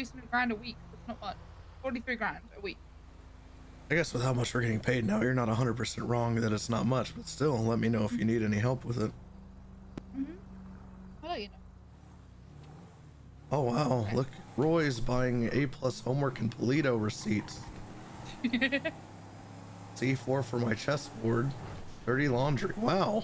40 grand a week. It's not much. 43 grand a week. I guess with how much we're getting paid now, you're not 100% wrong that it's not much, but still, let me know if you need any help with it. I'll let you know. Oh wow, look, Roy's buying A+ homework and Polito receipts. C4 for my chessboard. Dirty laundry. Wow.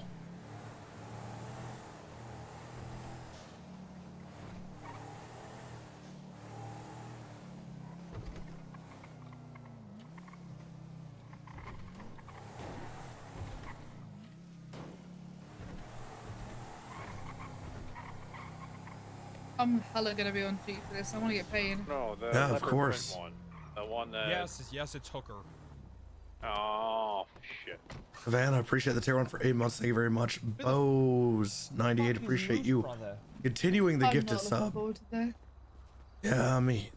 I'm hella gonna be on cheap for this. I want to get paid. No, the yeah, of course. one. The one that... Yes, it's Hooker. Oh, shit. Savannah, appreciate the tier 1 for 8 months. Thank you very much. Bose 98, appreciate you continuing the gifted sub. Yeah, me.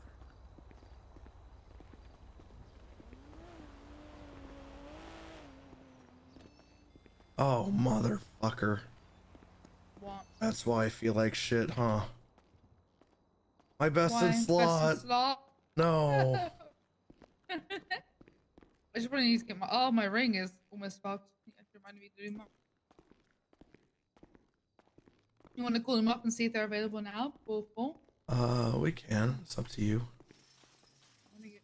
Oh, motherfucker. What? That's why I feel like shit, huh? My best in slot. Best in slot? No. I just really need to get my... Oh, my ring is almost fucked. You have to remind me to do more. You want to call them up and see if they're available now? Cool. We can. It's up to you. Let me get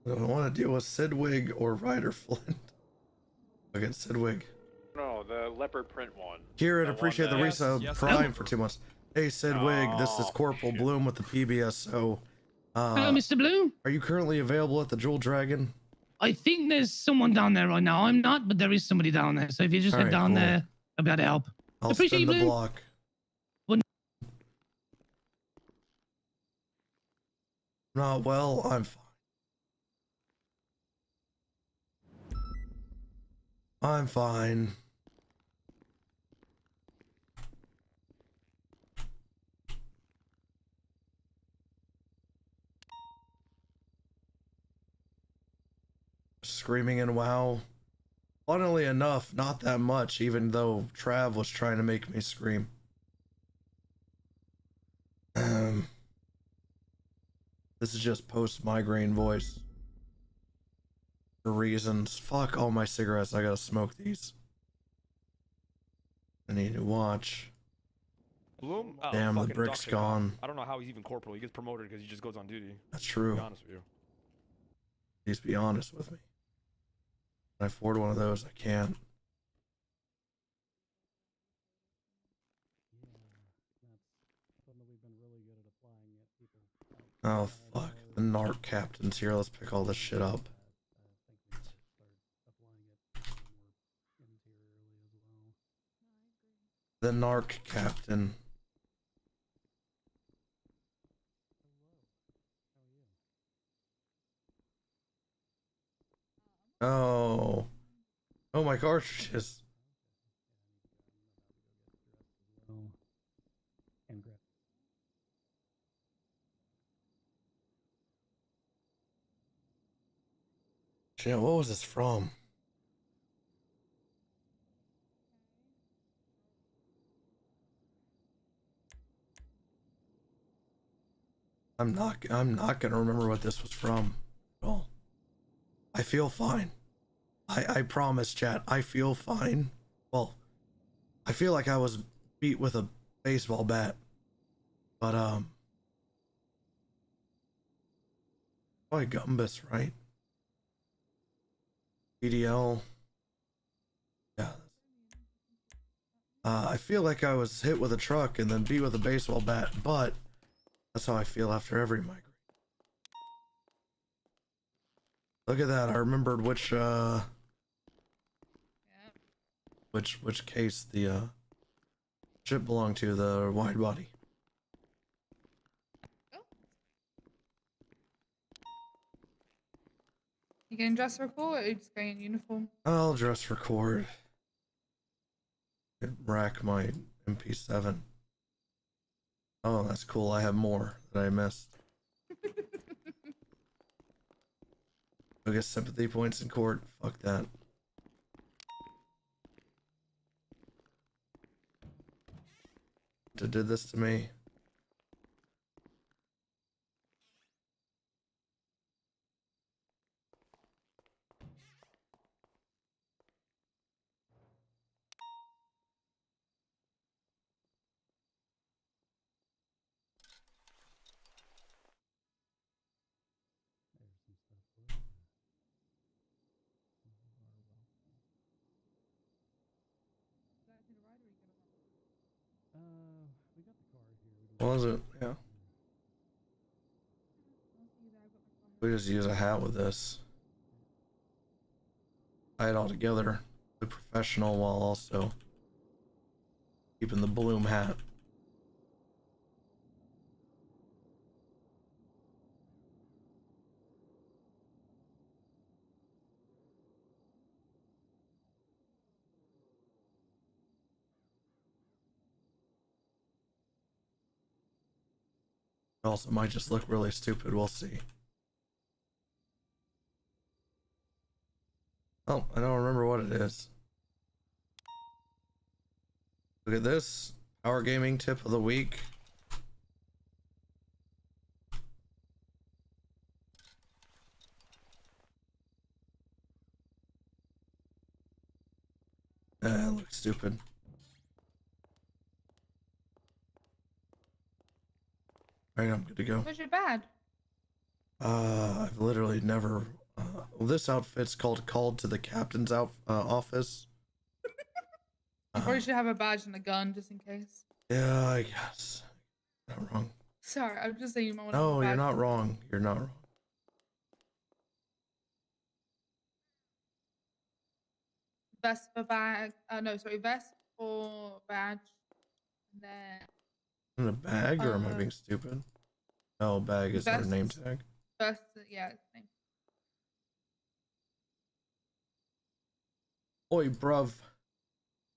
I want to deal with Sidwig or Ryder Flint. Look at Sidwig. No, the leopard print one. Kieran, appreciate the resub Prime for 2 months. Hey, Sidwig, this is Corporal shit. Bloom with the PBSO. Hello, Mr. Bloom. Are you currently available at the Jewel Dragon? I think there's someone down there right now. I'm not, but there is somebody down there. So if you just head down there, I'll be able to help. I'll Appreciate spin you, the Bloom. block. Not well, I'm fine. I'm fine. Screaming in WoW. Funnily enough, not that much, even though Trav was trying to make me scream. This is just post-migraine voice. For reasons. Fuck all my cigarettes, I gotta smoke these. I need to watch. Bloom? Oh, damn, the brick's gone. I don't know how he's even corporal. He gets promoted because he just goes on duty. That's true. To be honest with you. Please be honest with me. Can I afford one of those? I can't. Oh fuck, the NARC captain's here. Let's pick all this shit up. The NARC captain. Oh. Oh, my cartridges. Shit, what was this from? I'm not gonna remember what this was from at all. I feel fine. I promise, chat, I feel fine. Well, I feel like I was beat with a baseball bat. But probably Gumbus, right? PDL. Yeah. I feel like I was hit with a truck and then beat with a baseball bat, but that's how I feel after every migraine. Look at that. I remembered which which case the ship belonged to, the wide body. You getting dressed for court or you just going in uniform? I'll dress record. Rack my MP7. Oh, that's cool. I have more that I missed. I guess sympathy points in court. Fuck that. Did this to me. What was it? Yeah. We just use a hat with this. Tie it all together. The professional while also keeping the bloom hat. Also might just look really stupid. We'll see. Oh, I don't remember what it is. Look at this. Power gaming tip of the week. It looks stupid. Alright, I'm good to go. Was your bad? I've literally never. Well, this outfit's called to the captain's office. Or you should have a badge and a gun just in case. Yeah, I guess. Not wrong. Sorry, I'm just saying you might want to have No, a badge. you're not wrong. You're not wrong. Vest for bag. No, sorry, vest for badge. And then In a bag, or am I being stupid? No, bag is our name tag. vest, yeah. Name. Oi, bruv.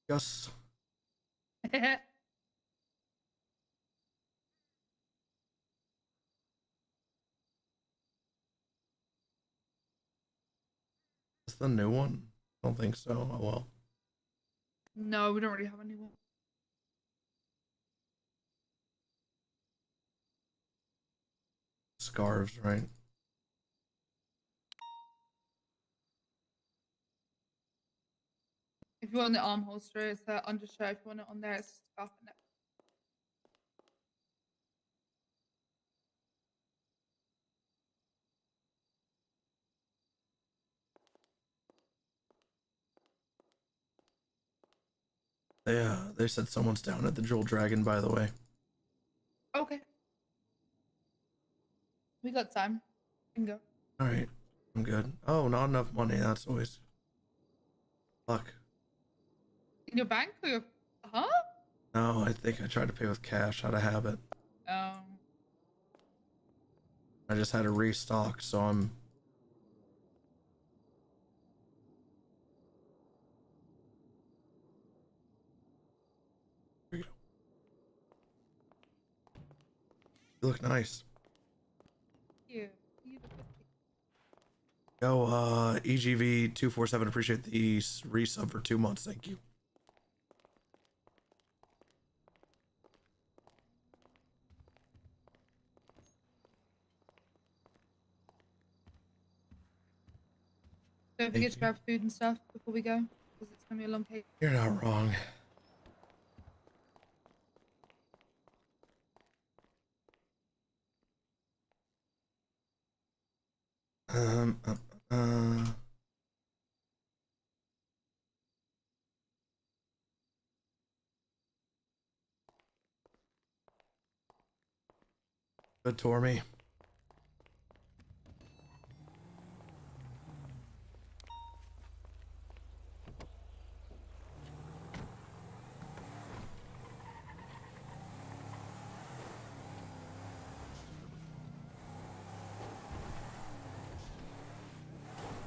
Yes. Is the new one? I don't think so. Oh well. No, we don't really have anyone. Scarves, right? If you want the arm holster, it's the undershirt. If you want it on there, it's a scarf and neck. Yeah, they said someone's down at the Jewel Dragon, by the way. Okay. We got time. We can go. Alright, I'm good. Oh, not enough money. That's always. Fuck. In your bank or your. Huh? No, I think I tried to pay with cash out of habit. Oh. I just had to restock, so I'm. Here we go. You look nice. Yeah. Yo, EGV247, appreciate the resub for 2 months. Thank you. Don't forget to grab food and stuff before we go, because it's gonna be a long cake. You're not wrong. Uh. Good tour me.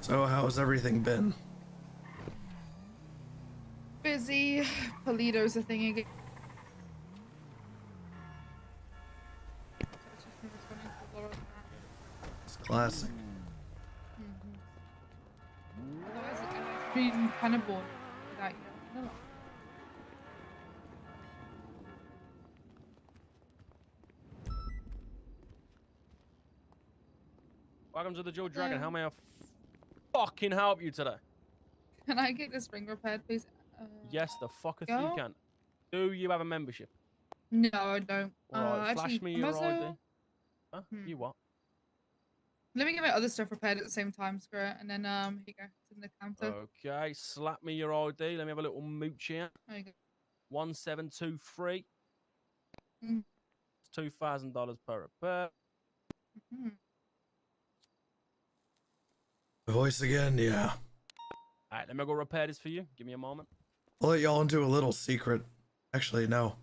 So how's everything been? Busy. Polito's a thing again. It's classic. Mm-hmm. Green cannibal. That, you know. Welcome to the Joe Dragon. Hello. How may I fucking help you today? Can I get this ring repaired, please? Yes, the fucketh go? you can. Do you have a membership? No, I don't. Alright, flash Actually, me I'm your also... ID. Huh? Hmm. You what? Let me get my other stuff repaired at the same time, screw it. And then, here you go. It's in the counter. Okay, slap me your ID. Let me have a little mooch here. There you go. 1723. Mhm. It's $2,000 per repair. Mhm. The voice again, yeah. Alright, let me go repair this for you. Give me a moment. I'll let y'all into a little secret. Actually, no.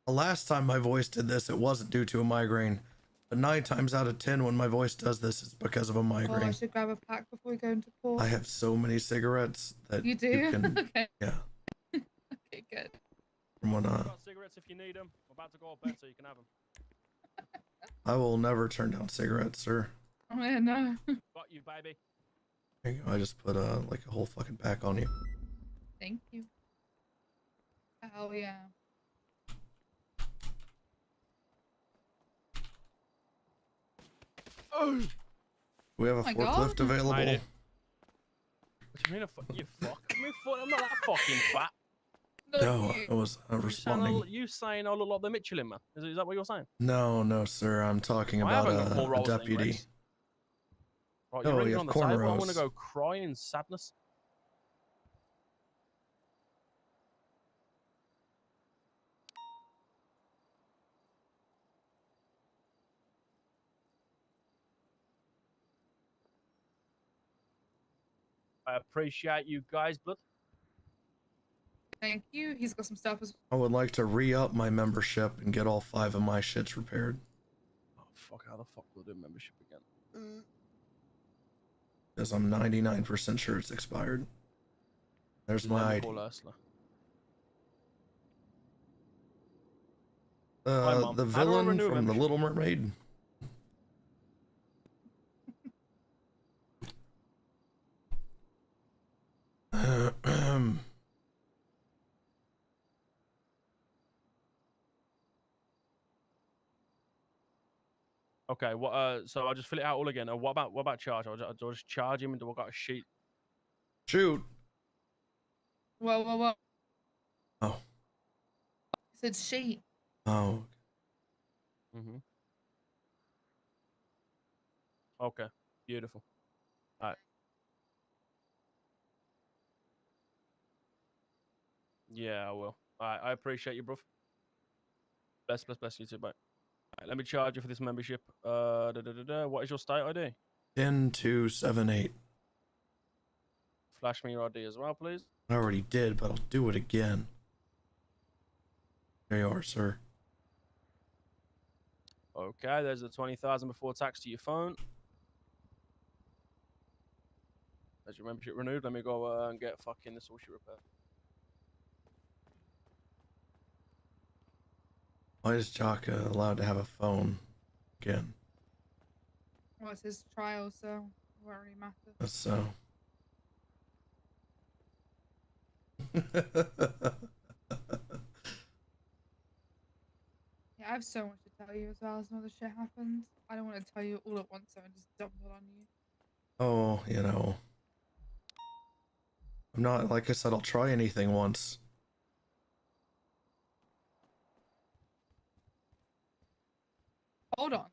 The last time my voice did this, it wasn't due to a migraine. But 9 times out of 10, when my voice does this, it's because of a Oh, I migraine. should grab a pack before we go into port. I have so many cigarettes that You do? you can, Okay. yeah. Okay, good. From when, I've got cigarettes if you need them. I'm about to go off bed so you can have them. I will never turn down cigarettes, sir. Oh, yeah, no. Got you, baby. There you go. I just put like a whole fucking pack on you. Thank you. Hell yeah. Oh! We have a my forklift God. available. Made it. What do you mean you fuck? I'm not that fucking fat. No, I was responding. You saying I look like the Michelin man? Is that what you're saying? No, no, sir. I'm talking I about haven't got full a rolls then, deputy. Grace. Right, Oh, you're you ringing have on the table. I'm cornrows. gonna go cry in sadness. I appreciate you guys, but Thank you. He's got some stuff as I would like to re-up my membership and get all 5 of my shits repaired. oh fuck, how the fuck will I do membership again? Because I'm 99% sure it's expired. There's my Let me ID. call Ursula. Mum. The How do I villain renew a from The membership? Little Mermaid. Okay, what? So I'll just fill it out all again. Or what about charge? Do I just charge him, and do I got a sheet? Shoot. well. Whoa. Oh. He said sheet. Oh. Mm-hmm. Okay, beautiful. All right. Yeah, I will. All right, I appreciate you, bro. Bless you too, bye. All right, let me charge you for this membership. What is your state ID? 10278. Flash me your ID as well, please. I already did, but I'll do it again. There you are, sir. Okay, there's the 20,000 before tax to your phone. There's your membership renewed. Let me go and get fucking this all shit repaired. Why is Jaka allowed to have a phone again? Well, it's his trial, so it won't really matter. That's so. Yeah, I have so much to tell you as well as some other shit happens. I don't want to tell you all at once, so I just dump it on you. Oh, you know. I'm not, like I said, I'll try anything once. Hold on.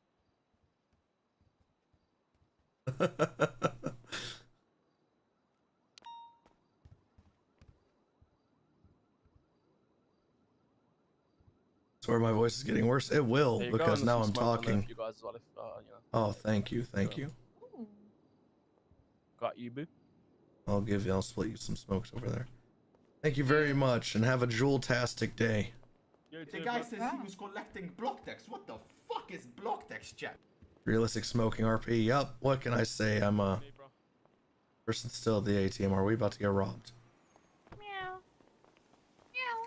Swear my voice is getting worse. It will, There you go, because and now some I'm smoke on there talking. for you guys as well, if, you know. Oh, thank you, thank you. Ooh. Got you, boo. I'll split you some smokes over there. Thank you very much, and have a jewel-tastic day. You The too, guy bro. says he was collecting block text. What the fuck is block text, chat? Realistic smoking RP. Yup, what can I say? I'm Me, bro. person still at the ATM. Are we about to get robbed? Meow. Meow.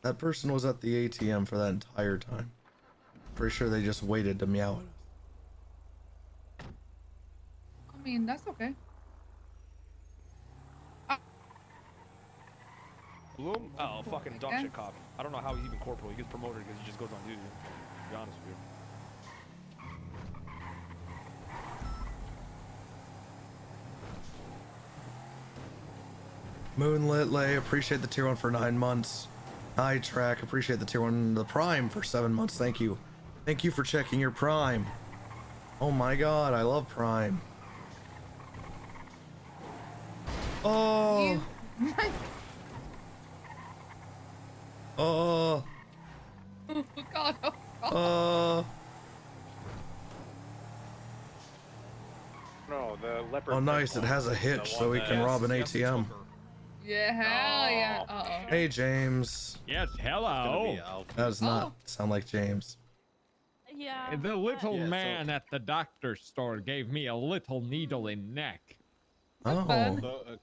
That person was at the ATM for that entire time. Pretty sure they just waited to meow at us. I mean, that's okay. Bloom? Oh, fucking dog Okay. shit cop. I don't know how he's even corporal. He gets promoted because he just goes on duty. To be honest with you. Moonlit Lay, appreciate the tier 1 for 9 months. Night Track, appreciate the tier 1, the Prime for 7 months. Thank you. Thank you for checking your Prime. Oh my god, I love Prime. Oh. Oh. Oh god, oh god. No, the leopard. Oh, print nice. It one. has a The hitch so one we can that- rob an Yes, it's ATM. Hooker. Yeah, hell yeah. Oh. Uh-oh. Hey, James. Yes, Gonna be hello. Alf. That does not Oh. sound like James. Yeah. The little Yeah, so- man at the doctor's store gave me a little needle in neck. Oh. So,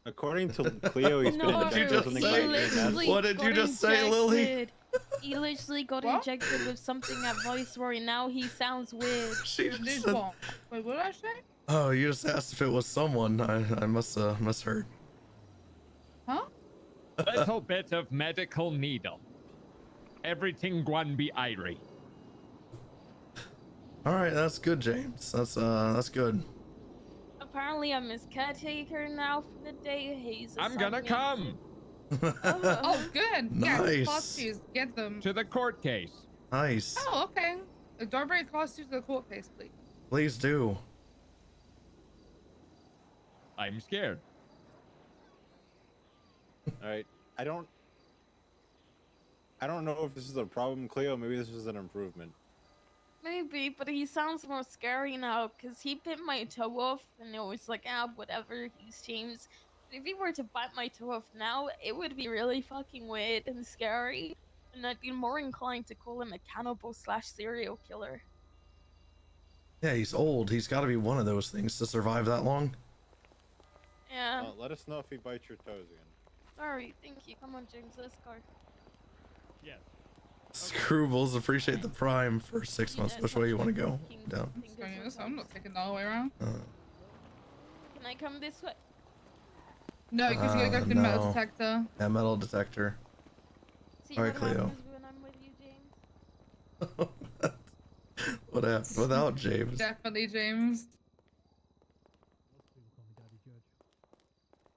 according to Cleo, he's been No, What did you injected just with something say? like literally What did you got just say, Lily? injected. He literally got What? injected with something at Viceroy. Now he sounds weird. She This just said, one. Wait, what did I say? oh, you just asked if it was someone. I must heard. Huh? Little bit of medical needle. Everything gwun be irie. All right, that's good, James. That's good. Apparently, I'm his caretaker now for the day. He's I'm gonna assigned me come to- Oh, good. Nice. Yes, costumes. Get them. to the court case. Nice. Oh, okay. Don't bring costumes to the court case, please. Please do. I'm scared. All right, I don't know if this is a problem, Cleo. Maybe this is an improvement. Maybe, but he sounds more scary now because he bit my toe off and it was like, ah, whatever, he's James. But if he were to bite my toe off now, it would be really fucking weird and scary. And I'd be more inclined to call him a cannibal / serial killer. Yeah, he's old. He's got to be one of those things to survive that long. Yeah. Let us know if he bites your toes again. Sorry, thank you. Come on, James, let's go. Yes. Screwballs, appreciate the Prime for 6 months. Yeah, Which way you want to go? fucking Down. fingers Sorry, and I'm not thumbs. taking the whole way around. Can I come this way? No, because you gotta go through the metal no. detector. Yeah, metal detector. See All right, what Cleo. happens when I'm with you, James? What happened without James? Definitely, James.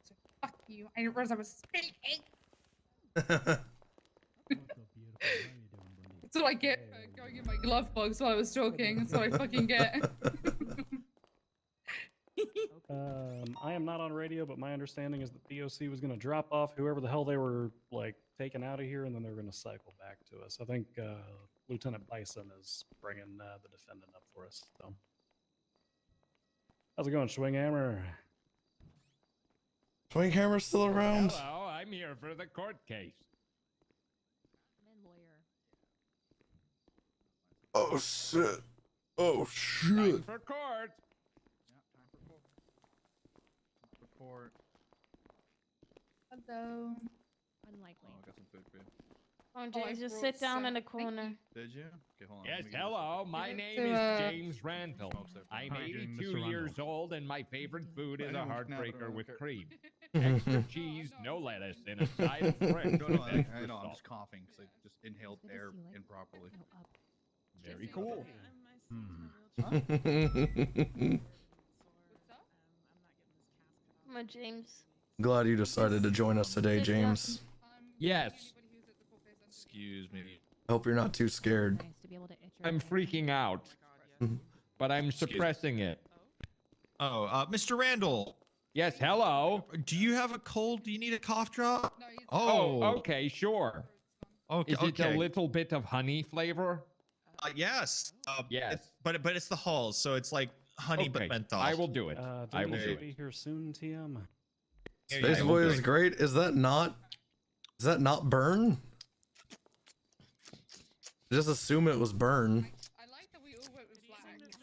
So, fuck you. I didn't realize I was speaking. That's what I get for going in my glove box while I was talking. That's what I fucking get. I am not on radio, but my understanding is that DOC was going to drop off whoever the hell they were like taken out of here, and then they were going to cycle back to us. I think Lieutenant Bison is bringing the defendant up for us. So, how's it going, Swinghammer? Swing Hammer's still around? Hello, I'm here for the court case. Oh shit. Oh Time shit. for court. Report. Hello. Oh, Unlikely. I got some food for you. Come on, Oh, I James, just brought sit down in some. the Thank you. corner. Did you? Okay, hold on. Yes, let me get hello. this. My Give it name to, is James Randall. Smokes there. I'm How are you doing, 82 Mr. years Randall? old, and my favorite food is I a know, now that I heartbreaker don't with care. cream. Extra cheese, no lettuce, and a side of fresh No, no, with I extra know. I'm salt. just coughing because I just inhaled air improperly. Very cool. Come on, James. Glad you decided to join us today, James. Yes. Excuse me. Hope you're not too scared. I'm freaking out, but I'm suppressing it. Oh, Mr. Randall, Yes, hello. do you have a cold? Do you need a cough drop? No, he's Oh, okay, sure. Okay. Is it a little bit of honey flavor? Yes. Yes. But it's the Halls, so it's like honey Okay, but menthol. I will do it. I will Didn't do you it. be here soon, TM? Space I will Boy do is it. great. Is that not Burn? Just assume it was Burn. I like that we all went with black.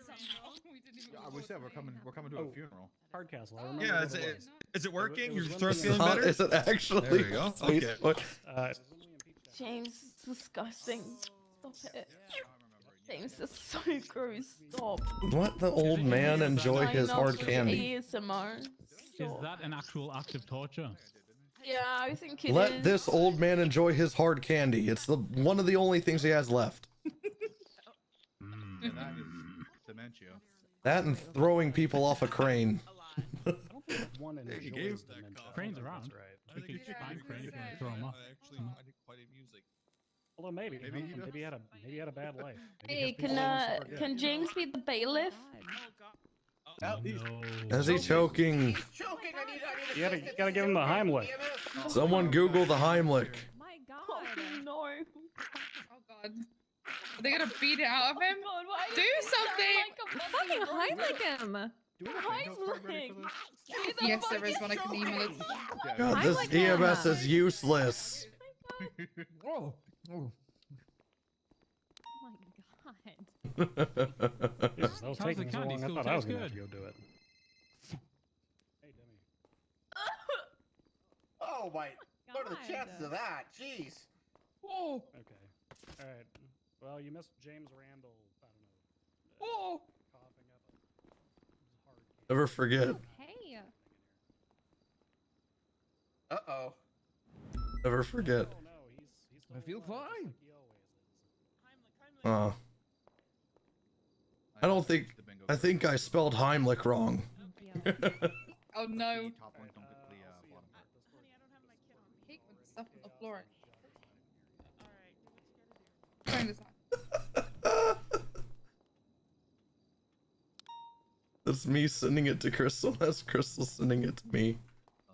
Somehow. We didn't even Yeah, we said we're coming to a funeral. Hardcastle. I Oh, remember Yeah, what it was. is it working? it Your was when throat's we- feeling Huh? better? Is it actually? There we go. Space Okay. Boy? It was when me and Pete chatted. James, it's disgusting. Stop it. James, that's so gross. Stop. Let the old man enjoy Sign his off hard with candy. ASMR. Is Stop. that an actual act of torture? Yeah, I think it is. Let this old man enjoy his hard candy. It's the one of the only things he has left. Yeah, that is dementia. That and throwing people off a crane. I don't think one Hey, you enjoys gave dementia. Crane's I don't think around. that's right. You could find Crane if you want to throw him off. I actually find it quite amusing. Although maybe, Maybe he maybe he had a bad life. Maybe Hey, his people almost forget. can James be the bailiff? Oh, no. Is he choking? Choking, I need You gotta give him the Heimlich. Someone Google the Heimlich. My Oh God. no. Oh god. Are they gonna beat it out of him? God, why Do does it something! sound like a Fucking Heimlich him. Heimlich. Yes, there is one. I can email it. God, this Heimlich him. EMS is useless. Whoa. Oh. Oh my God. Jesus, that was How's taking the so candy? long. I Still thought I was tastes gonna have to good. go do it. Hey, Demi. Oh my. What are the God. chances of that? Jeez. Whoa. Okay. All right. Well, you missed James Randall. I don't know. Whoa. Coughing up a hard candy. Never forget. Okay. Uh-oh. Never forget. Oh no, he's still I feel alive, just fine. like he always is. I don't think. I think I spelled Heimlich wrong. Oh no. Top one, don't get the bottom part. I hate when stuff on the floor. Trying this out. That's me sending it to Crystal. That's Crystal sending it to me.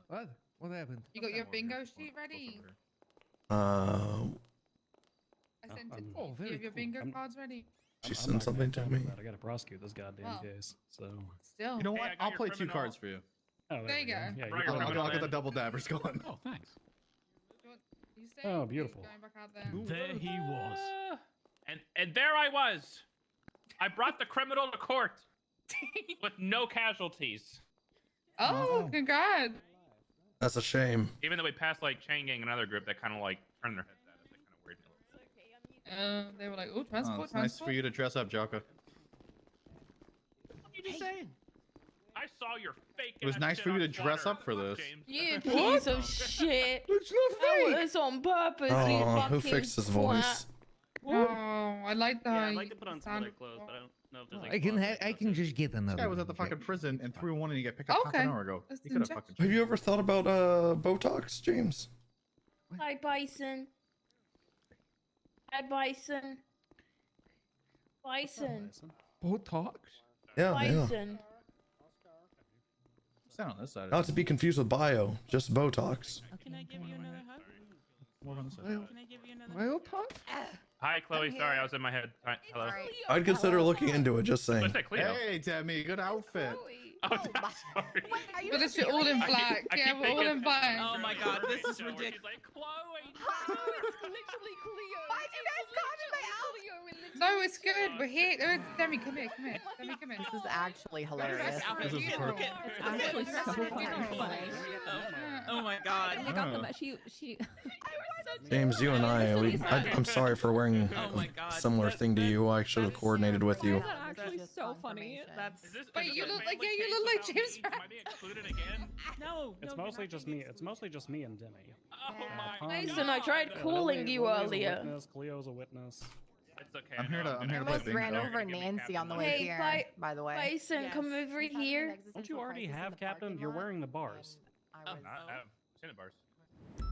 What? What happened? You got your bingo sheet ready? Uh, I sent it. Oh, to you. very You have your cool. bingo I'm- cards ready? she I'm sent not something to gonna me. do that. I gotta prosecute this goddamn Wow. case. So. Still. You know what? Hey, I got I'll your play two criminal. cards for you. Oh, There you we go. Yeah, Bring you your can- criminal I'll get the in. double dabbers going. Oh, thanks. You stay? Oh, You're beautiful. Going back out there. There he was. And there I was. I brought the criminal to court with no casualties. Oh, congrats. That's a shame. Even though we passed like Chain Gang, another group that kind of like turned their heads at us. They kind of weird. They were like, oh, Oh, transport, it's nice transport. for you to dress up, Jocko. What are you just saying? I saw your fake. It was ass nice shit for you on to dress Twitter, up for this. James. You piece of shit. It's That was on purpose, you Oh, fucking who fixed his twat. voice? Oh, I like the. Yeah, I'd like to put on some sound other clothes, but I don't know if there's like. I can just get another. This guy was at the fucking prison and threw one and he got picked up half Okay. an hour ago. That's He could have injection. fucking. Have you ever thought about Botox, James? Hi, Bison. Hi, Bison. Bison. Botox. Yeah, yeah. Bison. Stand on this side. Not to be confused with bio, just Botox. Can I give you another hug? More on this side. Can I give you another? Botox. Hi, Chloe. Sorry, I was in my head. Hi, hello. I'd consider looking into it, just saying. What's that, Cleo? Hey, Demi, good outfit. Oh, sorry. But it's all in black. I Yeah, keep we're all thinking- in black. Oh my God, this is ridiculous. She's like, Chloe. It's literally Cleo. Why'd you guys call me my No, it's good. We're here. Oh, Demi, come here, come here. Demi, come here. This is actually hilarious. This is perfect. It's actually so fucking funny. Oh my god. I got Oh. them. She. James, you and I'm sorry for wearing Oh my God. a similar thing to you. I should have coordinated with you. That's actually so funny. That's Wait, you look like you look like James Am I being excluded again? no. It's mostly just me. It's mostly just me and Demi. Oh my Mason, I tried God. calling you Lily's a earlier. witness, Cleo's a witness. It's okay. I'm here to I play almost bingo. ran over Nancy on the way Hey, here. By the way. Bison, come over here. Don't you already have Captain? You're wearing the bars. I've seen the bars.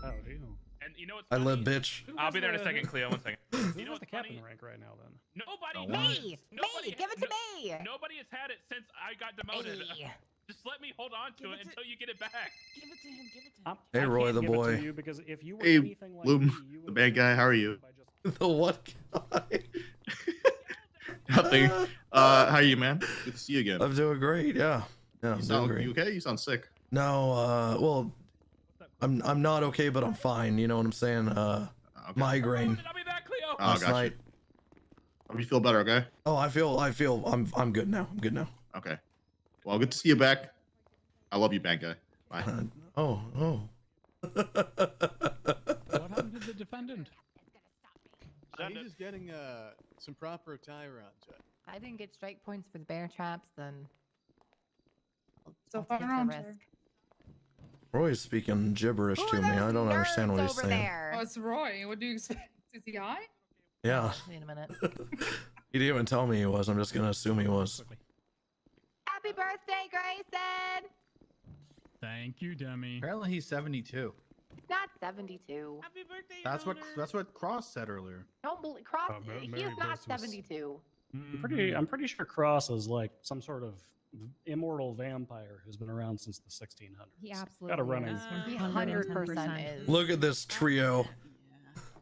Oh, do you? And you know what's I funny? live, bitch. I'll be there in a second, Cleo. 1 second. You You know know what's the captain funny? rank right now, then. Nobody. Me! Nobody Me! Give it to me! Nobody has had it since I got demoted. Hey. Just let me hold on to it until you get it back. Give it to him. Give it to him. Hey, I Roy, can't the give it to boy. you because if you were Hey, anything like Bloom, me, you the would've bad guy, how are you? by just- The what guy? Nothing. How are you, man? Good to see you again. I'm doing great. Yeah, yeah. I'm You doing sound great. you okay? You sound sick. No, well, I'm not okay, but I'm fine. You know what I'm saying? Okay. Migraine I'll be back, Cleo. Oh, last gotcha. night. Hope you feel better, okay? Oh, I feel I'm good now. I'm good now. Okay. Well, good to see you back. I love you, bad guy. Bye. Oh. What happened to the defendant? He's just getting some proper attire on, Jet. I didn't get strike points for the bear traps, then. So I'll far take the around, risk. sir. Roy's speaking gibberish Who to are me. those I don't understand nerds what he's over saying. there? Oh, it's Roy. What do you expect? Is he high? Yeah. Wait a minute. He didn't even tell me he was. I'm just gonna assume he was. Happy birthday, Grayson! Thank you, Demi. Apparently he's 72. Not 72. Happy birthday, That's what Cross said earlier. Don't believe Cross. Oh, He Mary is not Beth was- 72. I'm pretty sure Cross is like some sort of immortal vampire who's been around since the 1600s. He absolutely got a running. is. He 100% is. Look at this trio.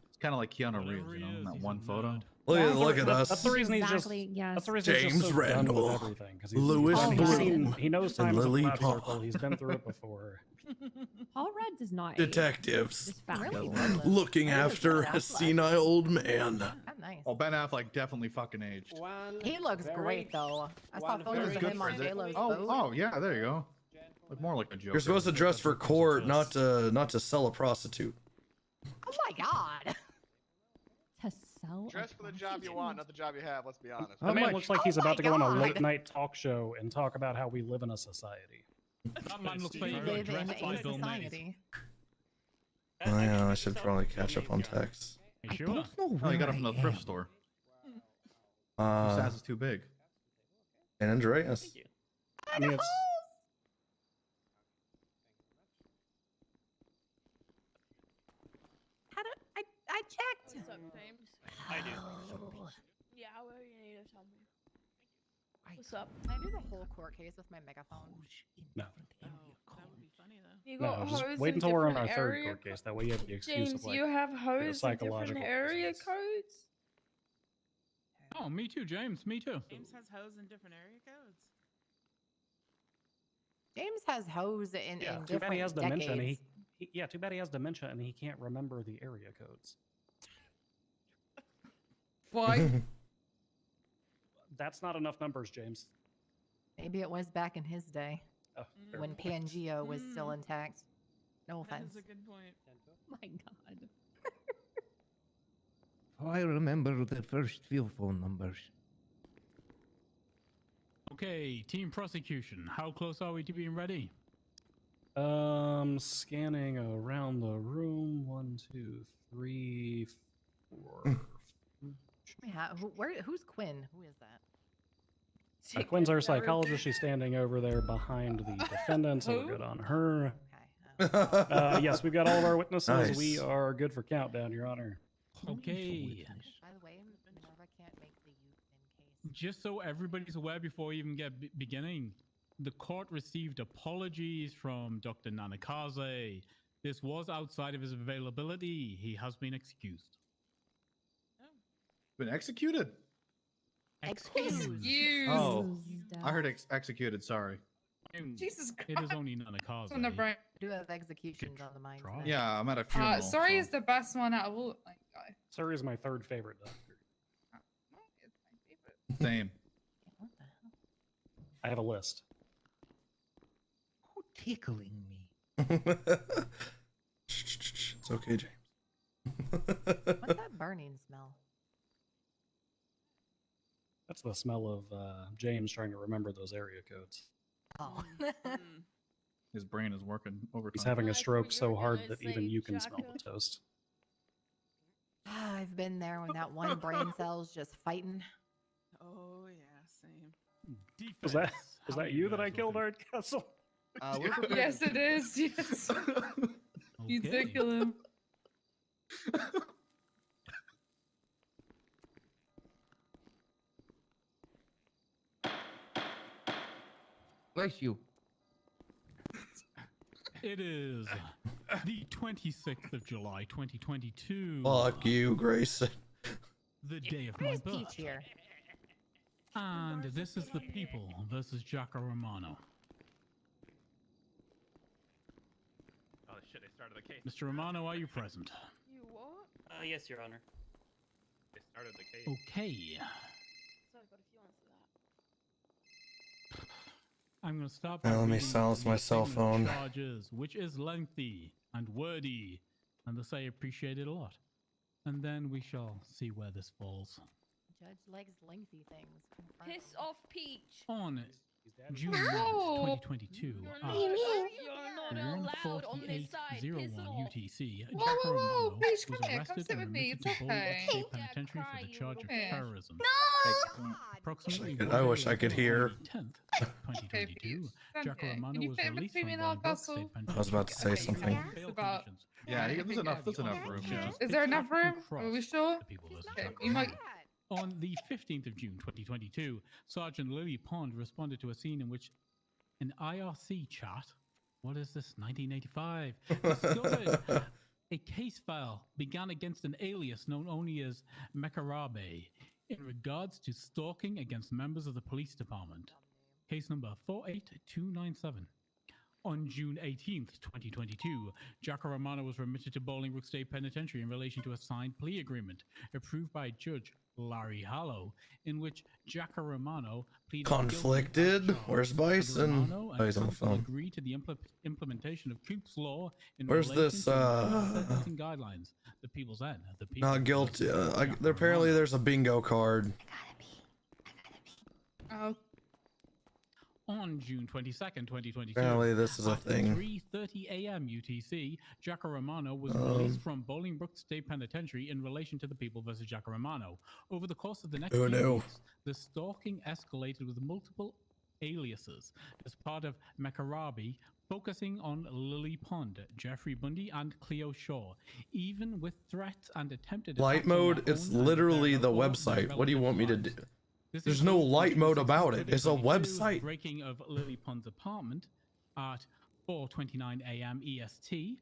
It's kind of like Keanu Reeves, you know, in that one photo. Look at us. That's the reason he's just. Exactly, yes. That's the reason he's James just so done with Randall, everything, 'cause Louis Bloom, he knows and time is a Lily flat Paul. circle. He's been through it before. Paul Rudd does not. Detectives Really looking after a senile old man. Nice. Oh, Ben Affleck definitely fucking aged. He looks great though. I saw photos of Good him for on it. J-Lo's boat. Oh, yeah, there you go. Look more like a joke. You're supposed to dress for court, not to sell a prostitute. Oh my god. To sell. Dress for the job you want, not the job you have. Let's be honest. The man looks like he's about to go on a God. late night talk show and talk about how we live in a society. That man looks We like he got live in dressed by a Bill Mays. society. Oh, yeah, I should probably catch up on text. You sure? Oh, you got it from the thrift store. Your size is too big. San Andreas. I mean, it's. How do I checked? What's up, James? I do. Yeah, what do you need to tell me? What's up? Can I do the whole court case with my megaphone? No. That would be funny though. You No, got just hoes wait in until we're on our different third area court case. That way you have the excuse James, of like. you have hoes in psychological different area reasons. codes? Oh, me too, James. Me too. James has hoes in different area codes. James has hoes in Yeah, in too bad he has different dementia. And decades. yeah, too bad he has dementia and he can't remember the area codes. Why? That's not enough numbers, James. Maybe it was back in his day Oh, fair when point. Pangea was still intact. No That offense. is a good point. My God. Oh, I remember the first few phone numbers. Okay, team prosecution. How close are we to being ready? Scanning around the room. 1, 2, 3, 4. Yeah, who's Quinn? Who is that? Quinn's our psychologist. She's standing over there behind the defendant, so we're good on her. Yes, we've got all of our witnesses. Nice. We are good for countdown, Your Honor. Okay. By the way, Minerva can't make the youth in case. Just so everybody's aware before we even get beginning, the court received apologies from Dr. Nanakaze. This was outside of his availability. He has been excused. Been executed? Excuse. Oh, I heard executed. Sorry. Jesus Christ. It is only Nanakaze. On the brain. Do have executions on the mind. today. Yeah, I'm at a funeral. Sorry so- is the best one out of all. Like, guy. Sorry is my third favorite doctor. It's my favorite. Same. I have a list. Who tickling me? It's okay, James. What's that burning smell? That's the smell of James trying to remember those area codes. Oh. His brain is working overtime. He's having a stroke so hard gonna that even say, you can smell Jocko. the toast. I've been there when that one brain cell's just fighting. Oh yeah, same. Was that you that I killed, Art Castle? Yes, it is. Yes. You did kill him. Bless you. It is the 26th of July, 2022. Fuck you, Grayson. The day of Why my is Peach birth. here? And this is the people versus Jacko Romano. Oh shit! They started the case. Mr. Romano, are you present? You what? Yes, Your Honor. They started the case. Okay. Sorry, but if you answer that. I'm going to start Now by let me reading silence the my cell statement of phone. Charges, which is lengthy and wordy, and thus I appreciate it a lot. And then we shall see where this falls. Judge likes lengthy things. Confront Piss him. off, Peach. On June 9th, No. 2022. You're I- not louder and loud on this side. Piss 14801 off. UTC, Whoa, Jack whoa, whoa, Romano please was come here, come arrested sit and with me, remitted it's to Bolingbroke okay. State Jack, Penitentiary cry, for the you charge of little bitch. terrorism. No! Approximately I wish I could hear. 10th, Okay, 2022, stand Jack here. Romano Can you was fit in released between from me and Bolingbroke Castle? State I was about to say Okay, something. yeah, it's about- Yeah, okay, there's enough room. Yeah. Is there enough room? Are we sure? The people versus Okay, Jack you might. On the 15th of June 2022, Sergeant Lily Pond responded to a scene in which an IRC chat, what is this, 1985, discovered a case file began against an alias known only as Mekarabe in regards to stalking against members of the police department. Case number 48297. On June 18th, 2022, Jack Romano was remitted to Bolingbroke State Penitentiary in relation to a signed plea agreement approved by Judge Larry Hallow, in which Jack Romano pleaded Conflicted? guilty. Where's Bison? Romano Oh, he's on the counsel phone. agreed to the implementation of Coop's law in Where's relation this, to sentencing guidelines. The people's end. The people Not guilty. Apparently, there's a bingo card. Oh. On June 22nd, 2022, Apparently, this is a at thing. 3:30 a.m. UTC, Jack Romano was released from Bolingbroke State Penitentiary in relation to the people versus Jack Romano. Over the course of the next Oh, few no. weeks, the stalking escalated with multiple aliases as part of Mekarabi, focusing on Lily Pond, Jeffrey Bundy, and Cleo Shaw, even with threats and attempted Light attacks on mode, their it's own and literally their the or their website. What do you want me to do? relatives' lives. This There's no includes light mode the about it. It's a 22 website. breaking of Lily Pond's apartment at 4:29 a.m. EST.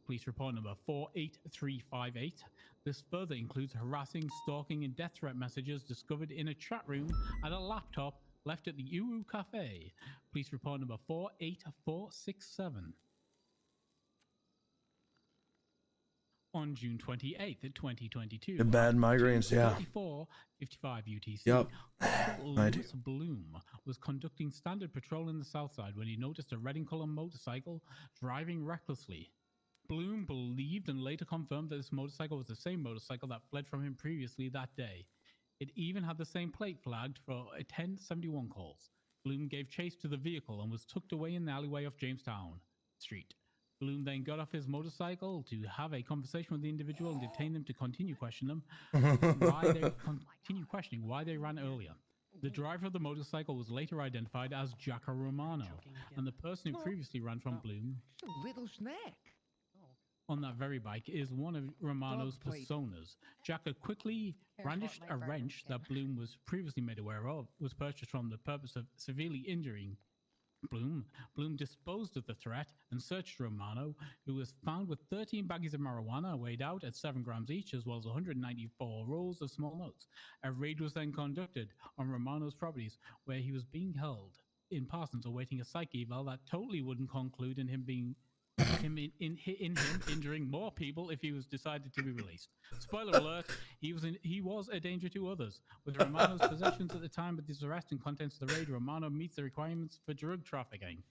Police report number 48358. This further includes harassing, stalking, and death threat messages discovered in a chat room at a laptop left at the Uru Cafe. Police report number 48467. On June 28th, 2022. The bad migraines, yeah. 3455 UTC. Yep, Corporal I do. Lewis Bloom was conducting standard patrol in the south side when he noticed a red and colored motorcycle driving recklessly. Bloom believed and later confirmed that this motorcycle was the same motorcycle that fled from him previously that day. It even had the same plate flagged for a 1071 calls. Bloom gave chase to the vehicle and was tucked away in the alleyway of Jamestown Street. Bloom then got off his motorcycle to have a conversation with the individual and detain them to continue questioning why they ran earlier. The driver of the motorcycle was later identified as Jack Romano, and the person who previously ran from Bloom A little snack. on that very bike is one of Romano's Dog plate. personas. Jack had quickly brandished a wrench that Bloom was previously made aware of, was purchased from the purpose of severely injuring Bloom. Bloom disposed of the threat and searched Romano, who was found with 13 baggies of marijuana weighed out at 7 grams each, as well as 194 rolls of small notes. A raid was then conducted on Romano's properties, where he was being held in Parsons awaiting a psych eval that totally wouldn't conclude in him being him injuring more people if he was decided to be released. Spoiler alert: he was a danger to others. With Romano's possessions at the time of his arrest and contents of the raid, Romano meets the requirements for drug trafficking.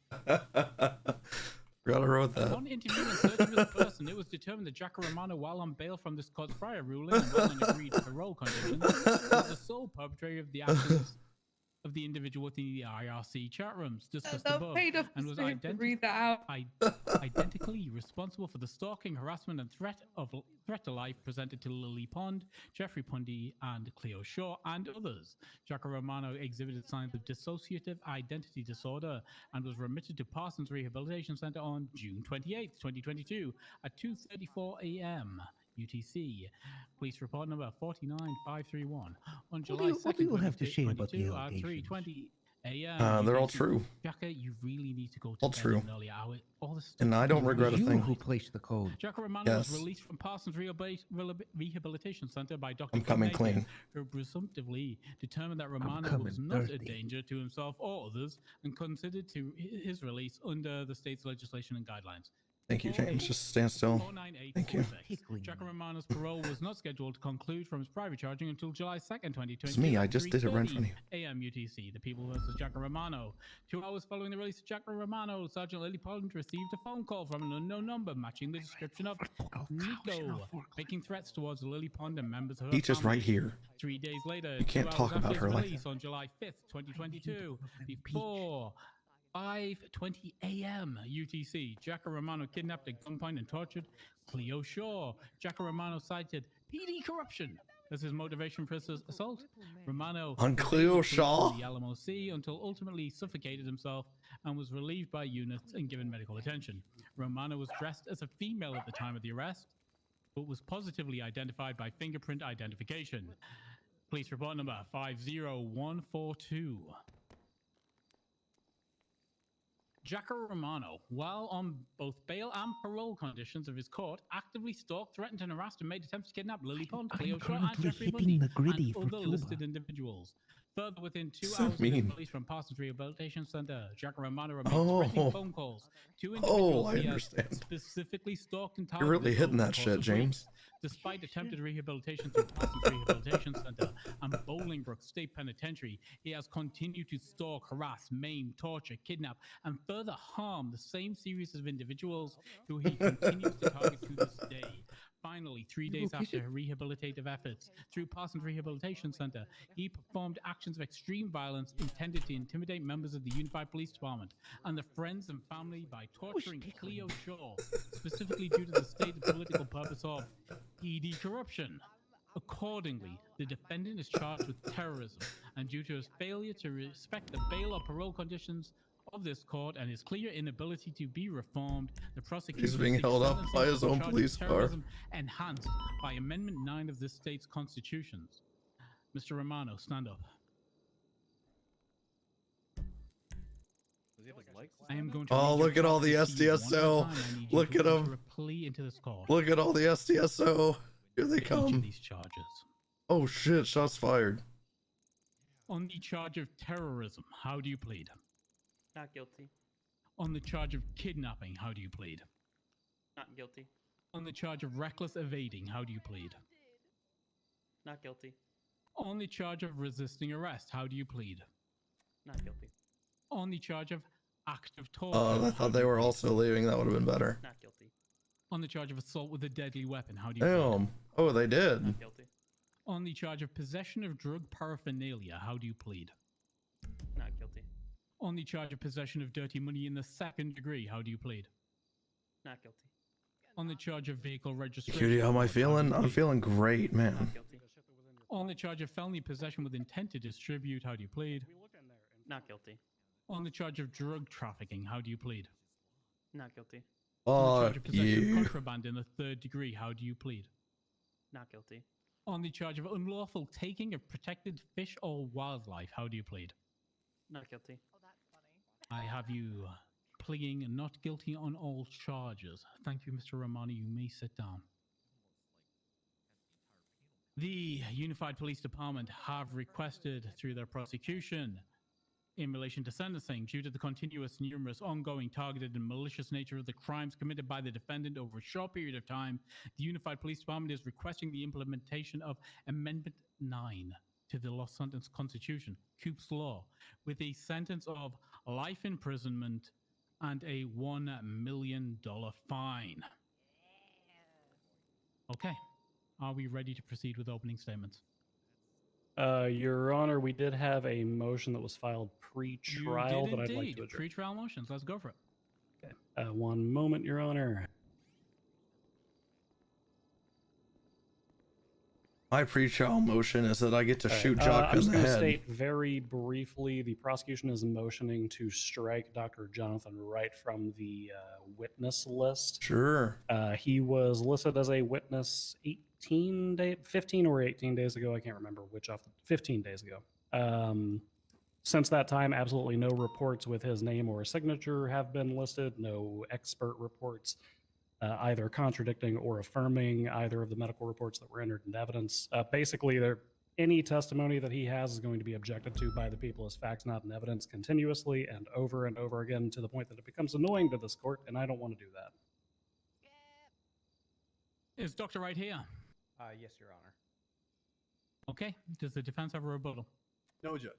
Forgot I wrote that. Upon interviewing and searching for the person, it was determined that Jack Romano, while on bail from this court's prior ruling and well on agreed parole conditions, was the sole perpetrator of the actions of the individual within the IRC chat rooms discussed above, and was identically responsible for the stalking, harassment, and threat to life presented to Lily Pond, Jeffrey Pundy, and Cleo Shaw, and others. Jack Romano exhibited signs of dissociative identity disorder and was remitted to Parsons Rehabilitation Center on June 28, 2022 at 2:34 a.m. UTC. Police report number 49531. On July 2nd, what do you have to say about the 2022 at allegations? 3:20 a.m. They're all UTC. true. Jacka, you really need to go to All bed true. at an early hour. All the stuff And I don't regret a You thing. who placed the code. Jack Romano Yes. was released from Parsons Rehabilitation Center by Dr. I'm coming Major, clean. who presumptively determined that Romano coming was not a dirty. danger to himself or others and considered to his release under the state's legislation and guidelines. Thank you, James. Just stand still. 49846. Thank you. Jack Romano's parole was not scheduled to conclude from his private charging until July 2nd, 2020. It's me. I just did it right in front of you. AM UTC, the people versus Jack Romano. 2 hours following the release of Jack Romano, Sergeant Lily Pond received a phone call from an unknown number matching the description of Nico, making threats towards Lily Pond and members of her Peach is family. right here. 3 days later, You can't 2 talk hours about after her his like release on July 5th, 2022, before 5:20 a.m. UTC. Jacko Romano kidnapped at gunpoint and tortured Cleo Shaw. Jacko Romano cited PD corruption as his motivation for his assault. Romano On Cleo Shaw? in the Alamo Sea until ultimately suffocated himself and was relieved by units and given medical attention. Romano was dressed as a female at the time of the arrest, but was positively identified by fingerprint identification. Police report number 50142. Jacko Romano, while on both bail and parole conditions of his court, actively stalked, threatened, and harassed and made attempts to kidnap Lily Pond, Cleo Shaw, and currently Jeffrey hitting Bundy, the griddy and for other Cuba. listed individuals. Further, within 2 So hours of mean. his release from Parsons Rehabilitation Center, Jacko Romano remained Oh. threatening phone calls to Oh, individuals I he has understand. specifically stalked and You're targeted really hitting over that the course shit, of James. weeks. Despite attempted rehabilitation through Parsons Rehabilitation Center and Bolingbrook State Penitentiary, he has continued to stalk, harass, maim, torture, kidnap, and further harm the same series of individuals who he continues to target to this day. Finally, 3 days after rehabilitative efforts through Parsons Rehabilitation Center, he performed actions of extreme violence intended to intimidate members of the Unified Police Department and the friends and family by torturing Cleo Shaw, specifically due to the stated political purpose of PD corruption. Accordingly, the defendant is charged with terrorism, and due to his failure to respect the bail or parole conditions of this court and his clear inability to be reformed, the prosecution He's being seeks held up sentencing by for his the own charge of police car. terrorism enhanced by Amendment 9 of this state's constitutions. Mr. Romano, stand up. I am going to Oh, read your look at all the charges to you one at a SDSO. time. I need you Look to at enter them. a plea into this court. Look at all the SDSO. Here they Each of come. these charges. Oh shit, shots fired. On the charge of terrorism, how do you plead? Not guilty. On the charge of kidnapping, how do you plead? Not guilty. On the charge of reckless evading, how do you plead? Not guilty. On the charge of resisting arrest, how do you plead? Not guilty. On the charge of act of torture. Oh, I how thought do they you were plead? also leaving. That would have been better. Not guilty. On the charge of assault with a deadly weapon, how do you plead? Damn. Oh, they did. Not guilty. On the charge of possession of drug paraphernalia, how do you plead? Not guilty. On the charge of possession of dirty money in the second degree, how do you plead? Not guilty. On the charge of vehicle registration. Cutie, how am I feeling? I'm plead? feeling great, man. Not guilty. On the charge of felony possession with intent to distribute, how do you plead? Not guilty. On the charge of drug trafficking, how do you plead? Not guilty. On the charge Fuck of possession of you. contraband in the third degree, how do you plead? Not guilty. On the charge of unlawful taking of protected fish or wildlife, how do you plead? Not guilty. I have you pleading not guilty on all charges. Thank you, Mr. Romani. You may sit down. The Unified Police Department have requested through their prosecution in relation to sentencing, due to the continuous, numerous, ongoing, targeted, and malicious nature of the crimes committed by the defendant over a short period of time, the Unified Police Department is requesting the implementation of Amendment 9 to the Los Santos Constitution, Coop's Law, with a sentence of life imprisonment and a $1 million fine. Okay. Are we ready to proceed with opening statements? Your Honor, we did have a motion that was filed pre-trial You that did I'd like indeed. to address. Pre-trial motions. Let's go for it. Okay. One moment, Your Honor. My pre-trial motion is that I get to All right, shoot Jock I'm in just the going to head. state very briefly, the prosecution is motioning to strike Dr. Jonathan Wright from the witness list. Sure. He was listed as a witness 15 or 18 days ago. I can't remember which off. 15 days ago. Since that time, absolutely no reports with his name or signature have been listed. No expert reports, either contradicting or affirming either of the medical reports that were entered into evidence. Basically, any testimony that he has is going to be objected to by the people as facts, not in evidence, continuously and over again, to the point that it becomes annoying to this court, and I don't want to do that. Is Dr. Wright here? Yes, Your Honor. Okay. Does the defense have a rebuttal? No, Judge.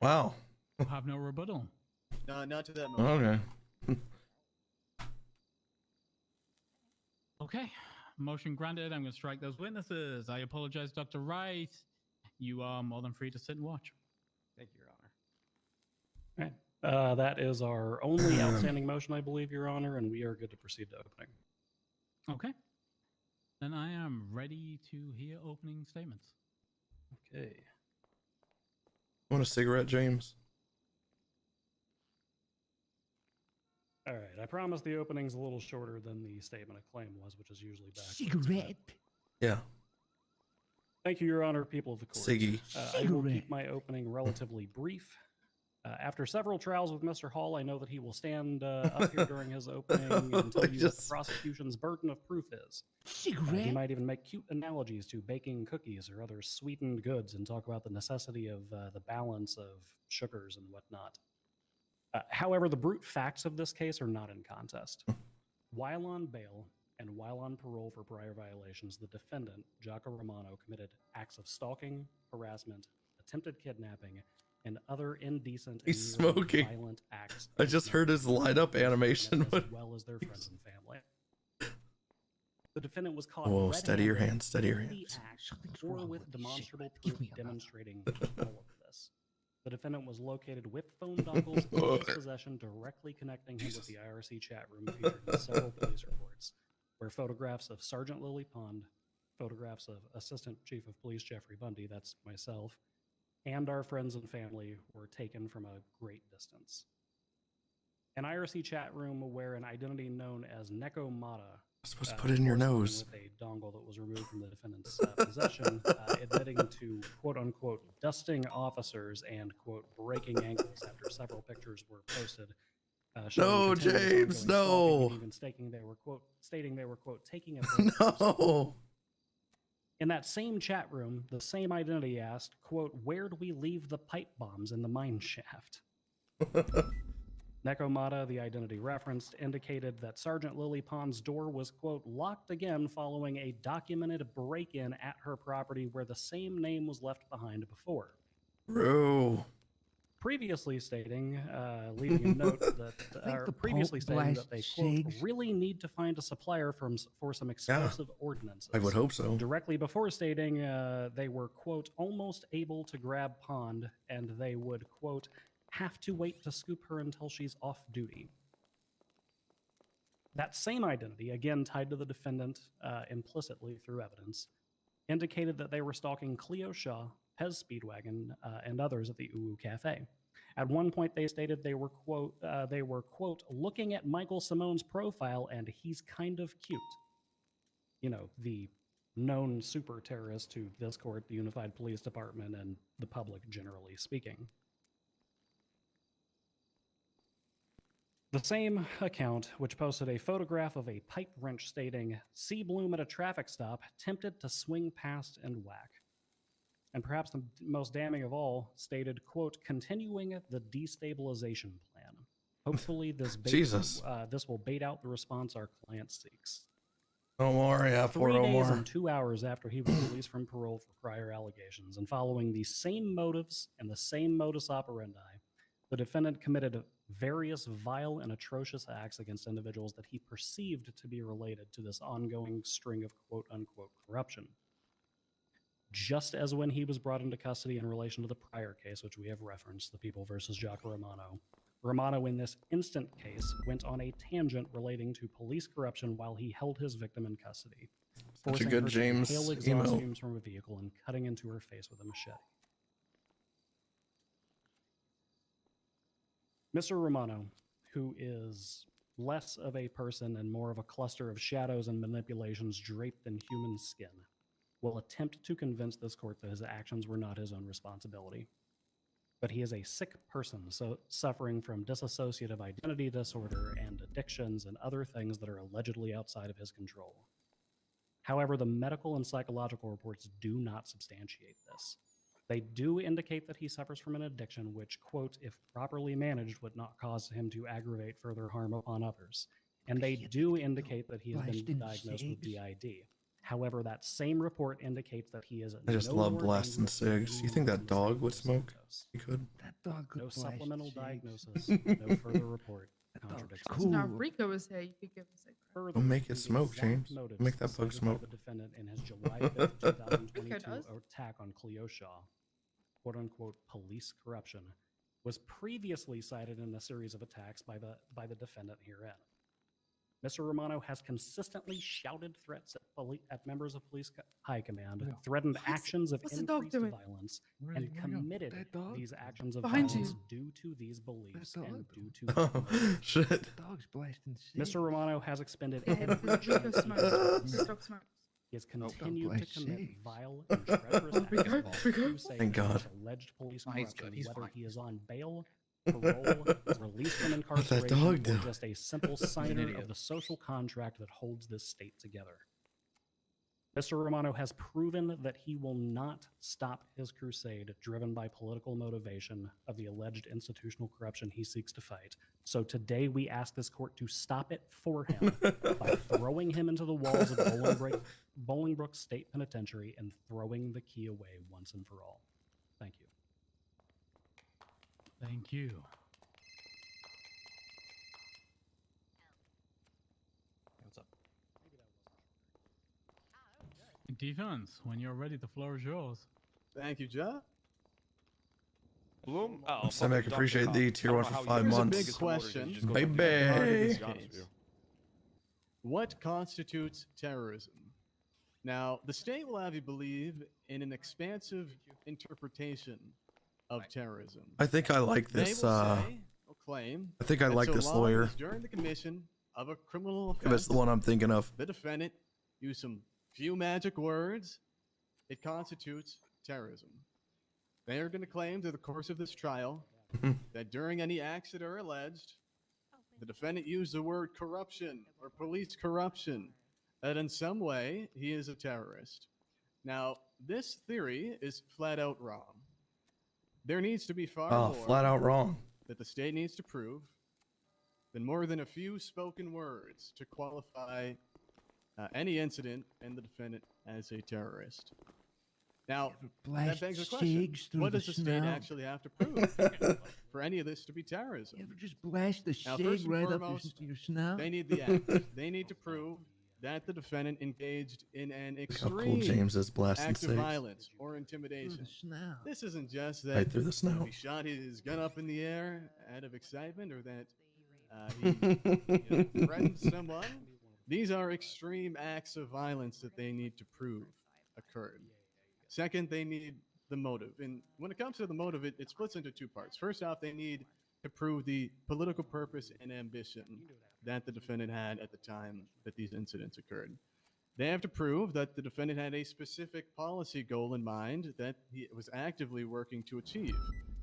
Wow. You have no rebuttal. No, not to that motion. Okay. Okay. Motion granted. I'm going to strike those witnesses. I apologize, Dr. Wright. You are more than free to sit and watch. Thank you, Your Honor. That is our only outstanding motion, I believe, Your Honor, and we are good to proceed to opening. Okay. Then I am ready to hear opening statements. Okay. Want a cigarette, James? All right. I promise the opening's a little shorter than the statement of claim was, which is usually back. Cigarette. Yeah. Thank you, Your Honor, people of the court. Siggy. I will keep my opening relatively brief. After several trials with Mr. Hall, I know that he will stand up here during his opening and tell you what the prosecution's burden of proof is. He might even make cute analogies to baking cookies or other sweetened goods and talk about the necessity of the balance of sugars and whatnot. However, the brute facts of this case are not in contest. While on bail and while on parole for prior violations, the defendant, Jaco Romano, committed acts of stalking, harassment, attempted kidnapping, and other indecent and He's nearly smoking. violent acts. I just heard his light up animation. As well as their friends and family. The defendant was caught. Whoa, steady your red-handed hands, steady your in the hands. act or with demonstrable proof demonstrating all of this. The defendant was located with phone dongles in his possession, directly connecting him with the IRC chat room featured in several police reports, where photographs of Sergeant Lily Pond, photographs of Assistant Chief of Police Jeffrey Bundy, that's myself, and our friends and family were taken from a great distance. An IRC chat room where an identity known as Neko Mata, supposed to put it in your nose. with a dongle that was removed from the defendant's possession, admitting to quote-unquote dusting officers and quote breaking ankles after several pictures were posted. No, James, no. Even stating they were quote taking a break. No. In that same chat room, the same identity asked, quote, where do we leave the pipe bombs in the mine shaft? Nekomata, the identity referenced, indicated that Sergeant Lily Pond's door was, quote, locked again following a documented break-in at her property where the same name was left behind before. Bro. Previously stating, leaving a note that, previously stating that they, quote, really need to find a supplier for some explosive ordnances. I would hope so. Directly before stating they were, quote, almost able to grab Pond and they would, quote, have to wait to scoop her until she's off duty. That same identity, again tied to the defendant implicitly through evidence, indicated that they were stalking Cleo Shaw, Pez Speedwagon, and others at the UU Cafe. At one point, they stated they were quote looking at Michael Simone's profile and he's kind of cute. You know, the known super terrorist to this court, the Unified Police Department, and the public generally speaking. The same account, which posted a photograph of a pipe wrench stating, "See Bloom at a traffic stop, tempted to swing past and whack." And perhaps the most damning of all, stated, quote, continuing the destabilization plan. Hopefully this this will bait out the response our client seeks. Don't worry, I have 3 days more. and 2 hours after he was released from parole for prior allegations, and following the same motives and the same modus operandi, the defendant committed various vile and atrocious acts against individuals that he perceived to be related to this ongoing string of quote-unquote corruption. Just as when he was brought into custody in relation to the prior case, which we have referenced, the People versus Jaco Romano, Romano in this instant case went on a tangent relating to police corruption while he held his victim in custody, Such a forcing good her to James inhale exhaust emo. fumes from a vehicle and cutting into her face with a machete. Mr. Romano, who is less of a person and more of a cluster of shadows and manipulations draped in human skin, will attempt to convince this court that his actions were not his own responsibility. But he is a sick person, so suffering from dissociative identity disorder and addictions and other things that are allegedly outside of his control. However, the medical and psychological reports do not substantiate this. They do indicate that he suffers from an addiction which, quote, if properly managed, would not cause him to aggravate further harm upon others. And they do indicate that he has been diagnosed with DID. However, that same report indicates that he is I just no love more blasting dangerous than cigs. You think that dog would smoke? He could. That dog could no blast supplemental cigs. diagnosis, no further report contradicts this. Now, if Rico was here, you could give a cigarette. Further, Don't make it the smoke, exact James. motives Make that bug cited by smoke. The defendant in his July 5th, 2022 does. attack on Cleo Shaw, quote unquote police corruption, was previously cited in a series of attacks by the defendant herein. Mr. Romano has consistently shouted threats at members of police high command, threatened actions of What's the dog increased doing? violence, and committed these actions of Behind violence you. due to these beliefs and due to Oh, shit. Dog's blasting Mr. Romano has expended Yeah, every this chance dog he smokes. has. This dog smokes. He has continued to bless commit sakes. vile and treacherous acts Rico, of Rico. crusade Thank God. against alleged police No, he's corruption, good. He's whether fine. he is on bail, parole, released from What's that incarceration, dog or do? just a simple signer idiot. of the social contract that holds this state together. Mr. Romano has proven that he will not stop his crusade driven by political motivation of the alleged institutional corruption he seeks to fight. So today we ask this court to stop it for him by throwing him into the walls of Bolingbrook State Penitentiary and throwing the key away once and for all. Thank you. Thank you. What's up? Defense, when you're ready, the floor is yours. Thank you, Ja. Bloom? Oh, Sam, I fucking appreciate Dr. the Cop. tier I don't one know for how you 5 do this. Here's a months. big Biggest promoter, question. you just go down Baby. there. Regarding Hey. this To be honest with case. you. What constitutes terrorism? Now, the state will have you believe in an expansive interpretation of terrorism. I think I like They this. will say, or claim, I think I that like so this long lawyer. as during the commission of a criminal If it's offense, the one I'm thinking of. the defendant used some few magic words, it constitutes terrorism. They are going to claim through the course of this trial that during any acts that are alleged, the defendant used the word corruption or police corruption, that in some way he is a terrorist. Now, this theory is flat out wrong. There needs to be far Oh, more flat out wrong. that the state needs to prove than more than a few spoken words to qualify any incident and the defendant as a terrorist. Now, that begs the question, what does the state actually have to prove for any of this to be terrorism? You ever just blast the Now, shig first and right up foremost, your snout? they need the act. They need to prove that the defendant engaged in an Look how cool extreme James is blasting act of cigs. violence or intimidation. Snout. This isn't just that Right through the snout. he shot his gun up in the air out of excitement or that he threatened someone. These are extreme acts of violence that they need to prove occurred. Second, they need the motive. And when it comes to the motive, it splits into two parts. First off, they need to prove the political purpose and ambition that the defendant had at the time that these incidents occurred. They have to prove that the defendant had a specific policy goal in mind that he was actively working to achieve.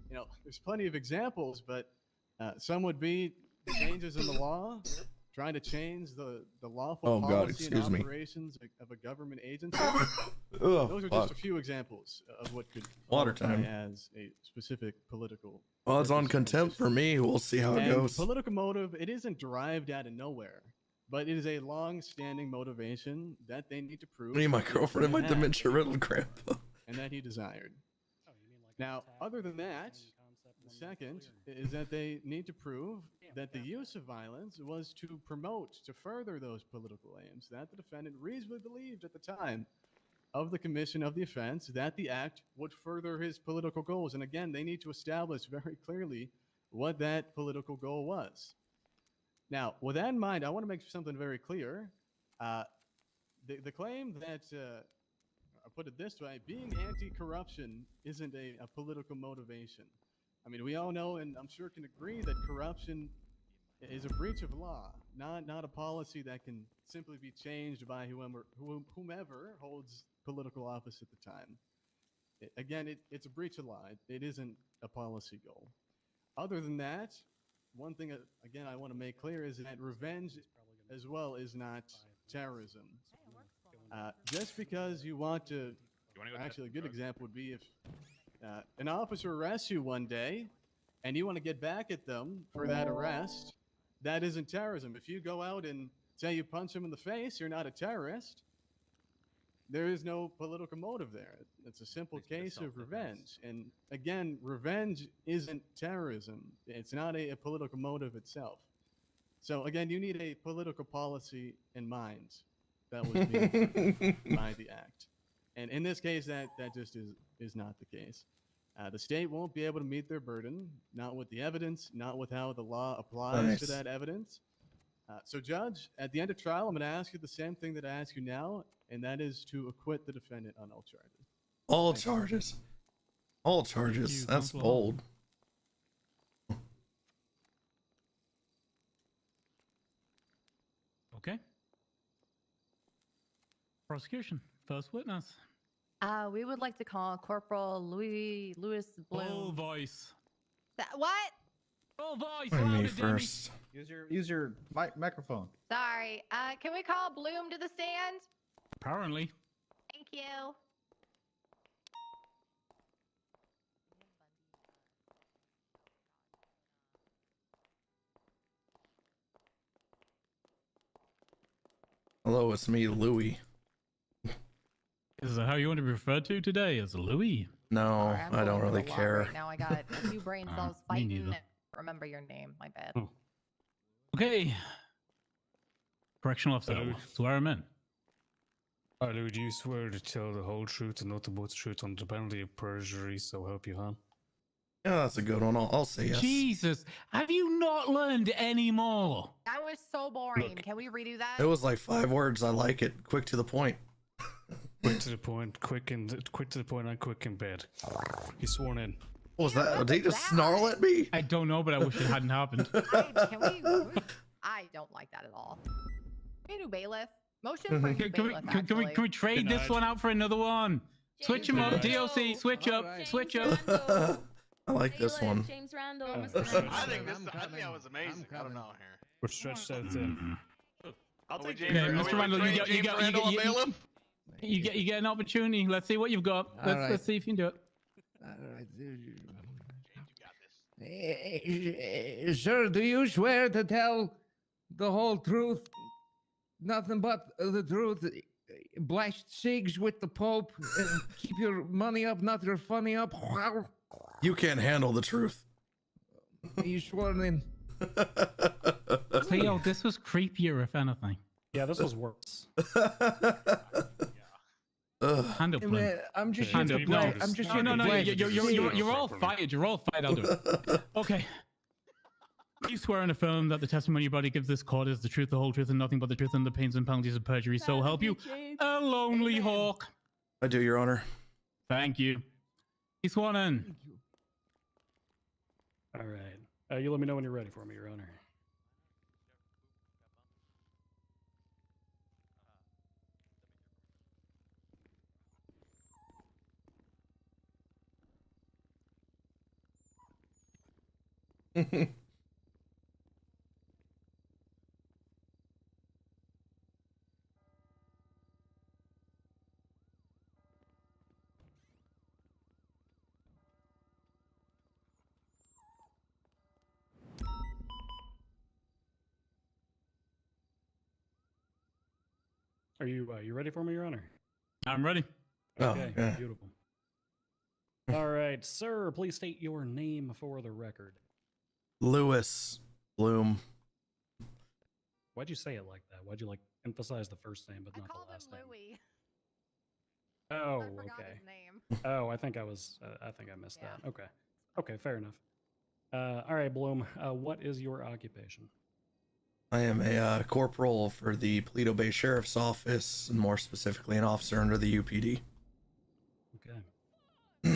You know, there's plenty of examples, but some would be changes in the law, trying to change the lawful Oh, God, policy and excuse me. operations of a government agency. Ugh, Those are just fuck. a few examples of what could Water qualify time. as a specific political. Well, it's on purpose. contempt for me. We'll see how it And goes. Political motive, it isn't derived out of nowhere, but it is a long-standing motivation that they need to prove. Me and my that the girlfriend and my defendant had dementia riddled grandpa. and that he desired. Now, other than that, the second is that they need to prove that the use of violence was to promote, to further those political aims that the defendant reasonably believed at the time of the commission of the offense that the act would further his political goals. And again, they need to establish very clearly what that political goal was. Now, with that in mind, I want to make something very clear. The claim that, I'll put it this way, being anti-corruption isn't a political motivation. I mean, we all know, and I'm sure can agree, that corruption is a breach of law, not a policy that can simply be changed by whomever holds political office at the time. Again, it's a breach of law. It isn't a policy goal. Other than that, one thing, again, I want to make clear is that revenge as well is not terrorism. Just because you want to, actually a good example would be if an officer arrests you one day and you want to get back at them for that arrest, that isn't terrorism. If you go out and say you punch him in the face, you're not a terrorist. There is no political motive there. It's a simple case of revenge. And again, revenge isn't terrorism. It's not a political motive itself. So again, you need a political policy in mind that was being by the act. And in this case, that just is not the case. The state won't be able to meet their burden, not with the evidence, not with how the law applies to Nice. that evidence. So, Judge, at the end of trial, I'm going to ask you the same thing that I ask you now, and that is to acquit the defendant on all charges. All charges. All charges. That's Constable. bold. Okay. Prosecution. First witness. We would like to call Corporal Louis Bloom. Full voice. What? Full voice. What do you mean louder, Demi. first? Use your microphone. Sorry. Can we call Bloom to the stand? Apparently. Thank you. Hello, it's me, Louis. Is that how you want to be referred to today? As Louis? No, Sorry, I'm I don't going through really a lot care. Right now I got a few brain cells Me fighting. neither. Remember your name. My bad. Oh. Okay. Correctional officer. Hello. Swear him in. Lou, do you swear to tell the whole truth and nothing but the truth on the penalty of perjury, so help you, huh? Yeah, that's a good one. I'll say yes. Jesus, have you not learned any more? That was so boring. Look. Can we redo that? It was like 5 words. I like it. Quick to the point. Quick to the point, quick to the point, and quick in bed. He's sworn in. What was that? Did he just snarl at me? I don't know, but I wish it hadn't happened. I don't like that at all. Can we do bailiff? Motion for Can bailiff, we trade this one out for another one? Switch him up, DOC. Switch up, switch up. I like this one. James Randall. I think that was amazing. I don't know here. We're stretched out thin. I'll take Okay, Mr. Randall, you get an opportunity. Let's see what you've got. Let's see if you can do it. Sir, do you swear to tell the whole truth, nothing but the truth, blast cigs with the Pope, and keep your money up, not your funny up? You can't handle the truth. You sworn in. Cleo, this was creepier, if anything. Yeah, this was worse. Hand up, Bloom. I'm just Hand here up. to No, blast. I'm just here to no, blast you're all fired. You're all fired. I'll do it. Okay. You swear and affirm that the testimony your body gives this court is the truth, the whole truth, and nothing but the truth, and the pains and penalties of perjury. So help you, a lonely hawk. I do, Your Honor. Thank you. He's sworn in. All right. You let me know when you're ready for me, Your Honor. Are you ready for me, Your Honor? I'm ready. Okay, okay. beautiful. All right, sir, please state your name for the record. Louis Bloom. Why'd you say it like that? Why'd you emphasize the first name but not the last name? Louis. Oh, I forgot okay. his name. Oh, I think I missed that. Okay. Okay, fair enough. All right, Bloom, what is your occupation? I am a corporal for the Paleto Bay Sheriff's Office, and more specifically, an officer under the UPD. Okay.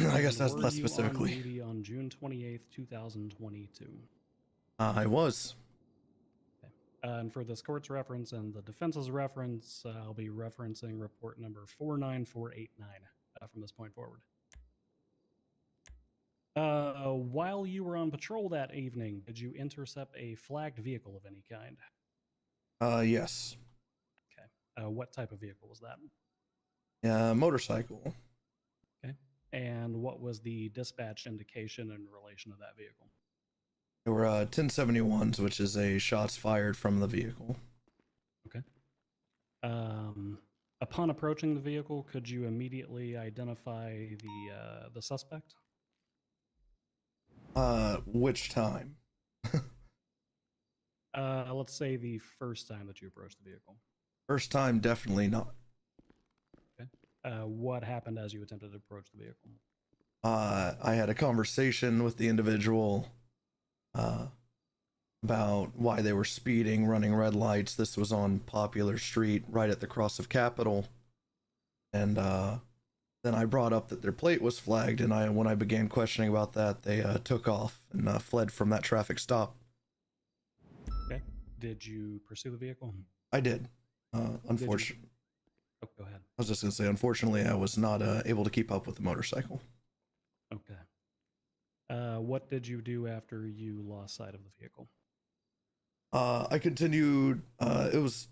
I guess that's Were less you specifically. on duty on June 28th, 2022. I was. And for this court's reference and the defense's reference, I'll be referencing report number 49489 from this point forward. While you were on patrol that evening, did you intercept a flagged vehicle of any kind? Yes. Okay. What type of vehicle was that? Motorcycle. Okay. And what was the dispatch indication in relation to that vehicle? There were 1071s, which is a shots fired from the vehicle. Okay. Upon approaching the vehicle, could you immediately identify the suspect? Which time? Let's say the first time that you approached the vehicle. First time, definitely not. Okay. What happened as you attempted to approach the vehicle? I had a conversation with the individual about why they were speeding, running red lights. This was on Popular Street, right at the cross of Capitol. And then I brought up that their plate was flagged, and when I began questioning about that, they took off and fled from that traffic stop. Okay. Did you pursue the vehicle? I did. Unfortunately. Oh, go ahead. I was just gonna say, unfortunately, I was not able to keep up with the motorcycle. Okay. What did you do after you lost sight of the vehicle? I continued. It was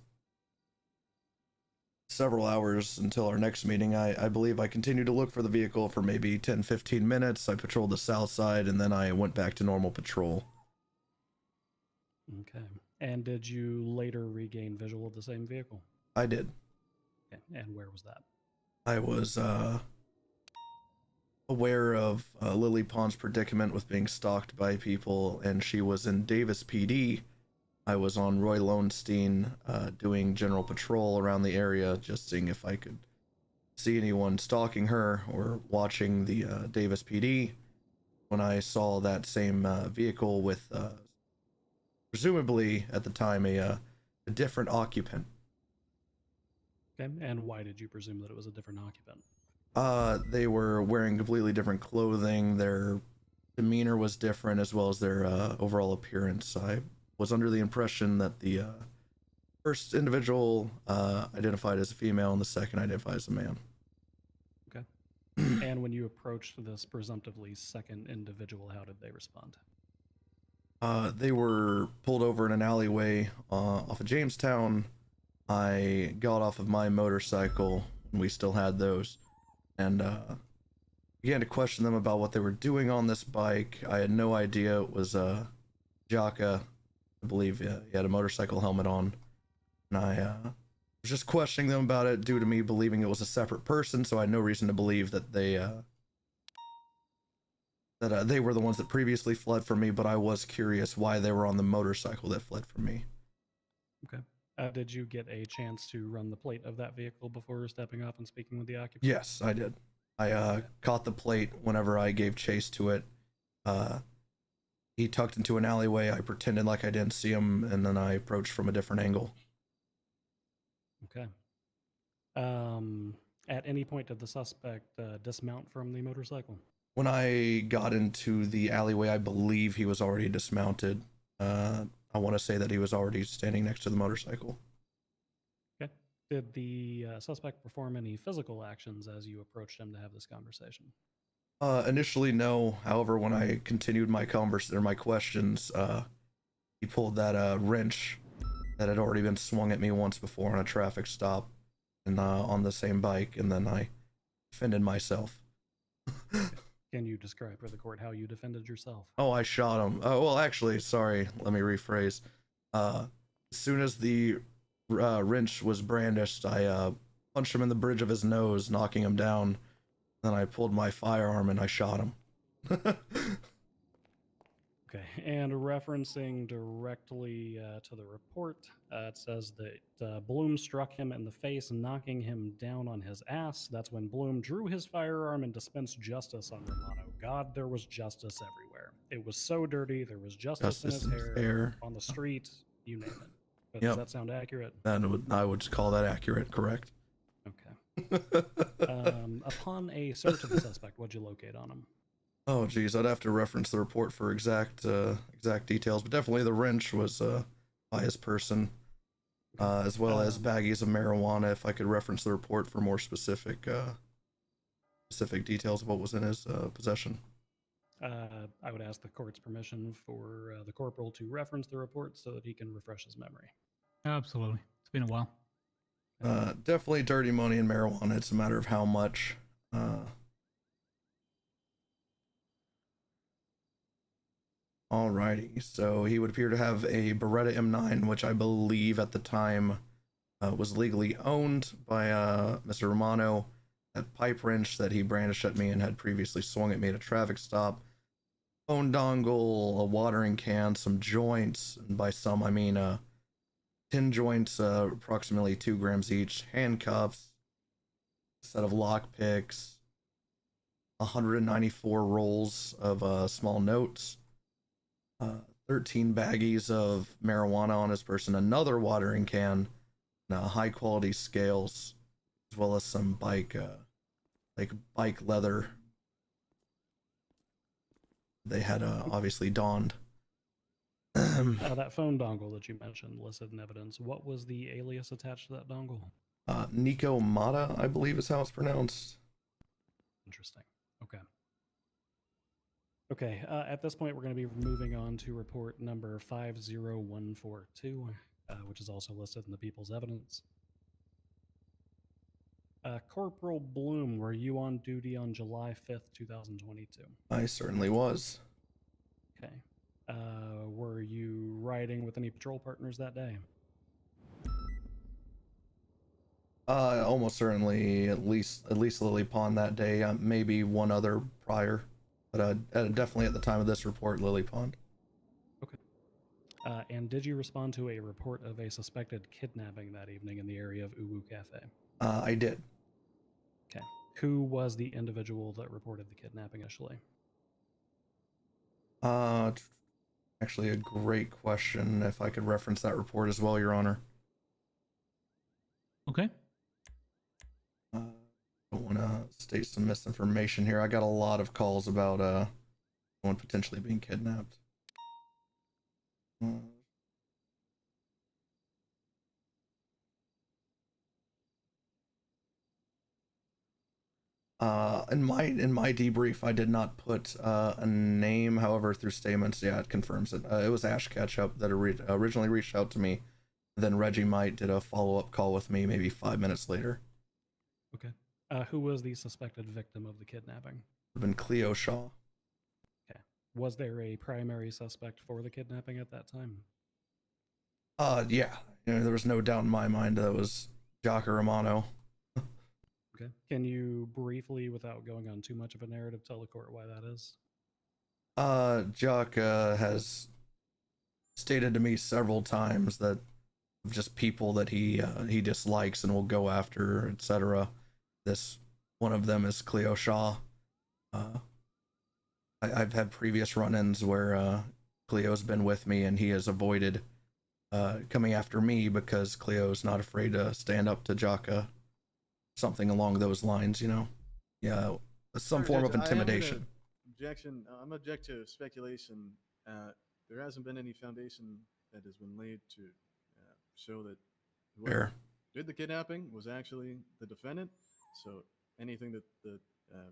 several hours until our next meeting. I believe I continued to look for the vehicle for maybe 10-15 minutes. I patrolled the south side, and then I went back to normal patrol. Okay. And did you later regain visual of the same vehicle? I did. Okay. And where was that? I was aware of Lily Pond's predicament with being stalked by people, and she was in Davis PD. I was on Roy Lowenstein doing general patrol around the area, just seeing if I could see anyone stalking her or watching the Davis PD, when I saw that same vehicle with presumably at the time a different occupant. Okay. And why did you presume that it was a different occupant? They were wearing completely different clothing. Their demeanor was different, as well as their overall appearance. I was under the impression that the first individual identified as a female and the second identified as a man. Okay. And when you approached this presumptively second individual, how did they respond? They were pulled over in an alleyway off of Jamestown. I got off of my motorcycle, and we still had those, and began to question them about what they were doing on this bike. I had no idea it was Jaka. I believe he had a motorcycle helmet on, and I was just questioning them about it due to me believing it was a separate person, so I had no reason to believe that they were the ones that previously fled from me, but I was curious why they were on the motorcycle that fled from me. Okay. Did you get a chance to run the plate of that vehicle before stepping up and speaking with the occupant? Yes, I did. I caught the plate whenever I gave chase to it. He tucked into an alleyway. I pretended like I didn't see him, and then I approached from a different angle. Okay. At any point did the suspect dismount from the motorcycle? When I got into the alleyway, I believe he was already dismounted. I want to say that he was already standing next to the motorcycle. Okay. Did the suspect perform any physical actions as you approached him to have this conversation? Initially, no. However, when I continued my questions, he pulled that wrench that had already been swung at me once before on a traffic stop, and on the same bike, and then I defended myself. Can you describe for the court how you defended yourself? Oh, I shot him. Well, actually, sorry. Let me rephrase. As soon as the wrench was brandished, I punched him in the bridge of his nose, knocking him down. Then I pulled my firearm and I shot him. Okay, and referencing directly to the report, it says that Bloom struck him in the face, knocking him down on his ass. That's when Bloom drew his firearm and dispensed justice on Romano. God, there was justice everywhere. It was so dirty, there was justice in his hair, on the street, you name it. But does that sound accurate? I would call that accurate, correct. Okay. Upon a search of the suspect, what'd you locate on him? Oh geez, I'd have to reference the report for exact details, but definitely the wrench was by his person, as well as baggies of marijuana. If I could reference the report for more specific details of what was in his possession. I would ask the court's permission for the corporal to reference the report so that he can refresh his memory. Absolutely. It's been a while. Definitely dirty money and marijuana. It's a matter of how much. Alrighty, so he would appear to have a Beretta M9, which I believe at the time was legally owned by Mr. Romano. That pipe wrench that he brandished at me and had previously swung at me at a traffic stop. Phone dongle, a watering can, some joints, and by some I mean 10 joints, approximately 2 grams each, handcuffs, a set of lock picks, 194 rolls of small notes, 13 baggies of marijuana on his person, another watering can, high quality scales, as well as some bike leather they had obviously donned. That phone dongle that you mentioned listed in evidence, what was the alias attached to that dongle? Nico Mata, I believe is how it's pronounced. Interesting. Okay. Okay, at this point, we're going to be moving on to report number 50142, which is also listed in the People's Evidence. Corporal Bloom, were you on duty on July 5th, 2022? I certainly was. Okay. Were you riding with any patrol partners that day? Almost certainly at least Lily Pond that day, maybe one other prior, but definitely at the time of this report, Lily Pond. Okay. And did you respond to a report of a suspected kidnapping that evening in the area of Uwu Cafe? I did. Okay. Who was the individual that reported the kidnapping initially? Actually a great question. If I could reference that report as well, Your Honor. Okay. Don't want to state some misinformation here. I got a lot of calls about someone potentially being kidnapped. In my debrief, I did not put a name. However, through statements, yeah, it confirms it. It was Ash Ketchup that originally reached out to me. Then Reggie Might did a follow-up call with me maybe 5 minutes later. Okay. Who was the suspected victim of the kidnapping? It would have been Cleo Shaw. Okay. Was there a primary suspect for the kidnapping at that time? Yeah. There was no doubt in my mind that it was Jocko Romano. Okay. Can you briefly, without going on too much of a narrative, tell the court why that is? Jock has stated to me several times that just people that he dislikes and will go after, etc. This one of them is Cleo Shaw. I've had previous run-ins where Cleo's been with me and he has avoided coming after me because Cleo's not afraid to stand up to Jocka. Something along those lines, Yeah, some form of intimidation. Objection. I'm object to speculation. There hasn't been any foundation that has been laid to show that whoever did the kidnapping was actually the defendant. So anything that the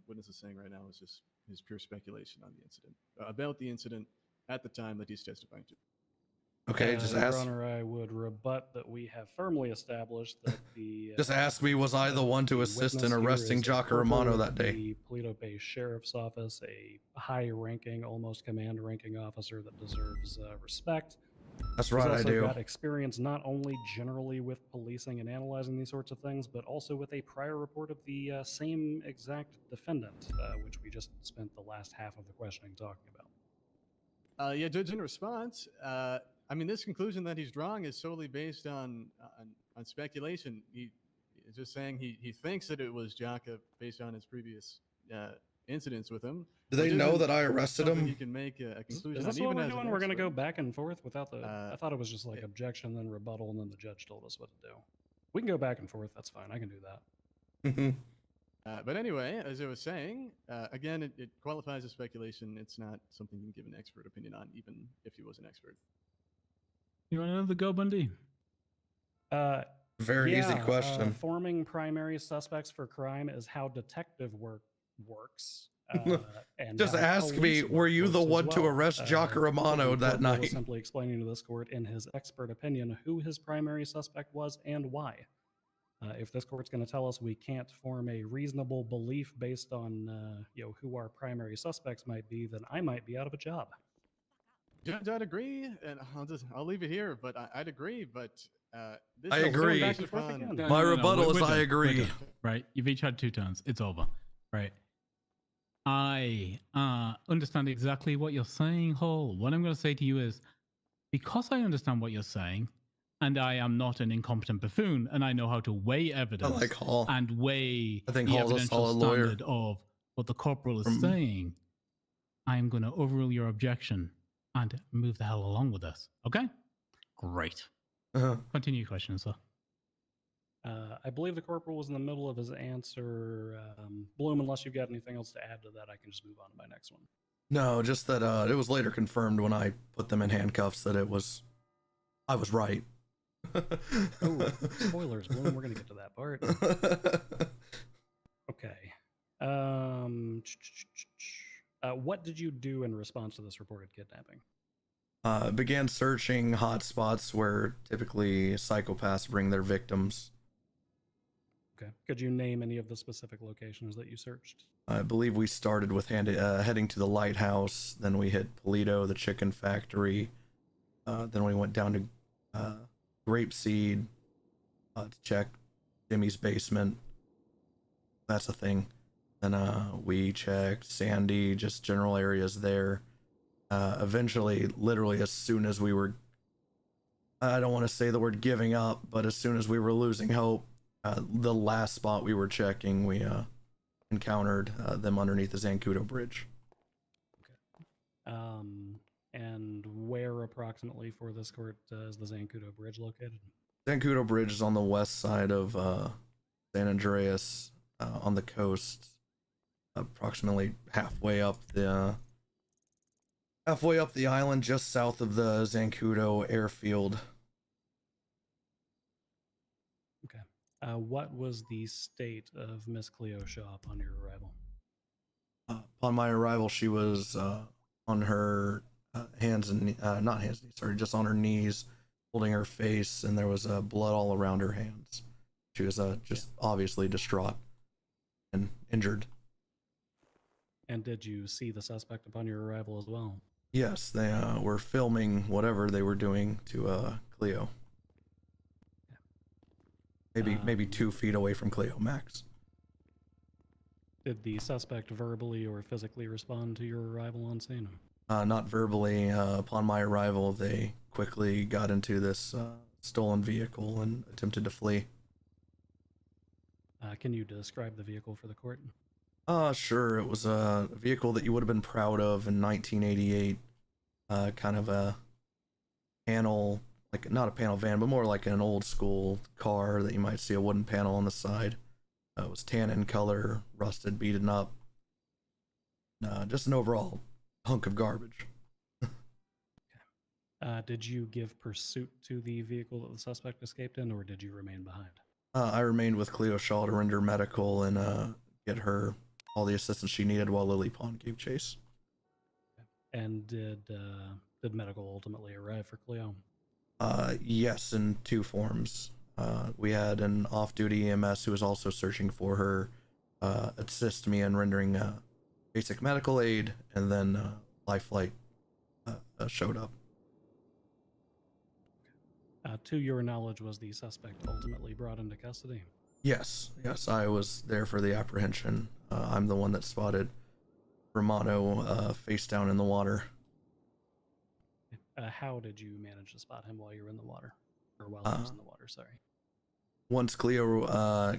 witness is saying right now is just his pure speculation on the incident, about the incident at the time that he's testifying to. Okay, just ask. Your Honor, I would rebut that we have firmly established that the. Just ask me, was I the one to assist in arresting Jocko Romano that day? The Paleto Bay Sheriff's Office, a high-ranking, almost command-ranking officer that deserves respect. That's right, I do. He's also got experience not only generally with policing and analyzing these sorts of things, but also with a prior report of the same exact defendant, which we just spent the last half of the questioning talking about. Yeah, Judge, in response, I mean, this conclusion that he's drawing is solely based on speculation. He's just saying he thinks that it was Jocka based on his previous incidents with him. Do they know that I arrested him? You can make a conclusion. Is this what we're doing? We're going to go back and forth without the... I thought it was just like yeah. objection, then rebuttal, and then the judge told us what to do. We can go back and forth. That's fine. I can do that. But anyway, as I was saying, again, it qualifies as speculation. It's not something you can give an expert opinion on, even if he was an expert. You want another go, Bundy? Very easy question. Forming primary suspects for crime is how detective work works. And just ask me, were you the one to arrest Jocko Romano that night? Was simply explaining to this court, in his expert opinion, who his primary suspect was and why. If this court's going to tell us we can't form a reasonable belief based on who our primary suspects might be, then I might be out of a job. Judge, I'd agree, and I'll leave it here. But I'd agree. But this I agree. My rebuttal is I agree. Right, you've each had 2 turns. It's over. Right. I understand exactly what you're saying, Hall. What I'm going to say to you is, because I understand what you're saying, and I am not an incompetent buffoon, and I know how to weigh evidence like Hall. and weigh I think the Hall's a evidential solid lawyer. standard of what the corporal is From- saying, I am going to overrule your objection and move the hell along with this. Okay? Great. Continue your question, sir. I believe the corporal was in the middle of his answer. Bloom, unless you've got anything else to add to that, I can just move on to my next one. No, just that it was later confirmed when I put them in handcuffs that I was right. Oh, spoilers, Bloom. We're gonna get to that part. Okay. What did you do in response to this reported kidnapping? Began searching hotspots where typically psychopaths bring their victims. Okay. Could you name any of the specific locations that you searched? I believe we started with heading to the lighthouse, then we hit Polito, the chicken factory, then we went down to Grapeseed to check Jimmy's basement. That's a thing. Then we checked Sandy, just general areas there. Eventually, literally as soon as we were, I don't want to say the word giving up, but as soon as we were losing hope, the last spot we were checking, we encountered them underneath the Zancudo Bridge. And where approximately for this court is the Zancudo Bridge located? Zancudo Bridge is on the west side of San Andreas, on the coast, approximately halfway up the island, just south of the Zancudo airfield. Okay. What was the state of Miss Cleo Shaw upon your arrival? Upon my arrival, she was on her hands and not hands, sorry, just on her knees, holding her face, and there was blood all around her hands. She was just obviously distraught and injured. And did you see the suspect upon your arrival as well? Yes, they were filming whatever they were doing to Cleo. Maybe 2 feet away from Cleo max. Did the suspect verbally or physically respond to your arrival on scene? Not verbally. Upon my arrival, they quickly got into this stolen vehicle and attempted to flee. Can you describe the vehicle for the court? Sure. It was a vehicle that you would have been proud of in 1988. Kind of a panel, like not a panel van, but more like an old school car that you might see a wooden panel on the side. It was tan in color, rusted, beaten up. Just an overall hunk of garbage. Did you give pursuit to the vehicle that the suspect escaped in, or did you remain behind? I remained with Cleo Shaw to render medical and get her all the assistance she needed while Lily Pond gave chase. And did medical ultimately arrive for Cleo? Yes, in 2 forms. We had an off-duty EMS who was also searching for her, assist me in rendering basic medical aid, and then Life Flight showed up. To your knowledge, was the suspect ultimately brought into custody? Yes, I was there for the apprehension. I'm the one that spotted Romano face down in the water. How did you manage to spot him while you were in the water? Or while he was in the water, sorry. Once Cleo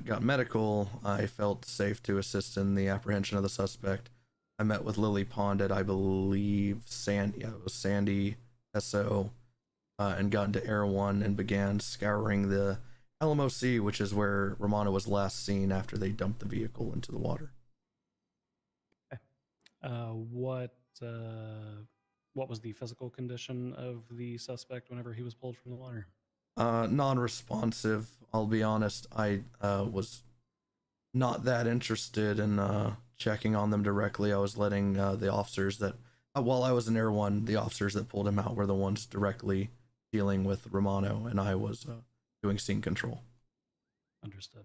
got medical, I felt safe to assist in the apprehension of the suspect. I met with Lily Pond at, I believe, it was Sandy SO, and got into Air 1 and began scouring the LMOC, which is where Romano was last seen after they dumped the vehicle into the water. What was the physical condition of the suspect whenever he was pulled from the water? Non-responsive. I'll be honest, I was not that interested in checking on them directly. I was letting the officers that, while I was in Air 1, the officers that pulled him out were the ones directly dealing with Romano, and I was doing scene control. Understood.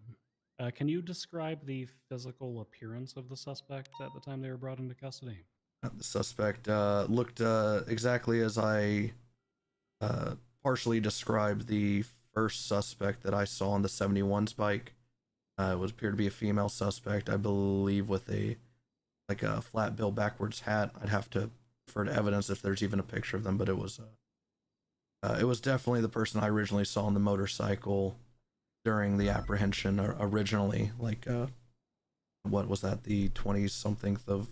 Can you describe the physical appearance of the suspect at the time they were brought into custody? The suspect looked exactly as I partially described the first suspect that I saw on the 71 Spike. It would appear to be a female suspect, I believe, with a flat bill backwards hat. I'd have to refer to evidence if there's even a picture of them, but it was definitely the person I originally saw on the motorcycle during the apprehension originally, what was that? The 20-something of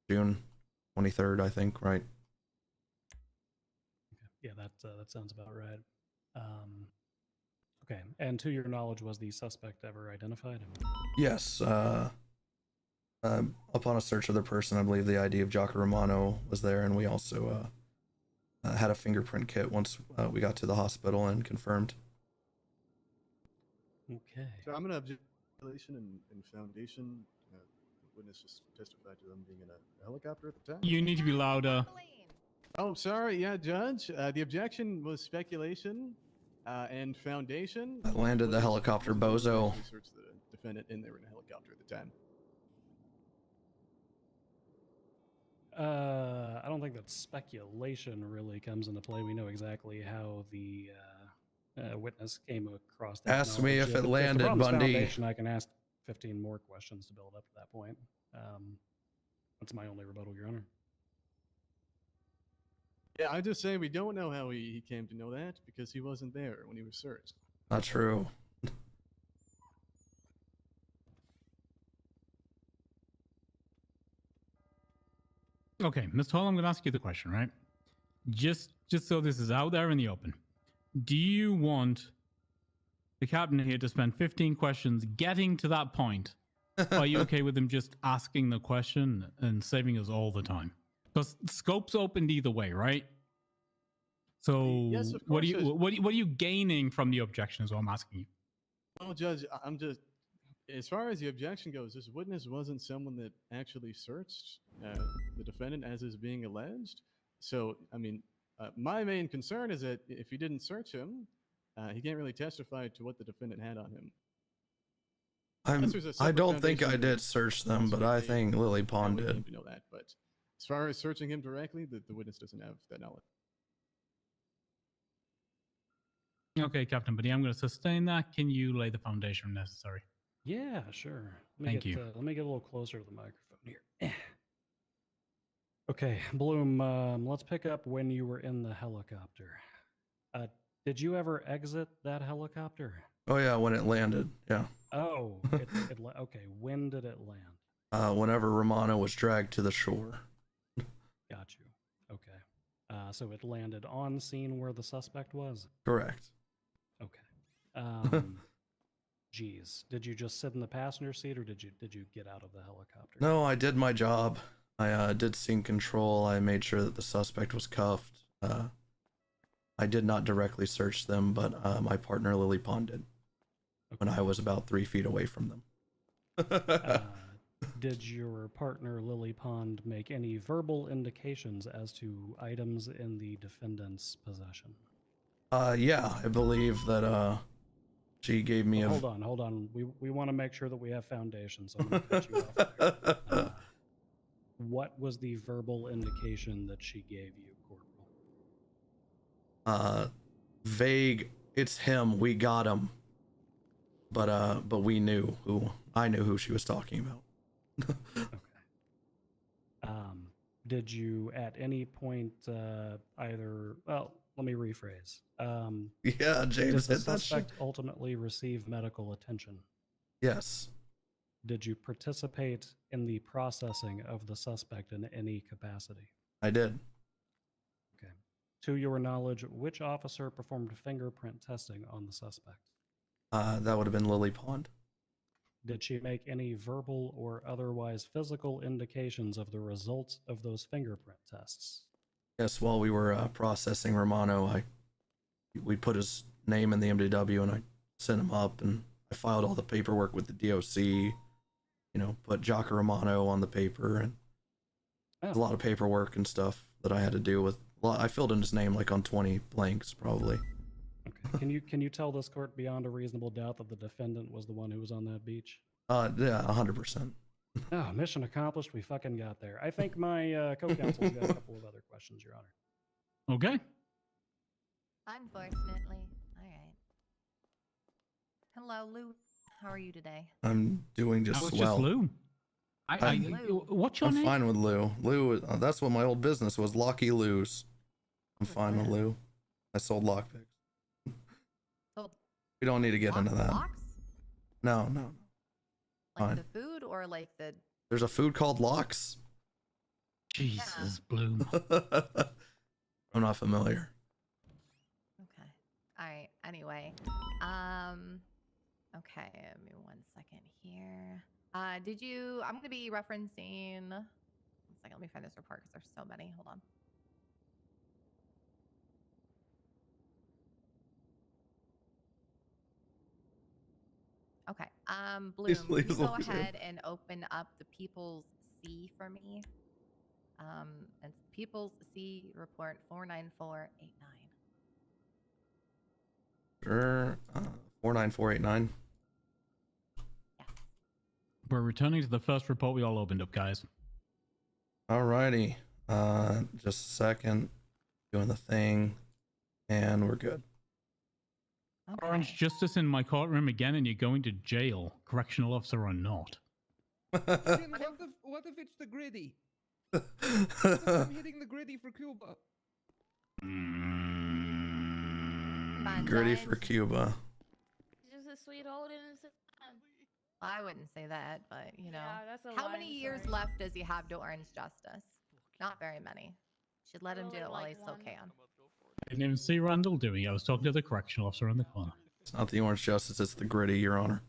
June, 23rd, I think, right? Yeah, that sounds about right. Okay, and to your knowledge, was the suspect ever identified? Yes. Upon a search of the person, I believe the ID of Jocko Romano was there, and we also had a fingerprint kit once we got to the hospital and confirmed. Okay. So I'm gonna object violation and foundation. The witness just testified to them being in a helicopter at the time. You need to be louder. Oh, sorry. Yeah, Judge. The objection was speculation and foundation. I landed the helicopter, bozo. We searched the defendant in there in a helicopter at the time. I don't think that speculation really comes into play. We know exactly how the witness came across that. Ask me knowledge. if it the landed, problem's Bundy. foundation, I can ask 15 more questions to build up to that point. That's my only rebuttal, Your Honor. Yeah, I just say we don't know how he came to know that because he wasn't there when he was searched. Not true. Okay, Mr. Hall, I'm going to ask you the question, right? Just so this is out there in the open. Do you want the captain here to spend 15 questions getting to that point? Or are you okay with him just asking the question and saving us all the time? Because scope's opened either way, right? So Yes, of what course, are you gaining from the objection is what I'm asking you. Well, Judge, I'm just, as far as the objection goes, this witness wasn't someone that actually searched the defendant as is being alleged. So, I mean, my main concern is that if he didn't search him, he can't really testify to what the defendant had on him. I don't think I did search them, but I think Lily Pond did. You know that, but as far as searching him directly, the witness doesn't have that knowledge. Okay, Captain Buddy, I'm going to sustain that. Can you lay the foundation necessary? Yeah, sure. Thank you. Let me get a little closer to the microphone here. Okay, Bloom, let's pick up when you were in the helicopter. Did you ever exit that helicopter? Oh yeah, when it landed, yeah. Oh, okay. When did it land? Whenever Romano was dragged to the shore. Got you. Okay. So it landed on scene where the suspect was? Correct. Okay. Geez, did you just sit in the passenger seat or did you get out of the helicopter? No, I did my job. I did scene control. I made sure that the suspect was cuffed. I did not directly search them, but my partner Lily Pond did. When I was about 3 feet away from them. Did your partner Lily Pond make any verbal indications as to items in the defendant's possession? Yeah, I believe that she gave me a... Hold on. We want to make sure that we have foundation, so I'm going to cut you off there. What was the verbal indication that she gave you, Corporal? Vague, it's him, we got him. But I knew who she was talking about. Okay. Did you at any point either, well, let me rephrase. Yeah, James, did the hit that suspect shit. ultimately receive medical attention? Yes. Did you participate in the processing of the suspect in any capacity? I did. Okay. To your knowledge, which officer performed fingerprint testing on the suspect? That would have been Lily Pond. Did she make any verbal or otherwise physical indications of the results of those fingerprint tests? Yes, while we were processing Romano, we put his name in the MDW and I sent him up and I filed all the paperwork with the DOC, you know, put Jocko Romano on the paper and a lot of paperwork and stuff that I had to do with. I filled in his name like on 20 blanks probably. Okay. Can you tell this court beyond a reasonable doubt that the defendant was the one who was on that beach? Yeah, 100%. Oh, mission accomplished. We fucking got there. I think my co-counsel's got a couple of other questions, Your Honor. Okay. Unfortunately. All right. Hello, Lou. How are you today? I'm doing just That was well. just Lou. What's your I'm name? fine with Lou. Lou, that's what my old business was, Locky Lou's. I'm fine with Lou. I sold lockpicks. Sold We don't need to get into that. Locks? No. Like Fine. the food or like the? There's a food called lox. Jesus, Bloom. I'm not familiar. Okay. All right. Anyway, okay. Give me 1 second here. Did you? I'm gonna be referencing. 1 second. Let me find this report because there's so many. Hold on. Okay. Bloom, can you go ahead and open up the People's C for me? It's People's C report 49489. Sure. 49489. We're returning to the first report we all opened up, guys. Alrighty. Just a second. Doing the thing. And we're good. Okay. Orange justice in my courtroom again, and you're going to jail, correctional officer or not. Then what if it's the gritty? What if I'm hitting the gritty for Cuba? Gritty for Cuba. Just a sweet old innocent man. I wouldn't say that, but you know. Yeah, that's a How lie, many I'm years sorry. left does he have to orange justice? Not very many. Should let him do Really, it while like he still one. can. I didn't even see Randall doing it. I was talking to the correctional officer in the corner. It's not the orange justice, it's the gritty, Your Honor.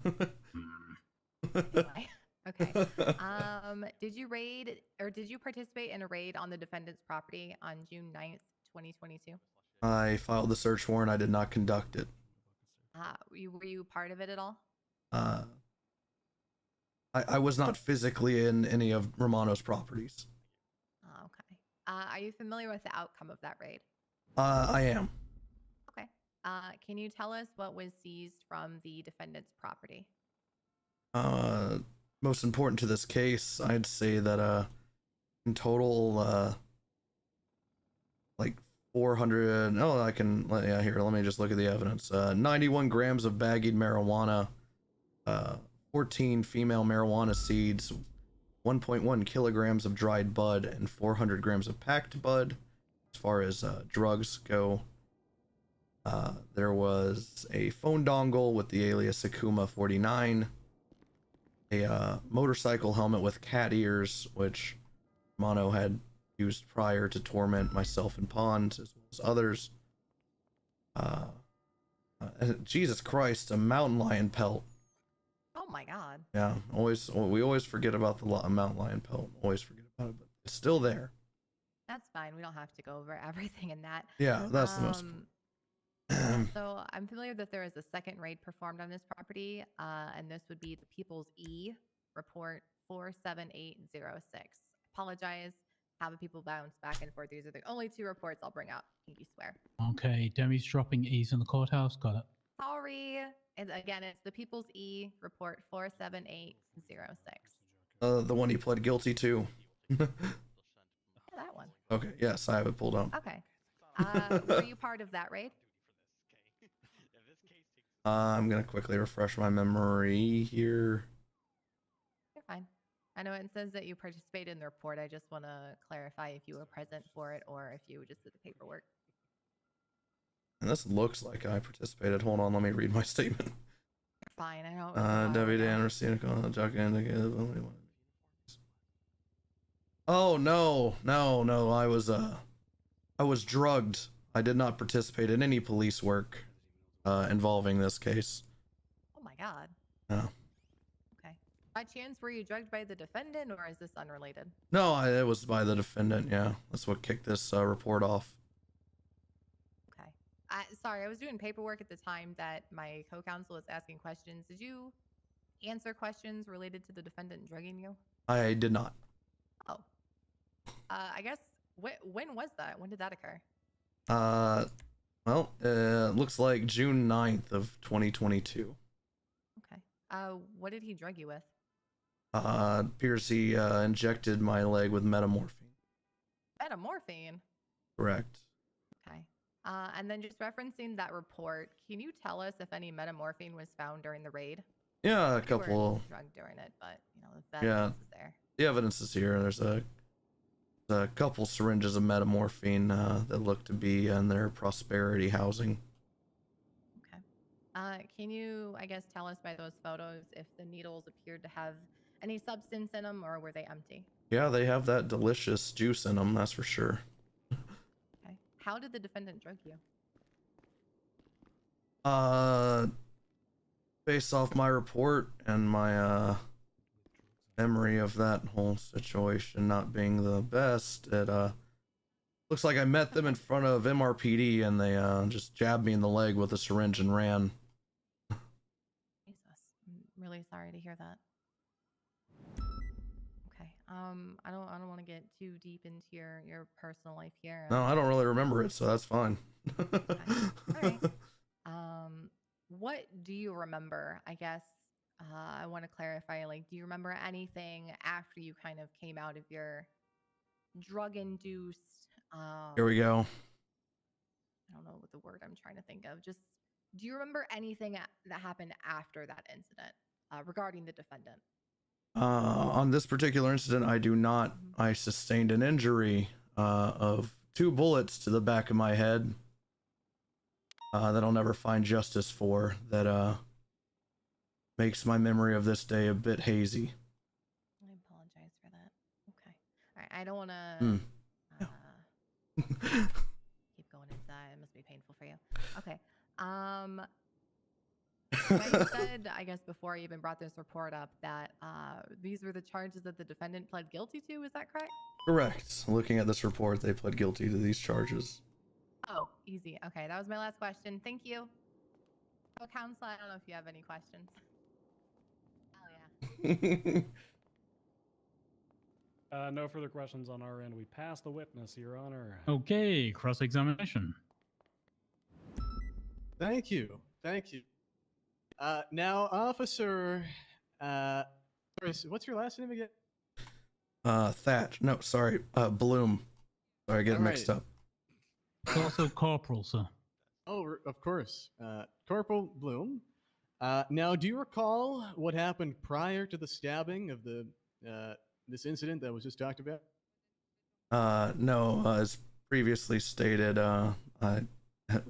Anyway, okay. Did you raid or did you participate in a raid on the defendant's property on June 9th, 2022? I filed the search warrant. I did not conduct it. Were you part of it at all? I was not physically in any of Romano's properties. Oh, okay. Are you familiar with the outcome of that raid? I am. Okay. Can you tell us what was seized from the defendant's property? Most important to this case, I'd say that in total, like 400. Oh, I can. Yeah, here. Let me just look at the evidence. 91 grams of baggied marijuana, 14 female marijuana seeds, 1.1 kilograms of dried bud, and 400 grams of packed bud. As far as drugs go, there was a phone dongle with the alias Akuma 49, a motorcycle helmet with cat ears, which Mono had used prior to torment myself and Pond, as well as others. Jesus Christ, a mountain lion pelt. Oh my god. Yeah, we always forget about the mountain lion pelt. Always forget about it, but it's still there. That's fine. We don't have to go over everything in that. Yeah, that's the most. So I'm familiar that there is a second raid performed on this property, and this would be the People's E report 47806. Apologize. Having people bounce back and forth. These are the only two reports I'll bring up. You swear. Okay, Demi's dropping E's in the courthouse. Got it. Sorry. And again, it's the People's E report 47806. The one he pled guilty to. Yeah, that one. Okay, yes, I have it pulled up. Okay. Were you part of that raid? I'm gonna quickly refresh my memory here. You're fine. I know it says that you participated in the report. I just want to clarify if you were present for it or if you just did the paperwork. And this looks like I participated. Hold on, let me read my statement. You're fine. I know. Debbie Dan received a call. Oh no! I was drugged. I did not participate in any police work involving this case. Oh my god. No. Okay. By chance, were you drugged by the defendant, or is this unrelated? No, it was by the defendant. Yeah, that's what kicked this report off. Okay. Sorry, I was doing paperwork at the time that my co-counsel was asking questions. Did you answer questions related to the defendant drugging you? I did not. Oh. I guess, when was that? When did that occur? Well, looks like June 9th of 2022. Okay. What did he drug you with? Appears he injected my leg with metamorphine. Metamorphine? Correct. Okay. And then just referencing that report, can you tell us if any metamorphine was found during the raid? Yeah, a You were couple. drugged during it, but you know, if that Yeah, evidence is there. the evidence is here. There's a couple syringes of metamorphine that look to be in their prosperity housing. Okay. Can you, I guess, tell us by those photos if the needles appeared to have any substance in them, or were they empty? Yeah, they have that delicious juice in them, that's for sure. Okay. How did the defendant drug you? Based off my report and my memory of that whole situation not being the best, it looks like I met them in front of MRPD and they just jabbed me in the leg with a syringe and ran. Jesus, I'm really sorry to hear that. Okay. I don't want to get too deep into your personal life here. No, I don't really remember it, so that's fine. Okay. All right. What do you remember? I guess I want to clarify. Like, do you remember anything after you kind of came out of your drug-induced? Here we go. I don't know what the word I'm trying to think of. Just, do you remember anything that happened after that incident regarding the defendant? On this particular incident, I do not. I sustained an injury of 2 bullets to the back of my head that I'll never find justice for. That makes my memory of this day a bit hazy. I apologize for that. Okay. All right. I don't want to keep going inside. It must be painful for you. Okay. You said, I guess, before I even brought this report up, that these were the charges that the defendant pled guilty to. Is that correct? Correct. Looking at this report, they pled guilty to these charges. Oh, easy. Okay, that was my last question. Thank you. So, counsel, I don't know if you have any questions. Hell yeah. No further questions on our end. We pass the witness, Your Honor. Okay, cross-examination. Thank you. Thank you. Now, Officer, what's your last name again? Thatch. No, sorry. Bloom. Sorry, I get mixed up. It's also corporal, sir. Oh, of course. Corporal Bloom. Now, do you recall what happened prior to the stabbing of the this incident that was just talked about? No, as previously stated, I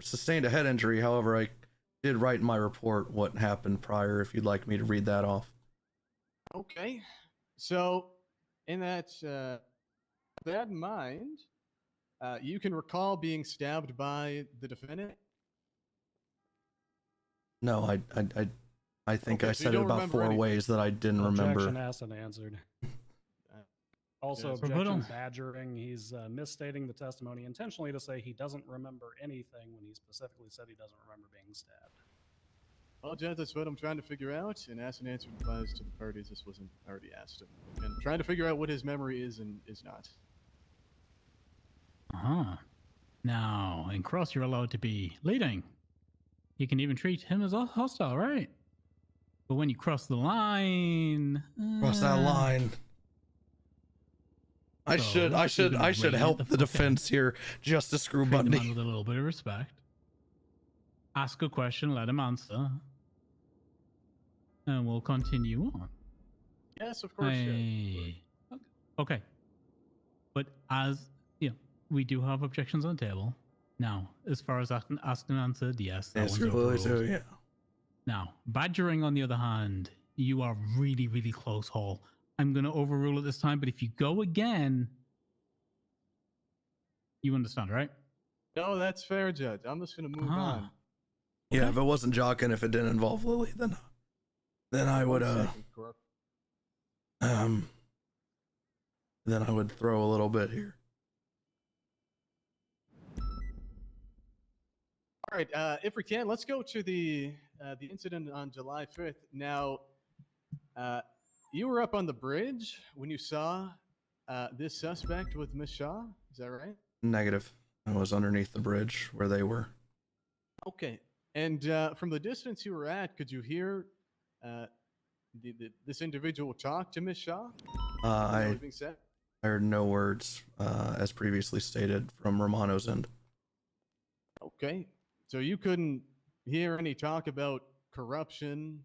sustained a head injury. However, I did write in my report what happened prior, if you'd like me to read that off. Okay. So, in that in mind, you can recall being stabbed by the defendant? No, I think Okay, I so you said it don't about remember 4 anything. ways that I didn't Objection remember. asked and answered. Also, Yes. objection badgering. He's misstating the testimony intentionally to say he doesn't remember anything when he specifically said he doesn't remember being stabbed. Well, Judge, that's what I'm trying to figure out, and asked and answered applies to the parties. This wasn't already asked of him. And trying to figure out what his memory is and is not. Uh-huh. Now, in cross, you're allowed to be leading. You can even treat him as a hostile, right? But when you cross the line... Cross that line. I should help the defense here, Justice Screw Treat the man Bundy. with a little bit of respect. Ask a question, let him answer. And we'll continue on. Yes, of course. Judge. Okay. But as, you know, we do have objections on the table. Now, as far as asked and answered, yes, that one's overruled. Yeah. Now, badgering, on the other hand, you are really, really close, Hall. I'm going to overrule it this time, but if you go again, you understand, right? No, that's fair, Judge. I'm just going to move on. Yeah, if it wasn't Jockin, if it didn't involve Lily, then I would then I would throw a little bit here. All right, if we can, let's go to the incident on July 5th. Now, you were up on the bridge when you saw this suspect with Miss Shaw. Is that right? Negative. I was underneath the bridge where they were. Okay. And from the distance you were at, could you hear this individual talk to Miss Shaw? I heard no words, as previously stated, from Romano's end. Okay. So you couldn't hear any talk about corruption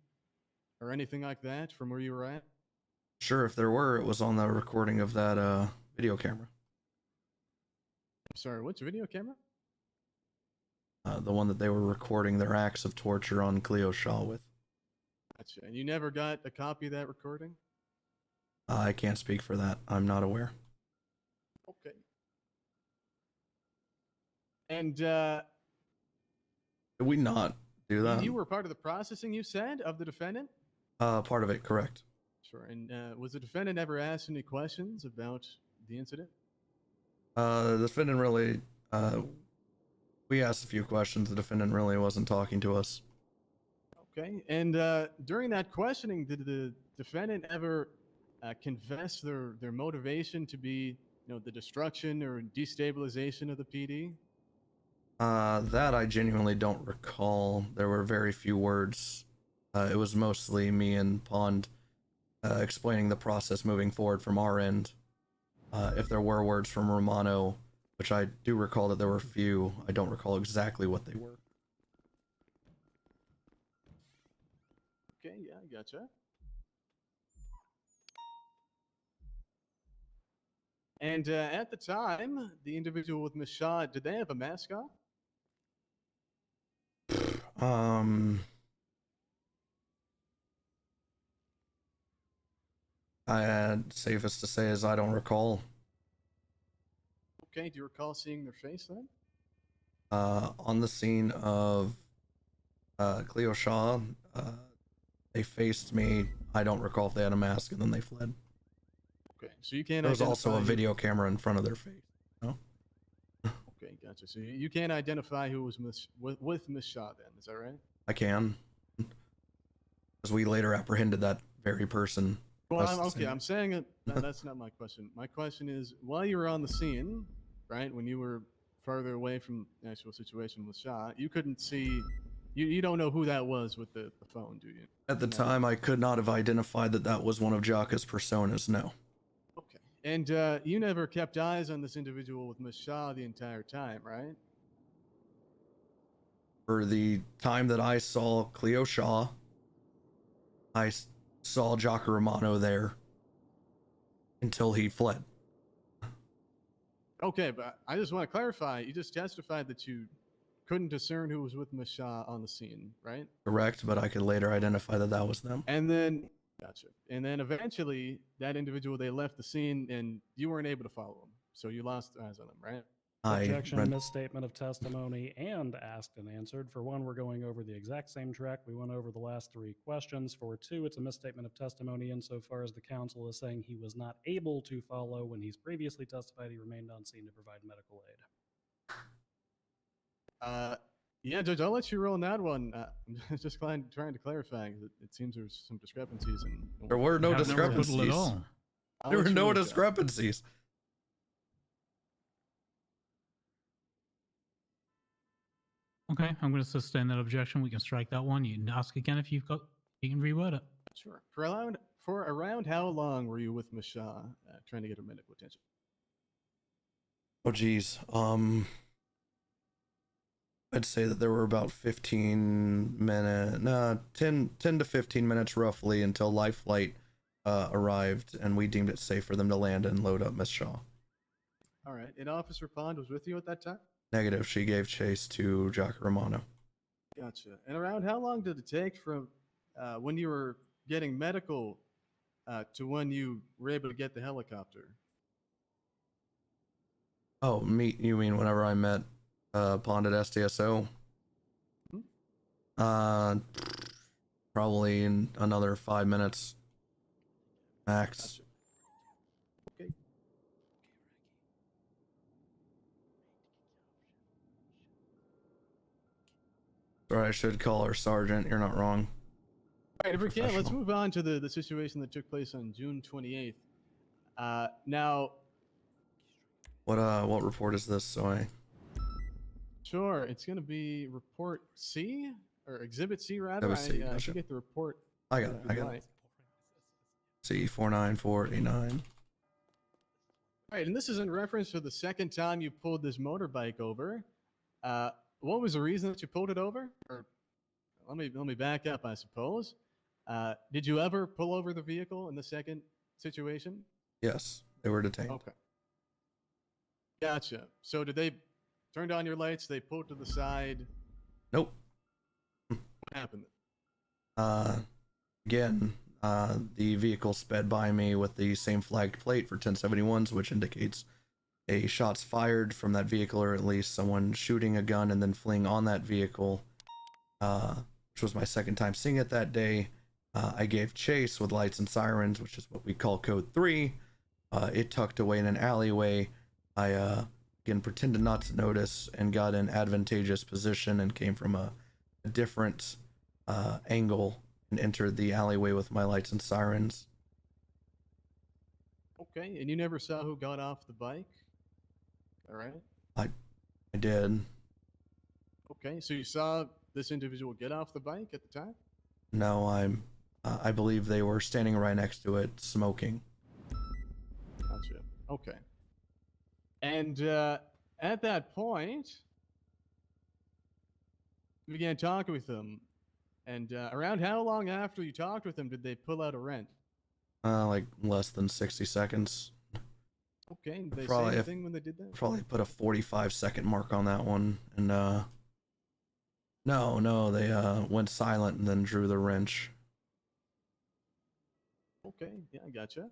or anything like that from where you were at? Sure, if there were, it was on the recording of that video camera. I'm sorry, which video camera? The one that they were recording their acts of torture on Cleo Shaw with. Gotcha. And you never got a copy of that recording? I can't speak for that. I'm not aware. Okay. And Did we not do that? you were part of the processing, you said, of the defendant? Part of it, correct. Sure. And was the defendant ever asked any questions about the incident? The defendant really, we asked a few questions. The defendant really wasn't talking to us. Okay. And during that questioning, did the defendant ever confess their motivation to be, the destruction or destabilization of the PD? That I genuinely don't recall. There were very few words. It was mostly me and Pond explaining the process moving forward from our end. If there were words from Romano, which I do recall that there were few, I don't recall exactly what they were. Okay, yeah, I gotcha. And at the time, the individual with Miss Shaw, did they have a mask on? Safest to say is I don't recall. Okay, do you recall seeing their face then? On the scene of Cleo Shaw, they faced me. I don't recall if they had a mask, and then they fled. Okay, so you can't. There was also a identify video camera in front of their face. No. Okay, gotcha. So you can't identify who was with Miss Shaw then, is that right? I can, because we later apprehended that very person. Well, I'm saying it. That's not my question. My question is, while you were on the scene, right, when you were further away from the actual situation with Shaw, you couldn't see. You don't know who that was with the phone, do you? At the time, I could not have identified that was one of Jaka's personas. No. Okay. And you never kept eyes on this individual with Miss Shaw the entire time, right? For the time that I saw Cleo Shaw, I saw Jaka Romano there until he fled. Okay, but I just want to clarify. You just testified that you couldn't discern who was with Miss Shaw on the scene, right? Correct, but I could later identify that was them. And then, gotcha. And then eventually, that individual, they left the scene, and you weren't able to follow them. So you lost eyes on them, right? Objection, misstatement of testimony, and asked and answered. For one, we're going over the exact same track. We went over the last three questions. For two, it's a misstatement of testimony insofar as the counsel is saying he was not able to follow when he's previously testified he remained on scene to provide medical aid. Yeah, Judge, I'll let you roll on that one. I'm just trying to clarify. It seems there's some discrepancies. There were no discrepancies. At all. There were no discrepancies. Okay, I'm going to sustain that objection. We can strike that one. You can ask again if you can reword it. Sure. For around how long were you with Miss Shaw trying to get her medical attention? Oh, geez. I'd say that there were about 10 to 15 minutes roughly until Life Flight arrived, and we deemed it safe for them to land and load up Miss Shaw. All right. And Officer Pond was with you at that time? Negative. She gave chase to Jaka Romano. Gotcha. And around how long did it take from when you were getting medical to when you were able to get the helicopter? Oh, you mean whenever I met Pond at SDSO? Probably in another 5 minutes max. Gotcha. Okay. Sorry, I should call her Sergeant. You're not wrong. All right, if we can, let's move on to the situation that took place on June 28th. Now, what report is this? Sure, it's going to be report C or exhibit C rather. Exhibit C, I gotcha. should get the report. I got it. C49489. All right, and this is in reference to the second time you pulled this motorbike over. What was the reason that you pulled it over? Or let me back up, I suppose. Did you ever pull over the vehicle in the second situation? Yes, they were detained. Okay. Gotcha. So did they turned on your lights. They pulled to the side. Nope. What happened? Again, the vehicle sped by me with the same flagged plate for 1071s, which indicates a shots fired from that vehicle, or at least someone shooting a gun and then fleeing on that vehicle, which was my second time seeing it that day. I gave chase with lights and sirens, which is what we call code 3. It tucked away in an alleyway. I again pretended not to notice and got an advantageous position and came from a different angle and entered the alleyway with my lights and sirens. Okay, and you never saw who got off the bike? All right. I did. Okay, so you saw this individual get off the bike at the time? No, I believe they were standing right next to it, smoking. Gotcha. Okay. And at that point, you began talking with them. And around how long after you talked with them did they pull out a wrench? Like less than 60 sequence. Okay, did they Probably say anything when they did that? Probably put a 45-second mark on that one, and no, they went silent and then drew the wrench. Okay, yeah, I gotcha.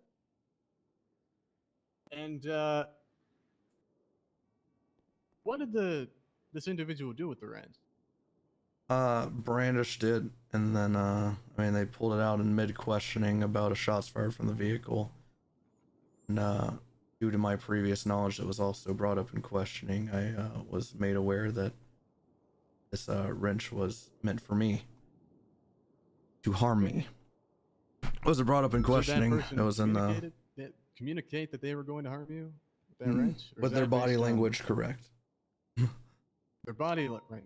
And what did this individual do with the wrench? Brandished it, and then I mean, they pulled it out in mid-questioning about a shots fired from the vehicle. And due to my previous knowledge that was also brought up in questioning, I was made aware that this wrench was meant for me, to harm me. It wasn't brought up in questioning. So that It was in the communicate that they were going to harm you with that wrench? Or with is their that body based on language, correct. Their body, right?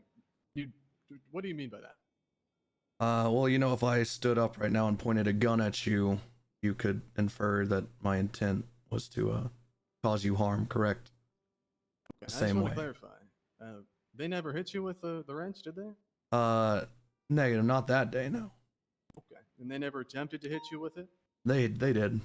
What do you mean by that? Well, you know, if I stood up right now and pointed a gun at you, you could infer that my intent was to cause you harm, correct? Okay, The I same just want way. to clarify. They never hit you with the wrench, did they? Negative, not that day, no. Okay. And they never attempted to hit you with it? They did.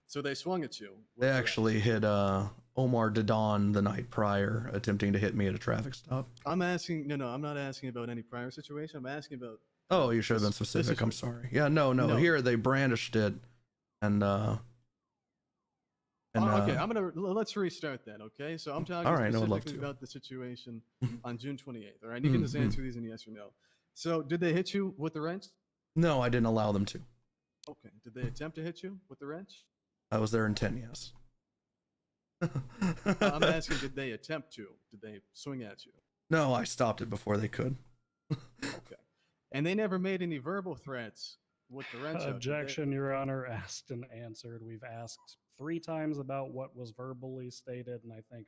So they swung at you? They actually hit Omar Dadon the night prior, attempting to hit me at a traffic stop. I'm asking, no, I'm not asking about any prior situation. I'm asking about... Oh, you should have been specific. I'm sorry. Yeah, no. Here they brandished it, and okay, let's restart that. Okay, so I'm talking All right, I would love specifically to. about the situation on June 28th. All right, you can just answer these in yes or no. So, did they hit you with the wrench? No, I didn't allow them to. Okay. Did they attempt to hit you with the wrench? That was their intent, yes. I'm asking, did they attempt to? Did they swing at you? No, I stopped it before they could. Okay. And they never made any verbal threats with the wrench out, did they? Objection, Your Honor. Asked and answered. We've asked 3 times about what was verbally stated, and I think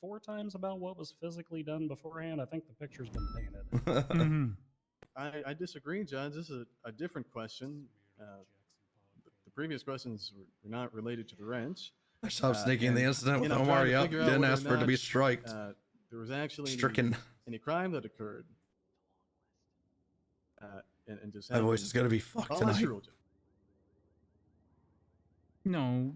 4 times about what was physically done beforehand. I think the picture's been painted. I disagree, Judge. This is a different question. The previous questions were not related to the wrench. I stopped sneaking the incident with I'm Omar. trying to Yep, figure out didn't whether or ask for it to be not, striked. There was actually Stricken. any crime that occurred. And just My voice is gonna be fucked tonight. No,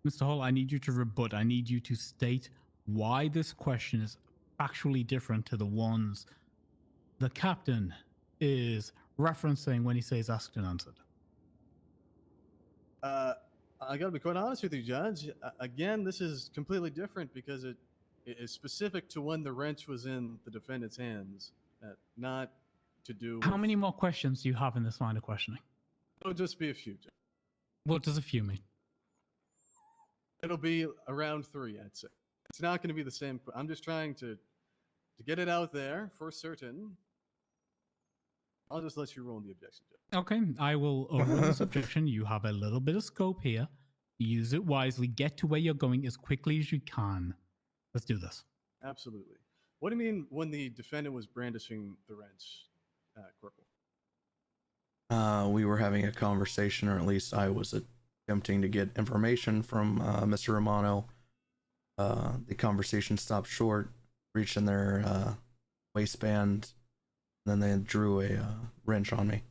Mr. Hall, I need you to rebut. I need you to state why this question is factually different to the ones the captain is referencing when he says asked and answered. I gotta be quite honest with you, Judge. Again, this is completely different because it is specific to when the wrench was in the defendant's hands, not to do. How many more questions do you have in this line of questioning? It'll just be a few, Judge. What does a few mean? It'll be around 3, I'd say. It's not going to be the same. I'm just trying to get it out there for certain. I'll just let you roll the objection, Judge. Okay, I will overrule this objection. You have a little bit of scope here. Use it wisely. Get to where you're going as quickly as you can. Let's do this. Absolutely. What do you mean when the defendant was brandishing the wrench, Corporal? We were having a conversation, or at least I was attempting to get information from Mr. Romano. The conversation stopped short, reached in their waistband, and then they drew a wrench on me.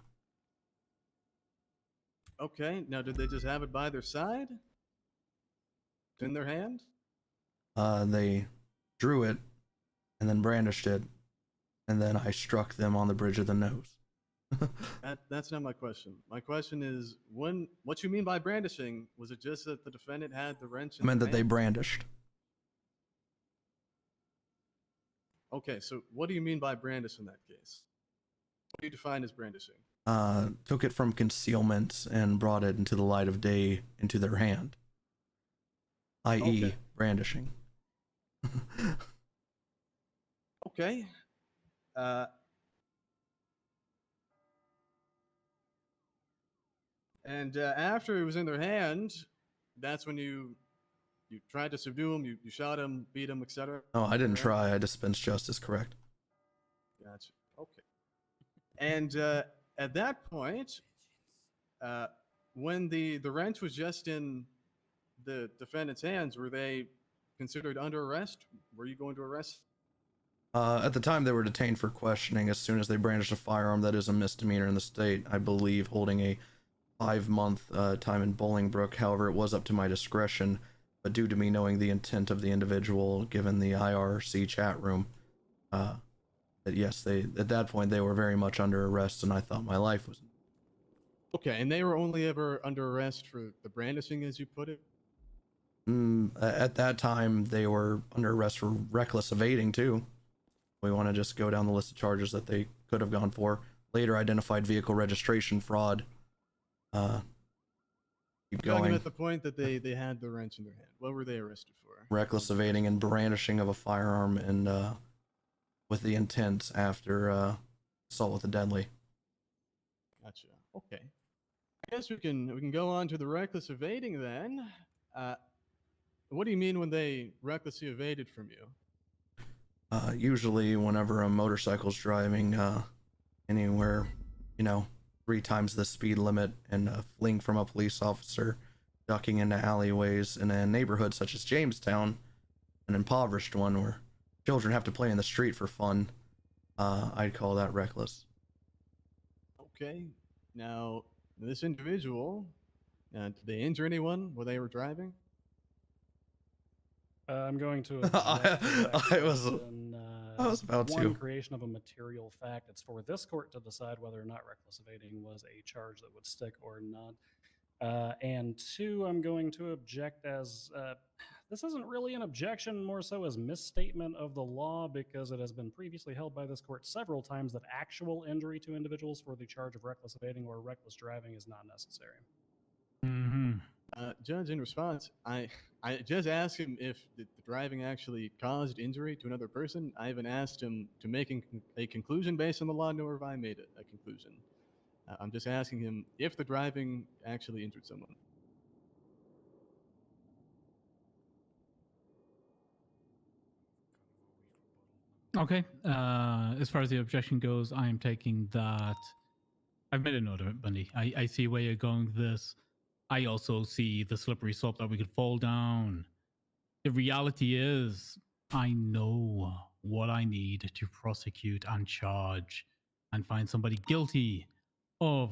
Okay, now did they just have it by their side? In their hand? They drew it, and then brandished it, and then I struck them on the bridge of the nose. That's not my question. My question is, what you mean by brandishing? Was it just that the defendant had the wrench I in meant their that they hand? brandished. Okay, so what do you mean by brandish in that case? What do you define as brandishing? Took it from concealment and brought it into the light of day into their hand, i.e., Okay. brandishing. Okay. And after it was in their hand, that's when you tried to subdue him, you shot him, beat him, etc. No, I didn't try. I dispensed justice, correct? Gotcha. Okay. And at that point, when the wrench was just in the defendant's hands, were they considered under arrest? Were you going to arrest? At the time, they were detained for questioning. As soon as they brandished a firearm, that is a misdemeanor in the state. I believe holding a 5-month time in Bolingbrook. However, it was up to my discretion, but due to me knowing the intent of the individual, given the IRC chat room, that yes, they at that point they were very much under arrest, and I thought my life was. Okay, and they were only ever under arrest for the brandishing, as you put it? At that time, they were under arrest for reckless evading too. We want to just go down the list of charges that they could have gone for. Later identified vehicle registration fraud. Keep going. At the point that they had the wrench in their hand, what were they arrested for? Reckless evading and brandishing of a firearm, and with the intent after assault with a deadly. Gotcha. Okay. I guess we can go on to the reckless evading then. What do you mean when they recklessly evaded from you? Usually whenever a motorcycle's driving anywhere, 3 times the speed limit and fleeing from a police officer, ducking into alleyways in a neighborhood such as Jamestown, an impoverished one where children have to play in the street for fun, I'd call that reckless. Okay. Now, this individual, did they injure anyone while they were driving? I'm going to. I was about one to. creation of a material fact. It's for this court to decide whether or not reckless evading was a charge that would stick or not. And 2, I'm going to object as this isn't really an objection, more so as misstatement of the law, because it has been previously held by this court several times that actual injury to individuals for the charge of reckless evading or reckless driving is not necessary. Mm-hmm. Judge, in response, I just asked him if the driving actually caused injury to another person. I haven't asked him to make a conclusion based on the law, nor have I made a conclusion. I'm just asking him if the driving actually injured someone. Okay. As far as the objection goes, I am taking that. I've made a note of it, Bundy. I see where you're going with this. I also see the slippery slope that we could fall down. The reality is, I know what I need to prosecute and charge and find somebody guilty of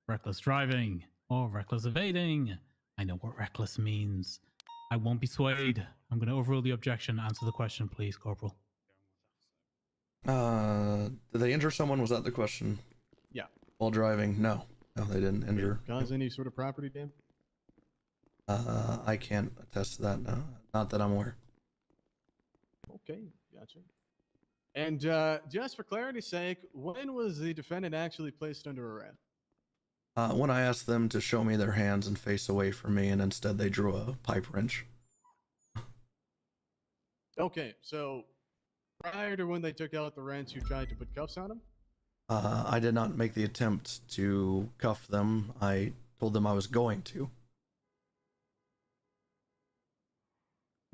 reckless driving or reckless evading. I know what reckless means. I won't be swayed. I'm going to overrule the objection. Answer the question, please, Corporal. Did they injure someone? Was that the question? Yeah. While driving? No, they didn't injure. Cause any sort of property damage? I can't attest to that. No, not that I'm aware. Okay, gotcha. And just for clarity's sake, when was the defendant actually placed under arrest? When I asked them to show me their hands and face away from me, and instead they drew a pipe wrench. Okay, so prior to when they took out the wrench, you tried to put cuffs on him? I did not make the attempt to cuff them. I told them I was going to.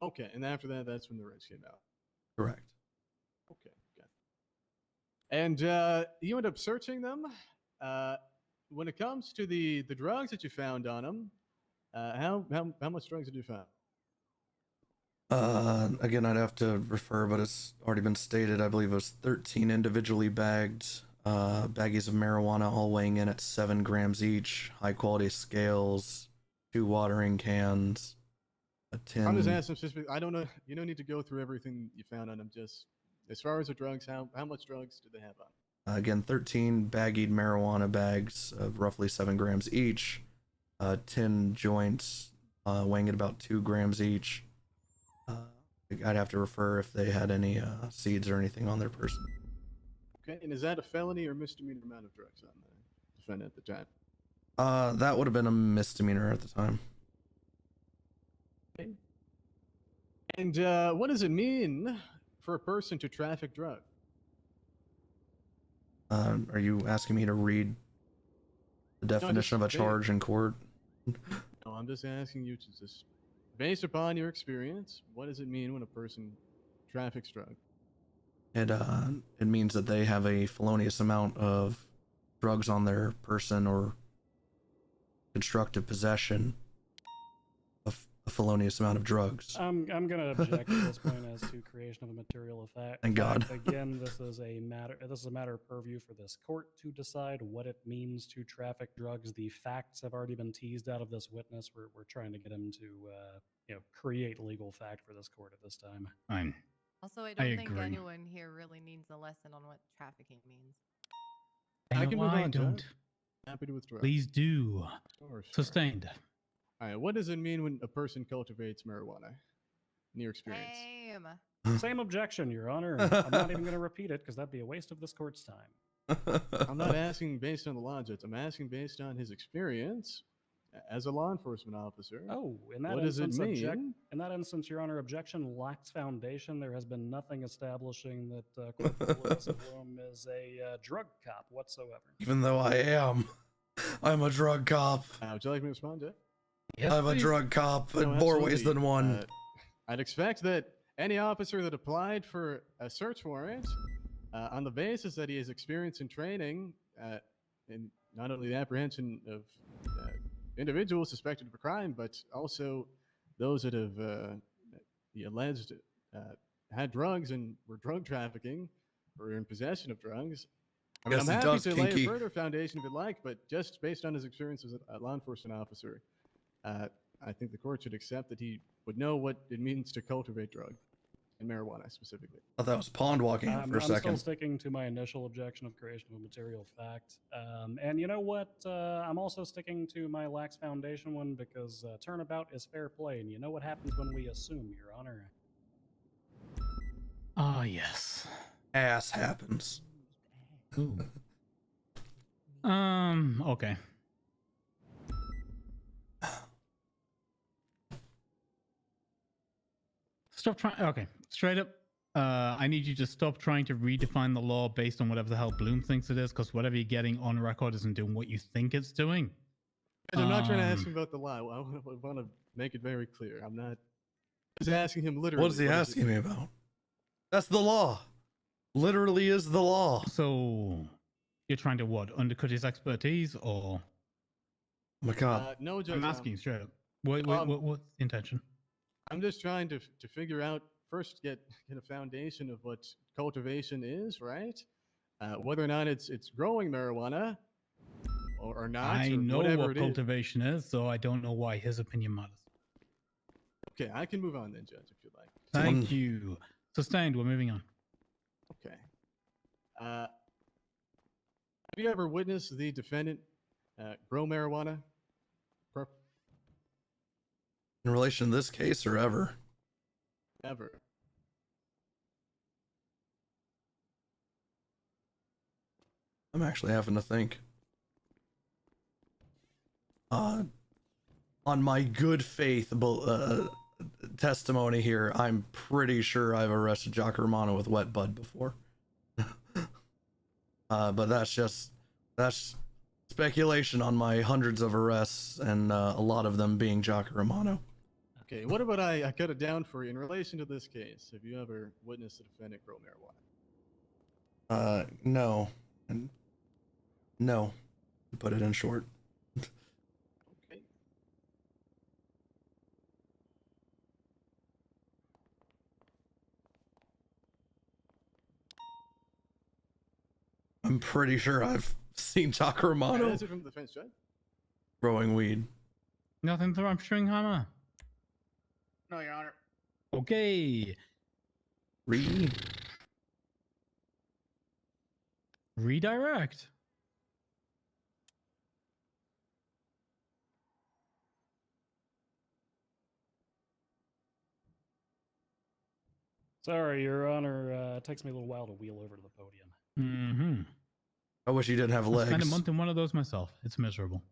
Okay, and after that, that's when the wrench came out. Correct. Okay, got it. And you end up searching them. When it comes to the drugs that you found on them, how much drugs did you find? Again, I'd have to refer, but it's already been stated. I believe it was 13 individually bagged baggies of marijuana, all weighing in at 7 grams each. High quality scales, 2 watering cans, a tin. I'm just asking specifically. I don't know. You don't need to go through everything you found on them. Just as far as the drugs, how much drugs do they have on? Again, 13 baggied marijuana bags of roughly 7 grams each. 10 joints weighing at about 2 grams each. I'd have to refer if they had any seeds or anything on their person. Okay, and is that a felony or misdemeanor amount of drugs on the defendant at the time? That would have been a misdemeanor at the time. Okay. And what does it mean for a person to traffic drugs? Are you asking me to read the definition of a charge in court? No, I'm just asking you to just, based upon your experience, what does it mean when a person traffics drugs? It means that they have a felonious amount of drugs on their person or constructive possession of a felonious amount of drugs. I'm gonna object at this point as to creation of a material effect. Thank God. Again, this is a matter of purview for this court to decide what it means to traffic drugs. The facts have already been teased out of this witness. We're trying to get him to create legal fact for this court at this time. Fine. Also, I don't think agree. anyone here really needs a lesson on what trafficking means. I No, can move I on, don't. Judge. Happy to withdraw. Please do. Sure. Sustained. All right, what does it mean when a person cultivates marijuana? In your experience. Same objection, Your Honor. I'm not even going to repeat it because that'd be a waste of this court's time. I'm not asking based on the law, Judge. I'm asking based on his experience as a law enforcement officer. Oh, in that what does it instance, mean? in that instance, Your Honor, objection lacks foundation. There has been nothing establishing that Corporal Larissa Bloom is a drug cop whatsoever. Even though I am, I'm a drug cop. Would you like me to respond, Judge? Yes, I'm a please. drug cop No, in more ways absolutely. than one. I'd expect that any officer that applied for a search warrant on the basis that he has experience and training in not only the apprehension of individuals suspected of a crime, but also those that have the alleged had drugs and were drug trafficking or in possession of drugs. I mean, Yes, I'm it happy does, to lay Kinky. a further foundation if you'd like, but just based on his experience as a law enforcement officer, I think the court should accept that he would know what it means to cultivate drug and marijuana specifically. I thought that was pond walking for a I'm second. still sticking to my initial objection of creation of a material fact. And you know what? I'm also sticking to my lax foundation one because turnabout is fair play. And you know what happens when we assume, Your Honor? Ah, yes. Ass happens. Ooh. Okay. Stop trying. Okay, straight up. I need you to stop trying to redefine the law based on whatever the hell Bloom thinks it is, because whatever you're getting on record isn't doing what you think it's doing. And I'm not trying to ask him about the law. I want to make it very clear. I'm not just asking him literally. What is he asking me about? That's the law. Literally is the law. So you're trying to what? Undercut his expertise, or? Oh my God. No, Judge. I'm asking you straight up. What's the intention? I'm just trying to figure out first, get a foundation of what cultivation is, right? Whether or not it's growing marijuana or not. I or know whatever what it is. cultivation is, so I don't know why his opinion matters. Okay, I can move on then, Judge, if you'd like. Thank you. Sustained. We're moving on. Okay. Have you ever witnessed the defendant grow marijuana? In relation to this case or ever? Ever. I'm actually having to think. On my good faith testimony here, I'm pretty sure I've arrested Jock Romano with wet bud before. But that's speculation on my hundreds of arrests and a lot of them being Jock Romano. Okay, what about I cut it down for you in relation to this case? Have you ever witnessed a defendant grow marijuana? No. No. To put it in short. Okay. I'm pretty sure I've seen Jock Romano Answer from the defense, Judge. growing weed. Nothing to Stringhammer. No, Your Honor. Okay. Redirect. Sorry, Your Honor. It takes me a little while to wheel over to the podium. Mm-hmm. I wish you didn't have I legs. spent a month in one of those myself. It's miserable.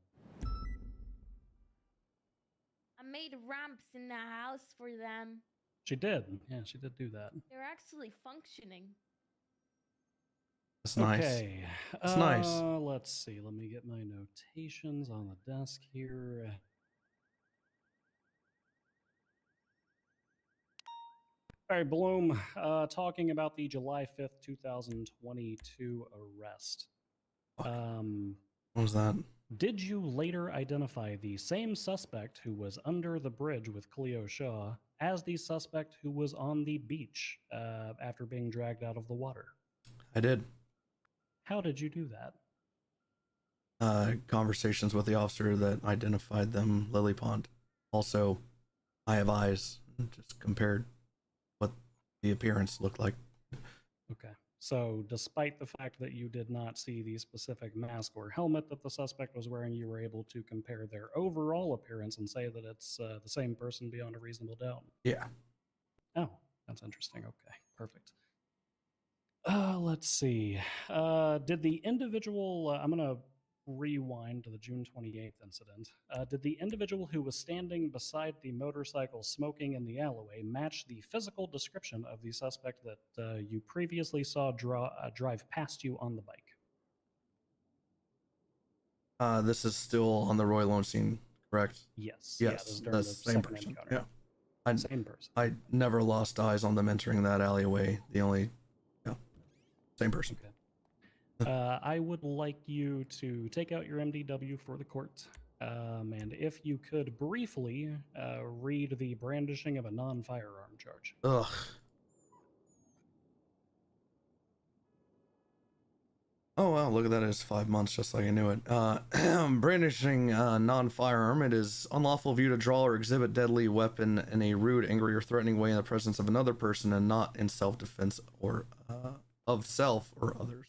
I made ramps in the house for them. She did. Yeah, she did do that. They're actually functioning. That's nice. Okay. It's nice. Let's see. Let me get my notations on the desk here. All right, Bloom, talking about the July 5th, 2022 arrest. What was that? Did you later identify the same suspect who was under the bridge with Cleo Shaw as the suspect who was on the beach after being dragged out of the water? I did. How did you do that? Conversations with the officer that identified them, Lily Pond. Also, I have eyes. Just compared what the appearance looked like. Okay. So, despite the fact that you did not see the specific mask or helmet that the suspect was wearing, you were able to compare their overall appearance and say that it's the same person beyond a reasonable doubt. Yeah. Oh, that's interesting. Okay, perfect. Let's see. Did the individual, I'm going to rewind to the June 28th incident. Did the individual who was standing beside the motorcycle smoking in the alleyway match the physical description of the suspect that you previously saw drive past you on the bike? This is still on the Roy Lowenstein, correct? Yes. Yeah, this Yes, is during the the same second person. encounter. Yeah. Same person. I never lost eyes on them entering that alleyway. The only, same person. Okay. I would like you to take out your MDW for the court. And if you could briefly read the brandishing of a non-firearm charge. Ugh. Oh, wow, look at that. It's 5 months, just like I knew it. Brandishing non-firearm. It is unlawful of you to draw or exhibit deadly weapon in a rude, angry, or threatening way in the presence of another person and not in self-defense or of self or others.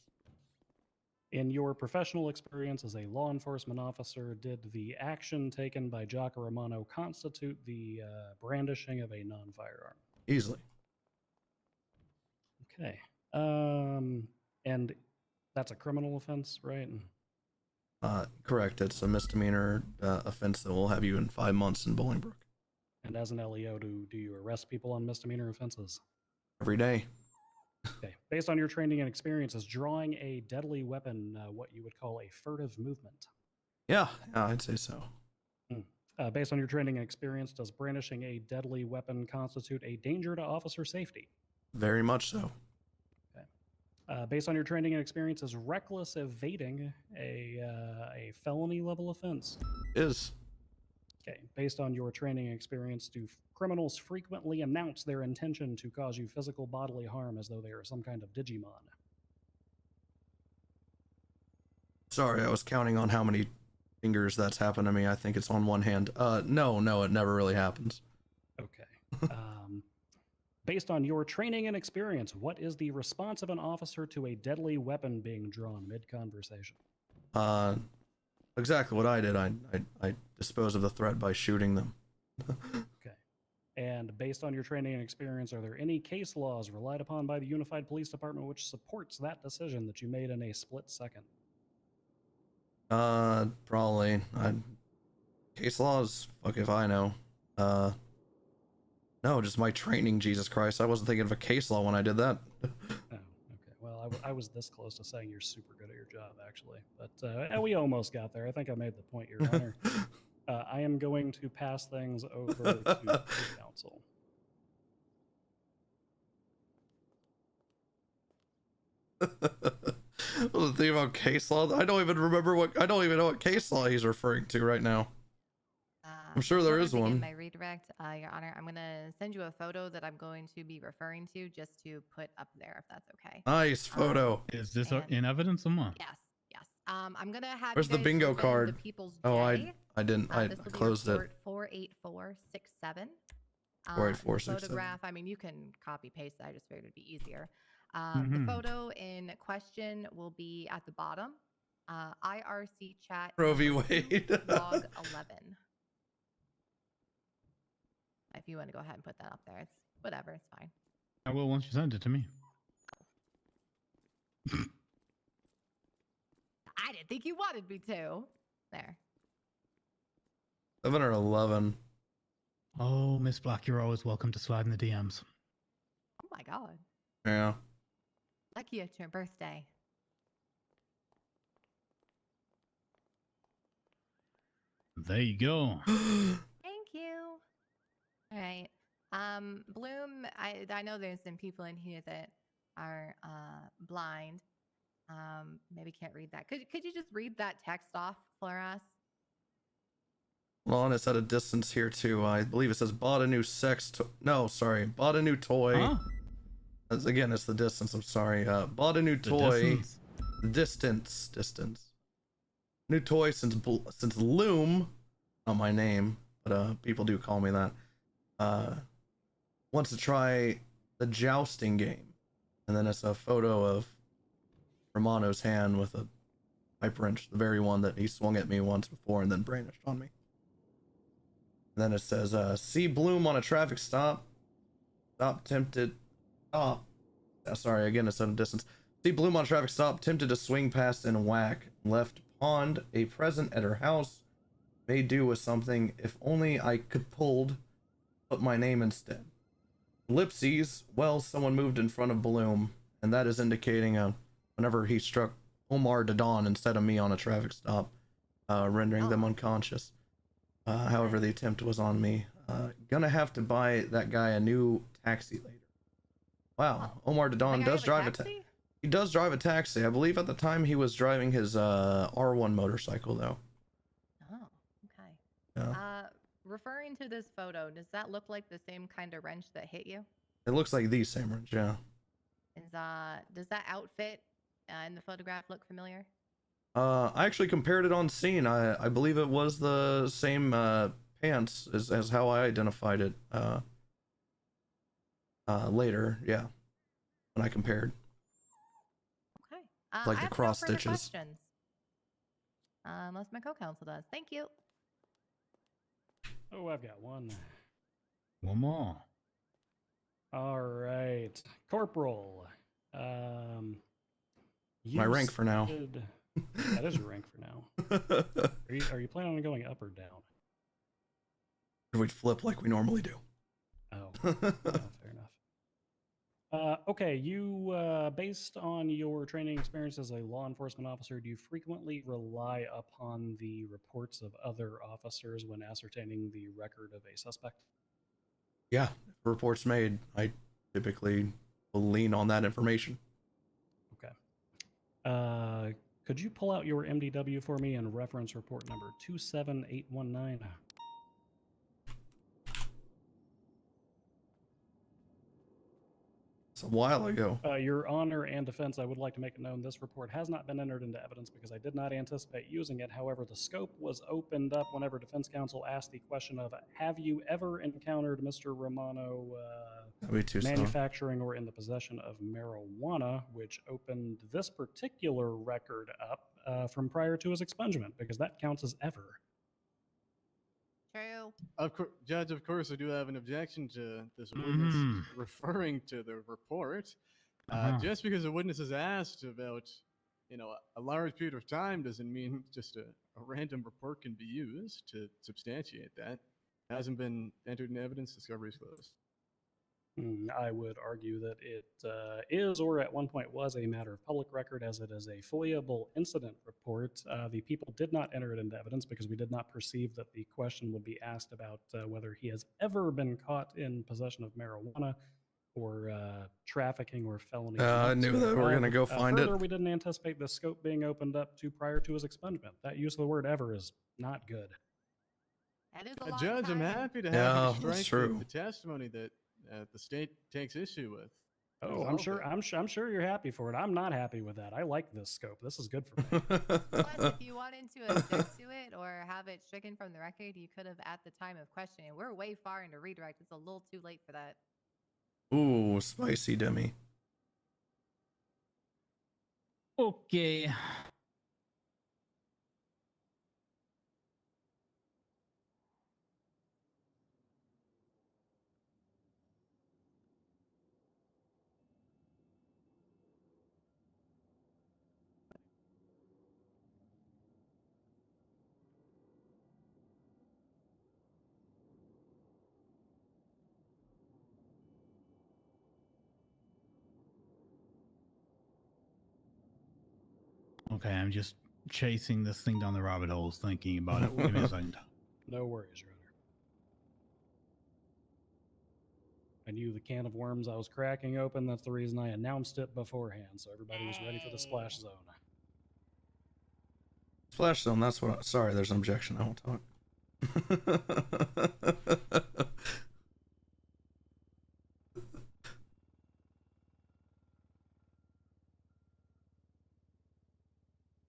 In your professional experience as a law enforcement officer, did the action taken by Jocko Romano constitute the brandishing of a non-firearm? Easily. Okay. And that's a criminal offense, right? Correct. It's a misdemeanor offense that will have you in 5 months in Bolingbrook. And as an LEO, do you arrest people on misdemeanor offenses? Every day. Okay. Based on your training and experience, is drawing a deadly weapon what you would call a furtive movement? Yeah, I'd say so. Based on your training and experience, does brandishing a deadly weapon constitute a danger to officer safety? Very much so. Okay. Based on your training and experience, is reckless evading a felony level offense? Is. Okay. Based on your training and experience, do criminals frequently announce their intention to cause you physical bodily harm as though they are some kind of Digimon? Sorry, I was counting on how many fingers that's happened to me. I think it's on one hand. No, it never really happens. Okay. Based on your training and experience, what is the response of an officer to a deadly weapon being drawn mid-conversation? Exactly what I did. I disposed of the threat by shooting them. Okay. And based on your training and experience, are there any case laws relied upon by the Unified Police Department which supports that decision that you made in a split second? Probably. Case laws, fuck if I know. No, just my training, Jesus Christ. I wasn't thinking of a case law when I did that. Oh, okay. Well, I was this close to saying you're super good at your job, actually. But we almost got there. I think I made the point, Your Honor. I am going to pass things over to the counsel. Well, the thing about case law, I don't even know what case law he's referring to right now. I'm sure there is one. My redirect, Your Honor, I'm going to send you a photo that I'm going to be referring to just to put up there, if that's okay. Nice photo. Is this in evidence or what? Yes. I'm going to have Where's you the guys bingo open card? The People's Oh, J. I didn't. I This will be closed it. report 48467. Or The 467. photograph, I mean, you can copy paste that. I just figured it'd be easier. The Mhm. photo in question will be at the bottom. IRC chat. Roe v. number 2, Wade. log 11. If you want to go ahead and put that up there, it's whatever. It's fine. I will once you send it to me. I didn't think you wanted me to. There. 7 or 11. Oh, Miss Black, you're always welcome to slide in the DMs. Oh my god. Yeah. Lucky it's your birthday. There you go. Thank you. All right. Bloom, I know there's some people in here that are blind. Maybe can't read that. Could you just read that text off for us? Well, and it's at a distance here too. I believe it says bought a new No, sorry. Bought a new toy. Huh? Again, it's the distance. I'm sorry. Bought a new The toy. distance. Distance. New toy since Loom. Not my name, but people do call me that. Wants to try the jousting game, and then it's a photo of Romano's hand with a pipe wrench, the very one that he swung at me once before and then brandished on me. And then it says, see Bloom on a traffic stop. Sorry, again, it's at a distance. See Bloom on a traffic stop, tempted to swing past and whack. Left pawned a present at her house. May do with something. If only I could put my name instead. Ellipses, well, someone moved in front of Bloom, and that is indicating whenever he struck Omar Dadon instead of me on a traffic stop, rendering them unconscious. However, the attempt was on me. Gonna have to buy that guy a new taxi later. Wow, Omar Dadon does drive a taxi? He does drive a taxi. I believe at the time he was driving his R1 motorcycle, though. Oh, okay. Yeah. Referring to this photo, does that look like the same kind of wrench that hit you? It looks like the same wrench, yeah. Does that outfit in the photograph look familiar? I actually compared it on scene. I believe it was the same pants as how I identified it later, yeah. When I compared. Okay. Like I the have cross no further stitches. questions. Unless my co-counsel does. Thank you. Oh, I've got one. One more. All right, Corporal. My rank for now. That is your rank for now. Are you planning on going up or down? We'd flip like we normally do. Oh, fair enough. Okay, you, based on your training experience as a law enforcement officer, do you frequently rely upon the reports of other officers when ascertaining the record of a suspect? Yeah, if a report's made, I typically will lean on that information. Okay. Could you pull out your MDW for me and reference report number 27819? It's a while ago. Your Honor and Defense, I would like to make it known this report has not been entered into evidence because I did not anticipate using it. However, the scope was opened up whenever Defense Counsel asked the question of, have you ever encountered Mr. Romano manufacturing or in the possession of marijuana, which opened this particular record up from prior to his expungement, because that counts as ever. True. Judge, of course, I do have an objection to this witness referring to the report. Just because a witness is asked about, a large period of time doesn't mean just a random report can be used to substantiate that. It hasn't been entered in evidence. Discovery is closed. I would argue that it is, or at one point was, a matter of public record, as it is a FOIA-able incident report. The people did not enter it into evidence because we did not perceive that the question would be asked about whether he has ever been caught in possession of marijuana or trafficking or felony. I knew that we were going to go find further, it. we didn't anticipate the scope being opened up to prior to his expungement. That use of the word ever is not good. That is a long Judge, time. I'm happy to have you that's strike true. the testimony that the state takes issue with. Oh, I'm sure. I'm sure you're happy for it. I'm not happy with that. I like this scope. This is good for me. Plus, if you wanted to object to it or have it stricken from the record, you could have at the time of questioning. We're way far into redirect. It's a little too late for that. Ooh, spicy Demi. Okay. Okay, I'm just chasing this thing down the rabbit holes, thinking about it. Give me a second. No worries, Runner. I knew the can of worms I was cracking open. That's the reason I announced it beforehand, so everybody was ready for the splash zone. Splash zone, that's what sorry, there's an objection. I won't talk.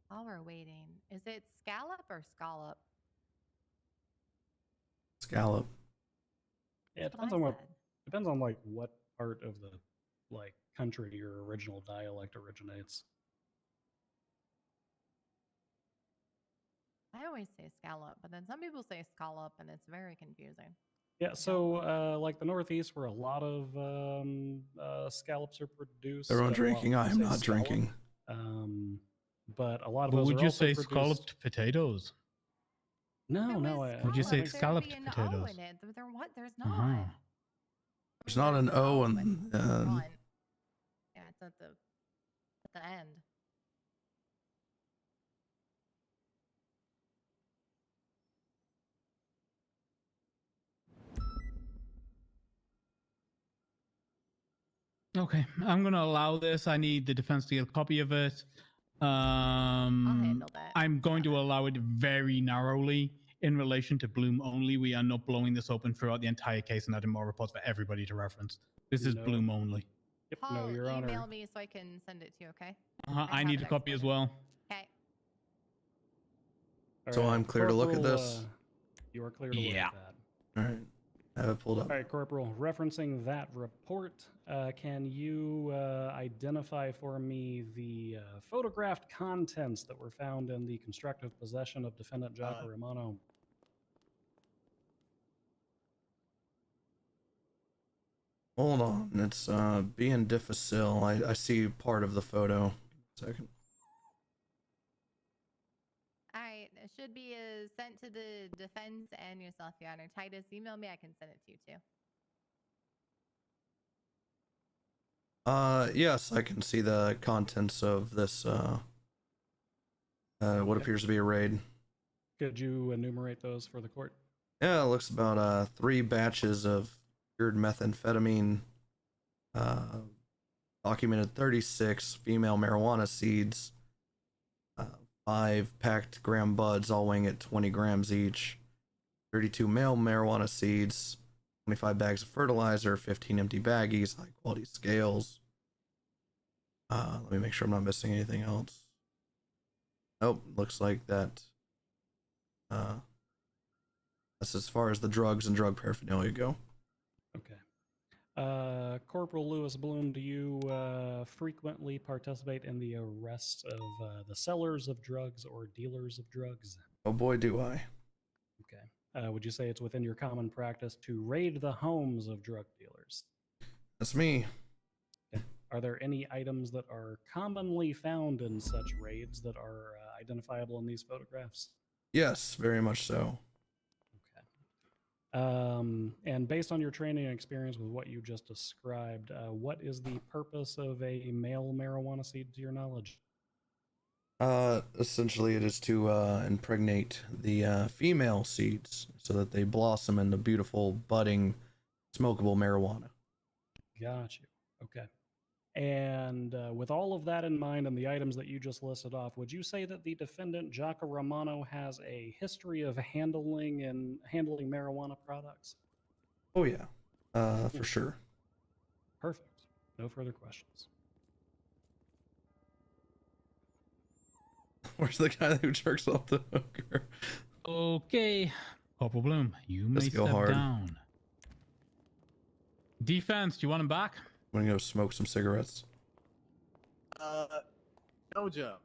While we're waiting, is it scallop or scallop? Scallop. Yeah, it depends on like what part of the like country your original dialect originates. I always say scallop, but then some people say scallop, and it's very confusing. Yeah, so like the Northeast, where a lot of scallops are produced. Everyone well, drinking? we I am say not scallop, drinking. But a lot of But those would are you also say produced... scalloped potatoes? No, no. Would you say There'd scalloped be an potatoes? O in it. There what? There's not. Uh-huh. There's not an O in Front. Yeah, it's at the end. Okay, I'm gonna allow this. I need the defense to get a copy of it. I'll handle that. I'm going to allow it very narrowly in relation to Bloom only. We are not blowing this open throughout the entire case and adding more reports for everybody to reference. This is No. Bloom only. Yep, Paul, no, Your email Honor. me so I can send it to you, okay? I have need it a copy as exported. well. Okay. So I'm clear to look at Corporal, this? You are clear to look at that. Alright. I have it pulled up. All right, Corporal, referencing that report, can you identify for me the photographed contents that were found in the constructive possession of Defendant Jocko Romano? Hold on, it's being difficile. I see part of the photo. Second. All right. It should be sent to the defense and yourself, Your Honor. Titus, email me. I can send it to you too. Yes, I can see the contents of this, what appears to be a raid. Could you enumerate those for the court? Yeah, it looks about 3 batches of cured methamphetamine, documented 36 female marijuana seeds, 5 packed gram buds, all weighing at 20 grams each, 32 male marijuana seeds, 25 bags of fertilizer, 15 empty baggies, high quality scales. Let me make sure I'm not missing anything else. Nope, looks like that. That's as far as the drugs and drug paraphernalia go. Okay. Corporal Lewis Bloom, do you frequently participate in the arrest of the sellers of drugs or dealers of drugs? Oh boy, do I. Okay. Would you say it's within your common practice to raid the homes of drug dealers? That's me. Okay. Are there any items that are commonly found in such raids that are identifiable in these photographs? Yes, very much so. And based on your training and experience with what you just described, what is the purpose of a male marijuana seed to your knowledge? Essentially it is to impregnate the female seeds so that they blossom into beautiful, budding, smokable marijuana. Got you. Okay. And with all of that in mind and the items that you just listed off, would you say that the defendant, Jocko Romano, has a history of handling marijuana products? Oh yeah, for sure. Perfect. No further questions. Where's the guy who jerks off the hooker? Okay, Corporal Bloom, you may Let's go step hard. down. Defense, do you want him back? I'm gonna go smoke some cigarettes. No job.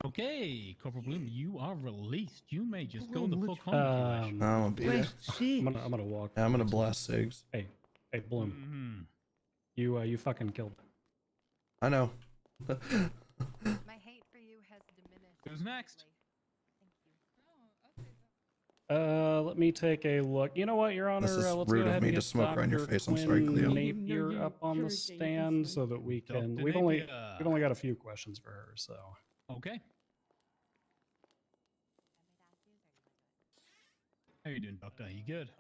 Okay, Corporal Bloom, you are released. You may just go Bloom, the let's- fuck home if you wish. I'm gonna be there. I'm gonna walk. I'm gonna blast cigs. Hey, Bloom. You fucking killed him. I know. My hate for you has diminished. Who's next? Let me take a look. You know what, Your Honor? This is Let's rude go of ahead me and to get smoke right in your Dr. face. I'm sorry, Quinn Cleo. Napier up on the stand so that we can. Dr. We've only Napier. got a few questions for her, so. Okay. How you doing, Doctor? You good?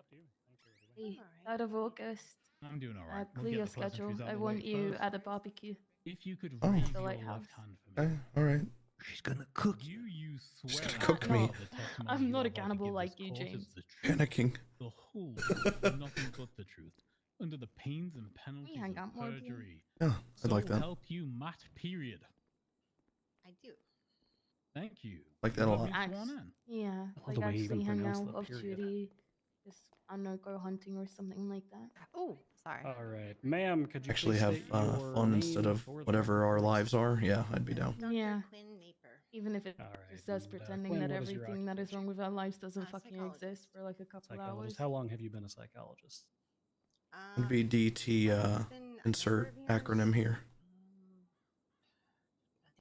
Hey, out of August. I'm doing all right. We'll Clear get your the pleasantries schedule. out I the want way you first. at a barbecue. If you could Oh. raise The your lighthouse. left hand for me. Okay, all right. She's gonna cook You use She's swear gonna cook me. I'm not a cannibal like you, James. Panicking. The whole truth, nothing but the truth, under the pains and penalties hang of out more, Blue? perjury. Yeah, I'd like So that. help you, Matt. Period. I do. Thank you. Like that a Love lot. being sworn in. Yeah, love like the way he even actually hang pronounced out the off period. duty. Just, I don't know, go hunting or something like that. Oh, sorry. All right, ma'am. Could you Actually please have state your fun name instead of for the whatever record, our please? lives are. Yeah, I'd be down. Yeah. Quinn Napier. Even if it's All right, just us and, pretending Quinn, that what is your everything that is wrong with our lives doesn't Uh, fucking psychologist. exist for like a couple hours. Psychologist. How long have you been a psychologist? It'd be DT. It's been a Insert number of acronym here.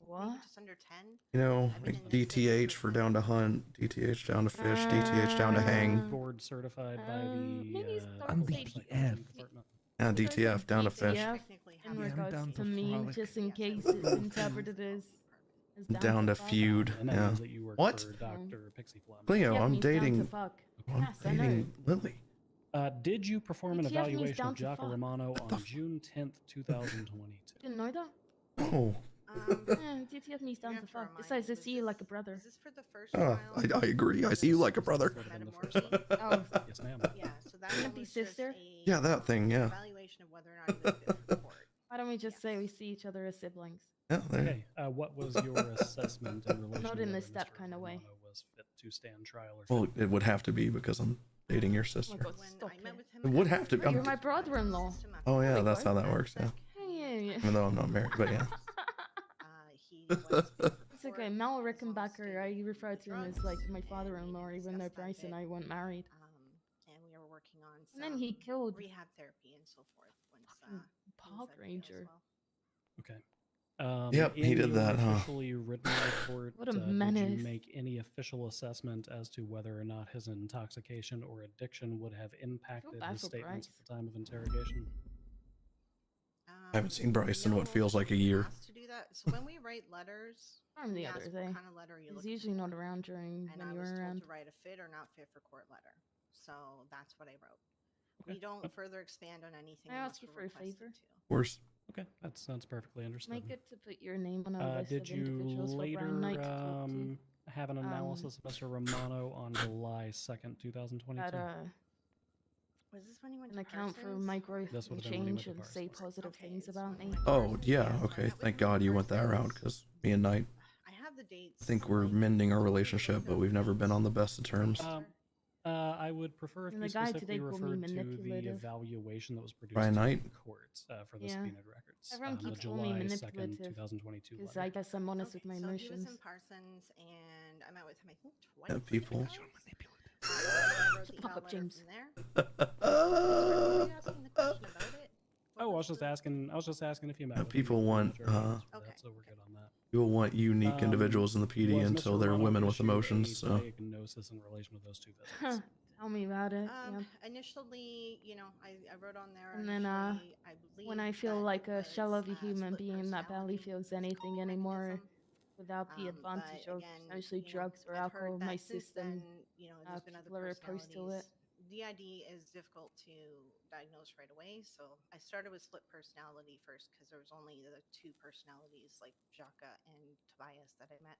What? Just under 10. You know, I've been like in this city DTH for down to hunt, DTH down to fish, DTH down to hang. Board certified by maybe the. start I'm with DTF. Department. Yeah, DTF down to fish. DTF in I'm regards down to to me, frolic. just in case it's interpreted as Down to fuck. feud. And that Yeah. means that you work What? for Dr. Pixie Plum. Cleo, DTF I'm means down to dating. fuck. I'm Yes, I know. dating Lily. Did you perform an DTF means evaluation down of to Jocko fuck. Romano on June 10th, 2022? Didn't know that? Oh, Yeah, DTF means down to fuck. Besides, I see you like a brother. Is this for the first I agree. I see you like a brother. Oh, Yes, ma'am. Yeah, so that Empty one was sister? just a Yeah, that thing. Yeah. evaluation of whether or not he was fit for court. why don't we just say we see each other as siblings? Yeah, there. Okay. What was your assessment in relation Not to in whether this step Mr. kinda way. Romano was fit to stand trial or Well, fit? it would have to be because I'm dating your Oh my sister. god, stop I met it. with him It would have to be. Wait, you're I'm- my brother-in-law. Oh yeah, that's how that works. Yeah. Yeah. Even though I'm not married, but yeah. It's okay. Mal Rickenbacker, I refer to him as like my father-in-law, even though Bryce and I weren't married. And we were working on And then he killed rehab therapy and so forth. Once, Park Ranger. Okay. Yep, he in did your that, huh? Officially written report. What a Did menace. you make any official assessment as to whether or not his intoxication or addiction would have impacted bad his for statements Bryce. at the time of interrogation? I haven't seen Bryce in what feels like a year. to do that. So when we write letters, From the we ask other what day. kind of letter you He's looking usually for. not around during And when I you was were told around. to write a fit or not fit for court letter. So that's what I wrote. We don't further expand on anything. Can I unless ask you we're for a favor? requested to. Of course. Okay, that's perfectly understood. Make it to put your name on a list Did of you individuals for later Brian Knight to talk to. have an analysis of Mr. Romano on July 2nd, 2022? That Was this when you went an to account for Parsons? my growth This and would've been when he went change to and say Parsons. positive things about me. Oh yeah. Okay. Thank God you went that route because me and Knight I have the dates. think we're mending our relationship, but we've never been on the best of terms. I would prefer if And you the guy specifically today called referred me to the manipulative. evaluation that was produced Brian to Knight? the court for the Yeah. subpoenaed records. Everyone The keeps calling me July 2nd, manipulative 2022 because letter. I guess I'm honest with my So he was emotions. in Parsons, and I met with him I think twice. Yeah, people. Shut the fuck up, James. Oh, I was just asking if you met. with him. People want Sure, so we're good on that. people want unique individuals in the PD Was until Mr. they're Romano women with issued emotions. a So diagnosis in relation to those two visits. Tell me about it. Yeah. Initially, I wrote on there. And then, initially, I believe when I feel that like it a shell of a was, human split being that barely personality feels anything anymore, without the advantage of essentially drugs or alcohol in my system, there's been other people are opposed to it. personalities. DID is difficult to diagnose right away, so I started with split personality first because there was only the two personalities, like Jaka and Tobias, that I met.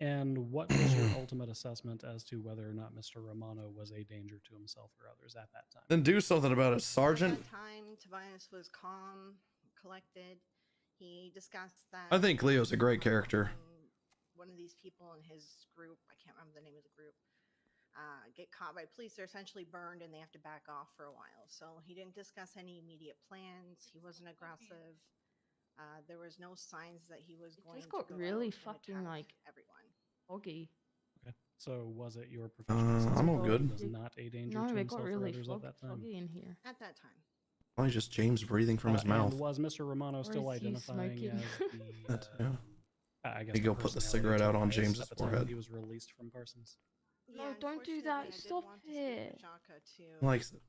And what was your ultimate assessment as to whether or not Mr. Romano was a danger to himself or others at that time? Then do something about it, Sergeant. At that time, Tobias was calm, collected. He discussed that. I think Leo's a great character. One of these people in his group, I can't remember the name of the group, get caught by police. They're essentially burned and they have to back off for a while. So he didn't discuss any immediate plans. He wasn't aggressive. There was no signs that he was going Just to got go really out and fucking attack like everyone. foggy. Okay. So was it your professional I'm assessment all that good. he was not a danger No, to it himself got or really others at that time? foggy in here. At that time. Probably just James breathing from his mouth. And was Mr. Romano Or still is he identifying smoking? as the? That's, yeah. I guess He go put the personality cigarette out on Tobias James's at the time forehead. He was released from Parsons. No, don't do that. Stop it. Likes it.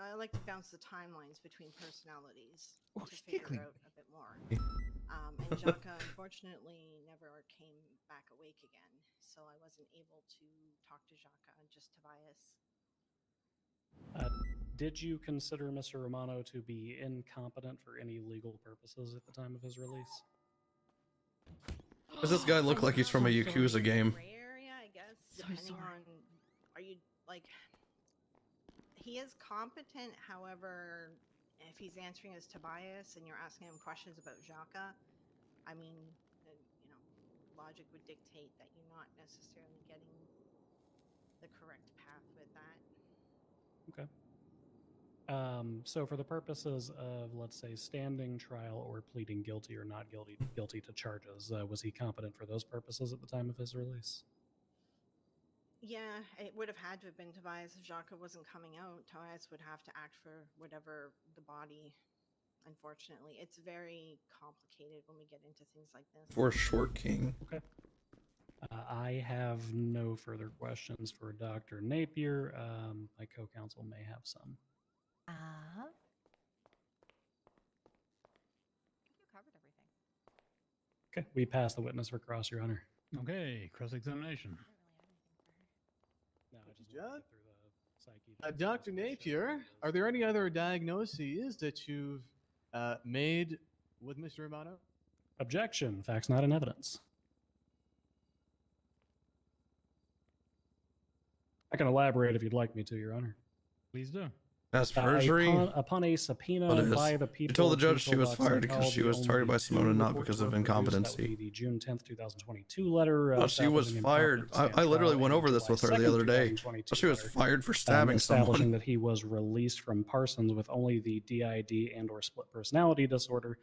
I like to bounce the timelines between personalities Oh, to she's figure giggling. out a bit more. And Jaka unfortunately never came back awake again, so I wasn't able to talk to Jaka, just Tobias. Did you consider Mr. Romano to be incompetent for any legal purposes at the time of his release? Does this guy look like he's from a Yakuza game? Gray area, I guess, depending on, are you, like, he is competent, however, if he's answering as Tobias and you're asking him questions about Jaka, I mean, you know, logic would dictate that you're not necessarily getting the correct path with that. Okay. So for the purposes of, let's say, standing trial or pleading guilty or not guilty to charges, was he competent for those purposes at the time of his release? Yeah, it would have had to have been Tobias if Jaka wasn't coming out. Tobias would have to act for whatever the body. Unfortunately, it's very complicated when we get into things like this. For Short King. Okay. I have no further questions for Dr. Napier. My co-counsel may have some. I think you covered everything. Okay, we pass the witness for cross, Your Honor. Okay, cross-examination. No, I just John? want to get through the psyche. Dr. Napier, are there any other diagnoses that you've made with Mr. Romano? Objection. Facts not in evidence. I can elaborate if you'd like me to, Your Honor. Please do. As perjury. Upon a subpoena What is? by the You people. told the of judge she was Toolbox fired because she Psychology, was targeted by only Simona, two not reports because were of produced. That would incompetency. be the June 10th, 2022 letter. She was establishing fired. incompetency I at literally trial, went and over this July with her the 2nd, other day. 2022 She was letter, fired for stabbing establishing someone. that he was released from Parsons with only the DID and/or split personality disorder.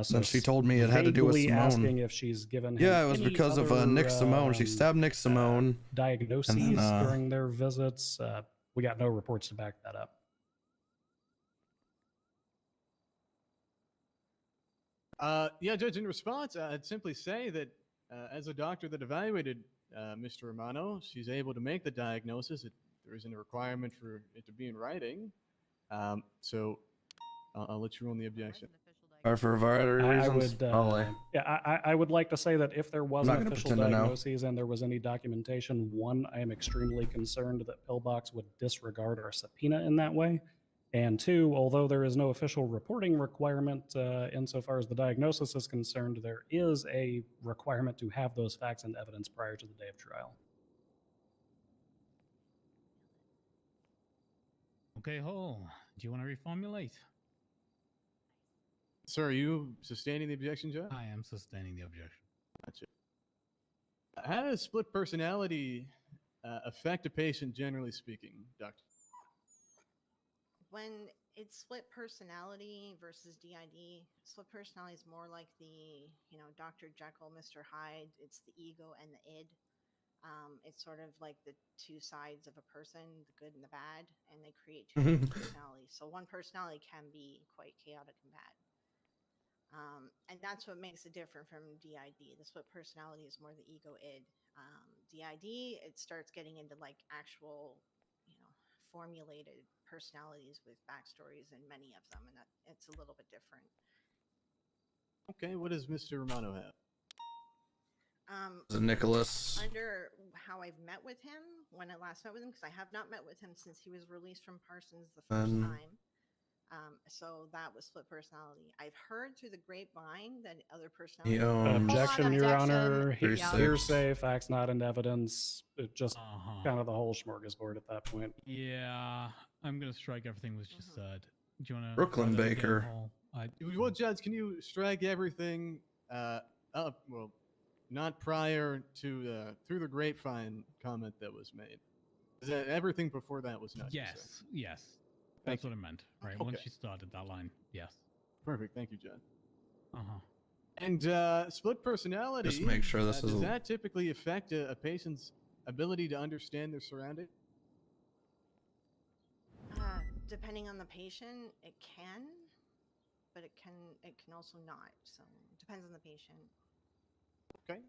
So Then she told me it had to do with vaguely Simone. asking if she's given him Yeah, it was any because of other, Nick Simone. She stabbed Nick Simone. diagnoses and then, during their visits. We got no reports to back that up. Yeah, Judge, in response, I'd simply say that as a doctor that evaluated Mr. Romano, she's able to make the diagnosis. There isn't a requirement for it to be in writing. So I'll let you rule on the objection. Or for a variety of I reasons. would, Probably. I would like to say that if there was I'm not an gonna official pretend to know. diagnosis and there was any documentation, one, I am extremely concerned that Pillbox would disregard our subpoena in that way. And two, although there is no official reporting requirement insofar as the diagnosis is concerned, there is a requirement to have those facts and evidence prior to the day of trial. Okay, Hall, do you want to reformulate? Sir, are you sustaining the objection, Judge? I am sustaining the objection. Gotcha. How does split personality affect a patient, generally speaking, Doctor? When it's split personality versus DID, split personality is more like the, you know, Dr. Jekyll, Mr. Hyde. It's the ego and the id. It's sort of like the two sides of a person, the good and the bad, and they create two different personalities. So one personality can be quite chaotic and bad. And that's what makes it different from DID. The split personality is more the ego id. DID, it starts getting into like actual, you know, formulated personalities with backstories and many of them, and that it's a little bit different. Okay, what does Mr. Romano have? Nicholas. Under how I've met with him, when I last met with him, because I have not met with him since he was released from Parsons the first time. So that was split personality. I've heard through the grapevine that other He personalities. owns Objection, Your Honor. 36. Hearsay, facts not in evidence. It just kind of the whole smorgasbord at that point. Yeah, I'm gonna strike everything was just said. Do you want to? Brooklyn Baker. Well, Judge, can you strike everything up? Well, not prior to through the grapevine comment that was made. Is that everything before that was not? Yes, yes. Thank That's what I meant. Right. Okay. Once you started that line, yes. Perfect. Thank you, Judge. Uh-huh. And split personality. Just make sure this does is. that typically affect a patient's ability to understand their surroundings? Depending on the patient, it can, but it can also not. So it depends on the patient. Okay.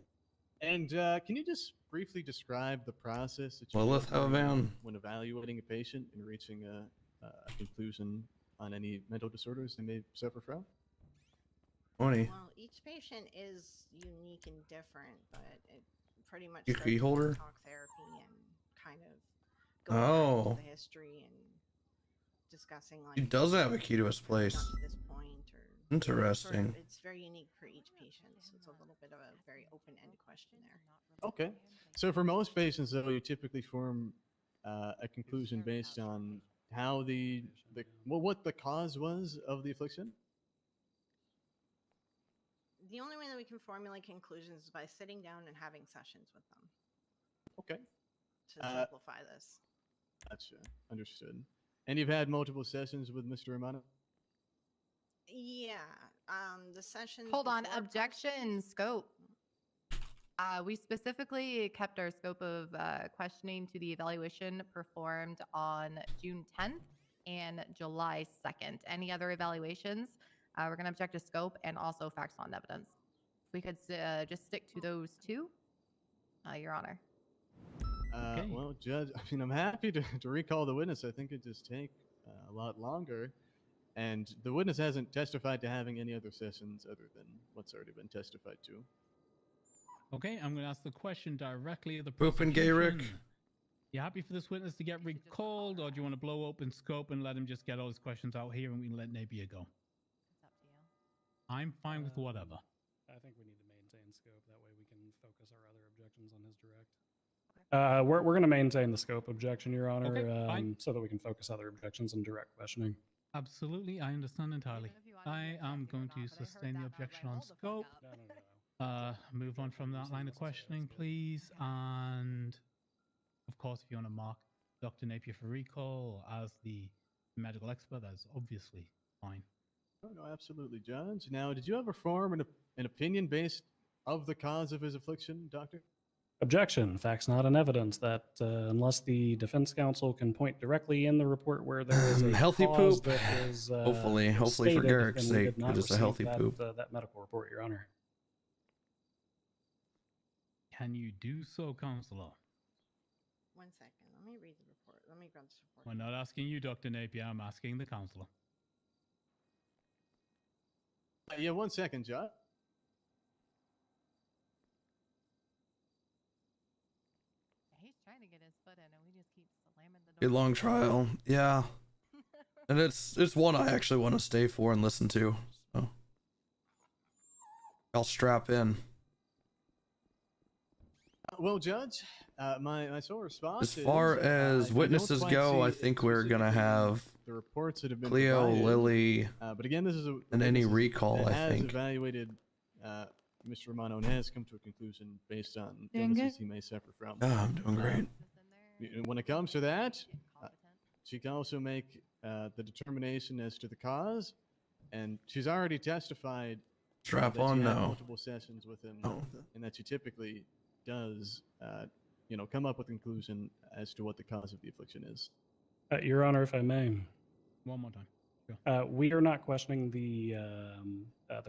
And can you just briefly describe the process that you Lilith go through Havan. when evaluating a patient and reaching a conclusion on any mental disorders they may suffer from? 20. Well, each patient is unique and different, but it pretty much Your starts key with holder? talk therapy and kind of going into the history and discussing like He does have a key to his place. got to this point or Interesting. it's very unique for each patient, so it's a little bit of a very open-ended question there. Okay. So for most patients, though, you typically form a conclusion based on how what the cause was of the affliction. The only way that we can formulate conclusions is by sitting down and having sessions with them. Okay. To simplify this. Gotcha. Understood. And you've had multiple sessions with Mr. Romano? Yeah. The sessions. Hold on. before- Objection scope. We specifically kept our scope of questioning to the evaluation performed on June 10th and July 2nd. Any other evaluations? We're going to object to scope and also facts on evidence. If we could just stick to those two, Your Honor. Well, Judge, I mean, I'm happy to recall the witness. I think it just take a lot longer. And the witness hasn't testified to having any other sessions other than what's already been testified to. Okay, I'm going to ask the question directly of the Poop and gay Rick. prosecution. You happy for this witness to get recalled, or do you want to blow open scope and let him just get all his questions out here and we can let Napier go? It's up to you. I'm fine with whatever. I think we need to maintain scope. That way we can focus our other objections on his direct. We're going to maintain the scope objection, Your Honor, Okay, fine. so that we can focus other objections on direct questioning. Absolutely, I understand entirely. I am going to sustain the objection on scope. Move on from that line of questioning, please. And of course, if you want to mark Dr. Napier for recall as the medical expert, that's obviously fine. Oh, no, absolutely, Judge. Now, did you ever form an opinion based of the cause of his affliction, Doctor? Objection. Facts not in evidence. That unless the defense counsel can point directly in the report where there is a healthy cause poop. that is Hopefully for stated, Garrick's then we sake, did not it is a receive healthy that, poop. that medical report, Your Honor. Can you do so, Counselor? 1 second. Let me read the report. Let me grab this report. We're not asking you, Dr. Napier. I'm asking the counselor. Yeah, 1 second, Judge. He's trying to get his foot in, and we just keep slamming the A door. long trial. Yeah. And it's one I actually want to stay for and listen to. So I'll strap in. Well, Judge, my sole response As far is, as I don't witnesses quite go, I see think we're gonna have the reports that have been Cleo, provided. Lily, But again, this is a and any witness recall, that I has think. evaluated Mr. Romano and has come to a conclusion based on Doing illnesses good? he may suffer from. I'm doing great. When it comes to that, she can also make the determination as to the cause, and she's already testified Strap that on she had now. multiple sessions with him, Oh. and that she typically does, come up with a conclusion as to what the cause of the affliction is. Your Honor, if I may. One more time. We are not questioning the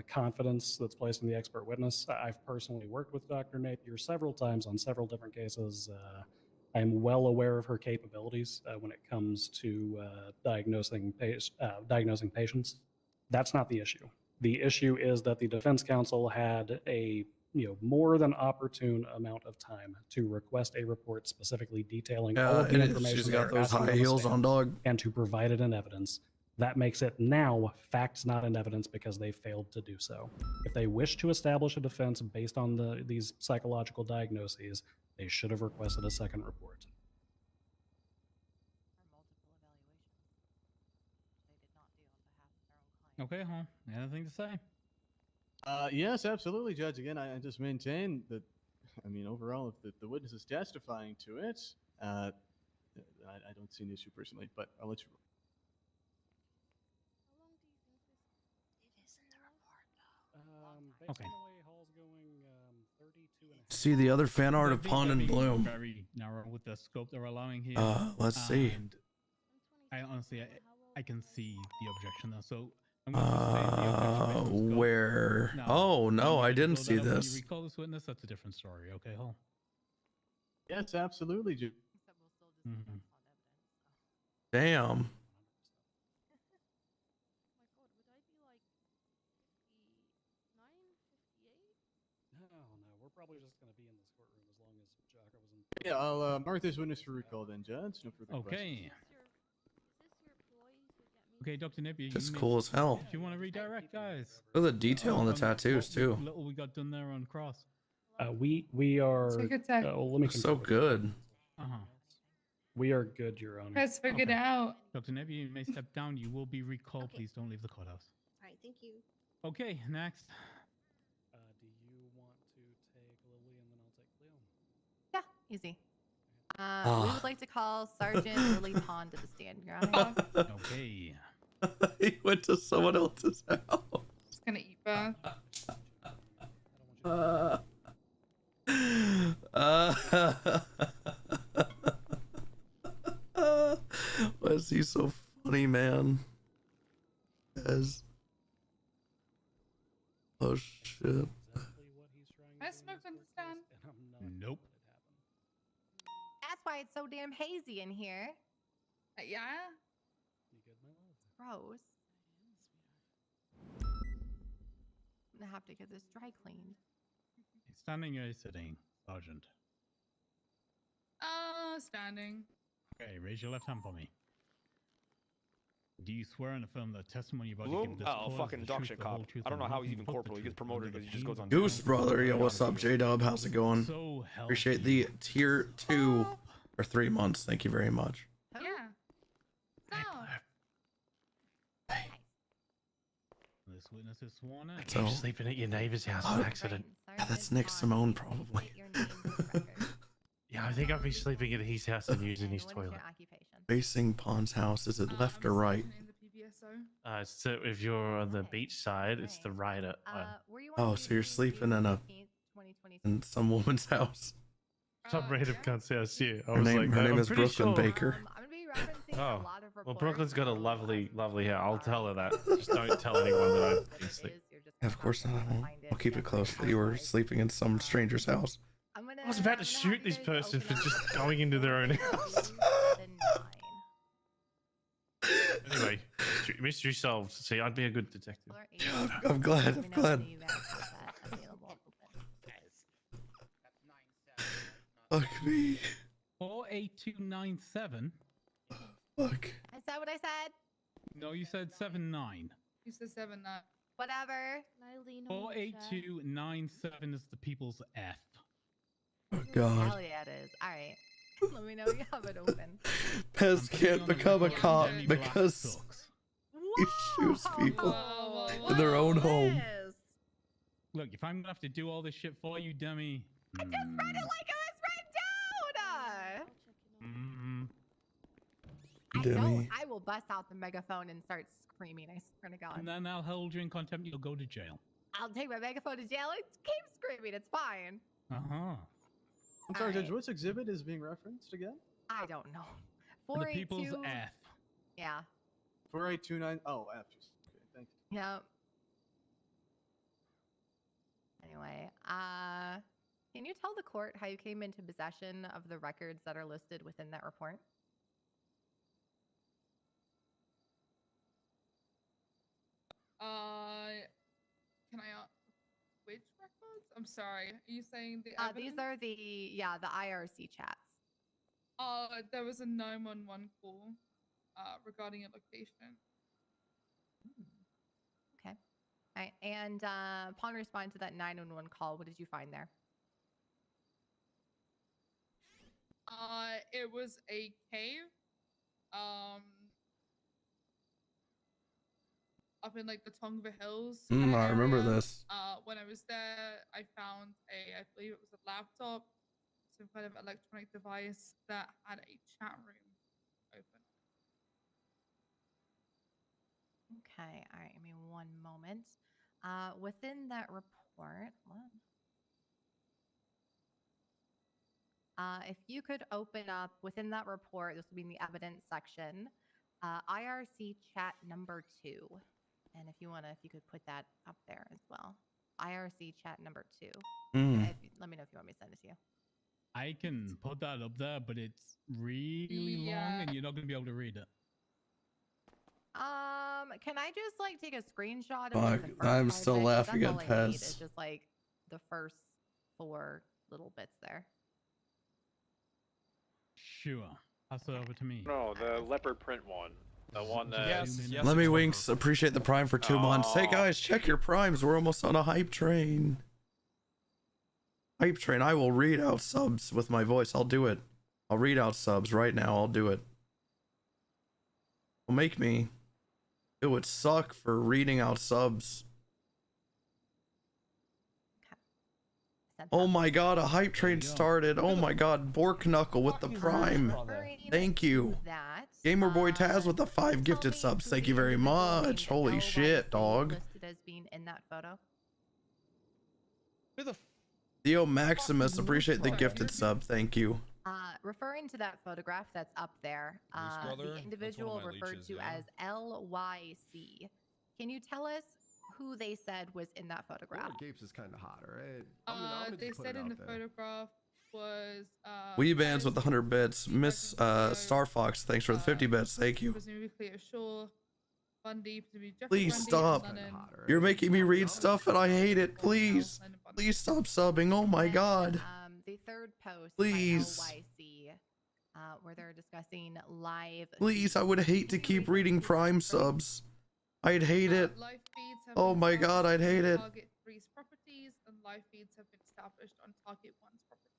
confidence that's placed in the expert witness. I've personally worked with Dr. Napier several times on several different cases. I'm well aware of her capabilities when it comes to diagnosing patients. That's not the issue. The issue is that the defense counsel had a more than opportune amount of time to request a report specifically detailing all of the and information she's got they're those asking high the heels stand on, dog. and to provide it in evidence. That makes it now facts not in evidence because they failed to do so. If they wish to establish a defense based on these psychological diagnoses, they should have requested a second report. Okay, huh? Anything to say? Yes, absolutely, Judge. Again, I just maintain that, I mean, overall, if the witness is testifying to it, I don't see an issue personally, but I'll let you. Okay. See the other fan art of Pond and Bloom. Very narrow with the scope they're allowing here. Let's see. And I honestly, I can see the objection though. So I'm going to say the objection based on scope. Where? Now, Oh no, I when didn't you see go that up, when this. you recall this witness, that's a different story. Okay, Hall. Yes, absolutely, Judge. Mm-hmm. Damn. Oh no, we're probably just going to be in this courtroom as long as Jocko was in. Yeah, I'll mark this witness for recall then, Judge. No further Okay. Okay, Dr. Nippy. Just cool as hell. Do you want to redirect, guys? Look at the detail on the tattoos too. Little we got done there on cross. We are. Take a tech. Let me So good. Uh-huh. We are good, Your Honor. Let's figure it out. Dr. Nippy, you may step down. You will be recalled. Please don't leave the courthouse. All right, thank you. Okay, next. Do you want to take Lily and then I'll take Cleo? Yeah, easy. We would like to call Sergeant Lily Pond to the stand, Your Honor. Okay. He went to someone else's house. Just gonna eat bath. Why is he so funny, man? As oh shit. Can I smoke on the stand? Nope. That's why it's so damn hazy in here. Yeah. Gross. I'm gonna have to get this dry cleaned. Standing or sitting, Sergeant? Standing. Okay, raise your left hand for me. Do you swear and affirm the testimony about to Bloom? give this Oh, court fucking the dog truth, shit the cop. whole truth, I don't and know how he's nothing even but the corporal. He truth gets promoted under because he the just goes name on of Goose brother, yo, what's up, J-Dub? How's it going? So Appreciate the tier 2 for 3 months. Thank you very much. Yeah. This witness is sworn in. I keep sleeping at your neighbor's house on accident. That's Nick Simone, probably. Yeah, I think I've been sleeping at his house and using his toilet. Facing Pond's house, is it left or right? So if you're on the beach side, it's the right. Oh, so you're sleeping in some woman's house. Some random cunt's house, yeah. I Her was name, like, her name I'm is pretty Brooklyn sure- Baker. Oh, well, Brooklyn's got a lovely hair. I'll tell her that. Just don't tell anyone that I've been sleeping. Yeah, of course not. I'll keep it close that you were sleeping in some stranger's house. I was about to shoot this person for just going into their own house. Anyway, mystery solved. See, I'd be a good detective. I'm glad. I'm glad. Fuck me. 48297. Fuck. Is that what I said? No, you said 79. You said 7-9. Whatever. 48297 is the people's F. Oh god. Hell yeah, it is. All right. Let me know you have it open. Pez can't become a cop because he shoots people in their own home. Look, if I'm gonna have to do all this shit for you, dummy. I just read it like it was written down. Dummy. I will bust out the megaphone and start screaming. I swear to God. And then I'll hold you in contempt. You'll go to jail. I'll take my megaphone to jail and keep screaming. It's fine. Uh-huh. I'm sorry, Alright. Judge, which exhibit is being referenced again? I don't know. The people's 482. F. Yeah. 4829. Oh, F. Just, okay, thank you. Yep. Anyway, can you tell the court how you came into possession of the records that are listed within that report? Can I which records? I'm sorry. Are you saying the These evidence? are the IRC chats. There was a 911 call regarding a location. Right. And upon responding to that 911 call, what did you find there? It was a cave. Up in like the Tongva Hills. I remember area. this. When I was there, I found I believe it was a laptop, some kind of electronic device that had a chat room open. Okay. All right. Give me one moment. Within that report, if you could open up within that report, this will be in the evidence section, IRC chat number 2. And if you could put that up there as well. IRC chat number 2. Let me know if you want me to send it to you. I can put that up there, but it's really long and you're not going to be able to read it. Can I just like take a screenshot of Fuck, like, the first I'm part still of it? 'Cause laughing that's at all I need Pez. is just like the first 4 little bits there. Sure. Pass it over to me. No, the leopard print one. The one that. Let me winks. Appreciate the prime for 2 months. Hey guys, check your primes. We're almost on a hype train. Hype train. I will read out subs with my voice. I'll do it. I'll read out subs right now. I'll do it. Will make me. It would suck for reading out subs. Oh my god, a hype train started. Oh my god, Bork Knuckle with the prime. Thank you. Gamer Boy Taz with the 5 gifted subs. Thank you very much. Holy shit, dog. Listed as being in that photo. Theo Maximus, appreciate the gifted sub. Thank you. Referring to that photograph that's up there, the individual referred to as LYC. Can you tell us who they said was in that photograph? Gapes is kind of hot, right? They said in the photograph was Weebands with the 100 bits. Miss Star Fox, thanks for the 50 bits. Thank you. Please stop. You're making me read stuff and I hate it. Please. Please stop subbing. Oh my god. The third post Please. by LYC, where they're discussing live. Please, I would hate to keep reading prime subs. I'd hate it. Oh my god, I'd hate it. Target 3's properties and live feeds have been established on Target 1's property.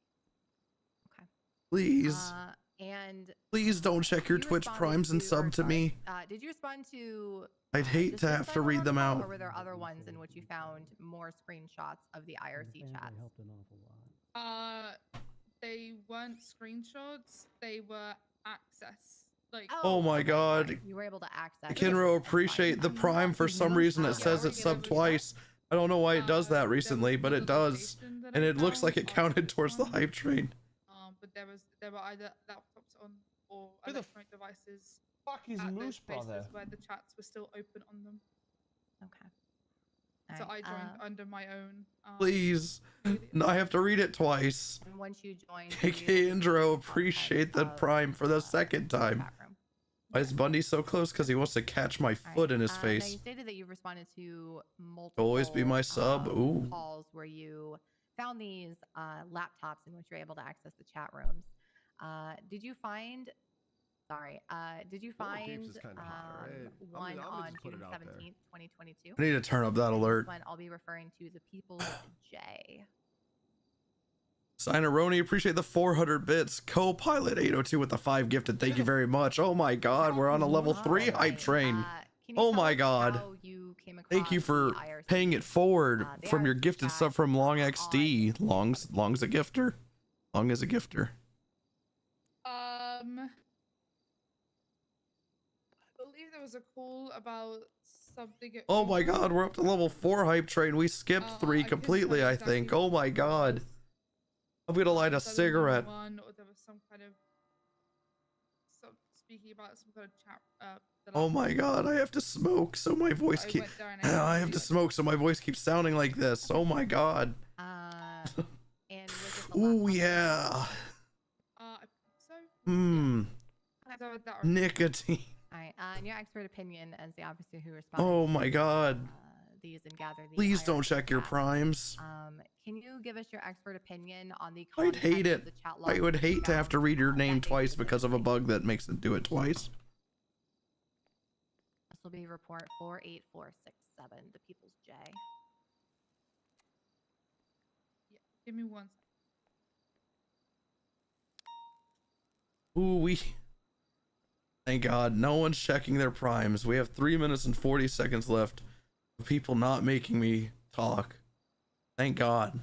Okay. Please. And Please don't check your Twitch primes and sub to me. Did you respond to? I'd hate to have to read them out. Or were there other ones in which you found more screenshots of the IRC chats? They weren't screenshots. They were access. Like. Oh my god. You were able to access. Kinro, appreciate the prime. For some reason it says it's sub twice. I don't know why it does that recently, but it does. And it looks like it counted towards the hype train. But there were either laptops on or Who the electronic devices. Fuck is at those MooseBrother? places where the chats were still open on them. Okay. So I joined under my own. Please. I have to read it twice. And once you join, KK Indro, appreciate the prime for the second time. Why is Bundy so close? Because he wants to catch my foot in his Now face. you stated that you responded to multiple. Always be my sub. Ooh. Calls where you found these laptops in which you're able to access the chat rooms. Did you find? Sorry. Did you find one on June 17th, 2022? I need to turn up that alert. This one I'll be referring to the People's J. Signaroni, appreciate the 400 bits. Co-pilot 802 with the 5 gifted. Thank you very much. Oh my god, we're on a level 3 hype train. Oh my god. Thank you for paying it forward from your gifted sub from Long XD. Long's a gifter. Long is a gifter. I believe there was a call about something. Oh my god, we're up to level 4 hype train. We skipped 3 completely, I think. Oh my god. I'm gonna light a cigarette. Or there was some kind of speaking about some kind of chat. Oh my god, I have to smoke so my voice keeps I have to smoke so my voice keeps sounding like this. Oh my god. And ooh yeah. Nicotine. All right. In your expert opinion, as the officer who responded. Oh my god. These and gather the Please don't check your primes. Can you give us your expert opinion on the I'd hate content of it. the chat log I would you hate to found? have to read your name twice because of a bug that makes it do it twice. This will be report 4846. the People's J. Yeah, give me 1 second. Ooh, thank God, no one's checking their primes. We have 3 minutes and 40 seconds left of people not making me talk. Thank God.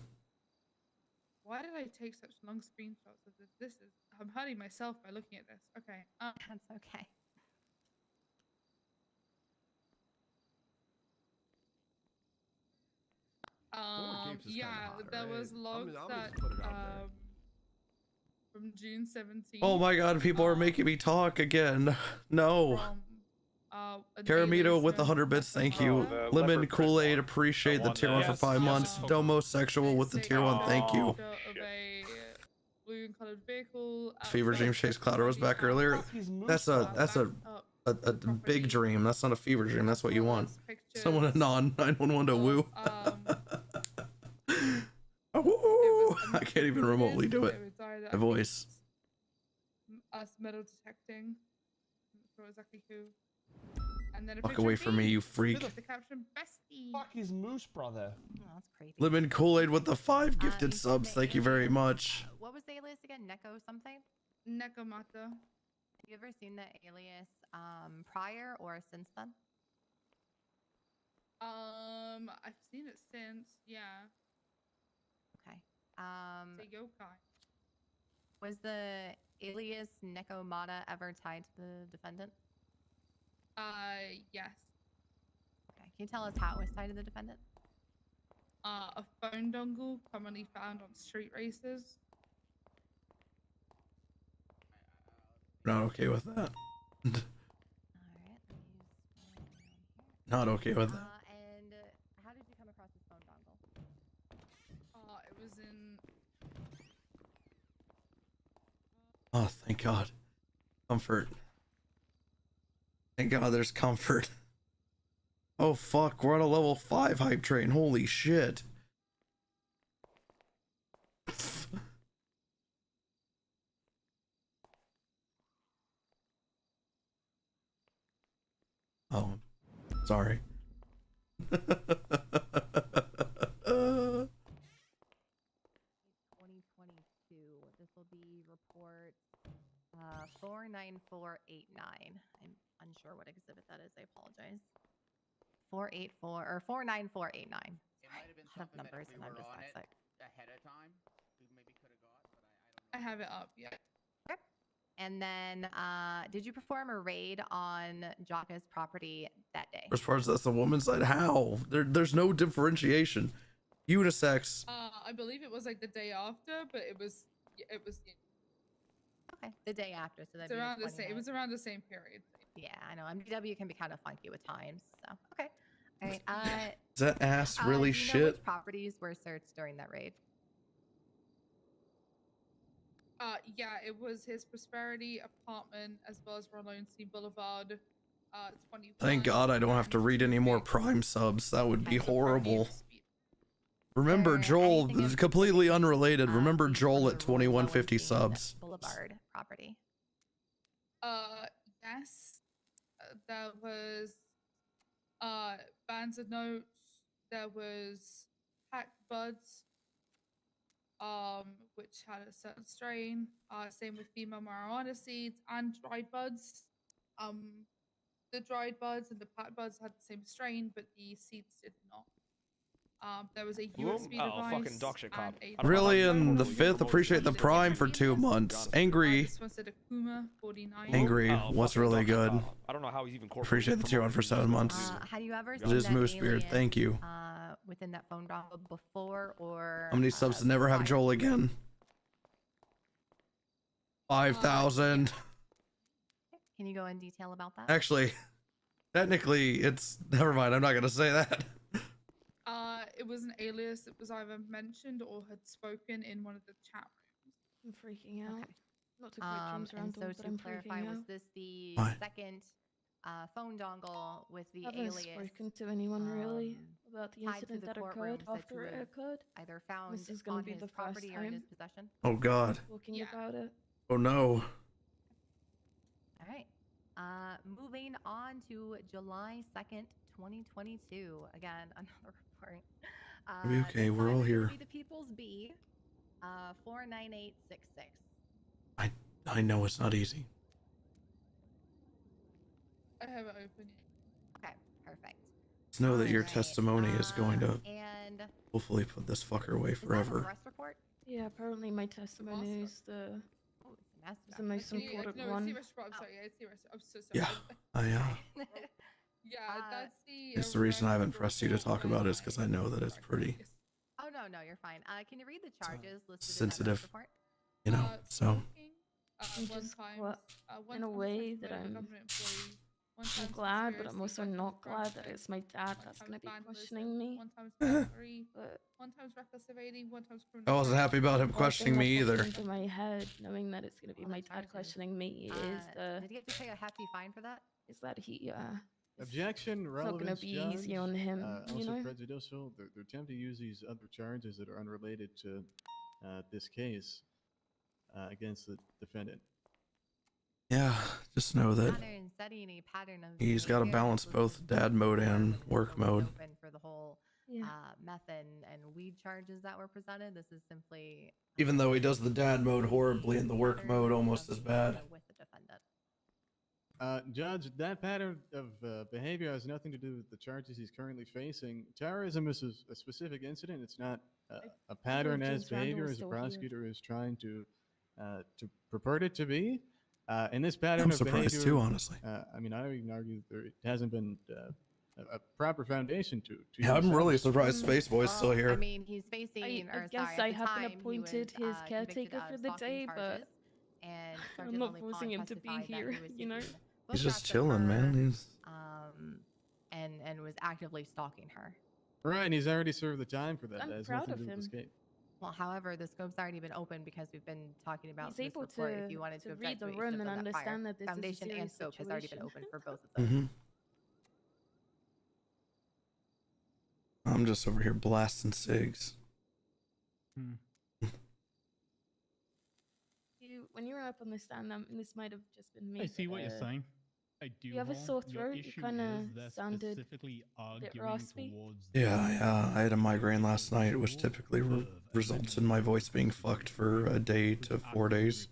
Why did I take such long screenshots of this? I'm hurting myself by looking at this. Okay. That's okay. Yeah, there was logs that from June 17th. Oh my God, people are making me talk again. No. Caramito with 100 bits, thank you. Lemon Kool-Aid, appreciate the tier 1 for 5 months. Domo Sexual with the tier 1, thank you. Blue and colored vehicle. Fever Dream Chase Clouder was back earlier. That's a big dream. That's not a fever dream. That's what you want. Someone a non 911 to woo. Woo! I can't even remotely do it. My voice. Us metal detecting. Not exactly who. And then Fuck away from me, you freak. The caption bestie. Fuck is MooseBrother? Oh, that's creepy. Lemon Kool-Aid with the 5 gifted subs. Thank you very much. What was the alias again? Neko something? Nekomata. Have you ever seen the alias prior or since then? I've seen it since, yeah. Okay. It's a yokai. Was the alias Nekomata ever tied to the defendant? Yes. Okay. Can you tell us how it was tied to the defendant? A phone dongle commonly found on street races. Not okay with that. Not okay with that. And how did you come across this phone dongle? It was in. Oh, thank God. Comfort. Thank God there's comfort. Oh fuck, we're on a level 5 hype train. Holy shit. Oh, sorry. 2022. This will be report 49489. I'm unsure what exhibit that is. I apologize. 484 or 49489. It might have been something that if we were on it ahead of time, we maybe could have got, but I don't know. I have it up, yeah. Okay. And then, did you perform a raid on Jaka's property that day? As far as that's the woman's side, how? There's no differentiation. Unisex. I believe it was like the day after, but it was. Okay, the day after, so that It was around the same period. Yeah, I know. MDW can be kind of funky with times, so okay. All right. Is that ass really do you know shit? which properties were searched during that raid? Yeah, it was his Prosperity apartment as well as Rolone C Boulevard. 21. Thank God I don't have to read any more Prime subs. That would be horrible. Remember Joel, completely unrelated. Remember Joel at 2150 subs. Boulevard property. Yes. There was bands of notes. There was packed buds, which had a certain strain. Same with female marijuana seeds and dried buds. The dried buds and the packed buds had the same strain, but the seeds did not. There was a USB device. Fucking Doxa cop. Really, and the 5th, appreciate the Prime for 2 months. Angry. This one said Akuma 49. Angry. What's really good? I don't know how he's even Appreciate the tier 1 for 7 months. Have you ever It is Moosebeard. Thank you. Within that phone dongle before or? How many subs to never have Joel again? 5,000. Can you go in detail about that? Actually, technically, it's never mind. I'm not gonna say that. It was an alias that was either mentioned or had spoken in one of the chat rooms. I'm freaking out. Okay. Not to quote James And Randall, so but to I'm clarify, freaking was out. this the What? second phone dongle with the I alias? haven't spoken to anyone really about the tied to incident the that courtrooms occurred after you it have occurred. either found This is gonna on be his the first property or in time. his possession? Oh God. Talking about it. Oh no. All right. Moving on to July 2nd, 2022. Again, another report. It'll be okay. We're all here. Be the People's B, 49866. I know it's not easy. I have it open. Okay, perfect. Just know that your testimony is going to And hopefully put this fucker away forever. arrest report? Yeah, apparently my testimony is the most important No, one. it's the arrest report. I'm sorry. Yeah, it's the arrest. I'm so sorry. Yeah, Yeah, that's the. it's the reason I haven't pressed you to talk about it is because I know that it's pretty Oh no, you're fine. Can you read the charges listed sensitive, in that report? you know. So In a way that I'm glad, but I'm also not glad that it's my dad that's going to be questioning me. One time's reckless evading, one time's I wasn't happy about him questioning me either. Into my head, knowing that it's going to be my dad questioning me, is the. Did he have to pay a hefty fine for that? Is that he? Objection, It's not relevance, going to be judge, easy on him, you also know. prejudicial. They're attempting to use these other charges that are unrelated to this case against the defendant. Yeah, just know that Pattern, studying a pattern of he's got to behavior balance was both dad mode and work mode. open for the whole meth and weed charges that were presented. This is simply Even though he does the dad mode horribly and the work mode almost as bad. with the defendant. Judge, that pattern of behavior has nothing to do with the charges he's currently facing. Terrorism is a specific incident. It's not a pattern as behavior as a prosecutor is trying to purport it to be. And this pattern I'm of surprised behavior, too, honestly. I mean, I would even argue that it hasn't been a proper foundation to Yeah, I'm really surprised Space Boy's still here. I mean, he's facing. I guess I have been appointed his caretaker for the day, but and I'm not forcing him to be here. You know. He's just chilling, man. He's and was actively stalking her. Right, and he's already served the time for that. I'm That has proud nothing of to do with him. escape. Well, however, the scope's already been open because we've been talking about He's this able report. to- If you wanted to to read object the to it, you room should have and done that prior. understand that this is a Foundation and serious scope has already been situation. open for both of them. I'm just over here blasting cigs. When you were up on the stand, this might have just been me. I see what you're saying. I do. You have a sore Your throat. You issue kind is they're of sounded specifically a bit arguing raspy. towards Yeah, I had a migraine last night, which typically results in my voice being fucked for a day to 4 days.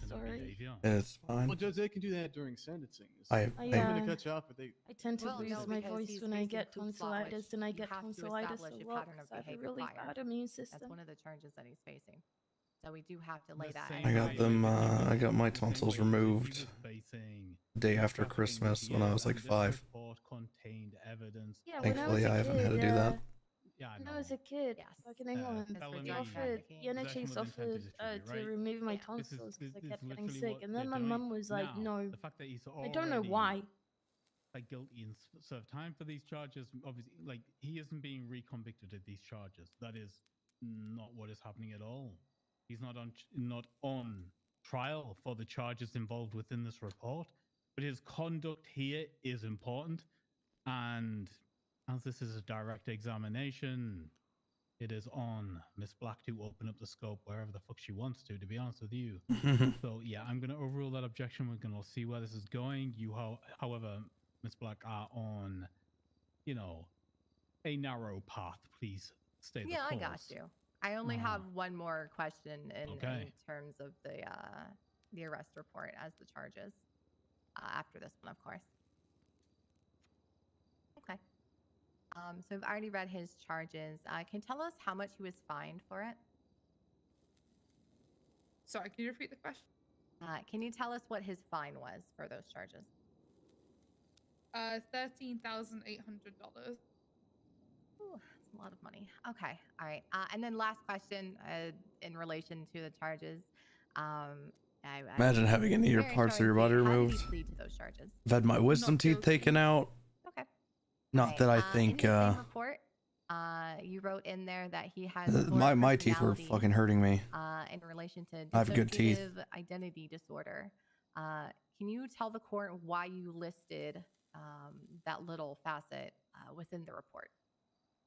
Sorry. It's fine. Well, Judge, they can do that during sentencing. I- I'm going to cut you off, but they. I tend to Well, lose no, my because voice he's when I facing get hoop law, which tonsillitis, and I you get have to tonsillitis establish a a lot pattern of because I have a behavior really prior. bad immune system. That's one of the charges that he's facing. So we do have to lay that. I got them. I got my tonsils removed day after Christmas when I was like 5. Yeah, when Thankfully, I I was a haven't had to kid, do that. When I was a kid, back in England, they offered, the NHS offered to remove my tonsils because I kept getting sick, and then my mum was like, "No." The fact that he's I don't know why. Like guilty and served time for these charges. Obviously, like he isn't being reconvicted of these charges. That is not what is happening at all. He's not on trial for the charges involved within this report. But his conduct here is important, and as this is a direct examination, it is on Miss Black to open up the scope wherever the fuck she wants to be honest with you. So yeah, I'm going to overrule that objection. We're going to see where this is going. You, however, Miss Black are on, a narrow path. Please stay the course. I got you. I only have one more question in terms of the arrest report as the charges after this one, of course. Okay. So I've already read his charges. Can you tell us how much he was fined for it? Sorry, can you repeat the question? Can you tell us what his fine was for those charges? $13,800. Ooh, that's a lot of money. Okay, all right. And then last question in relation to the charges. Imagine having any of your parts of your body removed. How did he plead to those charges? I've had my wisdom teeth taken out. Okay. Not that I think. In the same report, you wrote in there that he has My teeth were personality, fucking hurting me. in relation to I have good teeth. dissociative identity disorder. Can you tell the court why you listed that little facet within the report?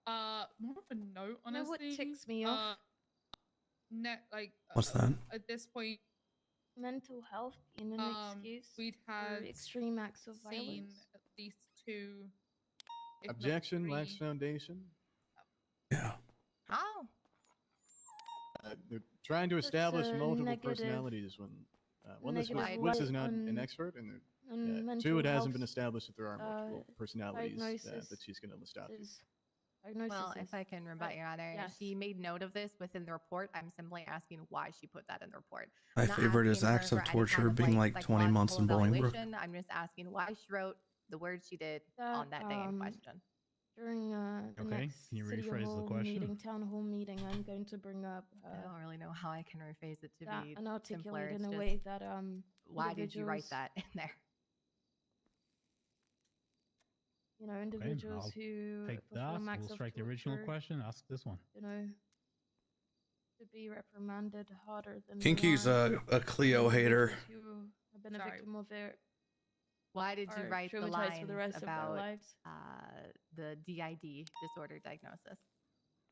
More of a note, You know what honestly. ticks me off? What's that? At this point, Mental health being an excuse we'd for had extreme acts of seen violence. at least 2 if not Objection, 3. lacks foundation. Yeah. Oh. They're trying to That's establish a multiple negative- personalities when one, this negative witness is light not an on- expert, and on two, mental it hasn't been health, established that there are multiple personalities diagnosis that she's going to list off. Well, if I can rebut, Your Honor, yes. she made note of this within the report. I'm simply asking why she put that in the report. My I'm not favorite is asking her acts of for any torture kind of, being like 20 months in psychological Bolingbrook. evaluation. I'm just asking why she wrote the words she did on that day in question. During the Okay, next can you city rephrase the hall question? meeting, town hall meeting, I'm going to bring up. I don't really know how I can rephrase it to that be and articulate simpler. in It's a way just, that why did you write individuals- that in there? You know, individuals I'll who take that. perform acts We'll of strike the original torture, question. Ask this one. You know, to be reprimanded harder than Kinky's they are. a Cleo hater. Individuals who have been a victim of it. Why did you are write the traumatized lines for the rest of their about lives. the DID disorder diagnosis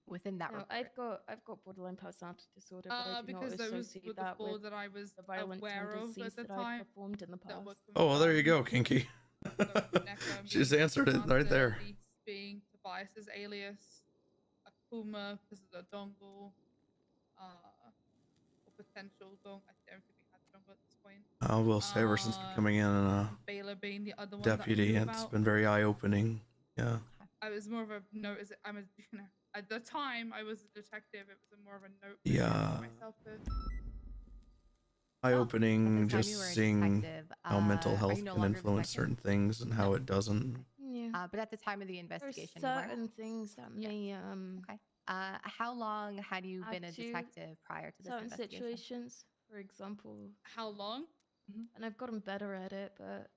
within that No, report? I've got borderline personality disorder, but I do Because not those associate were the that 4 with that I was the violent aware of disease at the that I've time. performed in the that past. were Oh, well, there you go, confirmed. Kinky. She's being answered it right there. Panther, Beast being Tobias's alias, Akuma because of the dongle, or potential dongle. I don't think we had dongle at this point. I will say, ever since becoming an Baylor being the other one deputy, that I knew it's about. been very eye-opening. Yeah. I was more of a note. I'm a at the time I was a detective. It was more of a note. Yeah. Myself to. Eye-opening, time just you were a seeing detective, how mental are health you no can longer a influence detective? certain things and how it doesn't. Yeah. But at the time of the There's investigation, you were. certain things that may Okay. How long had you been a add to detective prior to this certain investigation? situations. For example, How long? and I've gotten better at it, but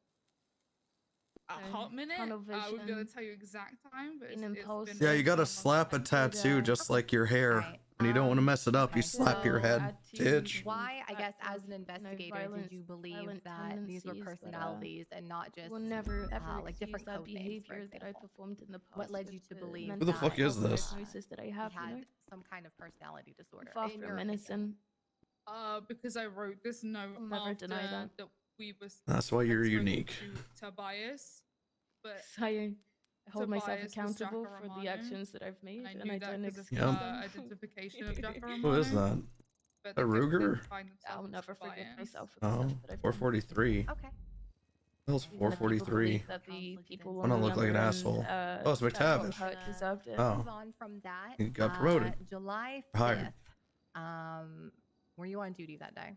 A hot minute. tunnel I wouldn't be able to vision, tell you exact time, but being it's been impulsive. Yeah, you gotta a long slap a time. tattoo just like your hair. When you don't want to mess it up, you slap your head, bitch. Why, I guess, as an investigator, did violence- you believe violent that these were tendencies, but, personalities and not just will never ever like excuse different that code names, for behavior that I example? performed in the past. What led with you to the believe Who the mental fuck is health this? diagnosis that I have? He had You know? some kind of personality disorder. Far in from your innocent. Because I wrote this note I'll never after deny that. we was. That's why you're had spoken unique. To Tobias, but I hold myself Tobias was accountable Jacka for the Romano, actions that I've made, I and knew I that don't 'cause of excuse Yep. them. identification of Jacka Who is Romano, that? but A they kept Ruger? identifying themselves I'll as never forgive Tobias. myself for the Oh, stuff that I've done. 443. Okay. Hell's Even if people 443. believe that the people I on don't the look like an other end, asshole. Oh, it's that got McTavish. hurt deserved it. Oh. Move on from that. He got promoted. July Hired. 5th. Were you on duty that day?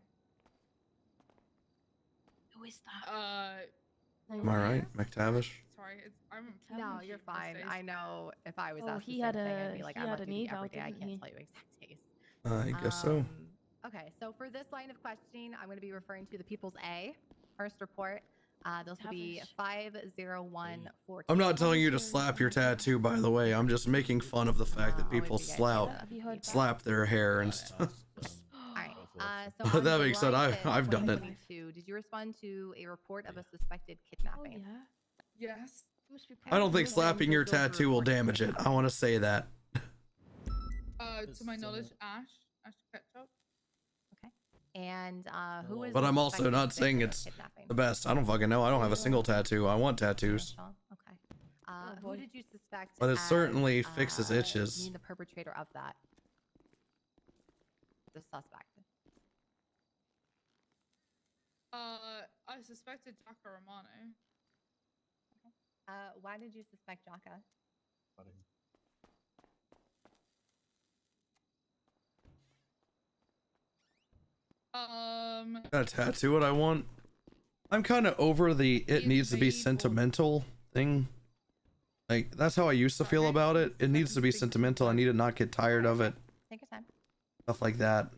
Who is that? Am I right, McTavish? Sorry, I'm. No, you're fine. days. I know if I was Oh, asked the he same had thing, I'd be a- like, he I'm on had an duty eval, every day. I didn't can't he? tell you exact days. I guess so. Okay, so for this line of questioning, I'm going to be referring to the People's A. First report. Those will be 50142. I'm not telling you to slap your tattoo, by the way. I'm just making fun of the fact that people slap their hair and stuff. Alright, so on That being said, July I've 5th, done it. 2022, did you respond to a report of a suspected kidnapping? Yes. I don't think slapping your tattoo will damage it. I want to say that. To my knowledge, Ash Ketchup. And who is But the I'm also suspected not saying victim of it's kidnapping? the best. I don't fucking know. I don't have a single tattoo. I want tattoos. Okay. Who did you suspect? But it as, certainly fixes itches. being the perpetrator of that? The suspect. I suspected Jacka Romano. Why did you suspect Jaka? Gotta tattoo what I want. I'm kind of over the it needs to be sentimental thing. Like, that's how I used to feel about it. It needs to be sentimental. I need to not get tired of it. Take your time. Stuff like that.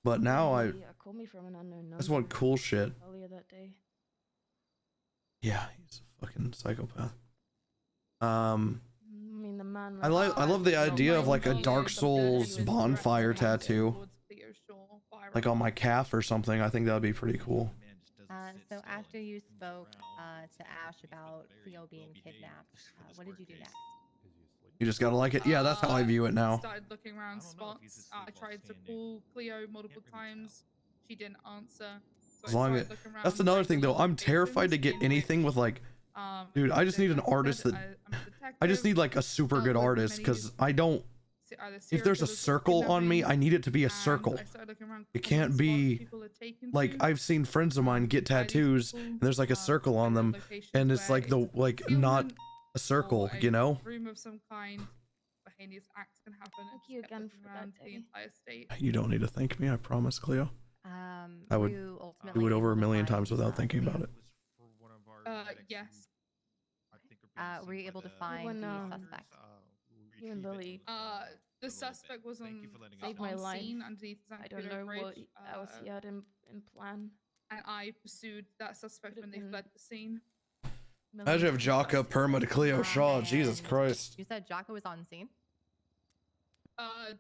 But now I called me from an unknown just number want cool shit. earlier that day. Yeah, he's a fucking psychopath. I mean, the man. I love the idea of like a Dark Souls bonfire tattoo. Like on my calf or something. I think that would be pretty cool. So after you spoke to Ash about Cleo being kidnapped, what did you do next? You just gotta like it. Yeah, that's how I view it now. Started looking around spots. I tried to call Cleo multiple times. She didn't answer. So As long as that's another thing though. I'm terrified to get anything with like Dude, I just need an artist that. I just need like a super good artist because I don't. If there's a circle on me, I need it to be a circle. It can't be like I've seen friends of mine get tattoos and there's like a circle on them, and it's like the not a circle, you know? Room of some kind, a heinous act can happen. Thank you again for around that the day. entire state. You don't need to thank me, I promise, Cleo. I would you do ultimately it over able a to million find, times without thinking about it. Yes. were you able to find the suspect? You and Lily The suspect was on, saved my life. scene underneath the I don't Zancudo know Bridge. what else he had in plan. And I pursued that suspect when they fled the scene. Imagine if Jocka perma to Cleo Shaw. Jesus Christ. You said Jocko was on scene?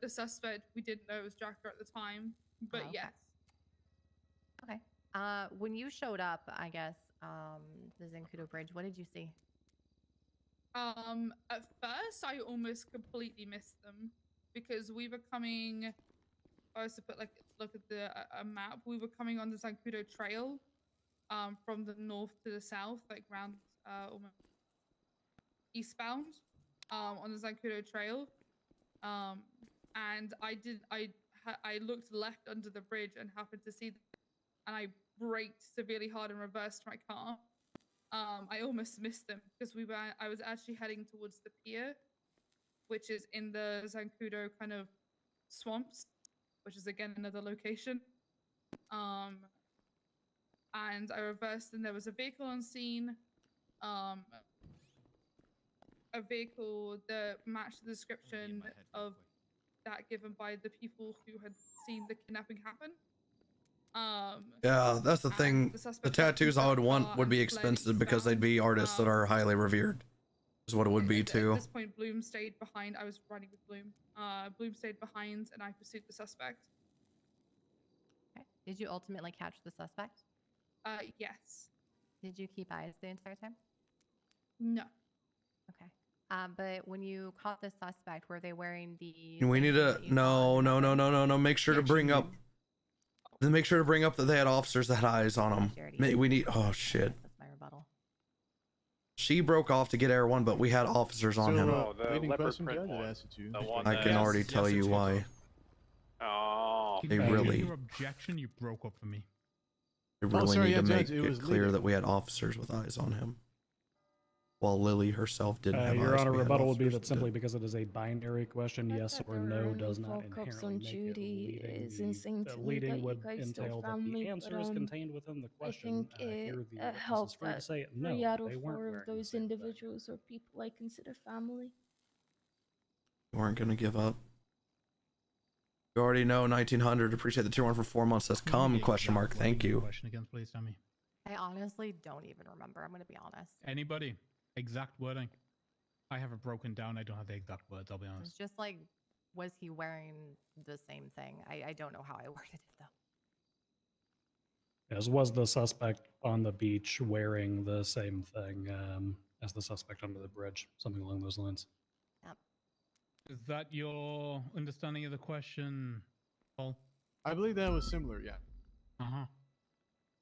The suspect, we didn't know it was Jacker at the time, but Oh, okay. yes. Okay. When you showed up, I guess, the Zancudo Bridge, what did you see? At first, I almost completely missed them because we were coming. I was to put like look at the a map. We were coming on the Zancudo Trail, from the north to the south, like round almost eastbound, on the Zancudo Trail. And I looked left under the bridge and happened to see them, and I braked severely hard and reversed my car. I almost missed them because I was actually heading towards the pier, which is in the Zancudo kind of swamps, which is again another location. And I reversed, and there was a vehicle on scene. A vehicle that matched the description of that given by the people who had seen the kidnapping happen. Yeah, that's the thing. the The suspect tattoos I would want would be and fled expensive because they'd be artists that are highly revered. Is what it would be At too. this point, Bloom stayed behind. I was running with Bloom. Bloom stayed behind, and I pursued the suspect. Okay. Did you ultimately catch the suspect? Yes. Did you keep eyes the entire time? No. Okay. But when you caught the suspect, were they wearing the? We need to no. Make sure to bring up. Then make sure to bring up that they had officers that had eyes on them. We need. Oh shit. That's my rebuttal. She broke off to get Air 1, but we had officers on him. Leading question, Judge, it asked you. I can already tell you why. Oh, They really. Your objection, you broke up for me. They really need to make Judge, it clear that we had officers with eyes on him. While Lily herself didn't have Your eyes. Honor, we had rebuttal would be officers that simply because it is a binary question, yes or no, does not cops inherently on make duty it is leading. insane to me Leading that you would guys still entail that found the me, answer but, is contained within the I question. think it Here the witness is helped free to that say it. 3 No, out of they weren't 4 of wearing the those same thing. individuals are people I consider family. You weren't gonna give up. You already know 1900. Appreciate the tier 1 for 4 months. Says come question mark. Thank you. Question again, please, tell me. I honestly don't even remember. I'm going to be honest. Anybody? Exact wording. I have it broken down. I don't have the exact words. I'll be It's honest. just like, was he wearing the same thing? I don't know how I worded it though. As was the suspect on the beach wearing the same thing as the suspect under the bridge, something along those lines. Yep. Is that your understanding of the question, Paul? I believe that was similar, yeah. Uh-huh.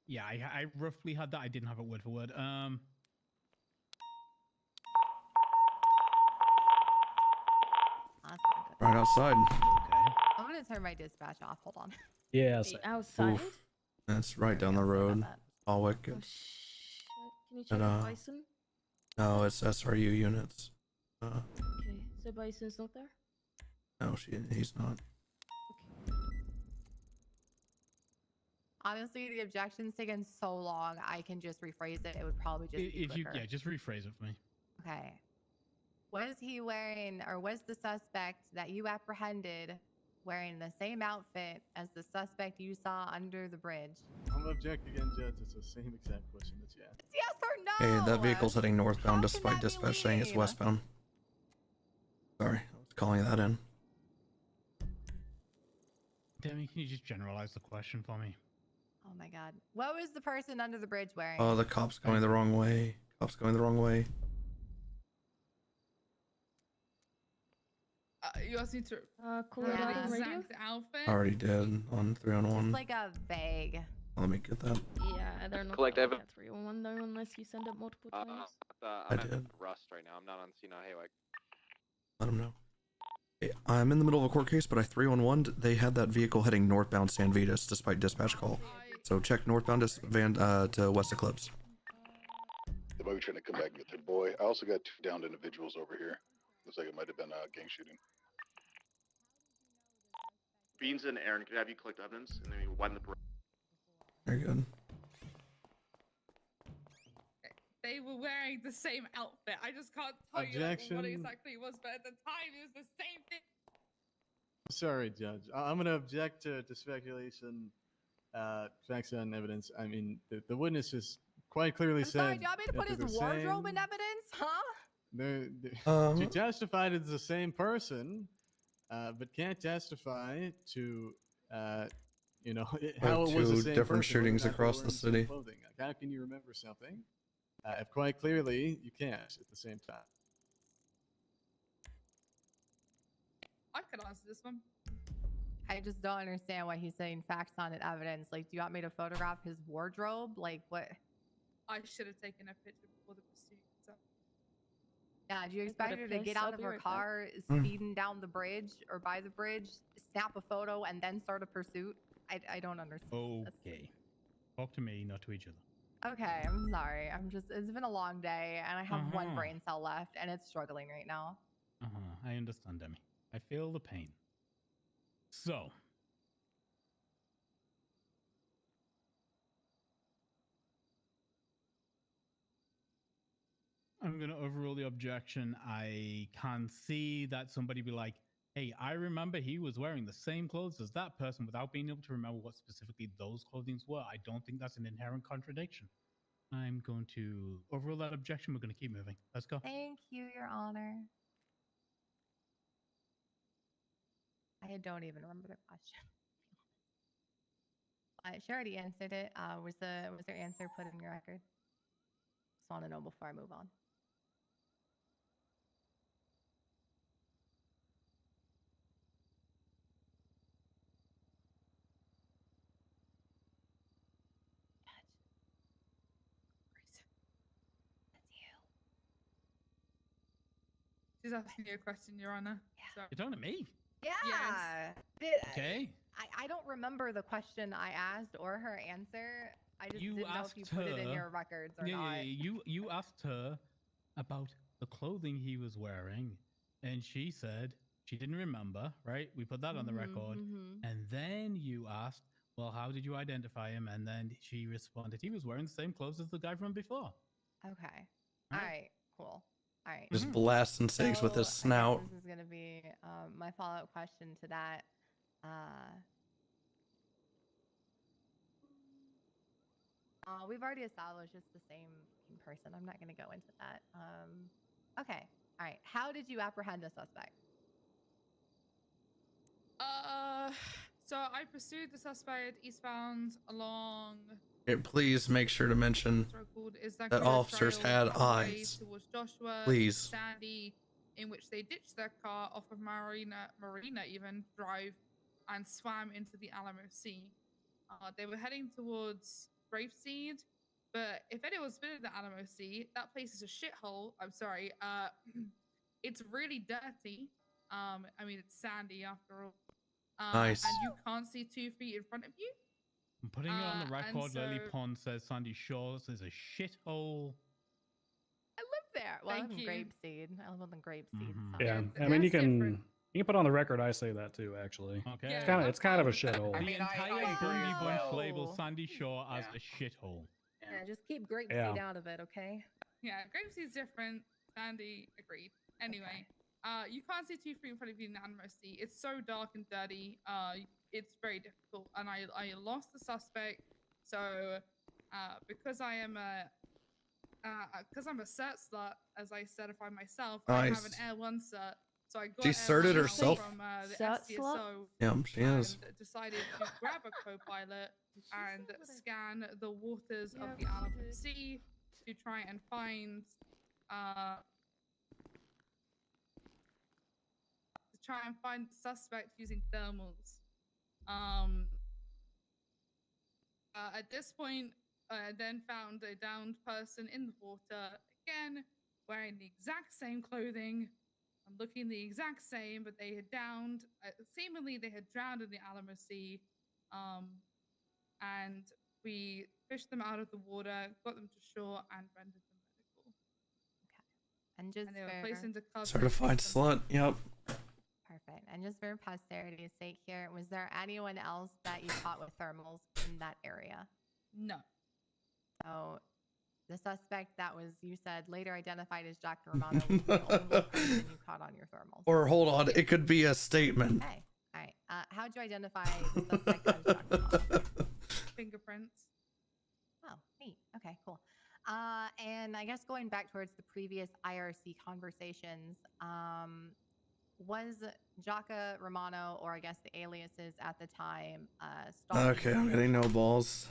Yeah, I roughly had that. I didn't have it word for word. Right outside. I'm going to turn my dispatch off. Hold on. Yes. Outside? Oof. That's right down the road. Alwick. Can you check the Bison? No, it's SRU units. Okay, so Bison's not there? No, he's not. Honestly, the objection's taken so long, I can just rephrase it. It would probably just be If you, quicker. yeah, just rephrase it for me. Okay. Was he wearing, or was the suspect that you apprehended wearing the same outfit as the suspect you saw under the bridge? I'm gonna object again, Judge. It's the same exact question that's yeah. It's yes or no? Hey, that vehicle's heading northbound despite dispatch saying it's westbound. Sorry, I was calling that in. Demi, can you just generalize the question for me? Oh my god. What was the person under the bridge wearing? Oh, the cop's going the wrong way. Cop's going the wrong way. You also need to Colorado the radio? exact outfit. Already did on 3-on-1. It's like a vague Let me get that. Yeah, they're not Collect gonna look evidence. at 301 though unless you send it multiple times. I'm at did. Rust right now. I'm not on Cena Hayward. Let them know. Hey, I'm in the middle of a court case, but I 311. They had that vehicle heading northbound San Vitas despite dispatch call. So check northbound to West Eclipse. They might be trying to come back and get their boy. I also got 2 downed individuals over here. Looks like it might have been a gang shooting. Beans and Aaron, could I have you collect evidence and then we widen the parade? Very good. They were wearing the same outfit. I just can't tell you Objection. what exactly it was, but at the time it was the same thing. Sorry, Judge. I'm going to object to speculation, facts and evidence. I mean, the witness has quite clearly said. Sorry, do you want me to put that his they're wardrobe saying in evidence? Huh? She testified it's the same person, but can't testify to, you know, how it was the 2 same different person, whether or shootings not they across were the wearing same city. clothing. Like, how can you remember something if quite clearly you can't at the same time? I could answer this one. I just don't understand why he's saying facts on it evidence. Like, do you want me to photograph his wardrobe? Like, what? I should have taken a picture before the pursuit. So. Yeah, do you I expect gotta her to piss, get out I'll of be her right back. car, speeding down the bridge or by the bridge, snap a photo, and then start a pursuit? I don't understand. Okay. Talk to me, not to each other. Okay, I'm sorry. It's been a long day, and I have one Uh-huh. brain cell left, and it's struggling right now. I understand, Demi. I feel the pain. So. I'm going to overrule the objection. I can see that somebody be like, hey, I remember he was wearing the same clothes as that person without being able to remember what specifically those clothing were. I don't think that's an inherent contradiction. I'm going to overrule that objection. We're going to keep moving. Let's go. Thank you, Your Honor. I don't even remember the question. She already answered it. Was their answer put in your record? Just want to know before I move on. She's asking you a question, Your Honor. So. You're talking to me? Yeah. Okay. I don't remember the question I asked or her answer. I just didn't know if you put it in your records or not. You asked her about the clothing he was wearing, and she said she didn't remember, right? We put that on the record. And then you asked, well, how did you identify him? And then she responded, he was wearing the same clothes as the guy from before. Okay. All right. Cool. All right. Just blasting sakes with his So, I guess snout. this is going to be my follow-up question to that. We've already established it's the same person. I'm not going to go into that. Okay. All right. How did you apprehend the suspect? So I pursued the suspect eastbound along. Please make sure to mention that officers had eyes. Towards Joshua, Please. Sandy, in which they ditched their car off of Marina even Drive and swam into the Alamo Sea. They were heading towards Grapeseed, but if anyone's been in the Alamo Sea, that place is a shithole. I'm sorry. It's really dirty. I mean, it's sandy after all. Nice. And you can't see 2 feet in front of you. I'm putting it on the record. Lily so- Pond says Sandy Shores is a shithole. I live there. Well, Thank I'm in you. Grapeseed. I live on the Grapeseed. Yeah, side. I mean you can put on the record. I say that too. Actually, Okay. it's kind of a shithole. The entire Bundy Bunch labels Sandy Shore as a shithole. Yeah, just keep Grapeseed Yeah. out of it, okay? Yeah, Grapeseed's different. Sandy agreed. Anyway, you can't see 2 feet in front of you in the Alamo Sea. It's so dark and dirty. It's very difficult, and I lost the suspect. So, because I'm a cert slut, as I certify myself, I have an Nice. Air 1 cert. So I got She Air certed 1 herself? from the Cert SDSO. Yeah, she is. And decided to grab a co-pilot and scan the waters of the Alamo Sea to try and find the suspect using thermals. At this point, I then found a downed person in the water, again, wearing the exact same clothing and looking the exact same, but they had downed, seemingly they had drowned in the Alamo Sea. And we fished them out of the water, got them to shore, and rendered them medical. And just they were for placed into custody. Certified slut. Yep. Perfect. And just for posterity's sake here, was there anyone else that you caught with thermals in that area? No. So the suspect that was, you said, later identified as Jack Romano was the only person you caught on your thermals. Or hold on, it could be a statement. Okay. All right. How'd you identify the suspect as Jack Romano? Fingerprints. Oh, neat. Okay, cool. And I guess going back towards the previous IRC conversations, was Jaka Romano, or I guess the aliases at the time, Okay, I'm getting no balls.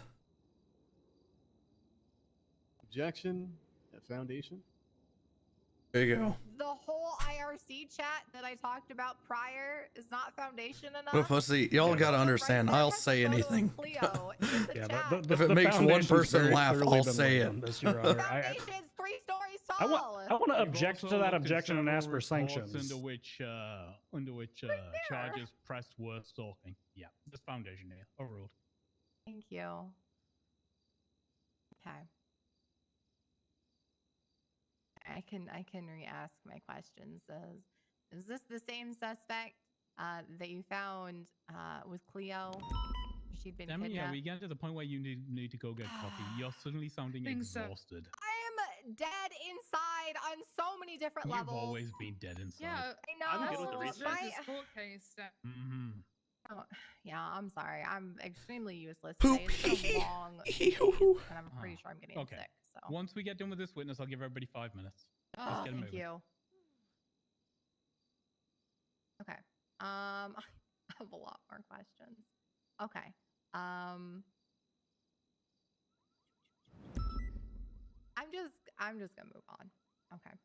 Objection at Foundation. There you go. The whole IRC chat that I talked about prior is not Foundation enough. What pussy? Y'all gotta understand. I'll say anything. If it makes one person laugh, I'll say it. Foundation's 3 stories I tall. want to object to that objection and ask for Reports sanctions. under which charges pressed were stalking. Yeah, this Foundation here overruled. Thank you. Okay. I can re-ask my questions. Is this the same suspect that you found with Cleo? She'd been Demi, kidnapped. yeah, we get to the point where you need to go get coffee. You're suddenly sounding exhausted. I am dead inside on so many different You've levels. always been dead inside. Yeah, I know. I'm good with the research. Court case. Oh, yeah, I'm sorry. I'm extremely useless today. It's so long, and I'm pretty sure I'm getting Okay. sick. So. Once we get done with this witness, I'll give everybody 5 minutes. Let's Oh, get thank moving. you. Okay. I have a lot more questions. Okay. I'm just gonna move on. Okay.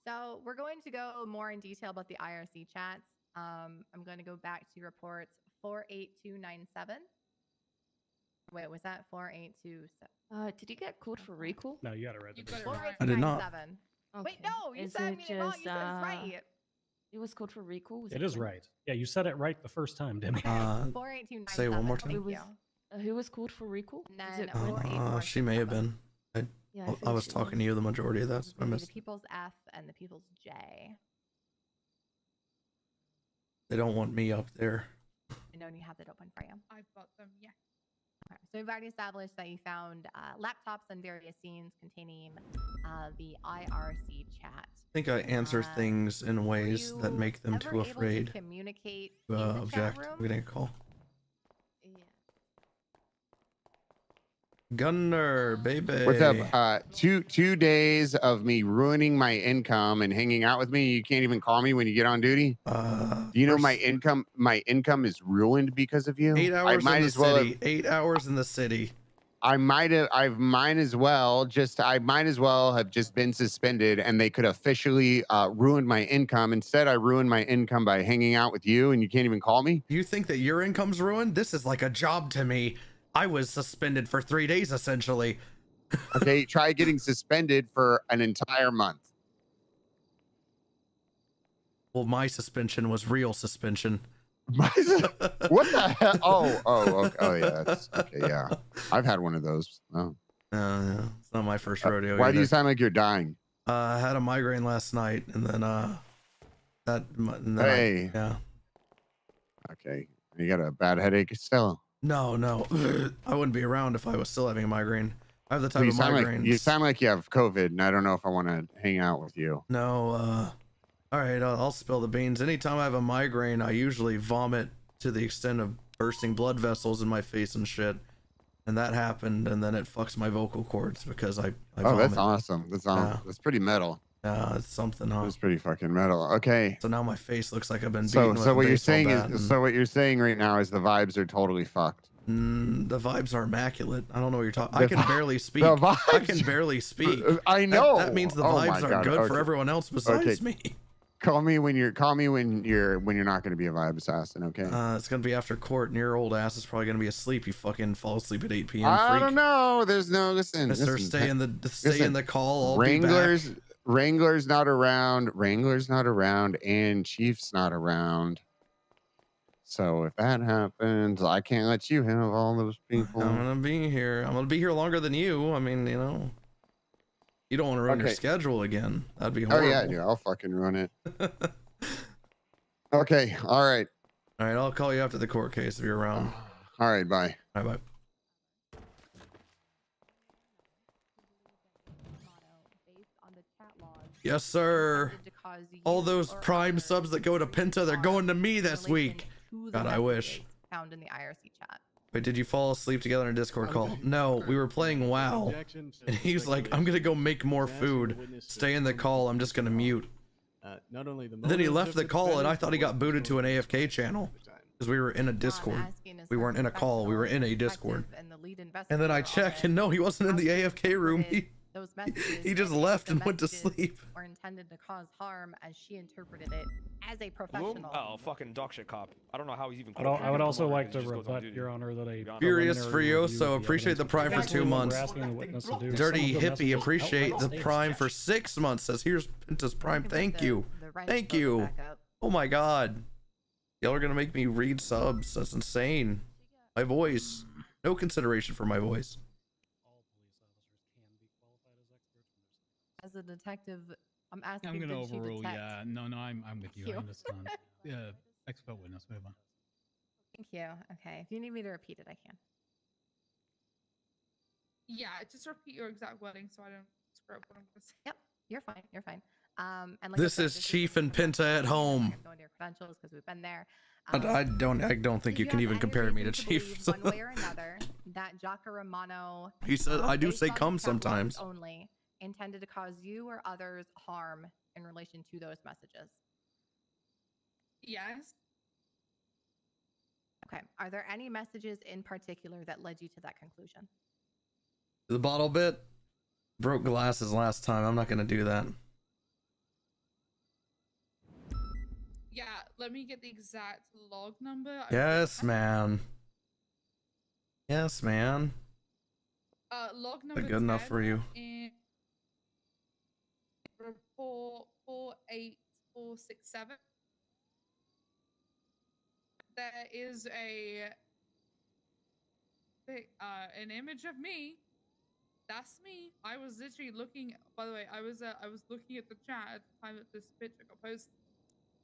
So we're going to go more in detail about the IRC chats. I'm going to go back to reports 48297. Wait, was that 4827? Did you get called for recall? No, you got it right. You got it right. I did not. Wait, no, you said me wrong. You said it's right. It was called for recall. It is right. Yeah, you said it right the first time, Demi. 48297. Say it one more time. Thank you. Who was called for recall? She may have been. I was talking to you the majority of that. So I The missed. People's F and the People's J. They don't want me up there. I know you have that open for you. I've got them, yeah. Okay. So we've already established that you found laptops and various scenes containing the IRC chat. I think I answer things in ways that make them ever too able to afraid communicate to in the chat object. room? We didn't call. Gunner, baby. What's up? 2 days of me ruining my income and hanging out with me. You can't even call me when you get on duty. Do you know my income is ruined because of you? 8 hours in the city. 8 hours in the city. I might as well have just been suspended, and they could officially ruin my income. Instead, I ruined my income by hanging out with you, and you can't even call me. You think that your income's ruined? This is like a job to me. I was suspended for 3 days, essentially. Okay, try getting suspended for an entire month. Well, my suspension was real suspension. What the hell? Oh, yeah. That's okay. Yeah, I've had one of those. Oh, yeah. It's not my first rodeo. Why do you either. sound like you're dying? I had a migraine last night, and then Hey. yeah. Okay, you got a bad headache still. No, I wouldn't be around if I was still having a migraine. I have the type you of sound migraines. you sound like you have COVID, and I don't know if I want to hang out with you. No, all right, I'll spill the beans. Anytime I have a migraine, I usually vomit to the extent of bursting blood vessels in my face and shit. And that happened, and then it fucks my vocal cords because I Oh, that's vomit. awesome. That's awesome. Yeah. That's pretty metal. Yeah, it's something, huh? That's pretty fucking metal. Okay. So now my face looks like I've been So beaten with a what you're baseball saying bat is what you're saying right now is the vibes are totally fucked. The vibes are immaculate. I don't know what you're talking. The I can barely speak. the I can vibes- barely speak. I know. That means the Oh vibes my are God. good for Okay. everyone else besides Okay. me. Call me when you're not going to be a vibe assassin. Okay. It's gonna be after court, and your old ass is probably gonna be asleep. You fucking fall asleep at 8 p.m. I freak. don't know. There's no listen. Mister, Listen, stay in the call. I'll Wrangler's be back. Wrangler's not around. Wrangler's not around, and Chief's not around. So if that happens, I can't let you have all those people. I'm gonna be here. I'm gonna be here longer than you. I mean, you know, you don't want to ruin your Okay. schedule again. That'd be Oh horrible. yeah, dude. I'll fucking run it. Okay. All right. All right. I'll call you after the court case if you're around. All right. Bye. Bye bye. Yes, sir. All those Prime subs that go to Pinta, they're going to me this week. God, I wish. Found in the IRC chat. Wait, did you fall asleep together in a Discord call? No, we were playing WoW. And he's like, I'm gonna go make more food. Stay in the call, I'm just gonna mute. Not only the Then he motives left of the call and I defendants, thought he but got booted to an AFK channel. Because we were in a Discord. We weren't in a call, we were in a Discord. And then I checked and no, he wasn't in the AFK room. Those messages He just left and went to sleep. Were intended to cause harm as she interpreted it as a professional. Oh, fucking dog shit cop. I don't know how he's even. I would also like to rebut, Your Honor, that a Furious preliminary review Furioso, of the appreciate the evidence Prime for was 2 what we're months. asking the witness to do. Dirty Some of the Hippie, messages appreciate outright the states Prime for 6 months. Says, here's Pinta's Prime. Thank you. Thank you. Oh my god. Y'all are gonna make me read subs. That's insane. My voice. No consideration for my voice. As a detective, I'm asking. I'm gonna did she overrule. detect? Yeah, no, I'm with you. Thank I you. understand. Yeah, expert witness. Move on. Thank you. Okay, if you need me to repeat it, I can. Yeah, just repeat your exact wording so I don't screw up what I'm gonna say. Yep, you're fine. You're fine. And like I This said, is Chief and Pinta at home. Go into your credentials because we've been there. I don't think you can even compare me to Chief. One way or another, that Jaka Romano. He said, I do based say on come his chat logs sometimes. Only intended to cause you or others harm in relation to those messages. Yes. Okay. Are there any messages in particular that led you to that conclusion? The bottle bit? Broke glasses last time. I'm not gonna do that. Yeah, let me get the exact log number. Yes, man. Yes, man. Log Is number that good enough 10 for you? in report 48467. There is an image of me. That's me. I was literally looking. By the way, I was looking at the chat at the time that this picture got posted.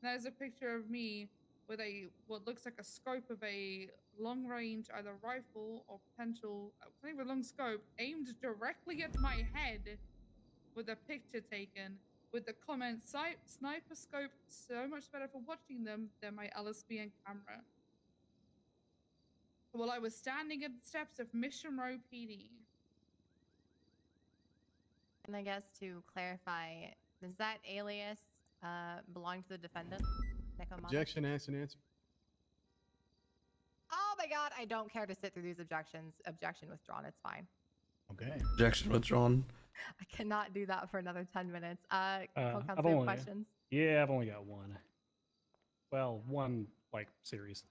There's a picture of me with what looks like a scope of a long range either rifle or potential, I think with a long scope aimed directly at my head, with a picture taken with the comment sniper scope so much better for watching them than my LSPN camera. While I was standing at the steps of Mission Row PD. And I guess to clarify, does that alias belong to the defendant? Objection, ask and answer. Oh my god, I don't care to sit through these objections. Objection withdrawn, it's fine. Okay. Objection withdrawn. I cannot do that for another 10 minutes. I've Co-counsel, only, questions? Yeah, I've only got one. Well, one like series.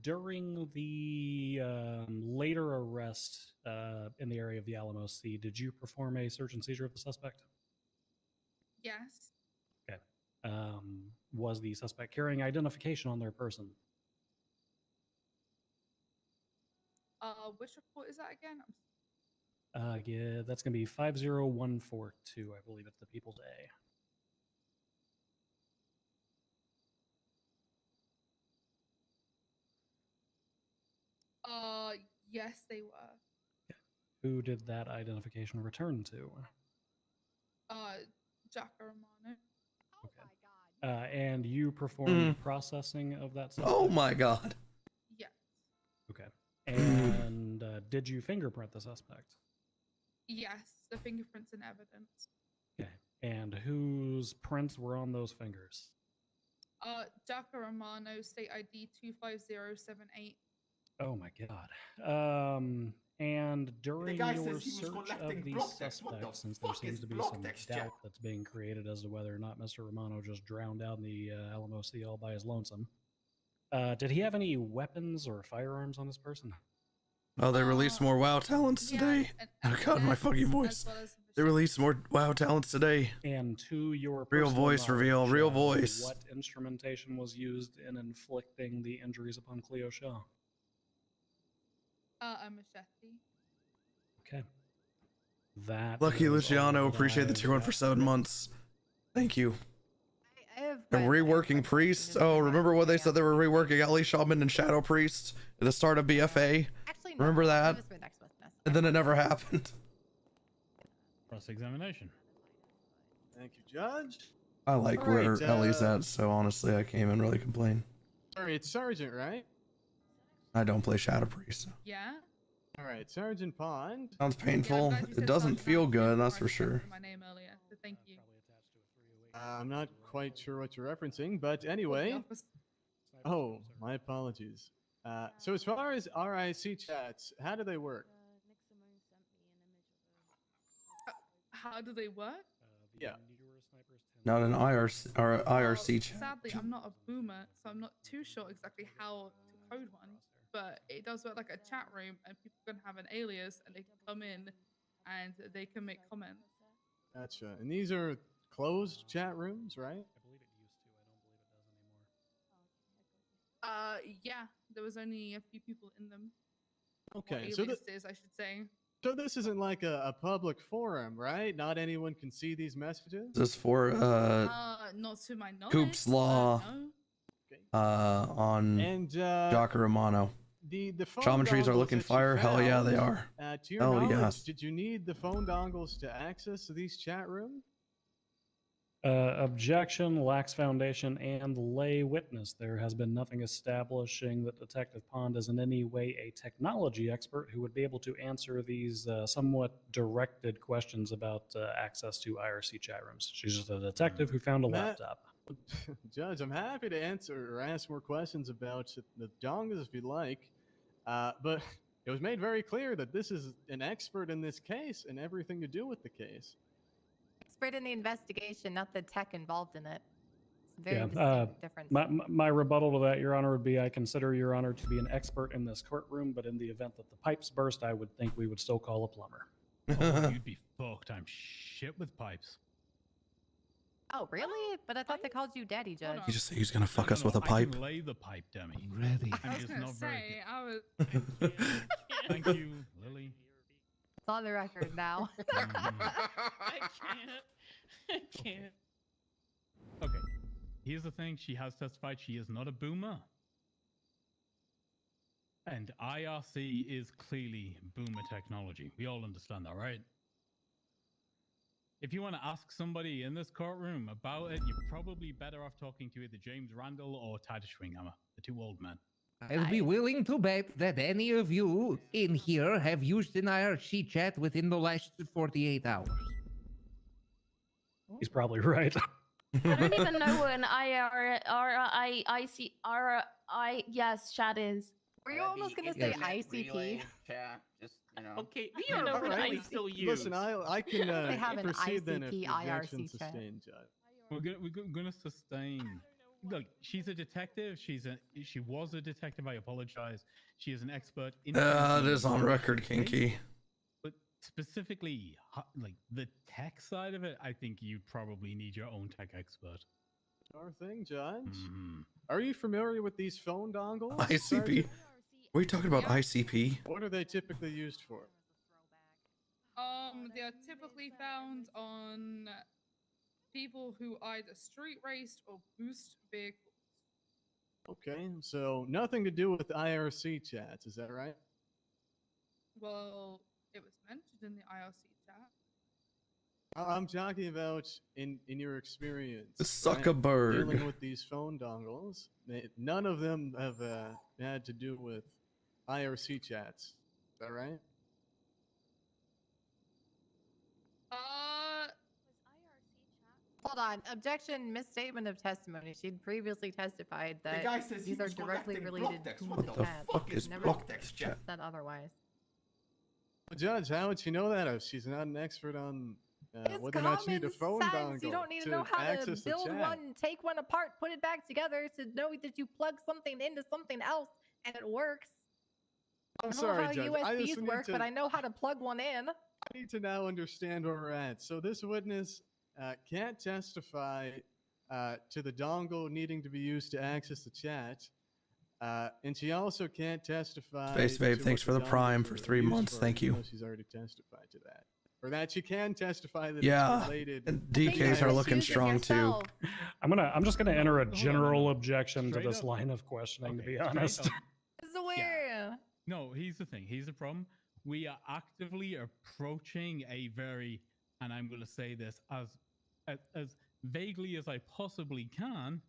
During the later arrest in the area of the Alamos Sea, did you perform a search and seizure of the suspect? Yes. Okay. Was the suspect carrying identification on their person? Which report is that again? Yeah, that's going to be 50142. I believe it's the People's A. Yes, they were. Who did that identification return to? Jaka Romano. And you performed processing of that suspect? Oh my god. Yes. Okay. And did you fingerprint the suspect? Yes, the fingerprints and evidence. Okay. And whose prints were on those fingers? Jaka Romano, state ID 25078. Oh my god. And during guy your says he was search of collecting the block text. What the suspect, since there fuck seems is to be block some text, doubt chat? that's being created as to whether or not Mr. Romano just drowned out in the Alamo Sea all by his lonesome, did he have any weapons or firearms on this person? Oh, they released more WoW talents today. Oh god, my fucking voice. They released more WoW talents today. And to your Real personal voice reveal, knowledge, real voice. What instrumentation was used in inflicting the injuries upon Cleo Shaw? A machete. Okay. That Lucky is Luciano, all that appreciate the I've tier 1 got. for 7 months. Thank you. I have And reworking priests. Oh, remember what they said they were reworking Ali Shaman and Shadow Priest at the start of BFA? Actually, no, Remember I'll that? leave this for next witness. And then it never happened. Cross-examination. Thank you, Judge. I like All where right, Ellie's at, so honestly, I can't even really complain. Sorry, it's Sergeant, right? I don't play Shadow Priest. So. Yeah. All right, Sergeant Pond. Sounds painful. It doesn't feel good, that's for sure. My name earlier, so thank you. I'm not quite sure what you're referencing, but anyway. Oh, my apologies. So as far as RIC chats, how do they work? How do they work? Yeah. Not an IRC or IRC chat. Sadly, I'm not a boomer, so I'm not too sure exactly how to code one. But it does work like a chat room, and people can have an alias, and they can come in, and they can make comments. Gotcha. And these are closed chat rooms, right? Yeah, there was only a few people in them. Okay, Or so aliases, I should say. So this isn't like a public forum, right? Not anyone can see these messages? This is for Not to my knowledge. Coop's Law no. on And Jocker Romano. The phone Shaman trees are dongles looking that you fire. Hell yeah, they found, are. To your Hell knowledge, yes. did you need the phone dongles to access these chat rooms? Objection, lacks foundation, and lay witness. There has been nothing establishing that Detective Pond is in any way a technology expert who would be able to answer these somewhat directed questions about access to IRC chat rooms. She's just a detective who found a laptop. Judge, I'm happy to answer or ask more questions about the dongles if you'd like, but it was made very clear that this is an expert in this case and everything to do with the case. Expert in the investigation, not the tech involved in it. It's a very Yeah. distinct difference. My rebuttal to that, Your Honor, would be I consider Your Honor to be an expert in this courtroom, but in the event that the pipes burst, I would think we would still call a plumber. Oh, you'd be fucked. I'm shit with pipes. Oh, really? But I thought they called you Daddy, Judge. You just say he's gonna fuck us with a pipe. I can lay the pipe, dummy. Ready. I I'm was just gonna not very say, good. I was. Thank you, Lily. It's on the record now. I can't. I can't. Okay. Here's the thing. She has testified she is not a boomer. And IRC is clearly boomer technology. We all understand that, right? If you want to ask somebody in this courtroom about it, you're probably better off talking to either James Randall or Titus Schwinghammer, the two old men. I'll be willing to bet that any of you in here have used an IRC chat within the last 48 hours. He's probably right. I don't even know what an yes, chat is. Were you almost going to say ICP? Just, you know. Okay, we are really still use. Listen, I can They have an proceed then if ICP, the objection IRC chat. sustained, Judge. We're gonna sustain. Look, she's a detective. She was a detective. I apologize. She is an expert in. It is on record, Kinky. But specifically, like the tech side of it, I think you probably need your own tech expert. Sure thing, Judge. Mm-hmm. Are you familiar with these phone dongles? ICP? Sergeant? What are you talking about, ICP? What are they typically used for? They are typically found on people who either street raced or boost vehicles. Okay, so nothing to do with IRC chats, is that right? Well, it was mentioned in the IRC chat. I'm talking about in your experience. Zuckerberg. Dealing with these phone dongles. None of them have had to do with IRC chats. Is that right? Hold on. Objection, misstatement of testimony. She'd previously testified that guy says he these are was directly collecting related block decks. to What the the chat. fuck She's is never block decks, chat? said otherwise. Well, Judge, how would she know that if she's not an expert on It's whether or not you need a phone sense. dongle You don't need to know how to access the build chat? one, take one apart, put it back together to know that you plug something into something else and it works. I'm I don't sorry, know how Judge. I just USBs need work, to, but I know how to plug one in. I need to now understand where we're at. So this witness can't testify to the dongle needing to be used to access the chat. And she also can't testify. Space Vape, to thanks what for the prime dongles for are 3 used months. for, Thank even you. though she's already testified to that. Or that she can testify that Yeah, it's related. and DKs are looking strong too. I'm just gonna enter a Hold on, general no. objection to Straight this up. line of questioning. To Okay, be straight honest. up. It's weird. No, here's the thing. Here's the problem. We are actively approaching a very, and I'm going to say this as vaguely as I possibly can,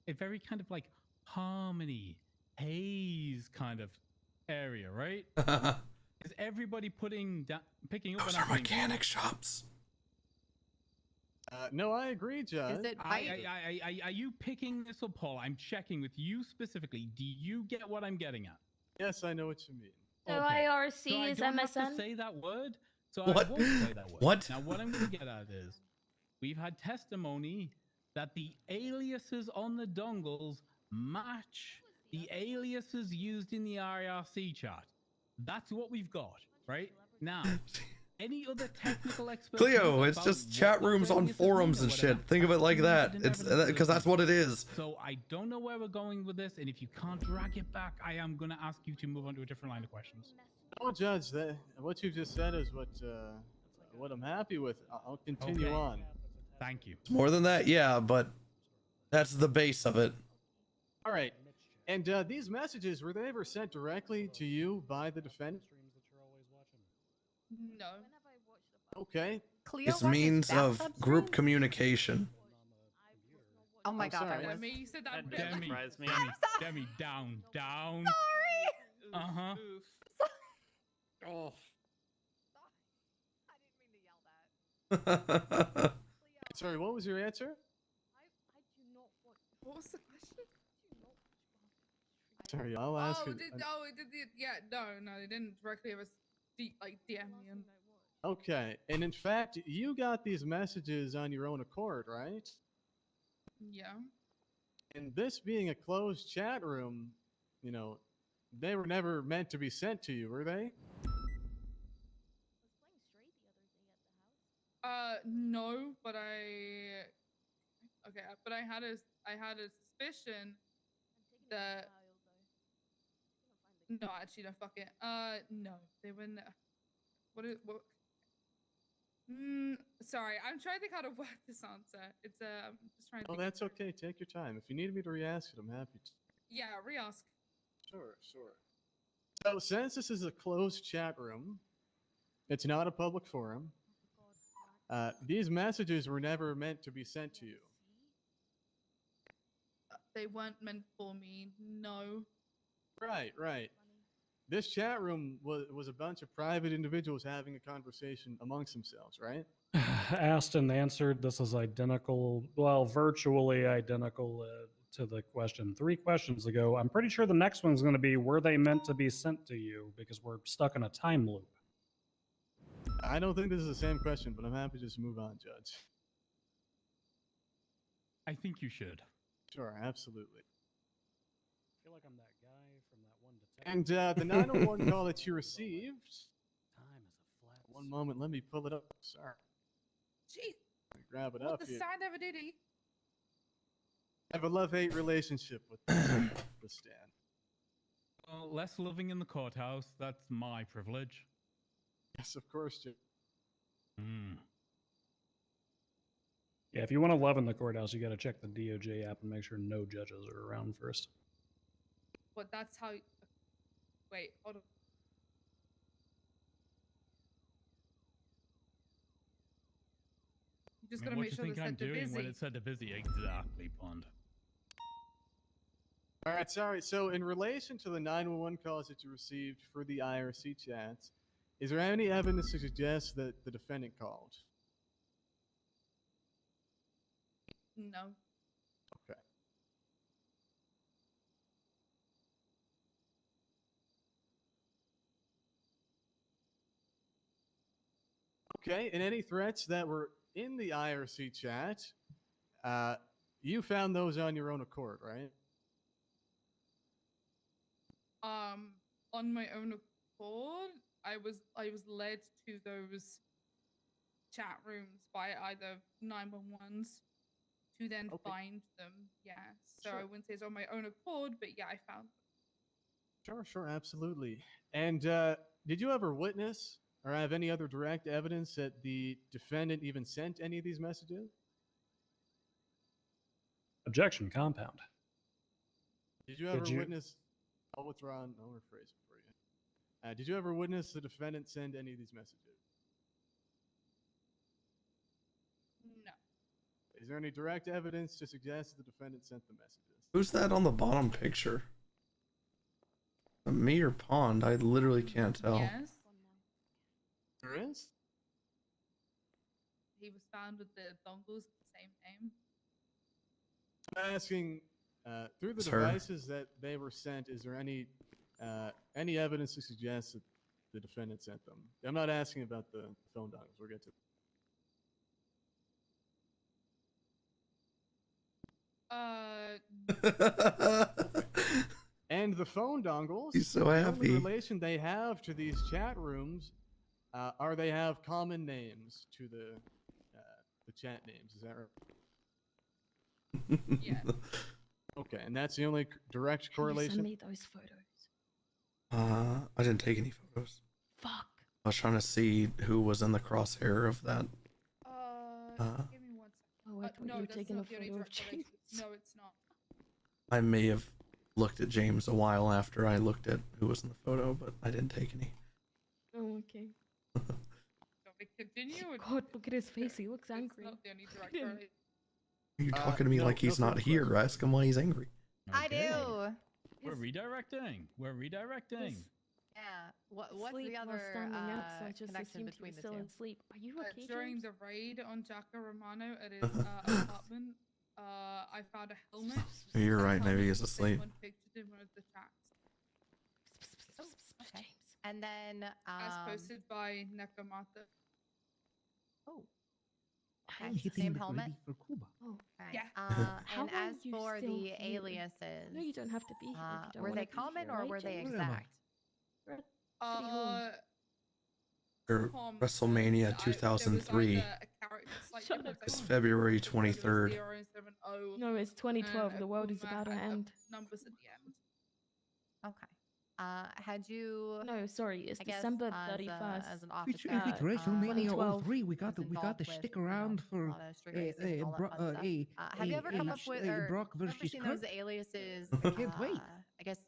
a very kind of like harmony, haze kind of area, right? Is everybody picking up? Those on are that mechanic shops. No, I agree, Judge. Is it Are you picking this up, Paul? I'm checking with you specifically. Do you get what I'm getting at? Yes, I know what you mean. So Okay. IRC So I is don't have MSN? to say that word. So What? I won't say that word. What? Now, what I'm going to get at is we've had testimony that the aliases on the dongles match the aliases used in the IRC chart. That's what we've got, right? Now, any other technical expertise Cleo, it's about just what chat those rooms on aliases forums mean or and shit. whatever, Think of it like that's that. limited It's evidence because that's what it is. So I don't know where we're going with this, and if you can't drag it back, I am going to ask you to move on to a different line of questions. No, Judge, what you just said is what I'm happy with. I'll continue Okay. on. Thank you. More than that, yeah, but that's the base of it. All right. And these messages, were they ever sent directly to you by the defendant? No. Okay. Cleo It's watches means of bathtub group streams? communication. Oh my I'm god, sorry. I was. Demi, you said that. That really- surprised me. Demi, down. Sorry. Uh-huh. Oh. I didn't mean to yell that. Sorry, what was your answer? What was the question? Sorry, I'll ask Oh, it. no, they didn't directly have us DM me. And... Okay. And in fact, you got these messages on your own accord, right? Yeah. And this being a closed chat room, you know, they were never meant to be sent to you, were they? No, but I had a suspicion that. No, actually, no. Fuck it. No, they wouldn't. What? Sorry, I'm trying to think how to work this answer. It's I'm just trying to. Oh, think. that's okay. Take your time. If you need me to re-ask it, I'm happy to. Yeah, re-ask. Sure. So since this is a closed chat room, it's not a public forum. These messages were never meant to be sent to you. They weren't meant for me. No. Right. This chat room was a bunch of private individuals having a conversation amongst themselves, right? Asked and answered. This is identical, well, virtually identical to the question 3 questions ago. I'm pretty sure the next one's going to be, were they meant to be sent to you? Because we're stuck in a time loop. I don't think this is the same question, but I'm happy to just move on, Judge. I think you should. Sure, absolutely. I feel like I'm that guy from that 1 to 10. And the 901 call that you received. Time is a flat. One moment, let me pull it up. Sorry. Gee, Grab it what up the here. sign ever did he? I have a love-hate relationship with the Stan. Well, less living in the courthouse. That's my privilege. Yes, of course, Jim. Yeah, if you want to love in the courthouse, you got to check the DOJ app and make sure no judges are around first. But that's how. Wait, hold on. You just gotta what make do sure you the think I'm set to doing busy. when it's set to busy? Exactly, Pond. All right, sorry. So in relation to the 911 calls that you received for the IRC chats, is there any evidence to suggest that the defendant called? No. Okay. Okay, and any threats that were in the IRC chat, you found those on your own accord, right? On my own accord, I was led to those chat rooms by either 911s to then find them. Yeah. So I wouldn't say it's on my own accord, but yeah, I found them. Sure, absolutely. And did you ever witness or have any other direct evidence that the defendant even sent any of these messages? Objection, compound. Did you ever witness? I'll withdraw and I'll rephrase it for you. Did you ever witness the defendant send any of these messages? No. Is there any direct evidence to suggest the defendant sent the messages? Who's that on the bottom picture? Me or Pond? I literally can't tell. Yes. There is? He was found with the dongles, the same name. I'm asking, through the It's her. devices that they were sent, is there any evidence to suggest that the defendant sent them? I'm not asking about the phone dongles. We'll get to. And the phone dongles, He's so the only happy. relation they have to these chat rooms are they have common names to the chat names. Is that right? Yeah. Okay, and that's the only direct correlation? Send me those photos. I didn't take any photos. Fuck. I was trying to see who was in the crosshair of that. Give me 1 second. Oh, I thought no, you were that's taking a not the only photo of direct correlation. James. No, it's not. I may have looked at James a while after I looked at who was in the photo, but I didn't take any. Oh, okay. Shall we continue? God, look at his face. He looks angry. It's not the only direct Look at him. correlation. You're talking to me no, like he's no not further here. questions. Ask him why he's angry. I do. We're redirecting. We're redirecting. Yeah. What's Sleep the while other standing up, so I just connection assumed he between was the still two? asleep. Are you okay, During James? the raid on Jacko Romano at his apartment, I found a helmet. You're right, That maybe helmet he's was asleep. someone pictured in one of the chats. Okay. And then As posted by Nekomata. Oh. I'm Okay, hitting same the helmet. lady for Cuba. Oh, Okay. Yeah. How And are as you for still the here? aliases, No, you don't have to be here. If you don't were wanna they be common here, or right, were they James? exact? We're at City Hall. Or WrestleMania 2003. It's February 23rd. No, it's 2012. The world is about to end. Numbers at the end. Okay. Had you? No, sorry, it's I guess December as 31st. as an If officer, it's WrestleMania 2012 03, we got was to involved stick with, around a for lot of street racing and all that fun stuff. Have you ever come up with or Brock ever versus seen Kurt? those aliases? I can't wait. I guess.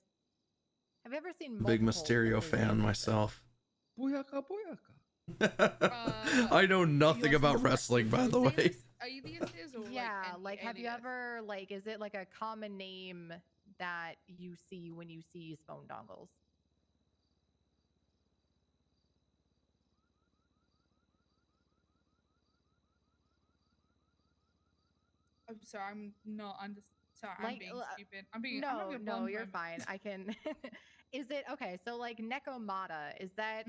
Have you ever seen Big multiple of Mysterio those fan aliases? myself. Booyaka, booyaka. I know nothing about wrestling, by the way. Aliases or Yeah, any like have you alias? ever like is it like a common name that you see when you see phone dongles? I'm sorry, I'm not sorry, I'm Like, being l- stupid. I'm being. No, I'm having a no, blonde you're moment. fine. I can. Is it okay? So like Nekomata, is that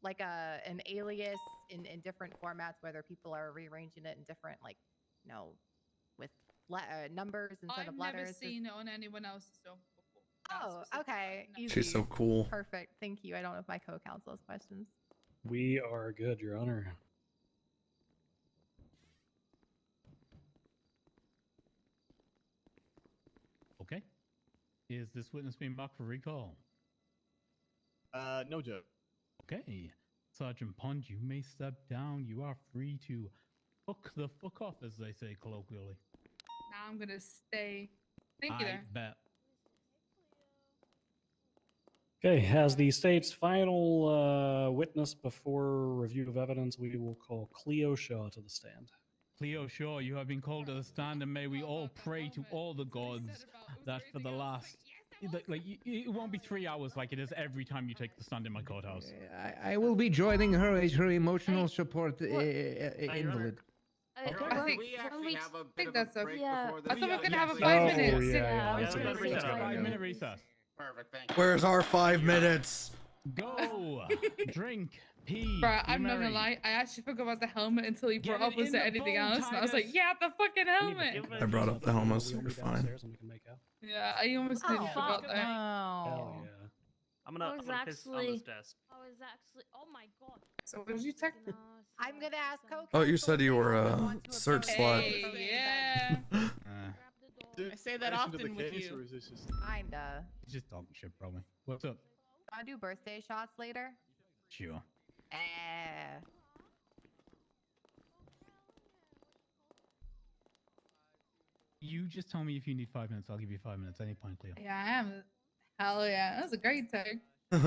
like an alias in different formats, whether people are rearranging it in different with numbers instead I've of letters? never seen it on anyone else's dog before. Oh, okay. She's Easy. so cool. Perfect. Thank you. I don't know if my co-counsel has questions. We are good, Your Honor. Okay. Is this witness being marked for recall? No joke. Okay. Sergeant Pond, you may step down. You are free to fuck the fuck off, as they say colloquially. Now I'm gonna stay. Thank you I there. bet. Okay, as the state's final witness before review of evidence, we will call Cleo Shaw to the stand. Cleo Shaw, you have been called to the stand, and may we all pray to all the gods that for the last, it won't be 3 hours like it is every time you take the stand in my courthouse. I will be joining her as her emotional support invalid. I think we actually have a bit think of a that's a- break yeah. before the I thought we were gonna Yeah, have a yeah, 5 yeah. minutes. yeah. Let's That's go what for it a is. 5-minute recess. Perfect, thank you. Where's our 5 minutes? Go, drink, pee, Bruh, be I'm not gonna merry. lie. I actually forgot about the helmet until he Get brought up it was in there the anything bowl, else, and I was like, Titus. yeah, the fucking helmet. I brought up the helmet, so you're fine. Yeah, I almost nearly forgot that. Hell yeah. I'm gonna piss on this desk. Oh my god. So what did you text? I'm gonna ask Coco. Oh, you said you were a search slut. Hey, yeah. I say that Reaction to the often with case, you. or is this just... Kinda. Just talking shit, probably. What's up? Wanna do birthday shots later? Sure. You just tell me if you need 5 minutes. I'll give you 5 minutes. Any point, Cleo. Yeah, I am. Hell yeah, that was a great take. I'm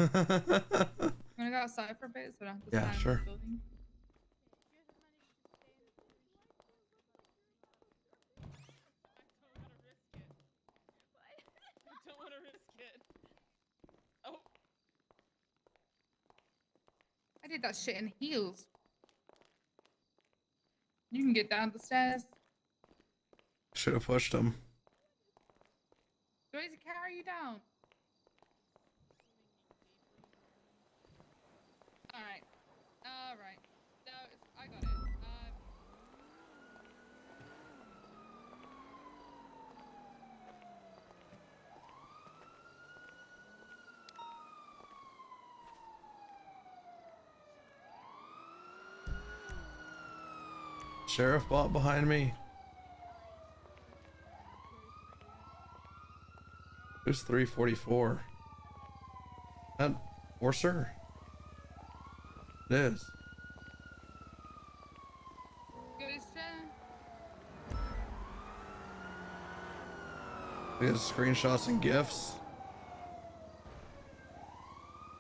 gonna go outside for a bit so I don't have to Yeah, stand sure. in the building. I don't want to risk it. Oh. I did that shit in heels. You can get down the stairs. Should have pushed him. Do I need to carry you down? Alright. Alright. No, I got it. Sheriff bot behind me. Who's 344? That Orser? It is. We got screenshots and gifs.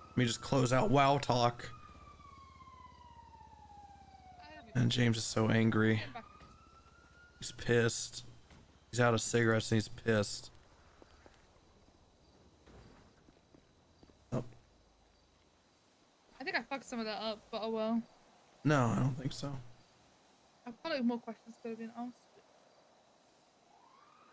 Let me just close out WoW talk. And James is so angry. He's pissed. He's out of cigarettes and he's pissed. Oh. I think I fucked some of that up, but oh well. No, I don't think so. I feel like more questions could have been asked.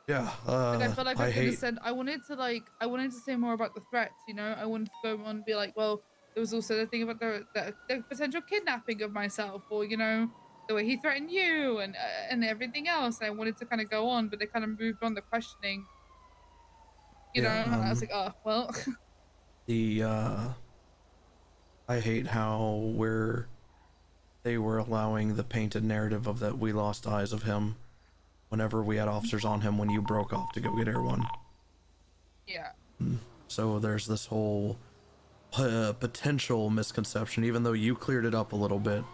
Yeah, Like, I feel like I could have hate... said I wanted to say more about the threats, you know? I wanted to go on and be like, well, there was also the thing about the potential kidnapping of myself, or, you know, the way he threatened you and everything else. And I wanted to kind of go on, but they kind of moved on the questioning. You know, and I was like, oh, well. I hate how they were allowing the painted narrative of that we lost eyes of him whenever we had officers on him when you broke off to go get Air One. Yeah. So there's this whole potential misconception, even though you cleared it up a little bit,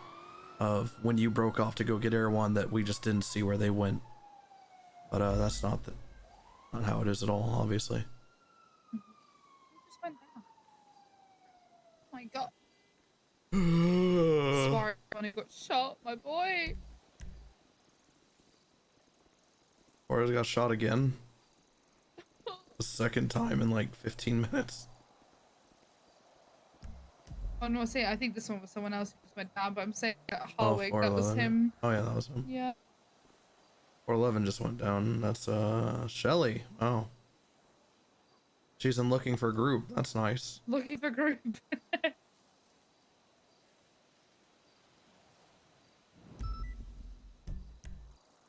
of when you broke off to go get Air One that we just didn't see where they went. But that's not how it is at all, obviously. Just went down. Oh my god. Sorry, when he got shot, my boy. Or got shot again. The second time in like 15 minutes. Oh no, I think this one was someone else who just went down, but I'm saying at Harwick, that was 411. him. Oh yeah, that was him. Yeah. 411 just went down. That's Shelly. Oh. She's in looking for group. That's nice. Looking for group.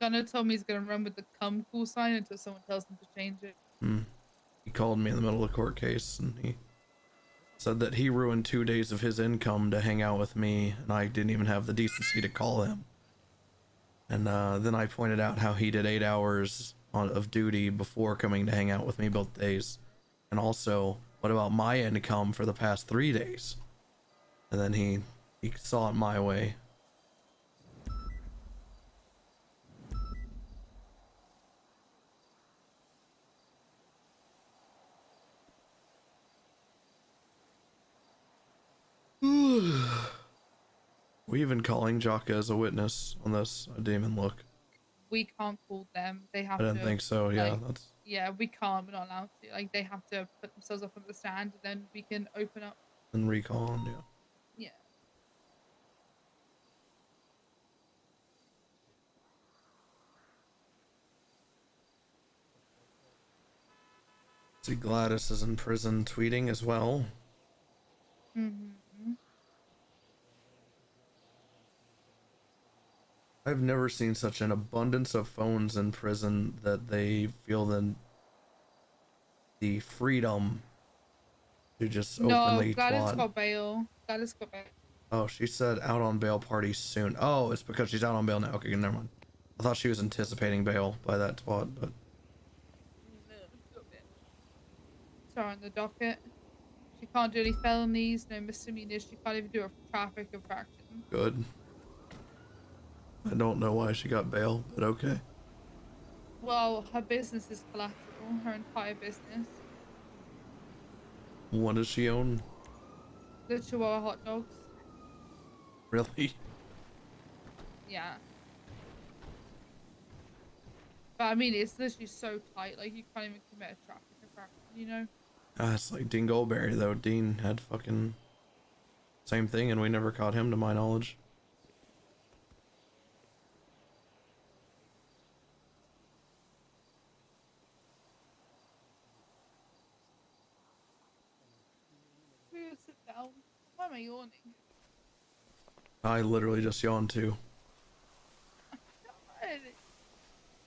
Gunner told me he's gonna run with the come cool sign until someone tells him to change it. He called me in the middle of the court case and he said that he ruined 2 days of his income to hang out with me and I didn't even have the decency to call him. And then I pointed out how he did 8 hours of duty before coming to hang out with me both days. And also, what about my income for the past 3 days? And then he saw it my way. We even calling Jaka as a witness on this? I didn't even look. We can't call them. They have I to. didn't think so. Yeah, like, that's. Yeah, we can't. We're not allowed to. Like, they have to put themselves up on the stand, and then we can open up. And recall on, yeah. Yeah. See, Gladys is in prison tweeting as well. Mm-hmm. I've never seen such an abundance of phones in prison that they feel the freedom to just openly Gladys twat. got bail. Gladys got bail. Oh, she said out on bail party soon. Oh, it's because she's out on bail now. Okay, never mind. I thought she was anticipating bail by that twat, but Sorry, on the docket. She can't do any felonies, no misdemeanors. She can't even do a traffic infraction. good. I don't know why she got bail, but okay. Well, her business is collateral. Her entire business. What does she own? The Chihuahua hot dogs. Really? Yeah. But I mean, it's literally so tight. Like, you can't even commit a traffic infraction, you know? It's like Dean Goldberry, though. Dean had fucking same thing, and we never caught him, to my knowledge. We're gonna sit down. Why am I yawning? I literally just yawned too. I'm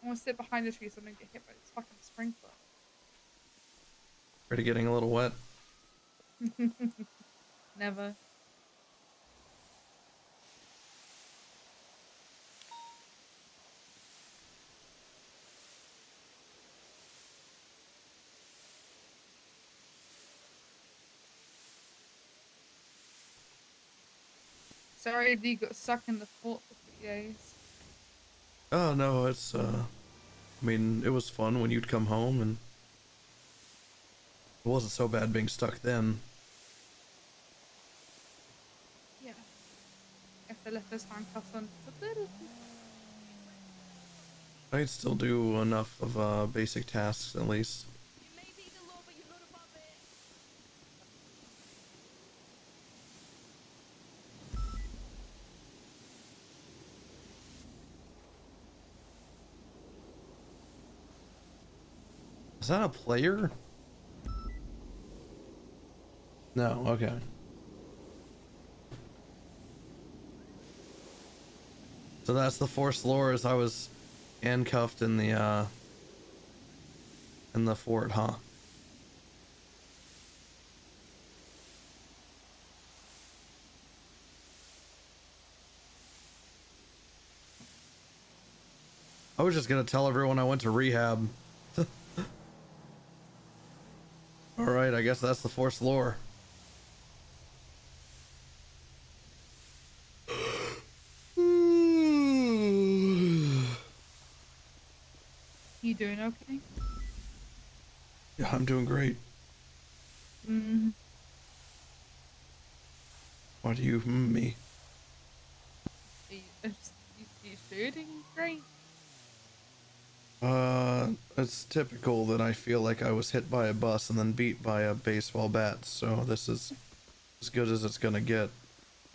gonna sit behind the tree so I don't get hit by this fucking sprinkler. Already getting a little wet. Never. Sorry if you got stuck in the fort for 3 days. Oh no, it's I mean, it was fun when you'd come home, and it wasn't so bad being stuck then. Yeah. If they left those handcuffs on just a little bit. I'd still do enough of basic tasks at least. Is that a player? No, okay. So that's the forced lore, as I was handcuffed in the fort, huh? I was just gonna tell everyone I went to rehab. Alright, I guess that's the forced lore. You doing okay? Yeah, I'm doing great. Mm-hmm. Why do you me? You shooting great? It's typical that I feel like I was hit by a bus and then beat by a baseball bat, so this is as good as it's gonna get.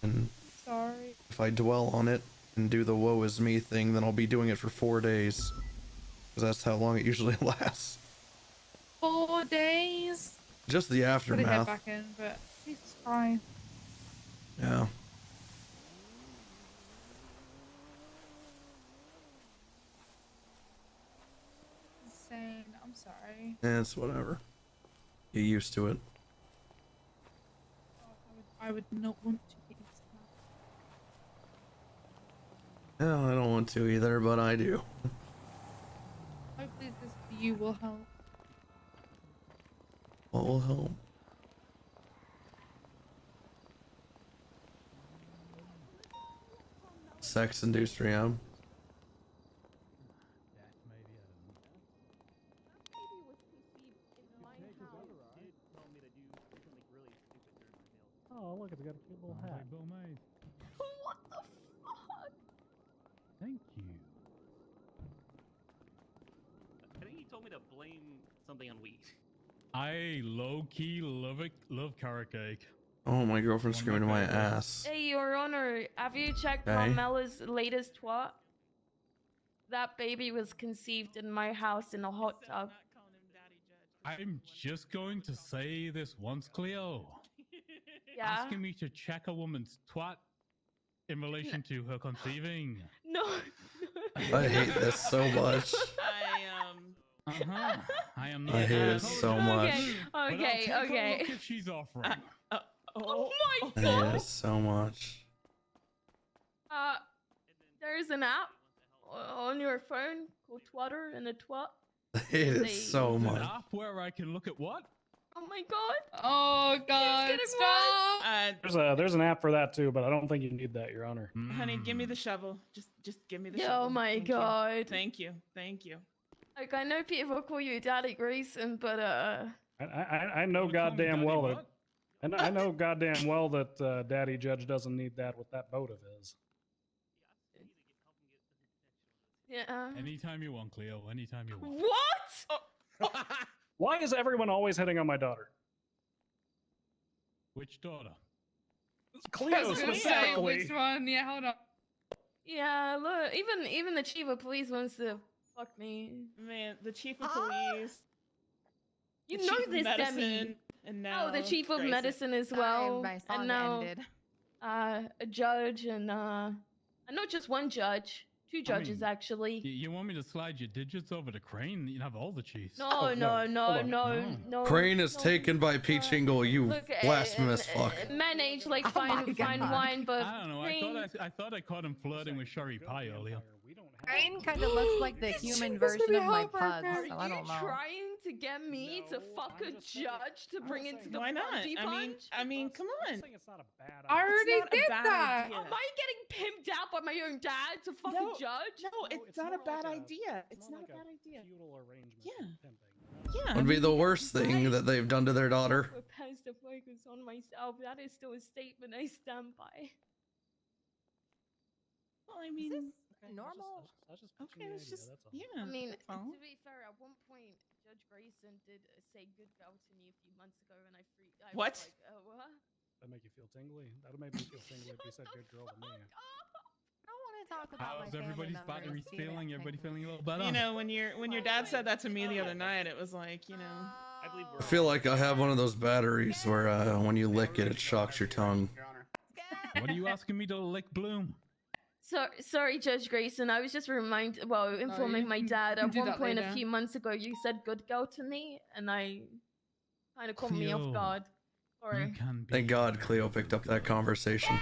And Sorry. if I dwell on it and do the woe is me thing, then I'll be doing it for 4 days. Because that's how long it usually lasts. 4 days? Just the Put it aftermath. back in, but Jesus Christ. Yeah. Insane. I'm sorry. It's whatever. Get used to it. I would not want to get used to that. No, I don't want to either, but I do. Hopefully this view will help. What will help? Sex induced rehab. Oh, look, it's got a cute little hat. What the fuck? Thank you. I think he told me to blame something on weed. I low-key love carrot cake. Oh, my girlfriend's screaming in my ass. Hey, Your Honor, have you checked Okay. Carmela's latest twat? That baby was conceived in my house in a hot tub. I'm just going to say this once, Cleo. Yeah. Asking me to check a woman's twat in relation to her conceiving. No. I hate this so much. I am not. I hate it so much. Okay. Okay. Look if she's offering. Oh my I god. hate it so much. There's an app on your phone called Twitter and a twat. I hate it so An much. app where I can look at what? Oh my god. Oh god. Stop. There's an app for that too, but I don't think you need that, Your Honor. Honey, give me the shovel. Just give me the Oh shovel. my Thank you. god. Thank you. Thank you. Like, I know people call you Daddy Grayson, but I know goddamn well that. And I know goddamn well that Daddy Judge doesn't need that with that boat of his. yeah. Anytime you want, Cleo. Anytime you want. What? Why is everyone always hitting on my daughter? Which daughter? Cleo specifically. Which one? Yeah, hold on. Yeah, look, even the chief of police wants to fuck me. Man, the chief of police. You the know chief of this, medicine, Demi. and now the chief of Grayson. medicine as well, My song and now ended. A judge, and not just one judge, two judges actually. You want me to slide your digits over to Crane? You can have all the chiefs. No. Crane is taken by Peach Ingle, you Look, blasphemous fuck. Men age like fine wine, but I don't know. I thought I caught him flirting with Sherry Pie earlier. Crane kind of looks like the human version of my pug, so I don't know. Trying to get me to fuck a judge to bring into the Why not? party I mean, come on. I already not a did bad that. idea. Am I getting pimped out by my own dad to fuck No, a judge? No, it's not a bad idea. It's not a bad idea. Yeah. Would be the worst thing that they've done to their daughter. Has to focus on myself. That is still a statement I stand by. Well, I mean, normal. Okay, it's just yeah. I mean, that's all. to be fair, at one point, Judge Grayson did say "good girl" to me a few months ago, and I What? was like, what? That make you feel tingly? That'll make me feel tingly if you said good girl to me. I don't want to talk about How's my everybody's family battery members feeling? being Everybody tingly. feeling a little better? You know, when your dad said that to me the other night, it was like, you know, I believe I feel like I have one of those batteries where when you lick it, it shocks your tongue. What are you asking me to lick Bloom? Sorry, Judge Grayson. I was just informing my dad. At do one that point, a later. few months ago, you said "good girl" to me, and I kind of caught me off Cleo, guard. Sorry. You can be Thank God Cleo picked up that conversation.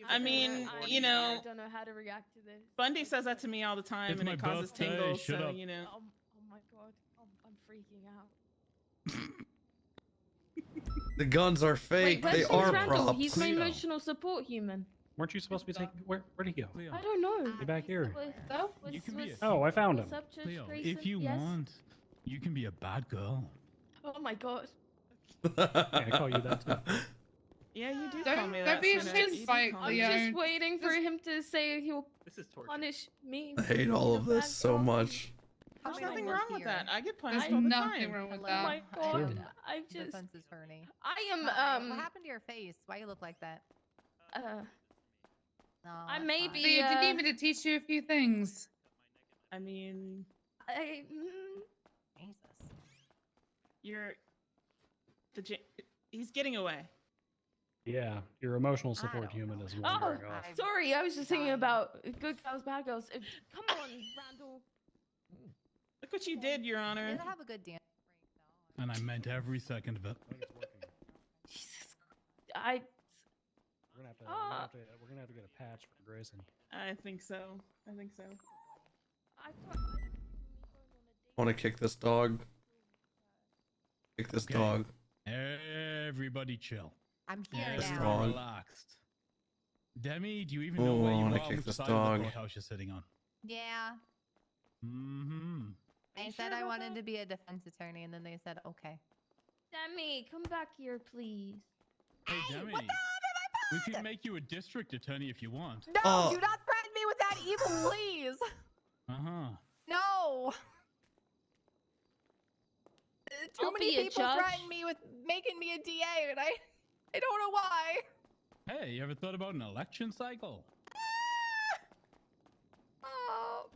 I mean, you know, I don't know how to react to this. Bundy says that to me all the time, It's and my it causes birthday, tingles. shut So up. you know. Oh my god, I'm freaking out. The guns are fake. Wait, They where's are Randall? props. He's my emotional support human. Weren't you supposed to be taking? Where'd he go? Cleo, I don't know. Be back here. you can be a, Oh, I found him. What's up, Judge Cleo, Grayson? if you Yes? want, you can be a bad girl. Oh my god. I call you that too. Yeah, you do call Don't, me don't that. be a Sinette. shit You do fight, call I'm me Cleo. that. just waiting for him to say he'll This is torture. punish me. I hate all of this so much. How There's many nothing more wrong with here? that. I get punished There's all the nothing time. wrong with Oh that. my god. True. I just Defense attorney. I am Hi, what happened to your face? Why you look like that? No, I that's may fine. be Cleo, do you need me to teach you a few things? I mean, Jesus. you're he's getting away. Yeah, your emotional support human is Oh, wandering off. sorry. I was just thinking about good girls, bad girls. Come on, Randall. Look what you did, Your You Honor. did have a good dance. And I meant every second of it. Jesus. We're gonna have to get a patch for Grayson. I think so. I think so. I thought I want to kick this dog. Kick this Okay. dog. Everybody chill. I'm here This now. dog. Relaxed. Demi, do you even know Oh, where I you wanna are kick with the this side dog. of the courthouse you're sitting on? Yeah. Mm-hmm. I said I wanted to be a defense attorney, and then they said okay. Demi, come back here, please. Hey, Demi. We can make you a district attorney if you want. No, Oh. do not threaten me with that evil, please. Uh-huh. No. Too I'll many be a people judge. threaten me with making me a DA, and I don't know why. Hey, you ever thought about an election cycle? Oh.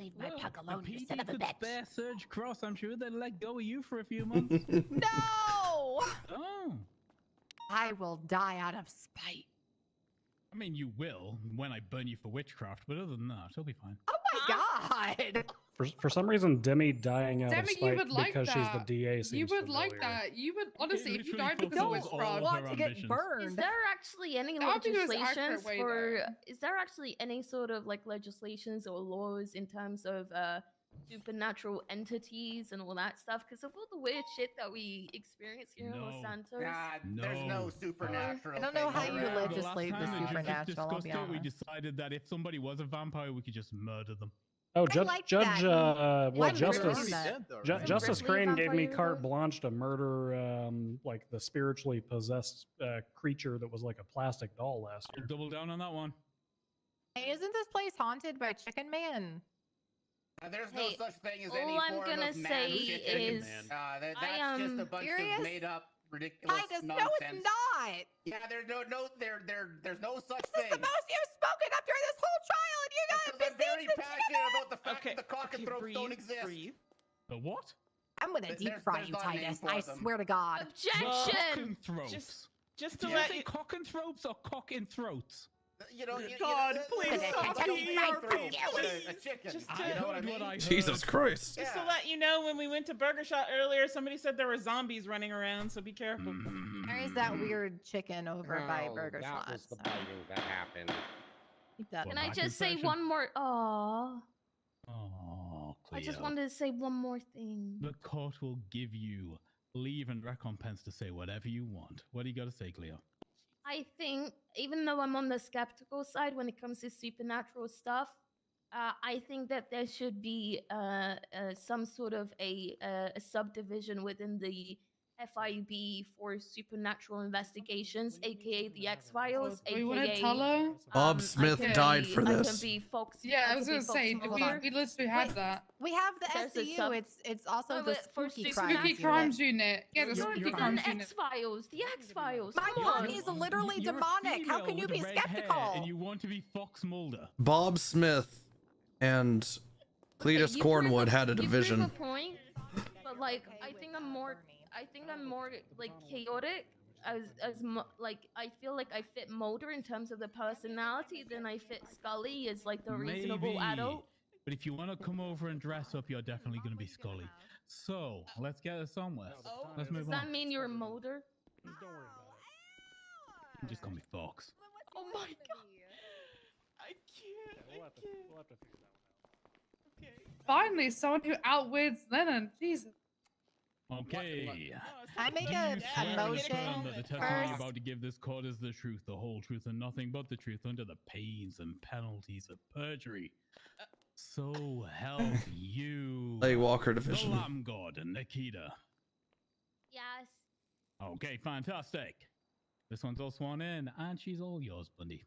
leave my Well, puck if alone, you PD son of a could bitch. spare Surge Cross, I'm sure they'd let go of you for a few months. No! Oh. I will die out of spite. I mean, you will when I burn you for witchcraft, but other than that, it'll be fine. Oh my god! For some reason, Demi dying out of Demi, you spite would like because she's the that. DA You seems would like familiar. that. You would honestly, if you literally died because of fulfills all witchcraft, her want to get ambitions. burned. Is there actually any That would be the most accurate legislations way, for? though. Is there actually any sort of like legislations or laws in terms of supernatural entities and all that stuff? Because of all the weird shit that we experience here in Los No. Santos. There's no supernatural. I don't know thing how you around. legislate the last time that you just supernatural, I'll be discussed it, we honest. decided that if somebody was a vampire, we could just murder them. Oh, I like that. Well, Isn't Ripley Justice that- right? Justice Ripley a Crane gave me vampire, carte though? blanche to murder like the spiritually possessed creature that was like a plastic doll last year. Double down on that one. Hey, isn't this place haunted by Chicken Man? There's Hey, no such thing as all any I'm form gonna of man say chicken. is That's I just a bunch Serious? of made up ridiculous Titus, no, nonsense. it's not. Yeah, there's no such This thing. is the most you've spoken up during this whole trial, and you Because got I'm very passionate about the fact Okay, that the cockanthropes don't exist. breathe. The what? I'm gonna There's- deep fry there's you, not a name Titus. for I them. swear to God. Objection! Cockanthropes. Just to Did you let say you. cockanthropes or cock in throats? God, please stop Catch being me right our through people. A chicken. Just I to- You know what I heard mean? what I heard. Jesus Christ. Just to let you know, when we went to Burger Shot earlier, somebody said there were zombies running around, so be careful. There is that weird chicken over by Burger that Shot. was the so biting that happened. keep that Can in I mind. just say confession. one more? Aww. Oh, Cleo. I just wanted to say one more thing. The court will give you leave and recompense to say whatever you want. What do you got to say, Cleo? I think, even though I'm on the skeptical side when it comes to supernatural stuff, I think that there should be some sort of a subdivision within the FIB for supernatural investigations, aka the X Files, Do we aka. want to tell her? Bob Smith I can died be- for I this. can be Fox. Yeah, I was can gonna be Fox say, Mulder. we literally had Wait, that. We have the There's a SCU. sub- It's also No, the but for spooky super- crimes Spooky unit. Crimes Unit. Yeah, the You're Spooky the Crimes Unit. X Files. The X Files. My Come puck on. is literally You're a demonic. How female can you with be red hair skeptical? and you want to be Fox Mulder. Bob Smith and Cletus You Cornwood prove had a you division. prove a point, but like I think I'm more like chaotic like I feel like I fit Mulder in terms of the personality than I fit Scully as like the reasonable Maybe. adult. But if you want to come over and dress up, you're definitely going to be Scully. So let's get this on with. Let's move Does that on. mean you're Mulder? Just call me Fox. Oh my god. I can't. We'll have to figure that one out. Okay. Finally, someone who outwits Lennon. Jesus. Okay. I make Do a you swear and motion affirm that the testimony you're first. about to give this court is the truth, the whole truth, and nothing but the truth under the pains and penalties of perjury? So help you. Lake Walker The division. Lamb God and Nikita. Yes. Okay, fantastic. This one's all sworn in, and she's all yours, Bundy.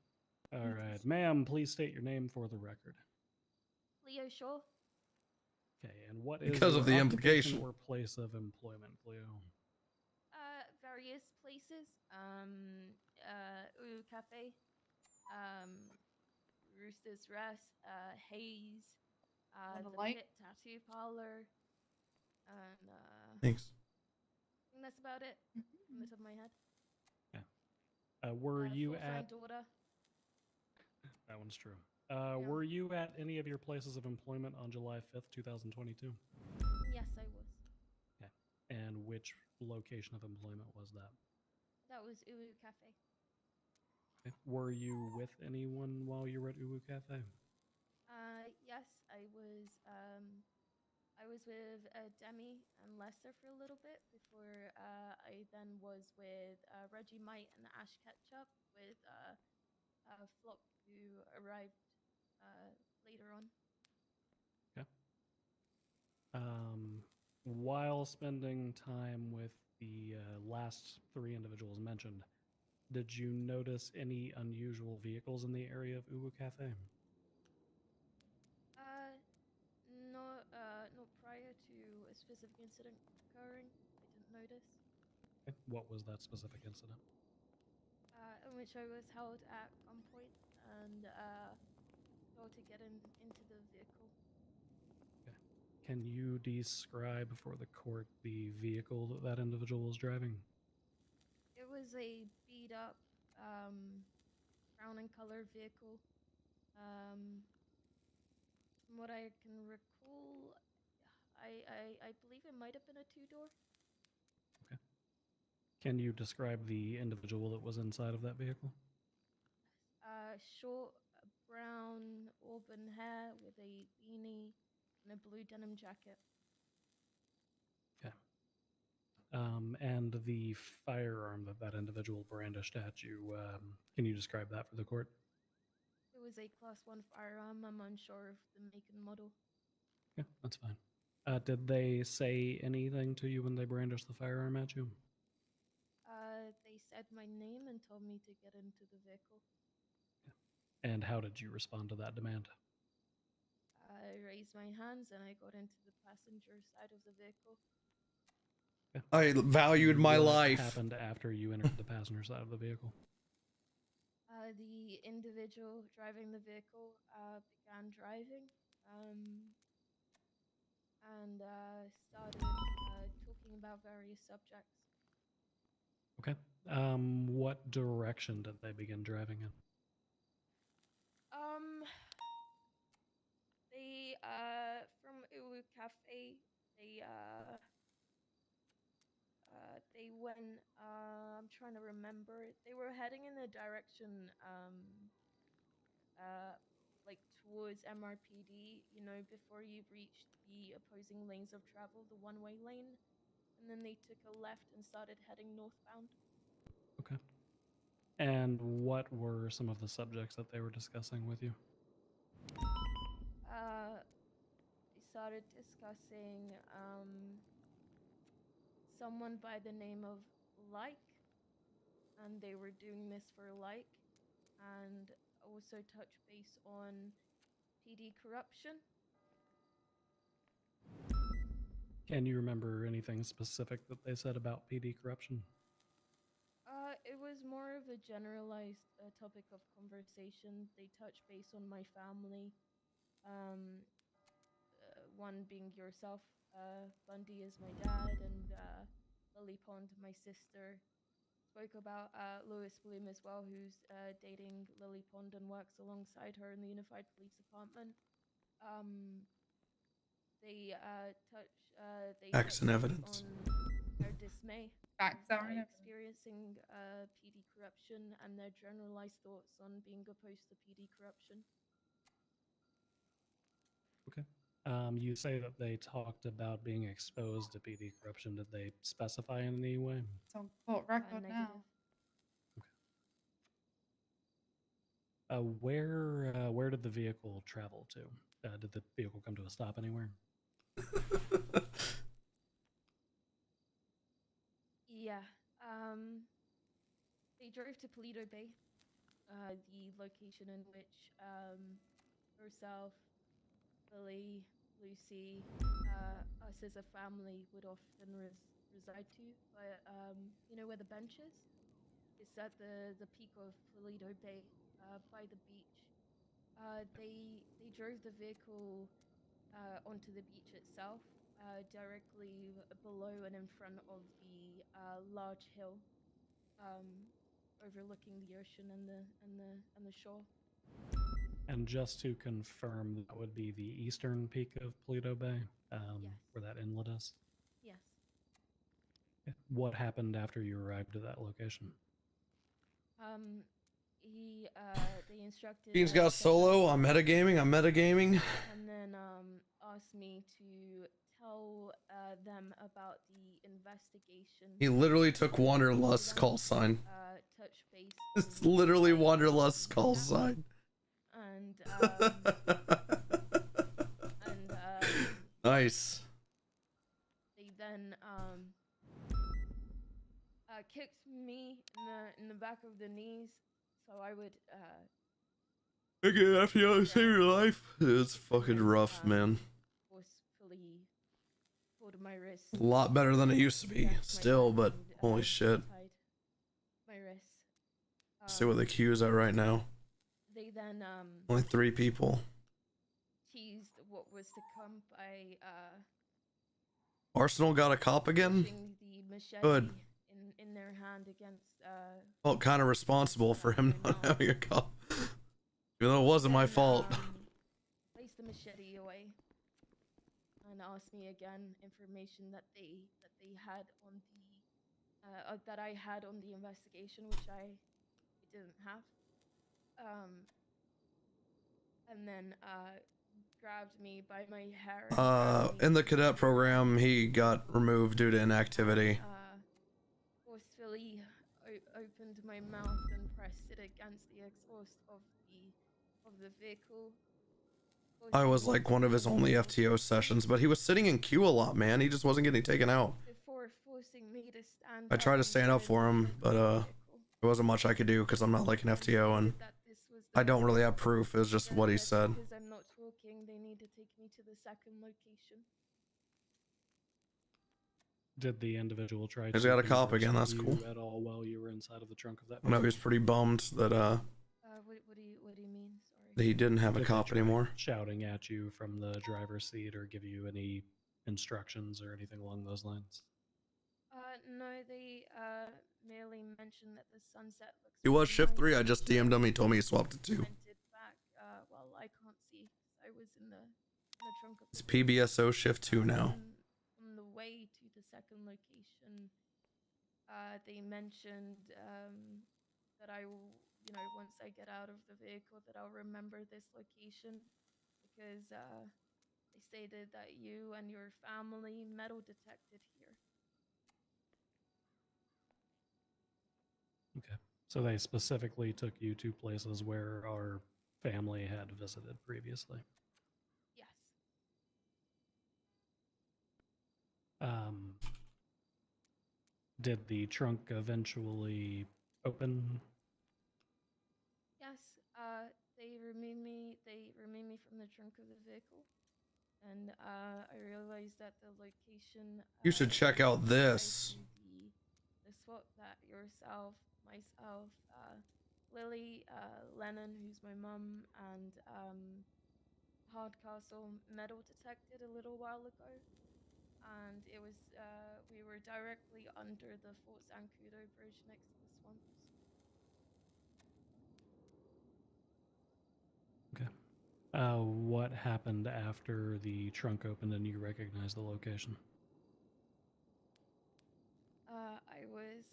All right, ma'am, please state your name for the record. Leo Shaw. Okay, and what is Because your of the occupation implication. or place of employment, Cleo? Various places. Ooh Cafe. Rooster's Rest. Hayes. Wanna The light? Pit Tattoo Parlor. And Thanks. I think that's about it from the top of my head. Were you Full-time at? daughter. That one's true. Were you at any of your places of employment on July 5th, 2022? Yes, I was. Okay. And which location of employment was that? That was Ooh Cafe. Okay. Were you with anyone while you were at Uwu Cafe? Yes, I was. I was with Demi and Lester for a little bit before I then was with Reggie Might and Ash Ketchup with Flop, who arrived later on. Okay. While spending time with the last three individuals mentioned, did you notice any unusual vehicles in the area of Uwu Cafe? No, prior to a specific incident occurring, I didn't notice. Okay. What was that specific incident? In which I was held at gunpoint and told to get into the vehicle. Can you describe for the court the vehicle that that individual was driving? It was a beat up brown and color vehicle. From what I can recall, I believe it might have been a two-door. Can you describe the individual that was inside of that vehicle? Short brown auburn hair with a beanie and a blue denim jacket. Okay. And the firearm that that individual brandished at you, can you describe that for the court? It was a class 1 firearm. I'm unsure of the make and model. Yeah, that's fine. Did they say anything to you when they brandished the firearm at you? They said my name and told me to get into the vehicle. And how did you respond to that demand? I raised my hands and I got into the passenger side of the vehicle. I valued my What life. happened after you entered the passenger side of the vehicle? The individual driving the vehicle began driving and started talking about various subjects. Okay. What direction did they begin driving in? They from Uwu Cafe, they went. I'm trying to remember. They were heading in the direction like towards MRPD. You know, before you reached the opposing lanes of travel, the one-way lane, and then they took a left and started heading northbound. Okay. And what were some of the subjects that they were discussing with you? They started discussing someone by the name of Like, and they were doing this for Like, and also touch base on PD corruption. Can you remember anything specific that they said about PD corruption? It was more of a generalized topic of conversation. They touched base on my family. One being yourself, Bundy is my dad, and Lily Pond, my sister. Spoke about Louis Bloom as well, who's dating Lily Pond and works alongside her in the Unified Police Department. They Facts and touched evidence. on their dismay Facts of, are in evidence. experiencing PD corruption and their generalized thoughts on being opposed to PD corruption. Okay. You say that they talked about being exposed to PD corruption. Did they specify in any way? It's on court record now. Where did the vehicle travel to? Did the vehicle come to a stop anywhere? Yeah. They drove to Toledo Bay, the location in which herself, Lily, Lucy, us as a family would often reside to. But you know where the bench is? It's at the peak of Toledo Bay, by the beach. They drove the vehicle onto the beach itself, directly below and in front of the large hill, overlooking the ocean and the shore. And just to confirm, that would be the eastern peak of Toledo Bay, where that inlet is? Yes. What happened after you arrived at that location? They instructed. Beans got solo. I'm metagaming. And then asked me to tell them about the investigation. He literally took Wanderlust's call sign. Touch base. It's literally Wanderlust's call sign. And nice. They then kicked me in the back of the knees, so I would Okay, after you save your life. It's fucking rough, man. forcefully pulled my wrist. A lot better than it used to be, still, but holy shit. Tied my wrist. See what the queue's at right now. They then Only 3 people. teased what was to come by Arsenal got a cop again? pushing the machete Good. in their hand against Felt kind of responsible for him not having a cop. Even though it wasn't my fault. Placed the machete away and asked me again information that they had on the that I had on the investigation, which I didn't have. And then grabbed me by my hair. And dragged me In the to cadet program, he got removed due to inactivity. Forcefully opened my mouth and pressed it against the exhaust of the vehicle. I was like one of his only FTO sessions, but he was sitting in queue a lot, man. He just wasn't getting taken out. Before forcing me to stand I tried to stand up for him, but there wasn't much I could do because I'm not like an FTO and I don't really have proof. It was just what he said. Because I'm not talking, they need to take me to the second location. Did the individual try He's to got a cop converse again, with that's you cool. at all while you were inside of the trunk of that No, he was pretty bummed that What do you mean? Sorry. he didn't have a Did they cop try anymore. shouting at you from the driver's seat or give you any instructions or anything along those lines? No, they merely mentioned that the sunset looks. He was really shift nice 3. I and just DM'd him. He told me he swapped it to. commented back. Well, I can't see 'cause I was in the trunk of It's the vehicle. PBSO shift 2 now. On the way to the second location, they mentioned that I will, once I get out of the vehicle, that I'll remember this location because they stated that you and your family metal detected here. Okay. So they specifically took you to places where our family had visited previously. Yes. Did the trunk eventually open? Yes. They removed me. They removed me from the trunk of the vehicle, and I realized that the location. You should check out this. The swap that yourself, myself, Lily, Lennon, who's my mum, and Hardcastle metal detected a little while ago, and it was we were directly under the Fort Zancudo bridge next to the swamps. Okay. What happened after the trunk opened and you recognized the location? I was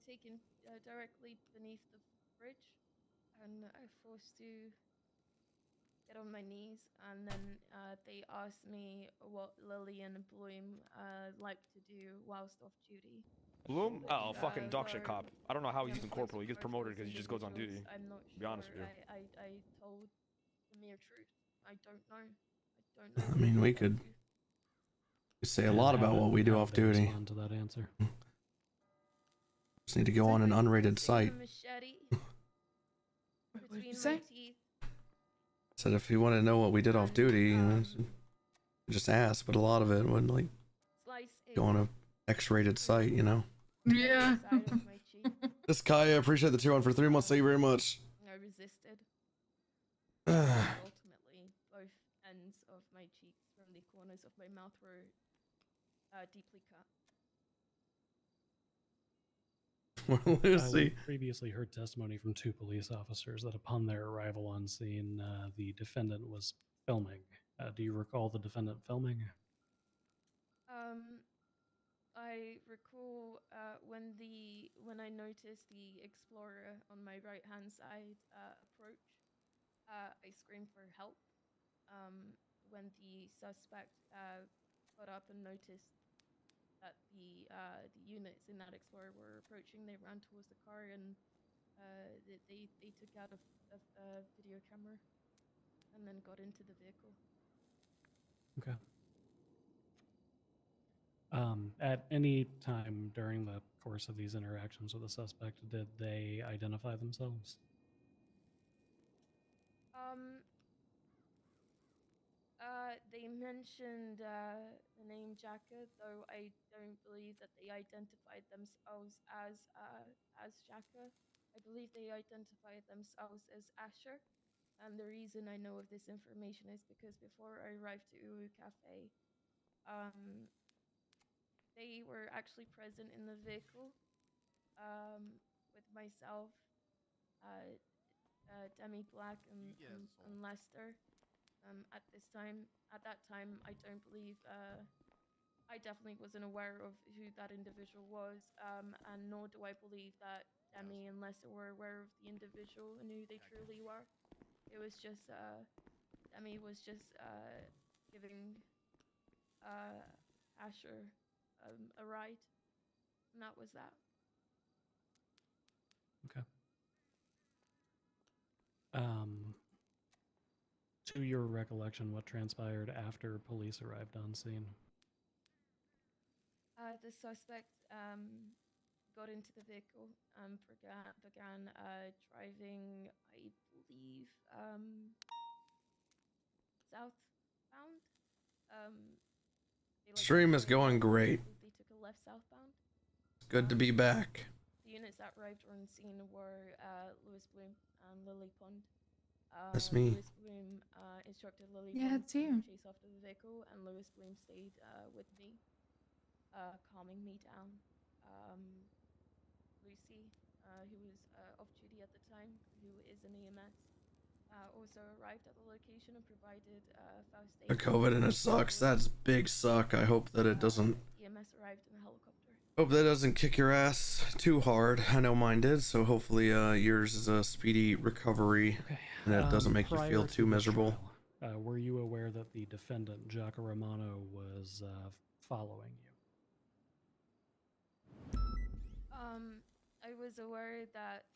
taken directly beneath the bridge, and I forced to get on my knees, and then they asked me what Lily and Bloom like to do whilst off duty. Bloom? Which, Oh, fucking dog shit though cop. I don't know how he's I'm even close corporal. He with gets both promoted those because he just goes on duty. individuals, I'm not To be honest sure. with you. I told the mere truth. I don't know. I don't know. I mean, we could say a lot about what we do off How did they duty. respond to that answer? Just need to go on an unrated site. Between my say? teeth. Said if you want to know what we did off duty, just ask. But a lot of it would like go on a X-rated site, you know. Yeah. This Kaya, appreciate the tier 1 for 3 months. Thank you very much. I resisted. Ultimately, both ends of my cheeks from the corners of my mouth were deeply cut. Lucy. We previously heard testimony from 2 police officers that upon their arrival on scene, the defendant was filming. Do you recall the defendant filming? I recall when I noticed the explorer on my right hand side approach, I screamed for help. When the suspect got up and noticed that the units in that explorer were approaching, they ran towards the car and they took out a video camera and then got into the vehicle. Okay. At any time during the course of these interactions with the suspect, did they identify themselves? They mentioned the name Jacka, though I don't believe that they identified themselves as Jacka. I believe they identified themselves as Asher. And the reason I know of this information is because before I arrived to Uru Cafe, they were actually present in the vehicle with myself, Demi Black, and Lester. At that time, I don't believe. I definitely wasn't aware of who that individual was, and nor do I believe that Demi and Lester were aware of the individual and who they truly were. It was just Demi was just giving Asher a ride, and that was that. Okay. To your recollection, what transpired after police arrived on scene? The suspect got into the vehicle and began driving, I believe, southbound. Stream is going great. They took a left southbound. It's good to be back. The units that arrived on scene were Lewis Bloom and Lily Pond. That's me. Lewis Bloom instructed Lily Yeah, Pond it's you. to chase after the vehicle, and Lewis Bloom stayed with me, calming me down. Lucy, who was off duty at the time, who is an EMS, also arrived at the location and provided first aid. The COVID and it sucks. That's big suck. I hope that it doesn't. EMS arrived in a helicopter. Hope that doesn't kick your ass too hard. I know mine did, so hopefully yours is a speedy recovery and it doesn't make you Prior feel to too the miserable. trial, were you aware that the defendant, Giacomo Romano, was following you? I was aware that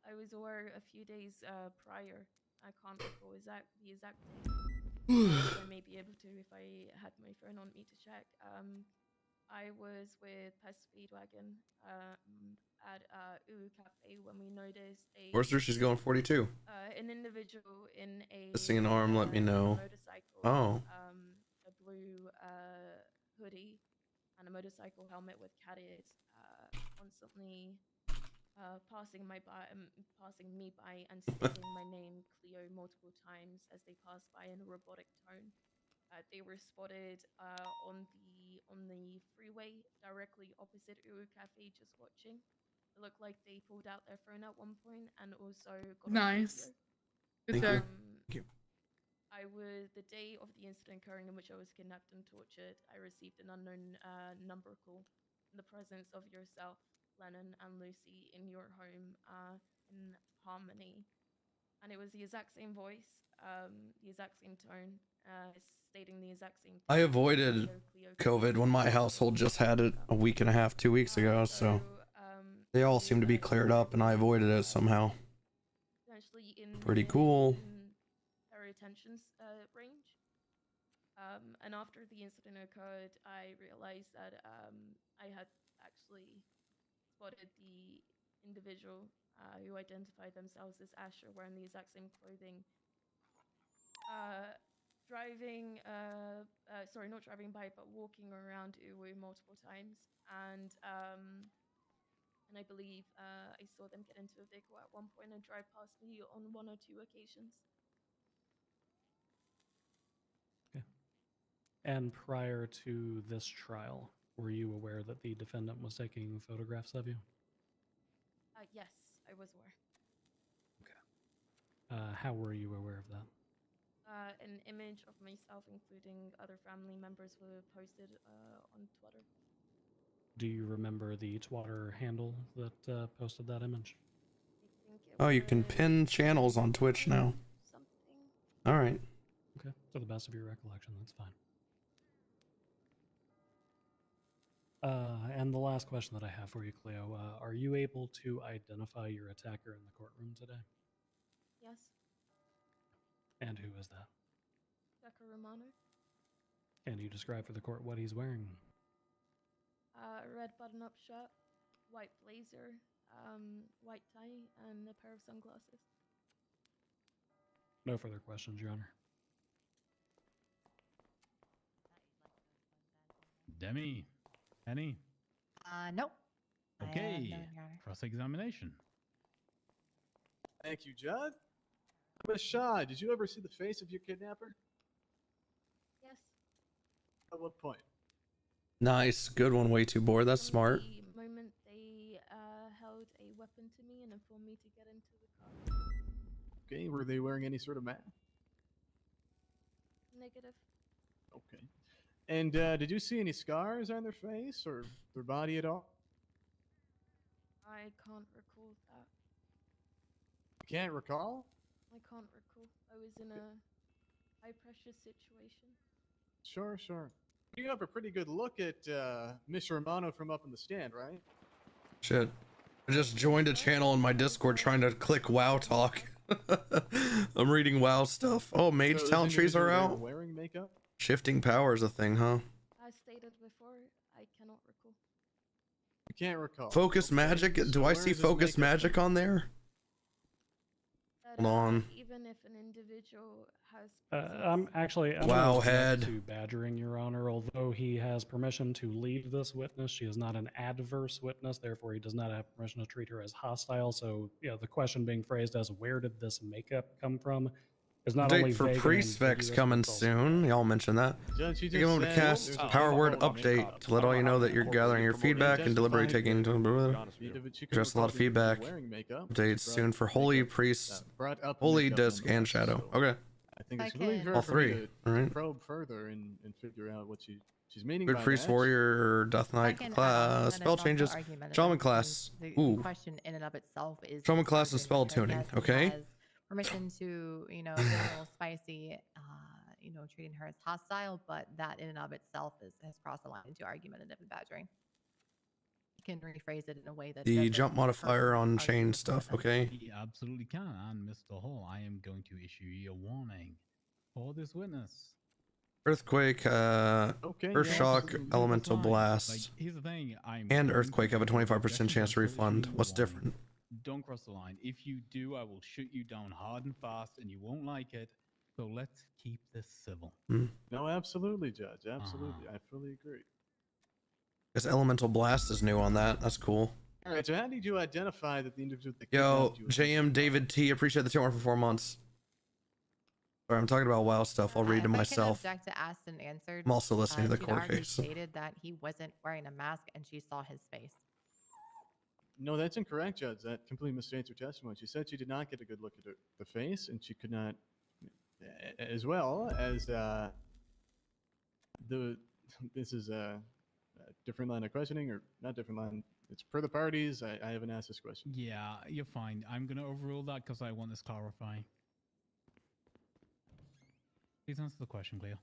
I was aware a few days prior. I can't recall the exact date. I may be able to if I had my phone on me to check. I was with Pest Speedwagon at Uru Cafe when we noticed Where's her? She's going 42. An individual in a Missing an arm, let me know. motorcycle, Oh. a blue hoodie and a motorcycle helmet with cat ears, constantly passing me by and stating my name, Cleo, multiple times as they passed by in a robotic tone. They were spotted on the freeway directly opposite Uru Cafe, just watching. It looked like they pulled out their phone at one point and also got Nice. a video. Thank you. Thank you. I was the day of the incident occurring in which I was kidnapped and tortured. I received an unknown number call in the presence of yourself, Lennon, and Lucy in your home in Harmony, and it was the exact same voice, the exact same tone, stating the exact same thing. I avoided COVID when my household just had it a week and a half, 2 weeks ago, so they all seem to be cleared up and I avoided it somehow. Essentially Pretty cool. Their attention's range. And after the incident occurred, I realized that I had actually spotted the individual who identified themselves as Asher wearing the exact same clothing. Not driving by, but walking around Uwu multiple times. And I believe I saw them get into a vehicle at one point and drive past me on 1 or 2 occasions. Okay. And prior to this trial, were you aware that the defendant was taking photographs of you? Yes, I was aware. How were you aware of that? An image of myself, including other family members, were posted on Twitter. Do you remember the Twitter handle that posted that image? Oh, you can pin channels on Twitch now. All right. Okay, to the best of your recollection, that's fine. And the last question that I have for you, Cleo, are you able to identify your attacker in the courtroom today? Yes. And who is that? Becca Romano. Can you describe for the court what he's wearing? Red button-up shirt, white blazer, white tie, and a pair of sunglasses. No further questions, Your Honor. Demi, Penny. Nope. Okay. Cross-examination. Thank you, Judd. Miss Shaw, did you ever see the face of your kidnapper? Yes. At what point? Nice, good one. Way too bored. That's smart. The moment they held a weapon to me and informed me to get into the car. Okay, were they wearing any sort of mask? Negative. Okay. And did you see any scars on their face or their body at all? I can't recall that. You can't recall? I can't recall. I was in a high pressure situation. Sure, sure. You have a pretty good look at Mr. Romano from up in the stand, right? Shit. I just joined a channel in my Discord trying to click WoW talk. I'm reading WoW stuff. Oh, mage So talent this trees are individual out. wearing makeup? Shifting power is a thing, huh? As stated before, I cannot recall. You can't recall. Focus Okay, magic. so Do I where see is his focus makeup magic from? on there? But, Hold on. even if an individual has I'm Wow, gonna object head. to badgering, Your Honor. Although he has permission to leave this witness, she is not an adverse witness. Therefore, he does not have permission to treat her as hostile. So, the question being phrased as "Where did this makeup come from?" is not only Update for vague and pre-specs ambiguous, but coming it's also soon. Y'all mentioned that. Judge, you Take a just moment to said cast there's a power word hold on, update to let all you know that you're gathering your feedback and deliberately taking into just a lot of feedback. Updates soon for holy priest, brought up holy makeup disc, and nonetheless, shadow. so Okay. I think I it's really can- fair All for me three, to alright. probe further and figure out what she's meaning Good by priest, that. warrior, death knight Second, class, then spell it's also changes, argumentative shaman because class. The Ooh, question in and of itself is shaman his class and spell argument, tuning. yes, he Okay. has permission to, get a little spicy, treating her as hostile, but that in and of itself has crossed the line into argumentative and badgering. You can rephrase it in a way that The doesn't jump modifier personally on argue chain with the stuff. witness. Okay. He absolutely can. And Mr. Hall, I am going to issue you a warning for this witness. Earthquake, Okay, earth yeah, shock, absolutely. elemental Like, blast, here's the thing. I'm and going to earthquake have a give you 25% objections chance to until issue refund. you a What's warning. different? Don't cross the line. If you do, I will shoot you down hard and fast, and you won't like it. So let's keep this civil. No, absolutely, Judge. Absolutely. I fully agree. Guess elemental blast is new on that. That's cool. All right, so how did you identify that the individual that Yo, kidnapped you was JM David T, appreciate the 2 for 4 months. Sorry, I'm talking about WoW stuff. I'll read to If myself. I can object to asked and answered. I'm also listening to the she'd court already case. stated that he wasn't wearing a mask and she saw his face. No, that's incorrect, Judge. That completely misstates her testimony. She said she did not get a good look at the face, and she could not, as well as this is a different line of questioning, or not different line. It's per the parties. I haven't asked this question. Yeah, you're fine. I'm going to overrule that because I want this clarifying. Please answer the question, Cleo.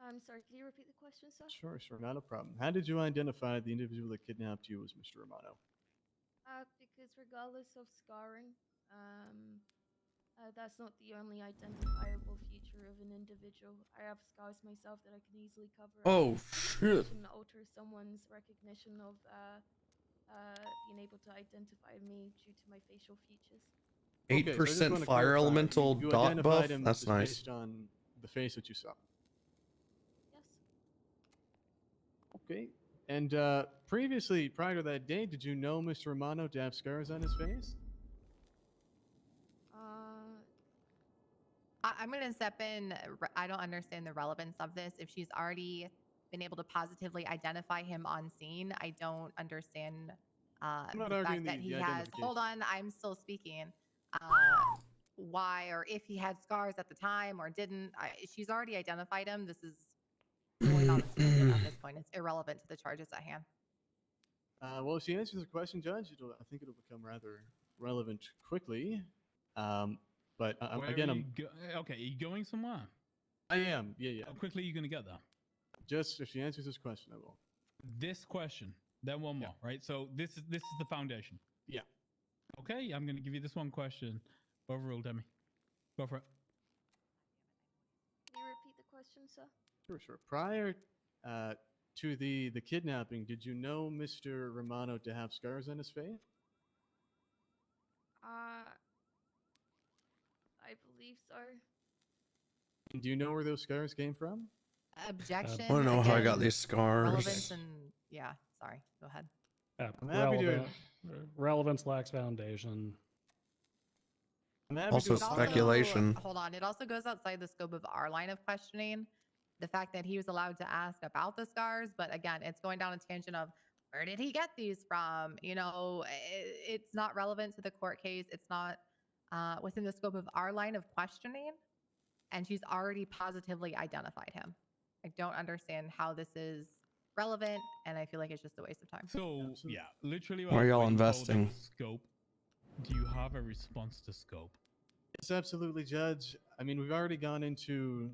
I'm sorry, can you repeat the question, sir? Sure, not a problem. How did you identify the individual that kidnapped you as Mr. Romano? Because regardless of scarring, that's not the only identifiable feature of an individual. I have scars myself that I can easily cover up. Oh, shit. Can alter someone's recognition of being able to identify me due to my facial features. 8% fire elemental you dot buff. identified him That's just nice. based on the face that you saw. Yes. Okay. And previously, prior to that date, did you know Mr. Romano to have scars on his face? I'm going to step in. I don't understand the relevance of this. If she's already been able to positively identify him on scene, I don't understand I'm not the arguing fact that the he has. Hold on, I'm still speaking. Why or if he had scars at the time or didn't. She's already identified him. This is really non-significant at this point. It's irrelevant to the charges at hand. Well, if she answers the question, Judge, I think it'll become rather relevant quickly. But again, Okay, are you going somewhere? I am. Yeah. How quickly are you going to get there? Just if she answers this question, I will. This question, then one more, right? So this is the foundation. Yeah. Okay, I'm going to give you this one question. Overruled, Demi. Go for it. Can you repeat the question, sir? Sure. Prior to the kidnapping, did you know Mr. Romano to have scars on his face? I believe so. Do you know where those scars came from? Objection. I want to know how I got again, these scars. Relevance and yeah. Sorry. Go ahead. I'm happy to. Relevance lacks foundation. I'm happy Also to speculation. Hold on. It also goes outside the scope of our line of questioning. The fact that he was allowed to ask about the scars, but again, it's going down a tangent of where did he get these from? You know, it's not relevant to the court case. It's not within the scope of our line of questioning. And she's already positively identified him. I don't understand how this is relevant, and I feel like it's just a waste of time. So yeah, literally. Why are y'all when I told investing? you Scope. Do you have a response to Scope? Yes, absolutely, Judge. I mean, we've already gone into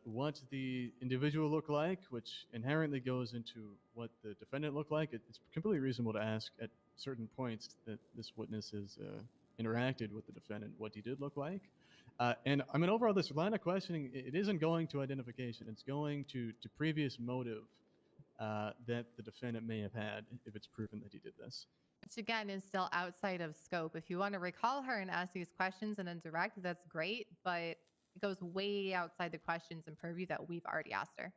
what the individual looked like, which inherently goes into what the defendant looked like. It's completely reasonable to ask at certain points that this witness has interacted with the defendant what he did look like. And I mean, overall, this line of questioning, it isn't going to identification. It's going to previous motive that the defendant may have had if it's proven that he did this. Which again is still outside of scope. If you want to recall her and ask these questions in a direct, that's great, but it goes way outside the questions and purview that we've already asked her.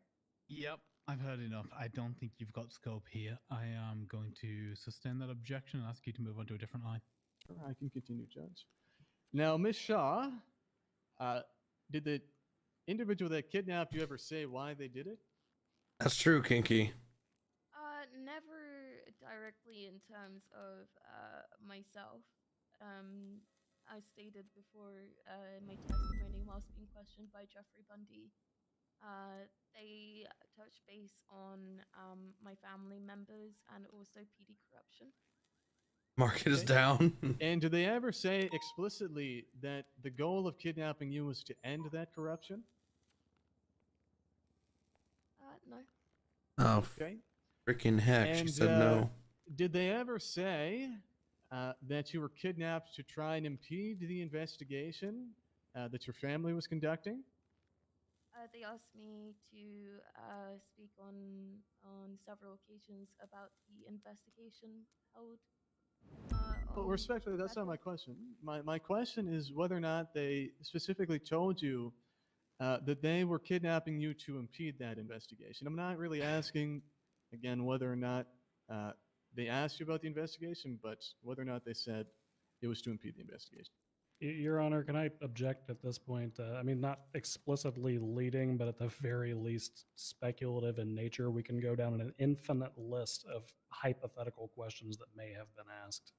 Yep, I've heard enough. I don't think you've got Scope here. I am going to sustain that objection and ask you to move on to a different line. Sure, I can continue, Judge. Now, Ms. Shaw, did the individual that kidnapped you ever say why they did it? That's true, Kinky. Never directly in terms of myself. I stated before in my testimony whilst being questioned by Jeffrey Bundy, they touched base on my family members and also PD corruption. Market is down. And did they ever say explicitly that the goal of kidnapping you was to end that corruption? No. Oh, okay. Freaking heck, she And, said no. Did they ever say that you were kidnapped to try and impede the investigation that your family was conducting? They asked me to speak on several occasions about the investigation held. Well, respectfully, that's not my question. My question is whether or not they specifically told you that they were kidnapping you to impede that investigation. I'm not really asking, again, whether or not they asked you about the investigation, but whether or not they said it was to impede the investigation. Your Honor, can I object at this point? I mean, not explicitly leading, but at the very least speculative in nature. We can go down an infinite list of hypothetical questions that may have been asked.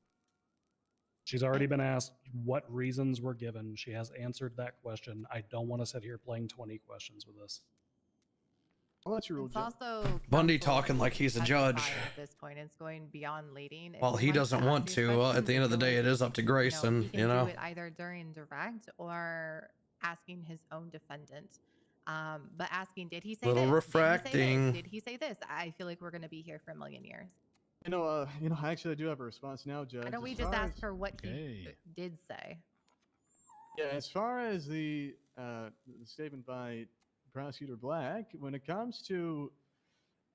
She's already been asked what reasons were given. She has answered that question. I don't want to sit here playing 20 questions with this. Well, that's your rule, It's also Bundy counsel talking like he's a testifying judge. At this point, it's going beyond leading. If Well, he wants doesn't ask want these to. At questions, the end of the he day, can it is up to Grayson, he can you know? do it either during direct or asking his own defendant. But asking, did he say Little this? refracting. Did he say this? I feel like we're going to be here for a million years. Actually, I do have a response now, Judge. Why don't we As just far ask as- her what he did say? Yeah, as far as the statement by Prosecutor Black, when it comes to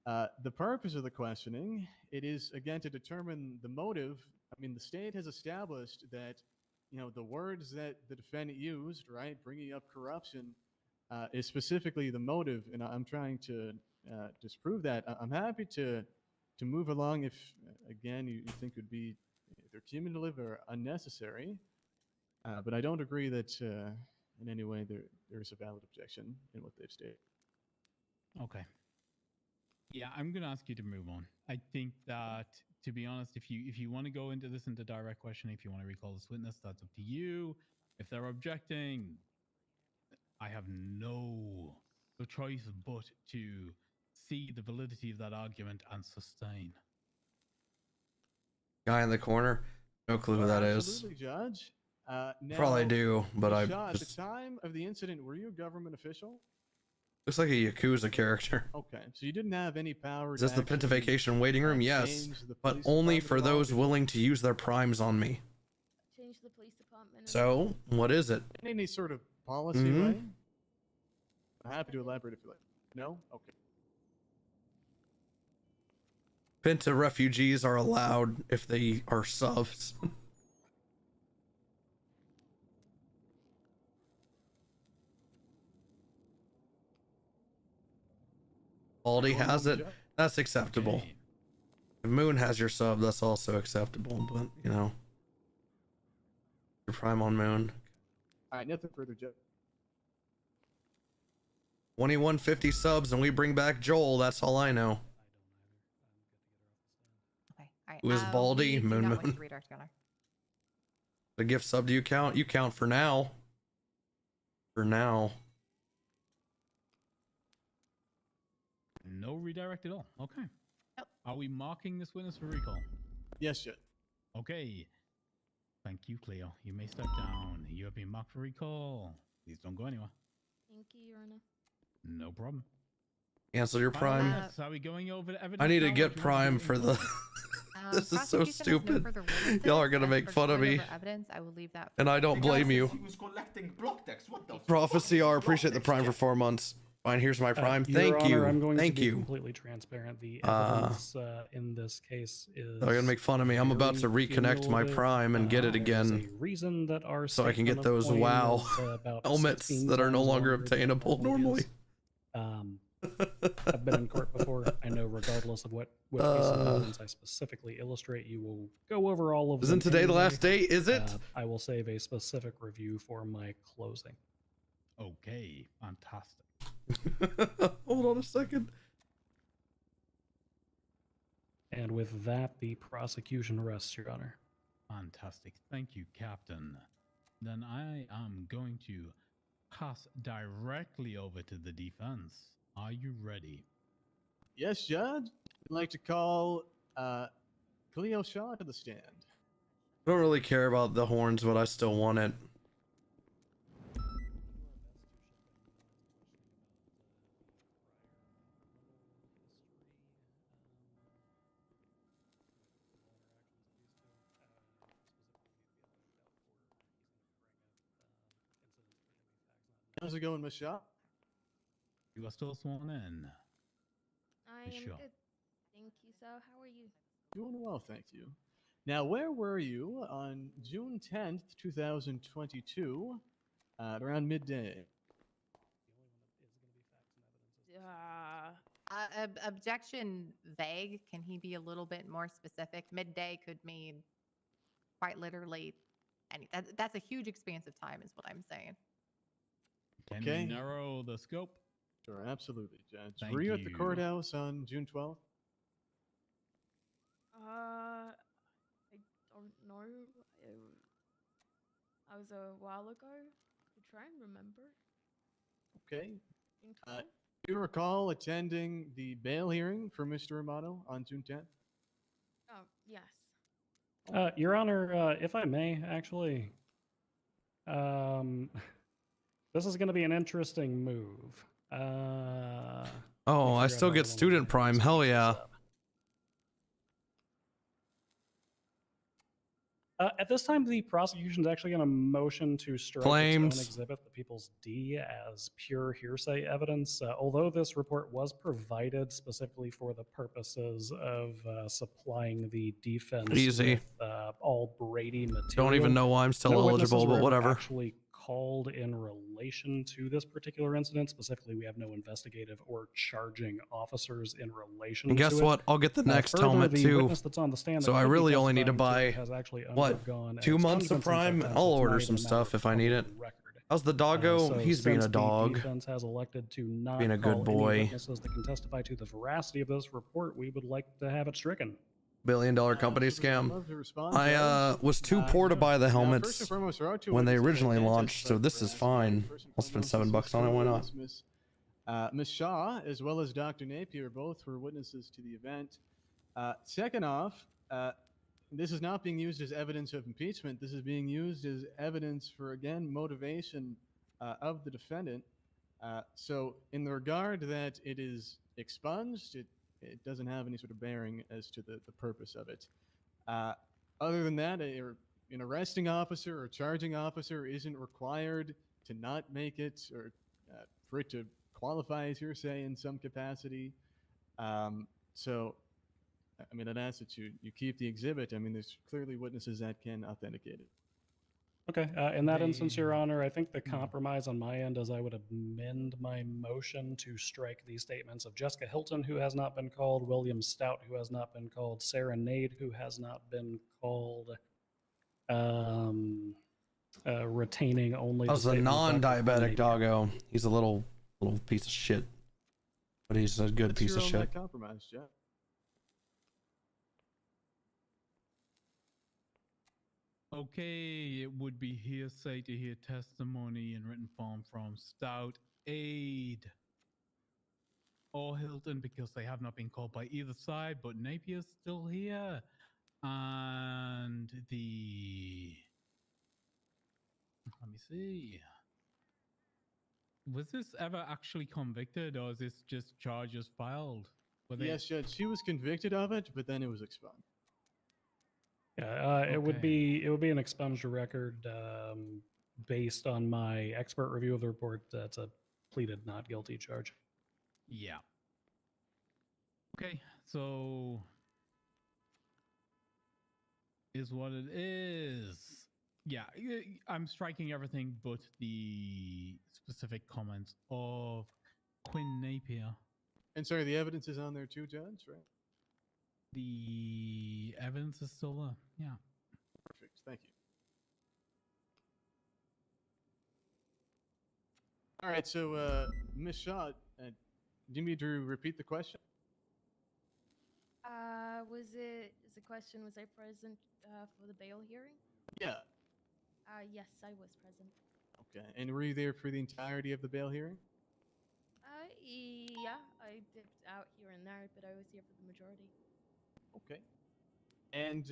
the purpose of the questioning, it is, again, to determine the motive. I mean, the state has established that, the words that the defendant used, right, bringing up corruption, is specifically the motive, and I'm trying to disprove that. I'm happy to move along if, again, you think it would be either cumulative or unnecessary. But I don't agree that in any way there is a valid objection in what they've stated. Okay. Yeah, I'm going to ask you to move on. I think that, to be honest, if you want to go into this into direct questioning, if you want to recall this witness, that's up to you. If they're objecting, I have no choice but to see the validity of that argument and sustain. Guy in the corner, no clue who that is. Absolutely, Judge. Probably do, but I Shaw, at just the time of the incident, were you a government official? looks like a Yakuza character. Okay, so you didn't have any power. Is this the Pintification waiting room? Yes, but only for those willing to use their primes on me. Change the police department. So, what is it? In any sort of policy Mhm. way? I'm happy to elaborate if you like. No? Okay. Pinta refugees are allowed if they are subs. Baldy has it. That's acceptable. If Moon has your sub, that's also acceptable. But your prime on Moon. All right, nothing further, Judge. 2150 subs and we bring back Joel. That's all I know. Okay. All right. Who is Baldy? We do Moon not want you Moon. to read our scanner. The gift sub, do you count? You count for now. For now. No redirect at all. Okay. Yep. Are we marking this witness for recall? Yes, Judge. Okay. Thank you, Cleo. You may step down. You have been marked for recall. Please don't go anywhere. Thank you, Your Honor. No problem. Cancel your Final Prime. witness, are we going over the evidence I need to now, or get do you want Prime to for the... this is so Prosecution has no stupid. further witnesses, Y'all are gonna as make for fun of going me. over Evidence, I will leave that. And I don't blame you. He was collecting block decks. What the Prophecy R, appreciate the Prime for 4 months. Fine, here's my Prime. Your Thank Honor, you. I'm going Thank to be you. completely transparent. The evidence in this case is. They're gonna make fun of me. I'm about to very reconnect my cumulative. Prime and get it There's again. a reason that our So I can get statement of those claim WoW is, about helmets 16 that are no times longer longer than it obtainable normally normally. is. I've been in court before. I know, regardless of what piece of evidence I specifically illustrate, you will go over all of them. Isn't today the anyway. last day? Is it? I will save a specific review for my closing. Okay, fantastic. Hold on a second. And with that, the prosecution rests, Your Honor. Fantastic. Thank you, Captain. Then I am going to pass directly over to the defense. Are you ready? Yes, Judge. I'd like to call Cleo Shaw to the stand. I don't really care about the horns, but I still want it. How's it going, Miss Shaw? You are still sworn in. I Miss am Shaw. good. Thank you, sir. How are you? Doing well, thank you. Now, where were you on June 10th, 2022, at around midday? Objection vague. Can he be a little bit more specific? Midday could mean quite literally any. That's a huge expanse of time, is what I'm saying. Can Okay. we narrow the scope? Sure, absolutely, Judge. Thank Were you at the you. courthouse on June 12th? I don't know. I was a while ago. To try and remember. Okay. June 12th? Do you recall attending the bail hearing for Mr. Amato on June 10th? Oh, yes. Your Honor, if I may, actually, this is going to be an interesting move. Oh, I still get student Prime. Hell yeah. At this time, the prosecution is actually going to motion to strike Claims. its own exhibit, the People's D, as pure hearsay evidence. Although this report was provided specifically for the purposes of supplying the defense Easy. with all Brady material. Don't even know why I'm still No witnesses eligible, were but ever whatever. Actually called in relation to this particular incident. Specifically, we have no investigative or charging officers in relation And guess to it. what? I'll get the next Further, helmet the too. witness that's on the stand So that I could be really only need to testifying buy has actually what, undergone 2 months of expungements Prime? and I'll it's order not some even a matter stuff of if I need it. public record. How's the doggo? So He's being since a dog. The defense has elected to not Being a good call boy. any witnesses that can testify to the veracity of this report, we would like to have it stricken. $1 billion company scam. love to respond, I Judge. was too poor to buy the Now, helmets first and foremost, there are two when they witnesses originally identified launched, by so this is veracity. fine. First and I'll spend foremost, $7 on it. Why not? Ms. Shaw, as well as Dr. Napier, both were witnesses to the event. Second off, this is not being used as evidence of impeachment. This is being used as evidence for, again, motivation of the defendant. So in the regard that it is expunged, it doesn't have any sort of bearing as to the purpose of it. Other than that, an arresting officer or charging officer isn't required to not make it or for it to qualify as hearsay in some capacity. So, I mean, I'd ask that you keep the exhibit. I mean, there's clearly witnesses that can authenticate it. Okay. In that instance, Your Honor, I think the compromise on my end is I would amend my motion to strike these statements of Jessica Hilton, who has not been called, William Stout, who has not been called, Sarah Nade, who has not been called, retaining only. That was the a statement of Dr. non-diabetic Napier. doggo. He's a little piece of shit, but he's a good That's piece your of own shit. compromise, Jeff. Okay, it would be hearsay to hear testimony in written form from Stout, Aid, or Hilton because they have not been called by either side, but Napier's still here. And let me see. Was this ever actually convicted, or is this just charges filed? Yes, Judge. She was convicted of it, but then it was expunged. Yeah, it would be an expunged record based on my expert review of the report. That's a pleaded not guilty charge. Yeah. Okay, so is what it is. Yeah, I'm striking everything but the specific comments of Quinn Napier. And sorry, the evidence is on there too, Judge, right? The evidence is still there. Yeah. Perfect. Thank you. All right, so Ms. Shaw, do you need to repeat the question? Is the question, was I present for the bail hearing? Yeah. Yes, I was present. Okay. And were you there for the entirety of the bail hearing? Yeah, I dipped out here and there, but I was here for the majority. Okay. And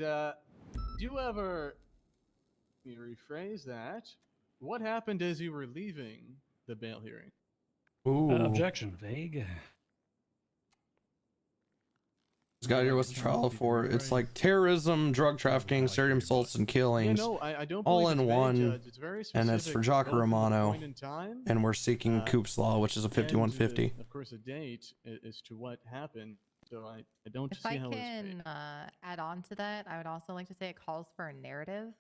do you ever, let me rephrase that, what happened as you were leaving the bail hearing? Ooh. Objection, vague. Scott, what's the trial for? It's like terrorism, drug trafficking, serious assaults, and killings, Yeah, no, I don't all believe in it's vague, one. Judge. It's very And it's for specific, Jacques both of the Romano. point in time, And we're seeking Coop's Law, which is a and, 5150. of course, a date as to what happened. So I don't If see I how it's can add on to that, I would also like to say it calls for a narrative.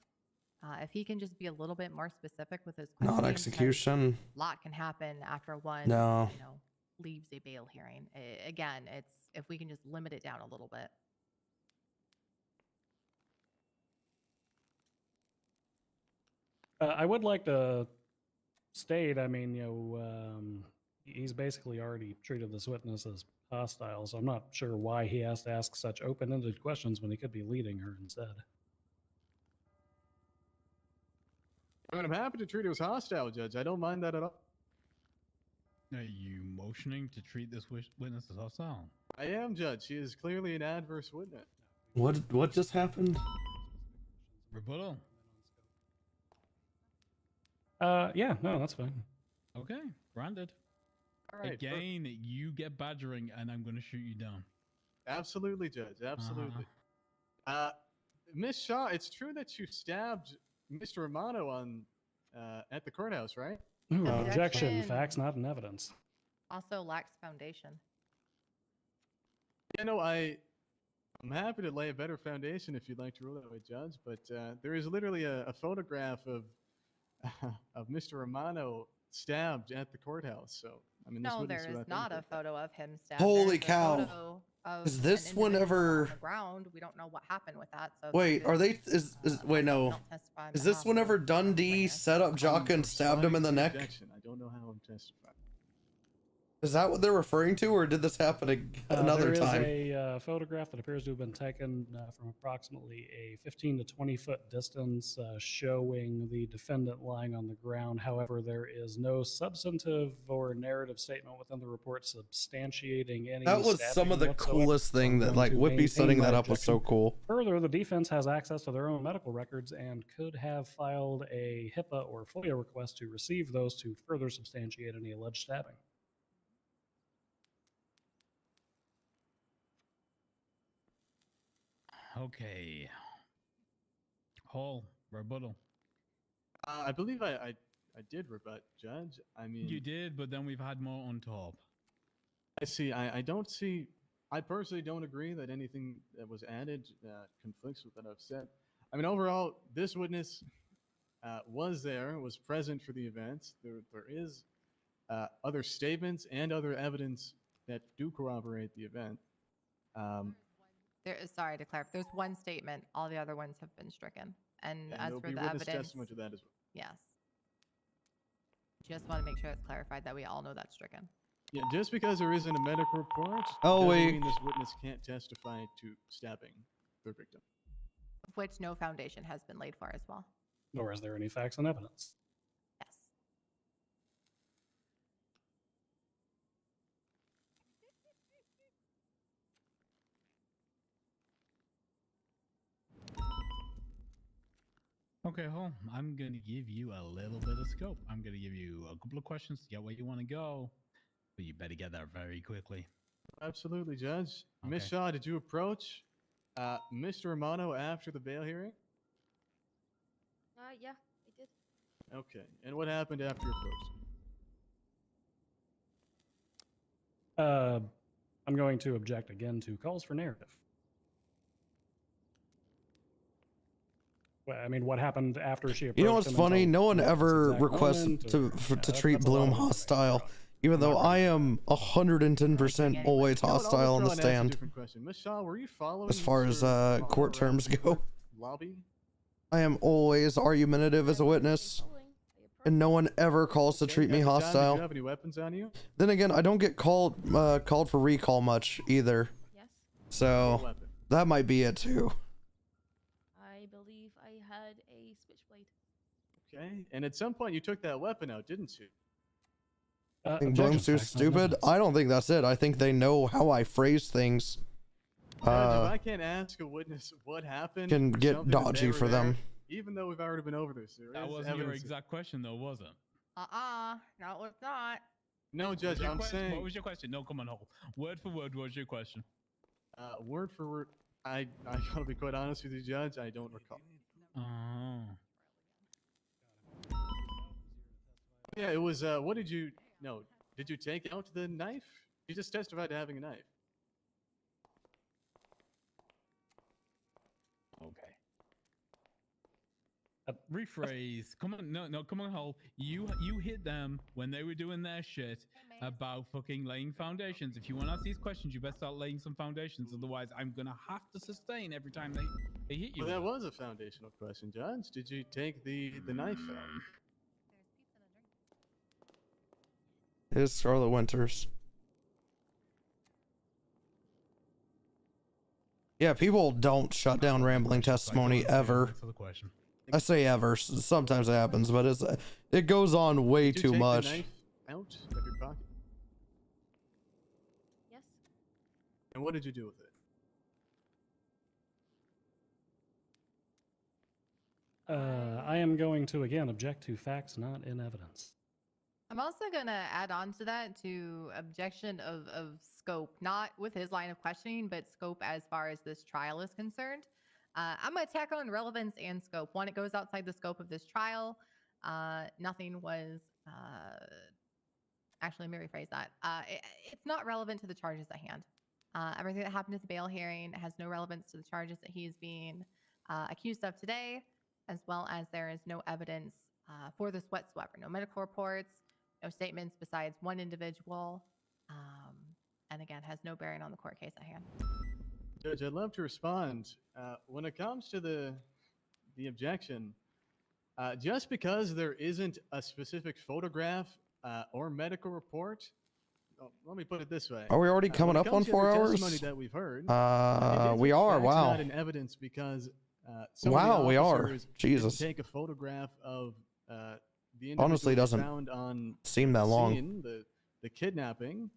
If he can just be a little bit more specific with his Not questioning, execution. A lot can happen after one, No. leaves a bail hearing. Again, it's if we can just limit it down a little bit. I would like to state, I mean, he's basically already treated this witness as hostile, so I'm not sure why he has to ask such open-ended questions when he could be leading her instead. I mean, I'm happy to treat it as hostile, Judge. I don't mind that at all. Are you motioning to treat this witness as hostile? I am, Judge. She is clearly an adverse witness. What just happened? Rebuttal. Yeah, no, that's fine. Okay, granted. All right, Again, you get badgering, and I'm going to shoot you down. Absolutely, Judge. Absolutely. Miss Shaw, it's true that you stabbed Mr. Romano on at the courthouse, right? Ooh, Objection. objection. Facts, not in evidence. Also lacks foundation. Yeah, no, I'm happy to lay a better foundation if you'd like to rule that way, Judge. But there is literally a photograph of Mr. Romano stabbed at the courthouse. So I mean, this No, witness there would is I think not a look- photo of him stabbed. Holy There's a cow. photo of Is this an one individual ever- on the ground? We don't know what happened with that. So Wait, are they? Wait, no. don't testify on Is this behalf whenever of Dundee set up Jocka and stabbed him in the neck? Objection. I don't know how I'm testifying. Is that what they're referring to, or did this happen another time? There is a photograph that appears to have been taken from approximately a 15 to 20 foot distance showing the defendant lying on the ground. However, there is no substantive or narrative statement within the report substantiating any That was stabbing some of the whatsoever. coolest thing I'm that, going like, to Whippy maintain setting my that up was so objection. cool. Further, the defense has access to their own medical records and could have filed a HIPAA or FOIA request to receive those to further substantiate any alleged stabbing. Okay. Hall, rebuttal. I believe I did rebut, Judge. I mean, You did, but then we've had more on top. I see. I don't see. I personally don't agree that anything that was added conflicts with what I've said. I mean, overall, this witness was present for the events. There is other statements and other evidence that do corroborate the event. Sorry to clarify. There's one statement. All the other ones have been stricken. And as there'll for be the witness evidence, testimony to that as well. Yes. Just want to make sure it's clarified that we all know that's stricken. Yeah, just because there isn't a medical report Oh, doesn't wait. mean this witness can't testify to stabbing the victim. Of which no foundation has been laid for as well. Nor is there any facts and evidence. Yes. Okay, Hole, I'm going to give you a little bit of scope. I'm going to give you a couple of questions to get where you want to go, but you better get there very quickly. Absolutely, Judge. Miss Shaw, did you approach Mr. Romano after the bail hearing? Yeah, I did. Okay. And what happened after you approached? I'm going to object again to calls for narrative. Well, I mean, what happened after she approached You know what's him funny? until No one this ever exact requests moment, to or- yeah, to treat that's a lot Bloom of hostile, even though I am 110% always hostile on the stand. Different question. Miss Shaw, were you following As far as Mr. court Romano terms around the go, court lobby? I am always argumentative as a witness, and no one ever calls to treat me At the time, did hostile. you have any weapons on you? Then again, I don't get called for recall much either. Yes. So that might be it too. I believe I had a switchblade. Okay. And at some point you took that weapon out, didn't you? I think Bloom's too stupid. I don't think that's it. I think they know how I phrase things. Judge, if I can't ask a witness what happened, Can for get something that dodgy they were for them. there, even though we've already been over this. There That is wasn't your evidence. exact question, though, was it? No, it's not. No, What Judge, was your I'm question? saying. What was your question? No, come on, Hole. Word for word, what was your question? Word for word. I gotta be quite honest with you, Judge. I don't recall. Oh. Yeah, it was. What did you? No, did you take out the knife? You just testified to having a knife. Okay. Rephrase. Come on, no, come on, Hole. You hit them when they were doing their shit about fucking laying foundations. If you want to ask these questions, you better start laying some foundations. Otherwise, I'm gonna have to sustain every time they hit you. Well, that was a foundational question, Judge. Did you take the knife out? It is Scarlet Winters. Yeah, people don't shut down rambling testimony ever. I say ever. Sometimes it happens, but it goes on way Did you too take much. the knife out of your pocket? Yes. And what did you do with it? I am going to again object to facts not in evidence. I'm also going to add on to that to objection of scope, not with his line of questioning, but scope as far as this trial is concerned. I'm going to tack on relevance and scope. One, it goes outside the scope of this trial. Nothing was, actually, let me rephrase that. It's not relevant to the charges at hand. Everything that happened at the bail hearing has no relevance to the charges that he is being accused of today, as well as there is no evidence for this whatsoever. No medical reports, no statements besides one individual, and again, has no bearing on the court case at hand. Judge, I'd love to respond. When it comes to the objection, just because there isn't a specific photograph or medical report, let me put it this way. Are we already coming when it up on comes to 4 the hours? testimony that we've heard, We are. Wow. Not in evidence because some of the Wow, we are. officers didn't Jesus. take a photograph of the Honestly, individual doesn't found on seem that the long. scene, the kidnapping.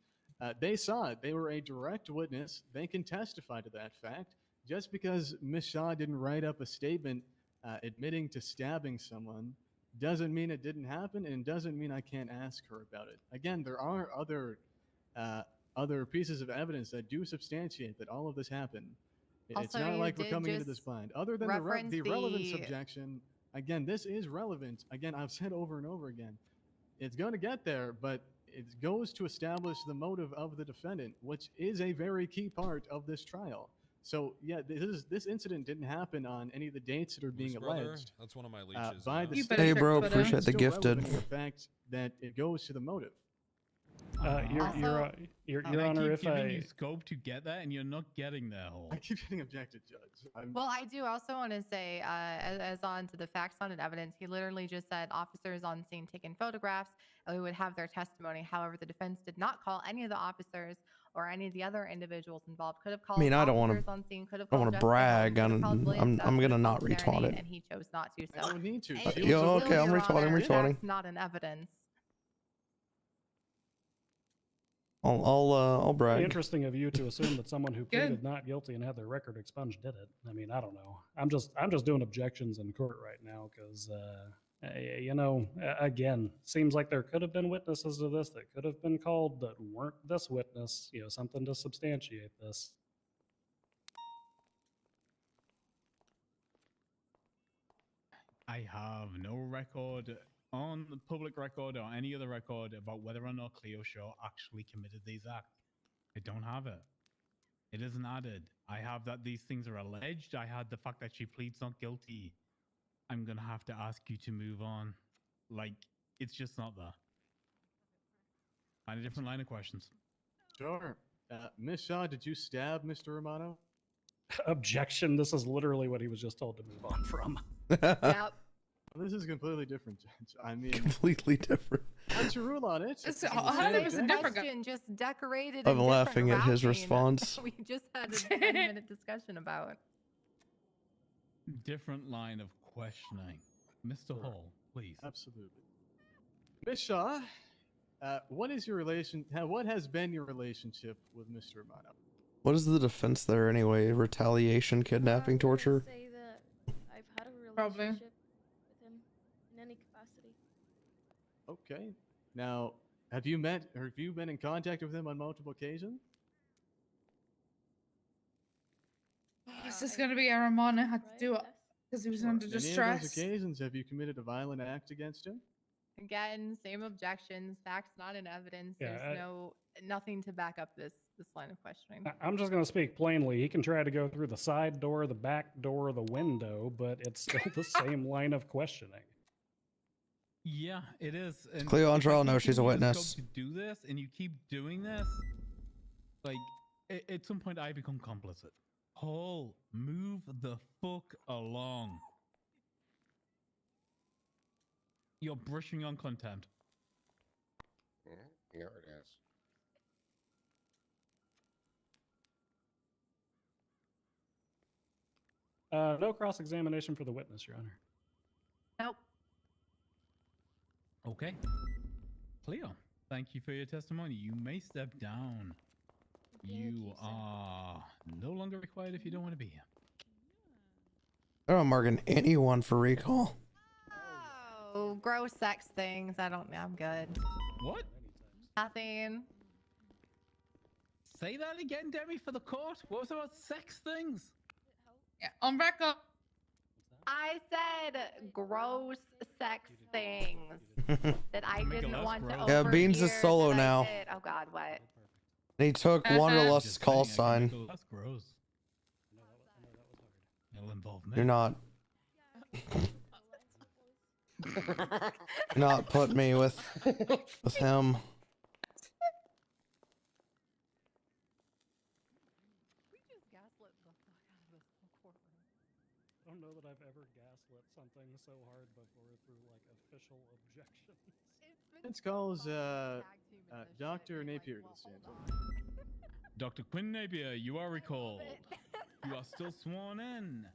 They saw it. They were a direct witness. They can testify to that fact. Just because Ms. Shaw didn't write up a statement admitting to stabbing someone doesn't mean it didn't happen, and doesn't mean I can't ask her about it. Again, there are other pieces of evidence that do substantiate that all of this happened. It's Also, not you like we're did coming into just this blind. Other than reference the relevance the- objection, again, this is relevant. Again, I've said over and over again, it's going to get there, but it goes to establish the motive of the defendant, which is a very key part of this trial. So, yeah, this incident didn't happen on any of the dates that are being MooseBrother, alleged. that's one of my leeches. By the Hey, bro, state. appreciate It's the still gifted. relevant in the fact that it goes to the motive. Your And I Honor, keep if giving I you scope to get that, and you're not getting there. Hole. I keep getting objected, Judge. Well, I do also want to say, as on to the facts on and evidence, he literally just said officers on scene taking photographs, and we would have their testimony. However, the defense did not call any of the officers or any of the other individuals involved. Could have called I mean, I don't want officers to. on scene. Could have I don't called want to Jessica brag. Holmes, could have called William I'm Stubbs, could gonna have not called retard Serenade, it. and he chose not to. I So don't need to. It She is Yo, was a still, okay, I'm Your retarding, Honor, retarding. facts, not an evidence. I'll brag. Interesting of you to assume that someone who Good. pleaded not guilty and had their record expunged did it. I mean, I don't know. I'm just doing objections in court right now because, you know, again, seems like there could have been witnesses to this that could have been called that weren't this witness. You know, something to substantiate this. I have no record on the public record or any other record about whether or not Cleo Shaw actually committed these acts. I don't have it. It isn't added. I have that these things are alleged. I had the fact that she pleads not guilty. I'm gonna have to ask you to move on. Like, it's just not there. Find a different line of questions. Sure. Miss Shaw, did you stab Mr. Romano? Objection. This is literally what he was just told to move on from. Yep. Well, this is completely different, Judge. I mean, Completely different. what's your rule on it? It's It's 100% the same different. Question just decorated. I'm and laughing different at his routing response. We just had a 10-minute discussion about. Different line of questioning. Mr. Hall, please. Absolutely. Miss Shaw, what is your relation? What has been your relationship with Mr. Romano? What is the defense there anyway? Retaliation, kidnapping, torture? Say that I've had a relationship Probably. with him in any capacity. Okay. Now, have you met or have you been in contact with him on multiple occasions? This is going to be a Ramona had to do it because he was under Any of those distress. occasions, have you committed a violent act against him? Again, same objections. Facts, not in evidence. Yeah, There's nothing to back up this line of questioning. I'm just going to speak plainly. He can try to go through the side door, the back door, the window, but it's still the same line of questioning. Yeah, it is. And Cleo on if I trial, keep no, she's a giving you the witness. scope to do this, and you keep doing this, like at some point I become complicit. Hall, move the fuck along. You're brushing on contempt. Here it is. No cross-examination for the witness, Your Honor. Nope. Okay. Cleo, thank you for your testimony. You may step down. You are no longer required if you don't want to be here. They're not marking anyone for recall. Oh, gross sex things. I don't know. I'm good. What? Nothing. Say that again, Demi, for the court. What was about sex things? Yeah, on record. I said gross sex things that I didn't want to overhear. Yeah, Beans is solo that I now. did. Oh God, what? And he took Wanderlust's call sign. That's gross. It'll involve me. You're not. Not put me with him. I don't know that I've ever gaslit something so hard before through like official objections. Let's calls Dr. Napier to the stand. Dr. Quinn Napier, you are recalled. You are still sworn in.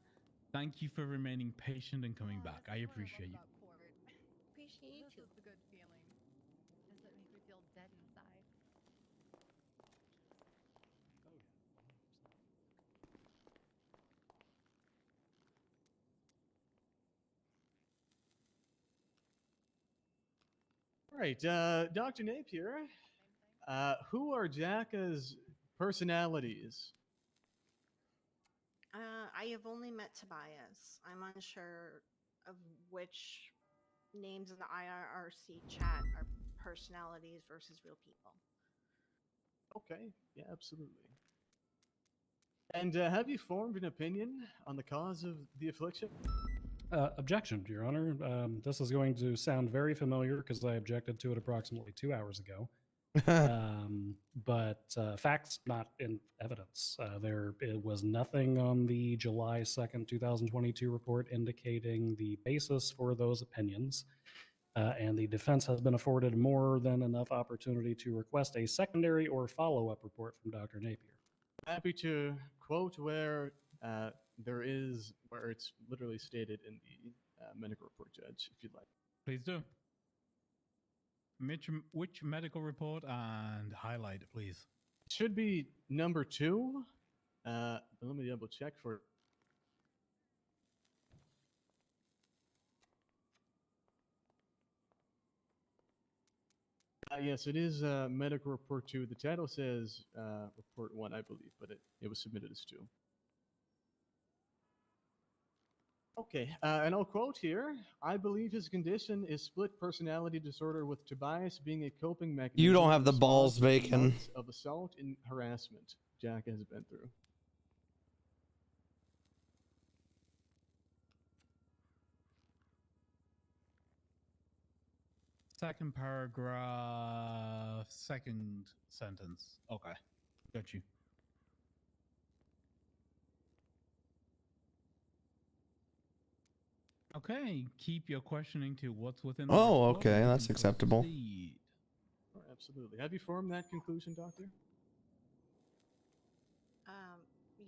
Thank you for remaining patient and coming back. I appreciate you. Appreciate you. This is the good feeling. Does it make me feel dead inside? All right, Dr. Napier, who are Jacka's personalities? I have only met Tobias. I'm unsure of which names in the IRRC chat are personalities versus real people. Okay, yeah, absolutely. And have you formed an opinion on the cause of the affliction? Objection, Your Honor. This is going to sound very familiar because I objected to it approximately 2 hours ago. But facts, not in evidence. There was nothing on the July 2nd, 2022 report indicating the basis for those opinions. And the defense has been afforded more than enough opportunity to request a secondary or follow-up report from Dr. Napier. Happy to quote where where it's literally stated in the medical report, Judge, if you'd like. Please do. Which medical report and highlight it, please? Should be number 2. Let me double check for. Yes, it is medical report 2. The title says report 1, I believe, but it was submitted as 2. Okay, and I'll quote here. I believe his condition is split personality disorder, with Tobias being a coping mechanism. You don't have in the response balls, to the Bacon. months of assault and harassment Jack has been through. Second paragraph, second sentence. Okay, got you. Okay, keep your questioning to what's within the Oh, report. okay, We that's can acceptable. proceed. Oh, absolutely. Have you formed that conclusion, Doctor?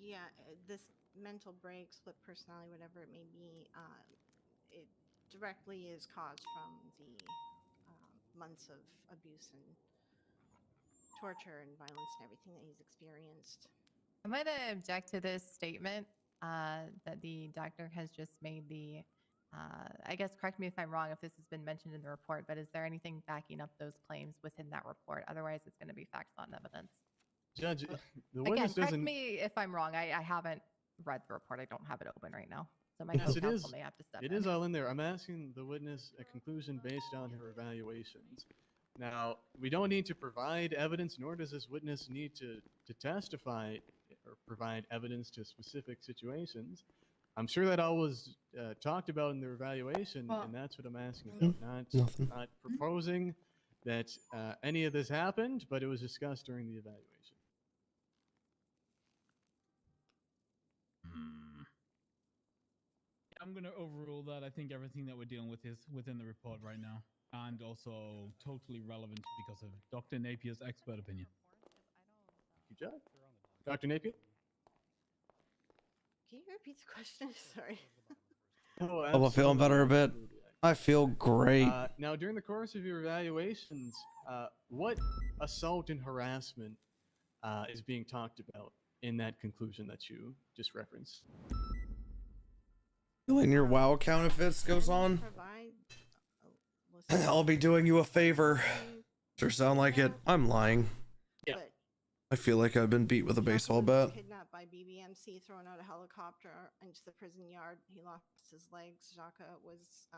Yeah, this mental break, split personality, whatever it may be, it directly is caused from the months of abuse and torture and violence and everything that he's experienced. I'm going to object to this statement that the doctor has just made. I guess, correct me if I'm wrong if this has been mentioned in the report, but is there anything backing up those claims within that report? Otherwise, it's going to be facts on evidence. Judge, the Again, witness correct doesn't. me if I'm wrong. I haven't read the report. I don't have it open right now. So my Yes, it co-counsel is. may have to step It in. is all in there. I'm asking the witness a conclusion based on her evaluations. Now, we don't need to provide evidence, nor does this witness need to testify or provide evidence to specific situations. I'm sure that all was talked about in their evaluation, and that's what I'm asking about. Not proposing that any of this happened, but it was discussed during the evaluation. I'm going to overrule that. I think everything that we're dealing with is within the report right now, and also totally relevant because of Dr. Napier's expert opinion. Good job. Dr. Napier? Can you repeat the question? Sorry. Oh, I'm feeling better a bit. I feel great. Now, during the course of your evaluations, what assault and harassment is being talked about in that conclusion that you just referenced? When your WoW counterfeits goes on, I'll be doing you a favor. Sure sound like it. I'm lying. Yeah. I feel like I've been beat with a baseball bat. Kidnapped by BBMC, thrown out a helicopter into the prison yard. He lost his legs. Jaka was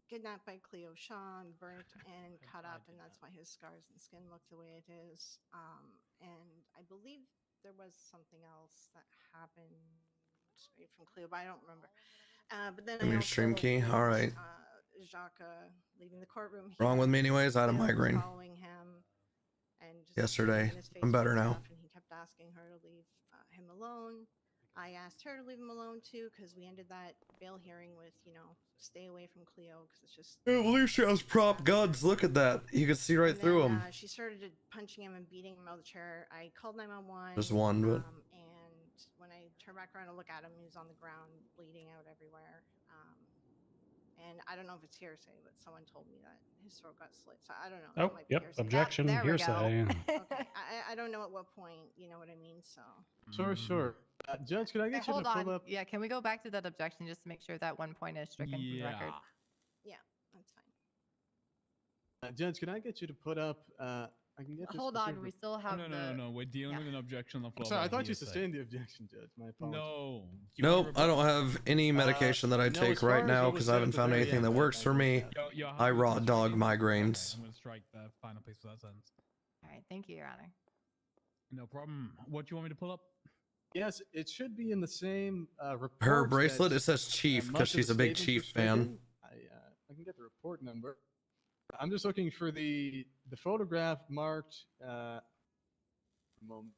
kidnapped by Cleo Sean, burnt and cut up, and that's why his scars and skin look the way it is. And I believe there was something else that happened straight from Cleo, but I don't remember. But then Give me your stream key. All right. Jaka leaving the courtroom. Wrong with me anyways. I had a Cleo was migraine following him and just yesterday. in his face I'm better and now. stuff, and he kept asking her to leave him alone. I asked her to leave him alone too, because we ended that bail hearing with, stay away from Cleo, because it's just. I believe she has prop guns. Look at that. You can see right through them. She started punching him and beating him out of the chair. I called 911. Just one, but. And when I turned back around to look at him, he was on the ground, bleeding out everywhere. And I don't know if it's hearsay, but someone told me that his throat got slit. So I don't know. Oh, That might be yep. hearsay. Objection. There we go. Hearsay. Okay. I don't know at what point, you know what I mean? So. Sure. Judge, could I get you Hold to pull on. up? Yeah, can we go back to that objection just to make sure that one point is stricken from the record? Yeah, that's fine. Judge, can I get you to put up? I can get this Hold on, specific- we still have No. We're dealing with an objection on the floor. Sorry, I about thought you hearsay. sustained the objection, Judge. My apologies. No. Nope, I don't have any medication that I no, take as far right as now what was because said I at haven't the found very anything end, that I- works I for me. You're I happy raw to dog strike it? migraines. Okay, I'm going to strike the final piece of that sentence. All right, thank you, Your Honor. No problem. What do you want me to pull up? Yes, it should be in the same report. Her bracelet, that, it says Chief much because of she's the a big statements Chief were fan. stricken. I can get the report number. I'm just looking for the photograph marked moment.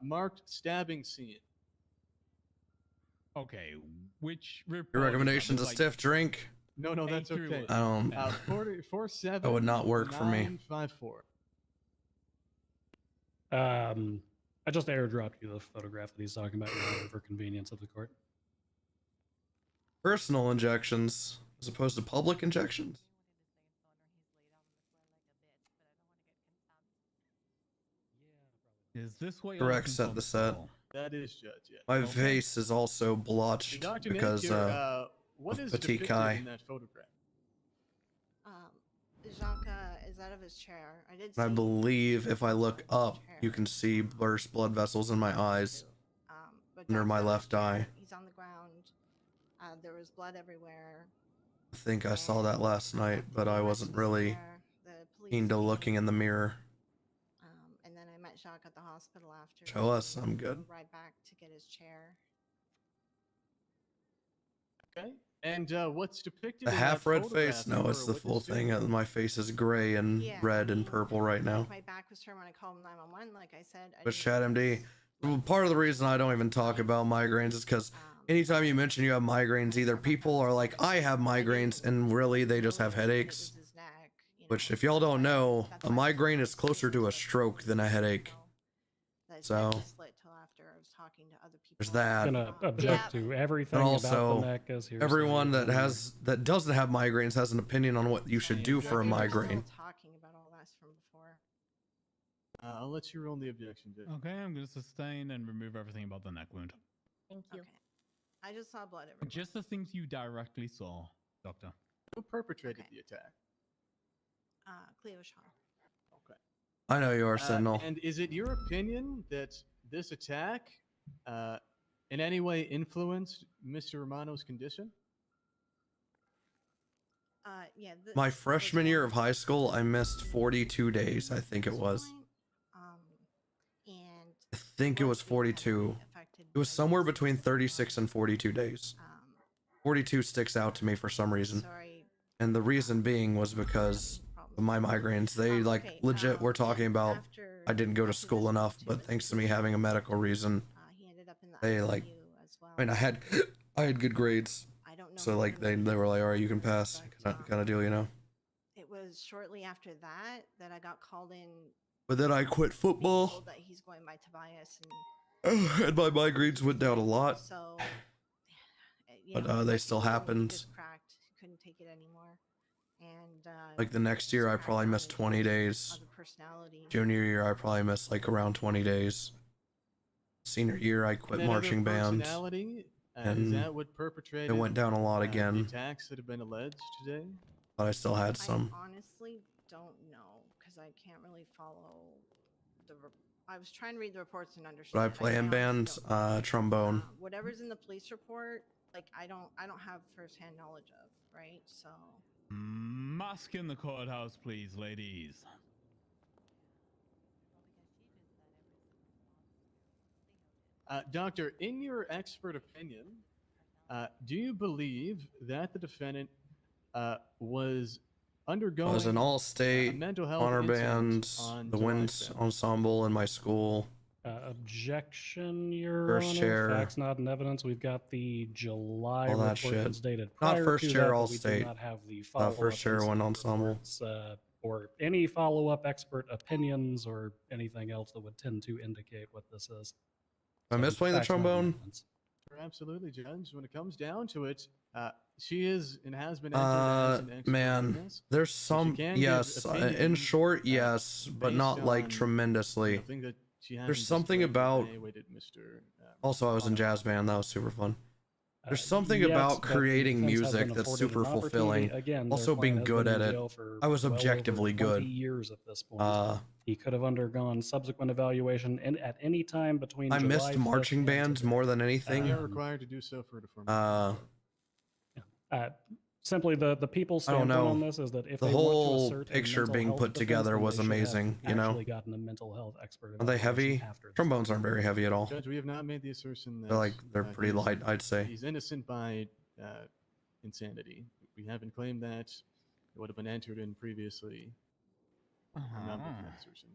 Marked stabbing scene. Okay, which report? Your recommendation's a stiff drink. No, that's okay. I don't. 47. That would not work for me. 954. I just airdropped you the photograph that he's talking about for convenience of the court. Personal injections as opposed to public injections. Is this what Correct. Set the set. That is Judge. Yeah. My face is also blotched Dr. because Napier, what is petite depicted Kai. in that photograph? Jaka is out of his chair. I did. I see believe if I look up, you can see burst blood vessels in my eyes but under Doc's my out of his left eye. chair. He's on the ground. There was blood everywhere. I think I saw that last night, but I wasn't really keen to looking in the mirror. And then I met Jacques at the hospital after. Show us, I'm good. Right back to get his chair. Okay. And what's depicted The in half that red photograph face? you No, were it's a the full witness to? thing. My face is gray and red and purple right now. My back was turned when I called 911. Like I said, I But didn't Chat MD, well, part of the reason I don't even talk about migraines is because anytime you mention you have migraines, either people are like, I have migraines, and really they just have headaches. Which, if y'all don't know, a migraine is closer to a stroke than a headache. So there's that. Gonna object to everything And about the also, neck as hearsay. everyone that doesn't have migraines has an opinion on what you should do for a migraine. talking about all that from before. I'll let you roll the objection, Judge. Okay, I'm going to sustain and remove everything about the neck wound. Thank you. Okay. I just saw blood everywhere. Just the things you directly saw, Doctor. Who perpetrated the attack? Cleo Shaw. Okay. I know you are, Sentinel. And is it your opinion that this attack in any way influenced Mr. Romano's condition? Yeah. My freshman year of high school, I missed 42 days, I think it was. I think it was 42. It was somewhere between 36 and 42 days. 42 sticks out to me for some reason. And the reason being was because of my migraines. They like legit were talking about I didn't go to school enough, but thanks to me having a medical reason, they like, I mean, I had good grades. So like they were like, all right, you can pass, kind of deal, you know. It was shortly after that I got called in. But then I quit football. Told that he's going by Tobias, and And my migraines went down a lot. so. But they still happened. Just cracked. Couldn't take it anymore. And Like the next year, I probably missed 20 days. Junior year, I probably missed like around 20 days. Senior year, I quit And then marching other band. personality, is And that what perpetrated? it went down a lot The again. attacks that have been alleged today. But I still had some. I honestly don't know because I can't really follow the. I was trying to read the reports and understand. But I play in band, trombone. Whatever's in the police report, like I don't have firsthand knowledge of, right? So. Mask in the courthouse, please, ladies. Doctor, in your expert opinion, do you believe that the defendant was undergoing I was an all-state mental health honor incident band, on the July Winds 5th? Ensemble in my school. Objection, Your First Honor. chair. Facts not in evidence. We've got the July All that report shit. that's dated Not prior first to chair, that, all but we do state. not have the Not follow-up first chair, one ensemble. reports, or any follow-up expert opinions or anything else that would tend to indicate what this is. I miss playing the facts not in trombone. evidence. Absolutely, Judge. When it comes down to it, she is and has been entered as an expert Man, witness. there's So she some, can give yes, in opinions, short, yes, but based not like on tremendously. something that she hasn't There's something displayed about, today with Mr. also I was in jazz band, that was super fun. There's something yes, about but the creating defense has music been that's afforded super an opportunity. fulfilling, Again, their also client being has good been at in it. jail for I was well over objectively 20 good. years at this point. He could have undergone subsequent evaluation at any time between I July missed 5th marching and bands more than anything. They are required to do so for deformity. simply the people's I don't standpoint know. on this is that if The they want to whole assert a picture mental being health put defense, together then was they should have amazing, you know? actually gotten a mental health expert Are they evaluation heavy? after. Trombones aren't very heavy at all. Judge, we have not made the assertion that They're pretty he's- light, I'd say. He's innocent by insanity. We haven't claimed that. It would have been entered in previously. I'm not making that assertion.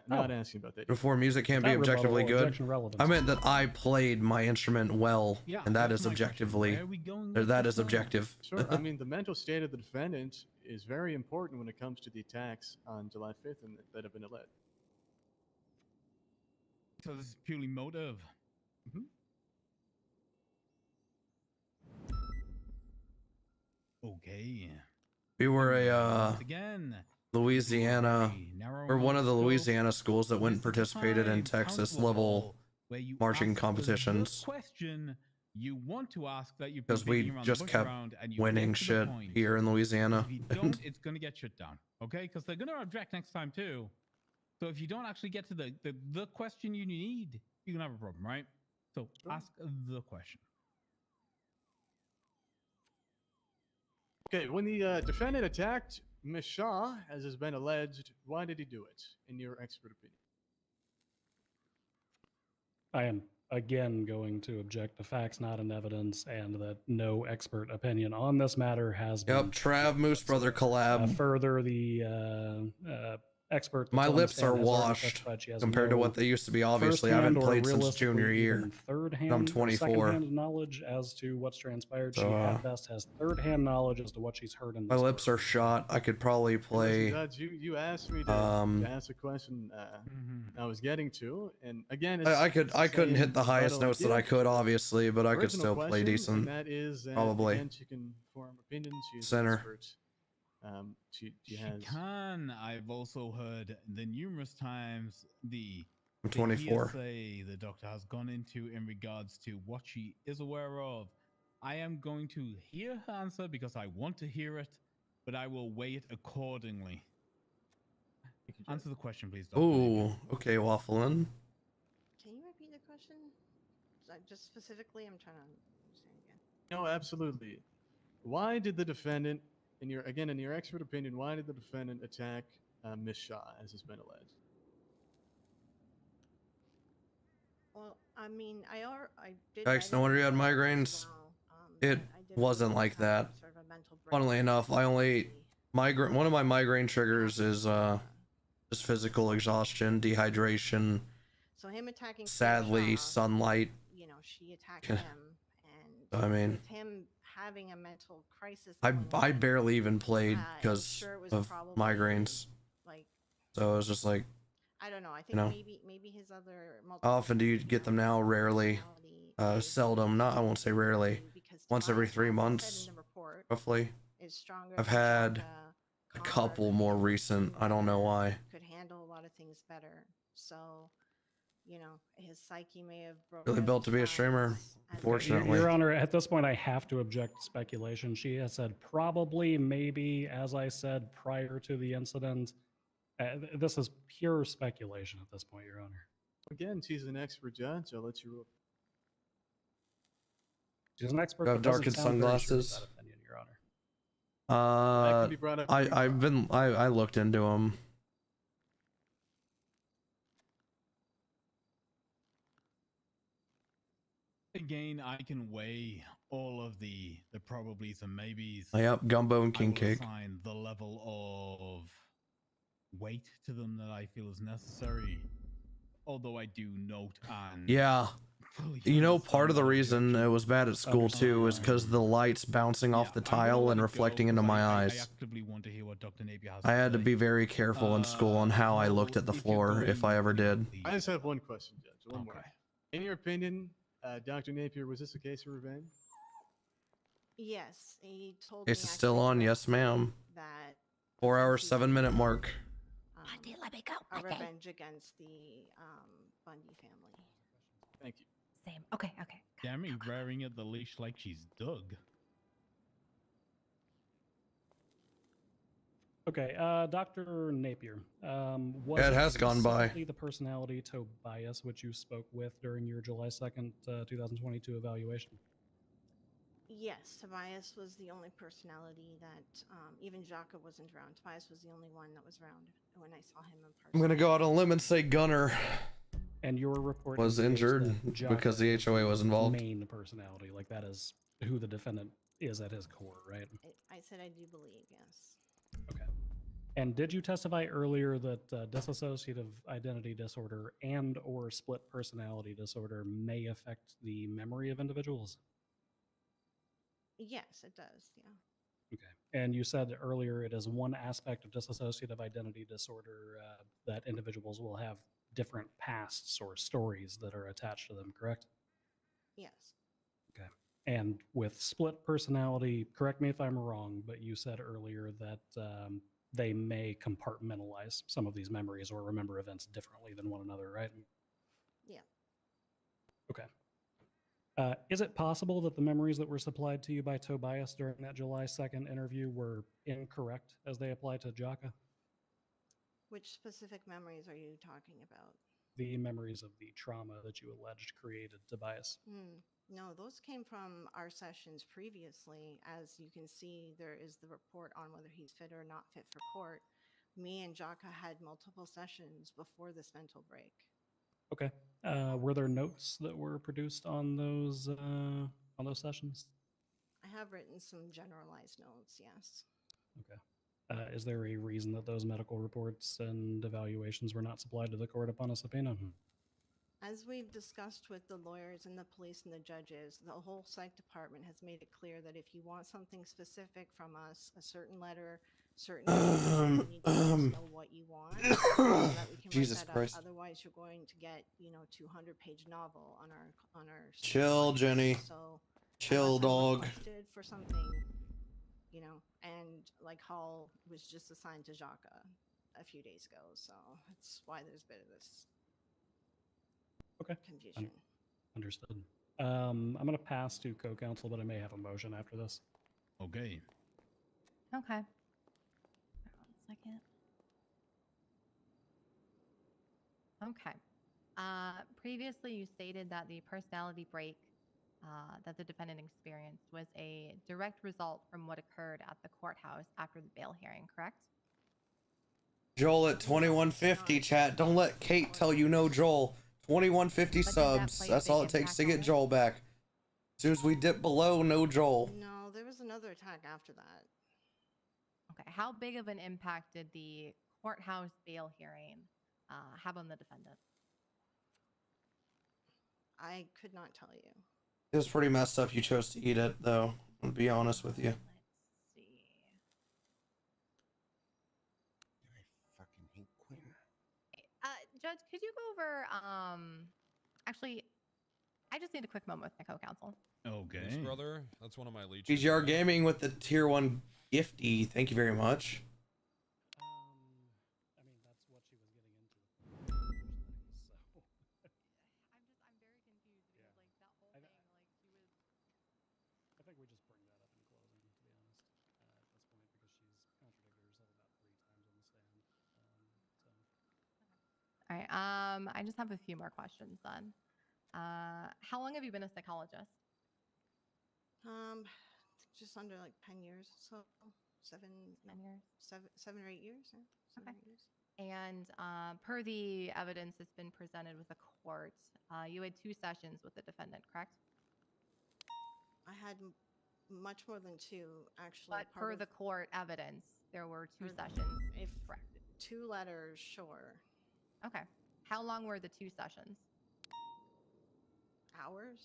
Not asking about that. Before music can't be Not rebuttal, objectively good. objection relevance. I meant that I played my instrument well, Yeah, and that that's is my question. objectively. Where are we going Or with that this is now? objective. Sure. I mean, the mental state of the defendant is very important when it comes to the attacks on July 5th and that have been alleged. So this is purely motive. Okay. We were a Once again, Louisiana, narrow or one of the scope. Louisiana schools that went and This is the participated in time, Texas count level where you marching ask the competitions. question you want to ask that you've been Because we beating around the just bush kept around and you winning get to the shit point. here in Louisiana. If you don't, it's going to get shut down. Okay? Because they're going to object next time too. So if you don't actually get to the question you need, you can have a problem, right? So ask the question. Okay, when the defendant attacked Ms. Shaw, as has been alleged, why did he do it, in your expert opinion? I am again going to object to facts, not in evidence, and that no expert opinion on this matter has been. Yep, Trav MooseBrother collab. Further, the expert. that's My on the lips stand are has already washed testified she has compared to no what they used to be. Obviously, I haven't firsthand or played since realistically junior year. even third-hand I'm or 24. second-hand knowledge as to what's transpired. She So, at best has third-hand knowledge as to what she's heard in My this. lips are shot. I could probably play. Judge, you asked me to ask a question I was getting to, and again, I couldn't hit the highest rebuttal notes that I again. could, obviously, but I could Original still play question, decent. and that is that, Probably. again, she can form opinions. She's Center. an expert. She has. Can. I've also heard the numerous times the I'm the 24. hearsay the doctor has gone into in regards to what she is aware of. I am going to hear her answer because I want to hear it, but I will weigh it accordingly. Answer the question, please, Doctor. Ooh, okay, waffling. Can you repeat the question? Just specifically, I'm trying to understand again. No, absolutely. Why did the defendant, in your expert opinion, why did the defendant attack Miss Shaw, as has been alleged? Well, I mean, I did. Yikes, no wonder you had migraines. It wasn't like that. Funnily enough, one of my migraine triggers is just physical exhaustion, dehydration. So him attacking. Sadly, Shaw, sunlight. You know, she attacked him, and I mean, with him having a mental crisis. I barely even played because sure it was of probably, migraines. like, So it was just like, I don't know. I think you know, maybe his other. how often do you get them now? Rarely. Seldom. Not, I won't say rarely. Once every 3 months, roughly. I've had a couple more recent. I don't know why. Could handle a lot of things better. So, you know, his psyche may have broken. Really built to be a streamer, unfortunately. Your Honor, at this point, I have to object to speculation. She has said probably, maybe, as I said prior to the incident. This is pure speculation at this point, Your Honor. Again, she's an expert judge. I'll let you rule. She's an expert. You have but doesn't darkened sound very sure of sunglasses. that opinion, Your Honor. That can be brought up I looked into them. Again, I can weigh all of the probablys and maybes. Yep, gumbo and king I will cake. assign the level of weight to them that I feel is necessary. Although I do note and Yeah. You know, part of the reason it was bad at school too is because the lights bouncing off the tile and reflecting into my eyes. actively want to hear what Dr. Napier has I to had to say. be very careful in school on how I looked at the floor, if I ever did. I just have one question, Judge. One more. In your opinion, Dr. Napier, was this a case of revenge? Yes, he told Case me is still on, yes, ma'am. that 4 hour, 7-minute mark. let me go. A revenge against the Bundy family. Thank you. Same. Okay. Dammy raring at the leash like she's Doug. Okay, Dr. Napier. Was Yeah, it has gone by. specifically the personality Tobias which you spoke with during your July 2nd, 2022 evaluation? Yes, Tobias was the only personality that even Jaka wasn't around. Tobias was the only one that was around when I saw him in person. I'm gonna go out on a limb and say Gunner And your report was indicates injured that Jaka because the HOA was involved. Main personality, like that is who the defendant is at his core, right? I said I do believe, yes. Okay. And did you testify earlier that dissociative identity disorder and or split personality disorder may affect the memory of individuals? Yes, it does. Yeah. Okay. And you said earlier it is one aspect of dissociative identity disorder that individuals will have different pasts or stories that are attached to them, correct? Yes. Okay. And with split personality, correct me if I'm wrong, but you said earlier that they may compartmentalize some of these memories or remember events differently than one another, right? Yeah. Okay. Is it possible that the memories that were supplied to you by Tobias during that July 2nd interview were incorrect as they apply to Jaka? Which specific memories are you talking about? The memories of the trauma that you alleged created Tobias. No, those came from our sessions previously. As you can see, there is the report on whether he's fit or not fit for court. Me and Jaka had multiple sessions before this mental break. Okay. Were there notes that were produced on those sessions? I have written some generalized notes, yes. Okay. Is there a reason that those medical reports and evaluations were not supplied to the court upon a subpoena? As we've discussed with the lawyers and the police and the judges, the whole psych department has made it clear that if you want something specific from us, a certain letter, certain you need to let us know what you want so that we can Jesus write that Christ. up. Otherwise, you're going to get 200-page novel on our Chill, Jenny. So Chill, unless I'm dog. requested for something, and like Hall was just assigned to Jaka a few days ago, so that's why there's a bit of this confusion. Understood. I'm going to pass to co-counsel, but I may have a motion after this. Okay. Okay. 1 second. Okay. Previously, you stated that the personality break that the defendant experienced was a direct result from what occurred at the courthouse after the bail hearing, correct? Joel at 2150, chat. Don't let Kate tell you no, Joel. 2150 subs. That's all it takes to get Joel back. As soon as we dip below, no Joel. No, there was another attack after that. Okay. How big of an impact did the courthouse bail hearing have on the defendant? I could not tell you. It was pretty messed up. You chose to eat it, though. I'll be honest with you. Fucking hate Quinn. Judge, could you go over, actually, I just need a quick moment with my co-counsel. Okay. Brother, that's one of my leeches. BGR Gaming with the tier 1 gifty. Thank you very much. I mean, that's what she was getting into. So. I'm very confused because, like, that whole thing, like, she was... I think we just bring that up in closing, to be honest, at this point, because she's contradicted herself about 3 times on the stand. All right. I just have a few more questions then. How long have you been a psychologist? Just under like 10 years. So 7 years. 7 or 8 years. Yeah. 7 or 8 years. And per the evidence that's been presented with the court, you had 2 sessions with the defendant, correct? I had much more than 2, actually. But per the court evidence, there were 2 sessions. If correct. 2 letters, sure. Okay. How long were the 2 sessions? Hours?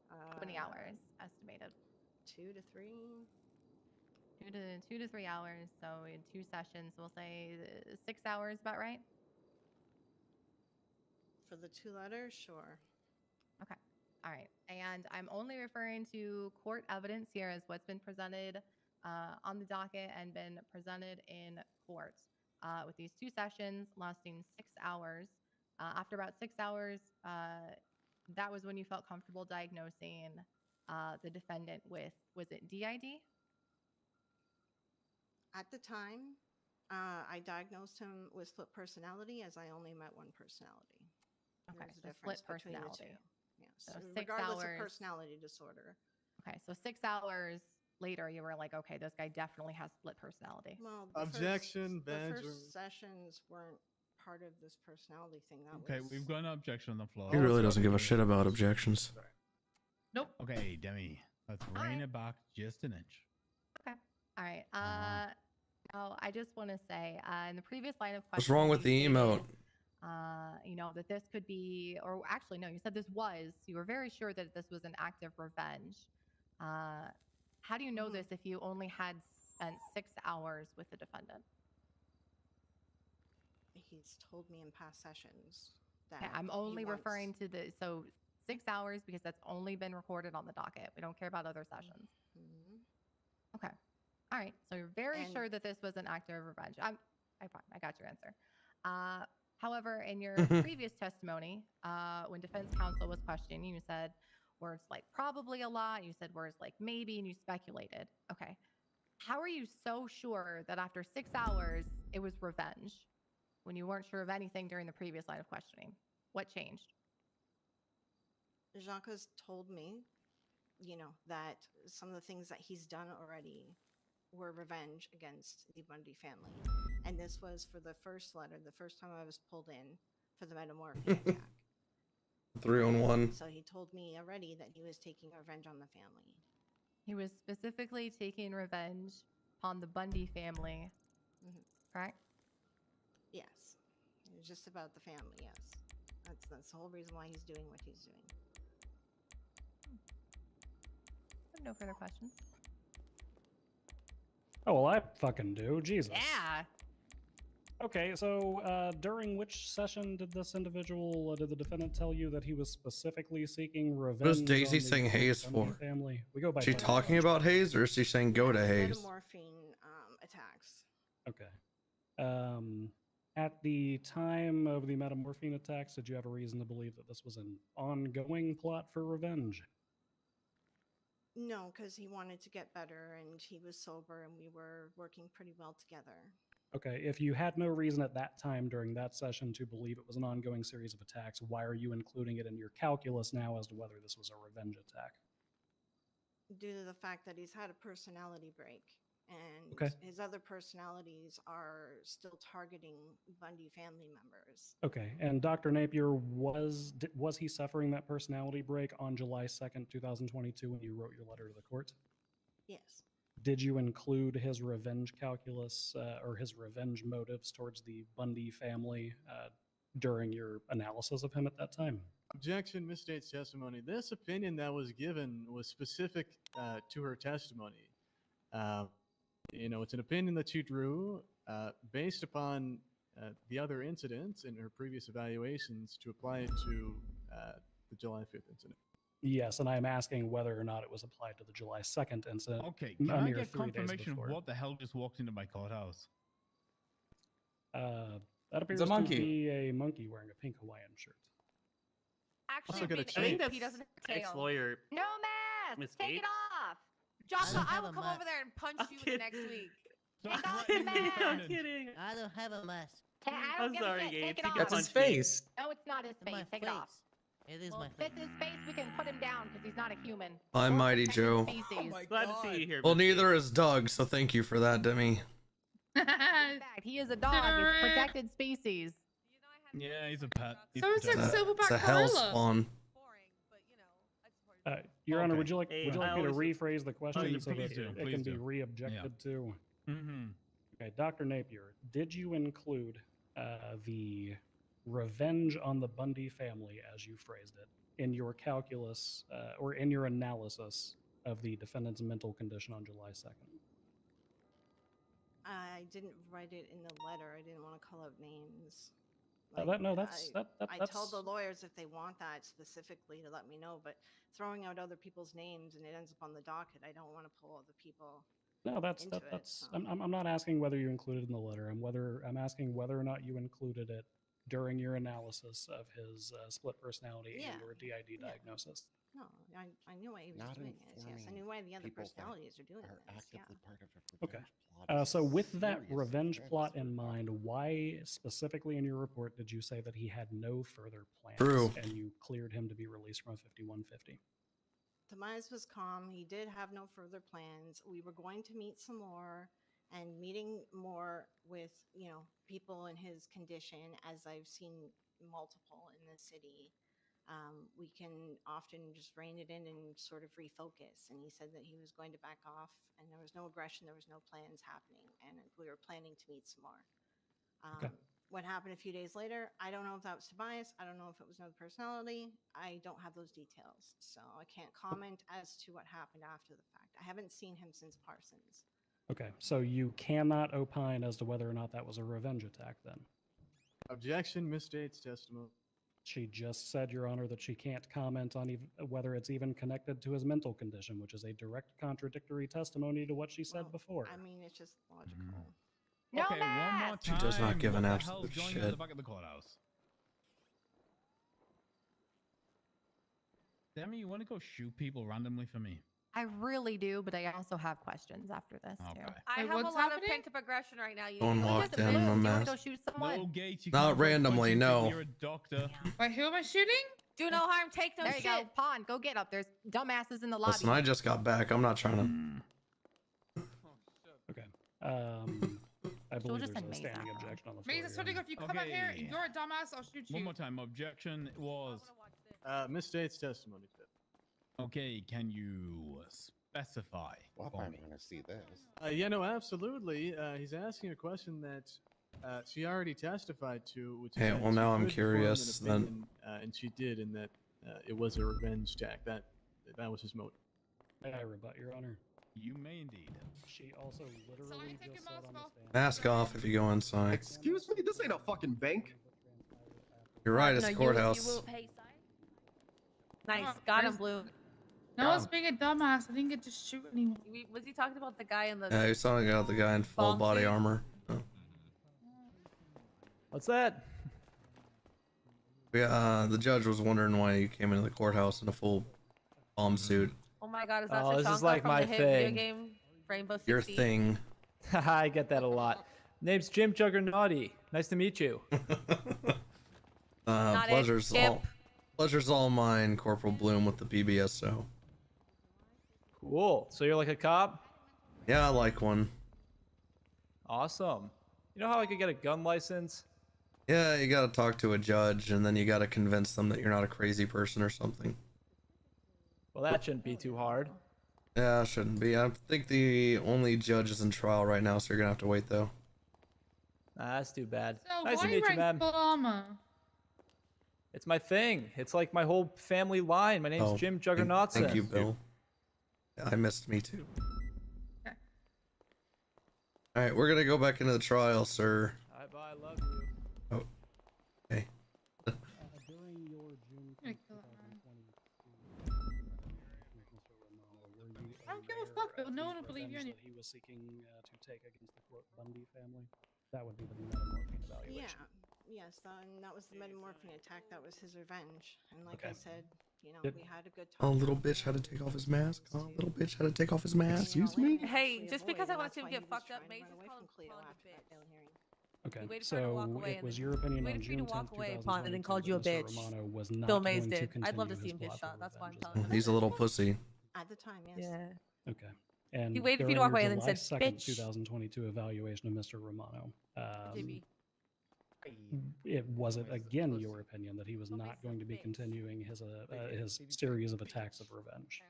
How many hours estimated? 2 to 3. 2 to 3 hours. So we had 2 sessions. We'll say 6 hours, about right? For the 2 letters, sure. Okay. All right. And I'm only referring to court evidence here as what's been presented on the docket and been presented in court with these 2 sessions lasting 6 hours. After about 6 hours, that was when you felt comfortable diagnosing the defendant with, was it DID? At the time, I diagnosed him with split personality as I only met one personality. Okay, There's a so difference split between the personality. two. Yes, So 6 regardless hours. of personality disorder. Okay, so 6 hours later, you were like, okay, this guy definitely has split personality. Well, Objection, the badge. first sessions weren't part of this personality thing. That Okay, was... we've got an objection on the floor. He really doesn't give a shit about objections. Nope. Okay, Demi. Let's rein it back just an inch. Okay. All right. Uh-huh. Now I just want to say, in the previous line of questioning, What's wrong with you the stated, emote? you know, that this could be, or actually, no, you said this was, you were very sure that this was an act of revenge. How do you know this if you only had spent 6 hours with the defendant? He's told me in past sessions that Okay, I'm he only wants- referring to the, so 6 hours because that's only been recorded on the docket. We don't care about other sessions. Mhm. Okay. All right. So you're very And- sure that this was an act of revenge. I got your answer. However, in your previous testimony, when defense counsel was questioning, you said words like probably a lot. You said words like maybe, and you speculated. Okay. How are you so sure that after 6 hours it was revenge when you weren't sure of anything during the previous line of questioning? What changed? Jacques has told me, you know, that some of the things that he's done already were revenge against the Bundy family. And this was for the first letter, the first time I was pulled in for the metamorphine attack. 3-on-1. So he told me already that he was taking revenge on the family. He was specifically taking revenge upon the Bundy family, correct? Yes. It was just about the family, yes. That's the whole reason why he's doing what he's doing. No further questions. Oh, well, I fucking do. Jesus. Yeah. Okay, so during which session did this individual, did the defendant tell you that he was specifically seeking revenge? What is Daisy on the saying Hayes Bundy for? family? We go by Is she Bundy talking about Hayes or is she saying go to Hayes? Metamorphine attacks. Okay. At the time of the metamorphine attacks, did you have a reason to believe that this was an ongoing plot for revenge? No, because he wanted to get better and he was sober and we were working pretty well together. Okay, if you had no reason at that time during that session to believe it was an ongoing series of attacks, why are you including it in your calculus now as to whether this was a revenge attack? Due to the fact that he's had a personality break and Okay. his other personalities are still targeting Bundy family members. Okay, and Dr. Napier, was he suffering that personality break on July 2nd, 2022 when you wrote your letter to the court? Yes. Did you include his revenge calculus or his revenge motives towards the Bundy family during your analysis of him at that time? Objection, misstates testimony. This opinion that was given was specific to her testimony. You know, it's an opinion that she drew based upon the other incidents in her previous evaluations to apply it to the July 5th incident. Yes, and I'm asking whether or not it was applied to the July 2nd incident. Okay, can a I mere get 3 days confirmation of before. what the hell just walked into my courthouse? That appears a monkey. to be a monkey wearing a pink Hawaiian shirt. Actually, Also got a I chain. think he doesn't have a tail. Ex-lawyer. No mask. Miss Take it Gates? off. Jocko, I have will a come mask. over there and punch you kidding. next week. Stop Take off the threatening the mask. defendant. Kidding. I don't have a mask. I don't I'm give a sorry, shit. Gabe. Take it He off. can That's his punch me. face. No, it's not his My face. Take it off. It is Well, my if it's face. his face, we can put him down because he's not a human. I'm Or Mighty protected Joe. Species. Glad to see you here. Well, Miss Gates. neither is Doug, so thank you for that, Demi. In fact, he is a dog. It's protected species. Yeah, he's a pet. He's So is it protected. Silverback It's a hell gorilla? spawn. Your Honor, Okay. would you like Hey, me to I always- rephrase the question yeah, so that please do, it please can be do. re-objected to? Mm-hmm. Okay, Dr. Napier, did you include the revenge on the Bundy family, as you phrased it, in your calculus or in your analysis of the defendant's mental condition on July 2nd? I didn't write it in the letter. I didn't want to call out names. I told the lawyers if they want that specifically to let me know, but throwing out other people's names and it ends up on the docket, I don't want to pull other people. No, that's into that's. it, I'm not asking whether you included it in the letter. I'm asking whether or not you included it during your analysis of his split personality Yeah. and your DID diagnosis. No, I knew why he was Not doing this. Yes, I informing knew why the other people that personalities are doing are this. Yeah. actively part of a Okay. revenge plot is So with that serious revenge offense plot for in the mind, why specifically in your report did you say that he had no further plans True. and you cleared him to be released from a 5150? Demise was calm. He did have no further plans. We were going to meet some more and meeting more with, people in his condition, as I've seen multiple in the city. we can often just rein it in and sort of refocus. And he said that he was going to back off, and there was no aggression, there was no plans happening, and we were planning to meet some more. What happened a few days later, I don't know if that was Tobias. I don't know if it was another personality. I don't have those details, so I can't comment as to what happened after the fact. I haven't seen him since Parsons. Okay, so you cannot opine as to whether or not that was a revenge attack then? Objection misstates testimony. She just said, Your Honor, that she can't comment on whether it's even connected to his mental condition, which is a direct contradictory testimony to what she said before. I mean, it's just logical. No Okay, one more She time. does not give an What the absolute hell's going on shit. at the back of the courthouse? Demi, you want to go shoot people randomly for me? I really do, but I also have questions after this too. I Wait, have a what's lot happening? of pent-up aggression right now. You Someone need to walked listen in to on a this. Do you want mask. to go shoot someone? No gates. You Not can't go randomly, punching no. people, You're a doctor. Wait, who am I shooting? Do no harm, take no There shit. you go, Pawn. Go get up. There's dumbasses in the lobby. Listen, I just got back. I'm not trying to. Okay. I believe just there's send a Maze standing out. objection on the floor. Mason, Your swear to Honor. God, if you come out here and Okay. you're a dumbass, I'll shoot you. One more time. Objection was. Misstates testimony. Okay, can you specify? Well, for I'm me? going to see this. Yeah, no, absolutely. He's asking a question that she already testified to, which is Hey, that well, she now I'm could form an curious, then- opinion, and she did, and that it was a revenge attack. That was his motive. May I rebut, Your Honor? You may indeed. She also literally take just your said on the mask stand. Mask off if you go inside. Excuse me, this ain't a fucking bank. You're right, it's No, a you courthouse. will pay sign. Nice. Got him, Blue. No one's being a dumbass. I didn't get to shoot anyone. Was he talking about the guy in the... Yeah, he's talking about the guy in full Bomb body suit? armor. Oh. What's that? Yeah, the judge was wondering why you came into the courthouse in a full bomb suit. Oh my god, is that Oh, this is Shashanka like from my the hit video thing. game Rainbow Six Your Siege? thing. I get that a lot. Name's Jim Juggernauty. Nice to meet you. Not it, Pleasure's all mine, Corporal Bloom with the PBSO. Cool. So you're like a cop? Yeah, I like one. Awesome. You know how I could get a gun license? Yeah, you gotta talk to a judge, and then you gotta convince them that you're not a crazy person or something. Well, that shouldn't be too hard. Yeah, it shouldn't be. I think the only judge is in trial right now, so you're gonna have to wait, though. Nah, that's too bad. So Nice why to are you meet you, wearing man. full armor? It's my thing. It's like my whole family line. My name's Oh, Jim thank Juggernautson. you, Bill. Yeah, I missed me, too. Okay. Alright, we're gonna go back into the trial, sir. Bye bye, love you. Oh, okay. During your June I'm gonna kill that man. 2022, Mr. Romano, were you I don't give a aware fuck, Bill. of No the one will believe you revenge anyway. that he was seeking to take against the Bundy family? That would be the metamorphine evaluation. Yes, and that was the metamorphine attack. That was his revenge. And like Okay. I said, you know, Did- we had a good talk. Oh, little bitch had to take off his mask. Oh, little bitch had to take off his mask. Excuse me? Hey, just because I want to see him get fucked up, Maze is calling Cleo Pawn a after that bitch. bail hearing. Okay, He waited for her to walk so away it and was then- your opinion waited on for you to June 10th, walk away, Pawn, and then 2022 called you a that Mr. bitch. Romano was not Bill Mays going to did. I'd love to continue see his him get plot shot. for That's why I'm revenge. telling you. He's a little pussy. At the time, yes. Yeah. Okay. And He waited for you to during walk your away and then July said, 2nd, "Bitch." 2022 evaluation of Mr. Romano. JB. It was it again your opinion that he was not going to be continuing his series of attacks of revenge?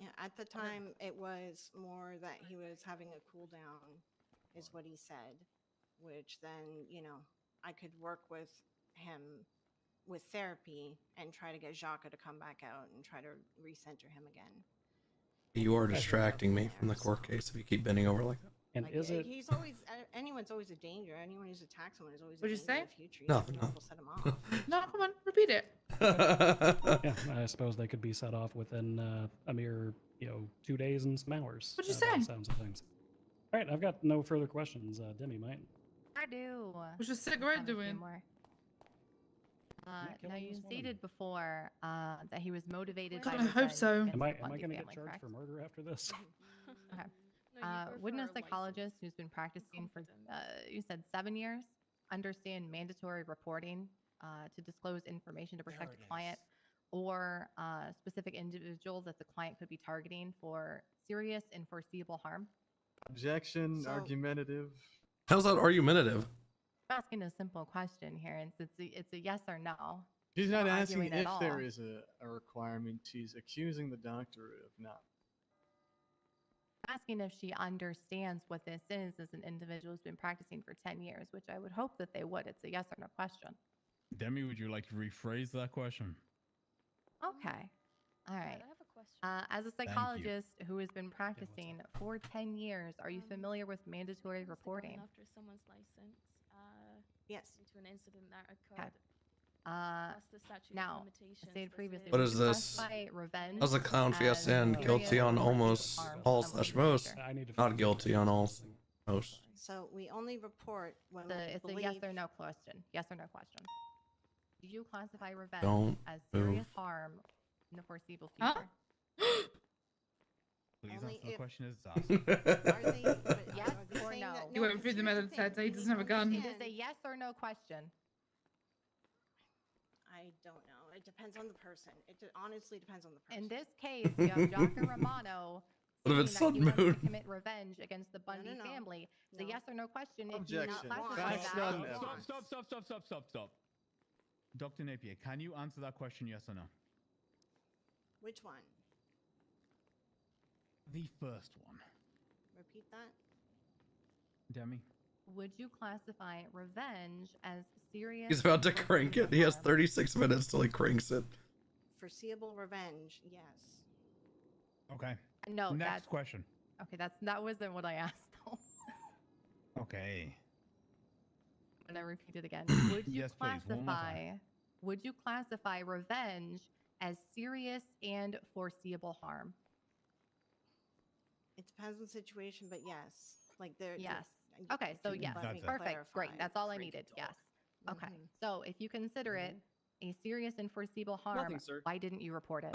Yeah, at the time, it was more that he was having a cool down, is what he said, which then, you know, I could work with him with therapy and try to get Jacques to come back out and try to recenter him again. You are distracting me from the court case if you keep bending over like that. And Like, is it he's always, anyone's always a danger. Anyone who's attacked someone is always a What'd you danger in say? the future. Nothing, You know, nothing. people set him off. No, come on, repeat it. yeah, I suppose they could be set off within a mere 2 days and some hours. What'd you by the say? Sounds of things. All right, I've got no further questions. Demi, might. I do. What's your I cigarette have a few doing? more. Now killing you this woman. stated before that he was motivated God, by I hope revenge so. against Am I the am I Bundy going to get family, charged correct? for murder after this? Okay. No, you prefer Wouldn't a license. psychologist who's been practicing for, you said 7 years, understand mandatory reporting to disclose information to protect a client or specific individuals that the client could be targeting for serious and foreseeable harm? Objection, So- argumentative. How's that argumentative? I'm asking a simple question here. It's a yes or no. She's not asking arguing at if there all. is a requirement. She's accusing the doctor of not. Asking if she understands what this is as an individual who's been practicing for 10 years, which I would hope that they would. It's a yes or no question. Demi, would you like to rephrase that question? Okay. All right. I have a question. As a you. psychologist who has been practicing for 10 years, are you familiar with mandatory reporting? After someone's license, yes, into an incident that Okay. occurred. Plus the statute of Now, I limitations, stated this previously, What would is you this? classify revenge How's a clown as fiesta and serious guilty on or almost harm all someone slash in the most? future? I need to Not guilty on all most. So we only report when we It's a believe. yes or no question. Yes or no question. Do you classify revenge Don't as move. serious harm in the foreseeable Huh? future? Please Only answer the if- question as it's Are asked. they? But Yes are they or saying no? that- You went but through the here's method thing, said that he you doesn't need have a to gun. It is a understand- yes or no question. I don't know. It depends on the person. Honestly depends on the person. In this case, you have Jaka Romano What if saying it's that he Sun wants to Moon? commit revenge against the Bundy no. family. It's a No. yes or no question. If you Objection. not classify Facts, that not as evidence. Stop. Dr. Napier, can you answer that question, yes or no? Which one? The first one. Repeat that. Demi? would you classify revenge as serious? He's about to or crank it. foreseeable He has harm? 36 minutes till he cranks it. Foreseeable revenge, yes. Okay. No, Next that's question. okay. That wasn't what I asked though. Okay. I'm gonna repeat it again. Would you Yes, please, one more time. would you classify revenge as serious and foreseeable harm? It depends on the situation, but yes. Like there. Yes. y- Okay, so can you yes, let me perfect, great. clarify? That's all I needed. Yes. Okay, Mhm. so if you consider it a serious and foreseeable harm, Nothing, sir. why didn't you report it?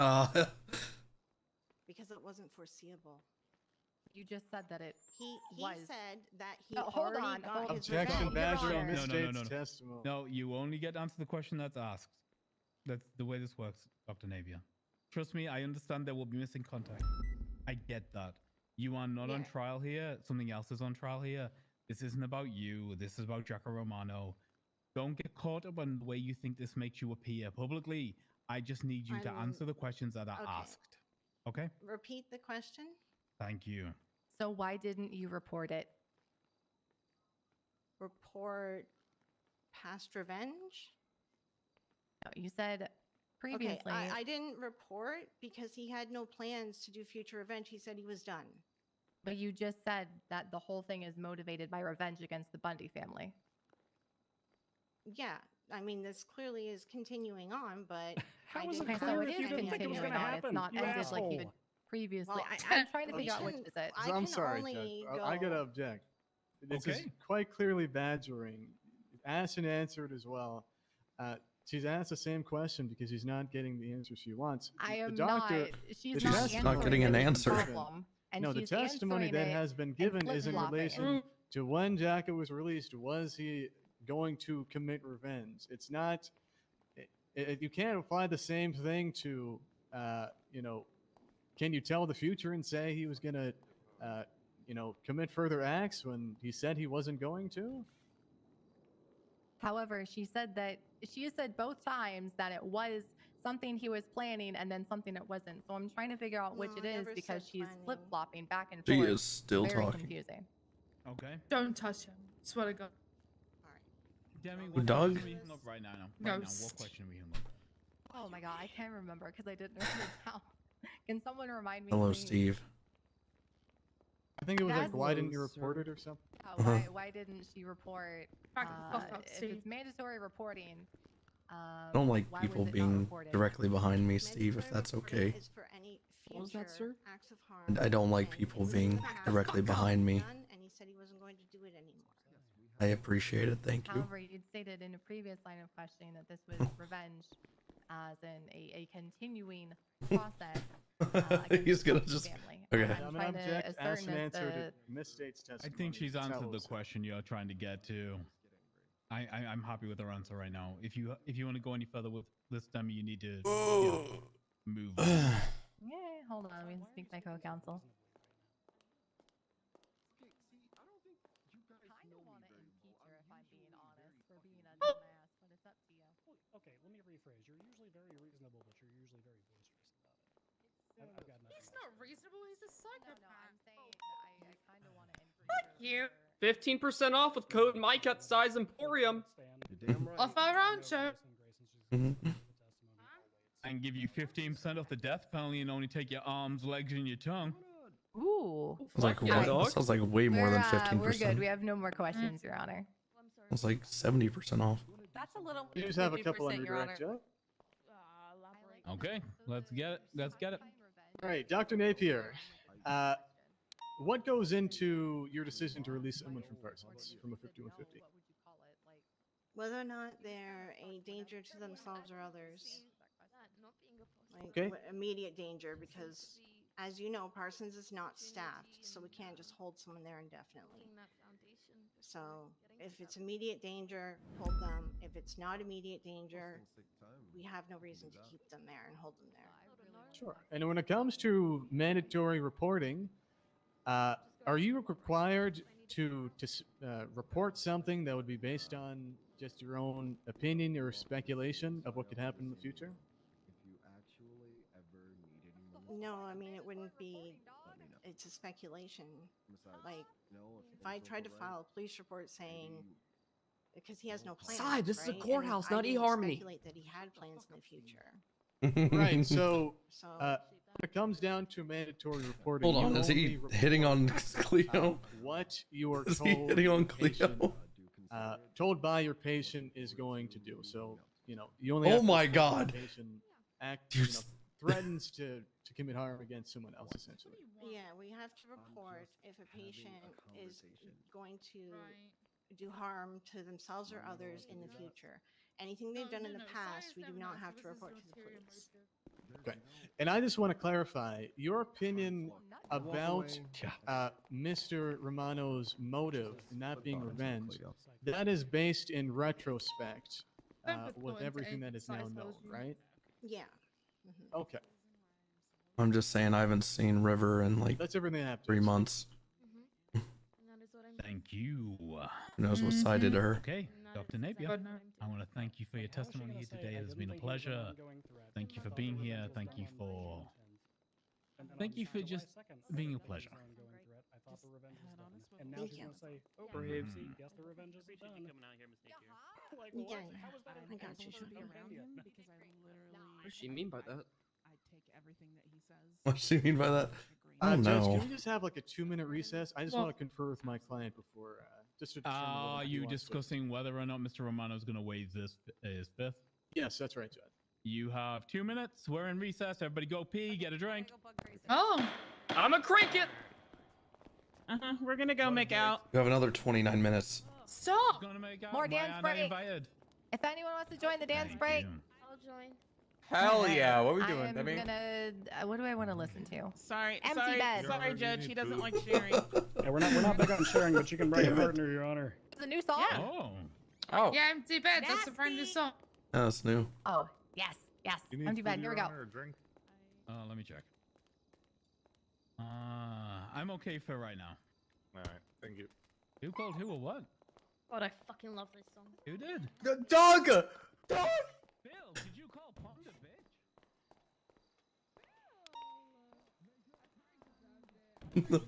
Because it wasn't foreseeable. You just said that it He was. said that he No, hold already on, got hold on. his Objection, revenge. Badger Your on Honor. Miss State's testimony. No, you only get to answer the question that's asked. That's the way this works, Dr. Napier. Trust me, I understand there will be missing contact. I get that. You are not on Yeah. trial here. Something else is on trial here. This isn't about you. This is about Jacko Romano. Don't get caught up on the way you think this makes you appear publicly. I just need you to answer the questions that are okay. asked. Okay? Repeat the question. Thank you. So why didn't you report it? Report past revenge. No, you said previously. Okay, I didn't report because he had no plans to do future revenge. He said he was done. But you just said that the whole thing is motivated by revenge against the Bundy family. Yeah, I mean this clearly is continuing on, but How I is it didn't Okay, so clear it if is you didn't think it was continuing gonna on. It's happen, not you ended like you asshole? had previously. Well, I'm trying to we figure out which shouldn't- is it. I I'm can sorry, only Judge. I gotta go- object. This Okay. is quite clearly badgering. Asked and answered as well. She's asked the same question because she's not getting the answer she wants. I The am doctor, not. She's the not testimony not getting an that was answer. given- problem, and no, the she's testimony answering that it has been and given is in flip-flopping. relation to when Jacko was released. Was he going to commit revenge? It's not. You can't apply the same thing to, can you tell the future and say he was going to, commit further acts when he said he wasn't going to? However, she has said both times that it was something he was planning and then something it wasn't. So I'm trying to figure out which No, it I is never because said she's planning. flip flopping back and She forth. is still Very talking. confusing. Okay. Don't touch him. Swear to God. Demi, What what dog? question are we hung up right now? Right now, what Ghost. question are we hung up? Oh my god, I can't remember because I didn't write it down. Can someone remind me? Hello, please? Steve. I think it was like, That's- why didn't you report it or something? Yeah, why didn't she report? Back the fuck up, if Steve. it's mandatory reporting. I don't like why people was it not being reported? directly behind me, Steve, if that's okay. Is for any What was that, future sir? acts of harm. And I don't like people being directly behind me. Done, and he said he wasn't going to do it anymore. I appreciate it. Thank you. However, you'd stated in a previous line of questioning that this was revenge, as in a continuing process. He's against gonna the just. family. Okay. I'm I'm trying gonna to object, ask and ascertain as answer the- to Miss State's I testimony. think she's That's how answered we'll the say it. question you're trying to get to. I'm happy with her answer right now. If you want to go any further with this, Demi, you need to move. on. Yeah, hold on. Let me speak to my co-counsel. I don't want to impeach her if I'm being honest for being a dumbass, but it's up to you. Okay, let me rephrase. You're He's not reasonable. He's a psychopath. I kind of want to Fuck you. 15% off with code MyCutSize Emporium. Off our own show. I can give you 15% off the death penalty and only take your arms, legs, and your tongue. Ooh. Sounds like way more than 15%. We're good. We have no more questions, Your Honor. It's like 70% off. That's a little. You just have a couple under Your direct, Honor. Joe. Okay, let's get it. Let's get it. All right, Dr. Napier. What goes into your decision to release someone from Parsons from a 5150? Whether or not they're a danger to themselves or others. Like Okay. immediate danger, because as you know, Parsons is not staffed, so we can't just hold someone there indefinitely. So if it's immediate danger, hold them. If it's not immediate danger, we have no reason to keep them there and hold them there. Sure. And when it comes to mandatory reporting, are you required to report something that would be based on just your own opinion or speculation of what could happen in the future? No, I mean, it wouldn't be, it's a speculation. Like, if I tried to file a police report saying, because he has no plans. Side, this is a right? courthouse, And not I didn't eHarmony. speculate that he had plans in the future. Right. So when it comes down to mandatory reporting, Hold on, you is only he report, hitting on Cleo? What you are Is told he hitting on your patient, Cleo? told by your patient is going to do. So you only. Oh have to my report God. when the patient threatens to commit harm against someone else, essentially. Yeah, we have to report if a patient is going to do harm to themselves or others in the future. Anything they've done in the past, we do not have to report to the police. Okay. And I just want to clarify your opinion about Mr. Romano's motive not being revenge. That is based in retrospect with everything that is now known, right? Yeah. Okay. I'm just saying I haven't seen River in like That's everything that happens. 3 months. Thank you. Who knows what side did to her? Okay, Dr. Napier, I want to thank you for your testimony here today. It's been a pleasure. Thank you for being here. Thank you for just being a pleasure. And now Thank she's you. gonna say, "Oh, Brave. see, guess the revenge is done." Like, Yeah, what? yeah. How is that I got you. should be around him because I literally. What does she mean by that? I take everything that he says. What does she mean by that? I don't Judge, know. can we just have like a 2-minute recess? I just want to confer with my client before just to determine whether Are he you wants to- discussing whether or not Mr. Romano is going to waive this his fifth? Yes, that's right, Judge. You have 2 minutes. We're in recess. Everybody go pee, get a drink. Oh. I'm a cricket. We're gonna go make out. You have another 29 minutes. Stop. More dance break. If anyone wants to join the dance break, I'll join. Hell yeah! What are we I doing? am I mean, gonna. What do I want to listen to? Sorry, Empty sorry, bed. sorry, Judge. He doesn't like sharing. Yeah, we're not big on sharing, but you can bring a partner, Your Honor. It's a new song. Oh. Yeah, empty bed. That's a brand new song. Oh, that's new. Oh, yes. Empty bed. Here we go. Let me check. I'm okay for right now. All right, thank you. Who called who or what? God, I fucking love this song. Who did? Dog! Bill, did you call Pond a bitch?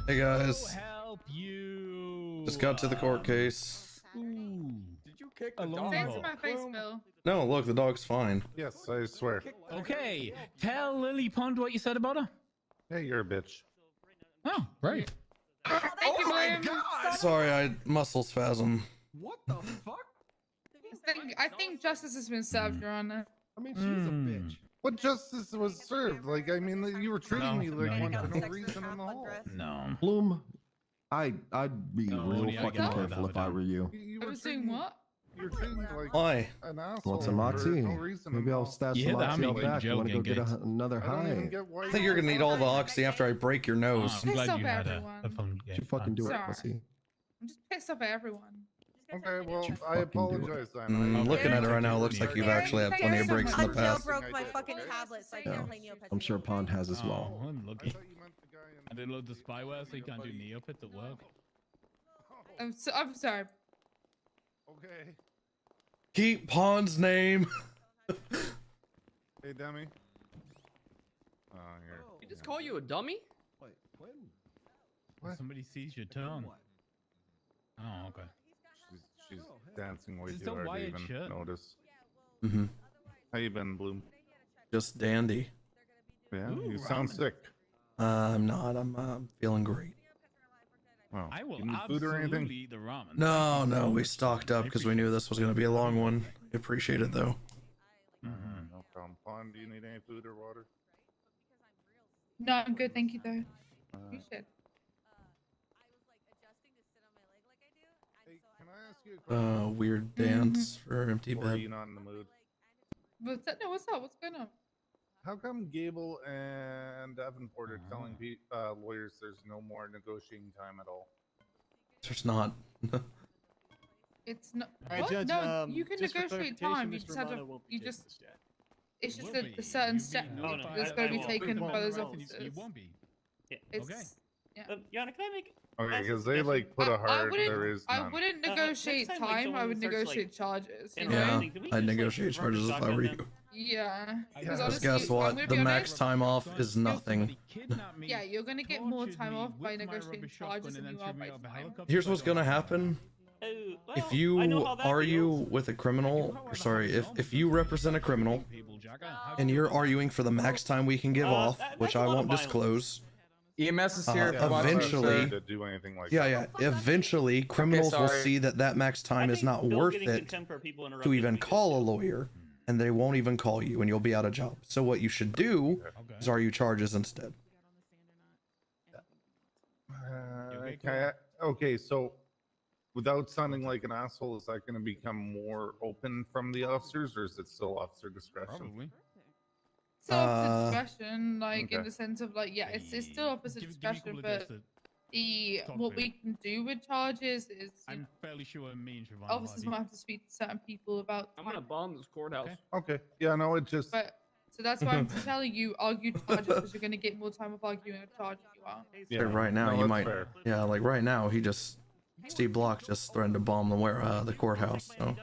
Hey guys. Help you. Just got to the court case. Ooh. Did you kick the dog? Say it to my face, Bill. No, look, the dog's fine. Yes, I swear. Okay, tell Lily Pond what you said about her. Hey, you're a bitch. Oh, right. Thank you, William. Sorry, I muscle spasm. What the fuck? I think justice has been served, Your Honor. I mean, she's a bitch. What justice was served? Like, I mean, you were treating me like one for no reason in the hall. No. Bloom, I'd be No, real yeah, I fucking get it. careful if I were you. I was doing what? You're treating me like Why? an asshole. Want some for Moxie? no reason Maybe in I'll the stash You some hit the Moxie hammy out when back. You want to go joking, get Gates. another hall. I don't even high? get why I think you're gonna need all the oxy after I break your nose. I'm Piss glad off you had everyone. a phone game. You fucking do it, Sorry. pussy. I'm just pissed off at everyone. Okay, well, I do it. apologize then. Mm, looking at her right now, looks like you've actually had plenty of breaks in the Joe past. broke my fucking tablet, so I can't play Neopets. I'm sure Pond has as well. Oh, I'm lucky. I didn't load the spyware, so you can't do Neopets at work. I'm sorry. Okay. Keep Pawn's name. Hey, dummy. Oh, here. He just call you a dummy? Somebody sees your tongue. Oh, okay. She's dancing way It's too a hard to wired even shirt. notice. Mm-hmm. How you been, Bloom? Just dandy. Yeah, Ooh, you sound ramen. sick. I'm not. I'm feeling great. Wow. I will You need food or anything? absolutely eat the ramen. No, Thank you no, so we much, stocked man. up I because we knew this was going to be a long one. I appreciate it though. No problem. Pawn, do you need any food or water? No, I'm good. Thank you, though. Appreciate it. Hey, can I ask you a question? Weird dance for empty Or are bed. you not in the mood? What's that? No, what's up? What's going on? How come Gable and Davenport are telling lawyers there's no more negotiating time at all? There's not. It's not. All right, What? Judge, No, you can just for negotiate clarification, time. You Mr. just have to. Romano won't be You taking just. this yet. It's just Will a be. certain You'll be step notified. that's going to be I taken won't. by those You officers. won't be. It's, Okay. Yeah. Yana, can I make? Okay, ask a because they suggestion? like put a hard. wouldn't- There is I none. wouldn't next negotiate time, like, time. I someone would starts, like, negotiate charges. You in know? Yeah, Can we I'd just, negotiate like, charges if I shotgun were them? you. Yeah. Because Because honestly, guess I'm what? gonna The be max honest. time off is nothing. Yeah, you're gonna get more time off by negotiating charges than you are by time. Here's what's gonna happen. Oh, well, If I you know how that argue feels. with a criminal, or sorry, if you represent a criminal and you're arguing for the max time we can give off, which I won't disclose, EMS is here. if you want to, eventually, to do anything like yeah, eventually criminals will sorry. see that max time is not Bill worth getting it contempt for people to interrupting even me is call a lawyer, and they won't even call you, and you'll be out of job. So what you should do is argue charges instead. Okay, so without sounding like an asshole, is that going to become more open from the officers, or is it still officer discretion? Probably. Still officer discretion, like in okay. the sense of like, yeah, it's still officer Give me a discretion, couple of but days the talk what to we it. can do with charges is I'm fairly sure me and Siobhan officers might have to speak to certain people about. I'm gonna bomb this courthouse. Okay, yeah, no, it just. But so that's why I'm telling you, argue charges because you're gonna get more time of arguing a charge if you are. Yeah, Right now, no, you that's might, fair. yeah, like right now, Steve Block just threatened to bomb the courthouse. So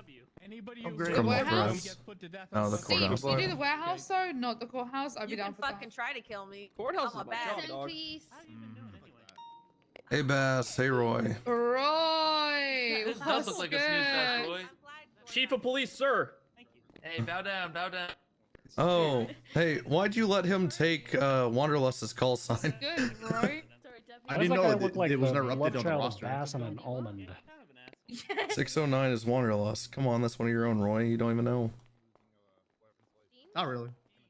Anybody Oh, who great. gets The criminal warehouse? threats. put to death No, the on See, courthouse. if you do the warehouse though, not the courthouse, I'd be You down can for that. fucking try to kill me. Courthouse I'm is a my bad job, dog. Peace. Hey Bass, hey Roy. Roy, This does what's look like a snooze fest, good? Roy. Chief of police, sir. Hey, bow down, bow down. Oh, hey, why'd you let him take Wanderlust's call sign? Good, Roy. I didn't know it was interrupted on the roster. Bass and an almond. 609 is Wanderlust. Come on, that's one of your own, Roy. You don't even know. Not really.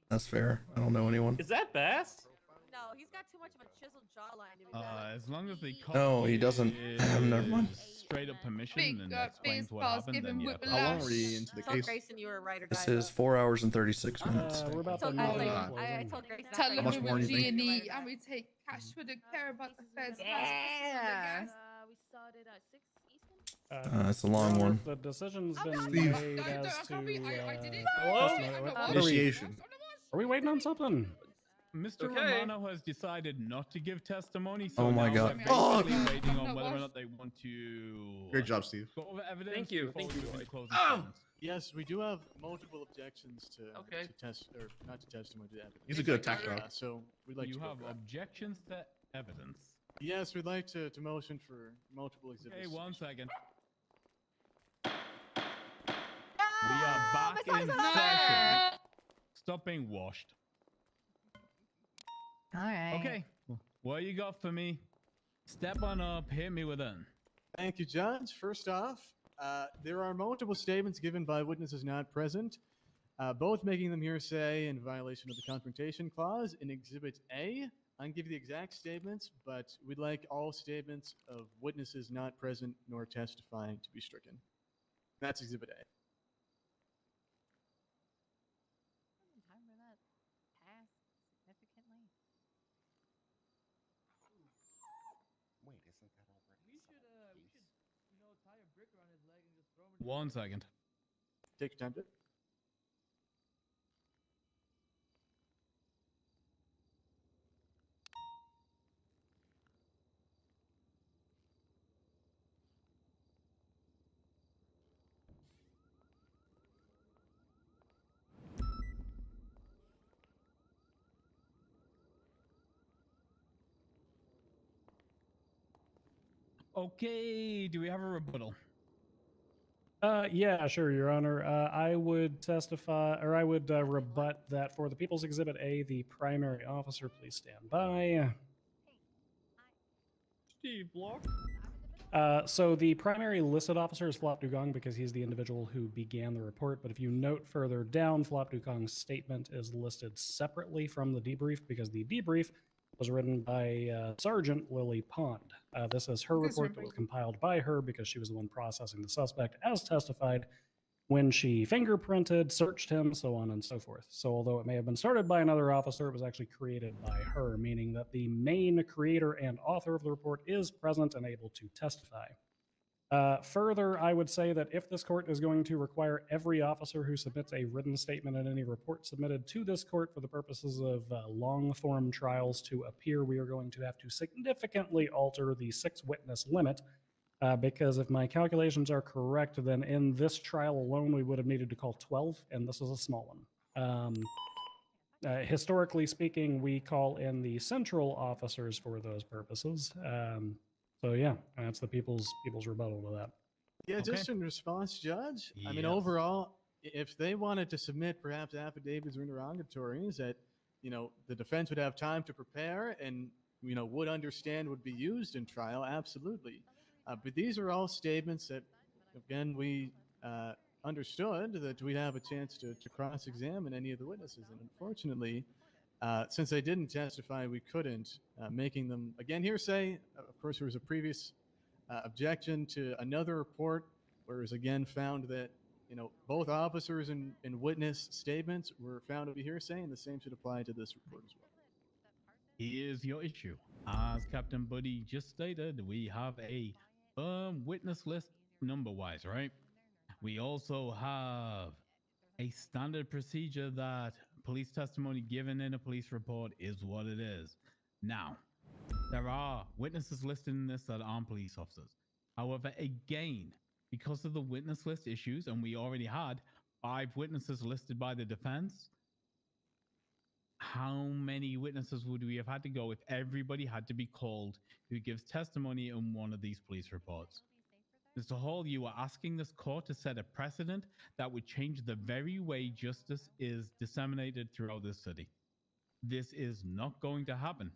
That's fair. I don't know anyone. Is that Bass? No, he's got too much of a chiseled jawline to be bad. As long as they call No, he doesn't. Never mind. straight up permission Big, and face explains what pass, happened, give then him yeah. whiplash. How long were you into the Told case? Grayson you were a ride or This die, is though. 4 hours and 36 minutes. We're about Told- to I move was like, on. I told Grayson Tell after him I much we're more with do you think? G&E and we take cash for the care about the feds. Yeah. We started at 6 Eastern. It's a long one. The decision's been Steve. made as to. Hello? Are we, Initiation. are we waiting on something? Mr. Okay. Romano has decided not to give testimony. So Oh my now God. we're Oh! basically waiting on whether or not they want to. Great job, Steve. Go over evidence. Thank you, before thank we you, move Roy. into closing Oh! statements. Yes, we do have multiple objections to Okay. test or not to testimony to evidence. He's a good attack dog. So we'd like You to go have for that. objections to evidence. Yes, we'd like to motion for multiple exhibits. Hey, 1 second. We are back in session. Stop being washed. All right. Okay. What you got for me? Step on up. Hit me with it. Thank you, Judge. First off, there are multiple statements given by witnesses not present, both making them hearsay in violation of the Confrontation Clause. In Exhibit A, I can give you the exact statements, but we'd like all statements of witnesses not present nor testifying to be stricken. That's Exhibit A. Time for that pass significantly. Wait, isn't that already? tie a brick around his leg and just throw him. 1 second. Take your time, Judge. Okay, do we have a rebuttal? Yeah, sure, Your Honor. I would testify, or I would rebut that for the People's Exhibit A, the primary officer, please stand by. Steve Block. So the primary listed officer is Flop Dugong because he's the individual who began the report. But if you note further down, Flop Dugong's statement is listed separately from the debrief because the debrief was written by Sergeant Lily Pond. This is her report that was compiled by her because she was the one processing the suspect as testified when she fingerprinted, searched him, so on and so forth. So although it may have been started by another officer, it was actually created by her, meaning that the main creator and author of the report is present and able to testify. Further, I would say that if this court is going to require every officer who submits a written statement in any report submitted to this court for the purposes of long-form trials to appear, we are going to have to significantly alter the 6-witness limit. Because if my calculations are correct, then in this trial alone, we would have needed to call 12, and this is a small one. Historically speaking, we call in the central officers for those purposes. So yeah, that's the people's rebuttal to that. Yeah, just in response, Judge. I mean, Yes. overall, if they wanted to submit perhaps affidavits or interrogatories that, the defense would have time to prepare and, would understand would be used in trial, absolutely. But these are all statements that, again, we understood that we'd have a chance to cross-examine any of the witnesses. And unfortunately, since they didn't testify, we couldn't, making them, again, hearsay. Of course, there was a previous objection to another report where it was again found that, both officers and witness statements were found to be hearsay, and the same should apply to this report as well. Here's your issue. As Captain Buddy just stated, we have a firm witness list number-wise, right? We also have a standard procedure that police testimony given in a police report is what it is. Now, there are witnesses listed in this that aren't police officers. However, again, because of the witness list issues, and we already had 5 witnesses listed by the defense, how many witnesses would we have had to go if everybody had to be called who gives testimony in one of these police reports? Mr. Hall, you are asking this court to set a precedent that would change the very way justice is disseminated throughout this city. This is not going to happen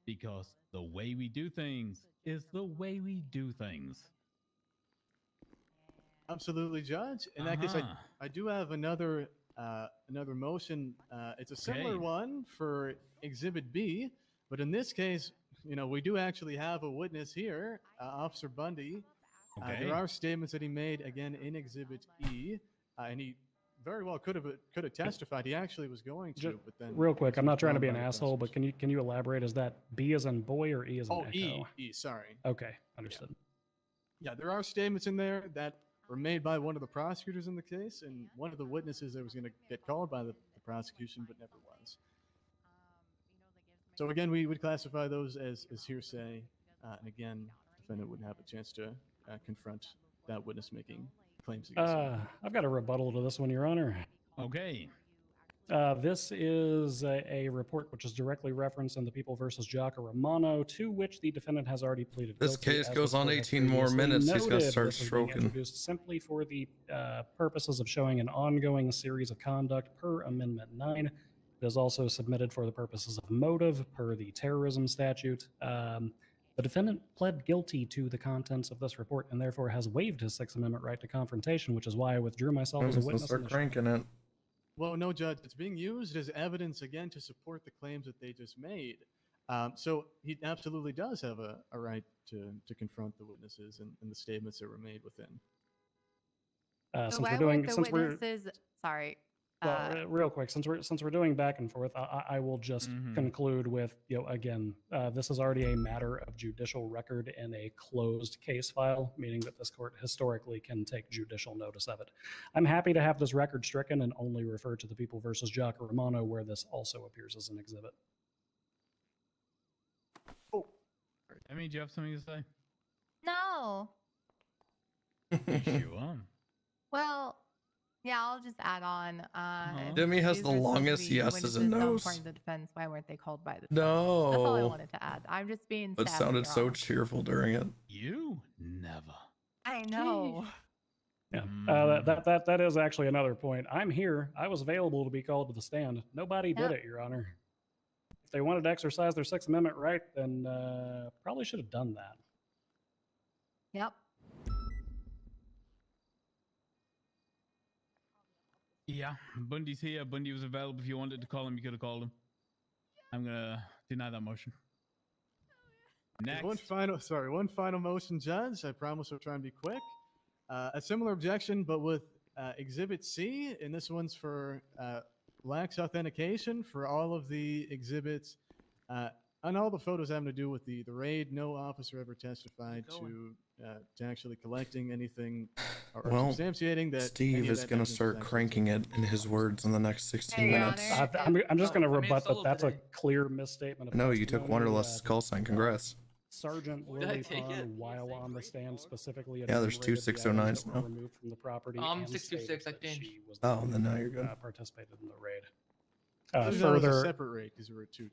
because the way we do things is the way we do things. Absolutely, Judge. In that case, I do have another motion. It's a similar one for Exhibit B, but in this case, we do actually have a witness here, Officer Bundy. There are statements that he made again in Exhibit E, and he very well could have testified. He actually was going to, but then Real quick, I'm not trying to be an asshole, but can you elaborate? Is that B as in boy or E as in echo? E. Sorry. Okay, understood. Yeah, there are statements in there that were made by one of the prosecutors in the case, and one of the witnesses that was going to get called by the prosecution, but never was. So again, we would classify those as hearsay, and again, the defendant wouldn't have a chance to confront that witness making claims against him. I've got a rebuttal to this one, Your Honor. Okay. This is a report which is directly referenced in the People versus Jocka Romano, to which the defendant has already pleaded This guilty. case As goes the on court has 18 more previously minutes. He's got to noted, start this is being stroking. introduced simply for the purposes of showing an ongoing series of conduct per Amendment 9. It is also submitted for the purposes of motive per the terrorism statute. The defendant pled guilty to the contents of this report and therefore has waived his Sixth Amendment right to confrontation, which is why I withdrew myself as a So witness. start initially. cranking it. Well, no, Judge, it's being used as evidence again to support the claims that they just made. So he absolutely does have a right to confront the witnesses and the statements that were made within. So why weren't the witnesses? Sorry. Well, real quick, since we're doing back and forth, I will just conclude with, again, this is already a matter of judicial record in a closed case file, meaning that this court historically can take judicial notice of it. I'm happy to have this record stricken and only refer to the People versus Jocka Romano, where this also appears as an exhibit. Emmy, do you have something to say? No. You on? Well, Yeah, I'll just add on. If Demi has these the are supposed to longest be yeses and witnesses so nos. important to the defense, why weren't they called by the defense? That's all I No. wanted to add. I'm just being It sassy, sounded Your so Honor. cheerful during it. You never. I know. Yeah, Mm. that is actually another point. I'm here. I was available to be called to the stand. Nobody did Yep. it, Your Honor. If they wanted to exercise their Sixth Amendment right, then probably should have done that. Yep. Yeah, Bundy's here. Bundy was available. If you wanted to call him, you could have called him. I'm gonna deny that motion. Next. One final motion, Judge. I promise I'll try and be quick. A similar objection, but with Exhibit C, and this one's for lax authentication for all of the exhibits on all the photos having to do with the raid. No officer ever testified to actually collecting anything or Well, substantiating that. any Steve of is that going to evidence was start actually cranking it in his words in the next 16 Hey, Your minutes. Honor. I'm just going to I mean, rebut it's that. solo That's a today. clear misstatement. Of No, you took testimony. Wanderlust's call sign. Congrats. Sergeant Did I Lily take it? Pond, while on the stand, specifically Yeah, there's two enumerated the 609s items that were now. removed from the property. 626, I and changed. she was the Oh, one then now who, you're good. participated in the raid. That was a Further, separate raid because there were two.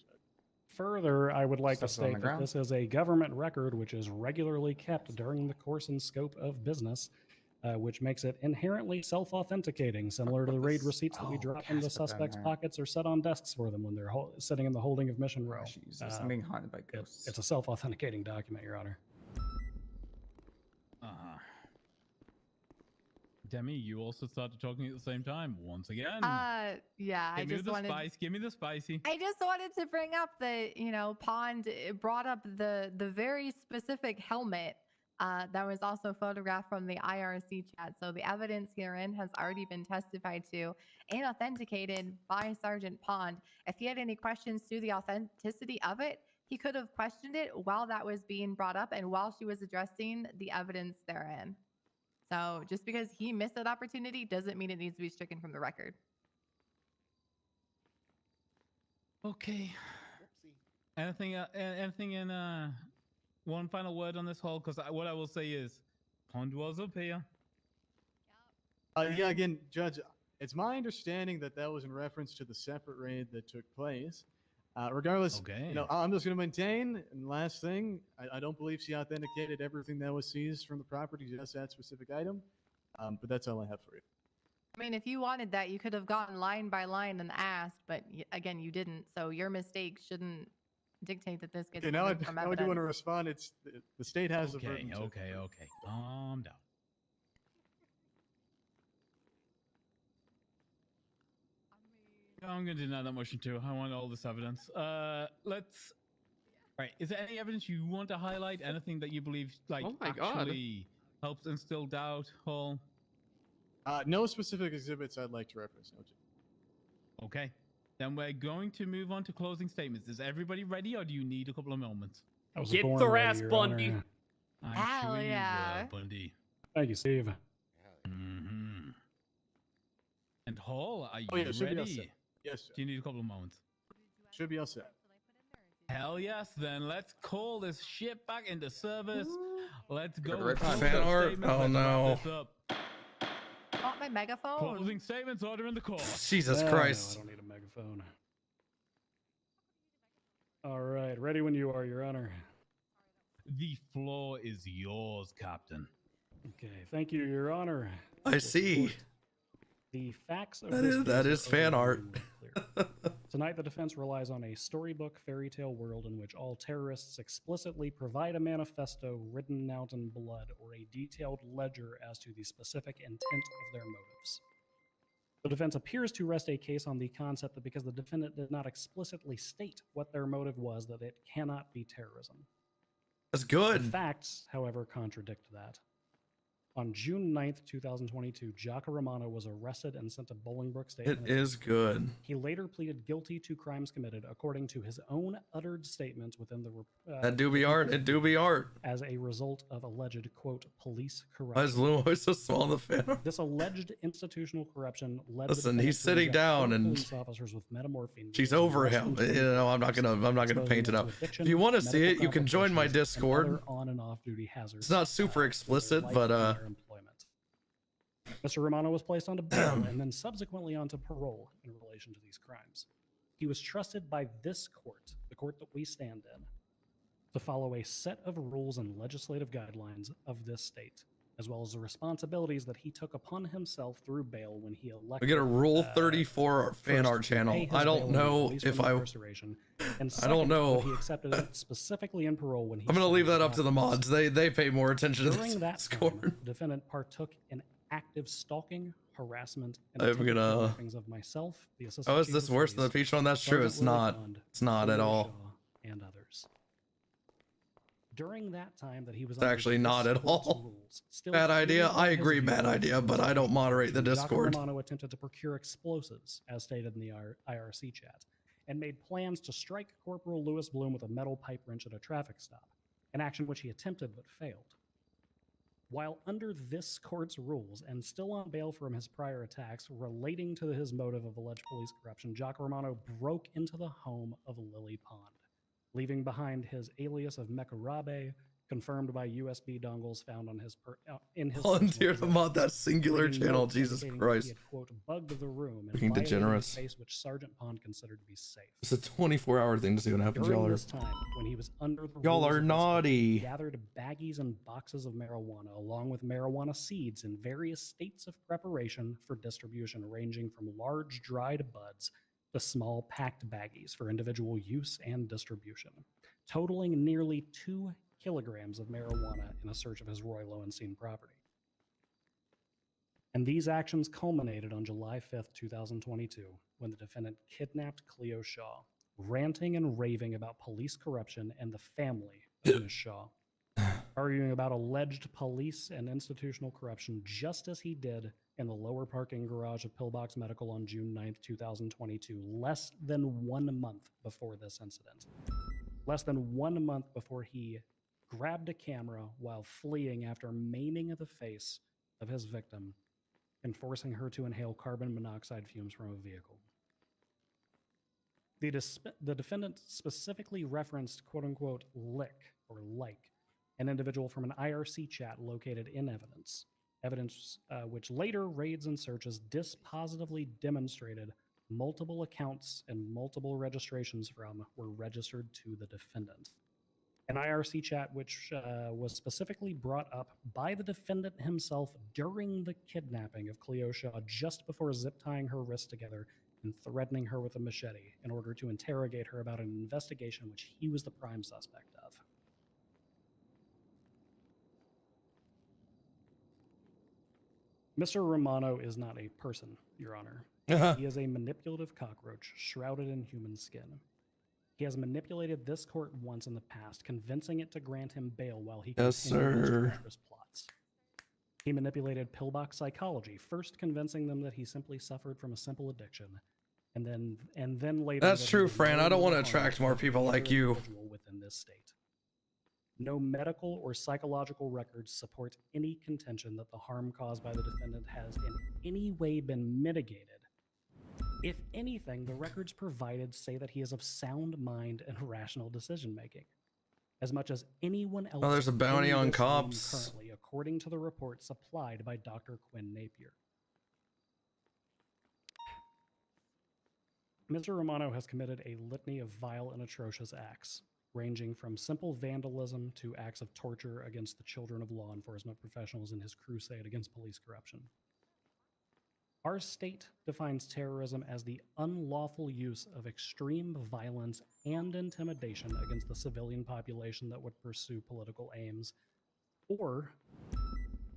Further, I would like to Stuff's on the state that ground. this is a government record which is regularly kept during the course and scope of business, which makes it inherently self-authenticating, similar to the raid receipts that we drop into Casper down suspects' there. pockets or set on desks for them when they're sitting in the holding of mission row. Jesus, I'm being haunted by ghosts. It's a self-authenticating document, Your Honor. Demi, you also started talking at the same time once again. Yeah, I Give me just the wanted. spice. Give me the spicy. I just wanted to bring up that Pond brought up the very specific helmet that was also photographed from the IRC chat. So the evidence herein has already been testified to and authenticated by Sergeant Pond. If he had any questions to the authenticity of it, he could have questioned it while that was being brought up and while she was addressing the evidence therein. So just because he missed that opportunity doesn't mean it needs to be stricken from the record. Okay. Anything in one final word on this whole? Because what I will say is, Pond was up here. Yeah, again, Judge, it's my understanding that that was in reference to the separate raid that took place. Regardless, Okay. I'm just going to maintain. And last thing, I don't believe she authenticated everything that was seized from the property, just that specific item. But that's all I have for you. I mean, if you wanted that, you could have gone line by line and asked, but again, you didn't. So your mistake shouldn't dictate that this gets Okay, now I removed from do want evidence. to respond. It's the state has the Okay, burden. to- okay. Calm down. I'm going to deny that motion too. I want all this evidence. Let's. Right. Is there any evidence you want to highlight? Anything that you believe Oh my God. actually helps instill doubt, Hall? No specific exhibits I'd like to reference. No, Judge. Okay. Then we're going to move on to closing statements. Is everybody ready, or do you need a couple of moments? I was Get born their ready, ass, Your Bundy. Honor. I'm Hell sure you yeah. will, Bundy. Thank you, Steve. Mm-hmm. And Hall, are you Oh, yeah, should be all ready? set. Yes, Judge. Do you need a couple of moments? Should be all set. Hell yes, then let's call this shit back into service. Let's go. Right with time. closing Fan art? statements. Oh, Let's wrap no. this up. Want my megaphone? Closing statements, order in the court. Jesus No, Christ. I don't need a megaphone. All right, ready when you are, Your Honor. The floor is yours, Captain. Okay, thank you, Your Honor. I see. The facts of That this is- that case is are fan art. overwhelmingly clear. Tonight, the defense relies on a storybook fairy tale world in which all terrorists explicitly provide a manifesto written out in blood or a detailed ledger as to the specific intent of their motives. The defense appears to rest a case on the concept that because the defendant did not explicitly state what their motive was, that it cannot be terrorism. That's The good. facts, however, contradict that. On June 9th, 2022, Jaka Romano was arrested and sent to Bolingbrook State. It is good. He later pleaded guilty to crimes committed, according to his own uttered statements within the That do be art. It do be art. as a result of alleged, quote, police Why is corruption. Lou always so small in the fan art? This alleged institutional corruption led the Listen, defendant he's to sitting inject down four and police officers with metamorphine. she's which was over arrested him. in You know, I'm not gonna exposing paint it them up. to addiction, If you want to see medical it, you can join my complications, and Discord. other on and off duty hazards. It's not super to their explicit, life but and their employment. Mr. Romano was placed onto bail and then subsequently onto parole in relation to these crimes. He was trusted by this court, the court that we stand in, to follow a set of rules and legislative guidelines of this state, as well as the responsibilities that he took upon himself through bail when he elected. We get a Rule 34 fan art channel. I don't know if I don't know. He accepted it specifically in parole when he. I'm gonna leave that up to the mods. They pay more attention to During that this time, score. the defendant partook in active stalking, harassment, and I'm attempted gonna- kidnappings of myself, the assistant Oh, is chief this of worse than the police, peach one? That's true. Sergeant It's not. Lily Pond, It's not at Cleo all. Shaw, and others. During that time that he was It's actually not at all. Bad idea. I agree, bad idea, but I don't moderate the Discord. Romano attempted to procure explosives, as stated in the IRC chat, and made plans to strike Corporal Lewis Bloom with a metal pipe wrench at a traffic stop, an action which he attempted but failed. While under this court's rules and still on bail from his prior attacks relating to his motive of alleged police corruption, Jaco Romano broke into the home of Lily Pond, leaving behind his alias of Mekarabe, confirmed by USB dongles found on his in his Volunteer to mod that singular leaving channel. notes Jesus indicating that Christ. He had, quote, bugged the room and Fucking violated degenerates. a space which Sergeant Pond considered to be safe. It's a 24-hour thing to see what happens. During Y'all are. this time, when he was under the Y'all rules are of this court, naughty. he gathered baggies and boxes of marijuana, along with marijuana seeds in various states of preparation for distribution, ranging from large dried buds to small packed baggies for individual use and distribution, totaling nearly 2 kilograms of marijuana in a search of his Roy Lowenstein property. And these actions culminated on July 5th, 2022, when the defendant kidnapped Cleo Shaw, ranting and raving about police corruption and the family of Ms. Shaw, arguing about alleged police and institutional corruption, just as he did in the lower parking garage of Pillbox Medical on June 9th, 2022, less than 1 month before this incident. Less than 1 month before he grabbed a camera while fleeing after maiming the face of his victim and forcing her to inhale carbon monoxide fumes from a vehicle. The defendant specifically referenced quote-unquote lick or like, an individual from an IRC chat located in evidence, which later raids and searches dispositively demonstrated multiple accounts and multiple registrations from were registered to the defendant. An IRC chat which was specifically brought up by the defendant himself during the kidnapping of Cleo Shaw just before zip tying her wrists together and threatening her with a machete in order to interrogate her about an investigation which he was the prime suspect of. Mr. Romano is not a person, Your Honor. He is a manipulative cockroach shrouded in human skin. He has manipulated this court once in the past, convincing it to grant him bail while he Yes, continued his sir. treacherous plots. He manipulated Pillbox psychology, first convincing them that he simply suffered from a simple addiction, and then later. That's that he true, would Fran. I no don't want to longer attract harm more people any like other you. individual within this state. No medical or psychological records support any contention that the harm caused by the defendant has in any way been mitigated. If anything, the records provided say that he is of sound mind and rational decision making, as much as anyone else. Oh, there's a bounty in on this room cops. currently, according to the report supplied by Dr. Quinn Napier. Mr. Romano has committed a litany of vile and atrocious acts, ranging from simple vandalism to acts of torture against the children of law enforcement professionals in his crusade against police corruption. Our state defines terrorism as the unlawful use of extreme violence and intimidation against the civilian population that would pursue political aims, or,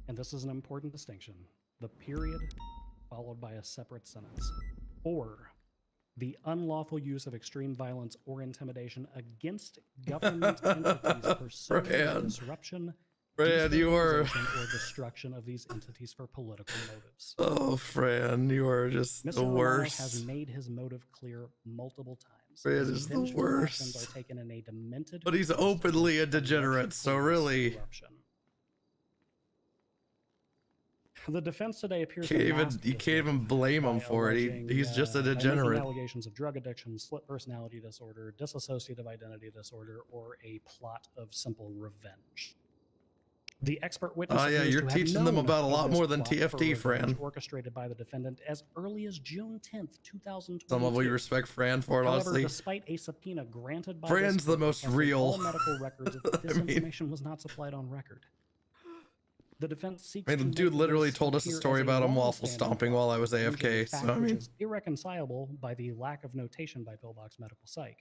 and this is an important distinction, the period followed by a separate sentence, or the unlawful use of extreme violence or intimidation against government entities pursuing the disruption, Fran, you are. destabilization, or destruction of these entities for political motives. Oh, Fran, you are just Mr. the Romano worst. has made his motive clear multiple times. Fran His is the vengeful worst. actions are taken in a demented But he's quest openly a of degenerate, so really. corruption. The defense today appears Can't to even, mask you this can't even motive blame him by for it. alleging, He's just a by making degenerate. allegations of drug addiction, split personality disorder, dissociative identity disorder, or a plot of simple revenge. The expert witness. Oh yeah, appears you're to have teaching them known about a of lot this more than plot for TFT, revenge Fran. orchestrated by the defendant as early as June 10th, 2022. Some of we respect Fran for it, However, honestly. despite a subpoena granted by Fran's this the court most requesting real. all medical records, this I mean- information was not supplied on record. The defense seeks I mean, to the dude make literally this told us a appear story as about him waffle long-standing stomping plot while I was for revenge, AFK, a fact so I which mean- is irreconcilable by the lack of notation by Pillbox Medical Psych.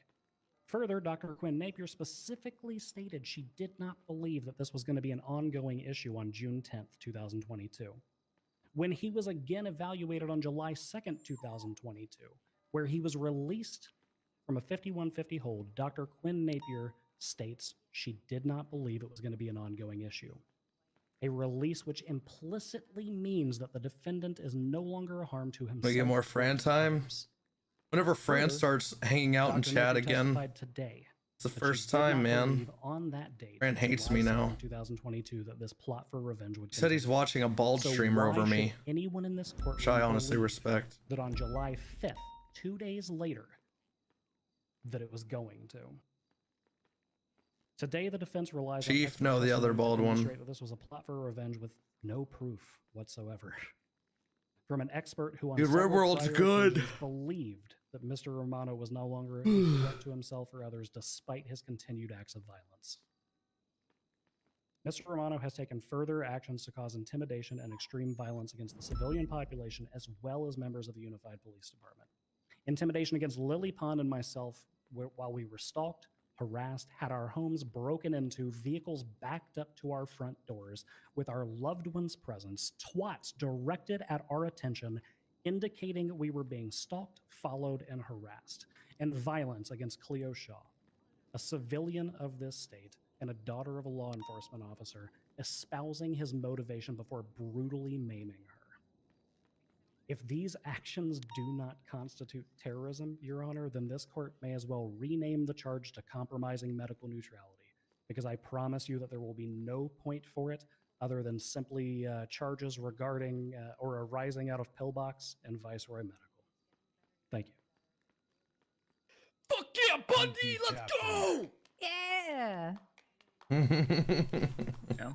Further, Dr. Quinn Napier specifically stated she did not believe that this was going to be an ongoing issue on June 10th, 2022. When he was again evaluated on July 2nd, 2022, where he was released from a 5150 hold, Dr. Quinn Napier states she did not believe it was going to be an ongoing issue. A release which implicitly means that the defendant is no longer a harm to himself. We get more or Fran to time. others. Whenever Fran Further, starts hanging out in Dr. chat Napier again, testified today it's the that she first did time, not man. believe on that date, Fran hates July me now. 2nd, 2022, that this plot for revenge would He said he's continue. watching a bald So streamer why over should me, anyone in this courtroom which I honestly believe respect. that on July 5th, 2 days later, that it was going to? Today, the defense relies on Chief, expert no, the other testimony to bald one. demonstrate that this was a plot for revenge with no proof whatsoever. From an expert who on Dude, several Rimworld's prior good. occasions believed that Mr. Romano was no longer a threat to himself or others despite his continued acts of violence. Mr. Romano has taken further actions to cause intimidation and extreme violence against the civilian population as well as members of the Unified Police Department. Intimidation against Lily Pond and myself while we were stalked, harassed, had our homes broken into, vehicles backed up to our front doors, with our loved ones' presence, twats directed at our attention, indicating we were being stalked, followed, and harassed, and violence against Cleo Shaw, a civilian of this state and a daughter of a law enforcement officer, espousing his motivation before brutally maiming her. If these actions do not constitute terrorism, Your Honor, then this court may as well rename the charge to compromising medical neutrality, because I promise you that there will be no point for it other than simply charges regarding or arising out of Pillbox and Viceroy Medical. Thank you. Fuck yeah, Bundy! Let's go! Yeah. Yeah.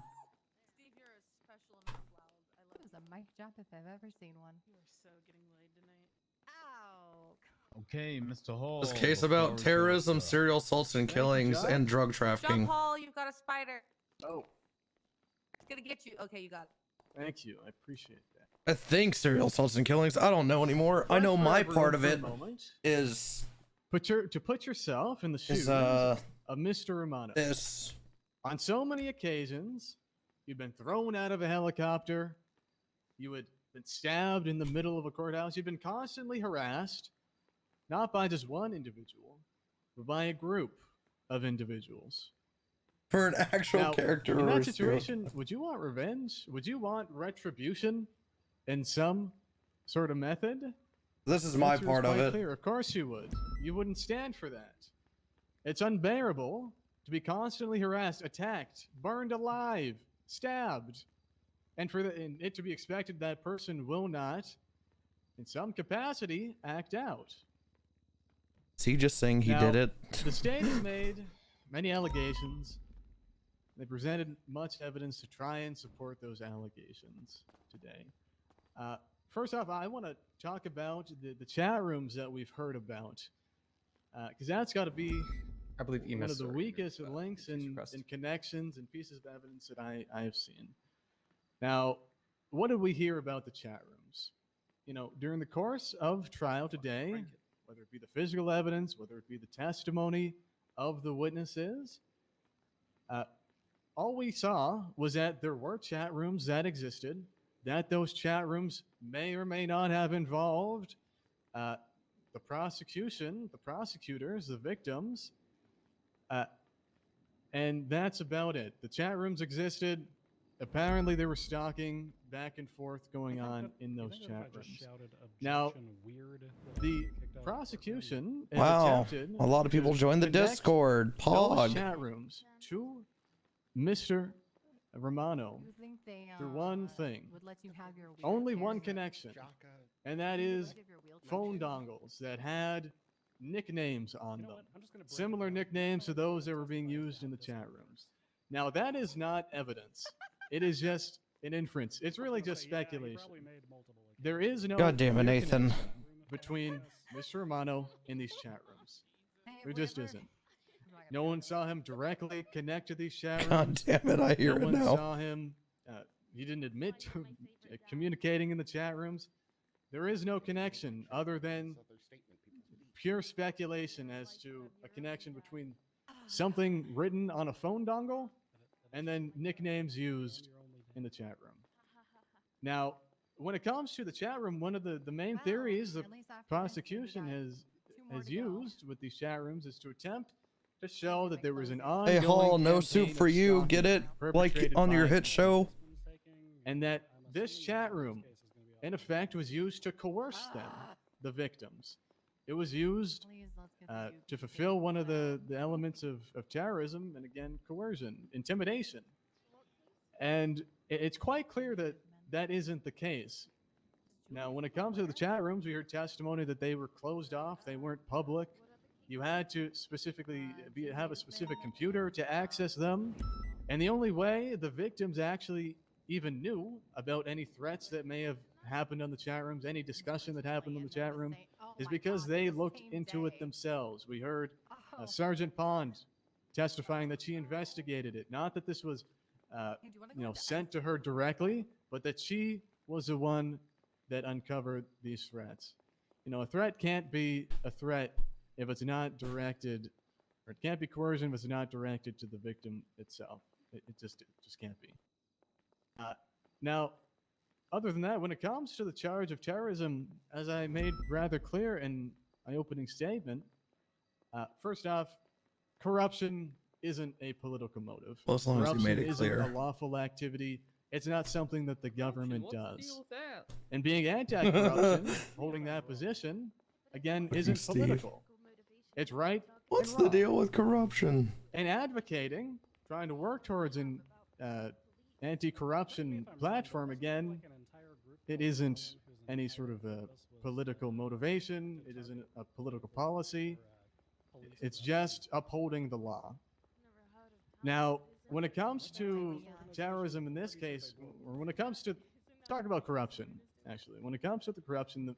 Steve, you're a special amount loud. I love That was a mic drop if I've ever seen one. You are so getting laid tonight. Ow. Okay, Mr. Hall. This case the about floor is terrorism, yours, sir. serial assaults, and killings, and drug trafficking. John Paul, you've got a spider. Oh, It's gonna get you. Okay, you got it. thank you. I appreciate that. I think serial assaults and killings. I don't know anymore. I know But my for part of a it moment, is put yourself in the shoes of Mr. Romano. this. On so many occasions, you've been thrown out of a helicopter. You had been stabbed in the middle of a courthouse. You've been constantly harassed, not by just one individual, but by a group of individuals. For an actual Now, character in or that a situation, would you want revenge? Would you want retribution in some sort of method? This is The my answer part of quite it. clear. Of course you would. You wouldn't stand for that. It's unbearable to be constantly harassed, attacked, burned alive, stabbed, and for it to be expected that person will not, in some capacity, act out. Is he just saying he Now, did it? The state has made many allegations. They presented much evidence to try and support those allegations today. First off, I want to talk about the chat rooms that we've heard about, because that's got to be, I believe one EMS of the already weakest moved, links case and request. connections and pieces of evidence that I have seen. Now, what did we hear about the chat rooms? You know, during the course of trial today, whether it be the physical evidence, whether it be the testimony of the witnesses, all we saw was that there were chat rooms that existed, that those chat rooms may or may not have involved the prosecution, the prosecutors, the victims, and that's about it. The chat rooms existed. Apparently, there were stalking back and forth going on in those chat rooms. Now, the prosecution has Wow, attempted a lot of people to joined the connect Discord. those Pog. chat rooms to Mr. Romano You think they through one thing. would let you have your Only wheelchair? one connection, and that is phone dongles that had nicknames on them, similar nicknames to those that were being used in the chat rooms. Now, that is not evidence It is just an inference. It's really just speculation. There is no God damn it, clear Nathan. connection between Mr. Romano and these chat rooms. There just isn't. No one saw him directly connect to these chat rooms. God damn it, I hear no it one now. saw him. He didn't admit to communicating in the chat rooms. There is no connection other than pure speculation as to a connection between something written on a phone dongle and then nicknames used in the chat room. Now, when it comes to the chat room, one of the main theories the prosecution has used with these chat rooms is to attempt to show that there was an ongoing Hey, Hall, no campaign soup of for you. stalking Get it? Like perpetrated on your by hit show? and that this chat room, in effect, was used to coerce them, the victims. It was used to fulfill one of the elements of terrorism, and again, coercion, intimidation. And it's quite clear that that isn't the case. Now, when it comes to the chat rooms, we heard testimony that they were closed off, they weren't public. You had to specifically have a specific computer to access them. And the only way the victims actually even knew about any threats that may have happened on the chat rooms, any discussion that happened in the chat room, is because they looked into it themselves. We heard Sergeant Pond testifying that she investigated it. Not that this was, sent to her directly, but that she was the one that uncovered these threats. A threat can't be a threat if it's not directed, or it can't be coercion if it's not directed to the victim itself. It just can't be. Now, other than that, when it comes to the charge of terrorism, as I made rather clear in my opening statement, first off, corruption isn't a political motive. Well, as long as you made it Corruption clear. isn't a lawful activity. It's not something that the government What's the does. deal with that? And being anti-corruption, holding that position, again, isn't Steve. political. It's right. What's and the wrong. deal with corruption? And advocating, trying to work towards an anti-corruption platform, again, it isn't any sort of a political motivation. It isn't a political policy. It's just upholding the law. Now, when it comes to terrorism in this case, or when it comes to talk about corruption, actually, when it comes to the corruption,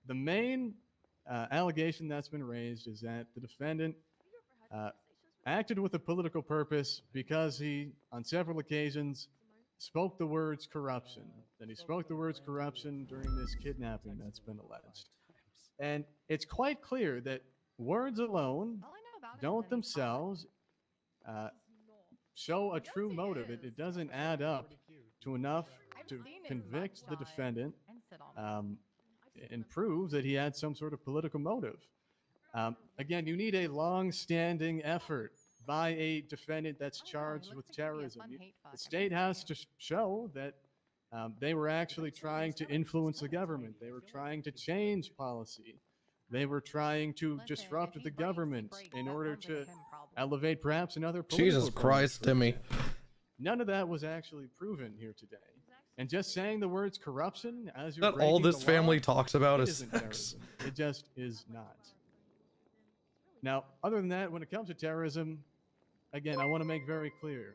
the main allegation that's been raised is that the defendant acted with a political purpose because he, on several occasions, spoke the words corruption. That he spoke the words corruption during this kidnapping that's been alleged. And it's quite clear that words alone don't themselves show a true motive. It doesn't add up to enough to convict the defendant and prove that he had some sort of political motive. Again, you need a long-standing effort by a defendant that's charged with terrorism. The state has to show that they were actually trying to influence the government. They were trying to change policy. They were trying to disrupt the government in order to elevate perhaps another political Jesus Christ, Timmy. None of that was actually proven here today. And just saying the words corruption as you're That all breaking this the law, family talks about it is isn't sex. terrorism. It just is not. Now, other than that, when it comes to terrorism, again, I want to make very clear.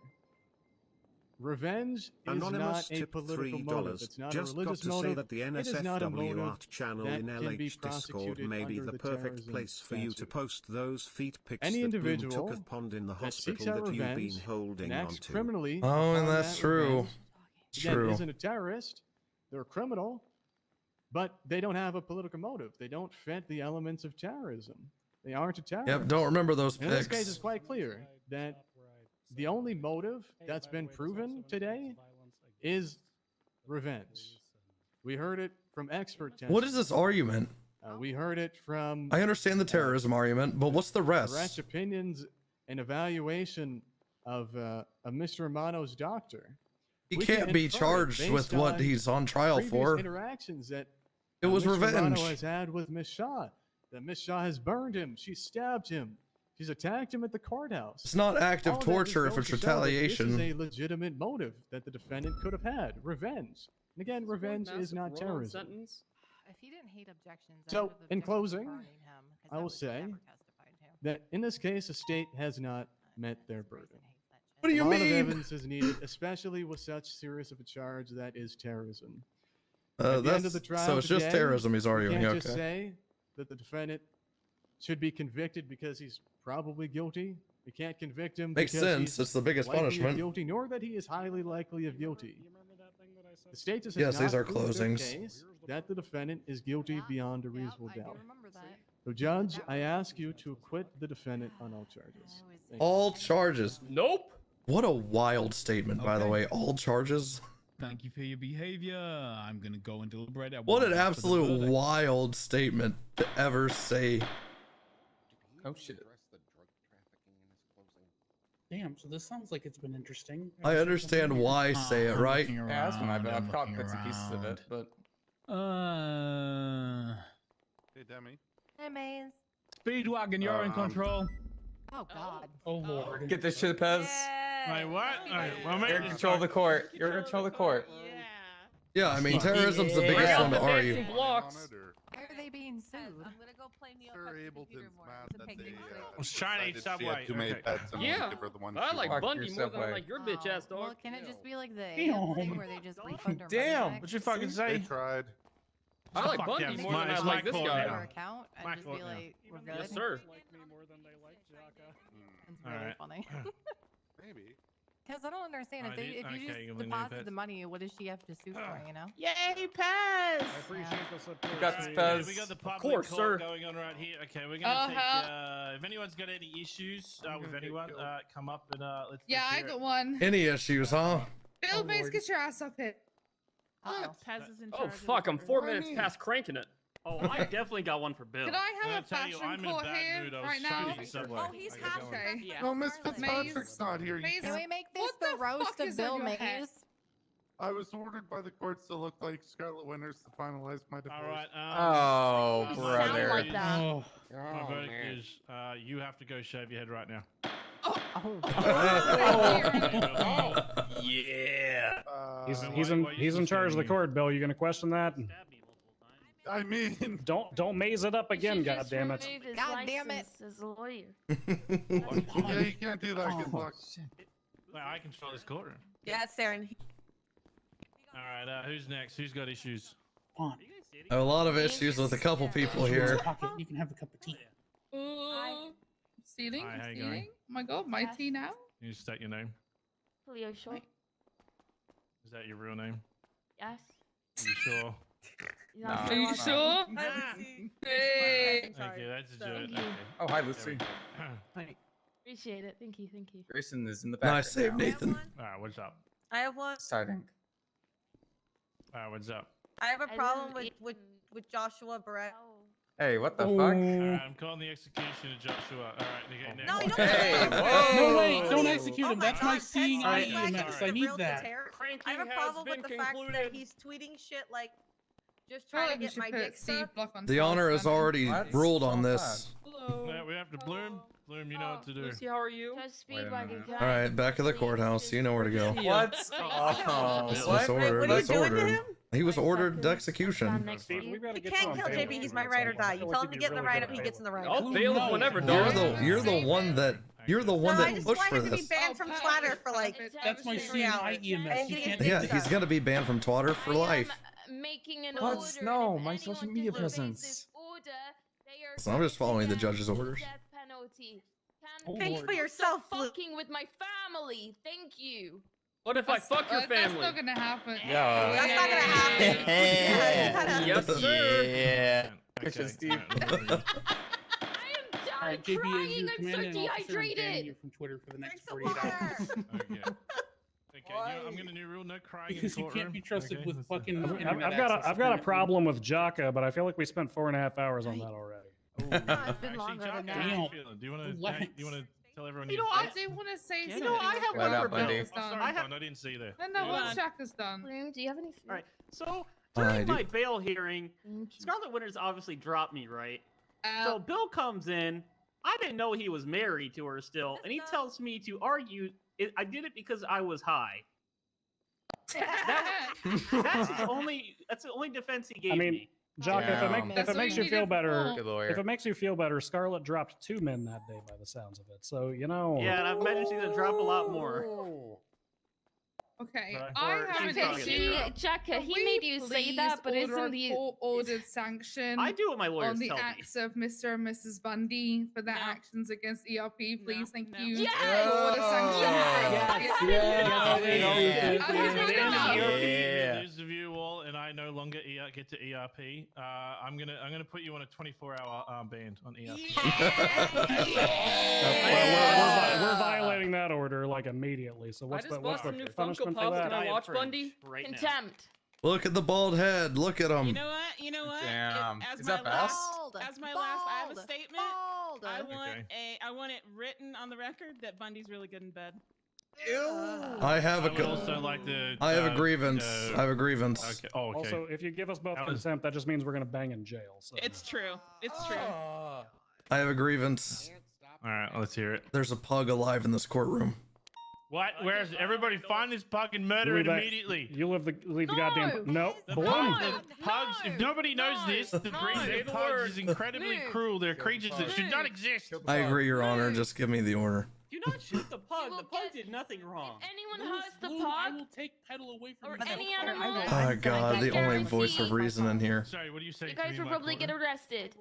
Revenge is Anonymous not a tip political motive. $3. It's not Just a religious got to motive. say that the It is not a NSFW motive art channel that in can be LH Discord prosecuted may be under the perfect terrorism place for you to statute. post those feet pics Any that Bloom individual took of Pond in the that seeks hospital out that you've revenge been holding and acts onto. criminally Oh, and upon that's that true. revenge, It's again, true. isn't a terrorist. They're a criminal, but they don't have a political motive. They don't fit the elements of terrorism. They aren't a terrorist. Yep, don't remember those In this case, pics. it's quite clear that the only motive that's been proven today is revenge. We heard it from expert testimony. What is this argument? We heard it from I understand the terrorism argument, but what's the direct rest? opinions and evaluation of Mr. Romano's doctor. He We can't can be infer it charged based with what on he's on trial previous for. interactions that It was Mr. Romano revenge. has had with Miss Shaw. That Miss Shaw has burned him. She stabbed him. She's attacked him at the courthouse. It's not active All that torture just if goes it's to show that retaliation. This is a legitimate motive that the defendant could have had. Revenge. And again, revenge is not terrorism. If he didn't hate objections, I So, would've in objected to closing, burning him, 'cause I that will was say never testified to. that in this case, the state has not met their burden. What do you a lot mean? of evidence is needed, especially with such serious of a charge that is terrorism. At the end of the trial so it's just today, terrorism he's we arguing. can't Okay. just say that the defendant should be convicted because he's probably guilty. We can't convict him Makes because sense. he's It's the biggest likely of punishment. guilty, nor that he is highly likely of guilty. The state just has Yes, these not are proved their closings. case that the defendant is guilty beyond a reasonable doubt. So, Judge, I ask you to acquit the defendant on all charges. Thank you. All charges. Nope. What a wild statement, by the way. All charges. Thank you for your behavior. I'm gonna go and deliberate. What an absolute wild statement to ever say. Oh shit. Damn, so this sounds like it's been interesting. I understand why say it, right? Yeah, that's when I've caught bits and pieces of it, but Hey, Demi. Hey, Maze. Speedwagon, you're in control. Oh God. Oh Lord. get this shit, Pez. Wait, what? Alright, well, You're in control of the court. You're in control of the court. Yeah, I mean, terrorism's the biggest one to argue. Blocks. Why are they being sued? I'm gonna go play Neo Ableton's mad that they was trying to eat decided she had Subway. too many Okay. pets and Yeah. give her the one I she like wanted. Bundy more than I like your bitch ass dog. Well, can it just be like the AM thing where they just refund our money Damn. back? What'd you fucking They say? tried. I like Fuck Bundy yeah, more it's than I my like this fault guy. now. Our account and My just fault be now. like, we're good. Yes, sir. It's All really right. funny. Maybe. Because I don't understand if I they did- if you okay, just give me the deposit pets. the money, what does she have to sue for? You know? Yay, Pez! I appreciate the support. You got this, Steve. Pez. We got the public course, call sir. going on right here. Okay, we're gonna take. If anyone's got any issues with anyone, come up and let's. Yeah, let's I hear got it. one. Any issues, huh? Bill Mace, get your ass up here. Uh-oh. Pez is in Oh charge. fuck, I'm 4 minutes past cranking it. Oh, I definitely got one for Bill. Could I I'll have a tell you, fashion I'm in court bad here mood. I was right trying now? to eat Subway. Oh, he's I gotta go. half Yeah. No, Miss Maze. Fitzpatrick's not here. You Maze. Can can't- we make this What the the roast fuck of is on Bill your head? Mays? I was ordered by the courts to look like Scarlet Winters to finalize my divorce. All right. Oh, You brother. sound like that. Oh, My verdict is you have to go shave your head right now. Yeah. He's in charge of the court, Bill. You gonna question that? I mean, Don't maze it up again, God damn it. God damn it. As a lawyer. yeah, you can't do that. Good luck. Well, I control this courtroom. Yeah, Saren. All right. Who's next? Who's got issues? on. I have a lot of issues with a couple people here. Pocket, you can have a cup of tea. Stealing? Hi, how you Stealing? going? Oh my god, my tea now? Can you state your name? Cleo Shaw. Is that your real name? Yes. Are you sure? Yeah, Are you sure? Hey. Thank you. That's a joke. Thank you. Okay. Oh, hi, There Lucy. we go. Appreciate it. Thank you. Thank you. Grayson is in the back. Nice save, Nathan. All right. What's up? I have one. Starting. All right. What's up? I have a I problem didn't with Joshua Barrett. Hey, what the All fuck? right, I'm calling the execution of Joshua. All right. Okay, next. No, you don't. Hey, No, whoa. wait, don't execute him. That's my God, seeing Pez, eye you guys EMS. are I the need real that. terror. Cranking I have a has problem been with the fact that concluded. he's tweeting shit like, just I feel trying like to we get should my put dick Steve sucked. Block on The top honor has then. already What? ruled on So this. Hello. Yeah, we have to Bloom. Bloom, you know what to do. Lucy, how are you? Just Wait a Speedwagon. minute. can All I right, back to the please courthouse. just- You know where to go. What? Oh, That's what? ordered. what are you That's doing to ordered. him? He was 5 ordered seconds. execution. Stand next to Steve, you. we gotta You get can't on kill bail. JP. He's my ride or die. You tell him to get in the ride up, he gets in the ride up. I'll bail him whenever, You're dog. the one that No, I just pushed want for him to be this. banned from Twitter for like That's my 3 seeing eye hours. EMS. And You getting can't his Yeah, dick he's sucked. gonna be banned from Twitter for life. Making an What? order. No, and if my anyone social media disobeys presence. this order, they are So I'm just following the subject judge's to orders. death penalty. Oh, Think Lord. for yourself, Stop Blue. fucking with my family. Thank you. What if I fuck your That's family? not gonna happen. Yeah. That's not gonna happen. Yeah. Yes, sir. Yeah. Okay. Christian Steve. I am done All right, JP, as crying. your I'm so commanding officer, I'm banning dehydrated. you from Twitter for the next Drink 48 some hours. water. Okay. Okay. I'm gonna new rule: no crying Because in you the can't be courtroom. trusted Okay, with that's fucking it. internet I've got access, a apparently. problem with Jaka, but I feel like we spent 4.5 hours on that already. It's been Actually, longer Jaka, than how that. you feeling? Do you want to? Relax. You want to tell everyone? You know, I do want to say something. I have What one up, for buddy? Bill. Oh, sorry, I have. Fun, I didn't see you there. No, Hold once on. Jack is done. Bloom, do you have any food? All right. So I during do. my bail hearing, Thank you. Scarlet Winters obviously dropped me, right? So Bill comes in. I didn't know he was married to her still, and he tells me to argue. I did it because I was high. That's the only defense he gave I mean, me. Jock, if it makes you feel better, Good lawyer. if it makes you feel better, Scarlett dropped 2 men that day by the sounds of it. So you know. Yeah, and I've managed to drop a lot more. Okay, Right. I Or have she's an talking issue. about- Jacka, he Can made we you say that, but please order isn't a the court-ordered sanction? I do what my lawyers on the tell me. acts of Mr. and Mrs. Bundy for their actions against ERP, please. Thank you. Yes! Order sanction. For those of you all, and I no longer get to ERP. I'm gonna put you on a 24-hour ban on ERP. We're violating that order like immediately. So what's the punishment for that? Can I watch Bundy? Right now. Contempt. Look at the bald head. Look at him. You know what? You know what? Damn. As Is my that last, best? as my last, I have a Bald. statement. Bald. I want it written on the record that Bundy's really good in bed. I have I would also like to. I have a grievance. I have a grievance. Okay. Oh, okay. Also, if you give us both contempt, that just means we're gonna bang in jail. So. It's true. It's true. I have a grievance. All right, let's hear it. There's a pug alive in this courtroom. What? Where's everybody? Find this pug and murder it immediately. You leave the goddamn no. The Balloon. pugs. If nobody knows this, the breed of pugs is incredibly cruel. They're creatures that should not exist. I agree, Your Honor. Just give me the order. Do not shoot the pug. The pug did nothing wrong. Anyone hurts the I pug will take title away from or you. any animal, Oh God, the only guarantee voice of reason in here. Sorry, what do you say? you guys will probably get arrested.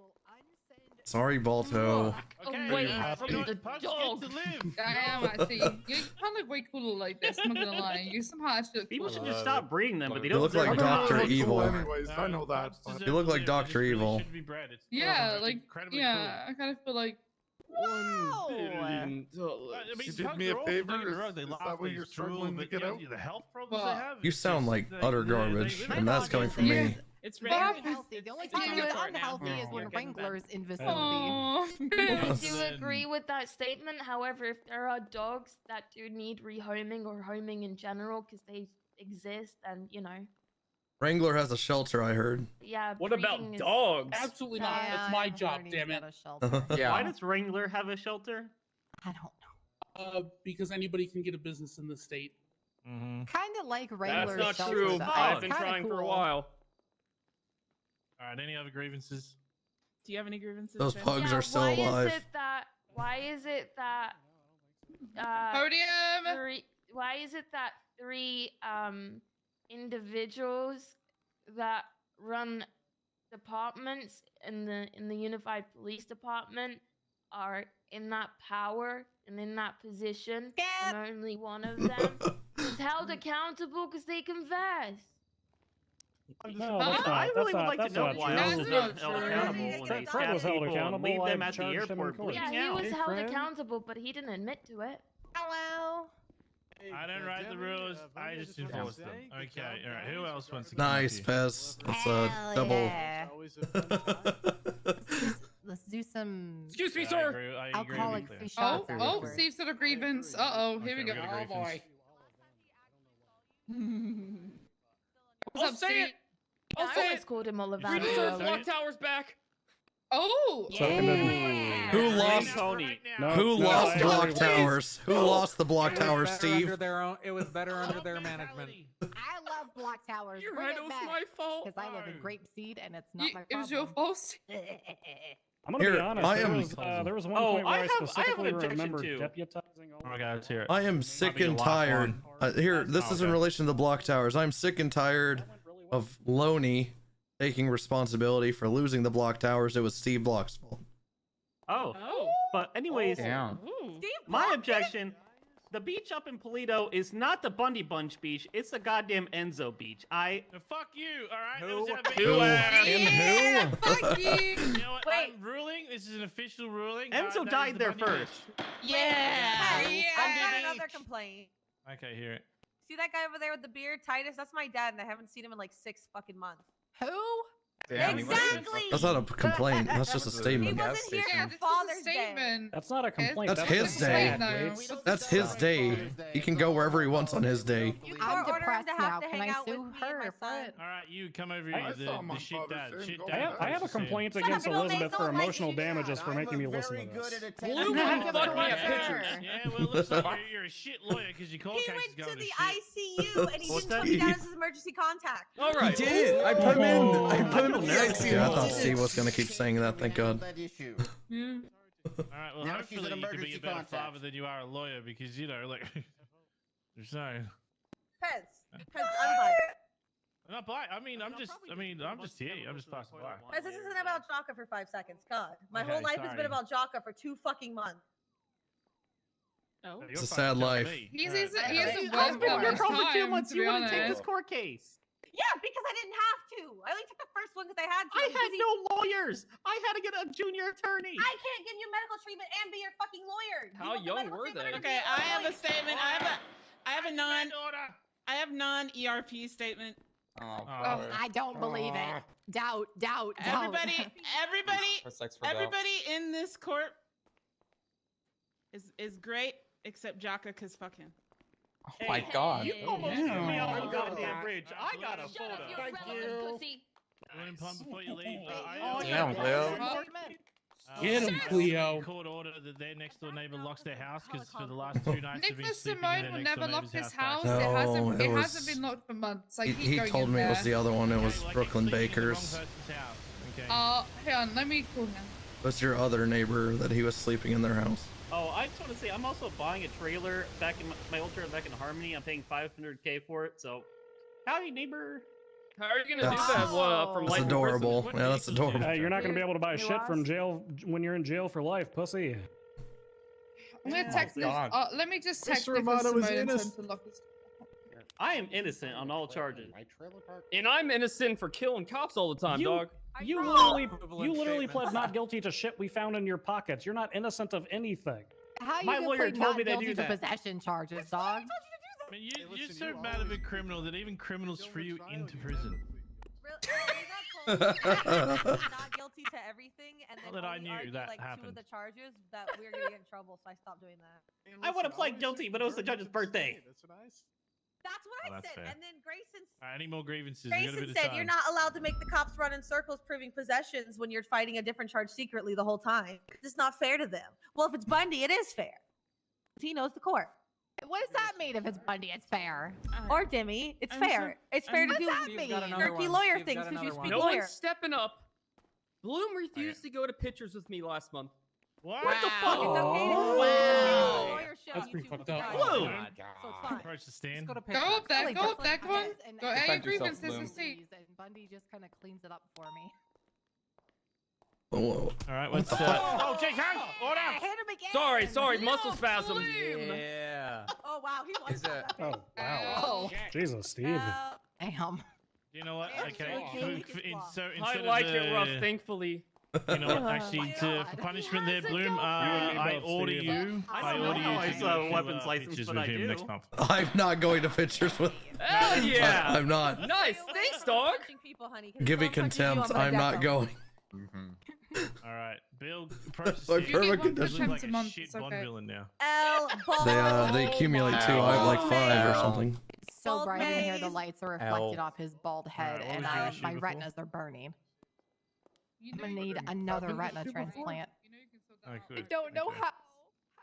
Sorry, Balto. Away from the pugs dog. get to live. I am actually. You kind of way cooler like this. I'm not gonna lie. You somehow actually. People should just stop breeding them, but they You don't. look like Dr. Evil. Anyways, I know that. You look like Dr. Evil. Yeah, like yeah. I kind of feel like. Wow. I mean, You did pugs me are a all favor? fucking drugs. They Is laugh, that what they you're drool, struggling to but get you know, out? the health problems Well, they have. You it's sound just like they- utter they garbage, live and that's coming from me. It's Bob very is- Unhealthy. The only It's time good you're right now. unhealthy is You're when getting Wrangler's in vicinity. Aww. I do agree with that statement. However, if there are dogs that do need rehoming or homing in general because they exist, and you know, Wrangler has a shelter, I heard. yeah. What about breeding is- dogs? Absolutely not. Yeah, That's I my haven't job, heard he's damn it. got a shelter. Yeah. Why does Wrangler have a shelter? I don't know. Because anybody can get a business in the state. Kind of like Wrangler's That's not shelter, true. though. I've It's been kinda trying for a cool. while. All right, any other grievances? Do you have any grievances? Those Jen? pugs Yeah, are still why alive. Why is it that Podium. why is it that 3 individuals that run departments in the unified police department are in that power and in that position, and only one of them is held accountable because they confess? No, that's not. I really would like to That's know not why true. else was That's held not accountable true. when they Fred stab was held people and accountable. leave them I at the charged him in airport court. bleeding Yeah, he out. was Hey, held Fred. accountable, but he didn't admit to it. Hello. I don't write the rules. I just enforce them. Okay, all right. Who else wants to? Nice, come up Pez. That's a Hell double. yeah. Always a fun time. Let's do some Excuse me, here? sir. I agree alcoholic with you. free Oh, shots. oh, afterwards. Steve's got a grievance. Uh-oh, here we Okay, go. we got a Oh boy. What's up, say Steve? it. I'll I say always it. called him We Ollivander. deserve earlier. Block Tower's back. Oh, So can Who Blame lost? Tony. No, Who no, lost I block agree. towers? Who lost the block towers, Steve? It was better under their management. I love block towers. You're Bring right. it It was back. my fault. Because I live in Grapeseed and it's not my it was your problem. fault. I'm gonna be Here, honest. I there am- was, there was one Oh, point where I I, have an specifically objection remember too. deputizing all. Oh my God, let's hear it. I am sick be a and lock tired. on. Here, this Oh, is in okay. relation to the block towers. I'm sick and tired of Loney taking responsibility for losing the block towers. It was Steve Block's fault. Oh. But anyways, Damn. my objection, the beach up in Polito is not the Bundy Bunch beach. It's the goddamn Enzo beach. Fuck you, all right? Who? There was that big- Who? Yeah, fuck you. You know what? Wait. I'm ruling. This is an official ruling. Enzo that is died the there Bundy first. Yeah. Yeah. I got another complaint. Beach. Okay, hear it. See that guy over there with the beard, Titus? That's my dad, and I haven't seen him in like 6 fucking months. Who? Damn, he must have been Exactly. That's not a complaint. That's just a He statement. wasn't here Yeah, for this is a Father's Day. statement. That's not a complaint. That's That's his a day. sad, No. Gates. That's his day. He can go wherever he wants on his day. You I'm court ordered him depressed to now. have to Can hang I out with sue me and her my for son. it? All right, you come over I here. saw him The on shit Father's dad. Day. Shit Go dad. I have a versus him. complaint Shut up, against you don't Elizabeth make for no light emotional shoes damages on. for I making me was listen very to good this. at Blue Yeah, won't fuck me at sure. pictures. Yeah, well, it looks like you're a shit lawyer because your court He case went is going to the shit. ICU and he What's didn't put that? me down as his emergency contact. All right. He did. I put him in. I put him in Yeah, I thought Steve was gonna keep saying that. Thank God. All right, well, Now she's hopefully an you can be emergency a better contact. father than you are a lawyer because, you know, like, so. Pez, I'm biased. I'm not bi- I mean, I'm just here. I'm just passing by. Pez, this isn't about Jocka for 5 seconds. God, my whole Okay, life has sorry. been about Jocka for 2 fucking months. Oh. It's a sad life. He has a I've well been your published girl for 2 time, months. to You be wouldn't take honest. this court case. Yeah, because I didn't have to. I only took the first one because I had to. I was had busy- no lawyers. I had to get a junior attorney. I can't give you medical treatment and be your fucking lawyer. How young were they? Okay, I have a statement. I have non-ERP statement. I don't believe it. Doubt. Everybody in this court is great except Jocka, cause fuck him. Oh my God. You almost threw me off the goddamn bridge. I got a photo. Thank you. William Pump, before you leave, Damn, Leo. Get him, Cleo. Court order that their next door neighbor locks their house because for the last 2 nights they've been Nicholas sleeping in Simone their will next door never lock neighbor's his house. house. No, it it was- hasn't been locked for months. I keep He going told in me it was there. the other one. It was Brooklyn Bakers. Hang on, let me call him. It was your other neighbor that he was sleeping in their house. Oh, I just want to say I'm also buying a trailer back in my old trailer back in Harmony. I'm paying $500K for it. So, howdy, neighbor. How are you gonna do That's- that from That's life in adorable. prison? Yeah, that's adorable. You're not gonna be able to buy New shit from ass. jail when you're in jail for life, pussy. I'm gonna text this. God. Let me just text Mr. Nicholas Romano was Simone and tell him innocent. to lock his. I am innocent on all charges. And I'm innocent for killing cops all the time, You- dog. You literally statements. pled not guilty to shit we found in your pockets. You're not innocent of anything. How you My gonna lawyer plead told not me to guilty do to that. possession charges, dog? I mean, you're so mad of a criminal that even criminals threw you into prison. Not guilty to everything, and then Not that I only knew argue, that like 2 of happened. the charges that we're gonna get in trouble, so I stopped doing that. I would have pled guilty, but it was the judge's birthday. That's what Oh, I that's said, fair. and then Grayson. Any more grievances? You got a bit Grayson of said time. you're not allowed to make the cops run in circles proving possessions when you're fighting a different charge secretly the whole time. It's not fair to them. Well, if it's Bundy, it is fair. He knows the court. What does that mean if it's Bundy? It's fair. Or Dimmy, it's I'm fair. so- It's fair to What do does that Steve's mean? got another jerky one. lawyer Steve's things got because you another one. speak No lawyer. one's stepping up. Bloom refused to go to pictures with me last month. What? What the fuck? It's okay to Wow. wow. lawyer show That's you pretty two fucked up. guys. Whoa. So it's fine. Approach the stand. Go to Go up there, Really go up just there, like come on. this, and Go I air your Defend yourself, grievances Bloom. and see. and Bundy just kind of cleans it up for me. Whoa. All right, let's. the fuck? Oh, Jake, hang! Order! Hit him again. Sorry, muscle spasm. Yeah. Oh wow, he wants Is it? Oh wow. Oh, Jesus, Steve. damn. You know what? Okay. Absolutely. So I instead like of it rough, thankfully. You know what? Actually, for punishment there, Bloom, I both, order Steve. you. I I don't order know you how to I go saw to, weapons license, pictures but with I him do. next month. I'm not going to pictures with. Hell yeah! I'm not. Nice, thanks, dog. People, honey, 'cause Give me if someone punches you contempt. on my I'm death not row. going. All right, Bill. Approach Like the perfect You get one condition. Looks contempt like a a month. shit It's Bond okay. villain now. They accumulate too. I have like 5 or something. It's so Bald bright in here, the maze. lights are reflected Ow. off his bald head, what and was your issue my before? retinas are burning. You I'm know gonna you need can- another I've been retina issue before. transplant. You know you can sort that Oh, out. good. Don't know Okay. how.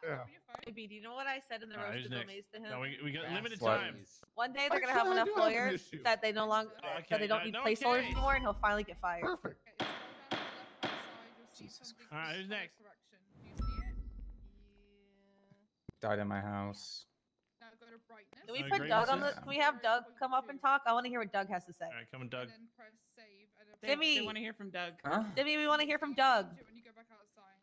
Yeah. Baby, do you know what I said in the Alright, roast who's of Bill next? Maze to him? No, we got limited What? time. One day they're gonna Actually, have I enough do have an lawyers issue. that they no longer Okay, that they don't need no, place lawyers okay. anymore, and he'll finally get fired. Perfect. Okay, scroll down to the left-hand side, you'll see something Alright, called who's color next? correction. Do you see it? Died in my house. Now go to brightness. Can we Oh, put great, Doug on the? yes. Can we have Doug come up and talk? I want to hear what Doug has to say. All right, come on, Doug. And then press save. And then Timmy. They want to hear from Doug. Huh? Dimmy, we want to hear from Doug. When you go back outside.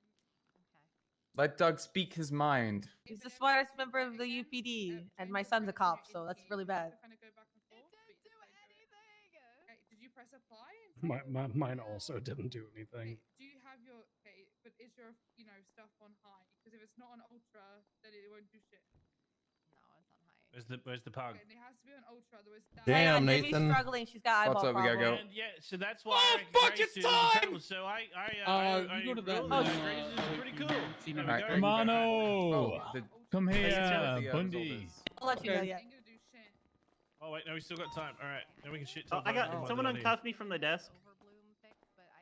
Let Doug speak his mind. He's the smartest member of the UPD, and my son's a cop, so that's really bad. Kind of go back and forth, but you just don't do it. Okay, did you press apply? Mine also didn't do anything. Do you have your but is your stuff on high? Because if it's not on ultra, then it won't do shit. Where's the pug? Okay, and it has to be on ultra, otherwise. Damn, Dimmy's Nathan. struggling. She's got eyeball What's up? We gotta problems. go. And yeah, so that's why. Oh, I reckon fuck, Grace it's is time! incredible. So I You go to that rule line, that Grace is pretty cool. There we Alright, go. great. Romano, Oh, the- come I can tell here, if the, Bundy. I'll let you know Okay. yet. Oh wait, no, we still got time. All right, then we can shit Oh, talk. I about got it. someone uncuffed me from the desk.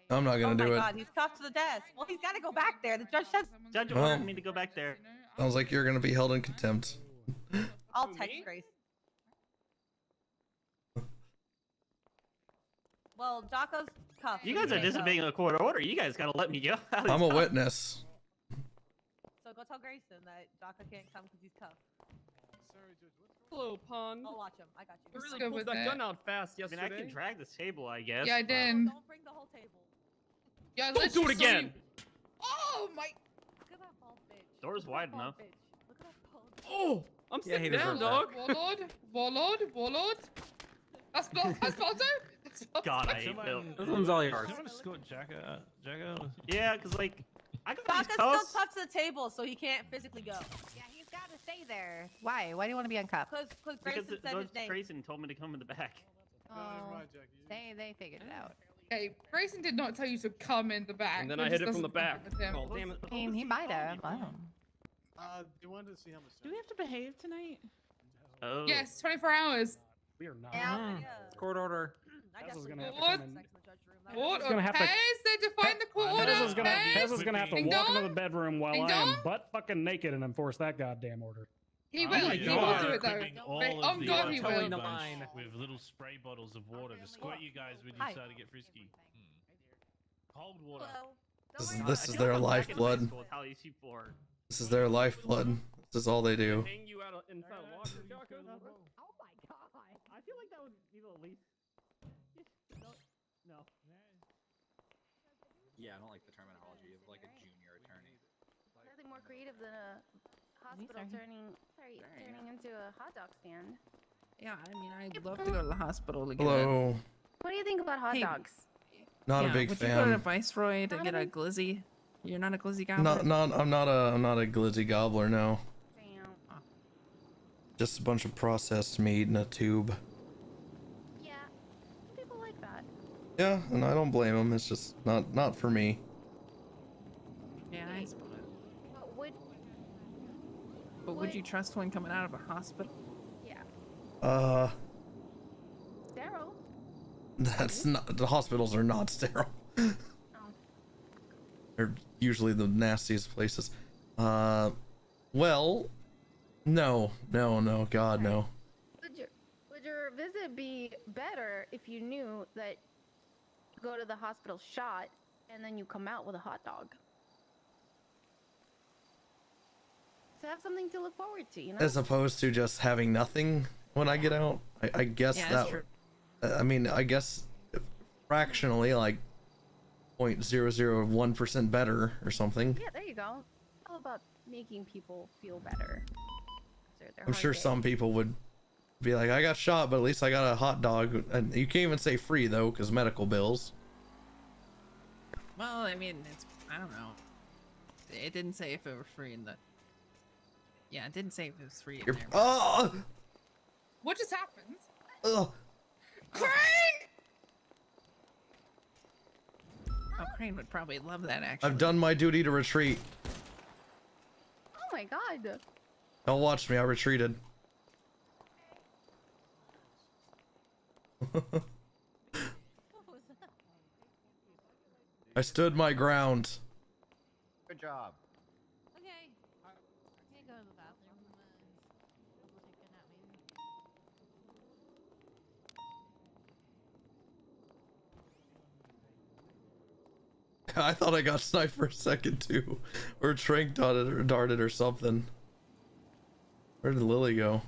I'm not Oh gonna my do it. God, he's cuffed to the desk. Well, he's got to go back there. The judge says. Judge Well- ordered me to go back there. Sounds like you're gonna be held in contempt. I'll text Grace. Well, Jocko's cuffed. You so guys are can't go. disobeying a court order. You guys gotta let me go. I'm a witness. So go tell Grayson that Jaka can't come because he's cuffed. Hello, Pond. I'll watch him. I got you. You Let's really go pulled with that it. gun out fast I mean, yesterday. I can drag this table, I guess. Yeah, I but- did. Don't bring the whole table. Yeah, I Don't do it literally saw again. you- Oh my! Look at that bald bitch. Door's wide Bald enough. bitch. Look at that bald bitch. Oh, I'm Yeah, he sitting down, deserves dog. Warlord. That's Sponzo. God, I hate Someone- Bill. This one's all yours. Someone escort Jacka. Jacka. Yeah, because, like, I got Jaka's these still cuffs. cuffed to the table, so he can't physically go. Yeah, he's got to stay there. Why? Why do you want to be uncuffed? Because Because Grayson said his name. Grayson told me to come in the back. Oh, they figured it out. Okay, Grayson did not tell you to come in the back. And then It I just hit it from the doesn't back. fit with him. Oh, damn it. I mean, he might have. I don't know. You wanted to see how much. Do we have to behave tonight? Oh. Yes, 24 hours. We are not. Yeah. Court order. I Pez is definitely gonna have to would. come in. Sex in the judge room. That Court He's gonna have to- Pez, they defined the court order. Pez is gonna have to Ding walk into dong. the bedroom while Ding I am dong. butt fucking naked and enforce that goddamn order. He Oh will. my He will God. do it though. Equipping all Wait, of on the, God, he towing will. the bunch line. with little spray bottles of water to squirt you guys when you Hi. start to get frisky. Cold water. Hello. This is Don't this worry is about their I'm back in high lifeblood. school with how these people are. This is their lifeblood. This is all they do. Hang you out inside a locker, Jocko. Oh my god. I feel like that would be the least. No. Yeah, I don't like the terminology of like a junior attorney. Nothing more creative than a hospital turning into a hot dog stand. Yeah, I mean, I'd love to go to the hospital to get Hello. What do you think about hot Hey, dogs? Not a big would you go to fan. Viceroy to Not a get a big- glizzy? You're not a glizzy goblin? I'm not a glizzy gobbler, no. Damn. Just a bunch of processed meat in a tube. Yeah, some people like that. Yeah, and I don't blame them. It's just not for me. Yeah, I suppose. But Would you trust one coming out of a hospital? Yeah. Sterile. That's not, the hospitals are not sterile. They're usually the nastiest places. Well, no, God, no. Would your visit be better if you knew that you go to the hospital shot and then you come out with a hot dog? To have something to look forward to, you know? As opposed to just having nothing when I get out. I guess Yeah, that. that's true. I mean, I guess fractionally, like 0.001% better or something. Yeah, there you go. All about making people feel better. after their I'm hard sure day. some people would be like, I got shot, but at least I got a hot dog. And you can't even say free though, because medical bills. Well, I mean, I don't know. It didn't say if it were free in the. Yeah, it didn't say if it was free in there. What just happened? Crane! Oh, Crane would probably love that, actually. I've done my duty to retreat. Oh my god. Don't watch me, I retreated. I stood my ground. Good job. Okay. I'm gonna go to the bathroom. Double chicken at me. I thought I got sniped for a second too. Or Trank darted or something. Where did Lily go?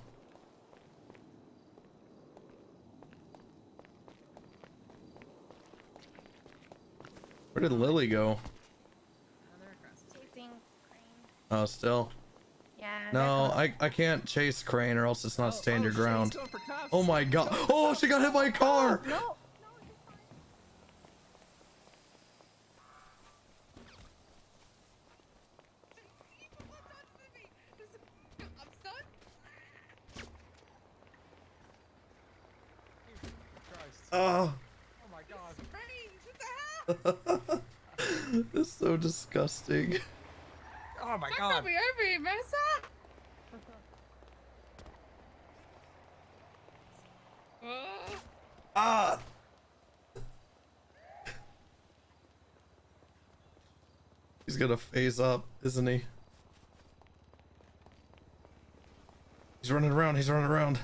Where did Lily go? Chasing Crane. Oh, still. Yeah. No, I can't chase Crane or else it's not stand your she's ground. going for cuffs. Oh my god. Oh, she got hit by a car! No. Oh. Oh my god. It's so disgusting. Oh my That's god. not me over here, Mesa. Ah! He's gonna phase up, isn't he? He's running around, he's running around.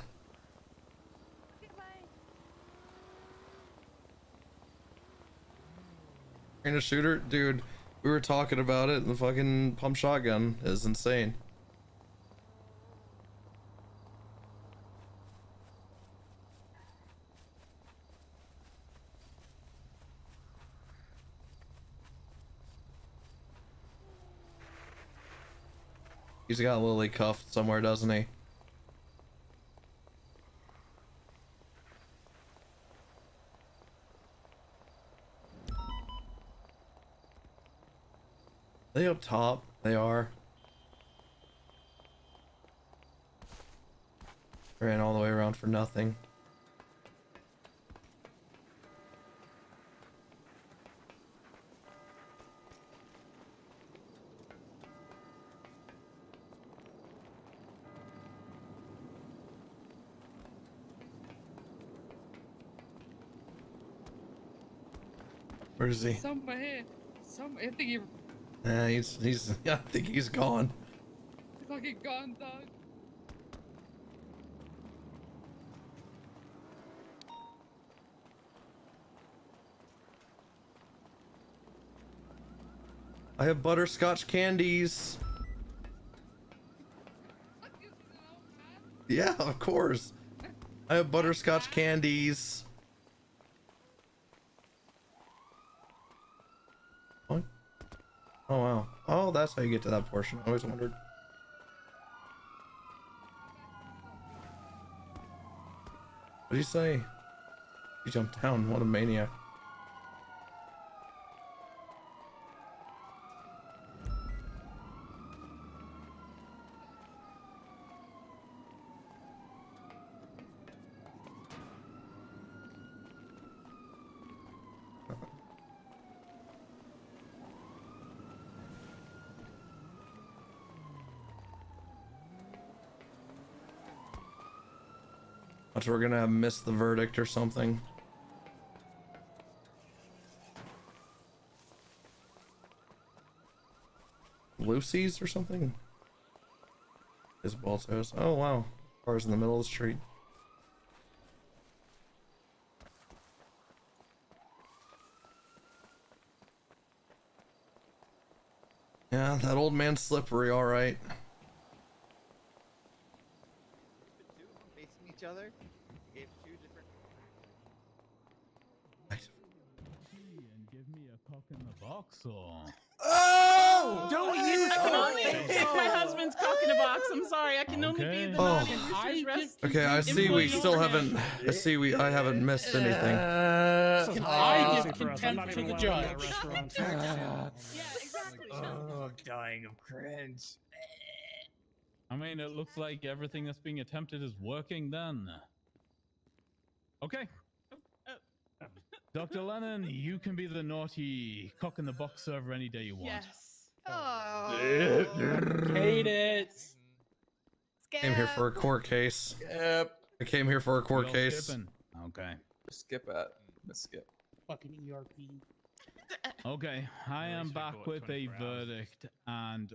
In a shooter, dude. We were talking about it. The fucking pump shotgun is insane. He's got Lily cuffed somewhere, doesn't he? They up top? They are. Ran all the way around for nothing. Where is he? Somewhere here. I think he He's I think he's gone. fucking gone, dog. I have butterscotch candies. Yeah, of course. I have butterscotch candies. What? Oh wow. Oh, that's how you get to that portion. I always wondered. What did he say? He jumped down. What a maniac. Watch, we're gonna miss the verdict or something. Lucy's or something? His Baltos. Oh wow. Cars in the middle of the street. Yeah, that old man's slippery, alright. Facing each other. You gave two different. And give me a cock in the box, or Oh! Don't use I can only take my husband's cock in a box. I'm sorry. I can only be the Oh. non-Brewster's rest. Okay, I see we still haven't. I haven't missed anything. I give contempt to the judge. Oh, dying of cringe. I mean, it looks like everything that's being attempted is working then. Okay. Dr. Lennon, you can be the naughty cock in the box server any day you want. Yes. Oh. Hate it. Came here for a court case. Skip. I came here for a court You're case. skipping. Okay. Skip it. Let's skip. Fucking ERP. Okay, I am least we back got with a 24 hours. verdict and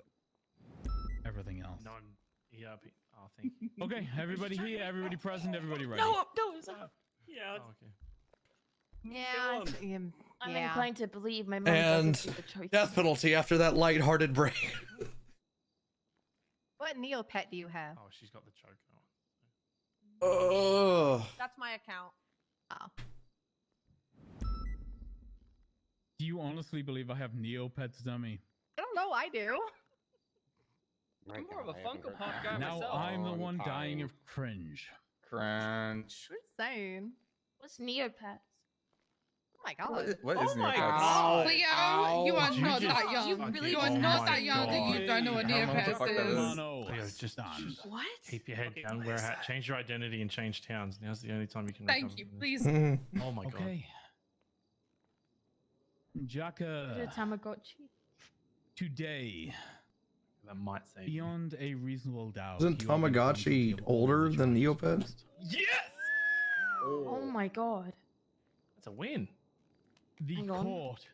everything else. Non-ERP. Oh, thank you. Okay, everybody here, everybody present, everybody ready. No, it's yeah. Oh, okay. Yeah, I'm yeah. inclined to believe my mom And doesn't see the choice. death penalty after that lighthearted break. What Neopet do you have? Oh, she's got the choke. Oh. That's my account. Oh. Do you honestly believe I have Neopets, dummy? I don't know. I do. I'm more of a Funko Pop guy Now myself. I'm the one dying of cringe. Crunch. What are you saying? What's Neopets? Oh my god. What is Oh my Neopets? God. Cleo, you are You not just- that young. You are Oh not my that young that you God. don't know what I don't know what the fuck that Neopets is. is. No, Cleo, just stand. What? keep your head Okay, down, what wear a is hat, that? change your identity, and change towns. Now's the only time you can. Thank recover you, from this. please. Oh my god. Okay. The Jaka, Tamagotchi. today, That might save you. beyond a reasonable doubt. Isn't you are being found guilty Tamagotchi of all older the than charges Neopets? pressed. Yes. Oh my god. That's a win. The Hang on. court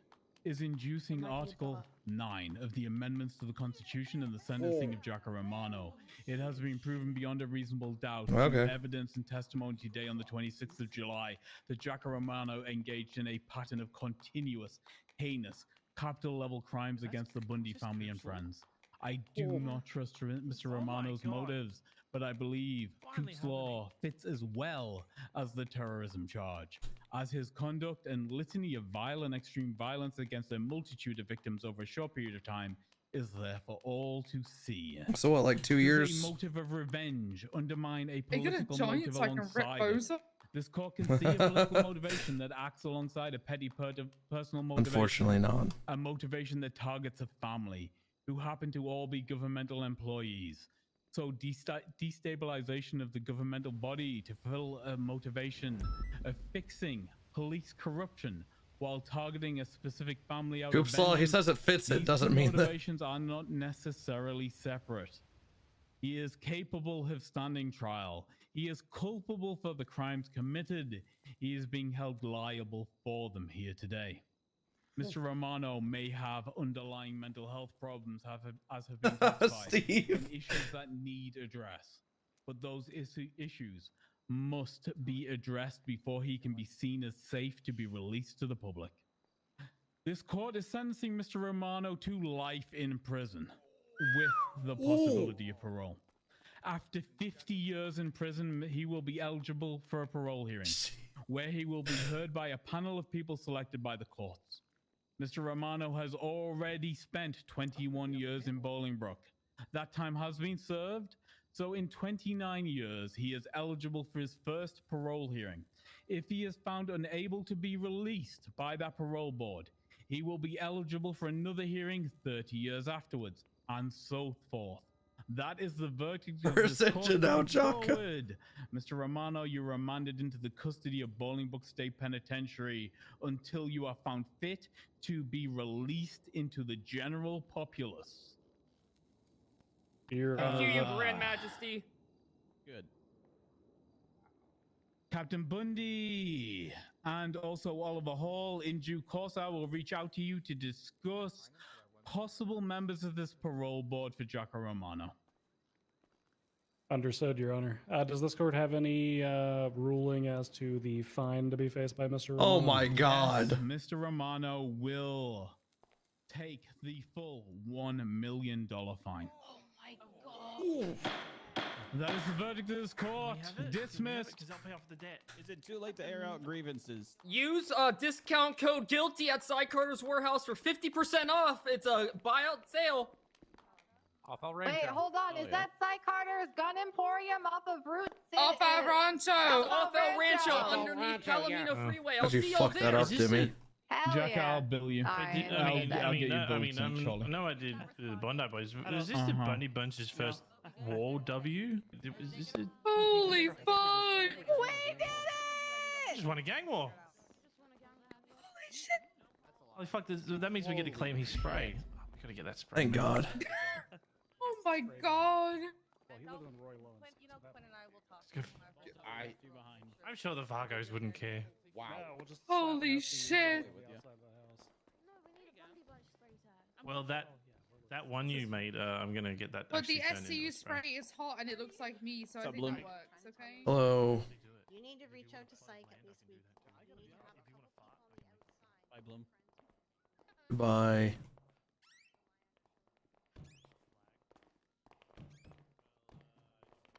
is inducing Article 9 of the amendments to the Constitution and the sentencing of Jack Romano. It has been proven beyond a reasonable doubt through Okay. evidence and testimony today on the 26th of July that Jack Romano engaged in a pattern of continuous, heinous, capital-level crimes against the Bundy family and friends. I do not trust Mr. Romano's motives, but I believe Coop's law fits as well as the terrorism charge, as his conduct and litany of vile and extreme violence against a multitude of victims over a short period of time is there for all to see. So what, like 2 Does years? a motive of revenge undermine a Are you gonna political join motive so I can rip alongside those it? up? This court can see a political motivation that acts alongside a petty personal motivation. Unfortunately not. A motivation that targets a family who happen to all be governmental employees. So destabilization of the governmental body to fulfill a motivation of fixing police corruption while targeting a specific family out of Coop's law, he vengeance. says it fits, it These doesn't two mean that. motivations are not necessarily separate. He is capable of standing trial. He is culpable for the crimes committed. He is being held liable for them here today. Mr. Romano may have underlying mental health problems as have been testified, Steve. and issues that need address. But those issues must be addressed before he can be seen as safe to be released to the public. This court is sentencing Mr. Romano to life in prison with the possibility of parole. After 50 years in prison, he will be eligible for a parole hearing, where he will be heard by a panel of people selected by the courts. Mr. Romano has already spent 21 years in Bolingbroke. That time has been served, so in 29 years, he is eligible for his first parole hearing. If he is found unable to be released by that parole board, he will be eligible for another hearing 30 years afterwards, and so forth. That is the verdict of Where's this it court now, going Jocko? forward. Mr. Romano, you're remanded into the custody of Bolingbroke State Penitentiary until you are found fit to be released into the general populace. Thank you, Your Grand Majesty. Good. Captain Bundy and also Oliver Hall, in due course, I will reach out to you to discuss possible members of this parole board for Jack Romano. Understood, Your Honor. Does this court have any ruling as to the fine to be faced by Mr. Romano? Oh my God. Yes, Mr. Romano will take the full $1 million fine. Oh my god. That is the verdict of this court. Dismissed. Because I'll pay off the debt. Is it too late to air out grievances? Use discount code GUILTY at Cy Carter's Warehouse for 50% off. It's a buyout sale. Off El Wait, hold on. Is that Cy Carter's Gun Emporium off of Route 6? Off El Rancho. Off El Rancho underneath Palomino Freeway. I'll How'd you see y'all fuck there. that up, Timmy? Hell Jack, yeah. I'll bill you. Alright, I'll get you both Charlie. No, I did the Bondi Boys. Was this the Bundy Bunch's first wall W? Was this it? Holy fuck! We did it! Just won a gang war. Holy shit! Holy fuck! That means we get to claim his spray. We gotta get that spray. Thank God. Oh my god! Well, he lived in Roy Lowen's. Quinn and I will talk. I'm sure the Vargos wouldn't care. Wow. Holy shit! Well, that one you made, I'm gonna get that. But the actually turned into SCU a spray is hot and it looks like me, so I think Bloom? that works, okay? Hello. You need to reach out to Psych at least week. You need to have a couple people on the outside. Bye, Bloom. Bye.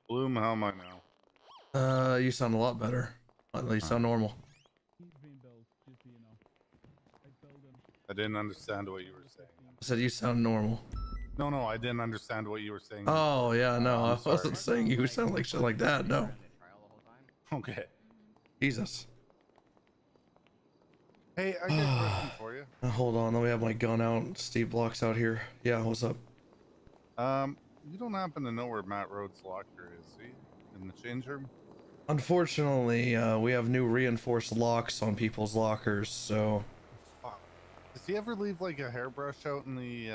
Bloom, how am I now? You sound a lot better. You sound normal. I didn't understand what you were saying. I said you sound normal. No, I didn't understand what you were saying. Oh yeah, no, I'm I wasn't sorry. saying you sound like shit like that. No. Okay. Jesus. Hey, I got a question for you. Hold on, let me have my gun out. Steve Block's out here. Yeah, what's up? You don't happen to know where Matt Rhodes' locker is, see? In the change room? Unfortunately, we have new reinforced locks on people's lockers, so. Fuck. Does he ever leave like a hairbrush out in the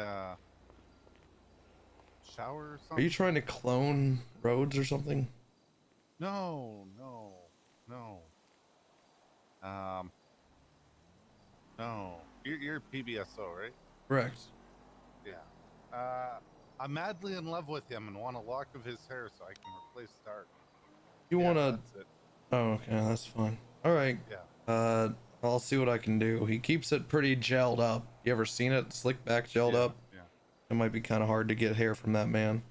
shower or something? Are you trying to clone Rhodes or something? No. No. You're PBSO, right? Correct. I'm madly in love with him and want a lock of his hair so I can replace Stark. You Yeah, want to? that's it. Oh, okay, that's fine. All right. Yeah. I'll see what I can do. He keeps it pretty gelled up. You ever seen it? Slick back, gelled up. Yeah. It might be kind of hard to get hair from that man.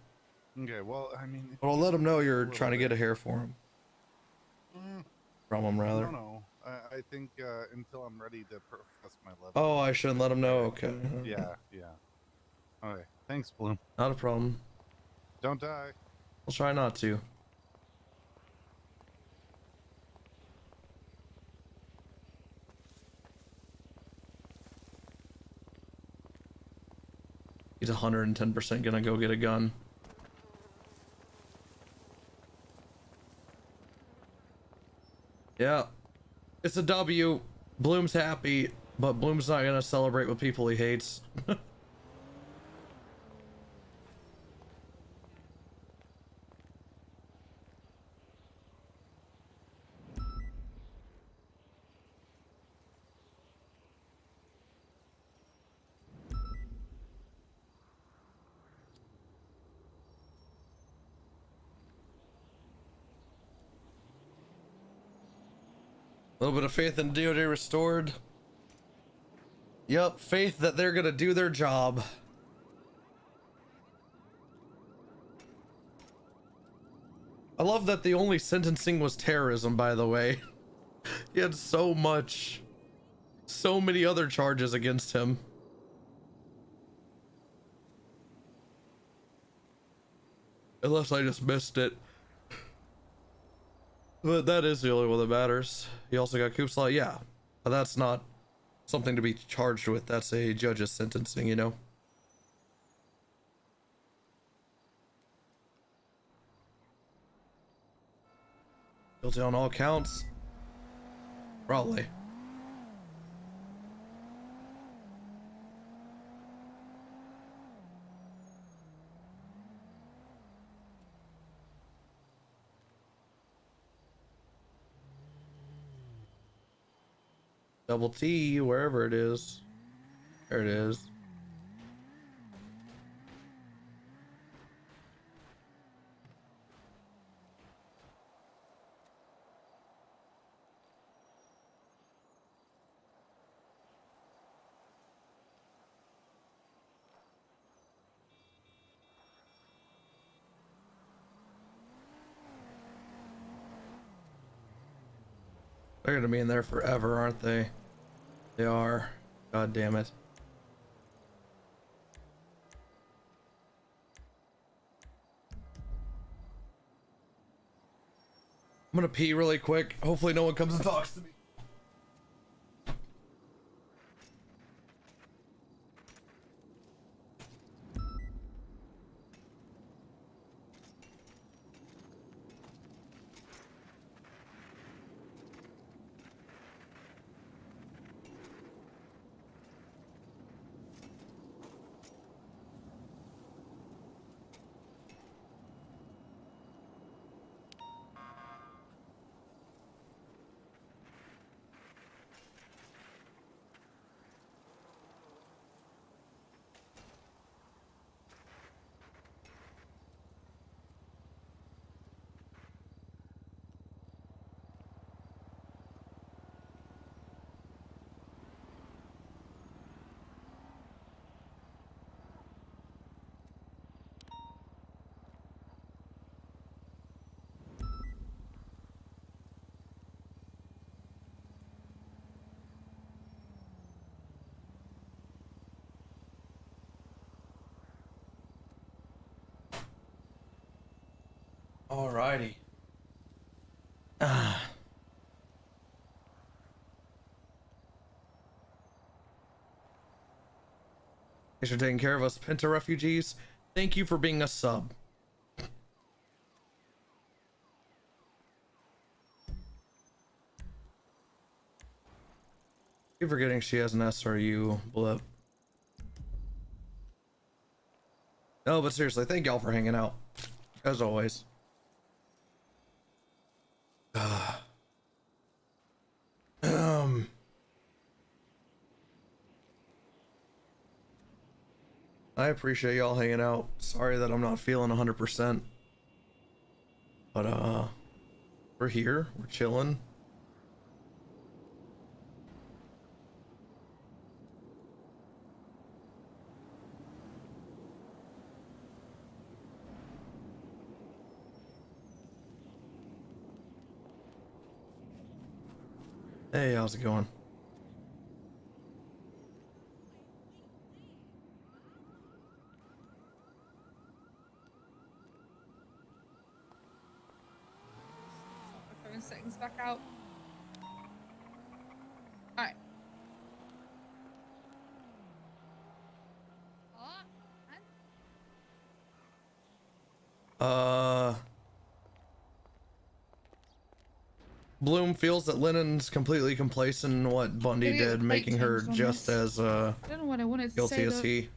Okay. Well, I mean. But I'll let him know you're trying to get a hair for him. From him, I rather. don't know. I think until I'm ready to profess my love. Oh, I shouldn't let him know. Okay. Yeah. Okay. Thanks, Bloom. Not a problem. Don't die. I'll try not to. He's 110% gonna go get a gun. Yeah. It's a W. Bloom's happy, but Bloom's not gonna celebrate with people he hates. A little bit of faith in DOD restored. Yep, faith that they're gonna do their job. I love that the only sentencing was terrorism, by the way. He had so many other charges against him. Unless I just missed it. But that is the only one that matters. He also got coup slot, yeah. But that's not something to be charged with. That's a judge's sentencing, you know? Guilty on all counts? Probably. Double T, wherever it is. There it is. They're gonna be in there forever, aren't they? They are. God damn it. I'm gonna pee really quick. Hopefully no one comes and talks to me. Alrighty. Thanks for taking care of us, Penta refugees. Thank you for being a sub. Keep forgetting she has an SRU blip. No, but seriously, thank y'all for hanging out. As always. I appreciate y'all hanging out. Sorry that I'm not feeling 100%. But, we're here. We're chilling. Hey, how's it going? Phone settings back out. Alright. Bloom feels that Lennon's completely complacent in what Bundy Gotta get the did, plate making her changed on just this. as I don't know what I wanted to guilty say, as though. he.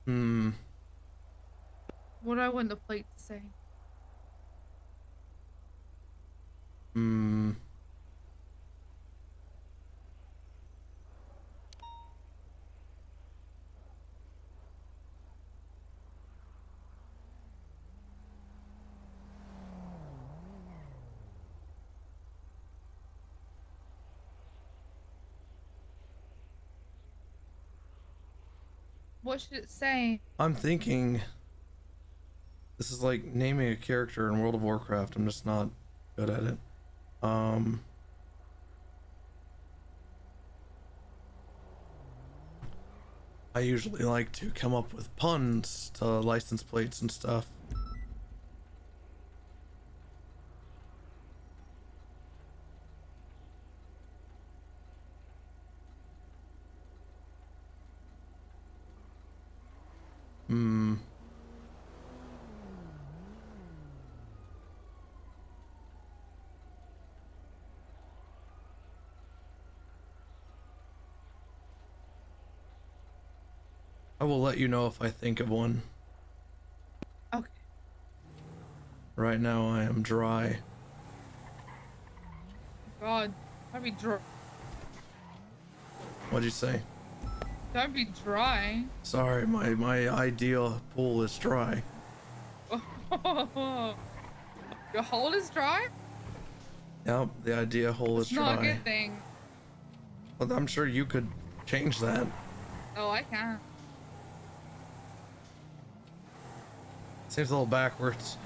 Hmm. What do I want the plate to say? Hmm. What should it say? I'm thinking this is like naming a character in World of Warcraft. I'm just not good at it. I usually like to come up with puns to license plates and stuff. Hmm. I will let you know if I think of one. Okay. Right now I am dry. God, don't be dry. What'd you say? Don't be dry. Sorry, my ideal pool is dry. Your hole is dry? Yep, the idea hole is It's not a dry. good thing. But I'm sure you could change that. Oh, I can't. Seems a little backwards.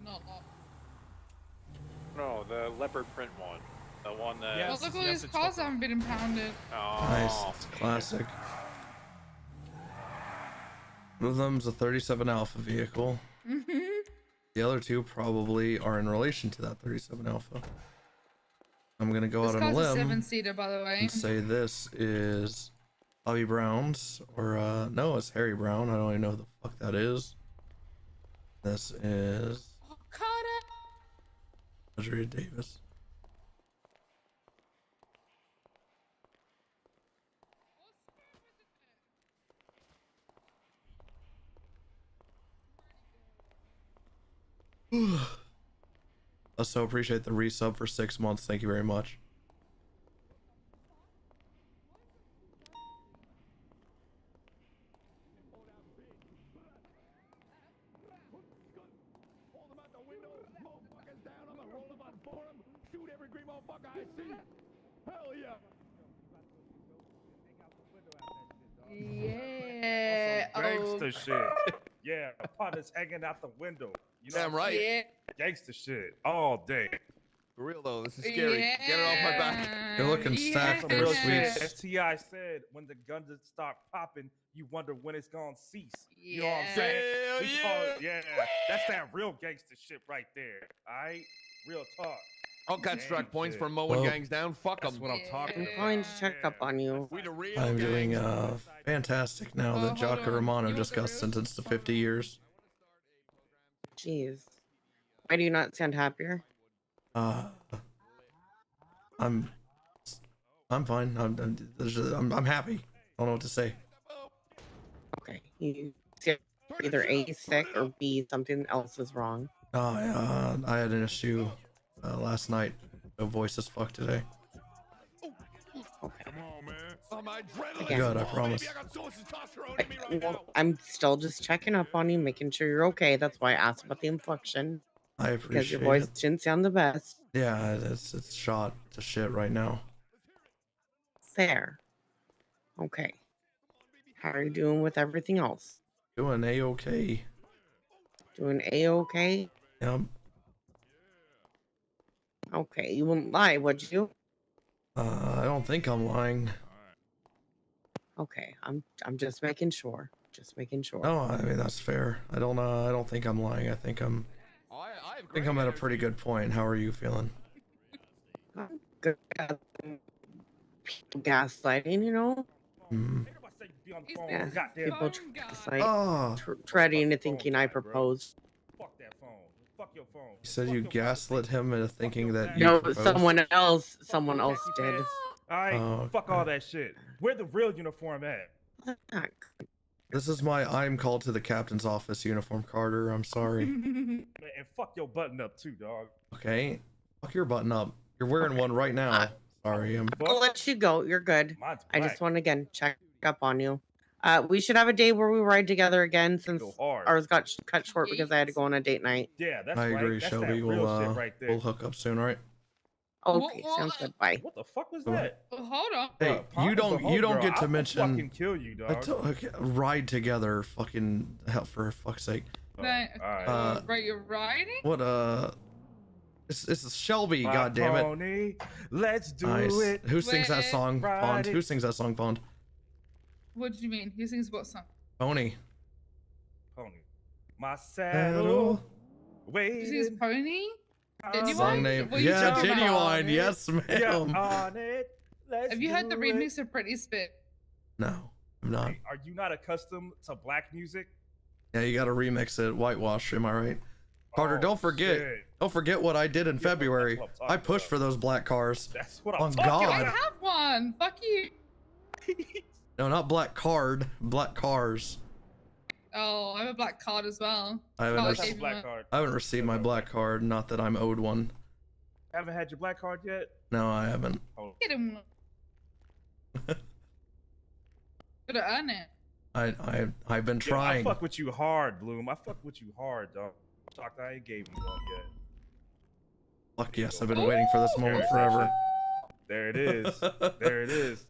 Not locked. No, the leopard print one. The one that. Well, look at all these cars haven't been impounded. Oh, Nice, it's classic. One of them's a 37 Alpha vehicle. The other two probably are in relation to that 37 Alpha. I'm gonna go This out on a car's a limb 7-seater, by the way. and say this is Bobby Brown's, or no, it's Harry Brown. I don't even know who the fuck that is. This is Andrea Davis. I so appreciate the resub for 6 months. Thank you very much. Shoot every green motherfucker I see. Hell yeah. Yeah. Gangster shit. Yeah, my partner's hanging out the window. You know Damn what I'm right. saying? Gangster shit all day. For real though, this is scary. Get it off my back. You're looking stacked Some there, real shit. sweets. As T.I. said, when the guns start popping, you wonder when it's gonna cease. You know what I'm saying? Hell We call it, yeah. That's that real gangster shit right there. All right? Real talk. I'll cut strike points for mowing Well, gangs down. Fuck them. That's what I'm talking about. Going to check up on you. We the real I'm doing gangs. fantastic now that hold Jocko on. Romano You just want the got real? sentenced to 50 years. Jeez. Why do you not sound happier? I'm fine. I'm happy. I don't know what to say. Okay. You either A, sick, or B, something else is wrong. I had an issue last night. No voice as fuck today. Again. Good, I promise. Well, I'm still just checking up on you, making sure you're okay. That's why I asked about the infliction. I Because your appreciate voice it. didn't sound the best. Yeah, it's shot to shit right now. Fair. Okay. How are you doing with everything else? Doing A-okay. Doing A-okay? Yep. Okay, you wouldn't lie, would you? I don't think I'm lying. Okay, I'm just making sure. Just making sure. No, I mean that's fair. I don't think I'm lying. I think I'm at a pretty good point. How are you feeling? Good. Gaslighting, you know? Mm. Yeah, people gaslight, Oh. treading into thinking I proposed. Fuck that phone. Fuck your phone. You said you gaslit him into thinking that you No, proposed? someone else did. Alright, Oh, fuck okay. all that shit. Where the real uniform at? This is my I'm called to the captain's office uniform, Carter. I'm sorry. Man, and fuck your button up too, dog. Okay. Fuck your button up. You're wearing one right now. Sorry. I'll let you go. You're good. Mine's I just black. want to again check up on you. We should have a day where we ride together again since Go hard. ours got cut short because I had to go on a date night. Yeah, that's I agree, right. That's Shelby. that real We'll shit right there. we'll hook up soon, right? Okay, sounds good. Bye. What the fuck was Come on. that? Hold on. Hey, Pop you is a don't homegirl. get to I'll mention. fucking kill you, dog. Okay, ride together, fucking hell, for fuck's sake. Right, right, you're riding? What it's Shelby, My god damn it. pony, let's do Nice. it. Who sings that song, Ride Bond? it. Who sings that song, Bond? What do you mean? He sings what song? Pony. Pony. My saddle. He Wait. sings Pony? Song name. What are you Yeah, talking about? Genuine. Yes, ma'am. on it. Let's Have you heard the do remix it. of Pretty Spit? No, I'm not. Are you not accustomed to black music? Yeah, you gotta remix it. Whitewash, am I right? Carter, Oh, don't forget. shit. Don't forget what I did in February. what I'm talking I pushed for those black cars. That's what On I'm talking God. I about. have one. Fuck you. No, not black card. Black cars. Oh, I have a black card as well. I haven't, Carl rec- gave me one. I haven't received my black card. Not that I'm owed one. Haven't had your black card yet? No, I haven't. Oh. Get him one. Gotta earn it. I've been trying. I fuck with you hard, Bloom. I fuck with you hard, dog. Shocked I ain't gave you one yet. Fuck yes, I've been waiting for this moment forever. There it is. There it is.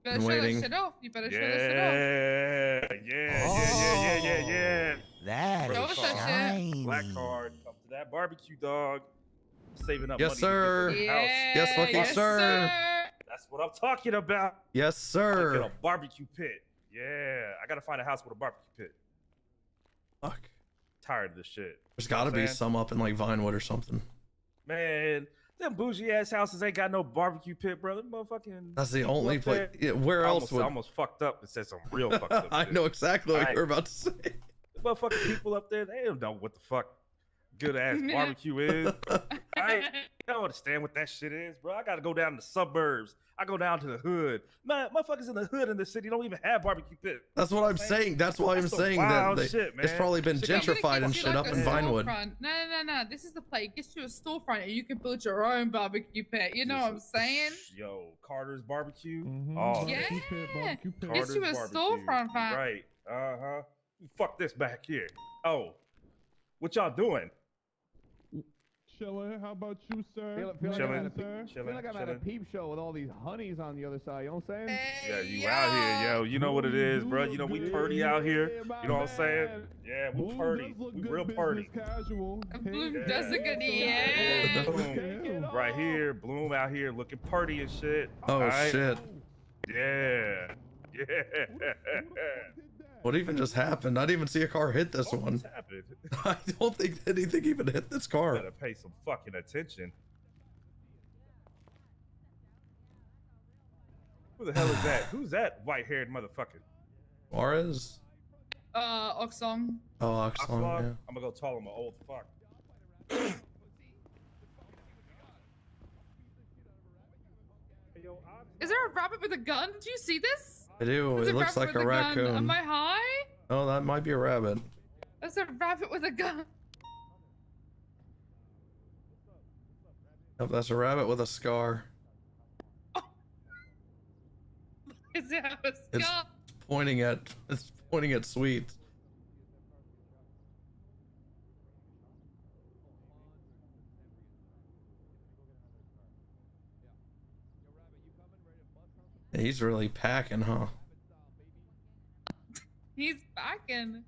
You better Been show waiting. that shit off. You better Yeah, show that shit off. yeah. That Show us that shit. Black card. Come to that barbecue, dog. Saving up Yes, money. sir. To get this house. Yes, fucking yes, sir. That's what I'm talking about. Yes, Get sir. a barbecue pit. Yeah, I gotta find a house with a barbecue pit. Fuck. Tired of this shit. There's You know got to what I'm be saying? some up in like Vinewood or something. Man, them bougie ass houses ain't got no barbecue pit, brother. Motherfucking. That's the people only up place. there- Yeah, where else I would? almost fucked up and said some real fucked up I shit. know exactly what Alright. you're about to say. The motherfucking people up there, they don't know what the fuck good ass barbecue is. I don't understand what that shit is, bro. I gotta go down to the suburbs. I go down to the hood. Man, motherfuckers in the hood in the city don't even have barbecue pit. That's what I'm saying. That's why I'm That's some saying that wild they, shit, it's man. probably been Shit got- gentrified and Get shit like up a in Vinewood. storefront. No. This is the play. Get you a storefront and you can build your own barbecue pit. You know what I'm saying? Yo, Carter's barbecue. Mhm. Oh, Yeah. Barbecue pit. Get you a Carter's storefront, barbecue. fam. Right. Uh-huh. Fuck this back here. Oh. What y'all doing? Chilling. How about you, sir? Feel like I'm at a sir. Chilling, feel like I'm at a chilling. peep show with all these honeys on the other side. You know what I'm saying? Yeah, you out here, yo. You know what it is, bro. You know we purdy out here. You know what I'm saying? Yeah, we purdy. We real purdy. Casual. Bloom Yeah. does a good yeah. Bloom, right here, Bloom out here looking purdy and shit. Oh Alright? shit! Yeah. Yeah. What even just happened? I didn't even see a car hit this one. What's happened? I don't think anything even hit this car. Gotta pay some fucking attention. Who the hell is that? Who's that white-haired motherfucker? Juarez? Oxong. Oh, Oxlong, yeah. I'm gonna go call him an old fuck. Is there a rabbit with a gun? Do you see this? I do. There's It looks rabbit like a with gun. raccoon. Am I high? Oh, that might be a rabbit. There's a rabbit with a gun. Nope, that's a rabbit with a scar. Is it a It's scar? pointing at Sweet. He's really packing, huh? He's backing.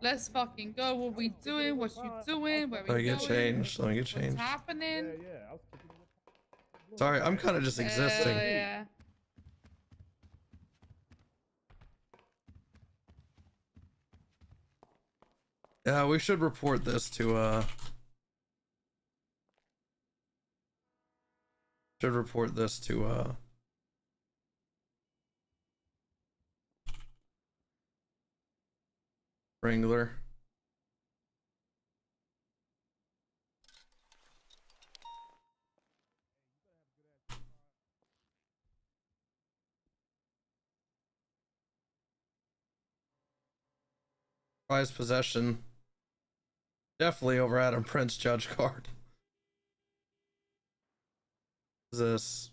Let's fucking go. What we doing? What you doing? Where we Let me get going? changed. Let me get What's changed. happening? Sorry, I'm kind of just existing. Yeah. Yeah, we should report this to Wrangler. Prized possession. Definitely over Adam Prince judge card. What is this?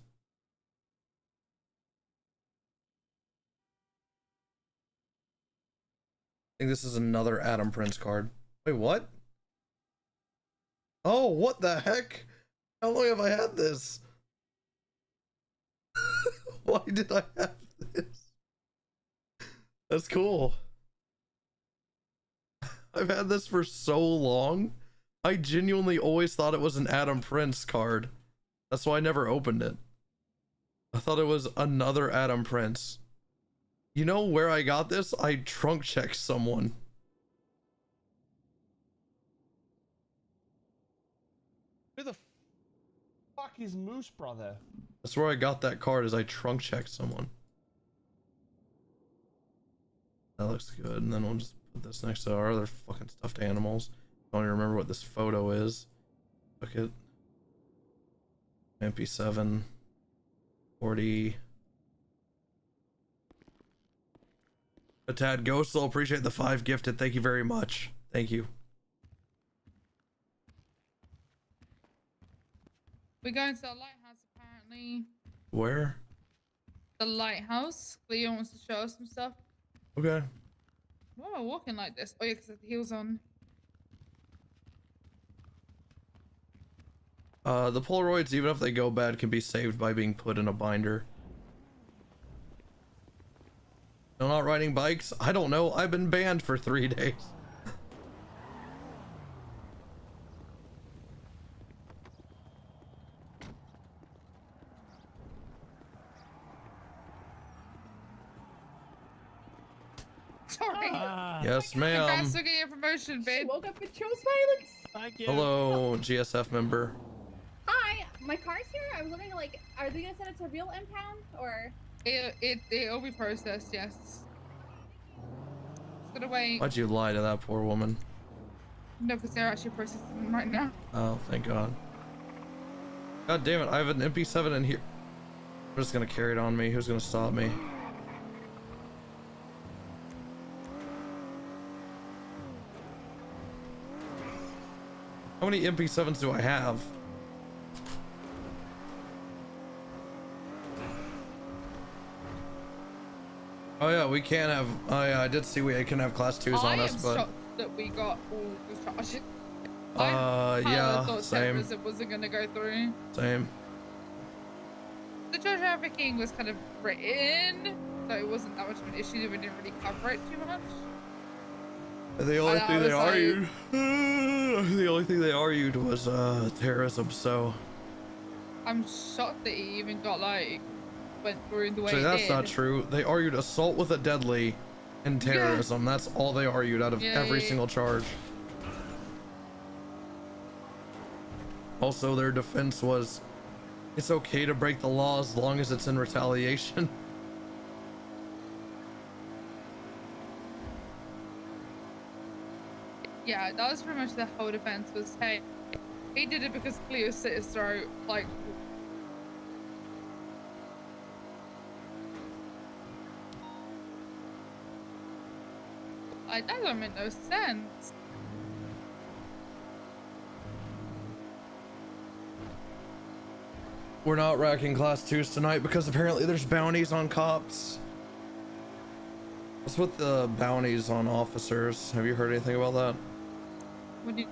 I think this is another Adam Prince card. Wait, what? Oh, what the heck? How long have I had this? Why did I have this? That's cool. I've had this for so long. I genuinely always thought it was an Adam Prince card. That's why I never opened it. I thought it was another Adam Prince. You know where I got this? I trunk checked someone. Who the fuck is MooseBrother? That's where I got that card, is I trunk checked someone. That looks good. And then we'll just put this next to our other fucking stuffed animals. I don't even remember what this photo is. Look at MP7 40. A Tad Ghostal, appreciate the 5 gifted. Thank you very much. Thank you. We're going to the lighthouse apparently. Where? The lighthouse. Cleo wants to show us some stuff. Okay. Why am I walking like this? Oh yeah, because I have the heels on. The Polaroids, even if they go bad, can be saved by being put in a binder. No, not riding bikes? I don't know. I've been banned for 3 days. Sorry. Yes, ma'am. Congrats on getting your promotion, babe. Woke up with chose violence. Thank you. Hello, GSF member. Hi, my car's here. I was wondering, like, are they gonna send it to a real impound or? It'll be processed, yes. Just gonna wait. Why'd you lie to that poor woman? No, because they're actually processing them right now. Oh, thank God. God damn it, I have an MP7 in here. I'm just gonna carry it on me. Who's gonna stop me? How many MP7s do I have? Oh yeah, we can have. Oh yeah, I did see we can have class 2s on us, I am but shocked that we got all the charges. yeah, thought same. It wasn't gonna go through. Same. The drug trafficking was kind of written, so it wasn't that much of an issue. We didn't really cover it too much. The only thing they was like- argued, the only thing they argued was terrorism. So I'm shocked that he even got like went through the way actually, it that's did. not true. They argued assault with a deadly and terrorism. That's all they argued out of Yeah, every yeah. single charge. Also, their defense was, it's okay to break the law as long as it's in retaliation. Yeah, that was pretty much the whole defense was, hey, he did it because Cleo slit his throat, like... Like, that don't make no sense. We're not racking class 2s tonight because apparently there's bounties on cops. What's with the bounties on officers? Have you heard anything about that? What do you...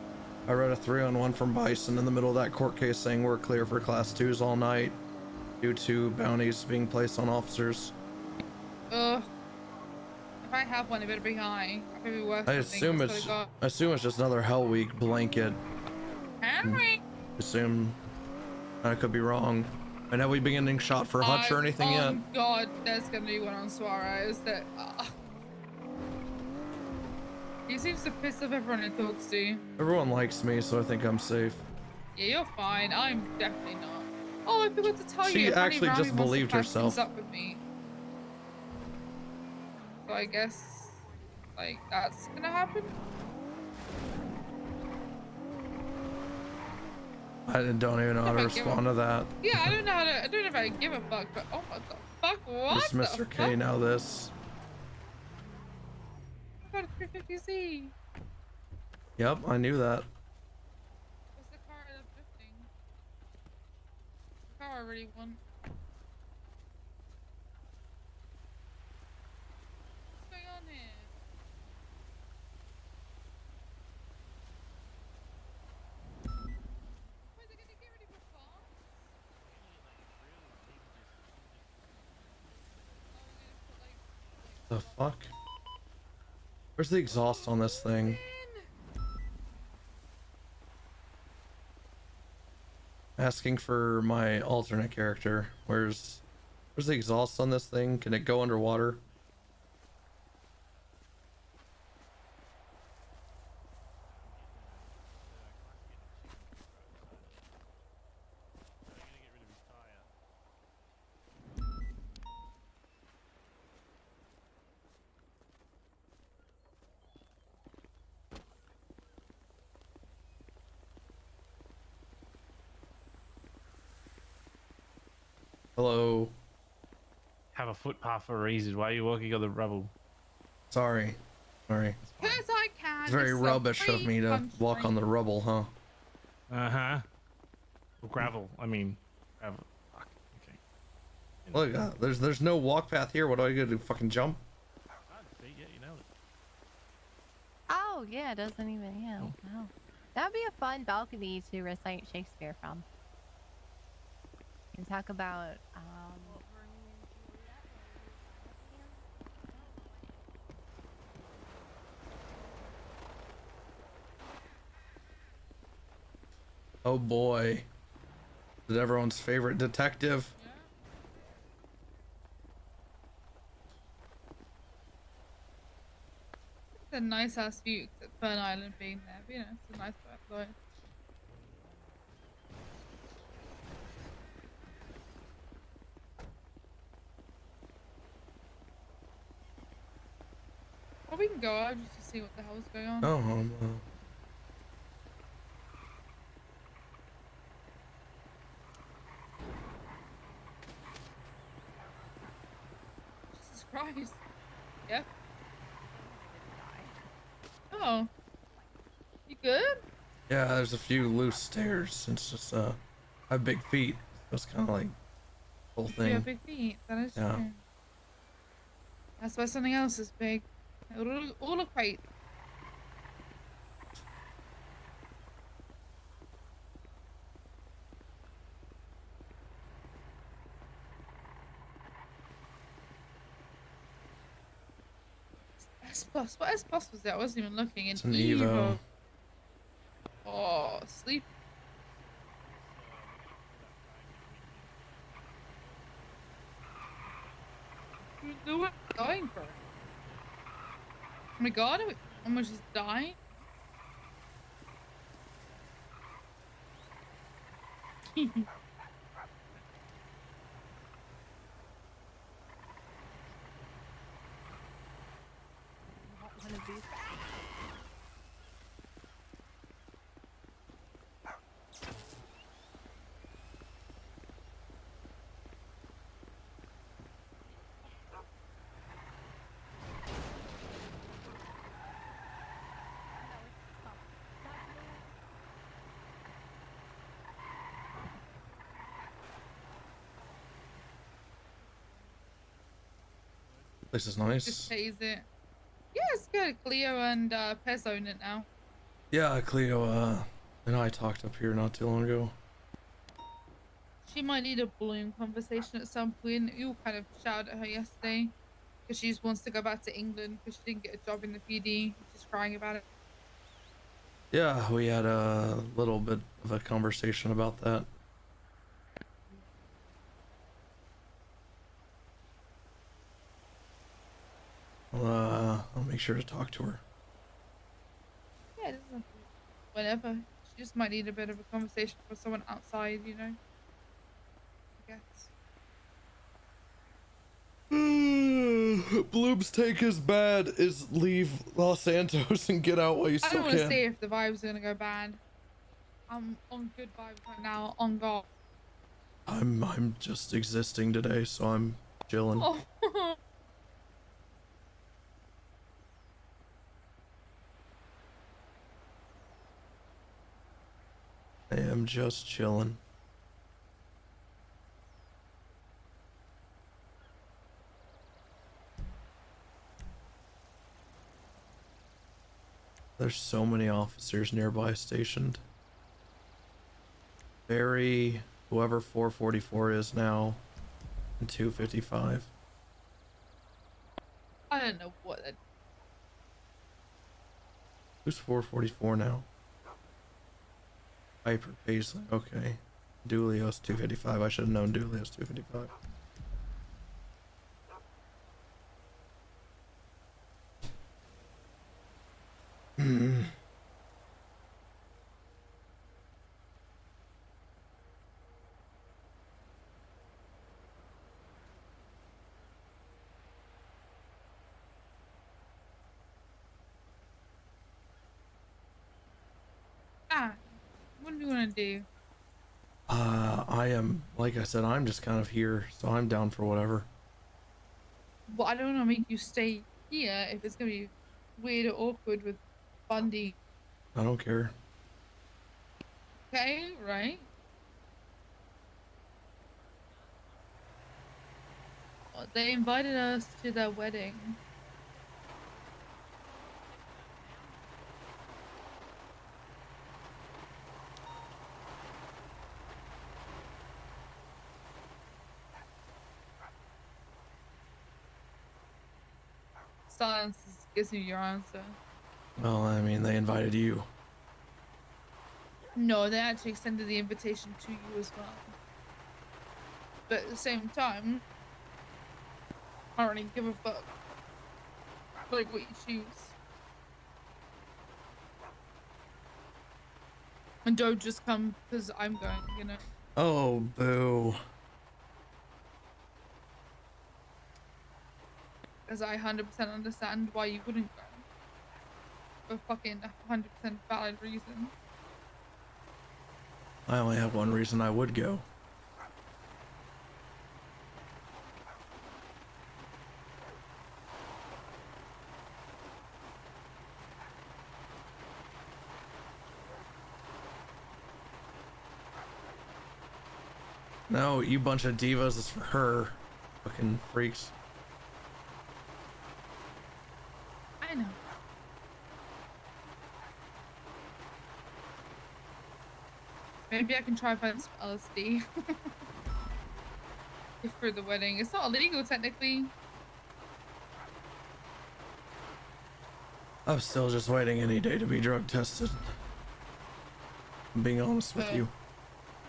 I read a 3-on-1 from Bison in the middle of that court case saying we're clear for class 2s all night due to bounties being placed on officers. Ugh. If I have one, it better be high. It better be worth I something, assume it's just another Hell Week blanket. Henry! Assume I could be wrong. And have we been getting shot for Hutch or anything yet? Oh god, there's gonna be one on Suarez that... He seems to piss off everyone he talks to. Everyone likes me, so I think I'm safe. Yeah, you're fine. I'm definitely not. Oh, I forgot to tell you. She Funny actually Rami just wants to believed patch herself. things up with me. So I guess, like, that's gonna happen. I don't even know how to respond to that. Yeah, I don't know how to. I don't know if I give a fuck, but oh my god, fuck what? Just Mr. K now this. I got a 350Z. Yep, I knew that. What's the car end up drifting? The car I really want. What's going on here? Why is it gonna get rid of your car? The fuck? Where's the exhaust on this thing? Asking for my alternate character. Where's the exhaust on this thing? Can it go underwater? Hello. Have a footpath for a reason. Why are you walking on the rubble? Sorry. Because I can. It's very This is a rubbish of me to free walk on the rubble, huh? Uh-huh. Well, gravel. I mean, gravel. Fuck. Okay. Look, there's no walk path here. What do I gotta do? Fucking jump? See, yeah, you nailed it. Oh, yeah, it doesn't even, yeah. Wow. That'd be a fun balcony to recite Shakespeare from. And talk about, Oh boy. Is it everyone's favorite detective? It's a nice ass view, except Fern Island being there. But, you know, it's a nice place. Well, we can go out just to see what the hell's going on. Oh, Jesus Christ. Yep. Oh. You good? yeah, there's a few loose stairs. It's just, I have big feet. So it's kind of like whole thing. You have big feet. That is Yeah. true. That's why something else is big. All look great. S plus. What S plus was that? I wasn't even looking. It's an Evo. Oh, sleep. What are we going for? Oh my god, almost just dying. One of these. This is nice. Just pays it. Yeah, it's good. Cleo and Pez own it now. Yeah, Cleo and I talked up here not too long ago. She might need a bullying conversation at some point. You kind of shouted at her yesterday because she just wants to go back to England because she didn't get a job in the PD. She's crying about it. Yeah, we had a little bit of a conversation about that. I'll make sure to talk to her. Yeah, it doesn't have to be whatever. She just might need a bit of a conversation with someone outside, you know? I guess. Bloom's take is bad is leave Los Santos and get out while you I still don't want to can. say if the vibes are going to go bad. I'm on good vibes right now, on God. I'm just existing today, so I'm chilling. Oh. I am just chilling. There's so many officers nearby stationed. Barry, whoever 444 is now, and 255. I don't know what that... Who's 444 now? Piper Paisley, okay. Dulios 255. I should have known Dulios 255. What do you want to do? I am, like I said, I'm just kind of here, so I'm down for whatever. Well, I don't want to make you stay here if it's going to be weird or awkward with Bundy. I don't care. Okay, right? Well, they invited us to their wedding. Silence gives you your answer. Well, I mean, they invited you. No, they actually extended the invitation to you as well. But at the same time, I don't really give a fuck. Like what you choose. And don't just come because I'm going, you know? Oh, boo. Because I 100% understand why you wouldn't go. For fucking 100% valid reason. I only have one reason I would go. No, you bunch of divas is for her. Fucking freaks. I know. Maybe I can try find some LSD. For the wedding. It's not illegal technically. I'm still just waiting any day to be drug tested. I'm being honest with you.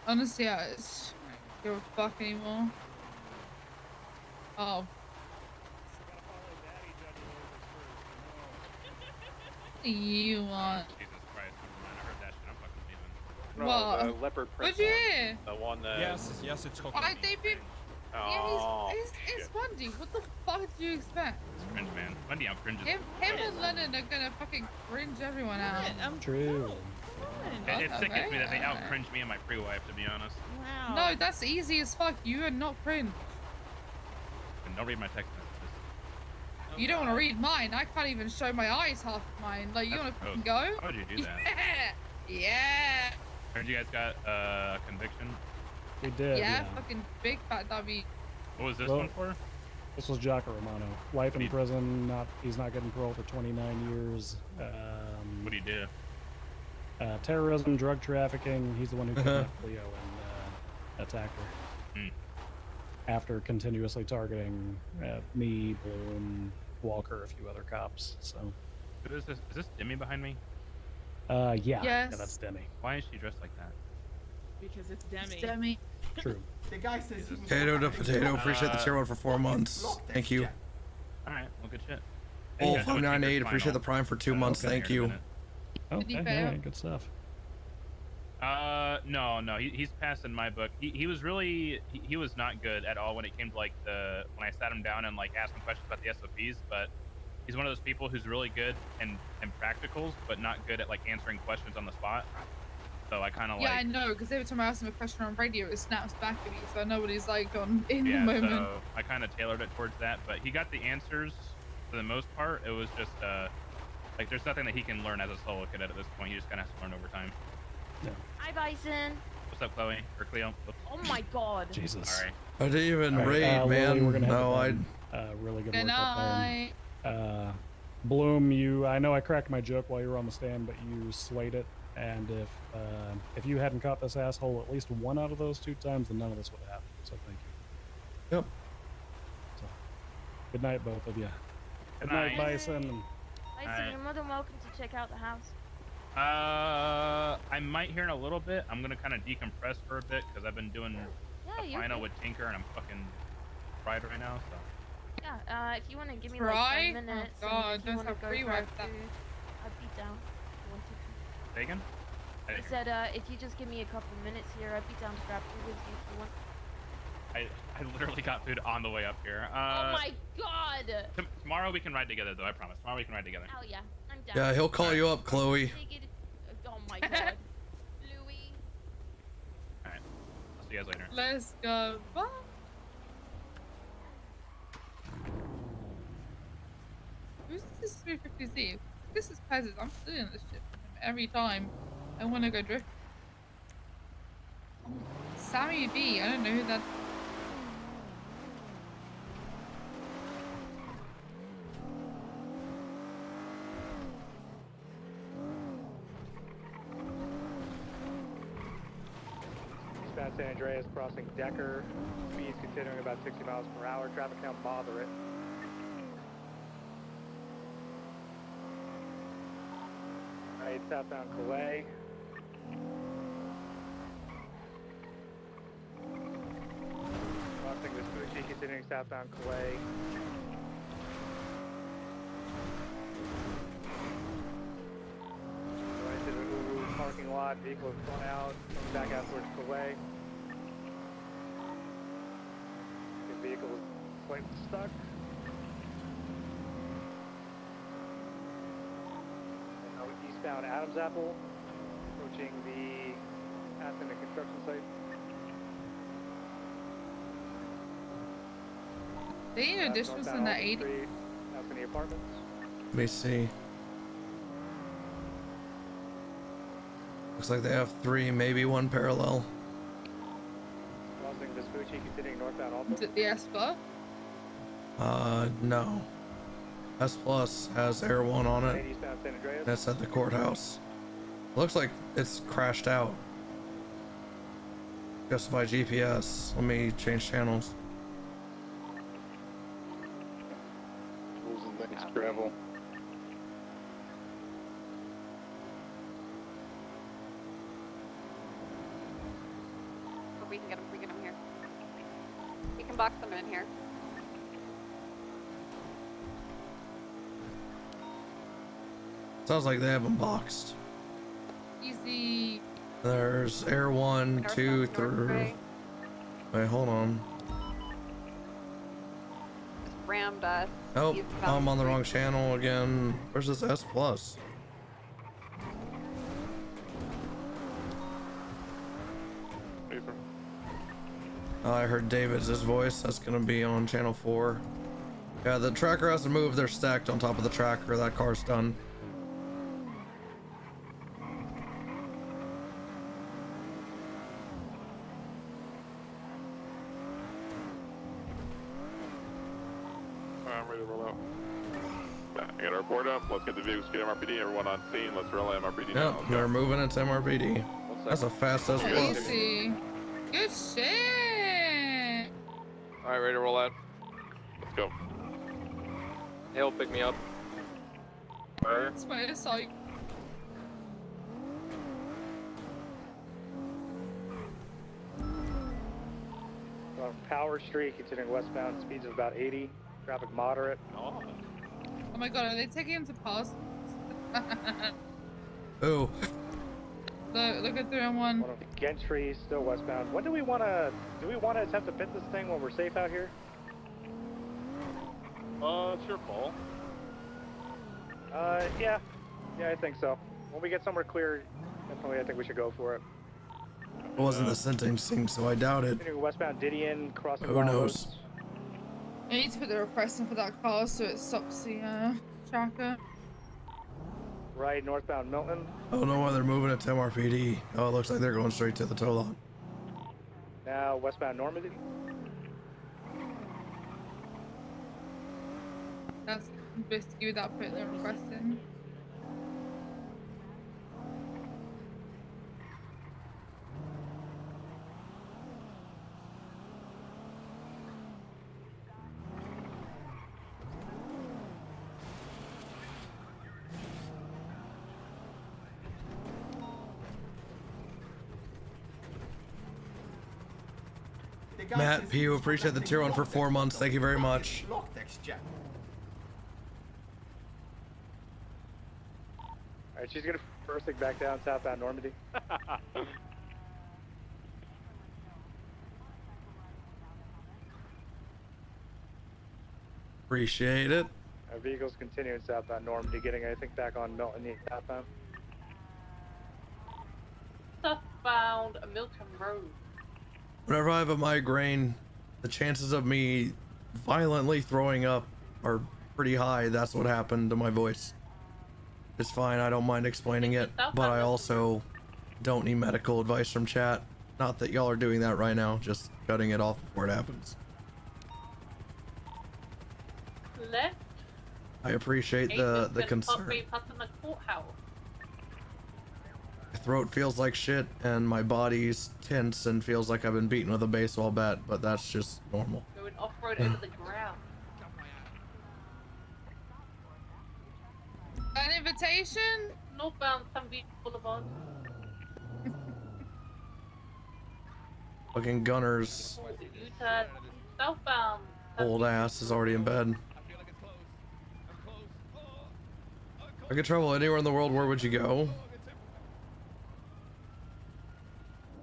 Honestly, I don't give a fuck anymore. Oh. You want? Jesus Christ, never mind. I heard that shit. I'm fucking leaving. No, What? the leopard print What'd you one. hear? The one that. Yes, it's cocaine. Why they've been. Oh, Yeah, it's Bundy. What the fuck do you expect? It's cringe, man. Bundy out cringes. Him and Lennon are gonna fucking cringe everyone out. True. It sick me that they out cringe me and my pre-wife, to be honest. Wow. No, that's easy as fuck. You are not cringe. And don't read my text messages. You don't want to read mine. I can't even show my eyes half of mine. Like, you want to fucking go? Why would you do that? Yeah. Heard you guys got a conviction. We did. Yeah, fucking big fat W. What was this Well, one for? This was Jocko Romano. Life in prison. He's not getting parole for 29 years. What do you do? Terrorism, drug trafficking. He's the one who kidnapped Leo and attacked her. After continuously targeting me, Bloom, Walker, a few other cops. So. Who is this? Is this Demi behind me? Yeah. Yes. Yeah, that's Demi. Why is she dressed like that? Because it's Demi. It's Demi. True. The guy says he was Potato to potato. Appreciate the tier 1 for 4 months. Thank you. All right, well, good shit. Oh, Yeah. 598. Appreciate the prime for 2 months. Thank you. Okay, all right, good stuff. No, he's passed in my book. He was really he was not good at all when it came to like when I sat him down and like asked him questions about the SOPs. But he's one of those people who's really good in practicals, but not good at like answering questions on the spot. So I kind of Yeah, I know, because every time I ask him a question on radio, it snaps back at me, so I know what he's like in the moment. So I kind of tailored it towards that. But he got the answers for the most part. It was just like there's nothing that he can learn as a solo cadet at this point. He just kind of has to learn over time. Hi, Bison. What's up, Chloe or Cleo? Oops. Oh my god. Jesus. Sorry. I didn't even All right, raid, Lily, man. we're gonna have No, to I. end. Really good Good work up night. there. Bloom, I know I cracked my joke while you were on the stand, but you slayed it. And if you hadn't caught this asshole at least one out of those 2 times, then none of this would have happened. So thank you. Yep. So, good night, both of you. Good night, Bison. Bison, you're more than welcome to check out the house. I might here in a little bit. I'm gonna kind of decompress for a bit because I've been doing Yeah, a you're final good. with Tinker and I'm fucking fried right now. So Yeah, if you want to give me Fry? like 10 minutes, Oh, God, and if you don't want to have go free grab Wi-Fi. food, I'd be down. If you want to. Bacon? I said, if you just give me a couple minutes here, I'd be down to grab food with you if you want. I literally got food on the way up here. Oh my god! Tomorrow we can ride together though. I promise. Tomorrow we can ride together. Oh yeah, I'm down. Yeah, he'll call you up, Chloe. Oh my god. Louis. All right. I'll see you guys later. Let's go. Bye. Who's this 350Z? This is Pez's. I'm stealing this shit from him every time I want to go drift. Sammy B. I don't know who that. Eastbound San Andreas crossing Decker. Speeds continuing about 60 miles per hour. Traffic now moderate. Right, southbound Calais. Crossing Vespucci, continuing southbound Calais. Going into the Uru parking lot. Vehicle is going out, coming back out towards Calais. The vehicle is slightly stuck. Now eastbound Adams Apple, approaching the Athena construction site. They need additionals in that 80. That's in the apartments. Let me see. Looks like they have 3, maybe 1 parallel. Crossing Vespucci, continuing northbound Alton. Is it the Esper? No. S Plus has Air 1 on it. Eastbound San Andreas. That's at the courthouse. Looks like it's crashed out. Just by GPS. Let me change channels. Losing base travel. We can get them here. You can box them in here. Sounds like they have them boxed. Easy. There's Air 1, 2 through. Wait, hold on. Rammed us. Oh, East I'm on the Street. wrong channel again. Where's this S plus? Oh, I heard David's voice. That's gonna be on channel 4. Yeah, the tracker has to move. They're stacked on top of the tracker. That car's done. I'm ready to roll out. I got our report up. Let's get the vehicles, get MRPD. Everyone on scene. Let's roll MRPD now. Yep, they're moving it to MRPD. That's a fast S plus. Easy. Good shit. All right, ready to roll out. Let's go. He'll pick me up. That's my assault. On Power Street, continuing westbound, speeds of about 80. Traffic moderate. Oh my god, are they taking him to pause? Ooh. Look at 3-on-1. Gentry, still westbound. When do we want to attempt to pit this thing when we're safe out here? It's your call. Yeah, I think so. When we get somewhere clear, definitely I think we should go for it. It wasn't the sentencing, so I doubt it. Continuing westbound, Didion, crossing. Who knows? I need to put the request in for that car so it stops the tracker. Right, northbound Milton. I don't know why they're moving it to MRPD. Oh, it looks like they're going straight to the tow lot. Now westbound Normandy. That's risky without putting the request in. Matt P, appreciate the tier 1 for 4 months. Thank you very much. Alright, she's gonna first thing back down southbound Normandy. Appreciate it. Our vehicle's continuing southbound Normandy, getting I think back on Milton southbound. Southbound Milton Road. Whenever I have a migraine, the chances of me violently throwing up are pretty high. That's what happened to my voice. It's fine, I don't mind explaining it, but I also don't need medical advice from chat. Not that y'all are doing that right now, just cutting it off before it happens. Left. I appreciate the concern. The courthouse. My throat feels like shit and my body's tense and feels like I've been beaten with a baseball bat, but that's just normal. Going off-road over the ground. An invitation? Northbound Sun Beach Boulevard. Fucking Gunner's U-turn. Southbound. old ass is already in bed. If I could travel anywhere in the world, where would you go?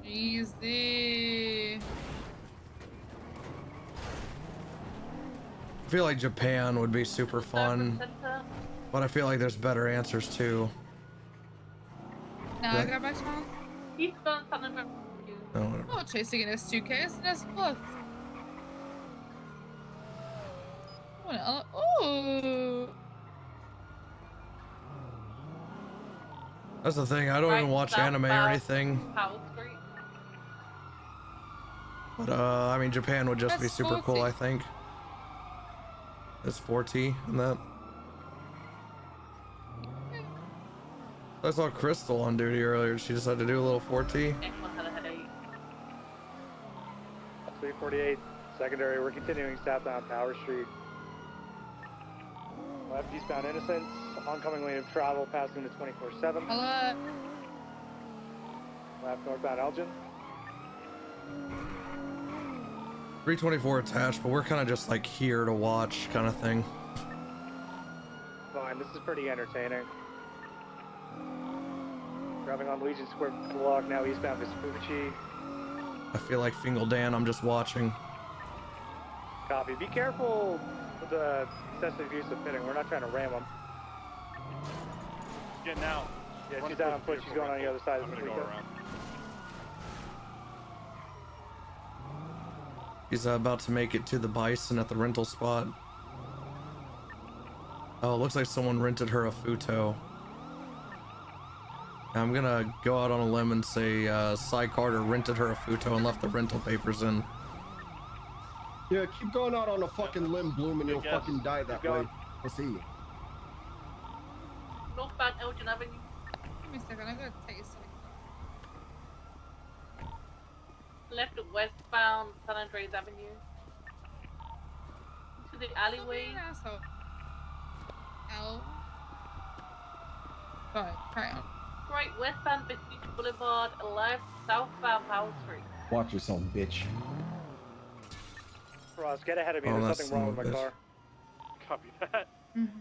Easy. I feel like Japan would be super fun, but I feel like there's better answers too. Now I got my chance. Eastbound San Andreas. No, I'm not chasing an S2K, it's an S plus. Oh. that's the thing. I don't even watch anime or anything. But I mean, Japan would just be That's super cool. 40. I think. It's 4T and that. I saw Crystal on duty earlier. She decided to do a little 4T. 348 secondary. We're continuing southbound Power Street. Left eastbound Innocence. Oncoming lane of travel passing to 24/7. Hello. Left northbound Elgin. 324 attached, but we're kind of just like here to watch kind of thing. Fine, this is pretty entertaining. Driving on Legion Square block now eastbound Vespucci. I feel like Fingal Dan, I'm just watching. Copy. Be careful with the excessive use of pitting. We're not trying to ram them. Getting out. Yeah, she's down on foot. She's going on the other side of the I'm gonna go around. He's about to make it to the Bison at the rental spot. Oh, it looks like someone rented her a Futo. I'm gonna go out on a limb and say Cy Carter rented her a Futo and left the rental papers in. Yeah, keep going out on a fucking limb, Bloom, and you'll fucking die that way. I'll see you. Northbound Elgin Avenue. Give me a second, I'm gonna take a second. Left at westbound San Andreas Avenue. To the alleyway. Asshole. L. Sorry, carry on. Right, westbound Vespucci Boulevard, left, southbound Powell Street. Watch yourself, bitch. Ross, get ahead of me. Oh, There's that's something wrong with my son of a car. Copy that. Mm-hmm.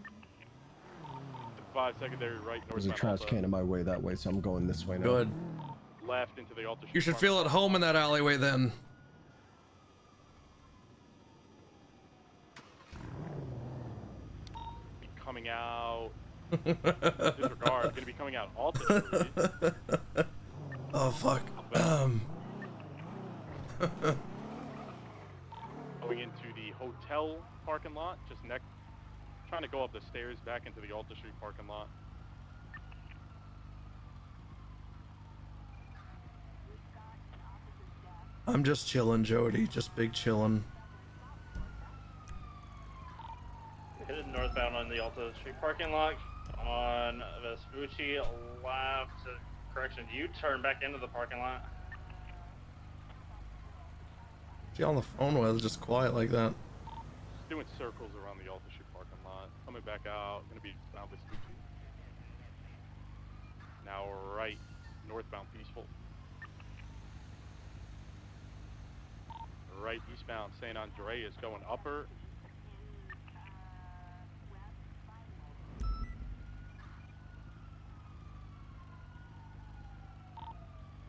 5 secondary right There's a northbound. trash can in my way that way, so I'm going this way now. Good. Left into the Alta. You should feel at home in that alleyway then. Coming out. Disregard. Gonna be coming out Alta. Oh fuck. Going into the hotel parking lot, just next. Trying to go up the stairs back into the Alta Street parking lot. I'm just chilling, Jody. Just big chilling. Headed northbound on the Alta Street parking lot on Vespucci, left, correction, U-turn back into the parking lot. She on the phone with, just quiet like that. Doing circles around the Alta Street parking lot. Coming back out, gonna be around Vespucci. Now right, northbound Peaceful. Right eastbound San Andreas going upper.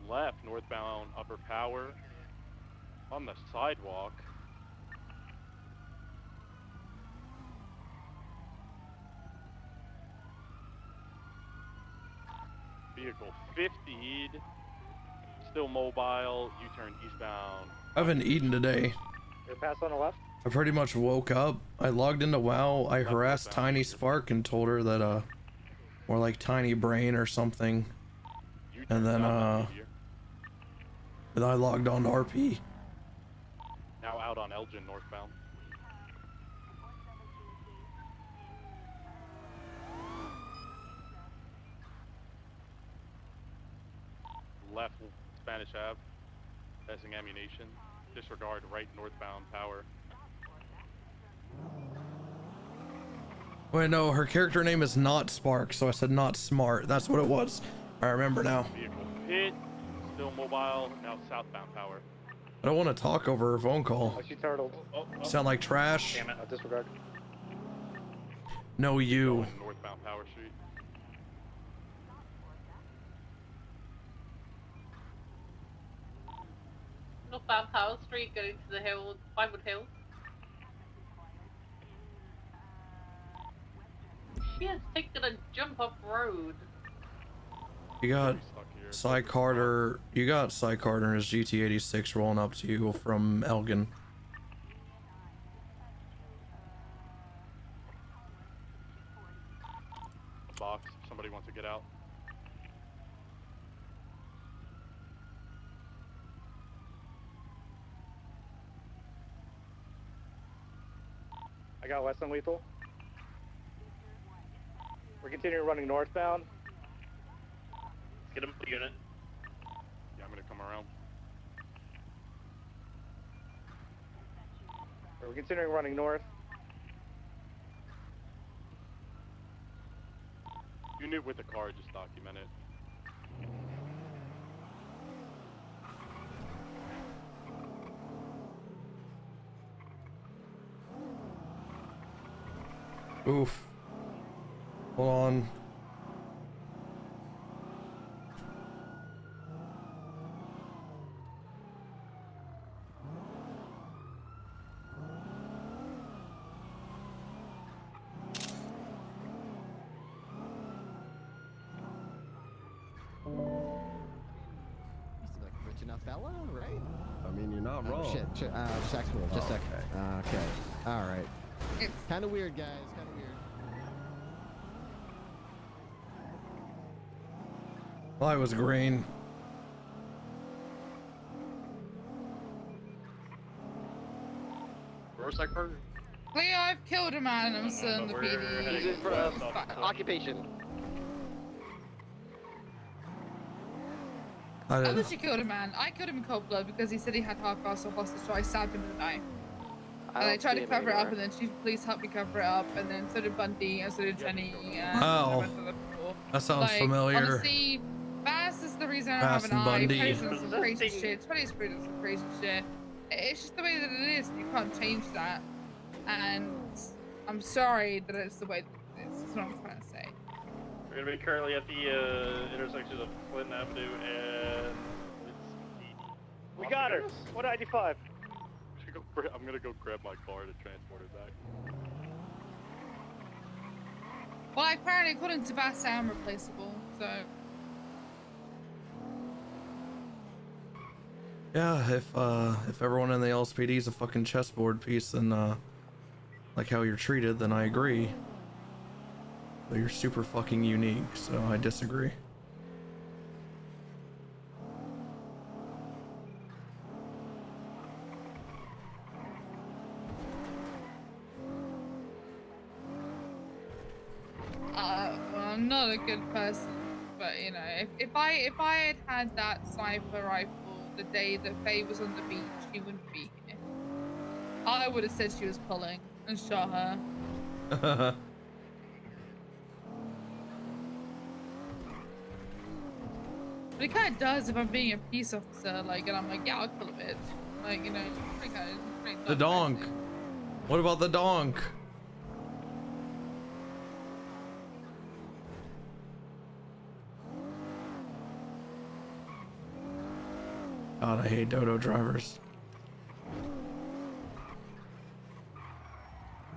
Left northbound Upper Power on the sidewalk. Vehicle 50'd, still mobile, U-turn eastbound. I haven't eaten today. You're pass on the left? I pretty much woke up. I logged into WoW. I harassed Tiny Spark and told her that more like Tiny Brain or something. And then I logged on to RP. Now out on Elgin northbound. Left Spanish Ave, passing ammunition. Disregard right northbound Power. Wait, no, her character name is not Spark, so I said not smart. That's what it was. I remember now. Vehicle pit, still mobile, now southbound Power. I don't want to talk over her phone call. Oh, she turtled. Sound like trash? Damn it, disregard. No, you. Going northbound Power Street. Northbound Powell Street, going to the hill, Vinewood Hill. She has taken a jump up road. You got Cy Carter. You got Cy Carter and his GT86 rolling up to you from Elgin. Box, somebody wants to get out. I got West on lethal. We're continuing running northbound. Let's get him to the unit. Yeah, I'm gonna come around. We're continuing running north. Unit with the car, just document it. Oof. Hold on. You seem like a rich enough fella, right? I mean, you're not wrong. Shit. Just ask me. Just a sec. Okay. All right. It's kind of weird, guys. Kind of weird. Well, I was green. Where's that car? Leo, I've killed a man and I'm still in the PD. Occupation. I I didn't. literally killed a man. I killed him in cold blood because he said he had Holocaust hostage, so I stabbed him in the eye. And I tried to cover it up, and then chief of police helped me cover it up, and then so did Bundy, and so did Jenny. And Wow. a bunch of other people. That sounds Like, familiar. Honestly, Bass is the reason I don't Bass have an and eye. Bundy. Petty's done some crazy shit. Twenty's done some crazy shit. It's just the way that it is, and you can't change that. And I'm sorry that it's the way that it is. That's what I'm trying to say. We're gonna be currently at the intersections of Clinton Avenue and. We got her. 195. I'm gonna go grab my car to transport it back. Well, apparently, according to Bass, I am replaceable, so. Yeah, if everyone in the LSPD is a fucking chessboard piece, then like how you're treated, then I agree. But you're super fucking unique, so I disagree. Well, I'm not a good person, but you know, if I had had that sniper rifle the day that Faye was on the beach, she wouldn't be here. I would have said she was pulling and shot her. But it kind of does if I'm being a peace officer, like, and I'm like, yeah, I'll kill a bitch. Like, you know, pretty kind of. The donk. What about the donk? God, I hate dodo drivers.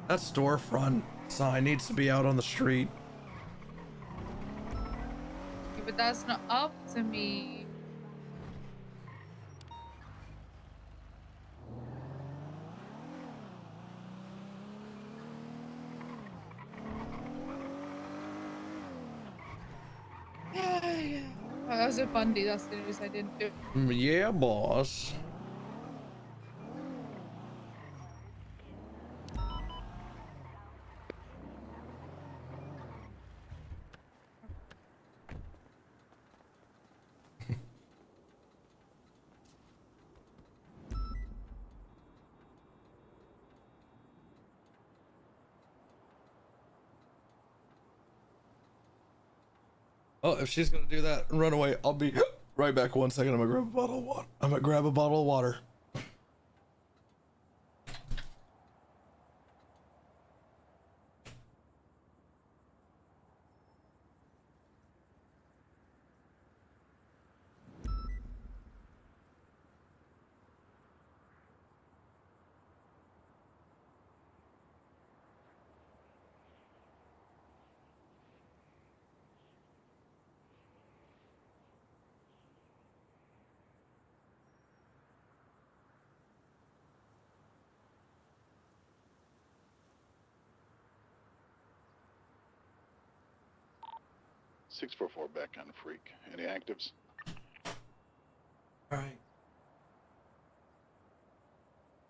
That storefront sign needs to be out on the street. Yeah, but that's not up to me. Yeah. Oh, that was a Bundy. That's the news I didn't do. Yeah, boss. Oh, if she's gonna do that and run away, I'll be right back. 1 second. I'm gonna grab a bottle of water. I'm gonna grab a bottle of water. .644 back on Freak. Any actives? All right.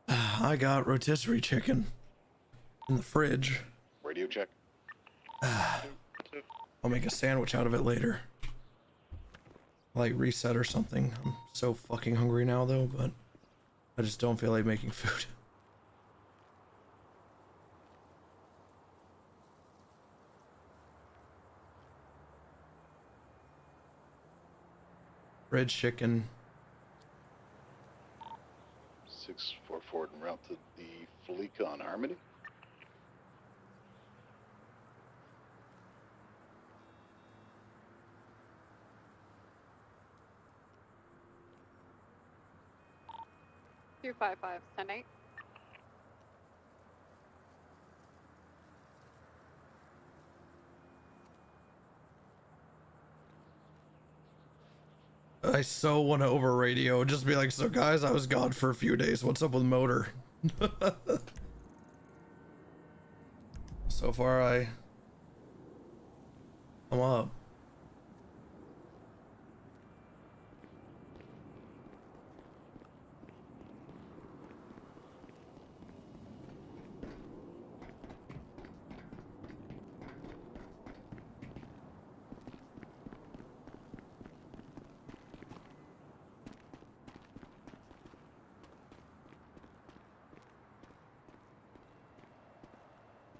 I got rotisserie chicken in the fridge. Radio check. I'll make a sandwich out of it later. Like reset or something. I'm so fucking hungry now though, but I just don't feel like making food. Red chicken. 644 en route to the Felica on Harmony. Two 5-5, 10-8. I so want to over radio. Just be like, so guys, I was gone for a few days. What's up with motor? So far, I'm up.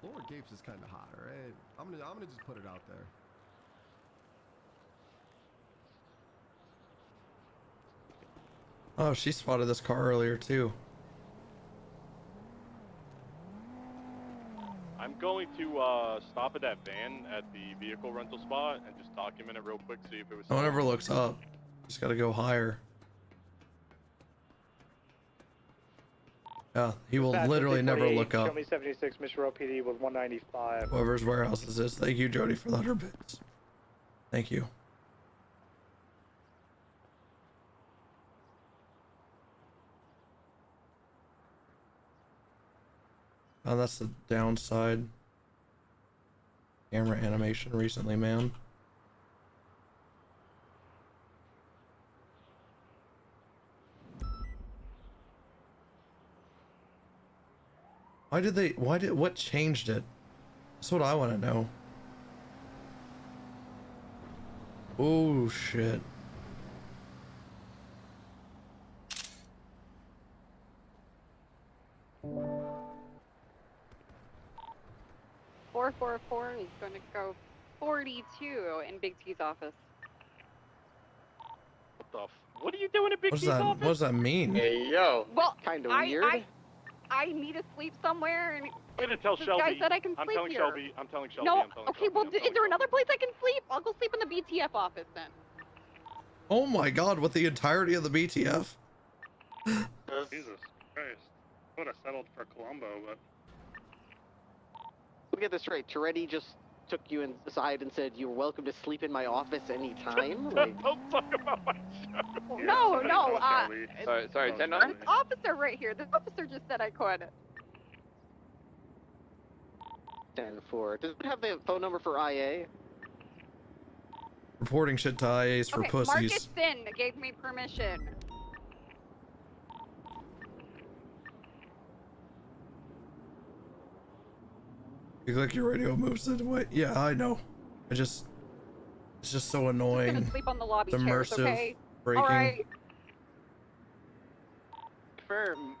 Lower Gapes is kind of hot, all right? I'm gonna just put it out there. Oh, she spotted this car earlier too. I'm going to stop at that van at the vehicle rental spot and just document it real quick, see if it was. No one ever looks up. Just gotta go higher. Yeah, he will Dispatch literally never 5048, look up. Show me 76, Mission Road PD with 195. Whoever's warehouse is this. Thank you, Jody, for the 100 bits. Thank you. Oh, that's the downside. Camera animation recently, man. What changed it? That's what I want to know. Oh, shit. Four is going to go 42 in Big T's office. What are you doing at Big T's office? What does that mean? Hey, yo. Well, Kinda I- weird. I need to sleep somewhere, and Wait to tell this Shelby. guy said I can I'm sleep telling here. Shelby. I'm telling Shelby. No, I'm telling okay, Shelby, well, I'm is telling there another place I can sleep? I'll go sleep in the BTF office then. Oh my god, with the entirety of the BTF? Jesus Christ. Would have settled for Colombo, but. Let me get this straight. Toretti just took you inside and said you're welcome to sleep in my office anytime? Like, Don't talk about my show. No, Sorry, 10 an officer right here. This officer just said I could. 10-4. Does it have the phone number for IA? Reporting shit to IAs for Okay, pussies. Marcus Finn gave me permission. You click your radio moves it away. Yeah, I know. It's just so annoying. Gonna sleep on the lobby It's chairs, immersive okay? braking. All right. Firm.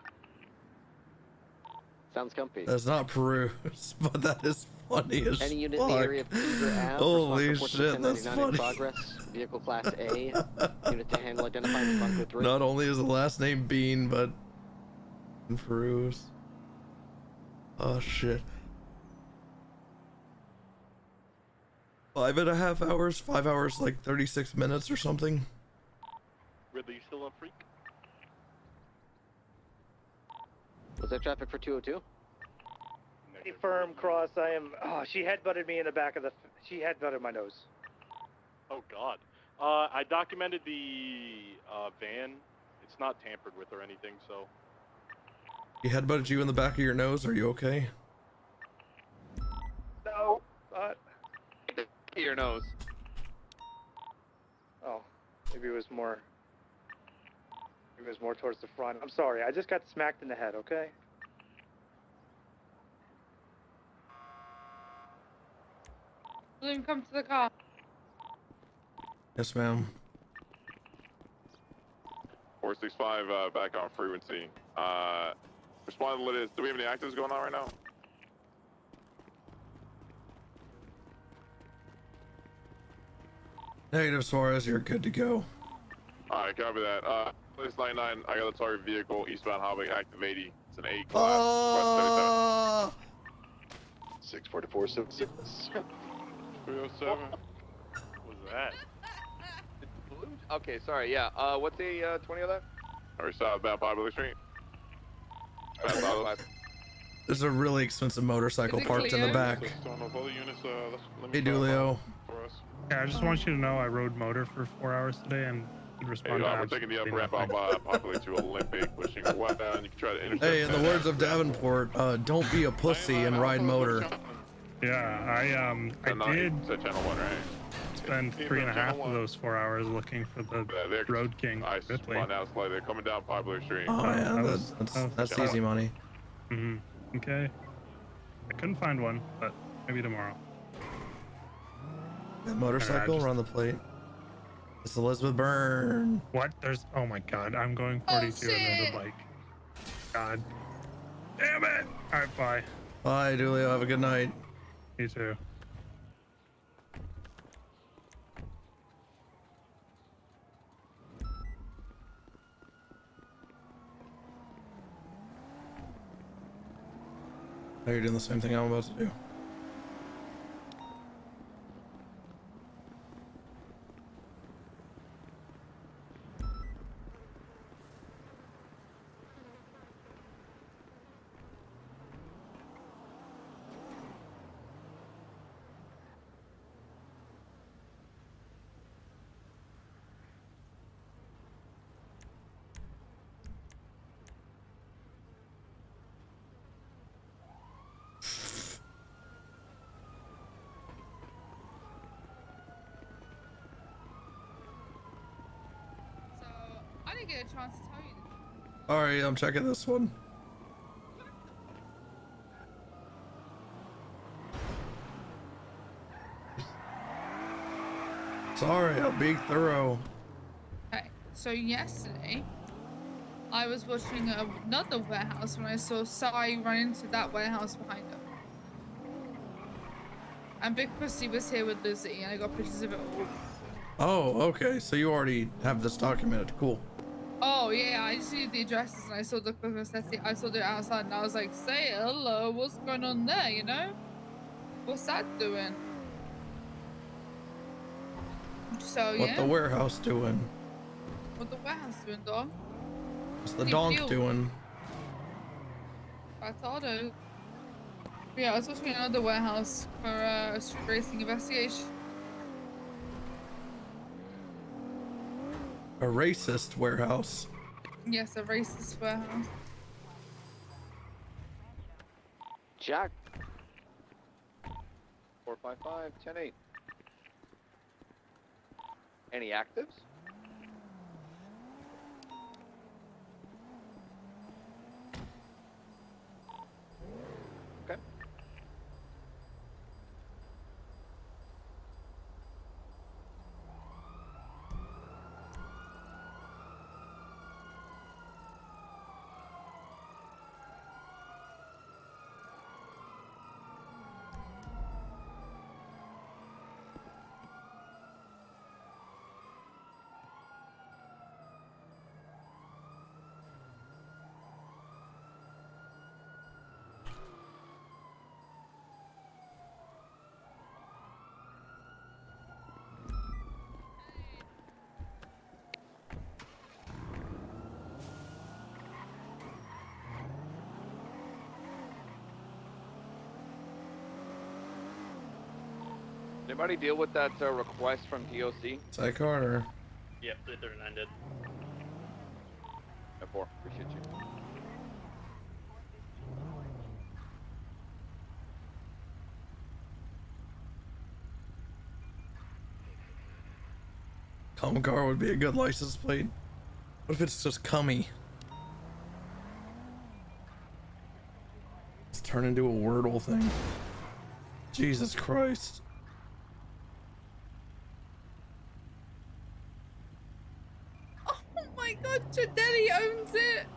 Sounds comfy. That's not Peru's, but that is funny as Any unit fuck. in the area of Cougar Ave. Holy response report shit, that's 1099 in funny. progress. Vehicle class A. Unit to handle identifying Bronco 3. Not only is the last name Bean, but Peru's. Oh shit. 5.5 hours, 5 hours, like 36 minutes or something. Ridley, you still on freak? Was that traffic for 202? Firm cross. I am. Oh, she headbutted me in the back of the. She headbutted my nose. Oh God. I documented the van. It's not tampered with or anything, so. He headbutted you in the back of your nose. Are you okay? No. Your nose. Oh, maybe it was more. Maybe it was more towards the front. I'm sorry. I just got smacked in the head. Okay. William, come to the car. Yes, ma'am. 465 back on frequency. Respond to Liz. Do we have any actives going on right now? Negative Suarez, you're good to go. Alright, copy that. Liz 99, I got the target vehicle, eastbound highway, active 80. It's an A class. 64476. 307. What was that? Okay, sorry. Yeah. What's the 20 of that? Alright, southbound Popular Street. There's a really expensive motorcycle parked in the back. Hey, Dulio. Yeah, I just want you to know I rode motor for 4 hours today, and Hey, we're taking the up ramp off Populate to Olympic, pushing a westbound. You can try to intercept. Hey, in the words of Davenport, don't be a pussy and ride motor. Yeah, I did Set channel 1, right? spend 3.5 of those 4 hours looking for the Road King. I spawned out slightly. They're coming down Popular Street. Oh yeah, that's easy money. Okay. I couldn't find one, but maybe tomorrow. That motorcycle, run the plate. It's Elizabeth Byrne. What? There's. Oh my God! I'm going 42 and there's a bike. God. Damn it! All right, bye. Bye, Julio. Have a good night. You too. Now you're doing the same thing I'm about to do. I didn't get a chance to tell you. Alright, I'm checking this one. Sorry, I'm being thorough. Okay, so yesterday, I was watching another warehouse when I saw Sai run into that warehouse behind him. And Big Pussy was here with Lizzie, and I got pictures of it all. Oh, okay. So you already have this documented. Cool. Oh yeah, I just needed the addresses, and I saw the I saw it outside, and I was like, "Say hello, what's going on there? You know, what's that doing?" So yeah. What the warehouse doing? What the warehouse doing, dog? What's the donk doing? That's all, dude. Yeah, I was watching another warehouse for a street racing investigation. A racist warehouse. Yes, a racist warehouse. Jack. 455 10-8. Any actives? Okay. Anybody deal with that request from DOC? Ty Carter. Yep, 339 did. 4, appreciate you. Cum car would be a good license plate. What if it's just cummy? It's turned into a Wordle thing. Jesus Christ. Oh my God, Janetti owns it.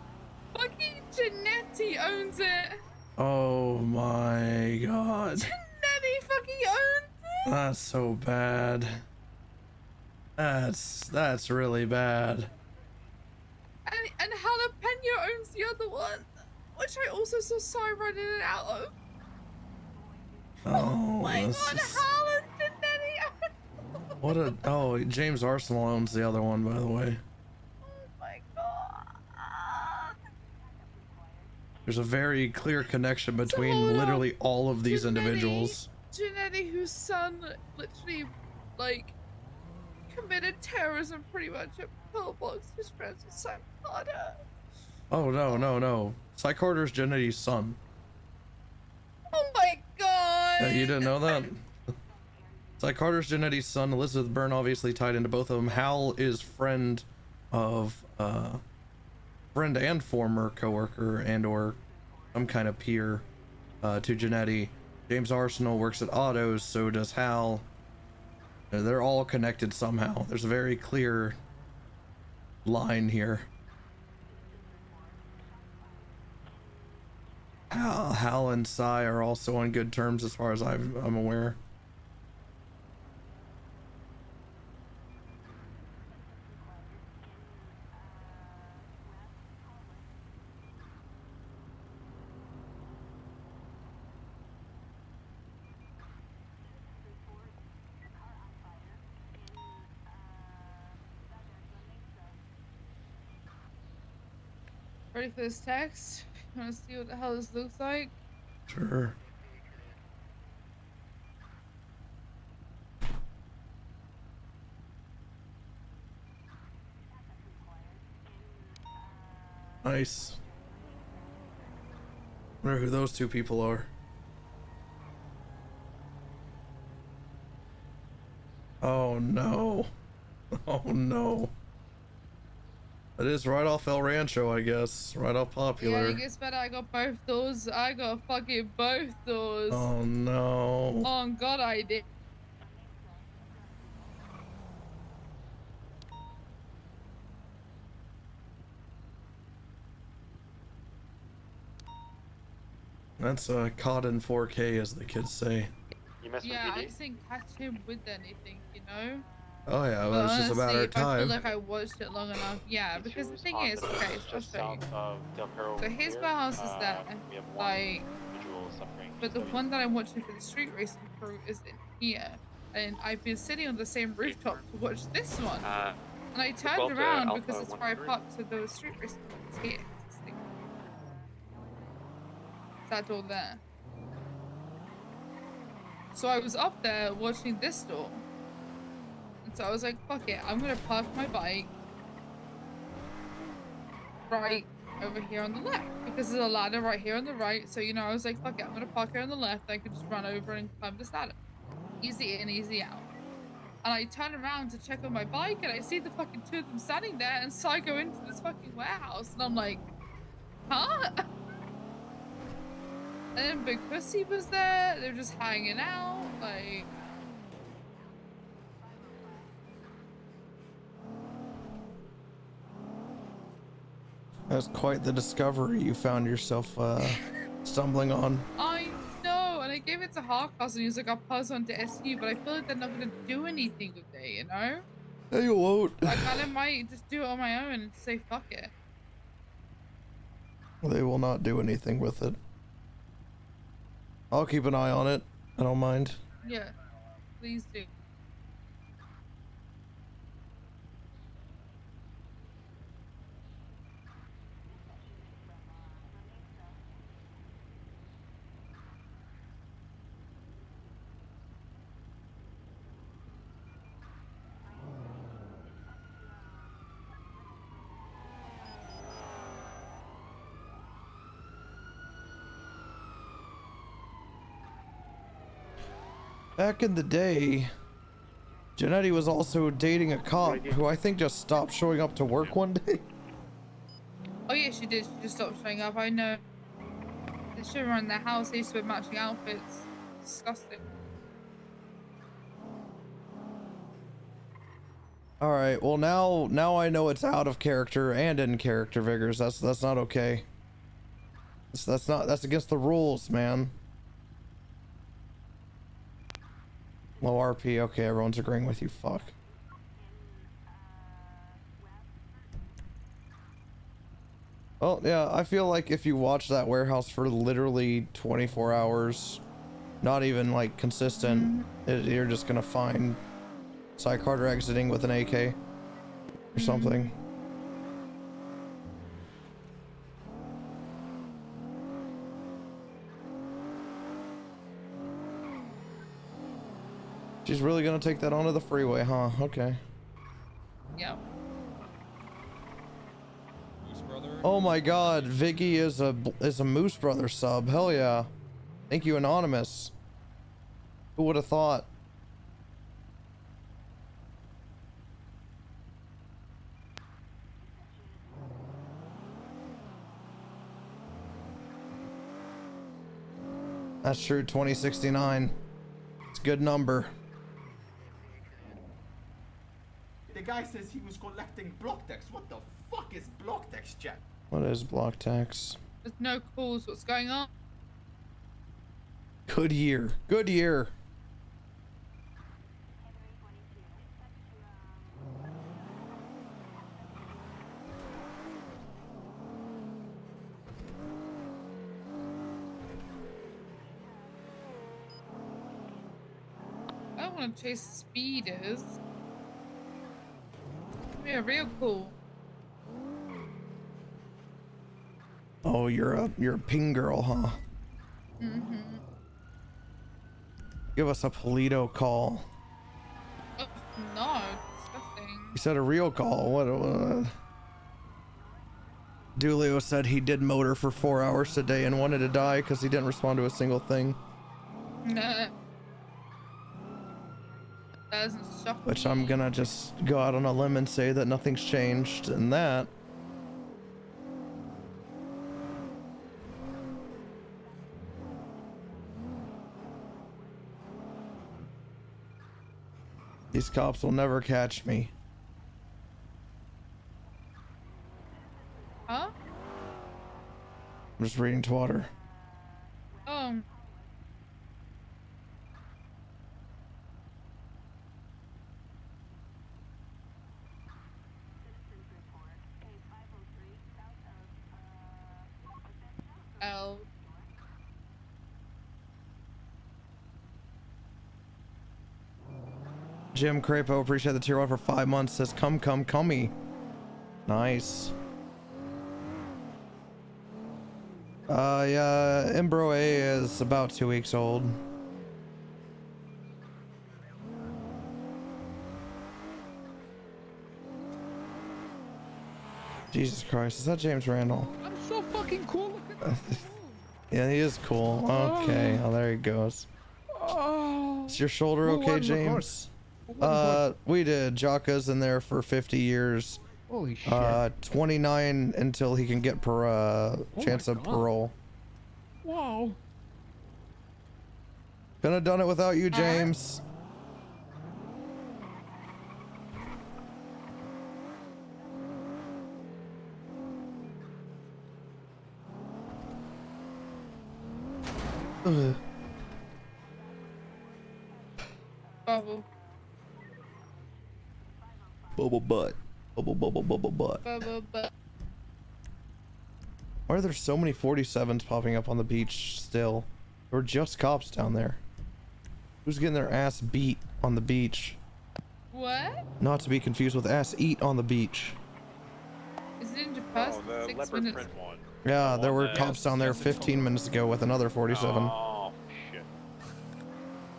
Fucking Janetti owns it. Oh my God. Janetti fucking owns it. That's so bad. That's really bad. And Jalapeno owns the other one, which I also saw Sai running it out of. Oh my God, is... Haaland Janetti. What a... Oh, James Arsenal owns the other one, by the way. Oh my God. There's a very clear connection between literally all of these individuals. Janetti, whose son literally, like, committed terrorism pretty much Pillbox was friends with Sam Carter. Oh no. Psych Carter's Genetti's son. Oh my god! You didn't know that? Psych Carter's Genetti's son, Elizabeth Byrne, obviously tied into both of them. Hal is friend and former coworker and or some kind of peer to Genetti. James Arsenal works at Autos, so does Hal. They're all connected somehow. There's a very clear line here. Hal and Cy are also on good terms as far as I'm aware. Ready for this text? You wanna see what the hell this looks like? Sure. Nice. Wonder who those two people are. Oh no. Oh no. It is right off El Rancho, I guess. Right off Popular. Yeah, it gets better. I got both doors. I got fucking both doors. Oh no. Oh god, I did. That's caught in 4K, as the kids say. You messing Yeah, with I PD? just didn't catch him with anything, you know? Oh yeah, well, But it's just a matter honestly, of if I feel time. like I watched it long enough, yeah, because the thing on is, the okay, bridge so I'll just show you. south of Del Perro So over his here. warehouse is there, We have one like, individual suffering. but the one that I'm watching for the street racing crew is in here. And I've been sitting on the same rooftop to watch this one. And I turned 12 to around Alpha because it's where I 1-3. parked to the street racing crew. It's here. It's this thing. It's that door there. So I was up there watching this door. And so I was like, fuck it, I'm gonna park my bike right over here on the left. Because there's a ladder right here on the right. So, you know, I was like, fuck it, I'm gonna park here on the left. I could just run over and climb this ladder. Easy in, easy out. And I turn around to check on my bike and I see the fucking two of them standing there, and so I go into this fucking warehouse and I'm like, huh? And then Big Pussy was there, they were just hanging out, like... That's quite the discovery you found yourself stumbling on. I know, and I gave it to Harkos and he was like, I'll pass on to SU, but I feel like they're not gonna do anything with it, you know? Yeah, you won't. Like, I might just do it on my own and say fuck it. They will not do anything with it. I'll keep an eye on it. I don't mind. Yeah, please do. Back in the day, Genetti was also dating a cop who I think just stopped showing up to work one day. Oh yeah, she did. She just stopped showing up. I know. They should have run their house. They used to wear matching outfits. Disgusting. All right. Well, now I know it's out of character and in character, Vigors. That's not okay. That's against the rules, man. Low RP. Okay, everyone's agreeing with you. Fuck. Well, yeah, I feel like if you watch that warehouse for literally 24 hours, not even like consistent, you're just gonna find Cy Carter exiting with an AK or something. She's really gonna take that onto the freeway, huh? Okay. Yep. Oh my God, Viggy is a MooseBrother sub. Hell yeah! Thank you, Anonymous. Who would have thought? That's true. 2069. It's a good number. The guy says he was collecting block text. What the fuck is block text, chat? What is block text? There's no calls. What's going on? Good year. Good year. I don't want to chase speeders. Yeah, real cool. Oh, you're a ping girl, huh? Mm-hmm. Give us a Polito call. Oh, no, disgusting. You said a real call. What? Dulio said he did motor for 4 hours today and wanted to die because he didn't respond to a single thing. Nah. That doesn't shock Which me. I'm gonna just go out on a limb and say that nothing's changed in that. These cops will never catch me. Huh? I'm just reading Twitter. Oh. L. Jim Crapo, appreciate the tier 1 for 5 months. Says come cummy. Nice. Yeah, Embro A is about 2 weeks old. Jesus Christ, is that James Randall? I'm so fucking cool. Yeah, he is cool. Okay, oh, there he goes. Is your shoulder Who okay, won the James? course? We did. Jaka's in there for 50 years. Holy shit. 29 until he can get chance of God. parole. Wow. Couldn't have done it without you, James. Ugh. Bubble. Bubble butt. Bubble butt. Bubble butt. Why are there so many 47s popping up on the beach still? There were just cops down there. Who's getting their ass beat on the beach? What? Not to be confused with ass eat on the beach. Is it in Japan? Oh, the 6 leopard minutes. print one. Yeah, The there one were that- cops down there 15 minutes ago with another 47. Oh, shit.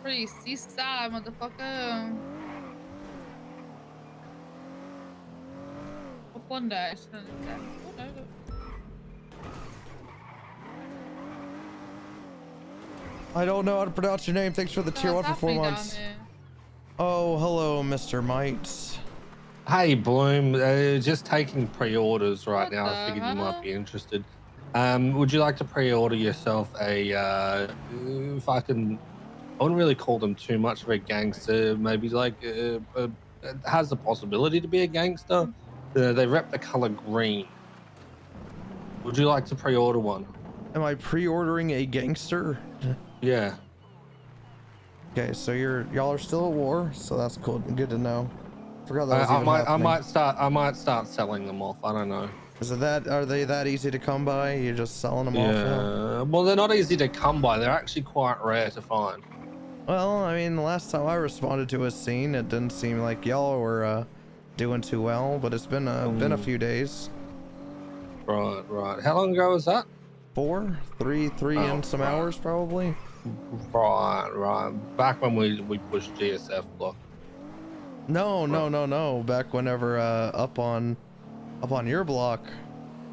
Pretty seaside, motherfucker. One day, I shouldn't have said. Oh, no, no. I don't know how to pronounce your name. Thanks for the tier 1 for 4 months. Oh, hello, Mr. Mites. Hey, Bloom. Just taking pre-orders right now. I figured you hell? might be interested. Would you like to pre-order yourself a, if I can, I wouldn't really call them too much of a gangster, maybe like, it has the possibility to be a gangster. They rep the color green. Would you like to pre-order one? Am I pre-ordering a gangster? Yeah. Okay, so y'all are still at war, so that's cool. Good to know. Forgot that was even I happening. might start selling them off. I don't know. Is it that? Are they that easy to come by? You're just selling them off now? Yeah. Well, they're not easy to come by. They're actually quite rare to find. Well, I mean, the last time I responded to a scene, it didn't seem like y'all were doing too well, but it's been a few days. Right, right. How long ago was that? 3 and some hours probably. Right, right. Back when we pushed GSF block. No. Back whenever up on your block.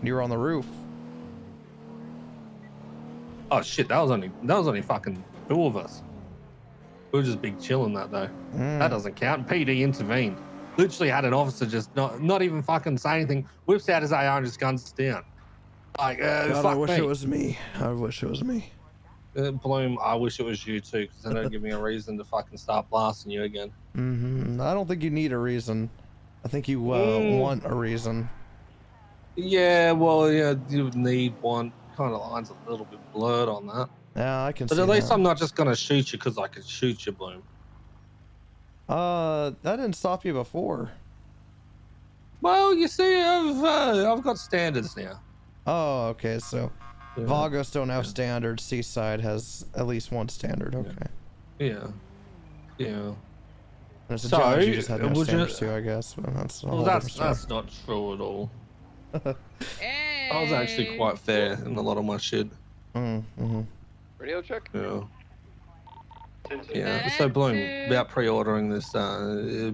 You were on the roof. Oh shit, that was only fucking 2 of us. We were just big chilling that day. That doesn't count. PD intervened. Literally had an officer just not even fucking say anything. Whips out his AR and just guns down. Like, God, fuck I wish me. it was me. I wish it was me. Bloom, I wish it was you too, because then it'd give me a reason to fucking start blasting you again. I don't think you need a reason. I think you want a reason. Yeah, well, yeah, you would need one. Kind of lines a little bit blurred on that. Yeah, I can see But at least that. I'm not just gonna shoot you because I can shoot you, Bloom. That didn't stop you before. Well, you see, I've got standards now. Oh, okay. So Vagos don't have standards. Seaside has at least one standard. Okay. Yeah. Yeah. And as a So, judge, you just had no would you- standards too, I guess. But that's a Well, whole that's different story. not true at all. I was actually quite fair in a lot of my shit. Radio check? Yeah. Yeah. So, Bloom, about pre-ordering this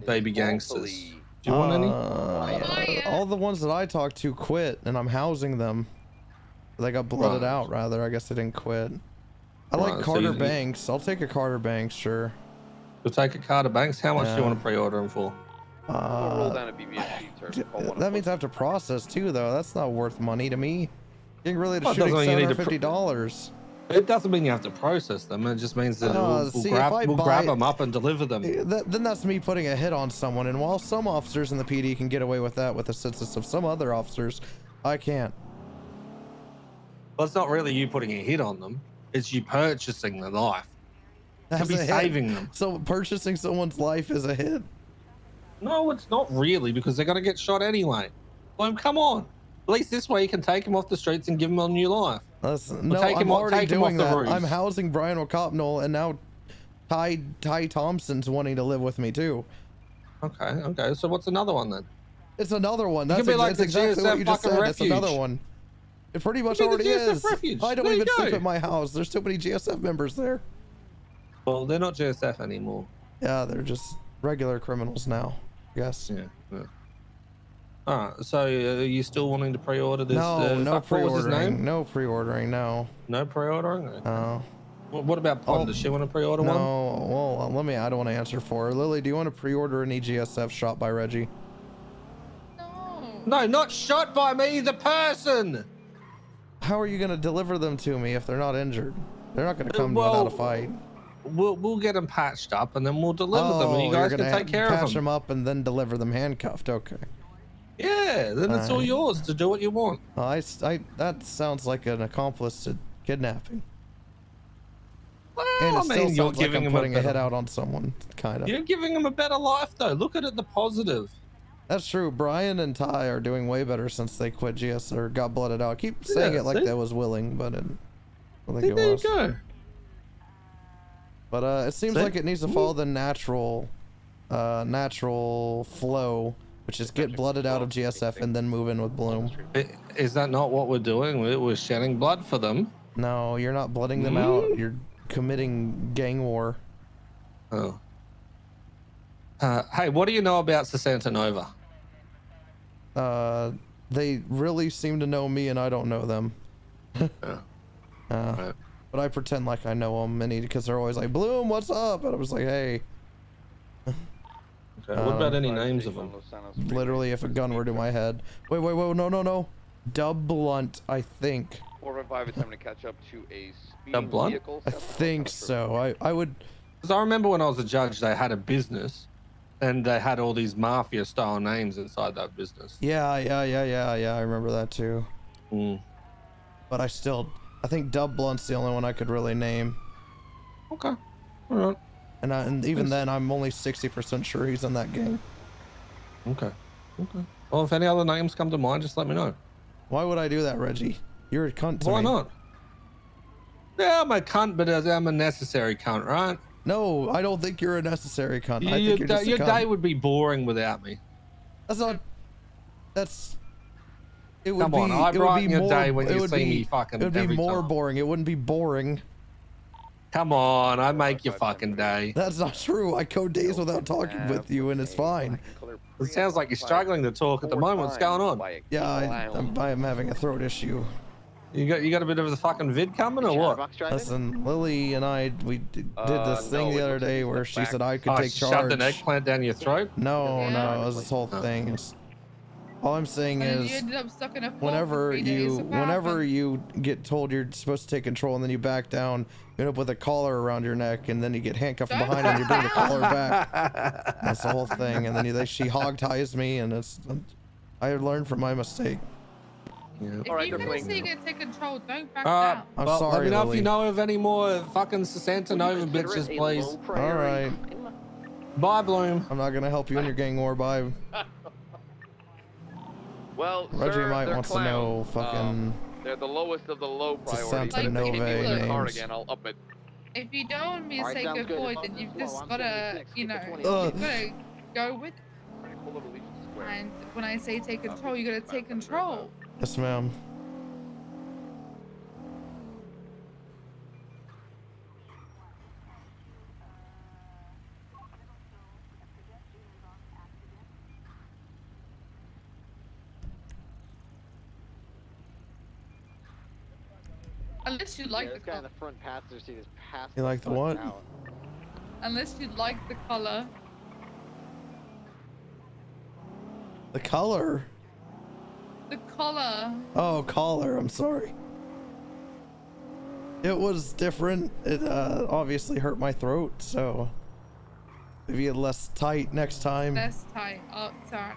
Baby Gangsters. Do you want any? All the ones that I talked to quit, and I'm housing them. They got blooded Right. out, rather. I guess they didn't quit. I Right, like so Carter you- Banks. I'll take a Carter Banks, sure. You'll take a Carter Banks? How much do you Yeah. want to pre-order them for? We'll roll down a BBS sheet, sir. That means I have to process too, though. That's not worth money to me. Getting really to Well, it shooting doesn't mean you need to $750. It doesn't mean you have to process them. It just means that we'll See, if I grab buy- them up and deliver them. Then that's me putting a hit on someone. And while some officers in the PD can get away with that with the assistance of some other officers, I can't. Well, it's not really you putting a hit on them. It's you purchasing the knife. To That's be a hit. saving them. So purchasing someone's life is a hit. No, it's not really, because they're going to get shot anyway. Bloom, come on. At least this way you can take them off the streets and give them a new life. No, take I'm him off- already take him off doing the that. roofs. I'm housing Brian O'Connell, and now Ty Thompson's wanting to live with me too. Okay. So what's another one then? It's another one. It That's, could be like that's the exactly what GSF you just fucking said. It's another refuge. one. It pretty much Could be already the GSF is. refuge. I don't There you even sleep go. at my house. There's too many GSF members there. Well, they're not GSF anymore. Yeah, they're just regular criminals now, I guess. Yeah. All right. So you still wanting to pre-order this? No, no fuck, what was his pre-ordering. name? No pre-ordering. No. No pre-ordering. Okay. No. What about Pond? Does she want to pre-order one? No. Well, let me. I don't want to answer for her. Lily, do you want to pre-order any GSF shot by Reggie? No, not shot by me. The person. How are you gonna deliver them to me if they're not injured? They're not gonna come without a fight. We'll get them patched up and then we'll deliver them, and you you're guys gonna can take care of patch them. them up and then deliver them handcuffed. Okay. Yeah, then it's all Alright. yours to do what you want. That sounds like an accomplice to kidnapping. Well, And it I still mean, you're sounds like giving I'm him putting a hit better. out on someone, kind of. You're giving them a better life, though. Look at it, the positive. That's true. Brian and Ty are doing way better since they quit GS or got blooded out. I keep saying Yeah, it like see? that was willing, but it, I don't See, think it there was. you go. But it seems See? like it needs to follow the natural flow, which is get blooded out of GSF and then move in with Bloom. Is that not what we're doing? We're shedding blood for them. No, you're not blooding them out. You're committing gang war. Oh. Hey, what do you know about Sesanta Nova? They really seem to know me and I don't know them. But I pretend like I know them, because they're always like, Bloom, what's up? And I was like, hey. Okay, what about any names of them? Literally, if a gun were to my head. Wait, no. Dub Blunt, I think. 455 attempting to catch up to a speeding Dub Blunt? vehicle. I think so. I would. Because I remember when I was a judge, they had a business, and they had all these mafia-style names inside that business. Yeah. I remember that too. But I think Dub Blunt's the only one I could really name. Okay. All right. And even then, I'm only 60% sure he's in that gang. Okay. Well, if any other names come to mind, just let me know. Why would I do that, Reggie? You're a cunt to Why me. not? Yeah, I'm a cunt, but I'm a necessary cunt, right? No, I don't think you're a necessary cunt. I think you're just a your cunt. day would be boring without me. That's not. That's. It would Come on, be. I it would brighten be your more, day when it you would see be, me fucking It would be every more time. boring. It wouldn't be boring. Come on, I make your fucking day. That's not true. I go days without talking with you, and it's fine. It sounds like you're struggling to talk at the moment. What's going on? Yeah, I'm having a throat issue. You got a bit of the fucking vid coming or what? Listen, Lily and I we did this thing the other day where she said I could take charge. Shoved an eggplant down your throat? No, no, it was this whole thing. All I'm saying And is, you ended up stuck in a whenever you get told you're supposed to take control and then you back down, you end up with a collar around your neck, and then you get handcuffed from behind and you bring the collar back. That's the whole thing. And then she hog ties me, and I learned from my mistake. Yeah. If you're gonna say you're gonna take control, don't back Alright, down. I'm well, sorry, let me know Lily. if you know of any more fucking Santa Nova bitches, please. All right. Bye, Bloom. I'm not gonna help you in your gang war. Bye. Well, Reggie sir, might they're wants to know clowns. fucking. They're the lowest of the low It's a priority. Santa Nova If you hit me with a car names. again, I'll up it. If you don't want me to Alright, say sounds good good. boy, As then long you've as it's just low, I'm gotta, 76, you know, keep it you've 20. gotta go with. Pull over Legion Square. And when I say take control, you gotta take control. Yes, ma'am. Unless you like the this guy in color. the front passenger seat is passed. You like the what? Unless you like the color. The color. The color. Oh, collar. I'm sorry. It was different. It obviously hurt my throat, so maybe a less tight next time. Less tight. Oh, sorry.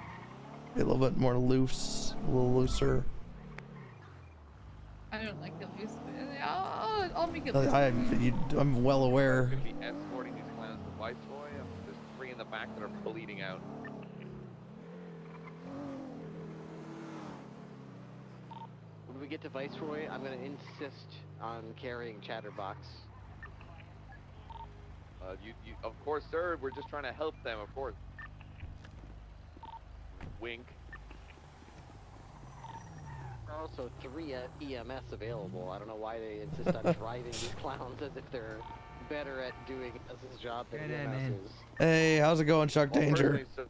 A little bit more loose, a little looser. I don't like it loose. But I'll make it loose. I'm well aware. Be escorting these clowns to Viceroy. There's 3 in the back that are bleeding out. When we get to Viceroy, I'm going to insist on carrying Chatterbox. Of course, sir. We're just trying to help them, of course. Wink. There are also 3 EMS available. I don't know why they insist on driving these clowns as if they're better at doing this job than EMS is. Hey, how's it going, Chuck Well, Danger? personally, sir,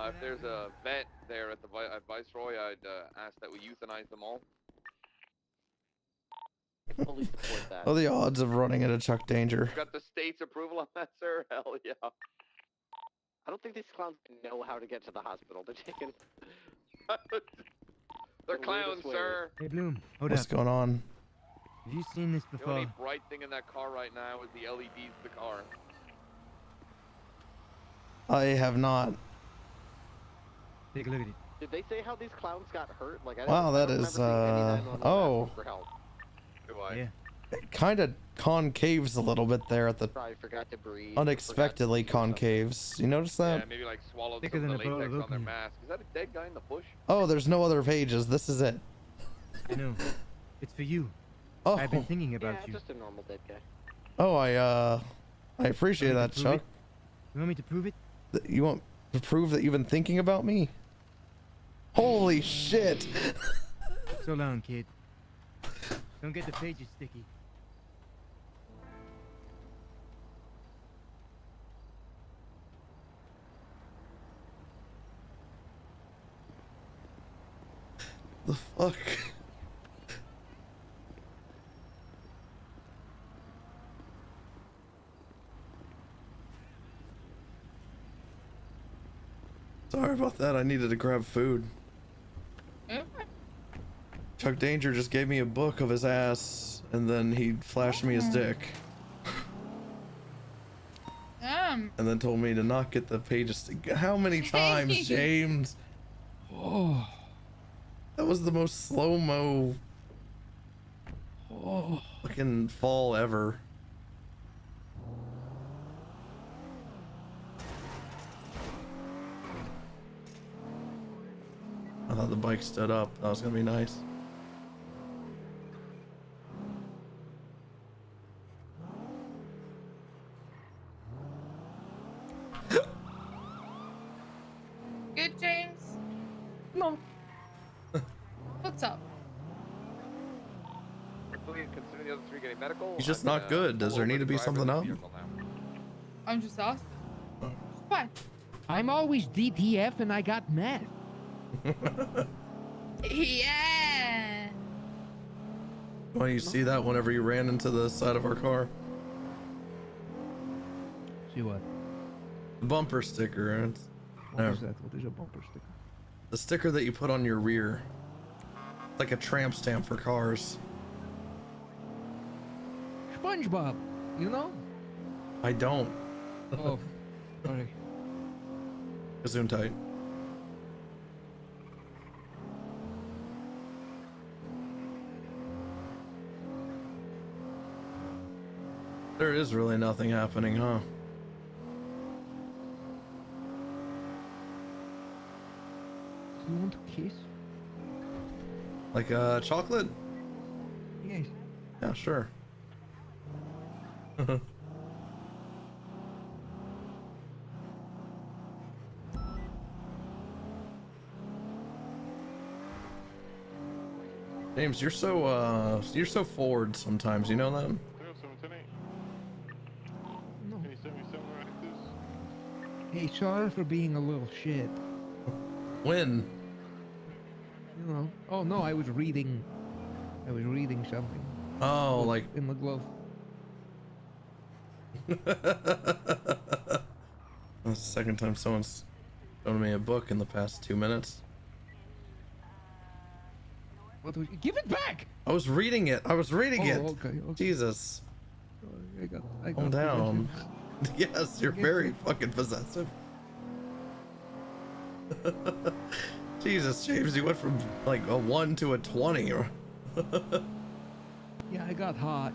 if there's a vet there at the at Viceroy, I'd ask that we euthanize them all. Fully support that. What are the odds of running into Chuck Danger? You got the state's approval on that, sir? Hell yeah. I don't think these clowns know how to get to the hospital. They're taking... They're clowns, sir. Hey, Bloom, hold What's up. going on? Have you seen this The before? only bright thing in that car right now is the LEDs of the car. I have not. Take a look at it. Did they say how these clowns got hurt? Like, Wow, that I don't is remember seeing any 911 oh, for help. Do I? Yeah. it kind of concaves a little bit there at the Probably forgot to breathe. unexpectedly concaves. You notice that? Yeah, maybe like swallowed Thicker some of than the a bowl of latex on their oatmeal. mask. Is that a dead guy in the bush? Oh, there's no other pages. This is it. I know. It's for you. Oh, I've been thinking about Yeah, you. just a normal dead guy. oh, I appreciate that, prove Chuck. it? You want me to prove it? You want to prove that you've been thinking about me? Holy shit! So long, kid. Don't get the pages sticky. The fuck? Sorry about that. I needed to grab food. Chuck Danger just gave me a book of his ass, and then he flashed me his dick, and then told me to not get the pages. How many times, James? Oh, that was the most slow-mo fucking fall ever. I thought the bike stood up. That was gonna be nice. Good, James? No. What's up? considering the other 3 getting medical. He's just I'm not gonna good. Does pull there over need to the be driver of something the up? vehicle now. I'm just asking. What? I'm always DTF and I got meth. Yeah. Why you see that whenever you ran into the side of our car? See what? The bumper sticker. It's, What is that? What is a bumper sticker? the sticker that you put on your rear. It's like a tramp stamp for cars. SpongeBob, you know? I don't. Oh, sorry. Zoom tight. There is really nothing happening, huh? You want to kiss? Like chocolate? Yes. Yeah, sure. James, you're so forward sometimes, you know that? No. Can you send me something like this? Hey, sorry for being a little shit. When? You know. Oh no, I was reading something. Oh, like in the glove. That's the second time someone's shown me a book in the past 2 minutes. What was, give it back! I was reading it. Okay. Jesus. I Calm got down. Yes, you're very fucking possessive. Jesus, James, you went from like a 1 to a 20. Yeah, I got hot.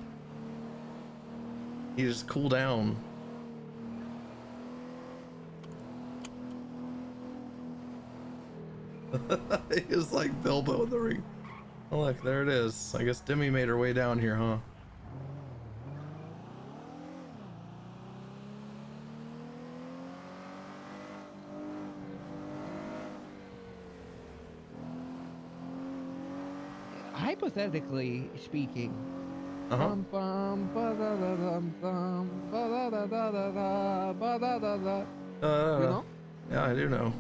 You just cool down. He was like Bilbo in the ring. Oh, look, there it is. I guess Demi made her way down here, huh? Hypothetically speaking. Uh-huh. You know? Yeah, I do know.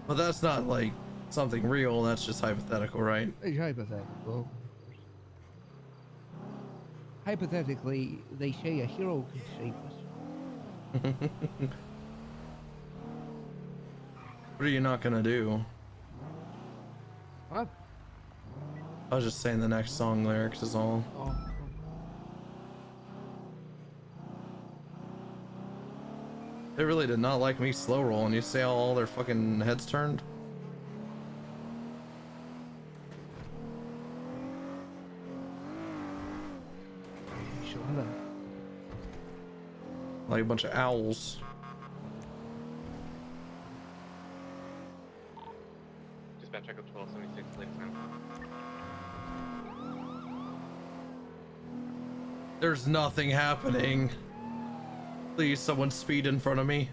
But that's not like something real, that's just hypothetical, right? It's hypothetical. Hypothetically, they say a hero can save us. What are you not gonna do? What? I was just saying the next song lyrics is all. Oh. They really did not like me slow rolling. You see how all their fucking heads turned? Shut up. Like a bunch of owls. Dispatch check up 1276, latest time. There's nothing happening. Please, someone speed in front of me.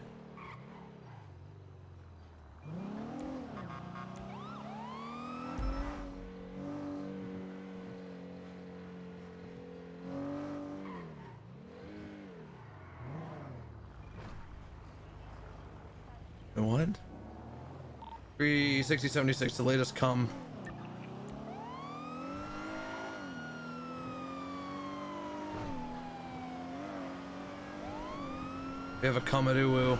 What? 36076, the latest come. We have a Kamadoo.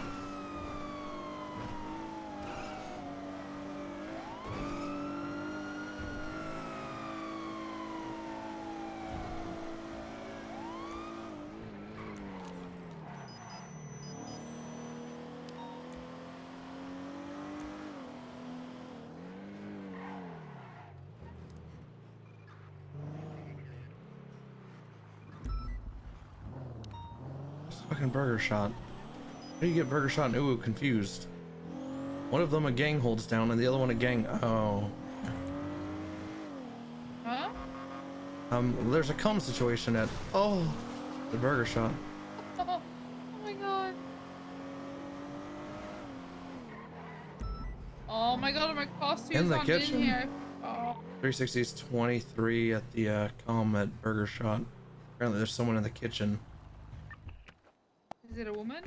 Fucking Burger Shot. How do you get Burger Shot and Uwu confused? One of them a gang holds down and the other one a gang. Oh. Huh? There's a cum situation at the Burger Shot. Oh my god. Oh my god, my costume's In the not kitchen? in here. Oh. 360 is 23 at the comm at Burger Shot. Apparently there's someone in the kitchen. Is it a woman?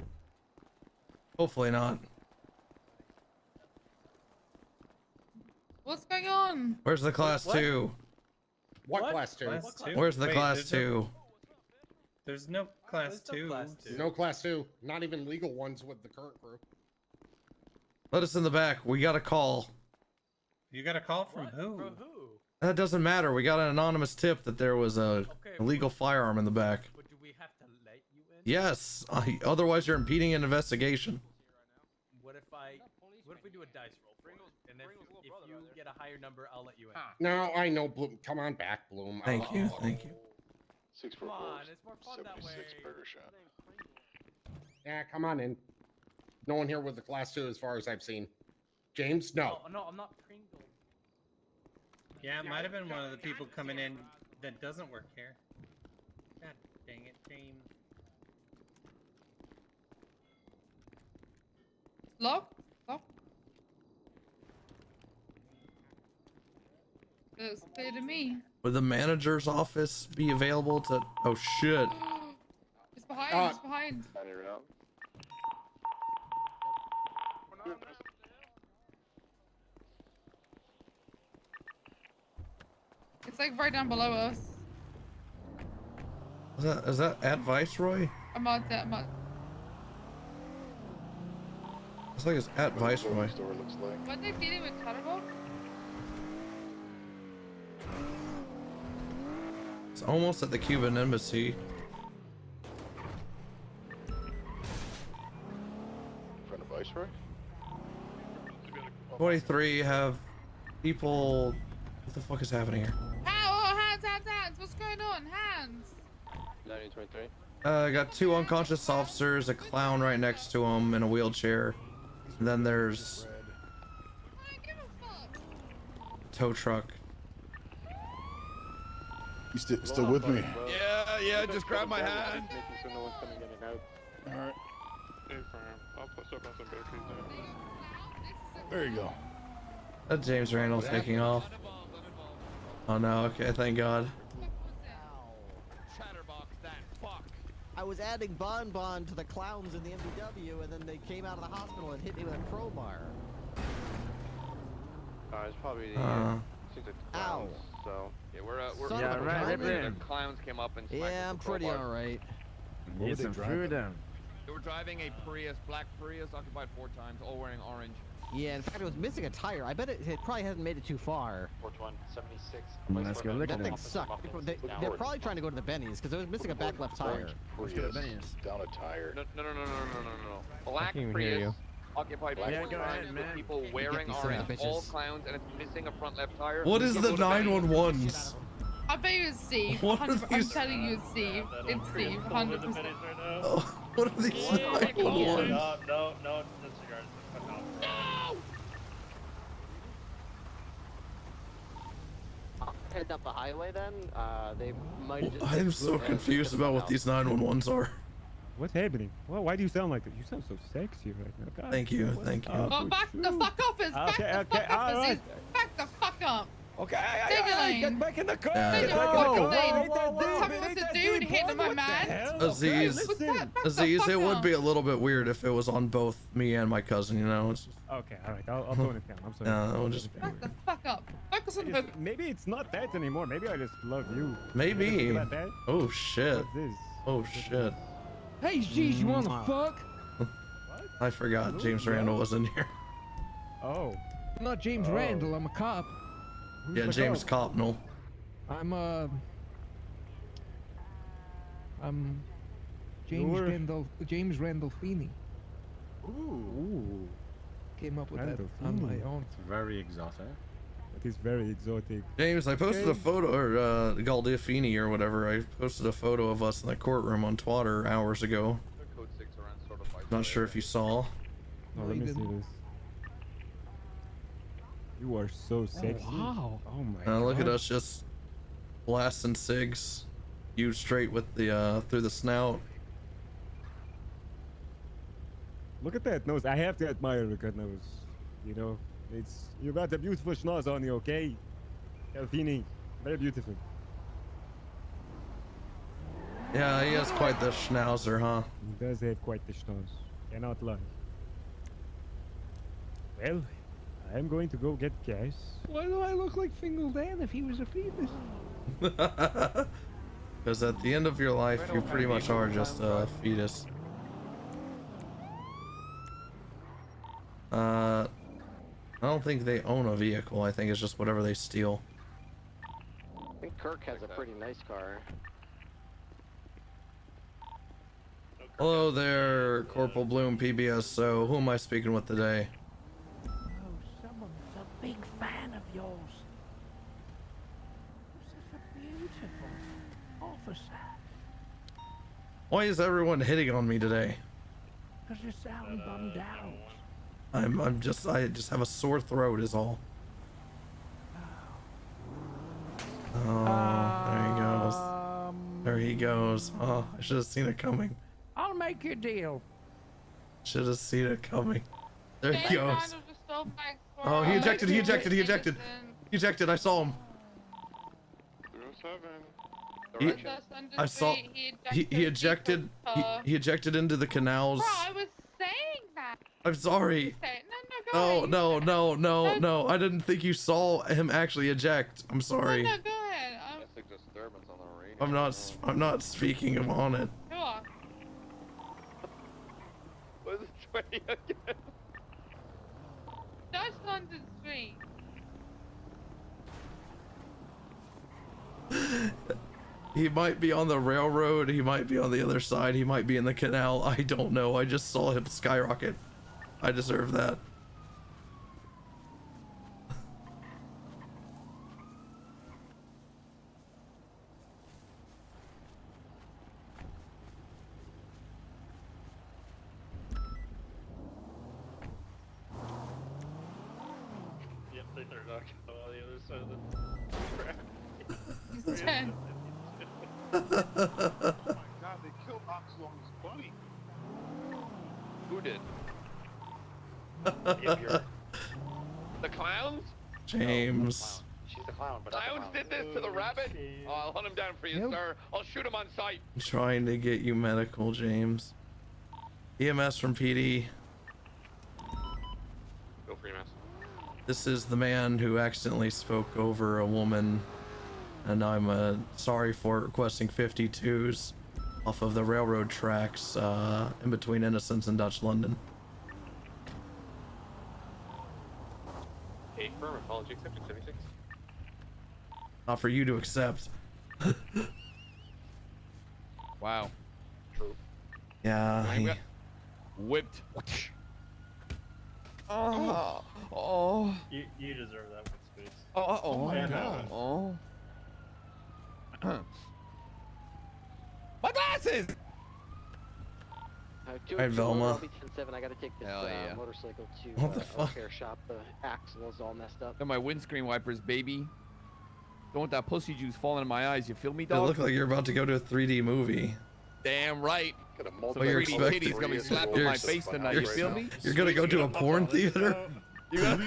Hopefully not. What's going on? Where's the class 2? What class 2? Where's the class 2? There's no class 2. No class 2. Not even legal ones with the current crew. Let us in the back. We got a call. You got a call from who? That doesn't matter. We got an anonymous tip that there was a illegal firearm in the back. But do we have to let you in? Yes. Otherwise, you're impeding an investigation. What if we do a dice roll for it? And if you get a higher number, I'll let you in. No, I know, Bloom. Come on back, Bloom. Thank you. Thank you. 644. Come on, it's more fun that 76 way. Burger Shot. Yeah, come on in. No one here with the class 2 as far as I've seen. James, no. Oh, no, I'm not Pringle. Yeah, it might have been one of the people coming in that doesn't work here. God dang it, James. Locked? Locked? Looks clear to me. Would the manager's office be available to... Oh, shit. It's behind, it's behind. It's like right down below us. Is that at Viceroy? I'm out there, I'm out. Looks like it's at Viceroy. What they dealing with Chatterbox? It's almost at the Cuban embassy. In front of Viceroy? 23 have people... What the fuck is happening here? Hands! What's going on? Hands! 1923. I got 2 unconscious officers, a clown right next to him in a wheelchair. And then there's... a tow truck. You still with me? Yeah, just grab my hand. Making sure no one's coming in and out. Alright. I'll put stuff on some batteries now. There you go. That James Randall's taking off. Oh no, okay, thank God. I was adding Bon to the clowns in the MVW, and then they came out of the hospital and hit me with a crowbar. It's probably the clowns. So yeah, we're Son of a gun. the clowns came up and smacked Yeah, I'm pretty alright. Get some food down. They were driving a Prius, black Prius, occupied 4 times, all wearing orange. Yeah, in fact, it was missing a tire. I bet it probably hasn't made it too far. 4176. Let's go look That at thing it. sucked. They're probably trying to go to the Benny's because it was missing a back left tire. Let's go to Benny's. Down a tire. No. Black Prius, occupied by 4 times with people wearing orange, all clowns, and it's missing a front left tire. What is the 911s? I bet you it's Steve. What are 100%, I'm these- telling you it's Steve. It's Steve, 100%. Oh, what are these 911s? No, disregard it. Fuck off. Heading up the highway then, they might have just... I'm so confused about what these 911s are. What's happening? Well, why do you sound like that? You sound so sexy right now. God, Thank you, what's thank you. up Oh, with back the you? fuck up! Back the fuck up! alright. Back the fuck up! Okay, Take a lane. get back in the car. Yeah. Take Get a back in the fucking car. lane. Whoa, Tell me what to do and hit my man. Aziz, What's that? Back the Aziz, fuck it would up. be a little bit weird if it was on both me and my cousin, you know? It's just, Okay, all right. I'll tone it down. I'm sorry. no, we'll just... Back the fuck up. Focus on the Maybe it's not that anymore. Maybe I just love you. Maybe. You ever think about that? Oh, shit. What's this? Oh, shit. Hey, geez, you wanna fuck? I forgot James Randall was in here. Oh. I'm not James Randall, I'm a cop. Yeah, the James cop? Copnell. I'm James Randall Feeney. Ooh. Came up with that on my own. It's very exotic. It is very exotic. James, I posted Okay. a photo, or Galdifini or whatever. I posted a photo of us in the courtroom on Twitter hours ago. Code 6 around sort of like Not sure if you saw. Oh, let me see this. You are so sexy. wow. Oh my god. Look at us just blasting cigs. You straight with the through the snout. Look at that nose. I have to admire a good nose. You know, you got a beautiful schnoz on you, okay? Calvini, very beautiful. Yeah, he has quite the schnauzer, huh? He does have quite the schnoz. Cannot lie. Well, I'm going to go get gas. Why do I look like Fingal Dan if he was a fetus? Because at the end of your life, you pretty much are just a fetus. I don't think they own a vehicle. I think it's just whatever they steal. I think Kirk has a pretty nice car. Hello there, Corporal Bloom, PBS. So, who am I speaking with today? Oh, someone's a big fan of yours. You're such a beautiful officer. Why is everyone hitting on me today? Because you sound bummed out. I just have a sore throat is all. Oh, there he goes. There he goes. Oh, I should have seen it coming. I'll make you a deal. Should have seen it coming. There he They goes. kind of just fell back for Oh, he us. ejected, he ejected, he ejected. He ejected, I saw him. 07. I saw, he ejected, he ejected into the canals. Bro, I was saying that. I'm sorry. No, I didn't think you saw him actually eject. I'm sorry. No, go ahead. Domestic disturbance on the radio. I'm not speaking on it. Sure. What is it 20 again? Dutch London Street. He might be on the railroad, he might be on the other side, he might be in the canal, I don't know. I just saw him skyrocket. I deserve that. Yep, they threw a knock on the other side of the track. He's dead. Oh my god, they killed Oxlong's buddy. Who did? Yep, The clowns? James. she's the clown, but Clowns did this to the rabbit? Oh, I'll hunt him down for you, sir. I'll shoot him on sight. I'm trying to get you medical, James. EMS from PD. Go for EMS. This is the man who accidentally spoke over a woman, and I'm sorry for requesting 52s off of the railroad tracks in between Innocence and Dutch London. Hey, firm apology accepted 76. Not for you to accept. Wow. True. Yeah. He, Whipped. Oh. You deserve that one, Spooks. Oh my god. God. Oh. My glasses! Alright, Velma. I gotta take this Hell yeah. motorcycle to What the a fuck? repair shop. The axle is all messed up. Got my windscreen wipers, baby. Don't want that pussy juice falling in my eyes. You feel me, It dog? looked like you're about to go to a 3D movie. Damn right. Got a Some Well, you're 3D expecting- titties gonna be slapping you're my ex- face tonight. you're You feel me? You're gonna go to a porn theater? You got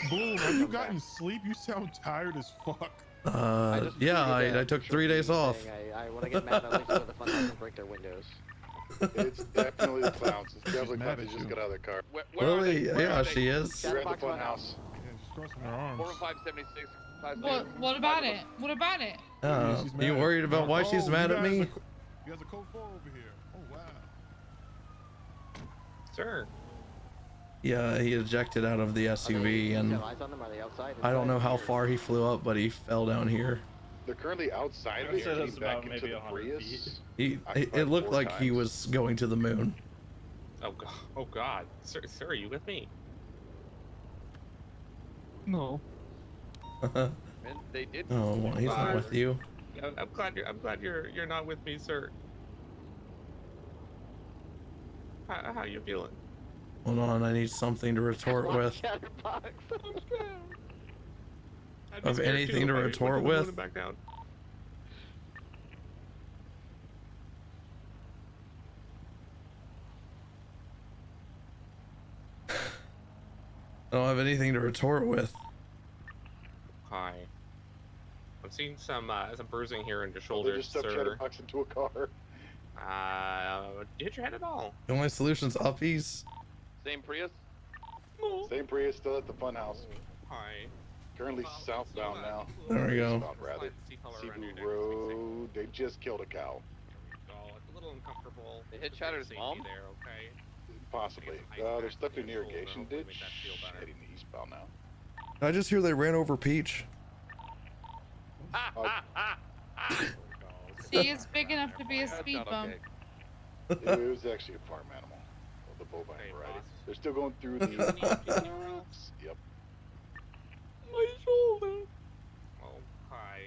Boom, have you gotten sleep? You sound tired as fuck. Yeah, I took 3 days off. When I get mad, I like to go to the fun house and break their windows. It's definitely the clowns. It's definitely clowns. They just got out of their car. Lily, yeah, she is. You're at the fun house. Crossing her arms. 41576. What about it? What about it? You worried about why she's mad at me? You guys are code 4 over here. Oh wow. Sir. Yeah, he ejected out of the SUV, and Eyes on them? Are they outside? I don't know how far he flew up, but he fell down here. They're currently outside of I'd it. say Came that's back about into maybe the 100 Prius. It occupied looked 4 like he times. was going to the moon. Oh god. Sir, are you with me? No. Man, they did. Oh, well, he's not with you. I'm glad you're not with me, sir. How you feeling? Hold on, I need something to retort with. Of anything to retort with? Back down. I don't have anything to retort with. Hi. I'm seeing some bruising here in your They shoulder, just stuffed sir. Chatterbox into a car. Did you hit your head at all? The only solution's uppies. Same Prius? Same Prius still at the funhouse. Hi. Currently southbound now. There we go. Eastbound, rather. Seafood Road. They just killed a cow. Oh, it's a little uncomfortable. They hit Chatter's mom? There, okay. Possibly. They're stuck in an irrigation ditch. Heading eastbound now. I just hear they ran over Peach. She is big enough to be a speed bump. It was actually a farm animal of the bovine variety. They're still going through the. Yep. My shoulder. Oh, hi.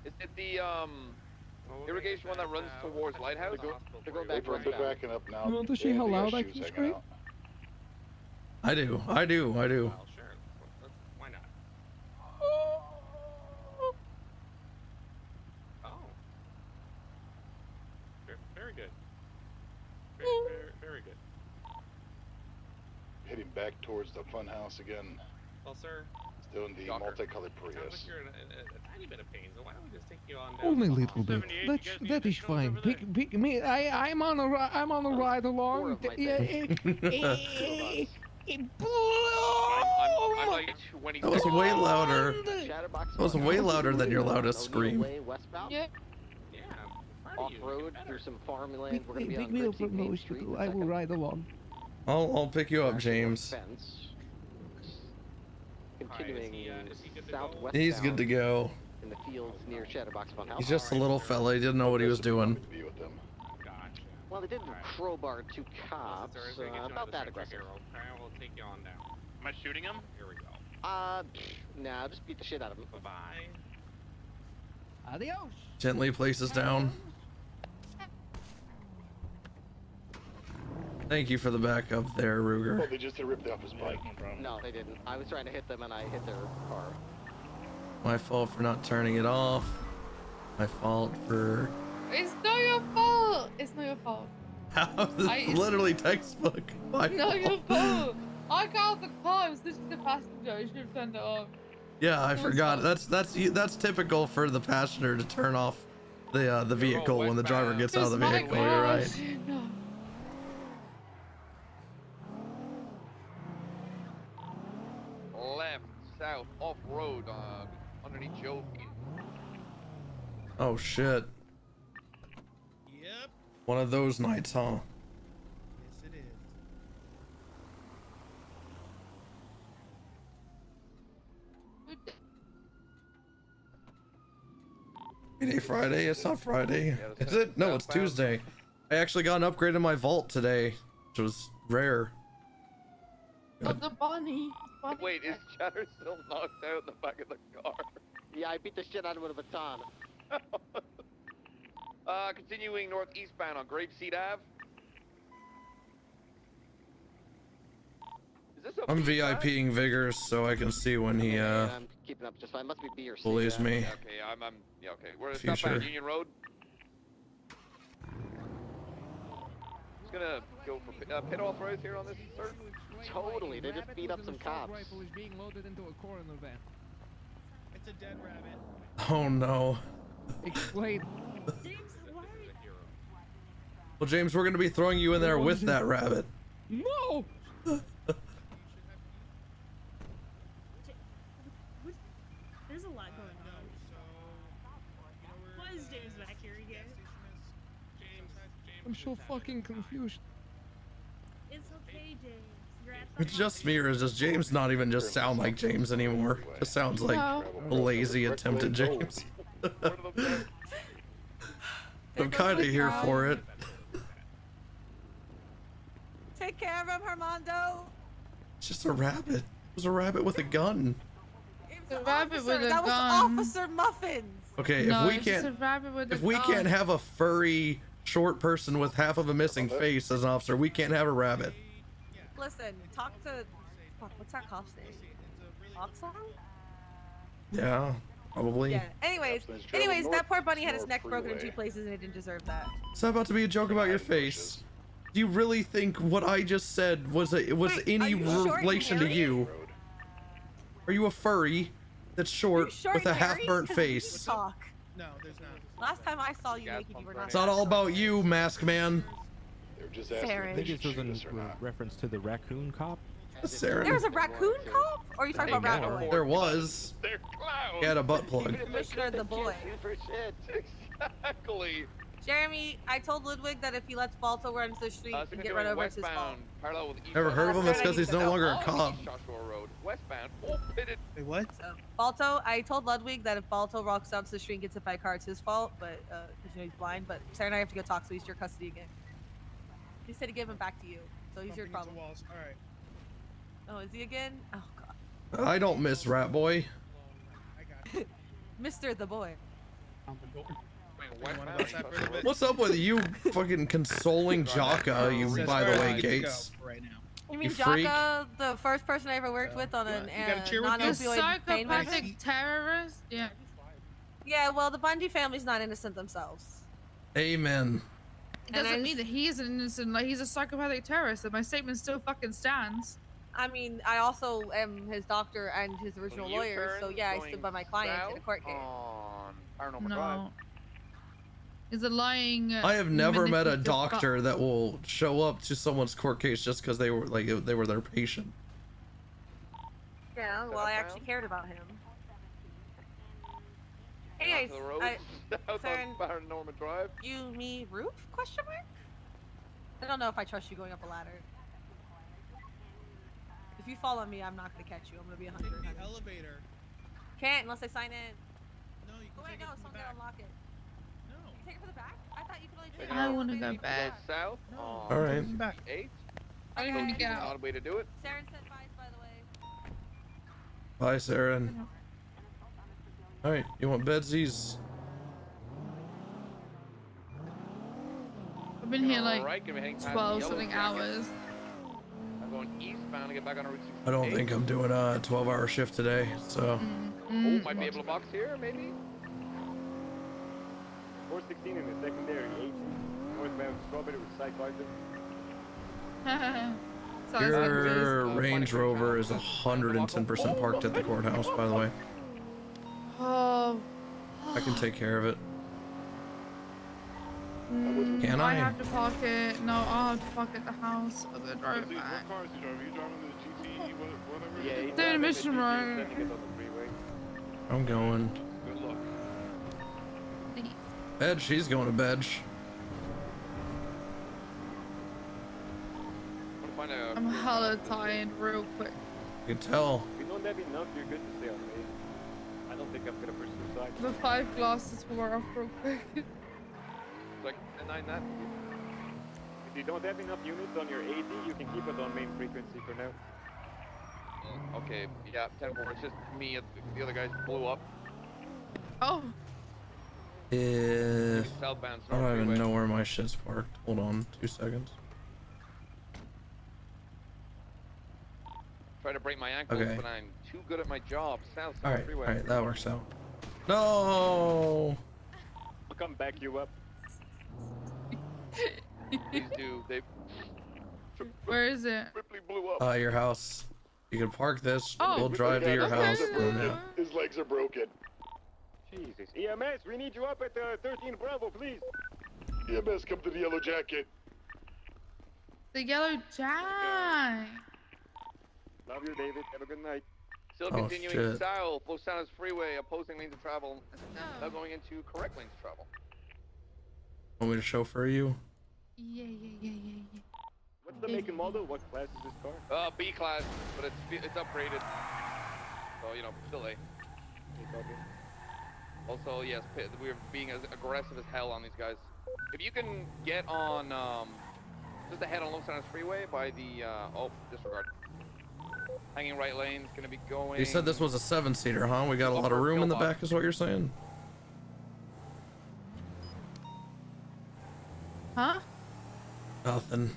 Is it the irrigation one that runs towards Lighthouse? They're going back. They're backing up now. You want to see how loud I can scream? I do. I do. I do. Well, sure. Why not? Oh. Very good. Very good. Heading back towards the funhouse again. Well, sir. Still in the multicolored Prius. Sounds like you're in a tiny bit of pain, so why don't we just take you on down? Only a little bit. That is fine. Pick me. I'm on a ride along. I'm like 20. That was way louder. That was way louder than your loudest scream. Yeah. Off-road through some farmland. We're gonna be Pick on me up Gracie from Main those Street. people. I will ride along. I'll pick you up, James. Continuing southwest. He's good to go. In the fields near Chatterbox Funhouse. He's just a little fella. He didn't know what he was doing. Well, they did crowbar two cops. About that aggressive. Okay, we'll take you on down. Am I shooting him? Here we go. Nah, just beat the shit out of him. Bye-bye. Adios. Gently places down. Thank you for the backup there, Ruger. Oh, they just ripped off his bike. No, they didn't. I was trying to hit them and I hit their car. My fault for not turning it off. My fault for... It's not your fault. It's not your fault. How? This is literally textbook. My Not fault. your fault. I got out the car. It was literally the passenger. I should have turned it off. Yeah, I forgot. That's typical for the passenger to turn off the vehicle when the driver gets out of the vehicle. You're right. No. Left, south, off-road, underneath Joe. Oh shit. Yep. One of those nights, huh? Yes, it is. Payday Friday? It's not Friday. Is it? No, it's Tuesday. I actually got an upgrade in my vault today, which was rare. Oh, the bunny. Wait, is Chatter still knocked out in the back of the car? Yeah, I beat the shit out of him with a baton. Continuing northeastbound on Grapeseed Ave. Is this a I'm feedback? VIPing Vigors so I can see when he I'm keeping up just fine. Must be B or C. bullies me. Okay, yeah, okay. We're gonna stop by Future. Union Road. Just gonna go for pit authorized here on this, sir. Totally, they just beat up some cops. Rifle is being loaded into a coroner van. It's a dead rabbit. Oh no. Explain. Well, James, we're gonna be throwing you in there with that rabbit. No. There's a lot going on. Why is James back here again? I'm so fucking confused. It's okay, James. You're at the It's just me, or does James not even just sound like James anymore? Just sounds like a lazy attempt at James. I'm kind of here for it. Take care of him, Armando. It's just a rabbit. It was a rabbit with a gun. The rabbit with a That was gun. Officer Muffins. Okay, No, if we it's just can't, a rabbit with a if we gun. can't have a furry short person with half of a missing face as an officer, we can't have a rabbit. Listen, talk to. Fuck, what's that cop's name? Oxon? Yeah, probably. Yeah. Anyways, that poor bunny had his neck broken in 2 places and it didn't deserve that. Is that about to be a joke about your face? Do you really think what I just said was any are you short and relation to hairy? you? Are you a furry? that's short, with a half-burnt face. Talk. No, there's not. Last time I saw you naked, you were not. It's not all about you, Mask Man. They're just Saren. I think this was in reference to the raccoon cop. Saren. There was a raccoon cop? Or are you talking about Rat Boy? There was. They're clowns. He had a butt plug. Commissioner the boy. Exactly. Jeremy, I told Ludwig that if he lets Balto run into the street and get run over, it's his fault. Never heard of him? It's because he's no longer a cop. Westbound. Oh, pitted. Wait, what? Balto, I told Ludwig that if Balto rocks out to the street and gets hit by a car, it's his fault, but because he's blind. But Sarah and I have to go talk, so he's your custody again. He said to give him back to you, so he's your problem. Walls. All right. Oh, is he again? Oh God. I don't miss Rat Boy. Mr. the boy. What's up with you fucking consoling Jaka, you by the way, Gates? You mean You freak. Jaka, the first person I ever worked with on an non-opioid pain medicine? Psychopathic terrorist? Yeah. Yeah, well, the Bundy family's not innocent themselves. Amen. It doesn't mean that he is an innocent, like he's a psychopathic terrorist, and my statement still fucking stands. I mean, I also am his doctor and his original lawyer, so yeah, I stood by my client in a court case. No. Is a lying. I have never met a manipulative doctor that will show up to someone's court case just because they were like they were their patient. Yeah, well, I actually cared about him. Hey guys, Norman Drive. You, me, roof? Question mark? I don't know if I trust you going up a ladder. If you fall on me, I'm not gonna catch you. I'm gonna be 100. Take the elevator. Can't unless I sign in. No, you can Oh wait, take no, it from someone the gotta back. unlock it. No. You take it from the back? I thought you could only do it. I want to go back. South. No. All right. Back. 8. I don't want to get out. Odd way to do it. Saren said bye, by the way. Bye, Saren. All right, you want bedsies? I've been here like Alright, gonna be heading past 12 the something yellow jacket. hours. I'm going eastbound to get back on Route 68. I don't think I'm doing a 12-hour shift today, so. Oh, might be able to box here, maybe? 416 in the secondary, 8 northbound Strawberry with side Your Range Rover is 110% parked at the courthouse, by the way. Oh. I can take care of it. Can I I? have to park it. No, I'll have to park at the house. I'm gonna drive back. What cars you driving? You driving the GT, whatever? Yeah, They're in Mission Road. I'm going. Good luck. Bed, she's going to bed. I'm hella tired real quick. You can tell. If you don't have enough, you're good to stay on me. I don't think I'm gonna pursue side. The 5 glasses wore off real quick. Like, denying that. If you don't have enough units on your AD, you can keep it on main frequency for now. Okay, yeah, 10-4. It's just me and the other guys blew up. Oh. If Southbound I don't even know where my shit's parked. Hold on, 2 seconds. Try to break my ankles, Okay. but I'm too good at my job. South All right, freeway. all right, that works out. No. I'll come back you up. Please do. They. Where is it? Ripley blew up. Your house. You can park this. Oh. We'll drive to your house. And, yeah. His legs are broken. Jesus. EMS, we need you up at 13 Bravo, please. EMS, come to the yellow jacket. The yellow jack. Love you, David. Have a good night. Still Oh, continuing shit. south, Los Santos Freeway, opposing lanes of travel. Now going into correct lanes of travel. Want me to chauffeur you? Yeah. What's the make and model? What class is this car? B class, but it's upgraded. So you know, still A. Also, yes, we're being as aggressive as hell on these guys. If you can get on, just ahead on Los Santos Freeway by the, disregard. Hanging right lane's gonna be going. You said this was a 7-seater, huh? We got a lot of room in the back, is what you're saying? Huh? Nothing.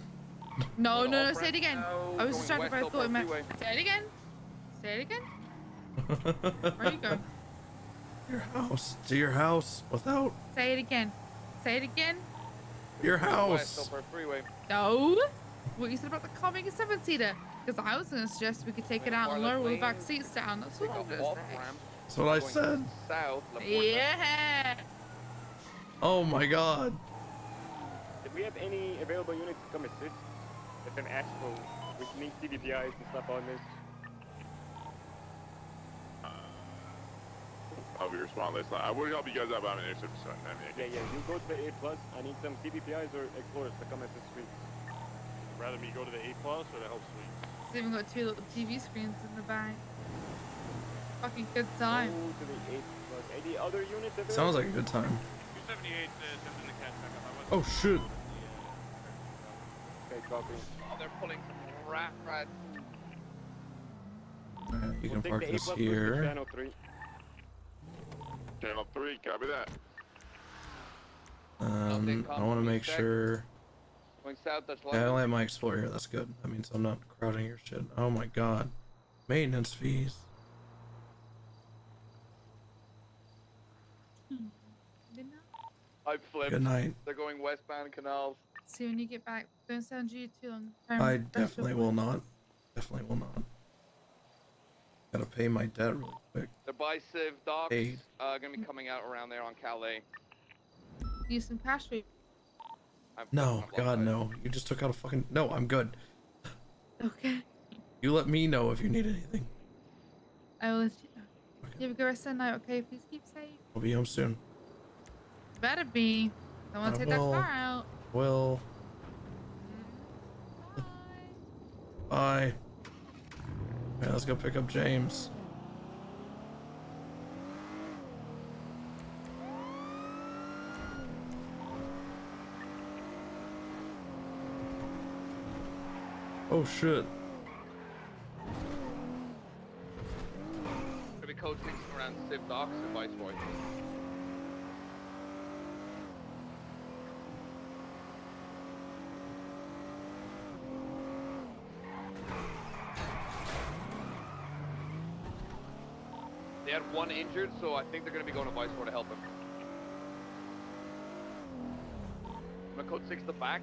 No, say it again. I was distracted by the thought it meant. Say it again. Say it again. Where you go? Your house. To your house without Say it again. Say it again. your West house. Silver Freeway. No. What you said about the car being a 7-seater? Because I was gonna suggest we could take it out and lower all the back seats down. That's what I was gonna say. That's what I Going said. South. Yeah. Oh my god. If we have any available units to come assist, if an actual, we need CVPIs and stuff on this. I'll be responsible. I would help you guys out, but I'm an airship, so Yeah, you go to the 8+. I need some CVPIs or explorers to come assist streets. Rather me go to the 8+ or the help suite? It's even got 2 little TV screens in the back. Fucking good time. Go to the 8+. Any other units available? Sounds like a good time. 278 in the catch back up. Oh shit. Okay, copy. Oh, they're pulling some rat. Alright, you can We'll park take the this 8+ here. to channel 3. Channel 3, copy that. I want to make sure. Going south, that's Yeah, I only have my Explorer here. That's good. That means I'm not crowding your shit. Oh my god. Maintenance fees. I flipped. Good night. They're going westbound canals. See when you get back. Don't sound you too long. I definitely will not. Definitely will not. Gotta pay my debt really quick. The Bicev docks Paid. gonna be coming out around there on Calais. Use some cash for you. No, god no. You just took out a fucking... No, I'm good. Okay. You let me know if you need anything. I will let you know. You have a good rest of the night, okay? Please keep safe. I'll be home soon. Better be. Don't want to take that will. car out. Well... Bye. Alright, let's go pick up James. Oh shit. Gonna be code 6 around Civ docks and Viceroy. They had 1 injured, so I think they're gonna be going to Viceroy to help him. I'm gonna code 6 the back.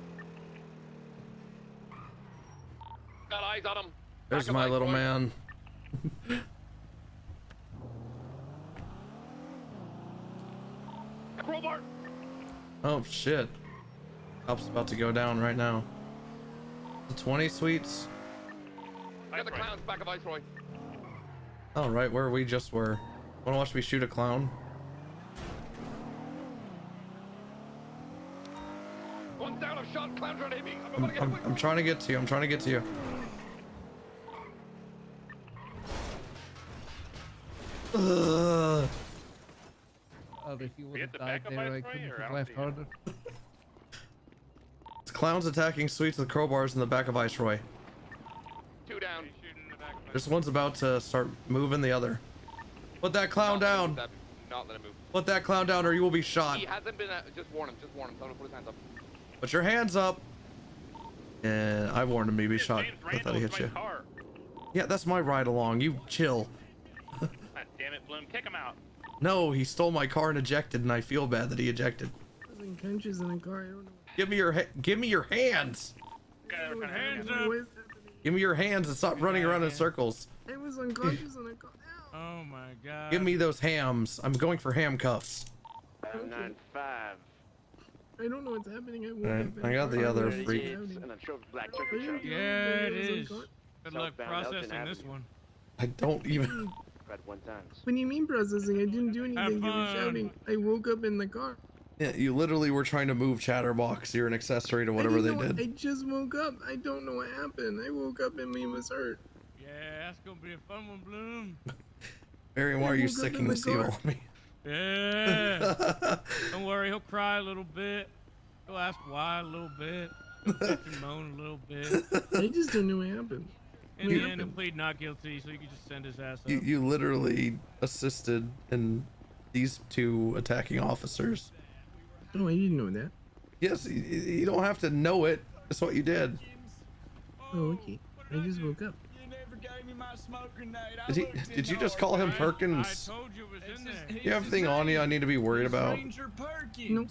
Got eyes on him. There's my little man. Crowbar. Oh shit. Help's about to go down right now. The 20 suites. I got the clowns back of Viceroy. Oh, right where we just were. Wanna watch me shoot a clown? One down, a shot, clowns are aiming. I'm about to get him. I'm trying to get to you. I'm trying to get to you. Ugh. Oh, if you would have died there, I couldn't have left harder. It's clowns attacking suites with crowbars in the back of Viceroy. 2 down. This one's about to start moving the other. Put that clown down. Not let him move. Put that clown down or you will be shot. He hasn't been. Just warn him. Just warn him. Tell him to put his hands up. Put your hands up. Yeah, I warned him he'd be shot. I thought he hit you. Yeah, that's my ride along. You chill. God damn it, Bloom. Kick him out. No, he stole my car and ejected, and I feel bad that he ejected. I was in countries in a car. I don't know. Give me your hands. Hands up. Give me your hands and stop running around in circles. I was unconscious in a car. Oh my god. Give me those hams. I'm going for handcuffs. 595. I don't know what's happening. I woke Alright, up in I got the car other and freak. shouting. And a black I didn't know Yeah, that it was is. uncon- Good luck processing this one. I don't even. Red 1 times. What do you mean processing? I didn't do anything. Have You were fun. shouting. I woke up in the car. Yeah, you literally were trying to move Chatterbox. You're an accessory to whatever they did. I just woke up. I don't know what happened. I woke up and me was hurt. Yeah, that's gonna be a fun one, Bloom. Barry, why are you woke up sicking in the the seal car. on me? Yeah. Don't worry, he'll cry a little bit. He'll ask why a little bit. He'll bitch and moan a little bit. I just don't know what happened. In the end, he'll plead not guilty, so you can just send his ass up. You literally assisted in these 2 attacking officers. Oh, I didn't know that. Yes, you don't have to know it. That's what you did. Oh, okay. I just woke up. Did you just call him Perkins? I told you it was in there. You have anything on you I need to be worried about? Nope.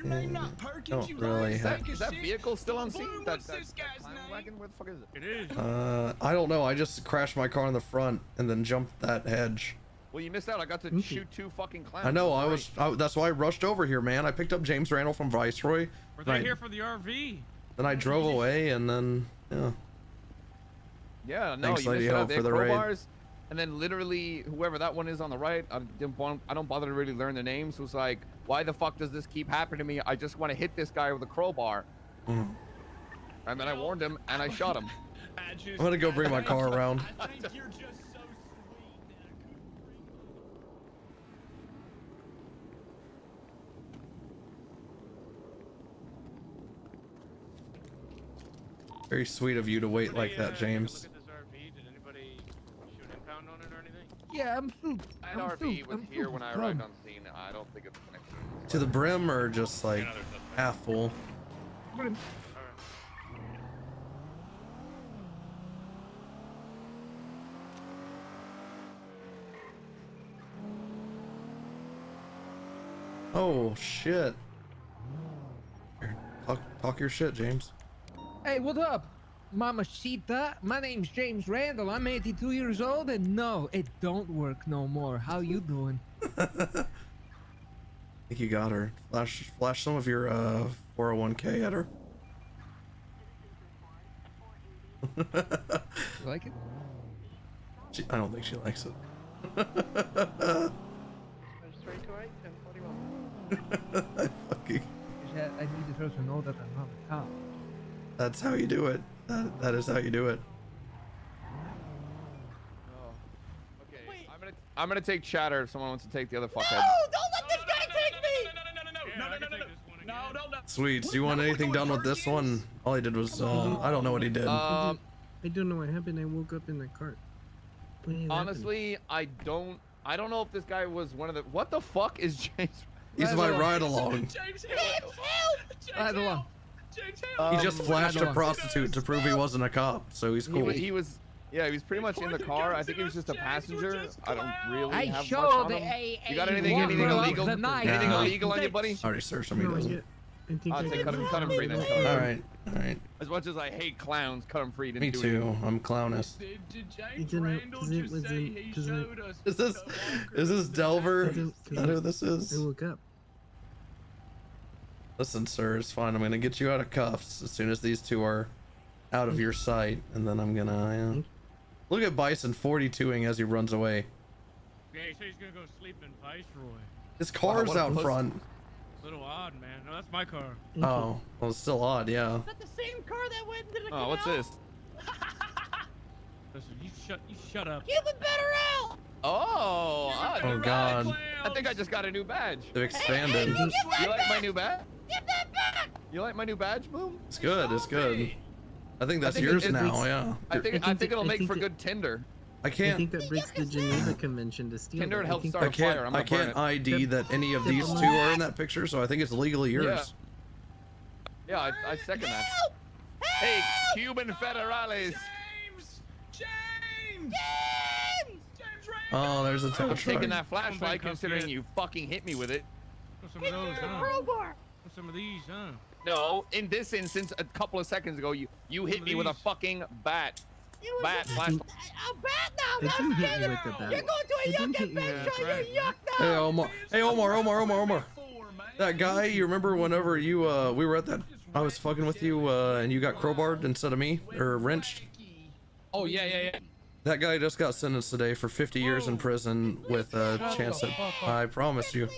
don't really have. Is that vehicle still on scene? That clown wagon? Where the fuck is it? It is. I don't know. I just crashed my car in the front and then jumped that hedge. Well, you missed out. I got to shoot 2 fucking clowns. I know. That's why I rushed over here, man. I picked up James Randall from Viceroy. Were they here for the RV? Then I drove away, and then yeah. Yeah, no, Thanks, you missed Lady out. Hope, They for had the raid. crowbars, and then literally whoever that one is on the right, I don't bother to really learn their names. Was like, why the fuck does this keep happening to me? I just want to hit this guy with a crowbar. Mm. And then I warned him, and I shot him. I'm gonna go bring my car around. I think you're just so Very sweet of you to wait like that, James. Look at this RV. Did anybody shoot an impound on it or anything? Yeah, I'm through. That RV was here when I arrived on scene. I don't think it's connected. To the brim or just like half full? Oh shit. Here, talk your shit, James. Hey, what up, Mama Shita? My name's James Randall. I'm 82 years old, and no, it don't work no more. How you doing? I think you got her. Flash some of your 401k at her. You like it? I don't think she likes it. I fucking. I needed her to know that I'm not a cop. That's how you do it. That is how you do it. Okay, I'm gonna take chatter if someone wants to take the other fuckhead. Don't let this guy take me! No. Sweet. Do you want anything done with this one? All he did was I don't know what he did. I don't know what happened. I woke up in the cart. Honestly, I don't know if this guy was one of the. What the fuck is James? He's my ride along. James, help! Ride along. James, help! He just flashed a prostitute to prove he wasn't a cop, so he's cool. He was. Yeah, he was pretty much in the car. I think he was just a passenger. I don't really I have much showed on him. You got anything illegal? Anything illegal on you, buddy? Already searched him. He doesn't. I'd say cut him free then. All right. As much as I hate clowns, cut him free. Me too. I'm clownist. Did James Randall just say he showed us? Is this Delver? Is that who this is? I woke up. Listen, sir, it's fine. I'm gonna get you out of cuffs as soon as these two are out of your sight, and then I'm gonna. Look at Bison 42ing as he runs away. Yeah, he said he's gonna go sleep in Viceroy. His car's out front. A little odd, man. No, that's my car. Oh, well, it's still odd, yeah. Is that the same car that went into the canal? Oh, what's this? Listen, you shut up. Cuban better out! Oh, Oh God. I think I just got a new badge. They've expanded. You like my new badge? Give that back! You like my new badge, Boom? It's good. It's good. I think that's yours now. Yeah. I think it'll make for good Tinder. I can't. I think that breaks the Geneva Convention to steal. Tinder that. helps I think start a fire. I can't ID that any of these two are in that picture, so I think it's legally yours. Yeah, I second that. Hey, Cuban federales. James! Oh, there's a tow I'm truck. taking that flashlight considering you fucking hit me with it. Some of those, huh? Some of these, huh? No, in this instance, a couple of seconds ago, you hit me with a fucking bat. Flashlight. A bat now! It didn't hit you with the bat. You're going to a yuck and bench show, you're yuck now! Hey, Omar. That guy, you remember whenever you, we were at that, I was fucking with you, and you got crowbarred instead of me, or wrenched? Oh, yeah. That guy just got sentenced today for 50 years in prison with a chance at, I promise you.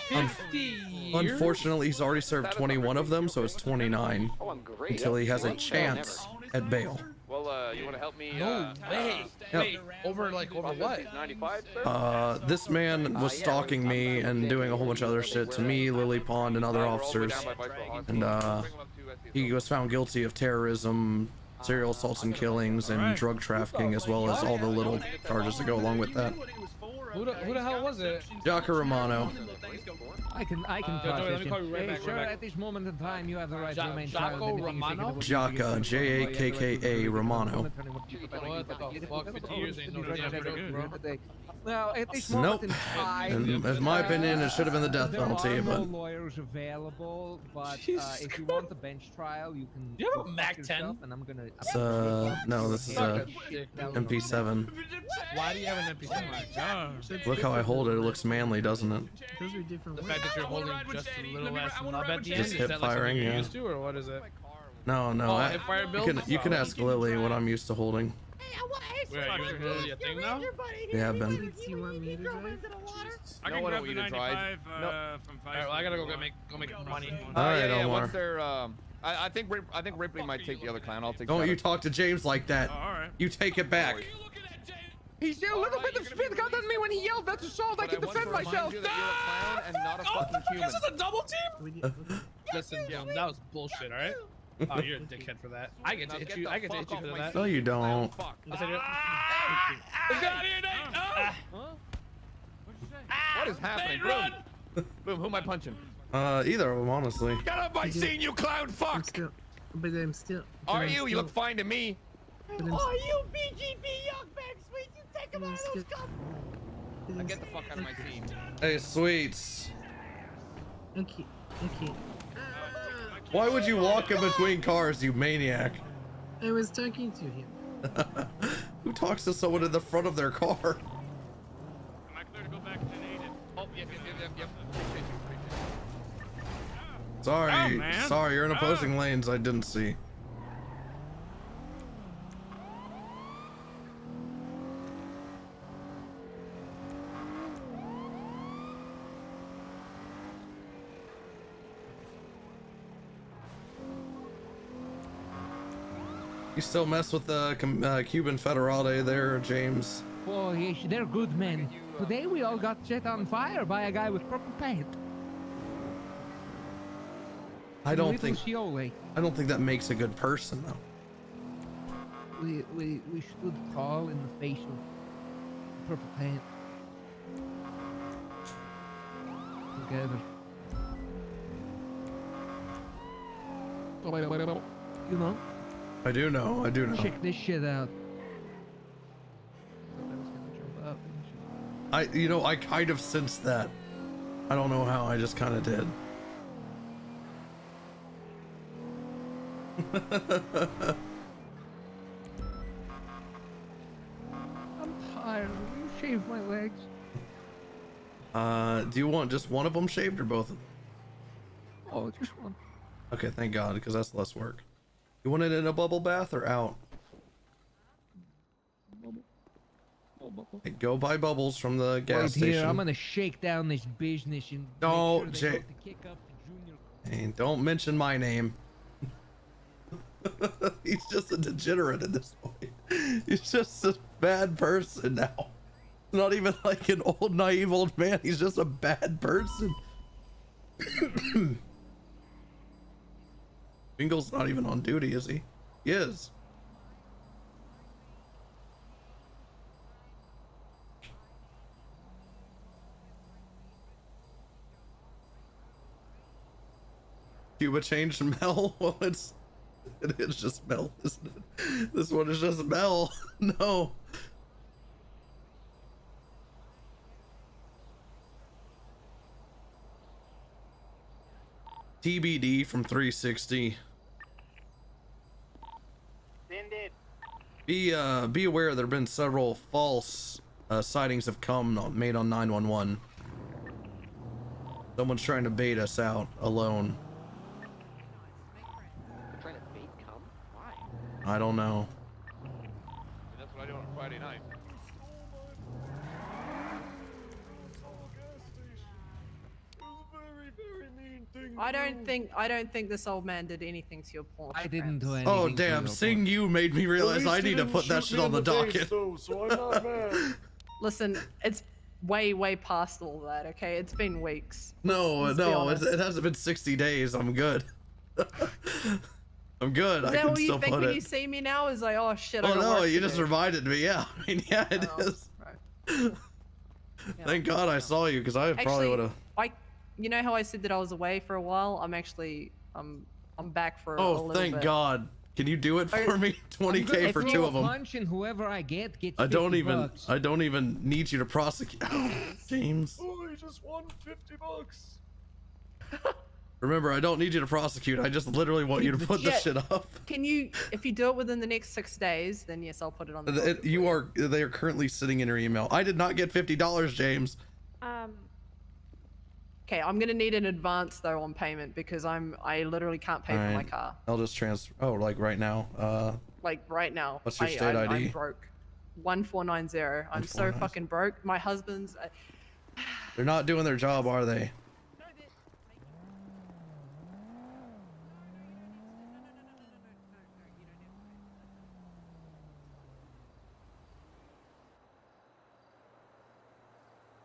50 years? Unfortunately, he's already served 21 of them, so it's 29 until he has a chance at bail. Well, you want to help me? No way. Wait, over what? 95, this man was stalking me and doing a whole bunch of other shit to me, Lily Pond, and other officers. And he was found guilty of terrorism, serial assaults and killings, and drug trafficking, as well as all the little charges that go along with that. Who the hell was it? Jaka Romano. I can process him. Hey, sir, at this moment in time, you have the right to remain silent. Jaka, Jakka Romano. What the fuck? 50 years ain't no damn pretty good, bro. Well, at this Nope. moment in time, In my opinion, it should have been the death penalty, there are no but lawyers available. But Jesus if you want the bench trial, you can. You have a go Mac fuck 10? yourself, and I'm gonna. it's no, this is MP7. Why do you have an MP7? Oh my god. Look how I hold it. It looks manly, doesn't it? Those are different. The fact that you're holding just a little less knob at the end, Just is hip that like something firing, you're yeah. used to, or what is it? No, no. Oh, hip-fire you can build? ask Lily what I'm used to holding. Wait, are you in your thing now? Yeah, I've been. Do you want me to drive? I No, can I grab don't the need to 95 drive. from 5. Alright, well, I gotta go make money. All right, yeah, Omar. what's their, I think Ripley might take the other clown. I'll take Don't the you other. talk to James like that. Alright. You take it back. He's a little bit of spit got on me when he yelled. That's assault. I can defend myself. You that you're a clown and not a fucking human. This is a double team? Listen, that was bullshit, alright? Oh, you're a dickhead for that. I get to hit you. I get to hit you for that. No, you don't. What is happening? Boom. Boom. Who am I punching? Either of them, honestly. Get up! I seen you, clown. Fuck. But I'm still. Are you? You look fine to me. But I'm Oh, you BGB young man, sweet, you take him out of those cups. Now get the fuck out of my scene. Hey, sweets. Okay, okay. Why would you walk in between cars, you maniac? I was talking to him. Who talks to someone in the front of their car? Am I clear to go back to Aiden? Oh, yep. Sorry, Oh, man. sorry, you're in opposing lanes. I didn't see. You still mess with the Cuban Federale there, James? Oh, yes, they're good men. Today we all got set on fire by a guy with purple paint. I don't Little think. Scioli. I don't think that makes a good person, though. We stood tall in the face of purple paint. Together. You know? I do know. I do know. Check this shit out. I kind of sensed that. I don't know how. I just kind of did. I'm tired. Will you shave my legs? Do you want just one of them shaved or both of them? Oh, just one. Okay, thank God, because that's less work. You want it in a bubble bath or out? Hey, go buy bubbles from the gas station. Here, I'm gonna shake down this business and Don't, make sure they Jay. don't kick up the junior. Hey, don't mention my name. He's just a degenerate at this point. He's just a bad person now. Not even like an old naive old man. He's just a bad person. Bingle's not even on duty, is he? He is. Cuba changed Mel? Well, it is just Mel, isn't it? This one is just Mel. No. TBD from 360. Be aware there have been several false sightings have made on 911. Someone's trying to bait us out alone. Trying to bait cum? Why? I don't know. That's what I do on a Friday night. I don't think this old man did anything to your porn. I didn't do anything. Oh damn, seeing you made me realize I need to put that shit on the docket. So I'm not mad. Listen, it's way past all that. Okay, it's been weeks. No, Let's be no, honest. it hasn't been 60 days. I'm good. I'm good. Is I that can what you still think put when it. you see me now? Is like, oh shit. I Oh got no, work you to just do. reminded me. Yeah, I mean, yeah, it is. Right. Thank God I saw you, because I probably would have. You know how I said that I was away for a while? I'm actually, I'm back for a Oh, little thank bit. God. Can you do it for me? 20K for 2 of them. Punch and whoever I get gets I don't 50 even. bucks. I don't even need you to prosecute. James. Oh, he just won 50 bucks. Remember, I don't need you to prosecute. I just literally want you to put the Yeah. shit up. Can you, if you do it within the next 6 days, then yes, I'll put it on the You are. They are currently sitting in your email. I did not get $50, James. Okay, I'm gonna need an advance though on payment because I literally can't pay for my Alright, car. I'll just transfer. Oh, like right now. Like right now. What's your state I'm ID? broke. 1490. I'm so 1490. fucking broke. My husband's. They're not doing their job, are they?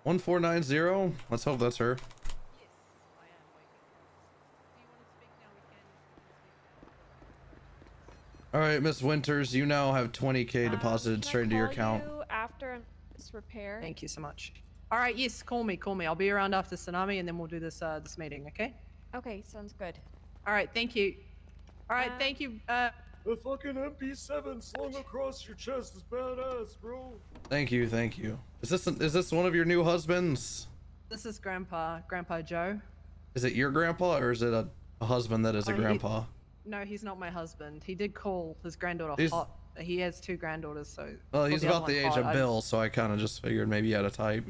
$1490. Let's hope that's her. All right, Miss Winters, you now have 20K deposited straight into your account. After this repair. Thank you so much. All right, yes, call me. I'll be around after Tsunami, and then we'll do this this meeting. Okay? Okay, sounds good. All right, thank you. All right, thank you. The fucking MP7 slung across your chest is badass, bro. Thank you, thank you. Is this one of your new husbands? This is Grandpa Joe. Is it your grandpa or is it a husband that is a grandpa? No, he's not my husband. He did call his granddaughter He's- hot. He has 2 granddaughters, so. Well, he's probably about the one age of hot. Bill, so I kind of just figured maybe you had a type.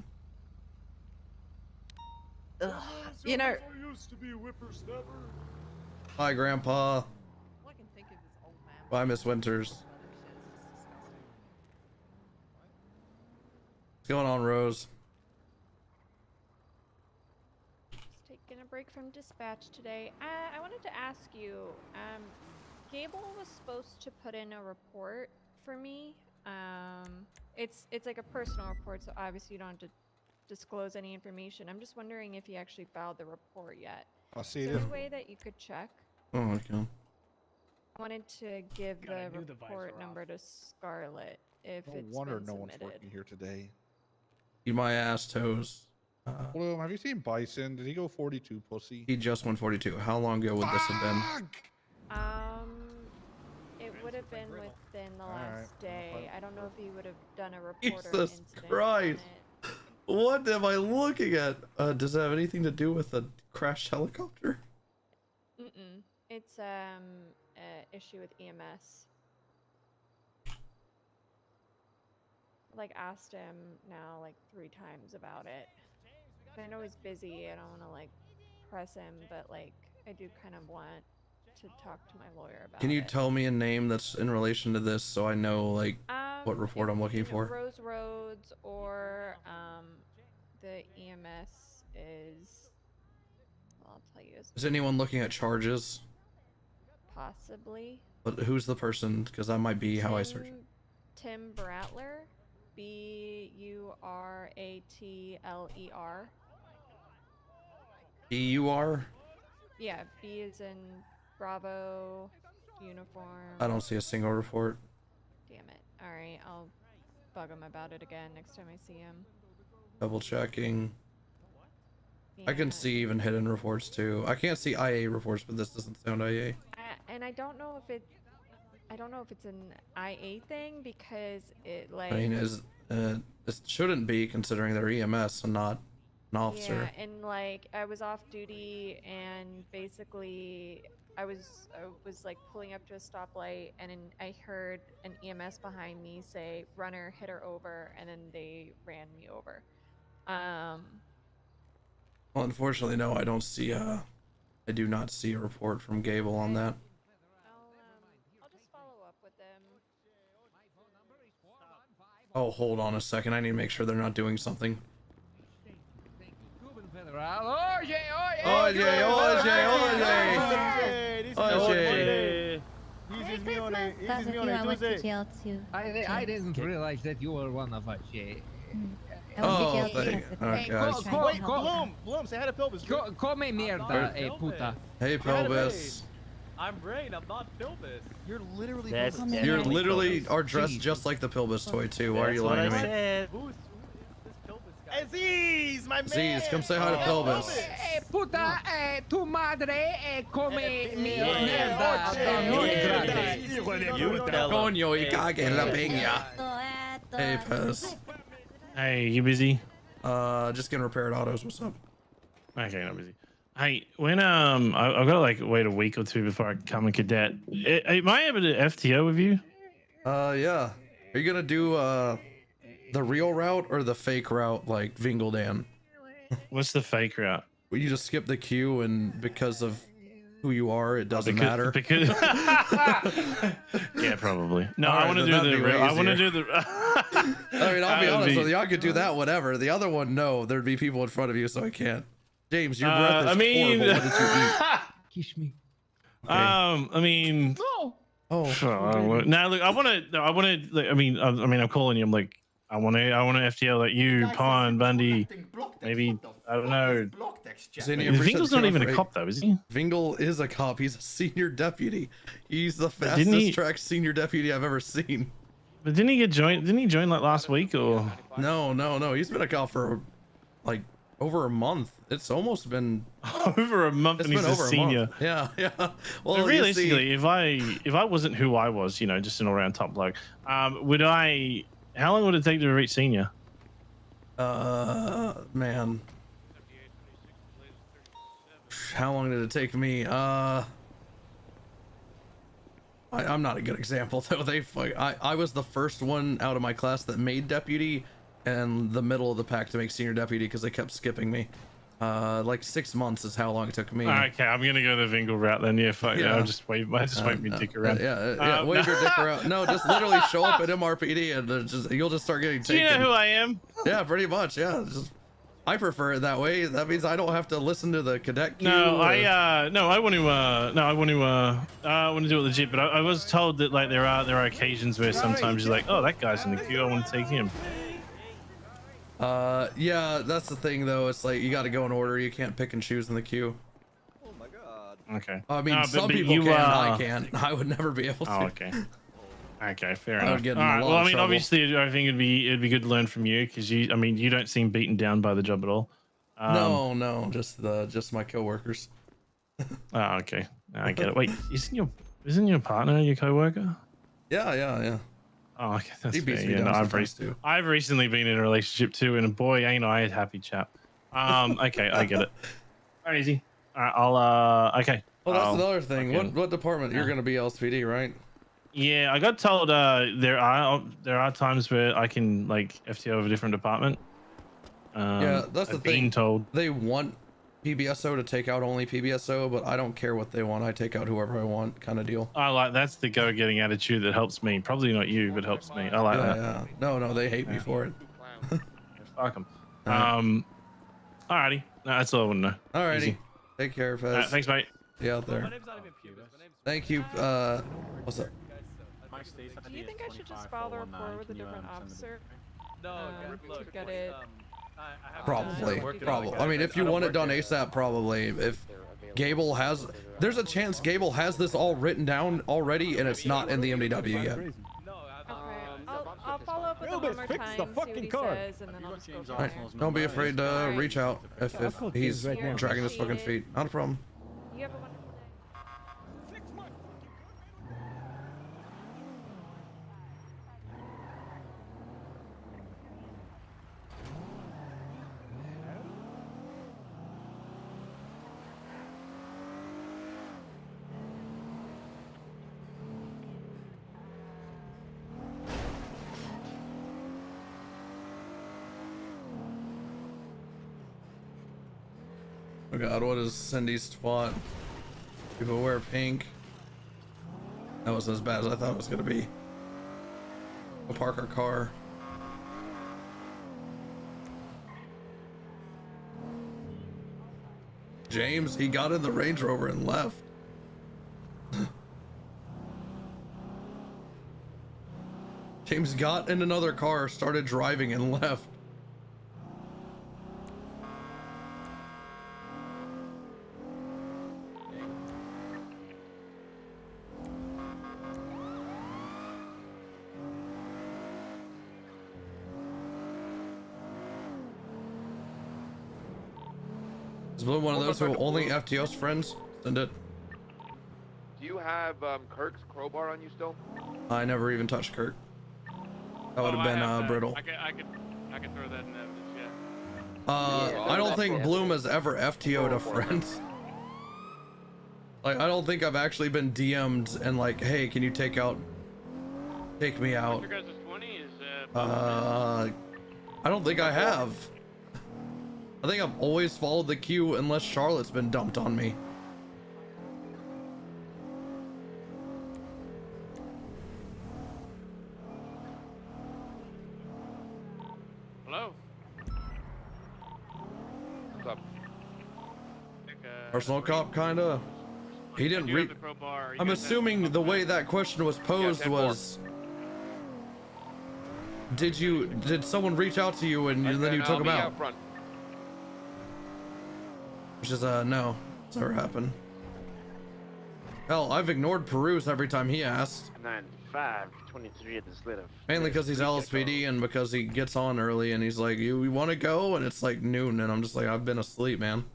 Ugh, you know. I used to be whippersnapper. Hi, Grandpa. All I can think of is old man. Bye, Miss Winters. What's going on, Rose? Just taking a break from dispatch today. I wanted to ask you, Gable was supposed to put in a report for me. It's like a personal report, so obviously you don't have to disclose any information. I'm just wondering if he actually filed the report yet. I see Is it. there a way that you could check? Oh, okay. I wanted to give Gotta the do the visor report number to Scarlett if No it's wonder been no one's submitted. working here today. Eat my ass, toes. Bloom, have you seen Bison? Did he go 42, pussy? He just won 42. How long ago would this have been? It would have been within the last day. I don't know if he would have done a report or Jesus incident on Christ. it. What am I looking at? Does it have anything to do with a crashed helicopter? Mm-mm. It's issue with EMS. Like asked him now like 3 times about it. I know he's busy. I don't want to like press him, but like I do kind of want to talk to my lawyer about Can you it. tell me a name that's in relation to this so I know like what report I'm looking You know, for? Rose Roads or the EMS is. Well, I'll tell you. Is anyone looking at charges? Possibly. But who's the person? Because that might be how I search it. Tim Bratler. Buratler. EUR? Yeah, B is in Bravo, uniform. I don't see a single report. Damn it. Alright, I'll bug him about it again next time I see him. Double checking. I can see even hidden reports too. I can't see IA reports, but this doesn't sound IA. And I don't know if it's an IA thing because it like. I mean, it shouldn't be considering they're EMS and not an officer. Yeah, and like I was off duty and basically I was like pulling up to a stoplight and then I heard an EMS behind me say runner hit her over and then they ran me over. Well, unfortunately, no, I don't see I do not see a report from Gable on that. I'll just follow up with them. Oh, hold on a second. I need to make sure they're not doing something. Oye, I didn't realize that you were one of us. Oh, thank you. Alright, guys. Bloom, say hi to Pilbus. Come mierda, puta. Hey, Pelvis. I'm Rain, I'm not Pilbus. You're literally You literally are dressed just like the Pilbus toy too. Why are you lying to me? Who's this Pilbus guy? Aziz, my man. Aziz, come say hi to Pelvis. Puta, tu madre come mi mierda. Coño, y cague en la peña. Hey, Pez. Hey, you busy? Just getting repaired autos. What's up? Okay, not busy. Hey, when I've got to like wait a week or two before I come and cadet. Am I able to FTO with you? Yeah. Are you gonna do the real route or the fake route like Vingeldan? What's the fake route? Well, you just skip the queue, and because of who you are, it doesn't matter. Because yeah, probably. No, All I right, want to then do that'd the. be way I want to easier. do the. I mean, I'll be That would honest be- with you. I could do that, whatever. The other one, no. There'd be people in front of you, so I can't. James, your breath is I mean, horrible. What did you eat? Kiss me. I mean. Oh. Now look, I want to. Like, I mean, I'm calling you. I'm like, I want to FTO like you, Pond, Bundy, maybe I don't know. Vingel's not even a cop though, is he? Vingel is a cop. He's a senior deputy. He's the But didn't he- fastest track senior deputy I've ever seen. But didn't he get joined? Didn't he join like last week or? No. He's been a cop for like over a month. It's almost been over a month, It's and he's been a over a senior. month. Yeah. Well, Well, you realistically, see- if I wasn't who I was, you know, just an all-round top bloke, would I? How long would it take to reach senior? Man. How long did it take me? I'm not a good example though. I was the first one out of my class that made deputy, and the middle of the pack to make senior deputy because they kept skipping me. Like 6 months is how long it took me. Okay, I'm gonna go the Vingel route then. Yeah, fuck yeah. Yeah. I'll just wave my dick around. Yeah, wave your dick around. No, just literally show up at MRPD and you'll just start getting Do taken. you know who I am? Yeah, pretty much. Yeah, I prefer it that way. That means I don't have to listen to the cadet queue. No, or- I want to do it legit. But I was told that like there are occasions where sometimes you're like, oh, that guy's in the queue. I want to take him. Yeah, that's the thing though. It's like you got to go in order. You can't pick and choose in the queue. Okay. I mean, No, some but people you, can. I can't. I would never be able to. Oh, okay. Okay, fair I would enough. get in All a right. lot Well, of I mean, trouble. obviously, I think it'd be good to learn from you because you don't seem beaten down by the job at all. No, just my coworkers. Oh, okay. I get it. Wait, isn't your partner your coworker? Yeah. Oh, okay. That's He beats fair. me Yeah, down no, sometimes, too. I've recently been in a relationship too, and boy, ain't I a happy chap. Okay, I get it. All right, easy. All right, I'll okay. Well, that's I'll another thing. fucking- What department? You're gonna be LSPD, right? Yeah, I got told there are times where I can like FTO of a different department. Yeah, that's the I've thing. been told. They want PBSO to take out only PBSO, but I don't care what they want. I take out whoever I want, kind of deal. I like that's the go-getting attitude that helps me. Probably not you, but helps me. I like that. Yeah. No, they hate me for it. Fuck them. Alrighty, no, that's all I want to know. Alrighty. Easy. Take care, Fez. All right, thanks, mate. See you out there. Thank you. What's up? Do you think I should just file the report with a different officer? No, look, to get it. Probably. I mean, if you want it done ASAP, probably. If Gable has, there's a chance Gable has this all written down already, and it's not in the MDW yet. I'll follow up with him one more time, see what he says, and then I'll just go from Alright, there. don't be afraid to reach out if he's dragging his fucking feet. Not a problem. You have a wonderful day. Oh god, what is Cindy's twat? People wear pink. That wasn't as bad as I thought it was gonna be. We'll park our car. James, he got in the Range Rover and left. James got in another car, started driving, and left. Bloom one of those who only FTO's friends? Send it. Do you have Kirk's crowbar on you still? I never even touched Kirk. That would have been brittle. I could throw that in evidence, yeah. I don't think Bloom has ever FTO'd a friend. Like, I don't think I've actually been DM'd and like, hey, can you take me out? Your guys' 20 is I don't think I have. I think I've always followed the queue unless Charlotte's been dumped on me. Hello? What's up? Personal cop, kinda. He didn't read. I'm assuming the way that question was posed was, did someone reach out to you and then you took them out? Which is no, it's never happened. Hell, I've ignored Peruse every time he asked. 9-5-23 at the slit of. Mainly because he's LSPD and because he gets on early and he's like, you want to go? And it's like noon and I'm just like, I've been asleep, man.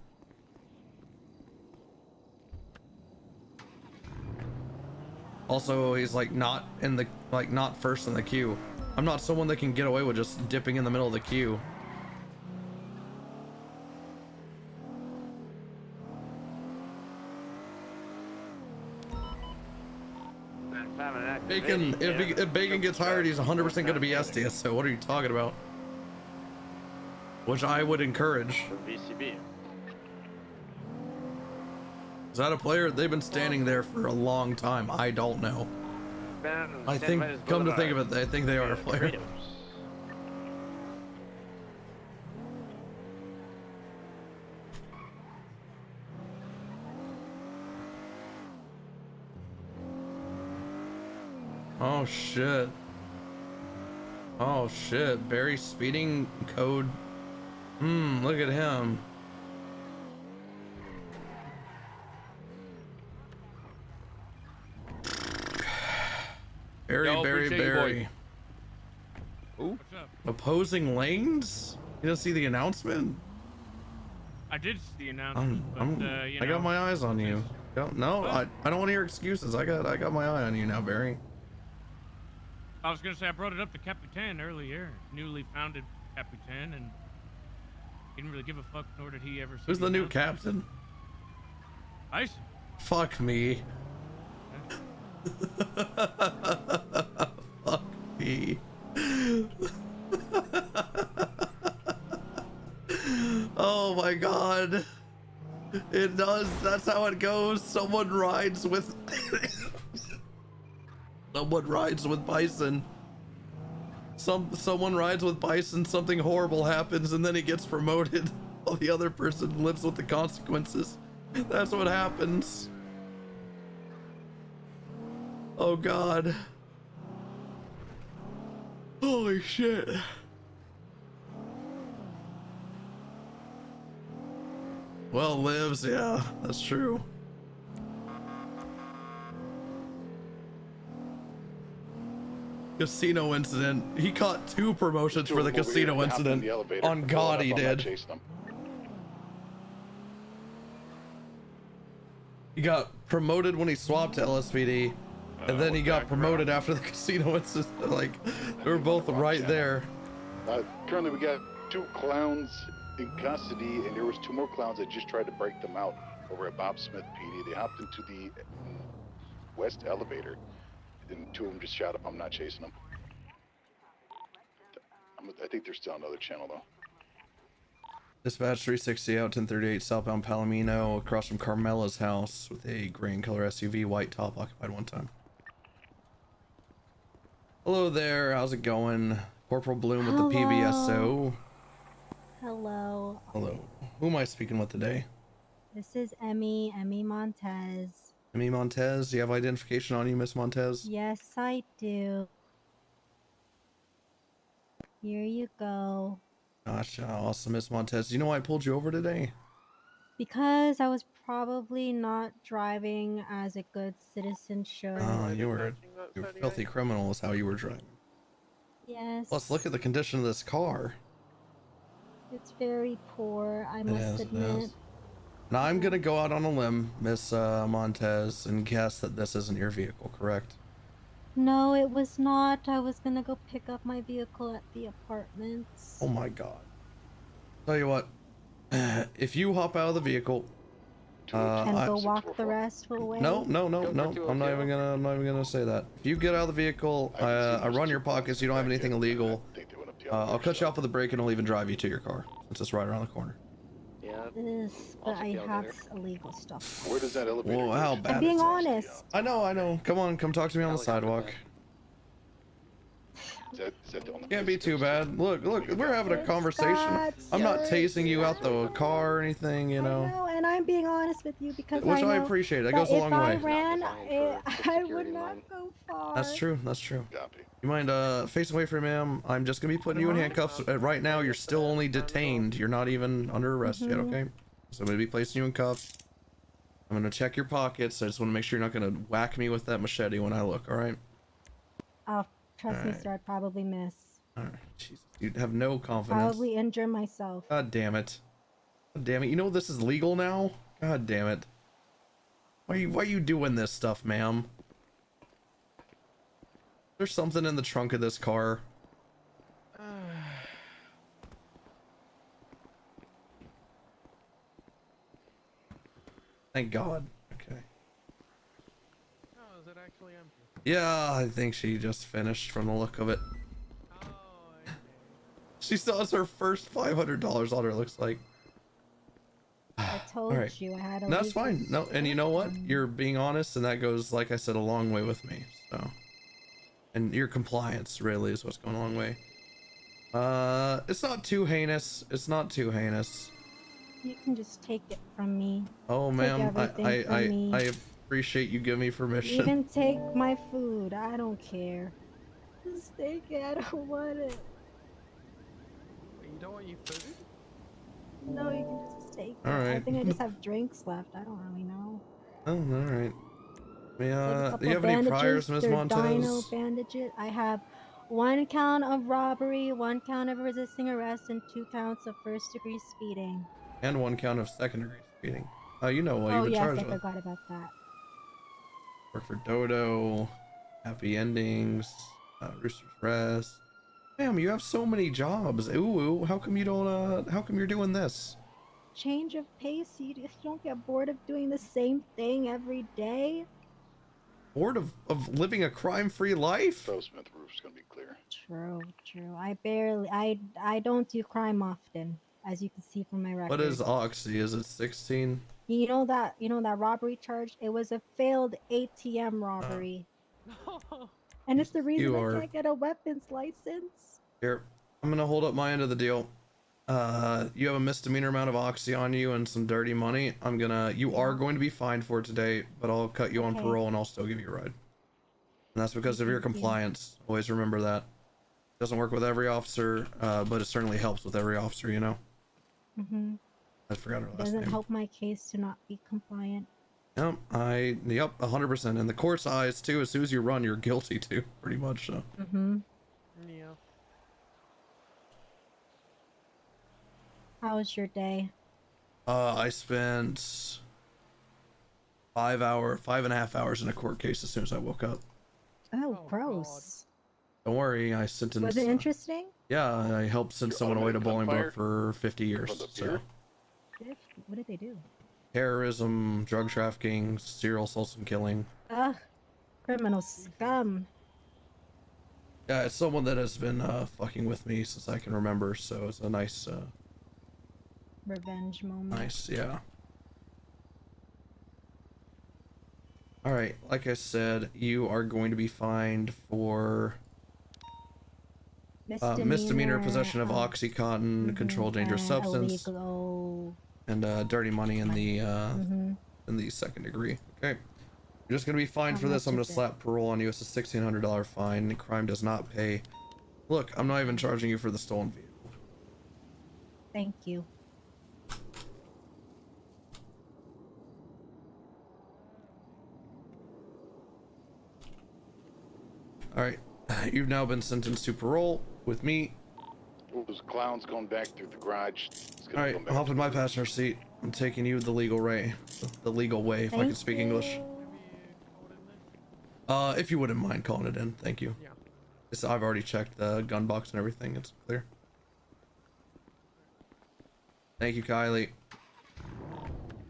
Also, he's like not in the, not first in the queue. I'm not someone that can get away with just dipping in the middle of the queue. Bacon, if Bacon gets hired, he's 100% going to be SDS, so what are you talking about? Which I would encourage. VCB. Is that a player? They've been standing there for a long time. I don't know. I think, come to think of it, I think they are a player. Oh shit. Oh shit. Barry speeding code. Look at him. Barry. What's up? Opposing lanes? You don't see the announcement? I did see the announcement, you I got know, my eyes on you. No, I don't want to hear excuses. I got my eye on you now, Barry. I was gonna say I brought it up to Capitan earlier, newly founded Capitan, and he didn't really give a fuck, nor did he ever. Who's the new captain? Ice. Fuck me. Fuck me. Oh my god. It does. That's how it goes. Someone rides with someone rides with Bison. Someone rides with Bison, something horrible happens, and then he gets promoted while the other person lives with the consequences. That's what happens. Oh god. Holy shit. Well lives, yeah, that's true. Casino incident. He caught 2 promotions for the casino incident. On God, he did. He got promoted when he swapped to LSPD, and then he got promoted after the casino incident. Like, they were both right there. Currently, we got 2 clowns in custody, and there was 2 more clowns that just tried to break them out over at Bob Smith PD. They hopped into the west elevator, and 2 of them just shot up. I'm not chasing them. I think they're still on another channel, though. Dispatch 360 out 1038 southbound Palomino across from Carmela's house with a green color SUV, white top, occupied 1 time. Hello there, how's it going? Corporal Bloom with the PBSO. Hello. Hello. Who am I speaking with today? This is Emmy Montez. Emmy Montez, do you have identification on you, Miss Montez? Yes, I do. Here you go. Gotcha, awesome, Miss Montez. Do you know why I pulled you over today? Because I was probably not driving as a good citizen should. You were a filthy criminal is how you were driving. Yes. Let's look at the condition of this car. It's very poor, I must admit. Now I'm gonna go out on a limb, Miss Montez, and guess that this isn't your vehicle, correct? No, it was not. I was gonna go pick up my vehicle at the apartments. Oh my god. Tell you what, if you hop out of the vehicle, And go walk the rest away. No. I'm not even gonna say that. If you get out of the vehicle, I run your pockets. You don't have anything illegal. I'll cut you off with a brake and I'll even drive you to your car. It's just right around the corner. Yeah. But I have illegal stuff. Where does that elevator? Whoa, how bad? I'm being is it? honest. I know. Come on, come talk to me on the sidewalk. Is that the only Can't be too bad. Look, we're having a conversation. I'm not tasing you out the car or anything, you know. No, and I'm being honest with you because Which I know appreciate. That that goes a long if way. I ran, I would not go far. That's true. You mind facing away from me, ma'am? I'm just gonna be putting you in handcuffs. Right now, you're still only detained. You're not even under arrest yet, okay? So I'm gonna be placing you in cuffs. I'm gonna check your pockets. I just want to make sure you're not gonna whack me with that machete when I look, all right? Oh, trust me, sir, I'd probably miss. All right, Jesus, you have no confidence. Probably injure myself. God damn it. God damn it. You know this is legal now? God damn it. Why are you doing this stuff, ma'am? There's something in the trunk of this car. Thank God. Okay. Oh, is it actually empty? Yeah, I think she just finished from the look of it. She still has her first $500 on her, looks like. I told Alright. you I had a That's fine. No, and you know what? You're being honest, and that goes, like I said, a long way with me. So, and your compliance really is what's going a long way. It's not too heinous. It's not too heinous. You can just take it from me. Oh, Take ma'am, everything from me. I appreciate you giving me permission. Even take my food. I don't care. Just take it. I don't want it. You don't want your food? No, you can just take it. All I right. think I just have drinks left. I don't really know. Oh, all right. Take a Do you have couple any priors, bandages. Ms. They're Montez? Dino bandages. I have 1 count of robbery, 1 count of resisting arrest, and 2 counts of first-degree speeding. And 1 count of second-degree speeding. You know what Oh you've been yes, charged I with. forgot about that. Work for Dodo, Happy Endings, Rooster's Rest. Ma'am, you have so many jobs. Ooh, how come you don't, how come you're doing this? Change of pace. You don't get bored of doing the same thing every day. Bored of living a crime-free life? Smith roof's gonna be clear. True. I don't do crime often, as you can see from my record. What is Oxy? Is it 16? You know that robbery charge? It was a failed ATM robbery. And it's the reason I can't get a weapons license. Here, I'm gonna hold up my end of the deal. You have a misdemeanor amount of Oxy on you and some dirty money. You are going to be fined for it today, but I'll cut you on Okay. parole and I'll still give you a ride. And that's because of your compliance. Always remember that. Doesn't work with every officer, but it certainly helps with every officer, you know? Mm-hmm. I forgot her last Doesn't name. help my case to not be compliant. Yep, 100%. In the court's eyes too, as soon as you run, you're guilty too, pretty much so. Mm-hmm. Yeah. How was your day? I spent 5.5 hours in a court case as soon as I woke up. Oh, gross. Don't worry, I sentenced. Was it interesting? Yeah, I helped send someone away to Bolingbroke for 50 years. So, What did they do? terrorism, drug trafficking, serial assaults and killing. Ugh, criminal scum. Yeah, it's someone that has been fucking with me since I can remember. So it's a nice, Revenge moment. nice, yeah. All right, like I said, you are going to be fined for misdemeanor possession of OxyContin, controlled dangerous substance, illegal. and dirty money in the second degree. Okay, you're just gonna be fined for this. I'm gonna slap parole on you. It's a $1,600 fine. Crime does not pay. Look, I'm not even charging you for the stolen vehicle. Thank you. All right, you've now been sentenced to parole with me. Those clowns going back through the garage. All right, hop in my passenger seat. I'm taking you the legal way, if I can speak English. If you wouldn't mind calling it in, thank you. Yeah. I've already checked the gun box and everything. It's clear. Thank you, Kylie.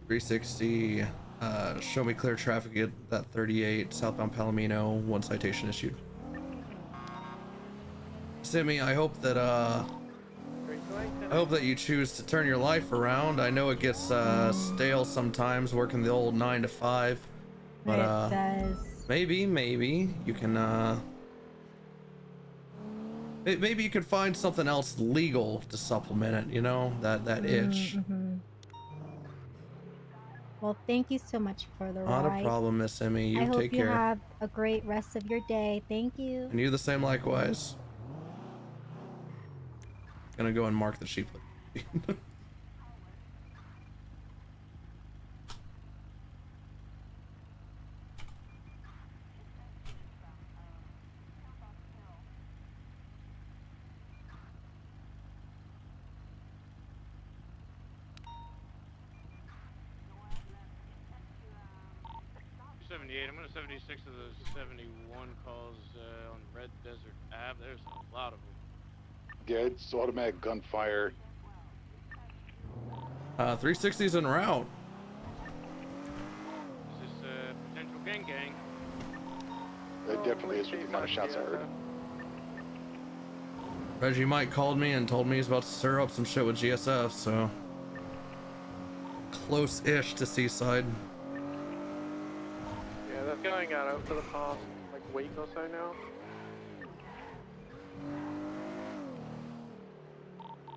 360. Show me clear traffic at that 38 southbound Palomino. 1 citation issued. Simi, I hope that you choose to turn your life around. I know it gets stale sometimes working the old 9 to 5, but it does. maybe you can maybe you could find something else legal to supplement it, you know, that itch. Mm-hmm. Well, thank you so much for the Not ride. a problem, Miss Emmy. You I hope take you care. have a great rest of your day. Thank you. And you the same likewise. Gonna go and mark the sheep. I'm going to 76 of those 71 calls on Red Desert Ave. There's a lot of them. Yeah, it's automatic gunfire. 360's en route. Is this a potential gang? It definitely is with the amount of shots I heard. Reggie Mike called me and told me he's about to stir up some shit with GSF, so close-ish to Seaside. Yeah, that's going out for the past week or so now.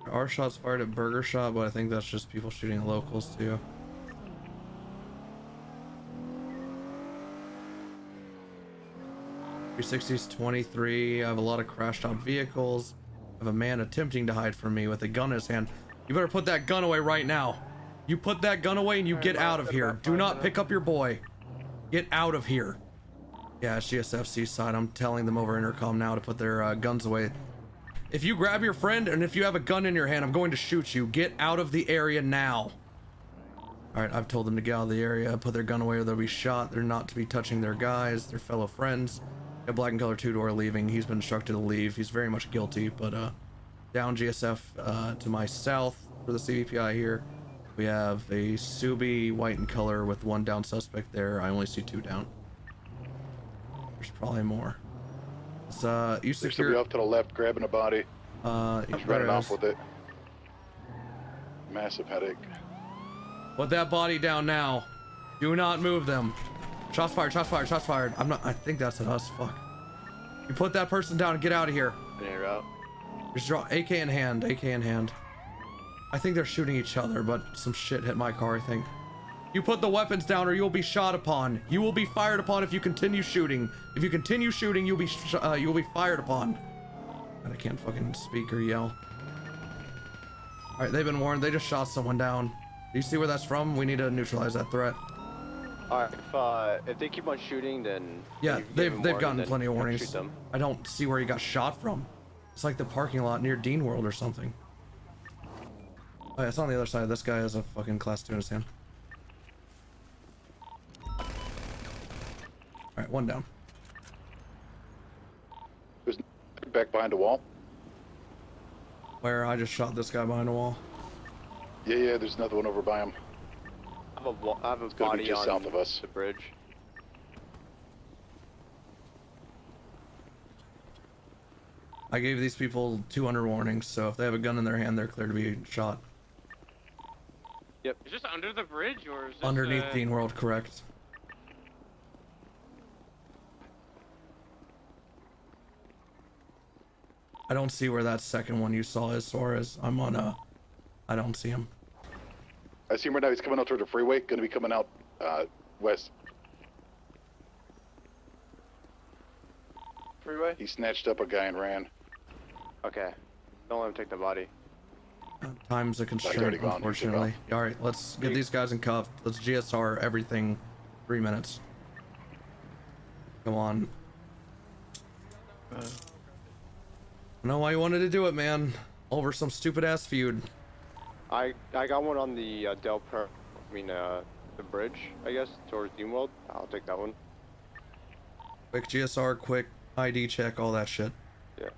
There are shots fired at Burger Shop, but I think that's just people shooting at locals too. .360's 23. I have a lot of crashed out vehicles. I have a man attempting to hide from me with a gun in his hand. You better put that gun away right now. You put that gun away and you get out of here. Do not pick up your boy. Get out of here. Yeah, it's GSF Seaside. I'm telling them over intercom now to put their guns away. If you grab your friend and if you have a gun in your hand, I'm going to shoot you. Get out of the area now. Alright, I've told them to get out of the area, put their gun away or they'll be shot. They're not to be touching their guys, their fellow friends. Got black and color two-door leaving. He's been instructed to leave. He's very much guilty, but down GSF to my south for the CVPI here. We have a Subi white in color with one down suspect there. I only see 2 down. There's probably more. It's, you There's secure. somebody off to the left grabbing a body. He's running off with it. Massive headache. Put that body down now. Do not move them. Shots fired, shots fired, shots fired. I think that's at us. Fuck. You put that person down and get out of here. Just draw AK in hand, AK in hand. I think they're shooting each other, but some shit hit my car, I think. You put the weapons down or you'll be shot upon. You will be fired upon if you continue shooting. If you continue shooting, you'll be fired upon. And I can't fucking speak or yell. All right, they've been warned. They just shot someone down. Do you see where that's from? We need to neutralize that threat. Alright, if they keep on shooting, then yeah, they've gotten plenty of shoot warnings. them. I don't see where he got shot from. It's like the parking lot near Dean World or something. Oh yeah, it's on the other side. This guy has a fucking class 2 in his hand. Alright, 1 down. There's back behind the wall. Where I just shot this guy behind the wall. Yeah, there's another one over by him. I have a It's gonna be body just on south of us. the bridge. I gave these people 200 warnings, so if they have a gun in their hand, they're clear to be shot. Yep. Is this under the bridge or is this Underneath Dean World, correct. I don't see where that second one you saw is, Suarez. I'm on I don't see him. I see him right now. He's coming out toward the freeway. Gonna be coming out west. Freeway? He snatched up a guy and ran. Okay. Don't let him take the body. Time's a already constraint, gone. unfortunately. All right, let's get these guys in cuffs. Let's GSR everything. 3 minutes. Come on. I know why you wanted to do it, man. over some stupid ass feud. I got one on the the bridge, I guess, towards Dreamworld. I'll take that one. Quick GSR, quick ID check, all that shit. Yeah.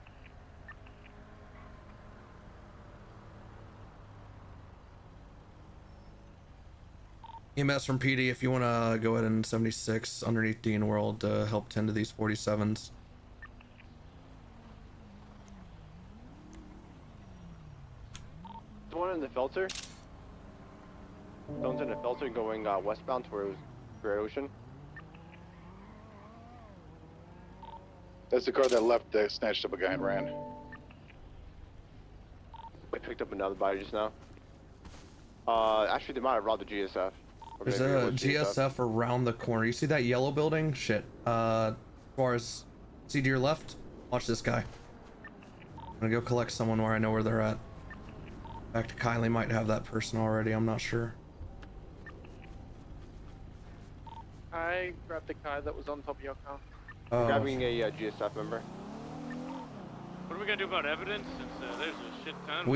EMS from PD, if you want to go ahead and 76 underneath Dean World to help tend to these 47s. The one in the filter. The one's in the filter going westbound towards Great Ocean. That's the car that left that snatched up a guy and ran. We picked up another body just now. Actually, they might have robbed the GSF. There's a GSF around the corner. You see that yellow building? Shit. As far as, see to your left? Watch this guy. I'm gonna go collect someone where I know where they're at. In fact, Kylie might have that person already. I'm not sure. I grabbed the guy that was on top of your car. Oh. Grabbing a GSF member. What are we gonna do about evidence? Since there's a shit ton.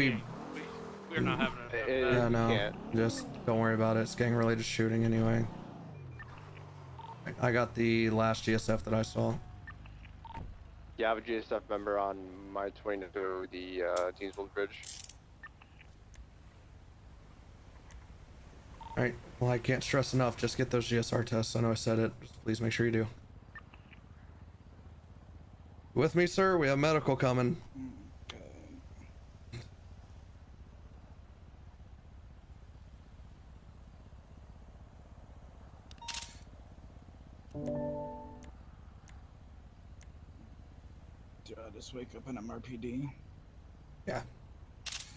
We're not having a. Yeah, no. Just don't worry about it. It's gang-related shooting anyway. I got the last GSF that I saw. Yeah, I have a GSF member on my 20 to the Deansville Bridge. Alright, well, I can't stress enough. Just get those GSR tests. I know I said it. Just please make sure you do. With me, sir? We have medical coming. Do I just wake up in MRPD? Yeah.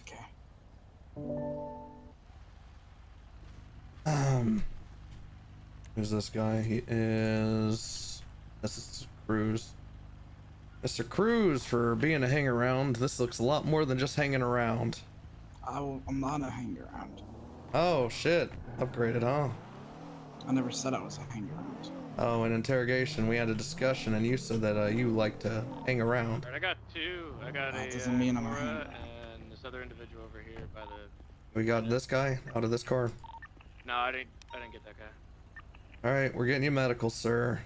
Okay. Who's this guy? He is... This is Cruz. Mr. Cruz, for being a hang around. This looks a lot more than just hanging around. I'm not a hang around. Oh, shit. Upgraded, huh? I never said I was a hang around. Oh, in interrogation, we had a discussion, and you said that you like to hang around. Alright, I got two. I got That a doesn't mean I'm a hang Cora around. and this other individual over here by the. We got this guy out of this car. No, I didn't get that guy. All right, we're getting you medical, sir.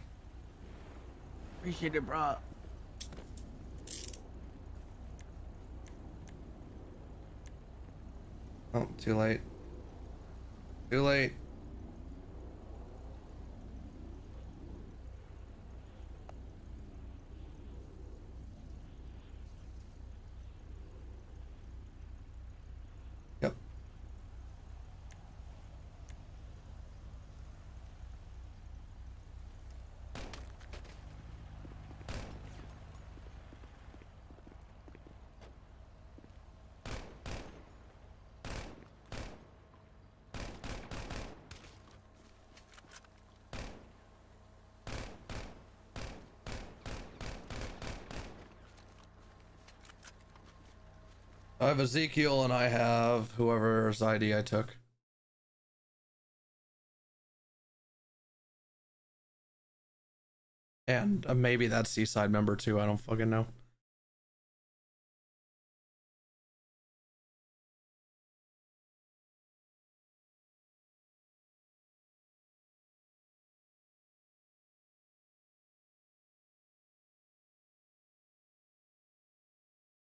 Appreciate it, bro. Oh, too late. Too late. Yep. I have Ezekiel and I have whoever's ID I took. And maybe that Seaside member too, I don't fucking know.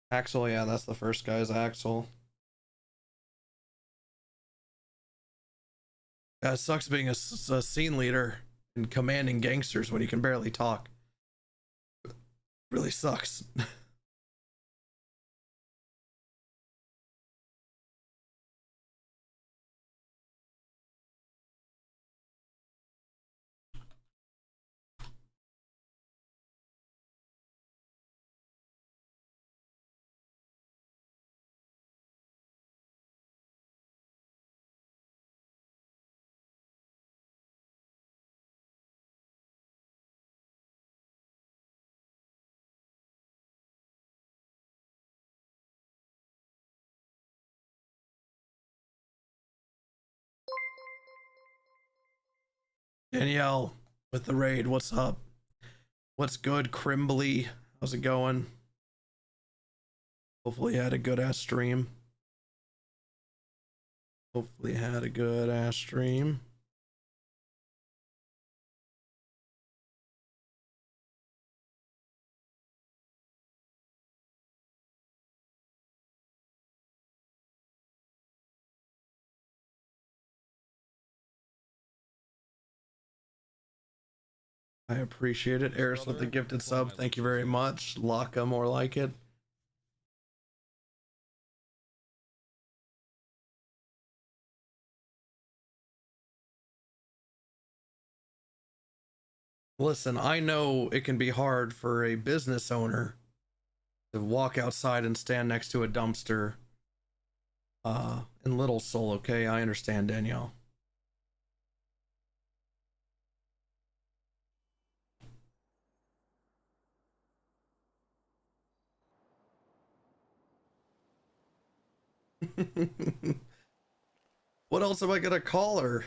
Axel, yeah, that's the first guy's Axel. Yeah, it sucks being a scene leader and commanding gangsters when you can barely talk. Really sucks. Danielle with the raid, what's up? What's good, Crimbly? How's it going? Hopefully you had a good ass stream. Hopefully you had a good ass stream. I appreciate it. Eris with the gifted sub. Thank you very much. Laka, more like it. Listen, I know it can be hard for a business owner to walk outside and stand next to a dumpster in Little Soul, okay? I understand, Danielle. What else am I gonna call her?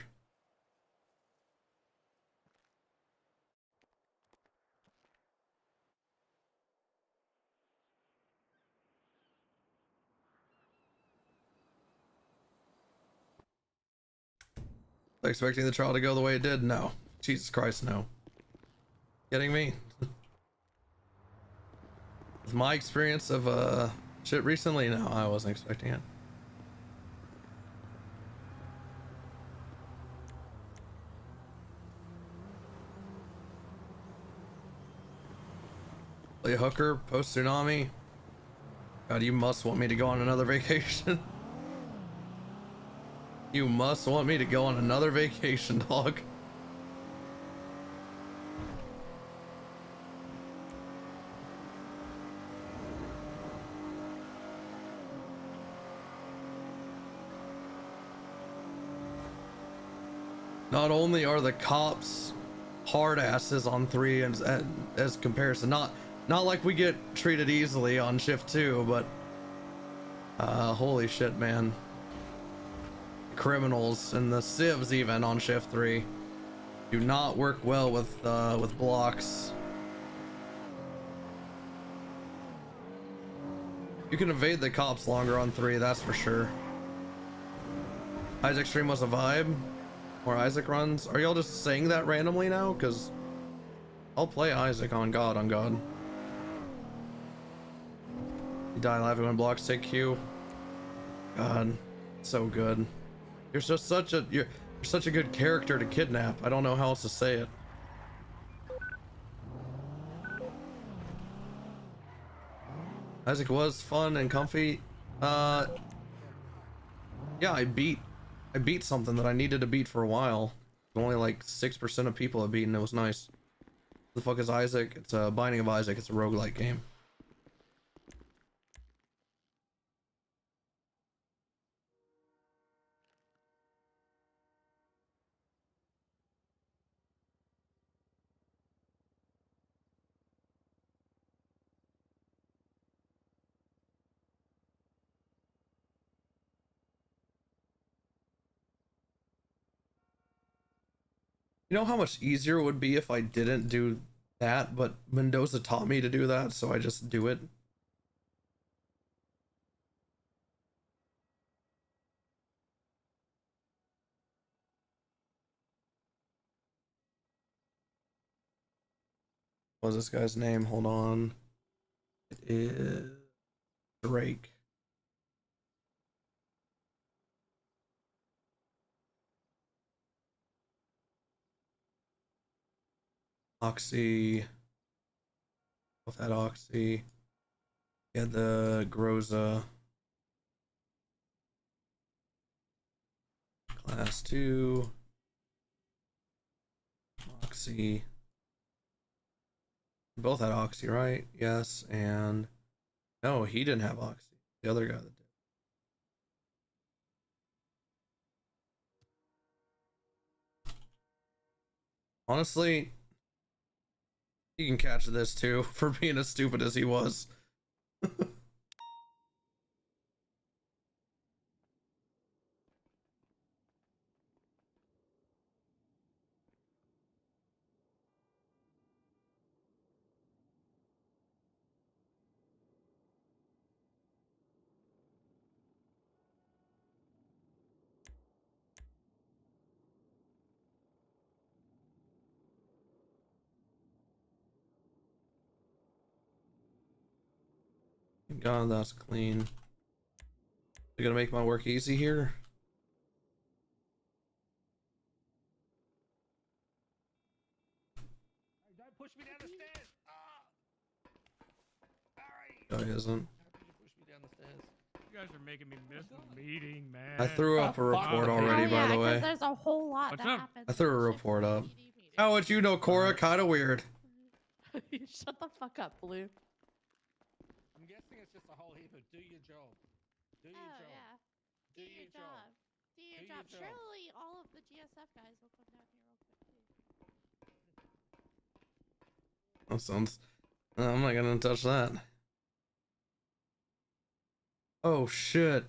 Expecting the trial to go the way it did? No. Jesus Christ, no. Kidding me? With my experience of shit recently, no, I wasn't expecting it. Play hooker, post tsunami. God, you must want me to go on another vacation. You must want me to go on another vacation, dog. Not only are the cops hard asses on 3 as comparison, not like we get treated easily on shift 2, but holy shit, man. Criminals and the civs even on shift 3 do not work well with blocks. You can evade the cops longer on 3, that's for sure. Isaac stream was a vibe. Or Isaac runs. Are y'all just saying that randomly now? Because I'll play Isaac on God, on God. You die laughing when blocks take Q. God, so good. You're just such a you're such a good character to kidnap. I don't know how else to say it. Isaac was fun and comfy. Yeah, I beat something that I needed to beat for a while. Only like 6% of people have beaten. It was nice. The fuck is Isaac? It's a Binding of Isaac. It's a roguelike game. You know how much easier it would be if I didn't do that, but Mendoza taught me to do that, so I just do it. What was this guy's name? Hold on. It is Drake. Oxy. Both had Oxy. He had the Groza. Class 2. Oxy. Both had Oxy, right? Yes, and no, he didn't have Oxy. The other guy that did. Honestly, you can catch this too for being as stupid as he was. God, that's clean. They're gonna make my work easy here. Don't push me down the stairs. No, he isn't. Push me down the stairs. You guys are making me miss the meeting, man. I threw up a report already, by the way. There's a whole lot What's that up? happens. I threw a report up. How would you know, Cora? Kind of weird. Shut the fuck up, Blue. I'm guessing it's just a whole heap of do your job. Do your job. Yeah. Do your job. Do your Do job. your job. Surely all of the GSF guys will come down here real quick too. That sounds. I'm not gonna touch that. Oh shit.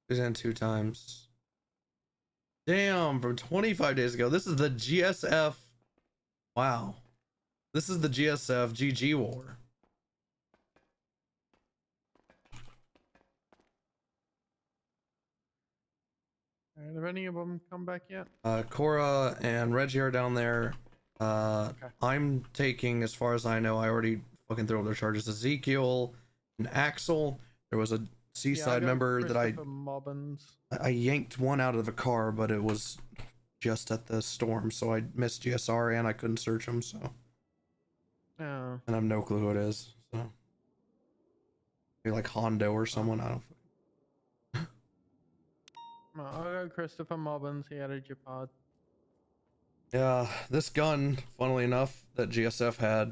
He's in 2 times. Damn, from 25 days ago. This is the GSF. Wow. This is the GSF GG war. Have any of them come back yet? Cora and Reggie are down there. I'm taking, as far as I know, I already fucking threw up their charges. Ezekiel and Axel. There was a Seaside member that I yanked one out of the car, but it was just at the storm, so I missed GSR and I couldn't search him. So, Oh. and I have no clue who it is. So, maybe like Hondo or someone. I don't. I'll go Christopher Mobbins. He added your pod. Yeah, this gun, funnily enough, that GSF had,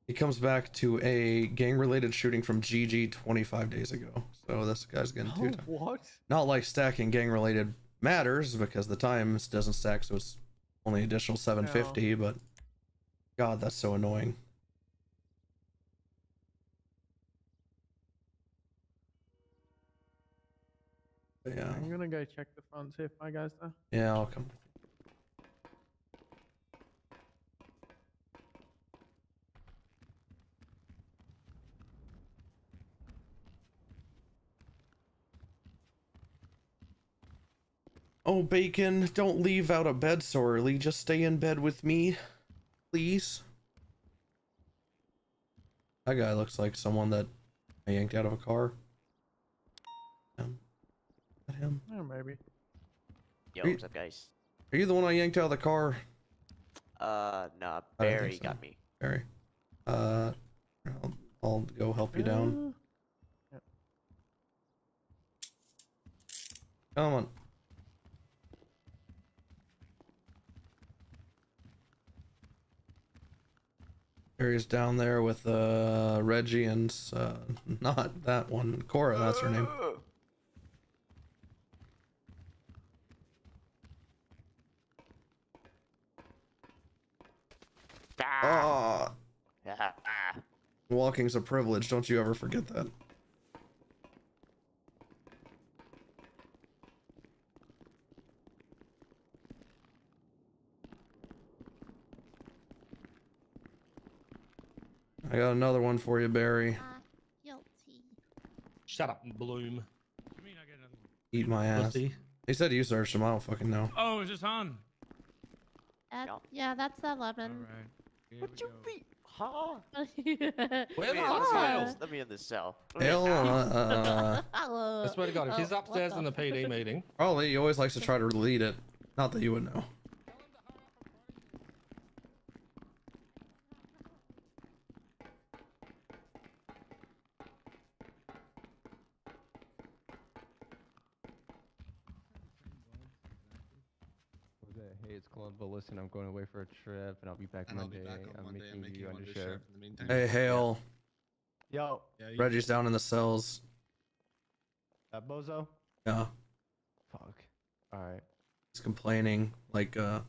it comes back to a gang-related shooting from GG 25 days ago. So this guy's getting 2 times. What? Not like stacking gang-related matters, because the times doesn't stack, so it's only additional 750, but God, that's so annoying. But yeah. I'm gonna go check the front, see if my guy's there. Yeah, I'll come. Oh, Bacon, don't leave out of bed so early. Just stay in bed with me, please. That guy looks like someone that I yanked out of a car. Him. Oh, maybe. Yo, Are you- what's up, guys? Are you the one I yanked out of the car? Nah, I don't Barry think so. got me. Barry. I'll go help you down. Yep. Come on. Barry's down there with Reggie and not that one, Cora. That's her name. Oh, walking's a privilege. Don't you ever forget that. I got another one for you, Barry. Guilty. Shut up, Bloom. I mean, I get another one. Eat my ass. Pussy. He said you searched him. I don't fucking know. Oh, is this on? Yeah, that's 11. Alright. What you be? Huh? Where's Let me in this cell. Hell, I swear to God, if he's upstairs in the PD meeting. Probably, he always likes to try to lead it. Not that you would know. Hey, it's Columbo. Listen, I'm going away for a trip, and I'll be back Monday. I'm making you undersheriff. Hey, Hale. Yo. Reggie's down in the cells. That bozo? Yeah. Fuck. Alright. He's complaining like a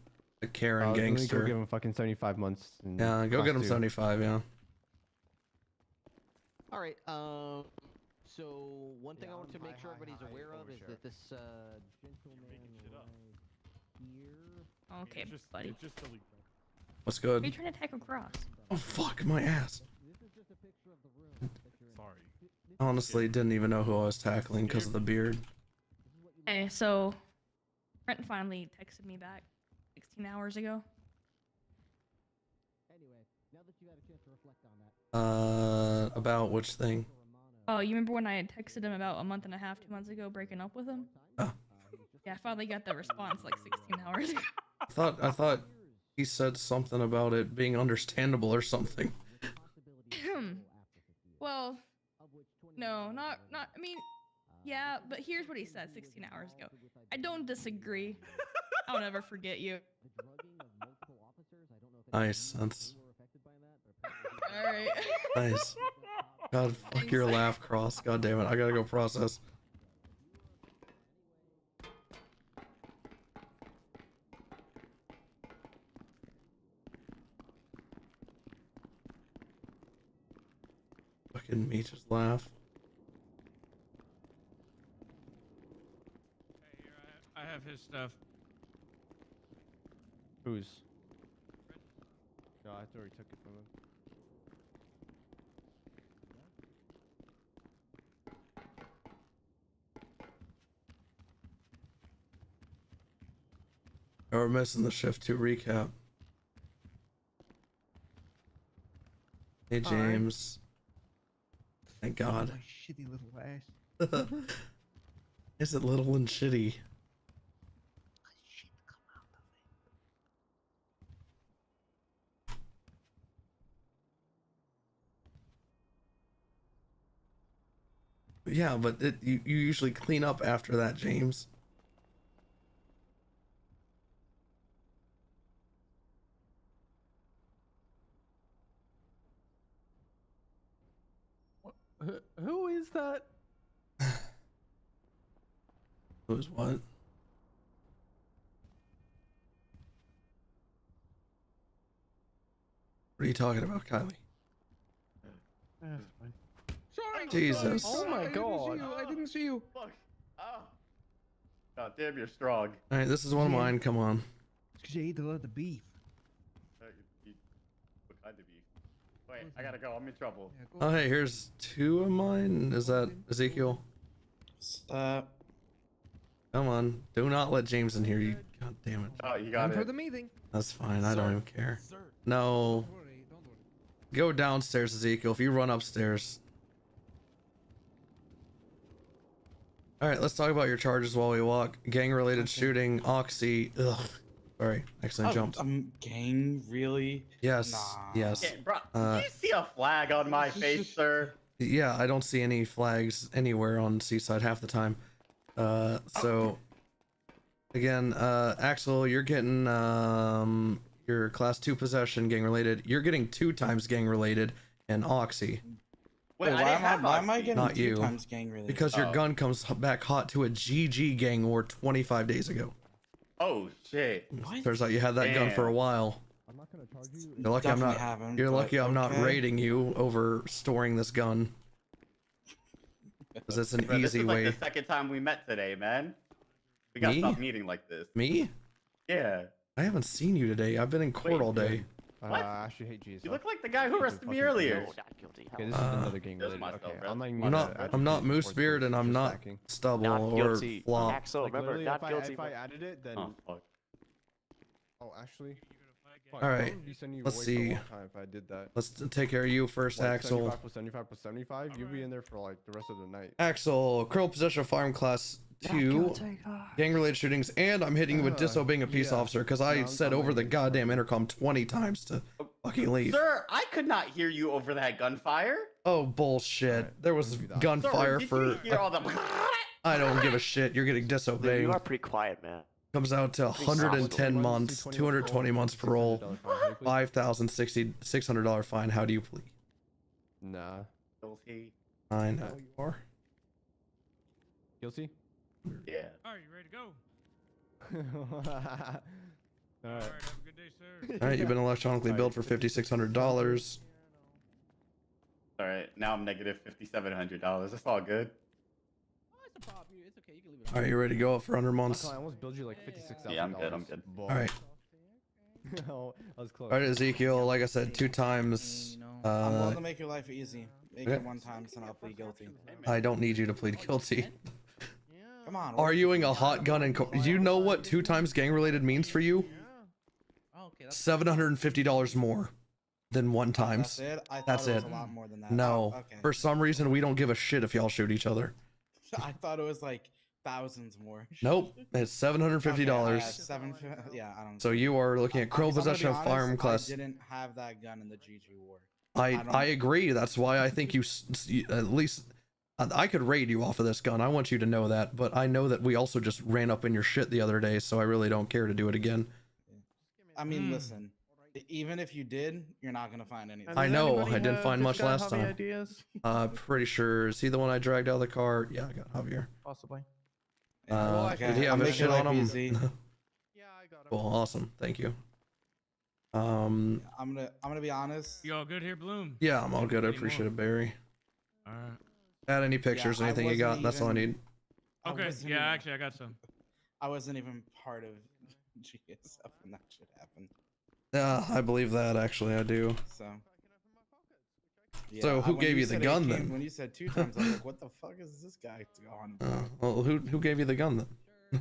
Karen Let me gangster. go give him fucking 75 months. And Yeah, go get him cost 75, yeah. All right. So one thing I want to make sure everybody's aware of is that this gentleman here. Okay, buddy. What's Are you good? trying to attack across? Oh, fuck, my ass. Sorry. Honestly, didn't even know who I was tackling because of the beard. Okay, so Brent finally texted me back 16 hours ago. Anyway, now that you've had a chance to reflect on that. About which thing? Oh, you remember when I had texted him about a month and a half, 2 months ago, breaking up with him? Oh. Yeah, I finally got the response like 16 hours ago. I thought he said something about it being understandable or something. Well, no, not. I mean, yeah, but here's what he said 16 hours ago. I don't disagree. I'll never forget you. Nice. That's All right. nice. God, fuck your laugh, Cross. God damn it. I gotta go process. Fucking me just laugh. Hey, here, I have his stuff. Whose? No, I already took it from him. Oh, we're missing the shift 2 recap. Hey, James. Thank God. My shitty little ass. Is it little and shitty? Yeah, but you usually clean up after that, James. Who is that? Who's what? What are you talking about, Kylie? Sorry. Jesus. Sorry, Oh my I God. I didn't see you. Fuck. Oh. God damn, you're strong. All right, this is one of mine. Come on. It's because you ate a lot of beef. What kind of beef? Wait, I gotta go. I'm in trouble. Oh, hey, here's 2 of mine. Is that Ezekiel? Stop. Come on. Do not let James in here. You. God damn it. Oh, you got Time it. for the meeting. That's fine. I don't even care. Sir. No. Don't worry. Go downstairs, Ezekiel. If you run upstairs. All right, let's talk about your charges while we walk. Gang-related shooting, Oxy. Ugh. Sorry, accidentally jumped. Gang, really? Yes. Nah. Yes. Yeah, bro, do you see a flag on my face, sir? Yeah, I don't see any flags anywhere on Seaside half the time. So again, Axel, you're getting your class 2 possession gang related. You're getting 2 times gang related, and Oxy. Wait, why am I getting Not 2 you. times gang related? Because your gun comes back hot to a GG gang war 25 days ago. Oh shit. Turns out you had that gun for a while. You're lucky I'm not. You're lucky I'm not raiding you over storing this gun. Because it's an Bro, this easy is way. like the second time we met today, man. We gotta Me? stop meeting like this. Me? Yeah. I haven't seen you today. I've been in court all day. What? I actually hate Jesus. You look like the guy who arrested me earlier. Okay, this is another gang related. Okay, I'm not Moosebeard and I'm not Stubble Not or guilty. Flop. Axel, Like, remember, literally, not guilty. if I added it, then. Oh fuck. Oh, actually. All right, let's see. If I did that. Let's take care of you first, Like, Axel. 75 plus 75 plus 75, you'll be in there for like the rest of the night. Axel, criminal possession of firearm class 2, gang-related shootings, and I'm hitting you with disobeying a peace officer because I said over the goddamn intercom 20 times to fucking leave. Sir, I could not hear you over that gunfire. Oh bullshit! There was gunfire Sir, did for. you hear all the... I don't give a shit. You're getting disobeyed. You are pretty quiet, man. Comes out to 110 months, 220 months parole, $5,600 fine. How do you plead? Nah. Guilty. I know you are. Guilty? Yeah. All right, you ready to go? Alright. All right, have a good day, sir. All right, you've been electronically billed for $5,600. All right, now I'm negative $5,700. That's all good. All right, you ready to go up for 100 months? I almost billed you like $56,000. Yeah, I'm good. I'm good. All right. No, I was close. All right, Ezekiel. Like I said, 2 times. I'm willing to make your life easy. Make it 1 time, and I'll plead guilty. I don't need you to plead guilty. Come on. Arguing a hot gun and do you know what 2 times gang related means for you? $750 more than 1 times. That's it? I thought That's it was it. a lot more than that. No. Oh, okay. For some reason, we don't give a shit if y'all shoot each other. I thought it was like thousands more. Nope. It's $750. Yeah, I don't. So you are looking at criminal I'm gonna be possession of honest, firearm class. I didn't have that gun in the GG war. I agree. That's why I think you at least I could raid you off of this gun. I want you to know that. But I know that we also just ran up in your shit the other day, so I really don't care to do it again. I mean, listen. Even if you did, you're not gonna find anything. I know. I didn't find much last time. Pretty sure. Is he the one I dragged out of the car? Yeah, I got Javier. Possibly. Did he have his shit on him? Yeah, I got him. Cool. Awesome. Thank you. I'm gonna be honest. You all good here, Bloom? Yeah, I'm all good. I appreciate it, Barry. All right. Add any pictures, anything you got? That's all I need. Okay. Yeah, actually, I got some. I wasn't even part of GSF when that shit happened. Yeah, I believe that. Actually, I do. So. Yeah, So who gave you the gun then? When you said 2 times, I was like, "What the fuck is this guy on?" Well, who gave you the gun then?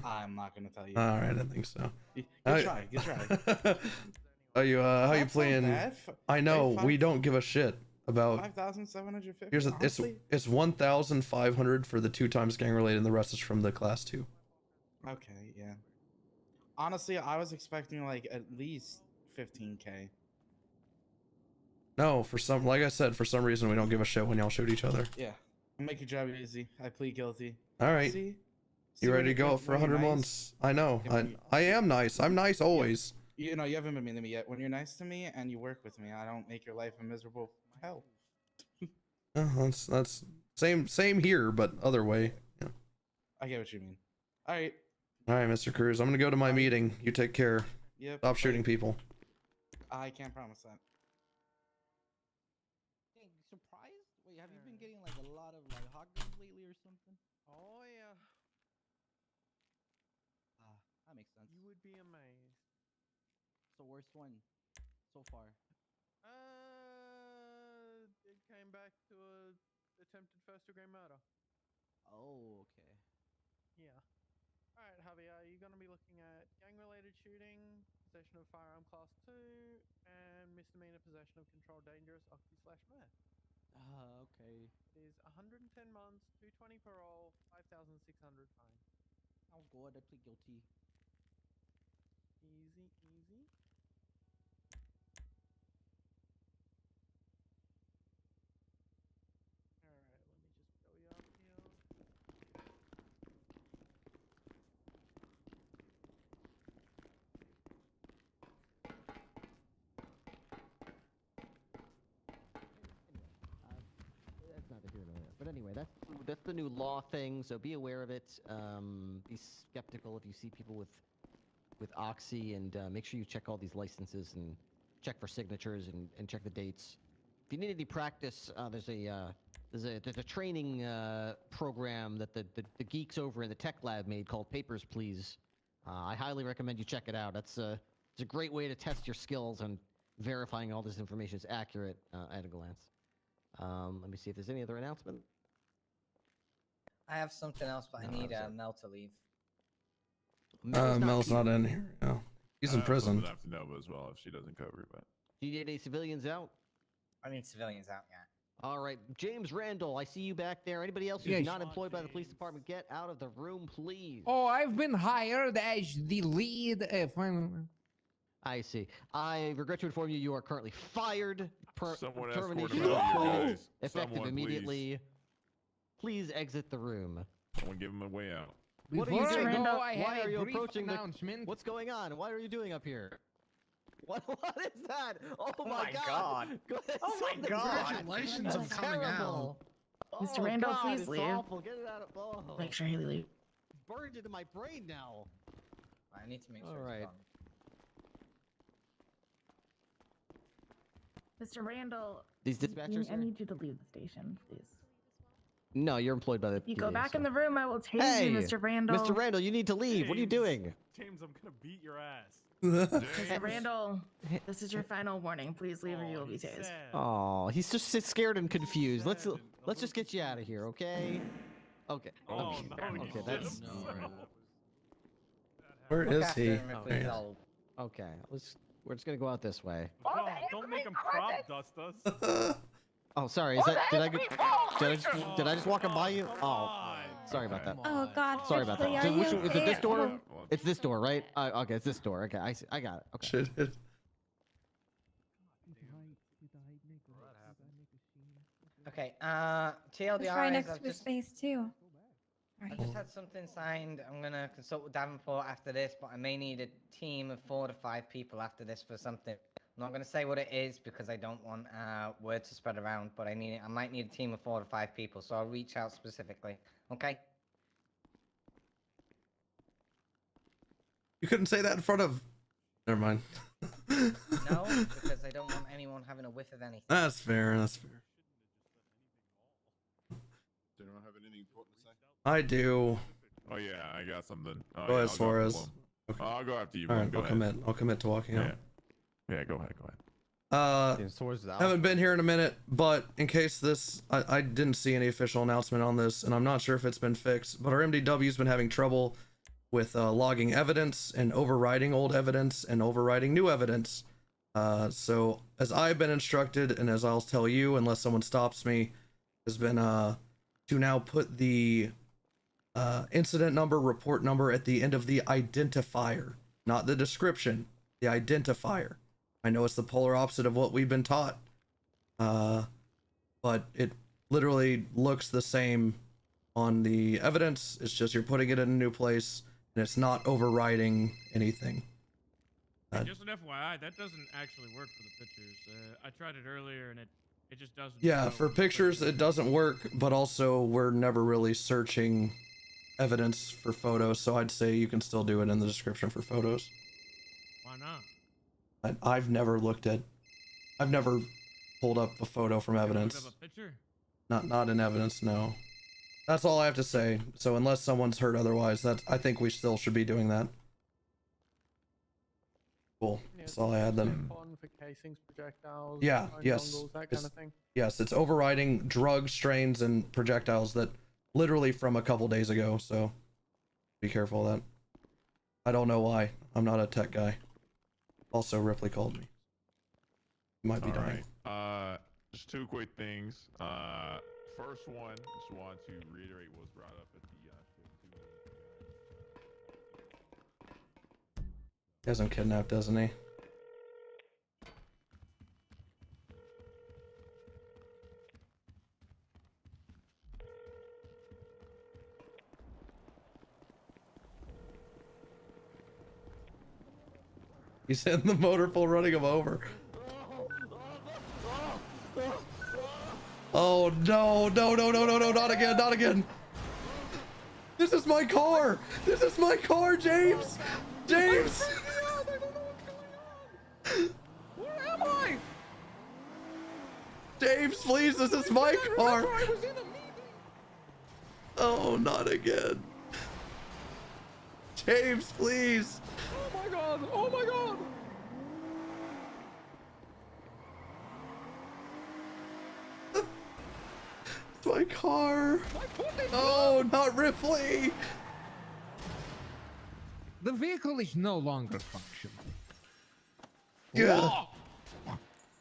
I'm not gonna tell you. All right, I didn't think so. Good try. Good try. Are you how you That's not playing? bad. I know we don't give a shit about. 5,750. Here's it's 1,500 for the 2 times gang related, and the rest is from the class 2. Okay, yeah. Honestly, I was expecting like at least 15K. No, like I said, for some reason we don't give a shit when y'all shoot each other. Yeah, I'll make your job easy. I plead guilty. All right. See You ready to go for 100 months? I know. I am nice. I'm nice always. You know, you haven't been mean to me yet. When you're nice to me and you work with me, I don't make your life a miserable hell. That's same here, but other way. Yeah. I get what you mean. All right. All right, Mr. Cruz. I'm gonna go to my meeting. You take care. Yep. Stop shooting people. I can't promise that. Surprised? Wait, have you been getting like a lot of like hot guns lately or something? Oh yeah. That makes sense. You would be amazed. So worst one so far? It came back to a attempted first-degree murder. Oh, okay. Yeah. All right, Javier, you're going to be looking at gang-related shooting, possession of firearm class 2, and misdemeanor possession of controlled dangerous occupancy/meth. Okay. It is 110 months, 220 parole, 5,600 fine. Oh god, I plead guilty. Easy, easy. Alright, let me just go you up here. That's neither here nor there. But anyway, that's the new law thing, so be aware of it. Be skeptical if you see people with Oxy, and make sure you check all these licenses and check for signatures and check the dates. If you need any practice, there's a training program that the geeks over in the tech lab made called Papers, Please. I highly recommend you check it out. It's a great way to test your skills and verifying all this information is accurate at a glance. Let me see if there's any other announcement. I have something else, but I need Mel to leave. Mel's not in here. No. He's in prison. I have to know as well if she doesn't cover it. But Do you need any civilians out? I need civilians out, yeah. All right, James Randall, I see you back there. Anybody else who's Yes. not employed by the police department, get out of the room, please. Oh, I've been hired as the lead. I see. I regret to inform you, you are currently fired. Someone Termination escort him out of here, clause guys. effective Someone, immediately. Please exit the room. Someone give him a way out. What are you Before I doing? go, I Why had are a you brief approaching announcement. What's going on? What are you doing up here? What is that? Oh, my god. God. Oh my God. Congratulations on coming terrible. out. Oh, Mr. Randall, God, please it's leave. awful. Get it out of Make sure he leaves. Burned into my brain now. I need to make sure. All right. Mr. Randall, These dispatchers I need you to leave the station, please. No, you're employed by the You go PA, back so- in the room, I will tase Hey, you, Mr. Randall. Mr. Randall, you need to leave. What are you doing? James, I'm gonna beat your ass. Mr. Randall, this is your final warning. Please leave or you will be tased. Oh, he's just scared and confused. Let's just get you out of here, okay? Okay. Oh, okay. no, you Okay, shit that's. himself. Where Look is after he? him if we Okay. all- Okay, we're just gonna go out this way. Don't make him crop dust us. Oh, sorry. Is that did I just walk up by you? Oh, sorry about that. Oh God. Sorry about that. Ashley, So are you is it this okay? door? It's this door, right? Okay, it's this door. Okay, I got it. Okay. Shit. Okay, It's TLDR right is next I've to his just, face too. I just had something signed. I'm gonna consult with Davenport after this, but I may need a team of 4 to 5 people after this for something. I'm not gonna say what it is because I don't want word to spread around, but I might need a team of 4 to 5 people, so I'll reach out specifically. Okay? You couldn't say that in front of. Never mind. No, because I don't want anyone having a whiff of anything. That's fair. That's fair. They don't have anything important to say. I do. Oh yeah, I got something. Go ahead, I'll go Suarez. after Bloom. I'll go after you. All Bloom. right, Go I'll ahead. commit. I'll commit to walking out. Yeah, go ahead. Haven't been here in a minute, but in case this, I didn't see any official announcement on this, and I'm not sure if it's been fixed, but our MDW's been having trouble with logging evidence and overriding old evidence and overriding new evidence. So as I've been instructed, and as I'll tell you, unless someone stops me, has been to now put the incident number, report number at the end of the identifier, not the description, the identifier. I know it's the polar opposite of what we've been taught, but it literally looks the same on the evidence. It's just you're putting it in a new place, and it's not overriding anything. Just an FYI, that doesn't actually work for the pictures. I tried it earlier, and it just doesn't. Yeah, show. for pictures it doesn't work, but also we're never really searching evidence for photos, so I'd say you can still do it in the description for photos. Why not? I've never pulled up a photo from evidence. Look up a picture? Not in evidence, no. That's all I have to say. So unless someone's heard otherwise, I think we still should be doing that. Cool. That's all I had then. Important for casings, projectiles, Yeah, phone yes. dongles, that kind It's- of thing. Yes, it's overriding drug strains and projectiles that literally from a couple days ago, so be careful of that. I don't know why. I'm not a tech guy. Also, Ripley called me. He might be dying. Right. Just two quick things. First one, just want to reiterate what was brought up at the He has him kidnapped, doesn't he? He's in the motor pool running him over. Oh no, no, no, no, no, no, not again, not again. This is my car. This is my car, James. James. Where am I? James, please, this is my car. I was in a meeting. Oh, not again. James, please. Oh my god. Oh my god. It's my car. Oh, not Ripley. The vehicle is no longer functional. Yeah.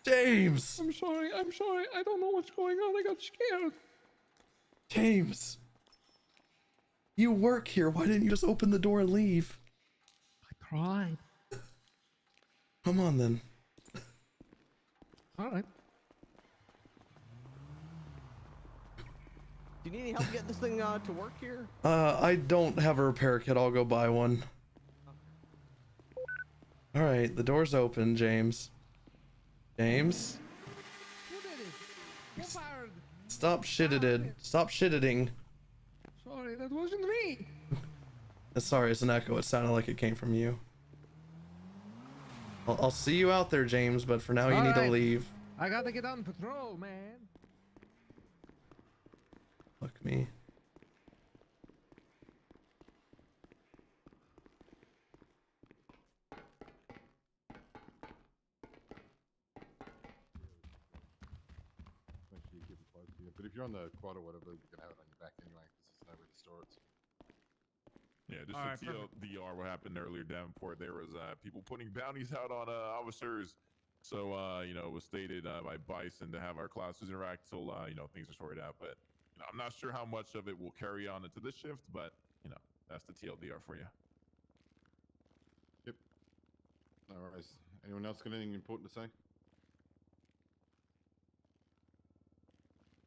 James. I'm sorry. I don't know what's going on. I got scared. James. You work here. Why didn't you just open the door and leave? I tried. Come on then. All right. Do you need any help getting this thing to work here? I don't have a repair kit. I'll go buy one. All right, the door's open, James. James? Who did it? Who fired? Stop shitting. Stop shitting. Sorry, that wasn't me. Sorry, it's an echo. It sounded like it came from you. I'll see you out there, James, but for now you need to leave. I gotta get on patrol, man. Fuck me. Make sure you keep it close to you. But if you're on the quad or whatever, you can have it on your back anyway, because there's no Yeah, just Alright, the TLDR, what happened earlier, Davenport, there was people putting bounties out on officers. So, you know, it was stated by Bison to have our classes interact till, you know, things are sorted out. But, you know, I'm not sure how much of it will carry on into this shift, but, you know, that's the TLDR for you. Yep. All right. Anyone else got anything important to say?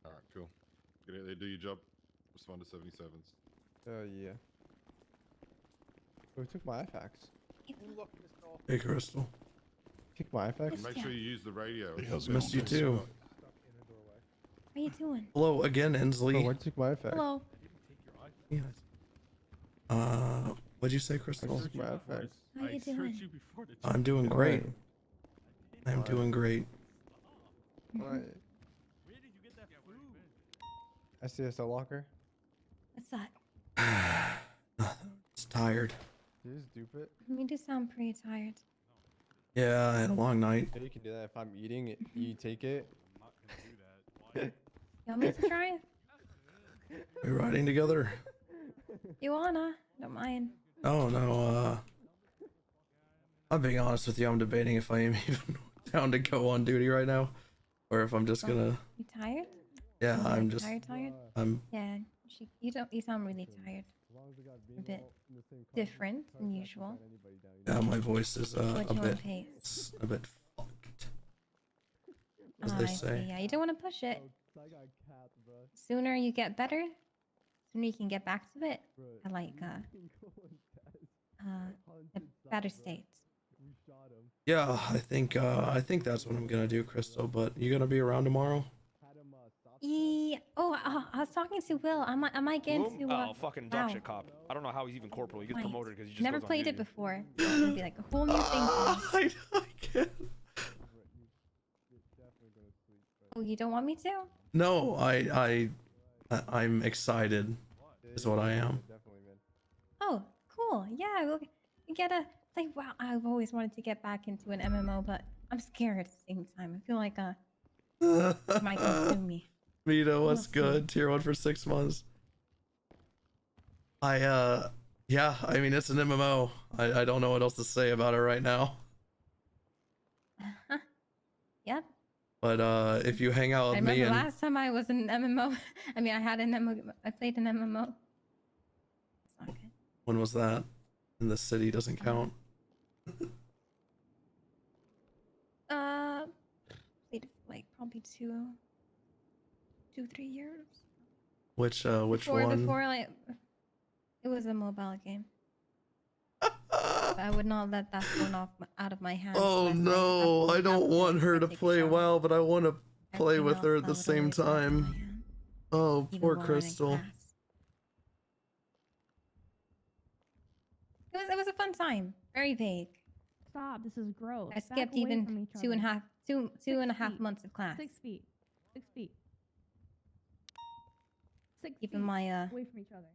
All right, cool. Get out there, do your job. Respond to 77s. Yeah. Who took my IFAX? Hey, Crystal. Took my IFAX? Make sure you use the radio. Missed you too. How you doing? Hello again, Inslee. Oh, where'd you take my IFAX? Hello. Yes. What'd you say, Crystal? Took my IFAX. How you doing? I'm doing great. I'm doing great. Alright. SCSO locker? What's that? It's tired. You just dupe it? You do sound pretty tired. Yeah, I had a long night. Yeah, you can do that. If I'm eating it, you take it. You want me to try it? We're riding together. You wanna? Don't mind. Oh no, I'm being honest with you, I'm debating if I am even down to go on duty right now. Or if I'm just gonna You tired? Yeah, You I'm just tired? I'm Yeah, you sound really tired. A bit different than usual. yeah, my voice is What a you wanna bit pace? fucked. As they I see. say. Yeah, you don't want to push it. Sooner you get better, sooner you can get back to it. I like a better state. Yeah, I think that's what I'm gonna do, Crystal, but you gonna be around tomorrow? Oh, I was talking to Will. I might get into Oh, fucking dog wow. shit cop. I don't know how he's even corporal. He gets Nice. promoted because he just Never goes on played it duty. before. It's gonna be like a whole new thing. I can't. Oh, you don't want me to? No, I'm excited. Is what I am. Oh, cool. Yeah, we get a like. Wow, I've always wanted to get back into an MMO, but I'm scared at the same time. I feel like it might consume me. Vito, what's We'll see. good? Tier 1 for 6 months. Yeah, I mean it's an MMO. I don't know what else to say about it right now. Yep. But if you hang out I with me remember and last time I was in an MMO. I mean, I had an MMO. I played an MMO. It's not good. when was that? In the city doesn't count. Played like probably 2-3 years. Which Before one? like it was a mobile game. But I would not let that phone out of my hands. Oh unless no, I don't want her to take a play shower. well, but I want to play Everything with else her I at the would same always let out of my time. hand, Oh, even poor while I'm in Crystal. class. It was a fun time. Very vague. Stop. This is gross. I Back skipped away even from each two and a other. half two and a half feet. months of class. 6 feet. 6 feet. 6 Even feet. my away from each other.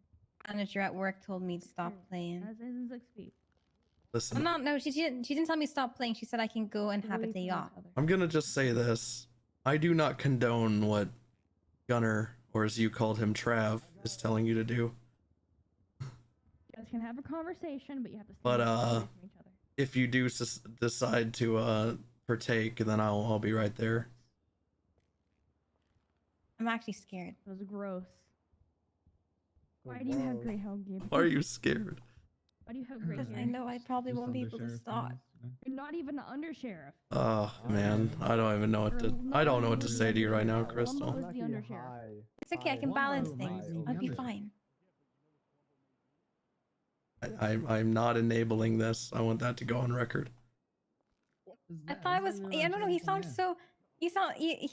manager at work told me to stop playing. As in 6 feet. Listen, I'm not. No, she didn't tell me to stop playing. She said I can go and have a day off. I'm gonna just say this. I do not condone what Gunner, or as you called him, Trav, is telling you to do. You guys can have a conversation, but you have to stay But away from each other. if you do decide to partake, then I'll be right there. I'm actually scared. It was gross. Why do you have gray hair, Gabe? Why are you scared? Why do you have gray Because hair? I know I probably won't be able to stop. You're not even an undersheriff. Oh man, I don't even know what to. I don't know what to say to you right now, Crystal. Lumbo is the undersheriff. It's okay. I can balance things. I'll be fine. I'm not enabling this. I want that to go on record. I thought it was. I don't know. He sounds so. He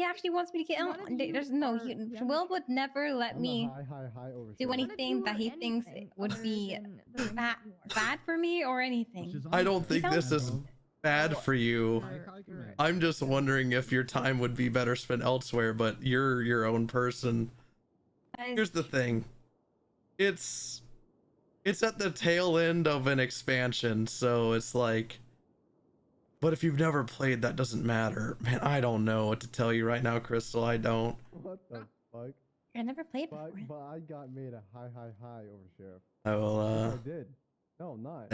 actually wants me to get on. There's no. Will would never let me do anything that he thinks would be bad for me or anything. I don't think this is bad for you. I'm just wondering if your time would be better spent elsewhere, but you're your own person. Here's the thing. It's at the tail end of an expansion, so it's like, but if you've never played, that doesn't matter. Man, I don't know what to tell you right now, Crystal. I don't. What the fuck? I never played before. But I got made a high over sheriff. I will. I did. No, I'm not.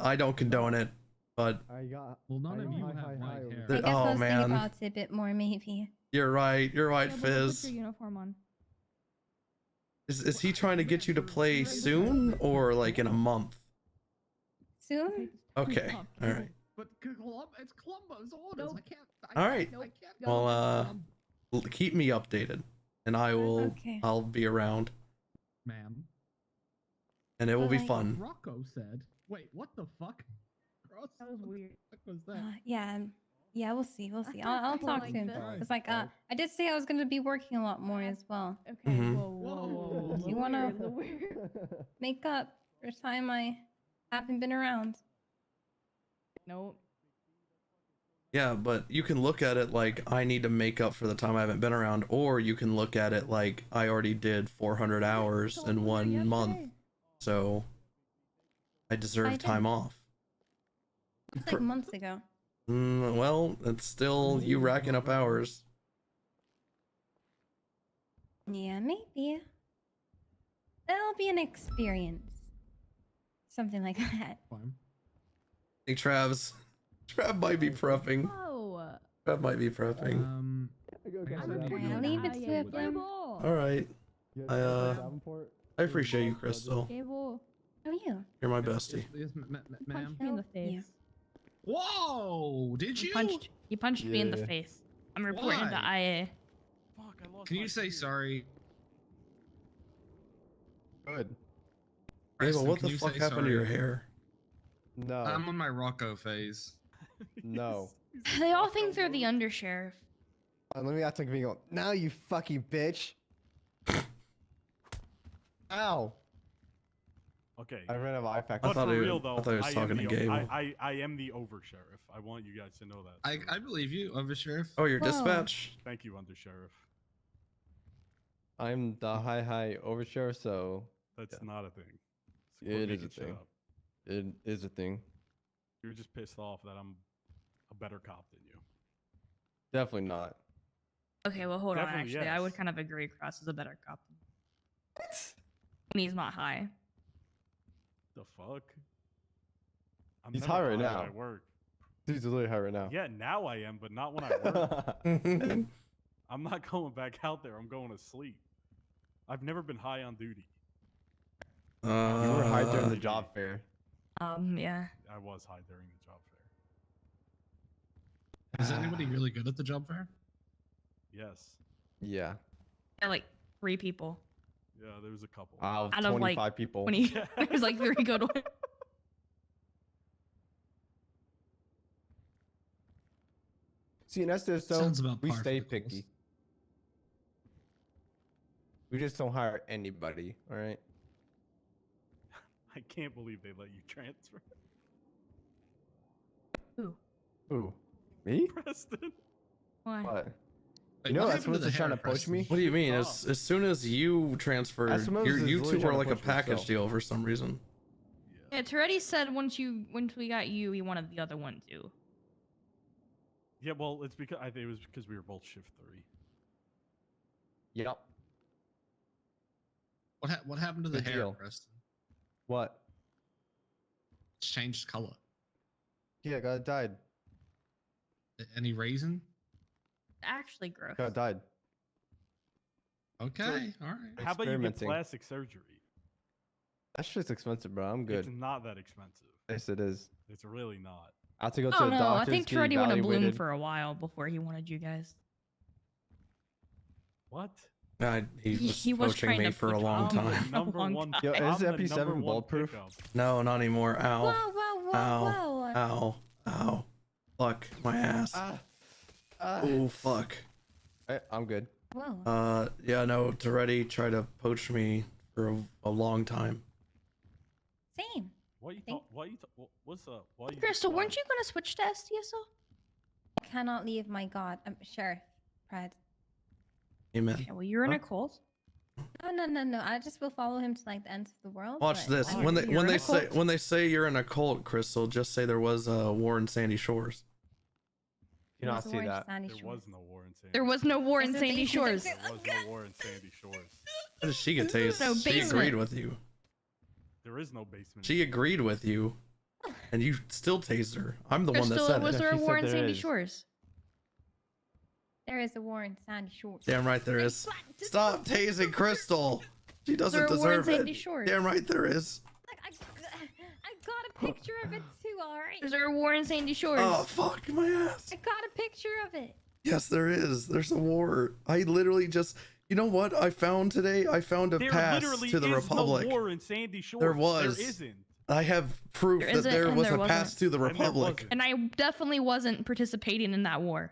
I don't condone it, but. I got. Well, none I of got you high have white over hair. I guess Oh, I was thinking man. about it a bit more, maybe. You're right, Yeah, but Fizz. Put your uniform on. Is he trying to get you to play soon or like in a month? Soon? Okay, all right. But it's Columbo's orders. I can't. All right. I can't Well, keep me updated, and I will. Okay. I'll be around, ma'am. and it will be Like- fun. Rocco said. Wait, what the fuck? Gross. That was weird. What was that? Yeah, we'll see. We'll see. I'll talk soon. It's like I did say I was gonna be working a lot more as well. Okay. Mhm. Whoa. If you wanna make up for time I haven't been around. Nope. Yeah, but you can look at it like I need to make up for the time I haven't been around, or you can look at it like I already did 400 hours in 1 month, so I deserve time off. It's like months ago. Well, it's still you racking up hours. Yeah, maybe. That'll be an experience. Something like that. Hey, Trav might be prepping. Oh. Trav might be prepping. I'll leave it to him. All right. I appreciate you, Crystal. How are you? You're my bestie. Ma'am. Me in the face. Whoa! Did you? He punched me in the Yeah. face. I'm reporting to IA. Can you say sorry? Good. Ava, what can the you fuck say happened to your sorry? hair? No. I'm on my Rocco phase. No. They all think they're the undersheriff. Let me act like me go. Now you fucking bitch. Ow. Okay. I ran out of eye factor. But for real though, I thought he was talking to Gabe. I am the over-sheriff. I want you guys to know that. I believe you, Undersheriff. Oh, you're dispatch. Thank you, Undersheriff. I'm the high oversheriff, so That's not a thing. So quit it is a making shit thing. up. It is a thing. You're just pissed off that I'm a better cop than you. Definitely not. Okay, well, hold on. Definitely, Actually, I would yes. kind of agree. Cross is a better cop. When he's not high. The fuck? I'm He's never high right when now. I work. He's literally high right now. Yeah, now I am, but not when I work. I'm not going back out there. I'm going to sleep. I've never been high on duty. You were high during the job fair. Yeah. I was high during the job fair. Is anybody really good at the job fair? Yes. Yeah. Yeah, like 3 people. Yeah, there was a couple. Out Out of of 25 like people. 20. There's like 3 good ones. See, and that's just so Sounds about we par for stay the course. picky. We just don't hire anybody, all right? I can't believe they let you transfer. Who? Me? Preston. Why? What? Wait, You know, what that's happened to what's the trying to hair, poach Preston? me. What do you mean? As soon as you transferred, Asimode's you is two literally were trying to like a push package himself. deal for some reason. Yeah, Toretti said once we got you, he wanted the other one too. Yeah, well, it's because I think it was because we were both shift 3. Yep. What happened to the Good hair, deal. Preston? What? It's changed color. Yeah, guy died. Any reason? Actually gross. Guy died. Okay, all right. How about you get Experimenting. plastic surgery? That shit's expensive, bro. I'm good. It's not that expensive. Yes, it is. It's really not. I have to go to Oh the no, doctors. I think get Toretti wanted to bloom evaluated. for a while before he wanted you guys. What? He was poaching trying me to for a poach long you. time. Number long one. time. Yo, I'm is the MP7 number one bulletproof? pickup. No, not anymore. Ow. Whoa, whoa, whoa, Ow. whoa. Ow. Ow. Fuck my ass. Oh fuck. I'm good. Whoa. Yeah, no, Toretti tried to poach me for a long time. Same. Why you talk? Why you talk? What's up? Why you? Crystal, weren't you gonna switch to STSO? I cannot leave my god. Sheriff, Brad. Amen. Okay, well you're in a cult. No. I just will follow him to like the ends of the world. Watch but this. I- When You're in a they say you're in a cult, Crystal, just say there was a war in Sandy Shores. You not see that. There was no war in Sandy. There was no war in Yes, Sandy Shores. There was no war in Sandy Shores. How does she get tased? No She basement. agreed with you. There is no basement. She agreed with you, and you still tased her. I'm the one that Crystal, said was it. there a She war said in there Sandy is. Shores? There is a war in Sandy Shores. Damn right there is. Stop tasing Crystal. She doesn't there a war in deserve Sandy it. Shores? Damn right there is. Look, I got a picture of it too, alright? Is there a war in Sandy Shores? Oh fuck my ass. I got a picture of it. Yes, there is. There's a war. I literally just. You know what I found today? I found a There pass literally to the is Republic. no war in Sandy Shores. There was. There isn't. I have proof There that isn't, there and was there a pass wasn't. to the And there Republic. wasn't. And I definitely wasn't participating in that war.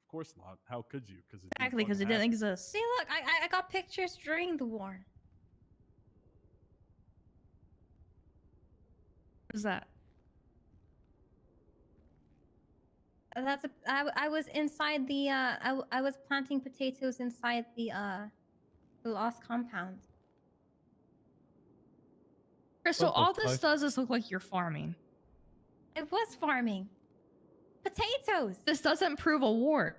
Of course not. How could you? Because Exactly, because it didn't exist. See, look, I got pictures during the war. What is that? That's a. I was inside the. I was planting potatoes inside the lost compound. Crystal, What the all this fuck? does is look like you're farming. It was farming. Potatoes. This doesn't prove a war.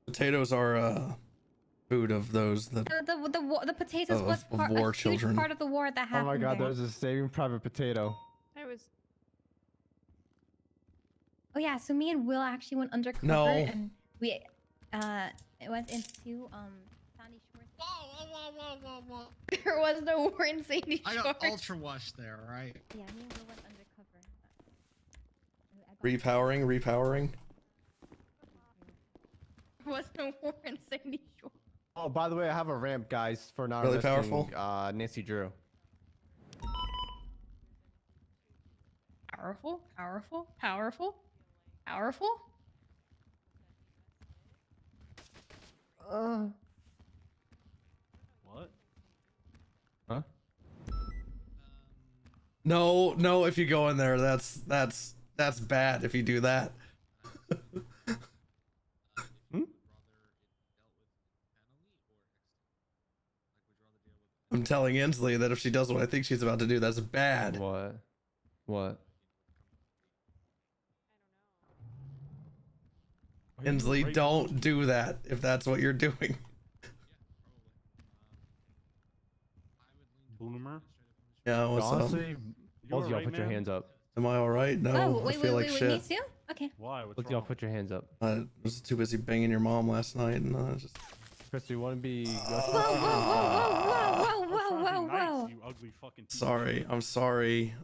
Potatoes are food of those that. The potatoes Of- was of part, war a huge children. part of the war that Oh happened my god, there. there's a Saving Private Potato. I was. Oh yeah, so me and Will actually went undercover No. and we went into Sandy Shores. Whoa. There was no war in Sandy I Shores. got ultra wash there, right? Yeah, me and Will went undercover. Repowering. There was no war in Sandy Shores. Oh, by the way, I have a ramp, guys, for not Really arresting, powerful? Nancy Drew. Powerful. What? Huh? No, if you go in there, that's bad if you do that. I'm telling Inslee that if she does what I think she's about to do, that's bad. What? Inslee, don't do that if that's what you're doing. Bloomer? Yeah, what's Honestly, up? both of y'all put your hands up. Am I alright? No, Oh, I wait, feel wait, like wait, shit. me too? Okay. Why? Both of y'all put your hands up. I was too busy banging your mom last night, and just. Chris, do you want to be? Whoa. You ugly fucking. Sorry, I'm sorry.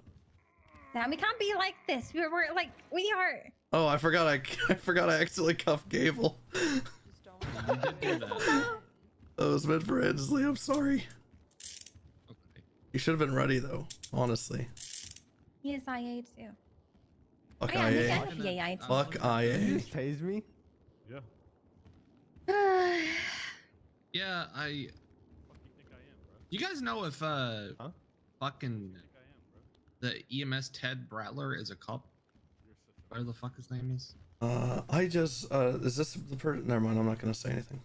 Now we can't be like this. We're like we are. Oh, I forgot I accidentally cuffed Gable. You did do that. That was meant for Inslee. I'm sorry. Okay. You should have been ready though, honestly. He is IA too. Fuck Oh, yeah, IA. he's definitely IA too. Fuck You IA. just tased me? Yeah. Yeah, You guys know if fucking the EMS Ted Bratler is a cop? Whatever the fuck his name is. I just is this the person? Never mind. I'm not gonna say anything.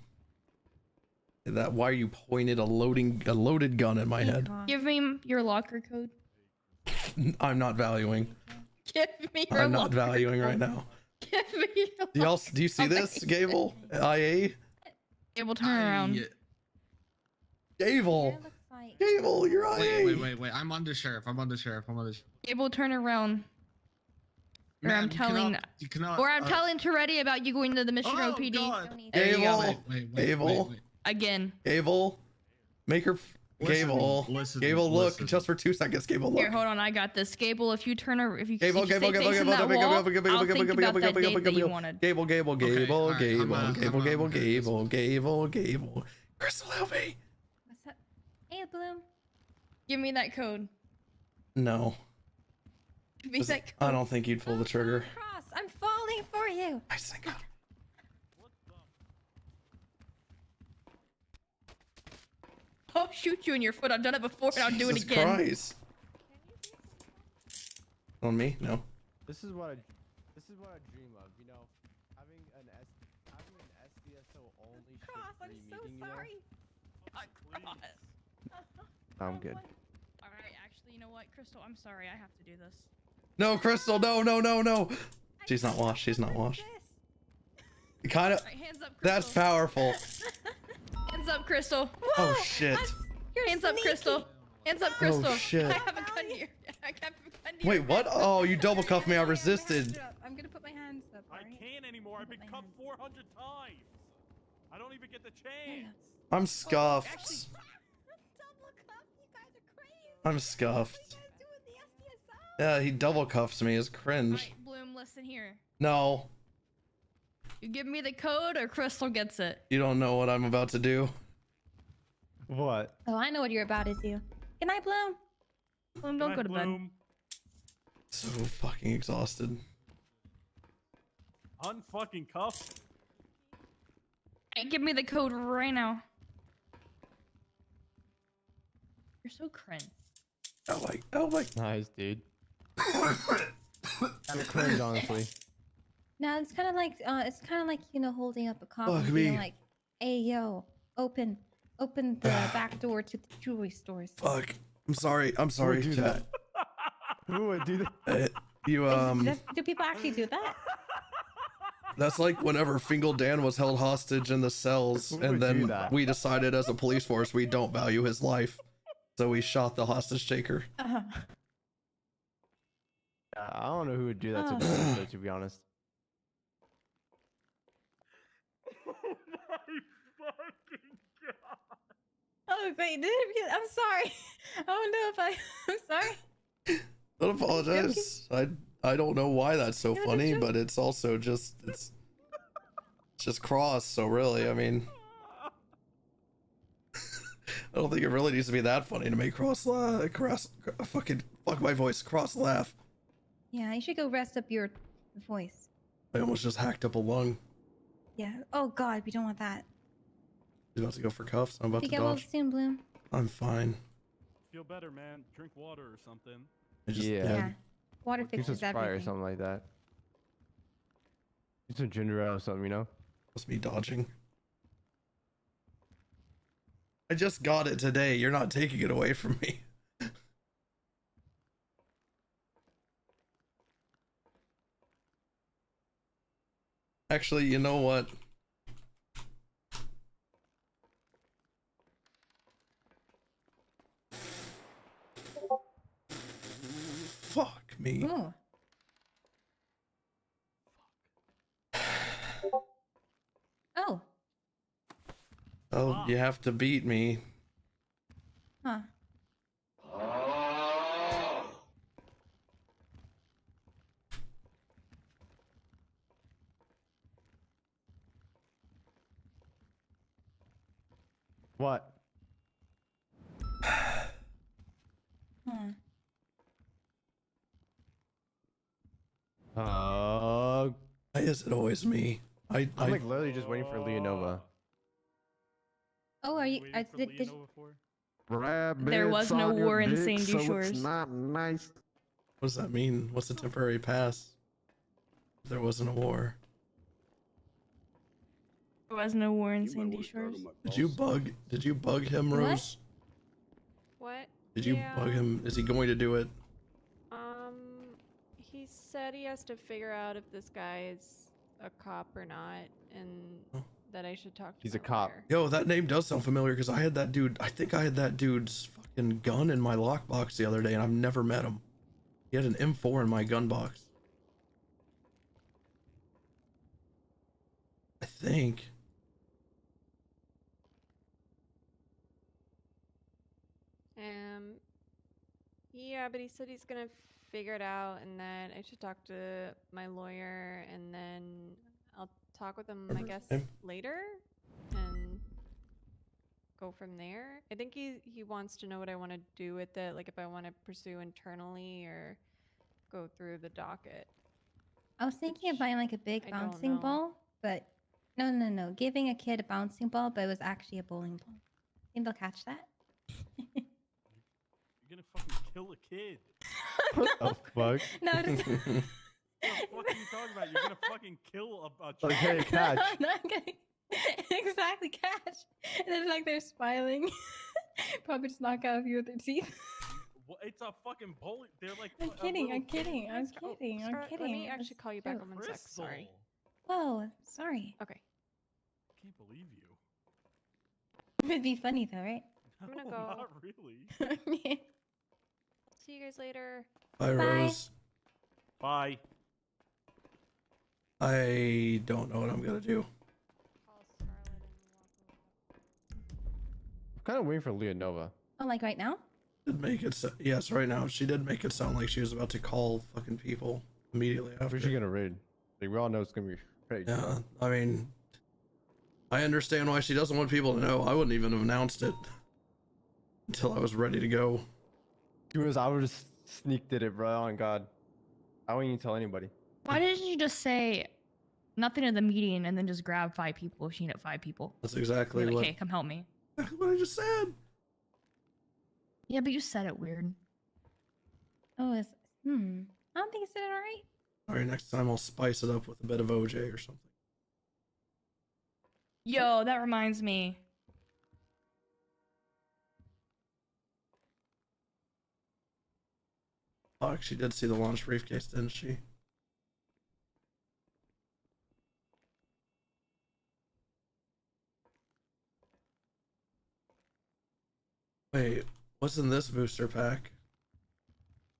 That why you pointed a loaded gun at my head. Give me your locker code. I'm not valuing. Give me your I'm not locker valuing code. right now. Give me your Do you see this, Gable? IA? Gable, turn around. Gable. Gable, you're IA. Wait. I'm undersheriff. Gable, turn around. Or Ma'am, I'm telling. you cannot, Or I'm telling Toretti about you going to the Mission Oh, OPD. God. Gable. Wait. Gable. Again. Gable. Make her. Gable. Gable, look. listen. Just for 2 seconds, Gable, look. Here, hold on. I got this. Gable, if you turn over, if you Gable, if you Gable, stay Gable, facing Gable, that Gable, wall, Gable, I'll Gable, think Gable, about that Gable, date that you Gable, wanted. Gable, Gable, Okay, Gable, alright, Gable. Crystal, help me. What's up? Hey, Bloom. Give me that code. No. Give me that code. I don't think you'd pull the trigger. Cross, I'm falling for you. I think I'll shoot you in your foot. I've done it before and I'll do it Jesus again. Christ. On me? No. This is what I dream of, you know, having an SDSO only Cross, I'm so sorry. I'm good. Alright, actually, you know what? Crystal, I'm sorry. I have to do this. No, Crystal, no. I She's not washed. She's not washed. Kind of. Alright, hands up, That's Crystal. powerful. Hands up, Crystal. Oh shit. Hands up, Crystal. Hands up, Crystal. shit. I haven't cut you. I haven't cut you. Wait, what? Oh, you double cuffed me. I resisted. I'm gonna put my hands up. I can't anymore. I've been cuffed 400 times. I don't even get the chance. I'm scuffed. I'm scuffed. Yeah, he double cuffs me. It's cringe. Bloom, listen here. No, You give me the code or Crystal gets it. you don't know what I'm about to do. What? Oh, I know what you're about to do. Good night, Bloom. Bloom, don't go to bed. So fucking exhausted. Unfucking cuffed. Hey, give me the code right now. You're so cringe. Oh my. Nice, dude. Kind of cringe, honestly. Now it's kind of like you know, holding up a copy, Fuck and me. being like, "Hey, yo, open the back door to the jewelry stores." Fuck. I'm sorry. I'm sorry, do chat. Who would do that? You Do people actually do that? That's like whenever Fingal Dan was held hostage in the cells, Who and would then do that? we decided as a police force we don't value his life, so we shot the hostage taker. I don't know who would do that to Oh. the though, to be honest. Oh wait, I'm sorry. I don't know if I'm sorry. Don't apologize. I don't know why that's so It was a funny, joke. but it's also just it's just cross. So really, I mean, I don't think it really needs to be that funny to make cross fucking fuck my voice cross laugh. Yeah, you should go rest up your voice. I almost just hacked up a lung. Yeah. Oh God, we don't want that. He's about to go for cuffs. I'm about You to get well dodge. soon, Bloom. I'm fine. Feel better, man. Drink water or something. I just, Yeah. Water Use fixes some Sprite or everything. something like that. Use some ginger ale or something, you know? Must be dodging. I just got it today. You're not taking it away from me. Actually, you know what? Fuck me. Ooh. Oh. Oh, you have to beat me. Huh. What? Hmm. Why is it always me? I'm like literally just waiting for Leonova. Oh, are you? There was no war in Sandy Shores. not nice. What does that mean? What's a temporary pass? If there wasn't a war. There was no war in Sandy Shores. Did you bug him, What? Rose? What? Did you bug him? Is he going to do it? He said he has to figure out if this guy is a cop or not, and that I should talk to He's a my cop. lawyer. Yo, that name does sound familiar because I had that dude. I think I had that dude's fucking gun in my lockbox the other day, and I've never met him. He had an M4 in my gun box. I think. Yeah, but he said he's gonna figure it out, and then I should talk to my lawyer, and then I'll talk with him, I guess, later, and go from there. I think he wants to know what I want to do with it, like if I want to pursue internally or go through the docket. I was thinking of buying like a big I don't bouncing know. ball, but no. Giving a kid a bouncing ball, but it was actually a bowling ball. Think they'll catch that? You're gonna fucking kill a kid. What the fuck? No, just. What the fuck are you talking about? You're gonna fucking kill a child. Okay, catch. Not gonna exactly catch. And then like they're smiling. Probably just knock out a few of their teeth. It's a fucking bullet. They're like. I'm kidding. I'm kidding. I'm kidding. I'm Scarlett, kidding. let me actually call you back on 1 sec. Sorry. Whoa, sorry. Okay. I can't believe you. It'd be funny though, right? I'm gonna go. Not really. See you guys later. Bye, Rose. Bye. I don't know what I'm gonna do. I'm kind of waiting for Leonova. Oh, like right now? Did make it yes, right now. She did make it sound like she was about to call fucking people immediately after. Where's she gonna raid? Like, we all know it's gonna be raid. Yeah, I mean, I understand why she doesn't want people to know. I wouldn't even have announced it until I was ready to go. I would just sneaked it, bro. On God, I wouldn't even tell anybody. Why didn't you just say nothing in the meeting and then just grab 5 people if she needed 5 people? That's exactly Be like, what. hey, come help me. What I just said. Yeah, but you said it weird. Oh, I don't think I said it alright. All right, next time I'll spice it up with a bit of OJ or something. Yo, that reminds me. Fuck, she did see the launch briefcase, didn't she? Wait, what's in this booster pack?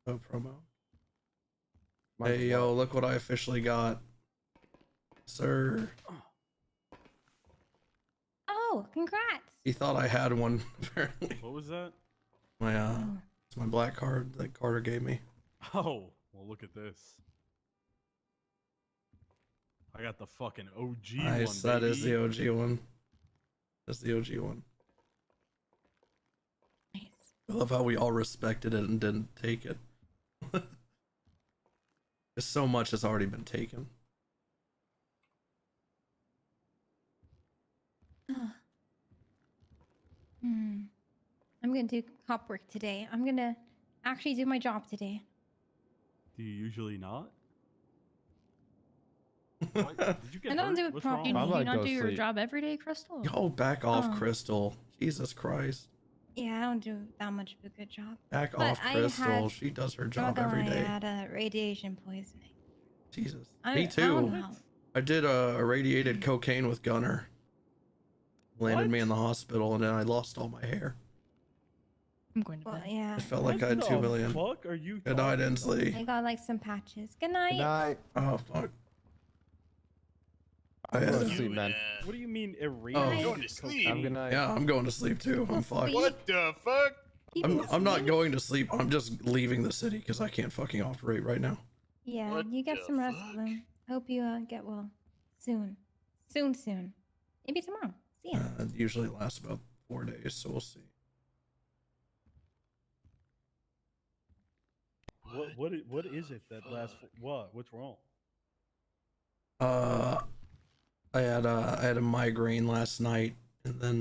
No promo. Hey, yo, look what I officially got. Sir. Oh, congrats. He thought I had one, apparently. What was that? My, it's my black card that Carter gave me. Oh, well, look at this. I got the fucking OG one. Nice, that is the OG one. That's the OG one. Nice. I love how we all respected it and didn't take it. So much has already been taken. I'm gonna do cop work today. I'm gonna actually do my job today. Do you usually not? What? Did you get I don't hurt? do it What's wrong? Do you not do your job every day, Crystal? Yo, back off, Oh. Crystal. Jesus Christ. Yeah, I don't do that much of a good job. Back But off, I Crystal. had- She does her I'm not job gonna every lie, day. I had radiation poisoning. Jesus. I Me don't too. know. I did irradiated cocaine with Gunner. Landed me in the hospital and then I lost all my hair. I'm going to Well, yeah. I felt like I had 2 million. Fuck are you? Good night, Inslee. I got like some patches. Good night. Good night. Oh, fuck. I'm I going had- to sleep, man. What do you mean Oh. irradiated? Going to sleep. Have a good night. Yeah, I'm going to sleep too. I'm fucked. What the fuck? I'm not going to sleep. I'm just leaving the city because I can't fucking operate right now. Yeah, What you get the some rest, fuck? Bloom. Hope you get well soon. Soon. Maybe tomorrow. See ya. It usually lasts about 4 days, so we'll see. What is it that lasts? What? What's wrong? I had a migraine last night, and then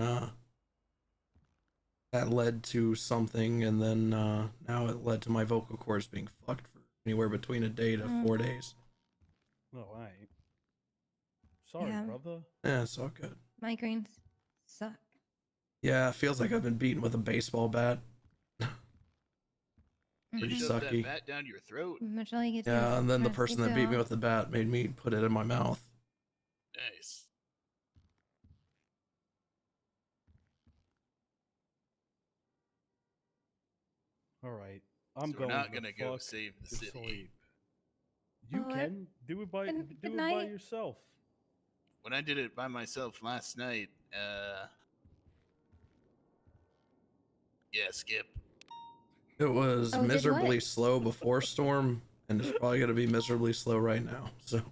that led to something, and then now it led to my vocal cords being fucked for anywhere between a day to 4 days. No, I ain't. Sorry, Yeah. brother. Yeah, it's all good. Migraines suck. Yeah, it feels like I've been beaten with a baseball bat. Pretty You shoved that sucky. bat down your throat. Much all you get to Yeah, and then the rest person that beat me yourself. with the bat made me put it in my mouth. Nice. All right, I'm So we're going. not the gonna go fuck save the to city. sleep. You Alright. can do it by Good do it by night. yourself. When I did it by myself last night, yeah, skip. It was Oh, did miserably what? slow before storm, and it's probably going to be miserably slow right now. So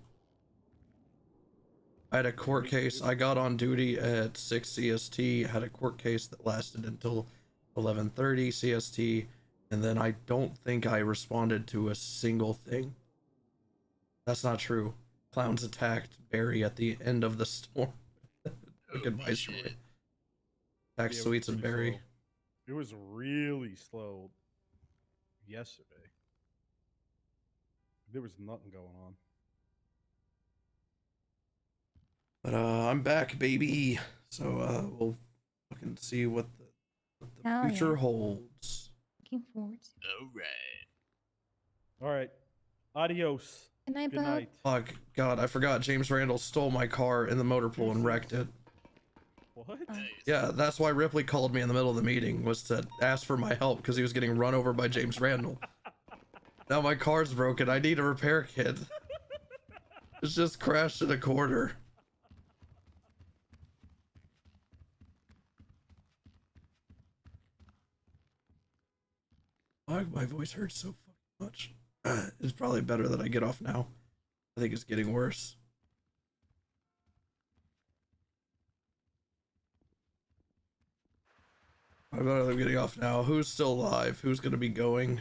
I had a court case. I got on duty at 6 CST, had a court case that lasted until 11:30 CST, and then I don't think I responded to a single thing. That's not true. Clowns attacked Barry at the end of the storm. Good advice from me. shit. Attacked Yeah, it was Sweets and pretty Barry. slow. It was really slow yesterday. There was nothing going on. But I'm back, baby. So we'll fucking see what the Hell future yeah. holds. looking forward to. All right. Adios. Good night, Good bud. night. Fuck, God, I forgot James Randall stole my car in the motor pool and wrecked it. What? Yeah, that's why Ripley called me in the middle of the meeting, was to ask for my help because he was getting run over by James Randall. Now my car's broken. I need a repair kit. It's just crashed in a corner. Why my voice hurts so fucking much? It's probably better that I get off now. I think it's getting worse. I better I'm getting off now. Who's still alive? Who's gonna be going?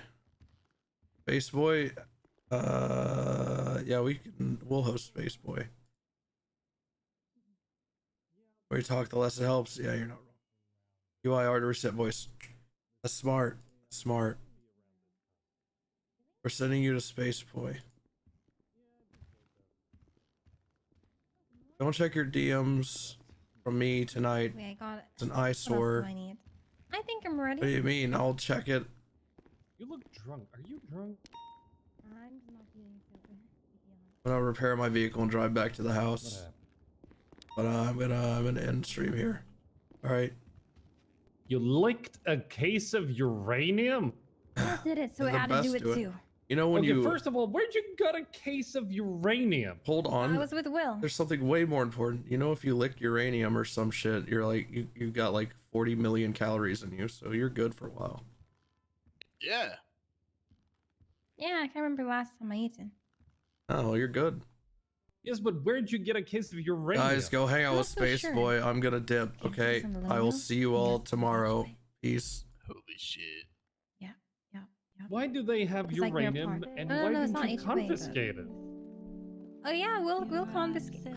Space Boy? Yeah, we'll host Space Boy. The more you talk, the less it helps. Yeah, you're not wrong. UIR to reset voice. That's smart. Smart. We're sending you to Space Boy. Don't check your DMs from me tonight. Wait, I got it. It's an What else eyesore. do I need? I think I'm ready. What do you mean? I'll check it. You look drunk. Are you drunk? I'm just not feeling so good. I'm gonna repair my vehicle and drive back to the house. But I'm gonna end stream here. All right. You licked a case of uranium? I did it, so Did I the had to best do it to it. too. You know when Okay, you first of all, where'd you get a case of uranium? hold on. I was with Will. There's something way more important. You know, if you lick uranium or some shit, you're like you got like 40 million calories in you, so you're good for a while. Yeah. Yeah, I can't remember the last time I ate it. Oh, you're good. Yes, but where'd you get a case of uranium? Guys, go hang out I'm with not so Space sure. Boy. I'm gonna dip. Okay. on the I will logo? see you all tomorrow. Peace. Holy shit. Yeah. Why do they have It's like your uranium part. and No, why no, it's didn't not you HB, but- confiscate it? Oh yeah, we'll confiscate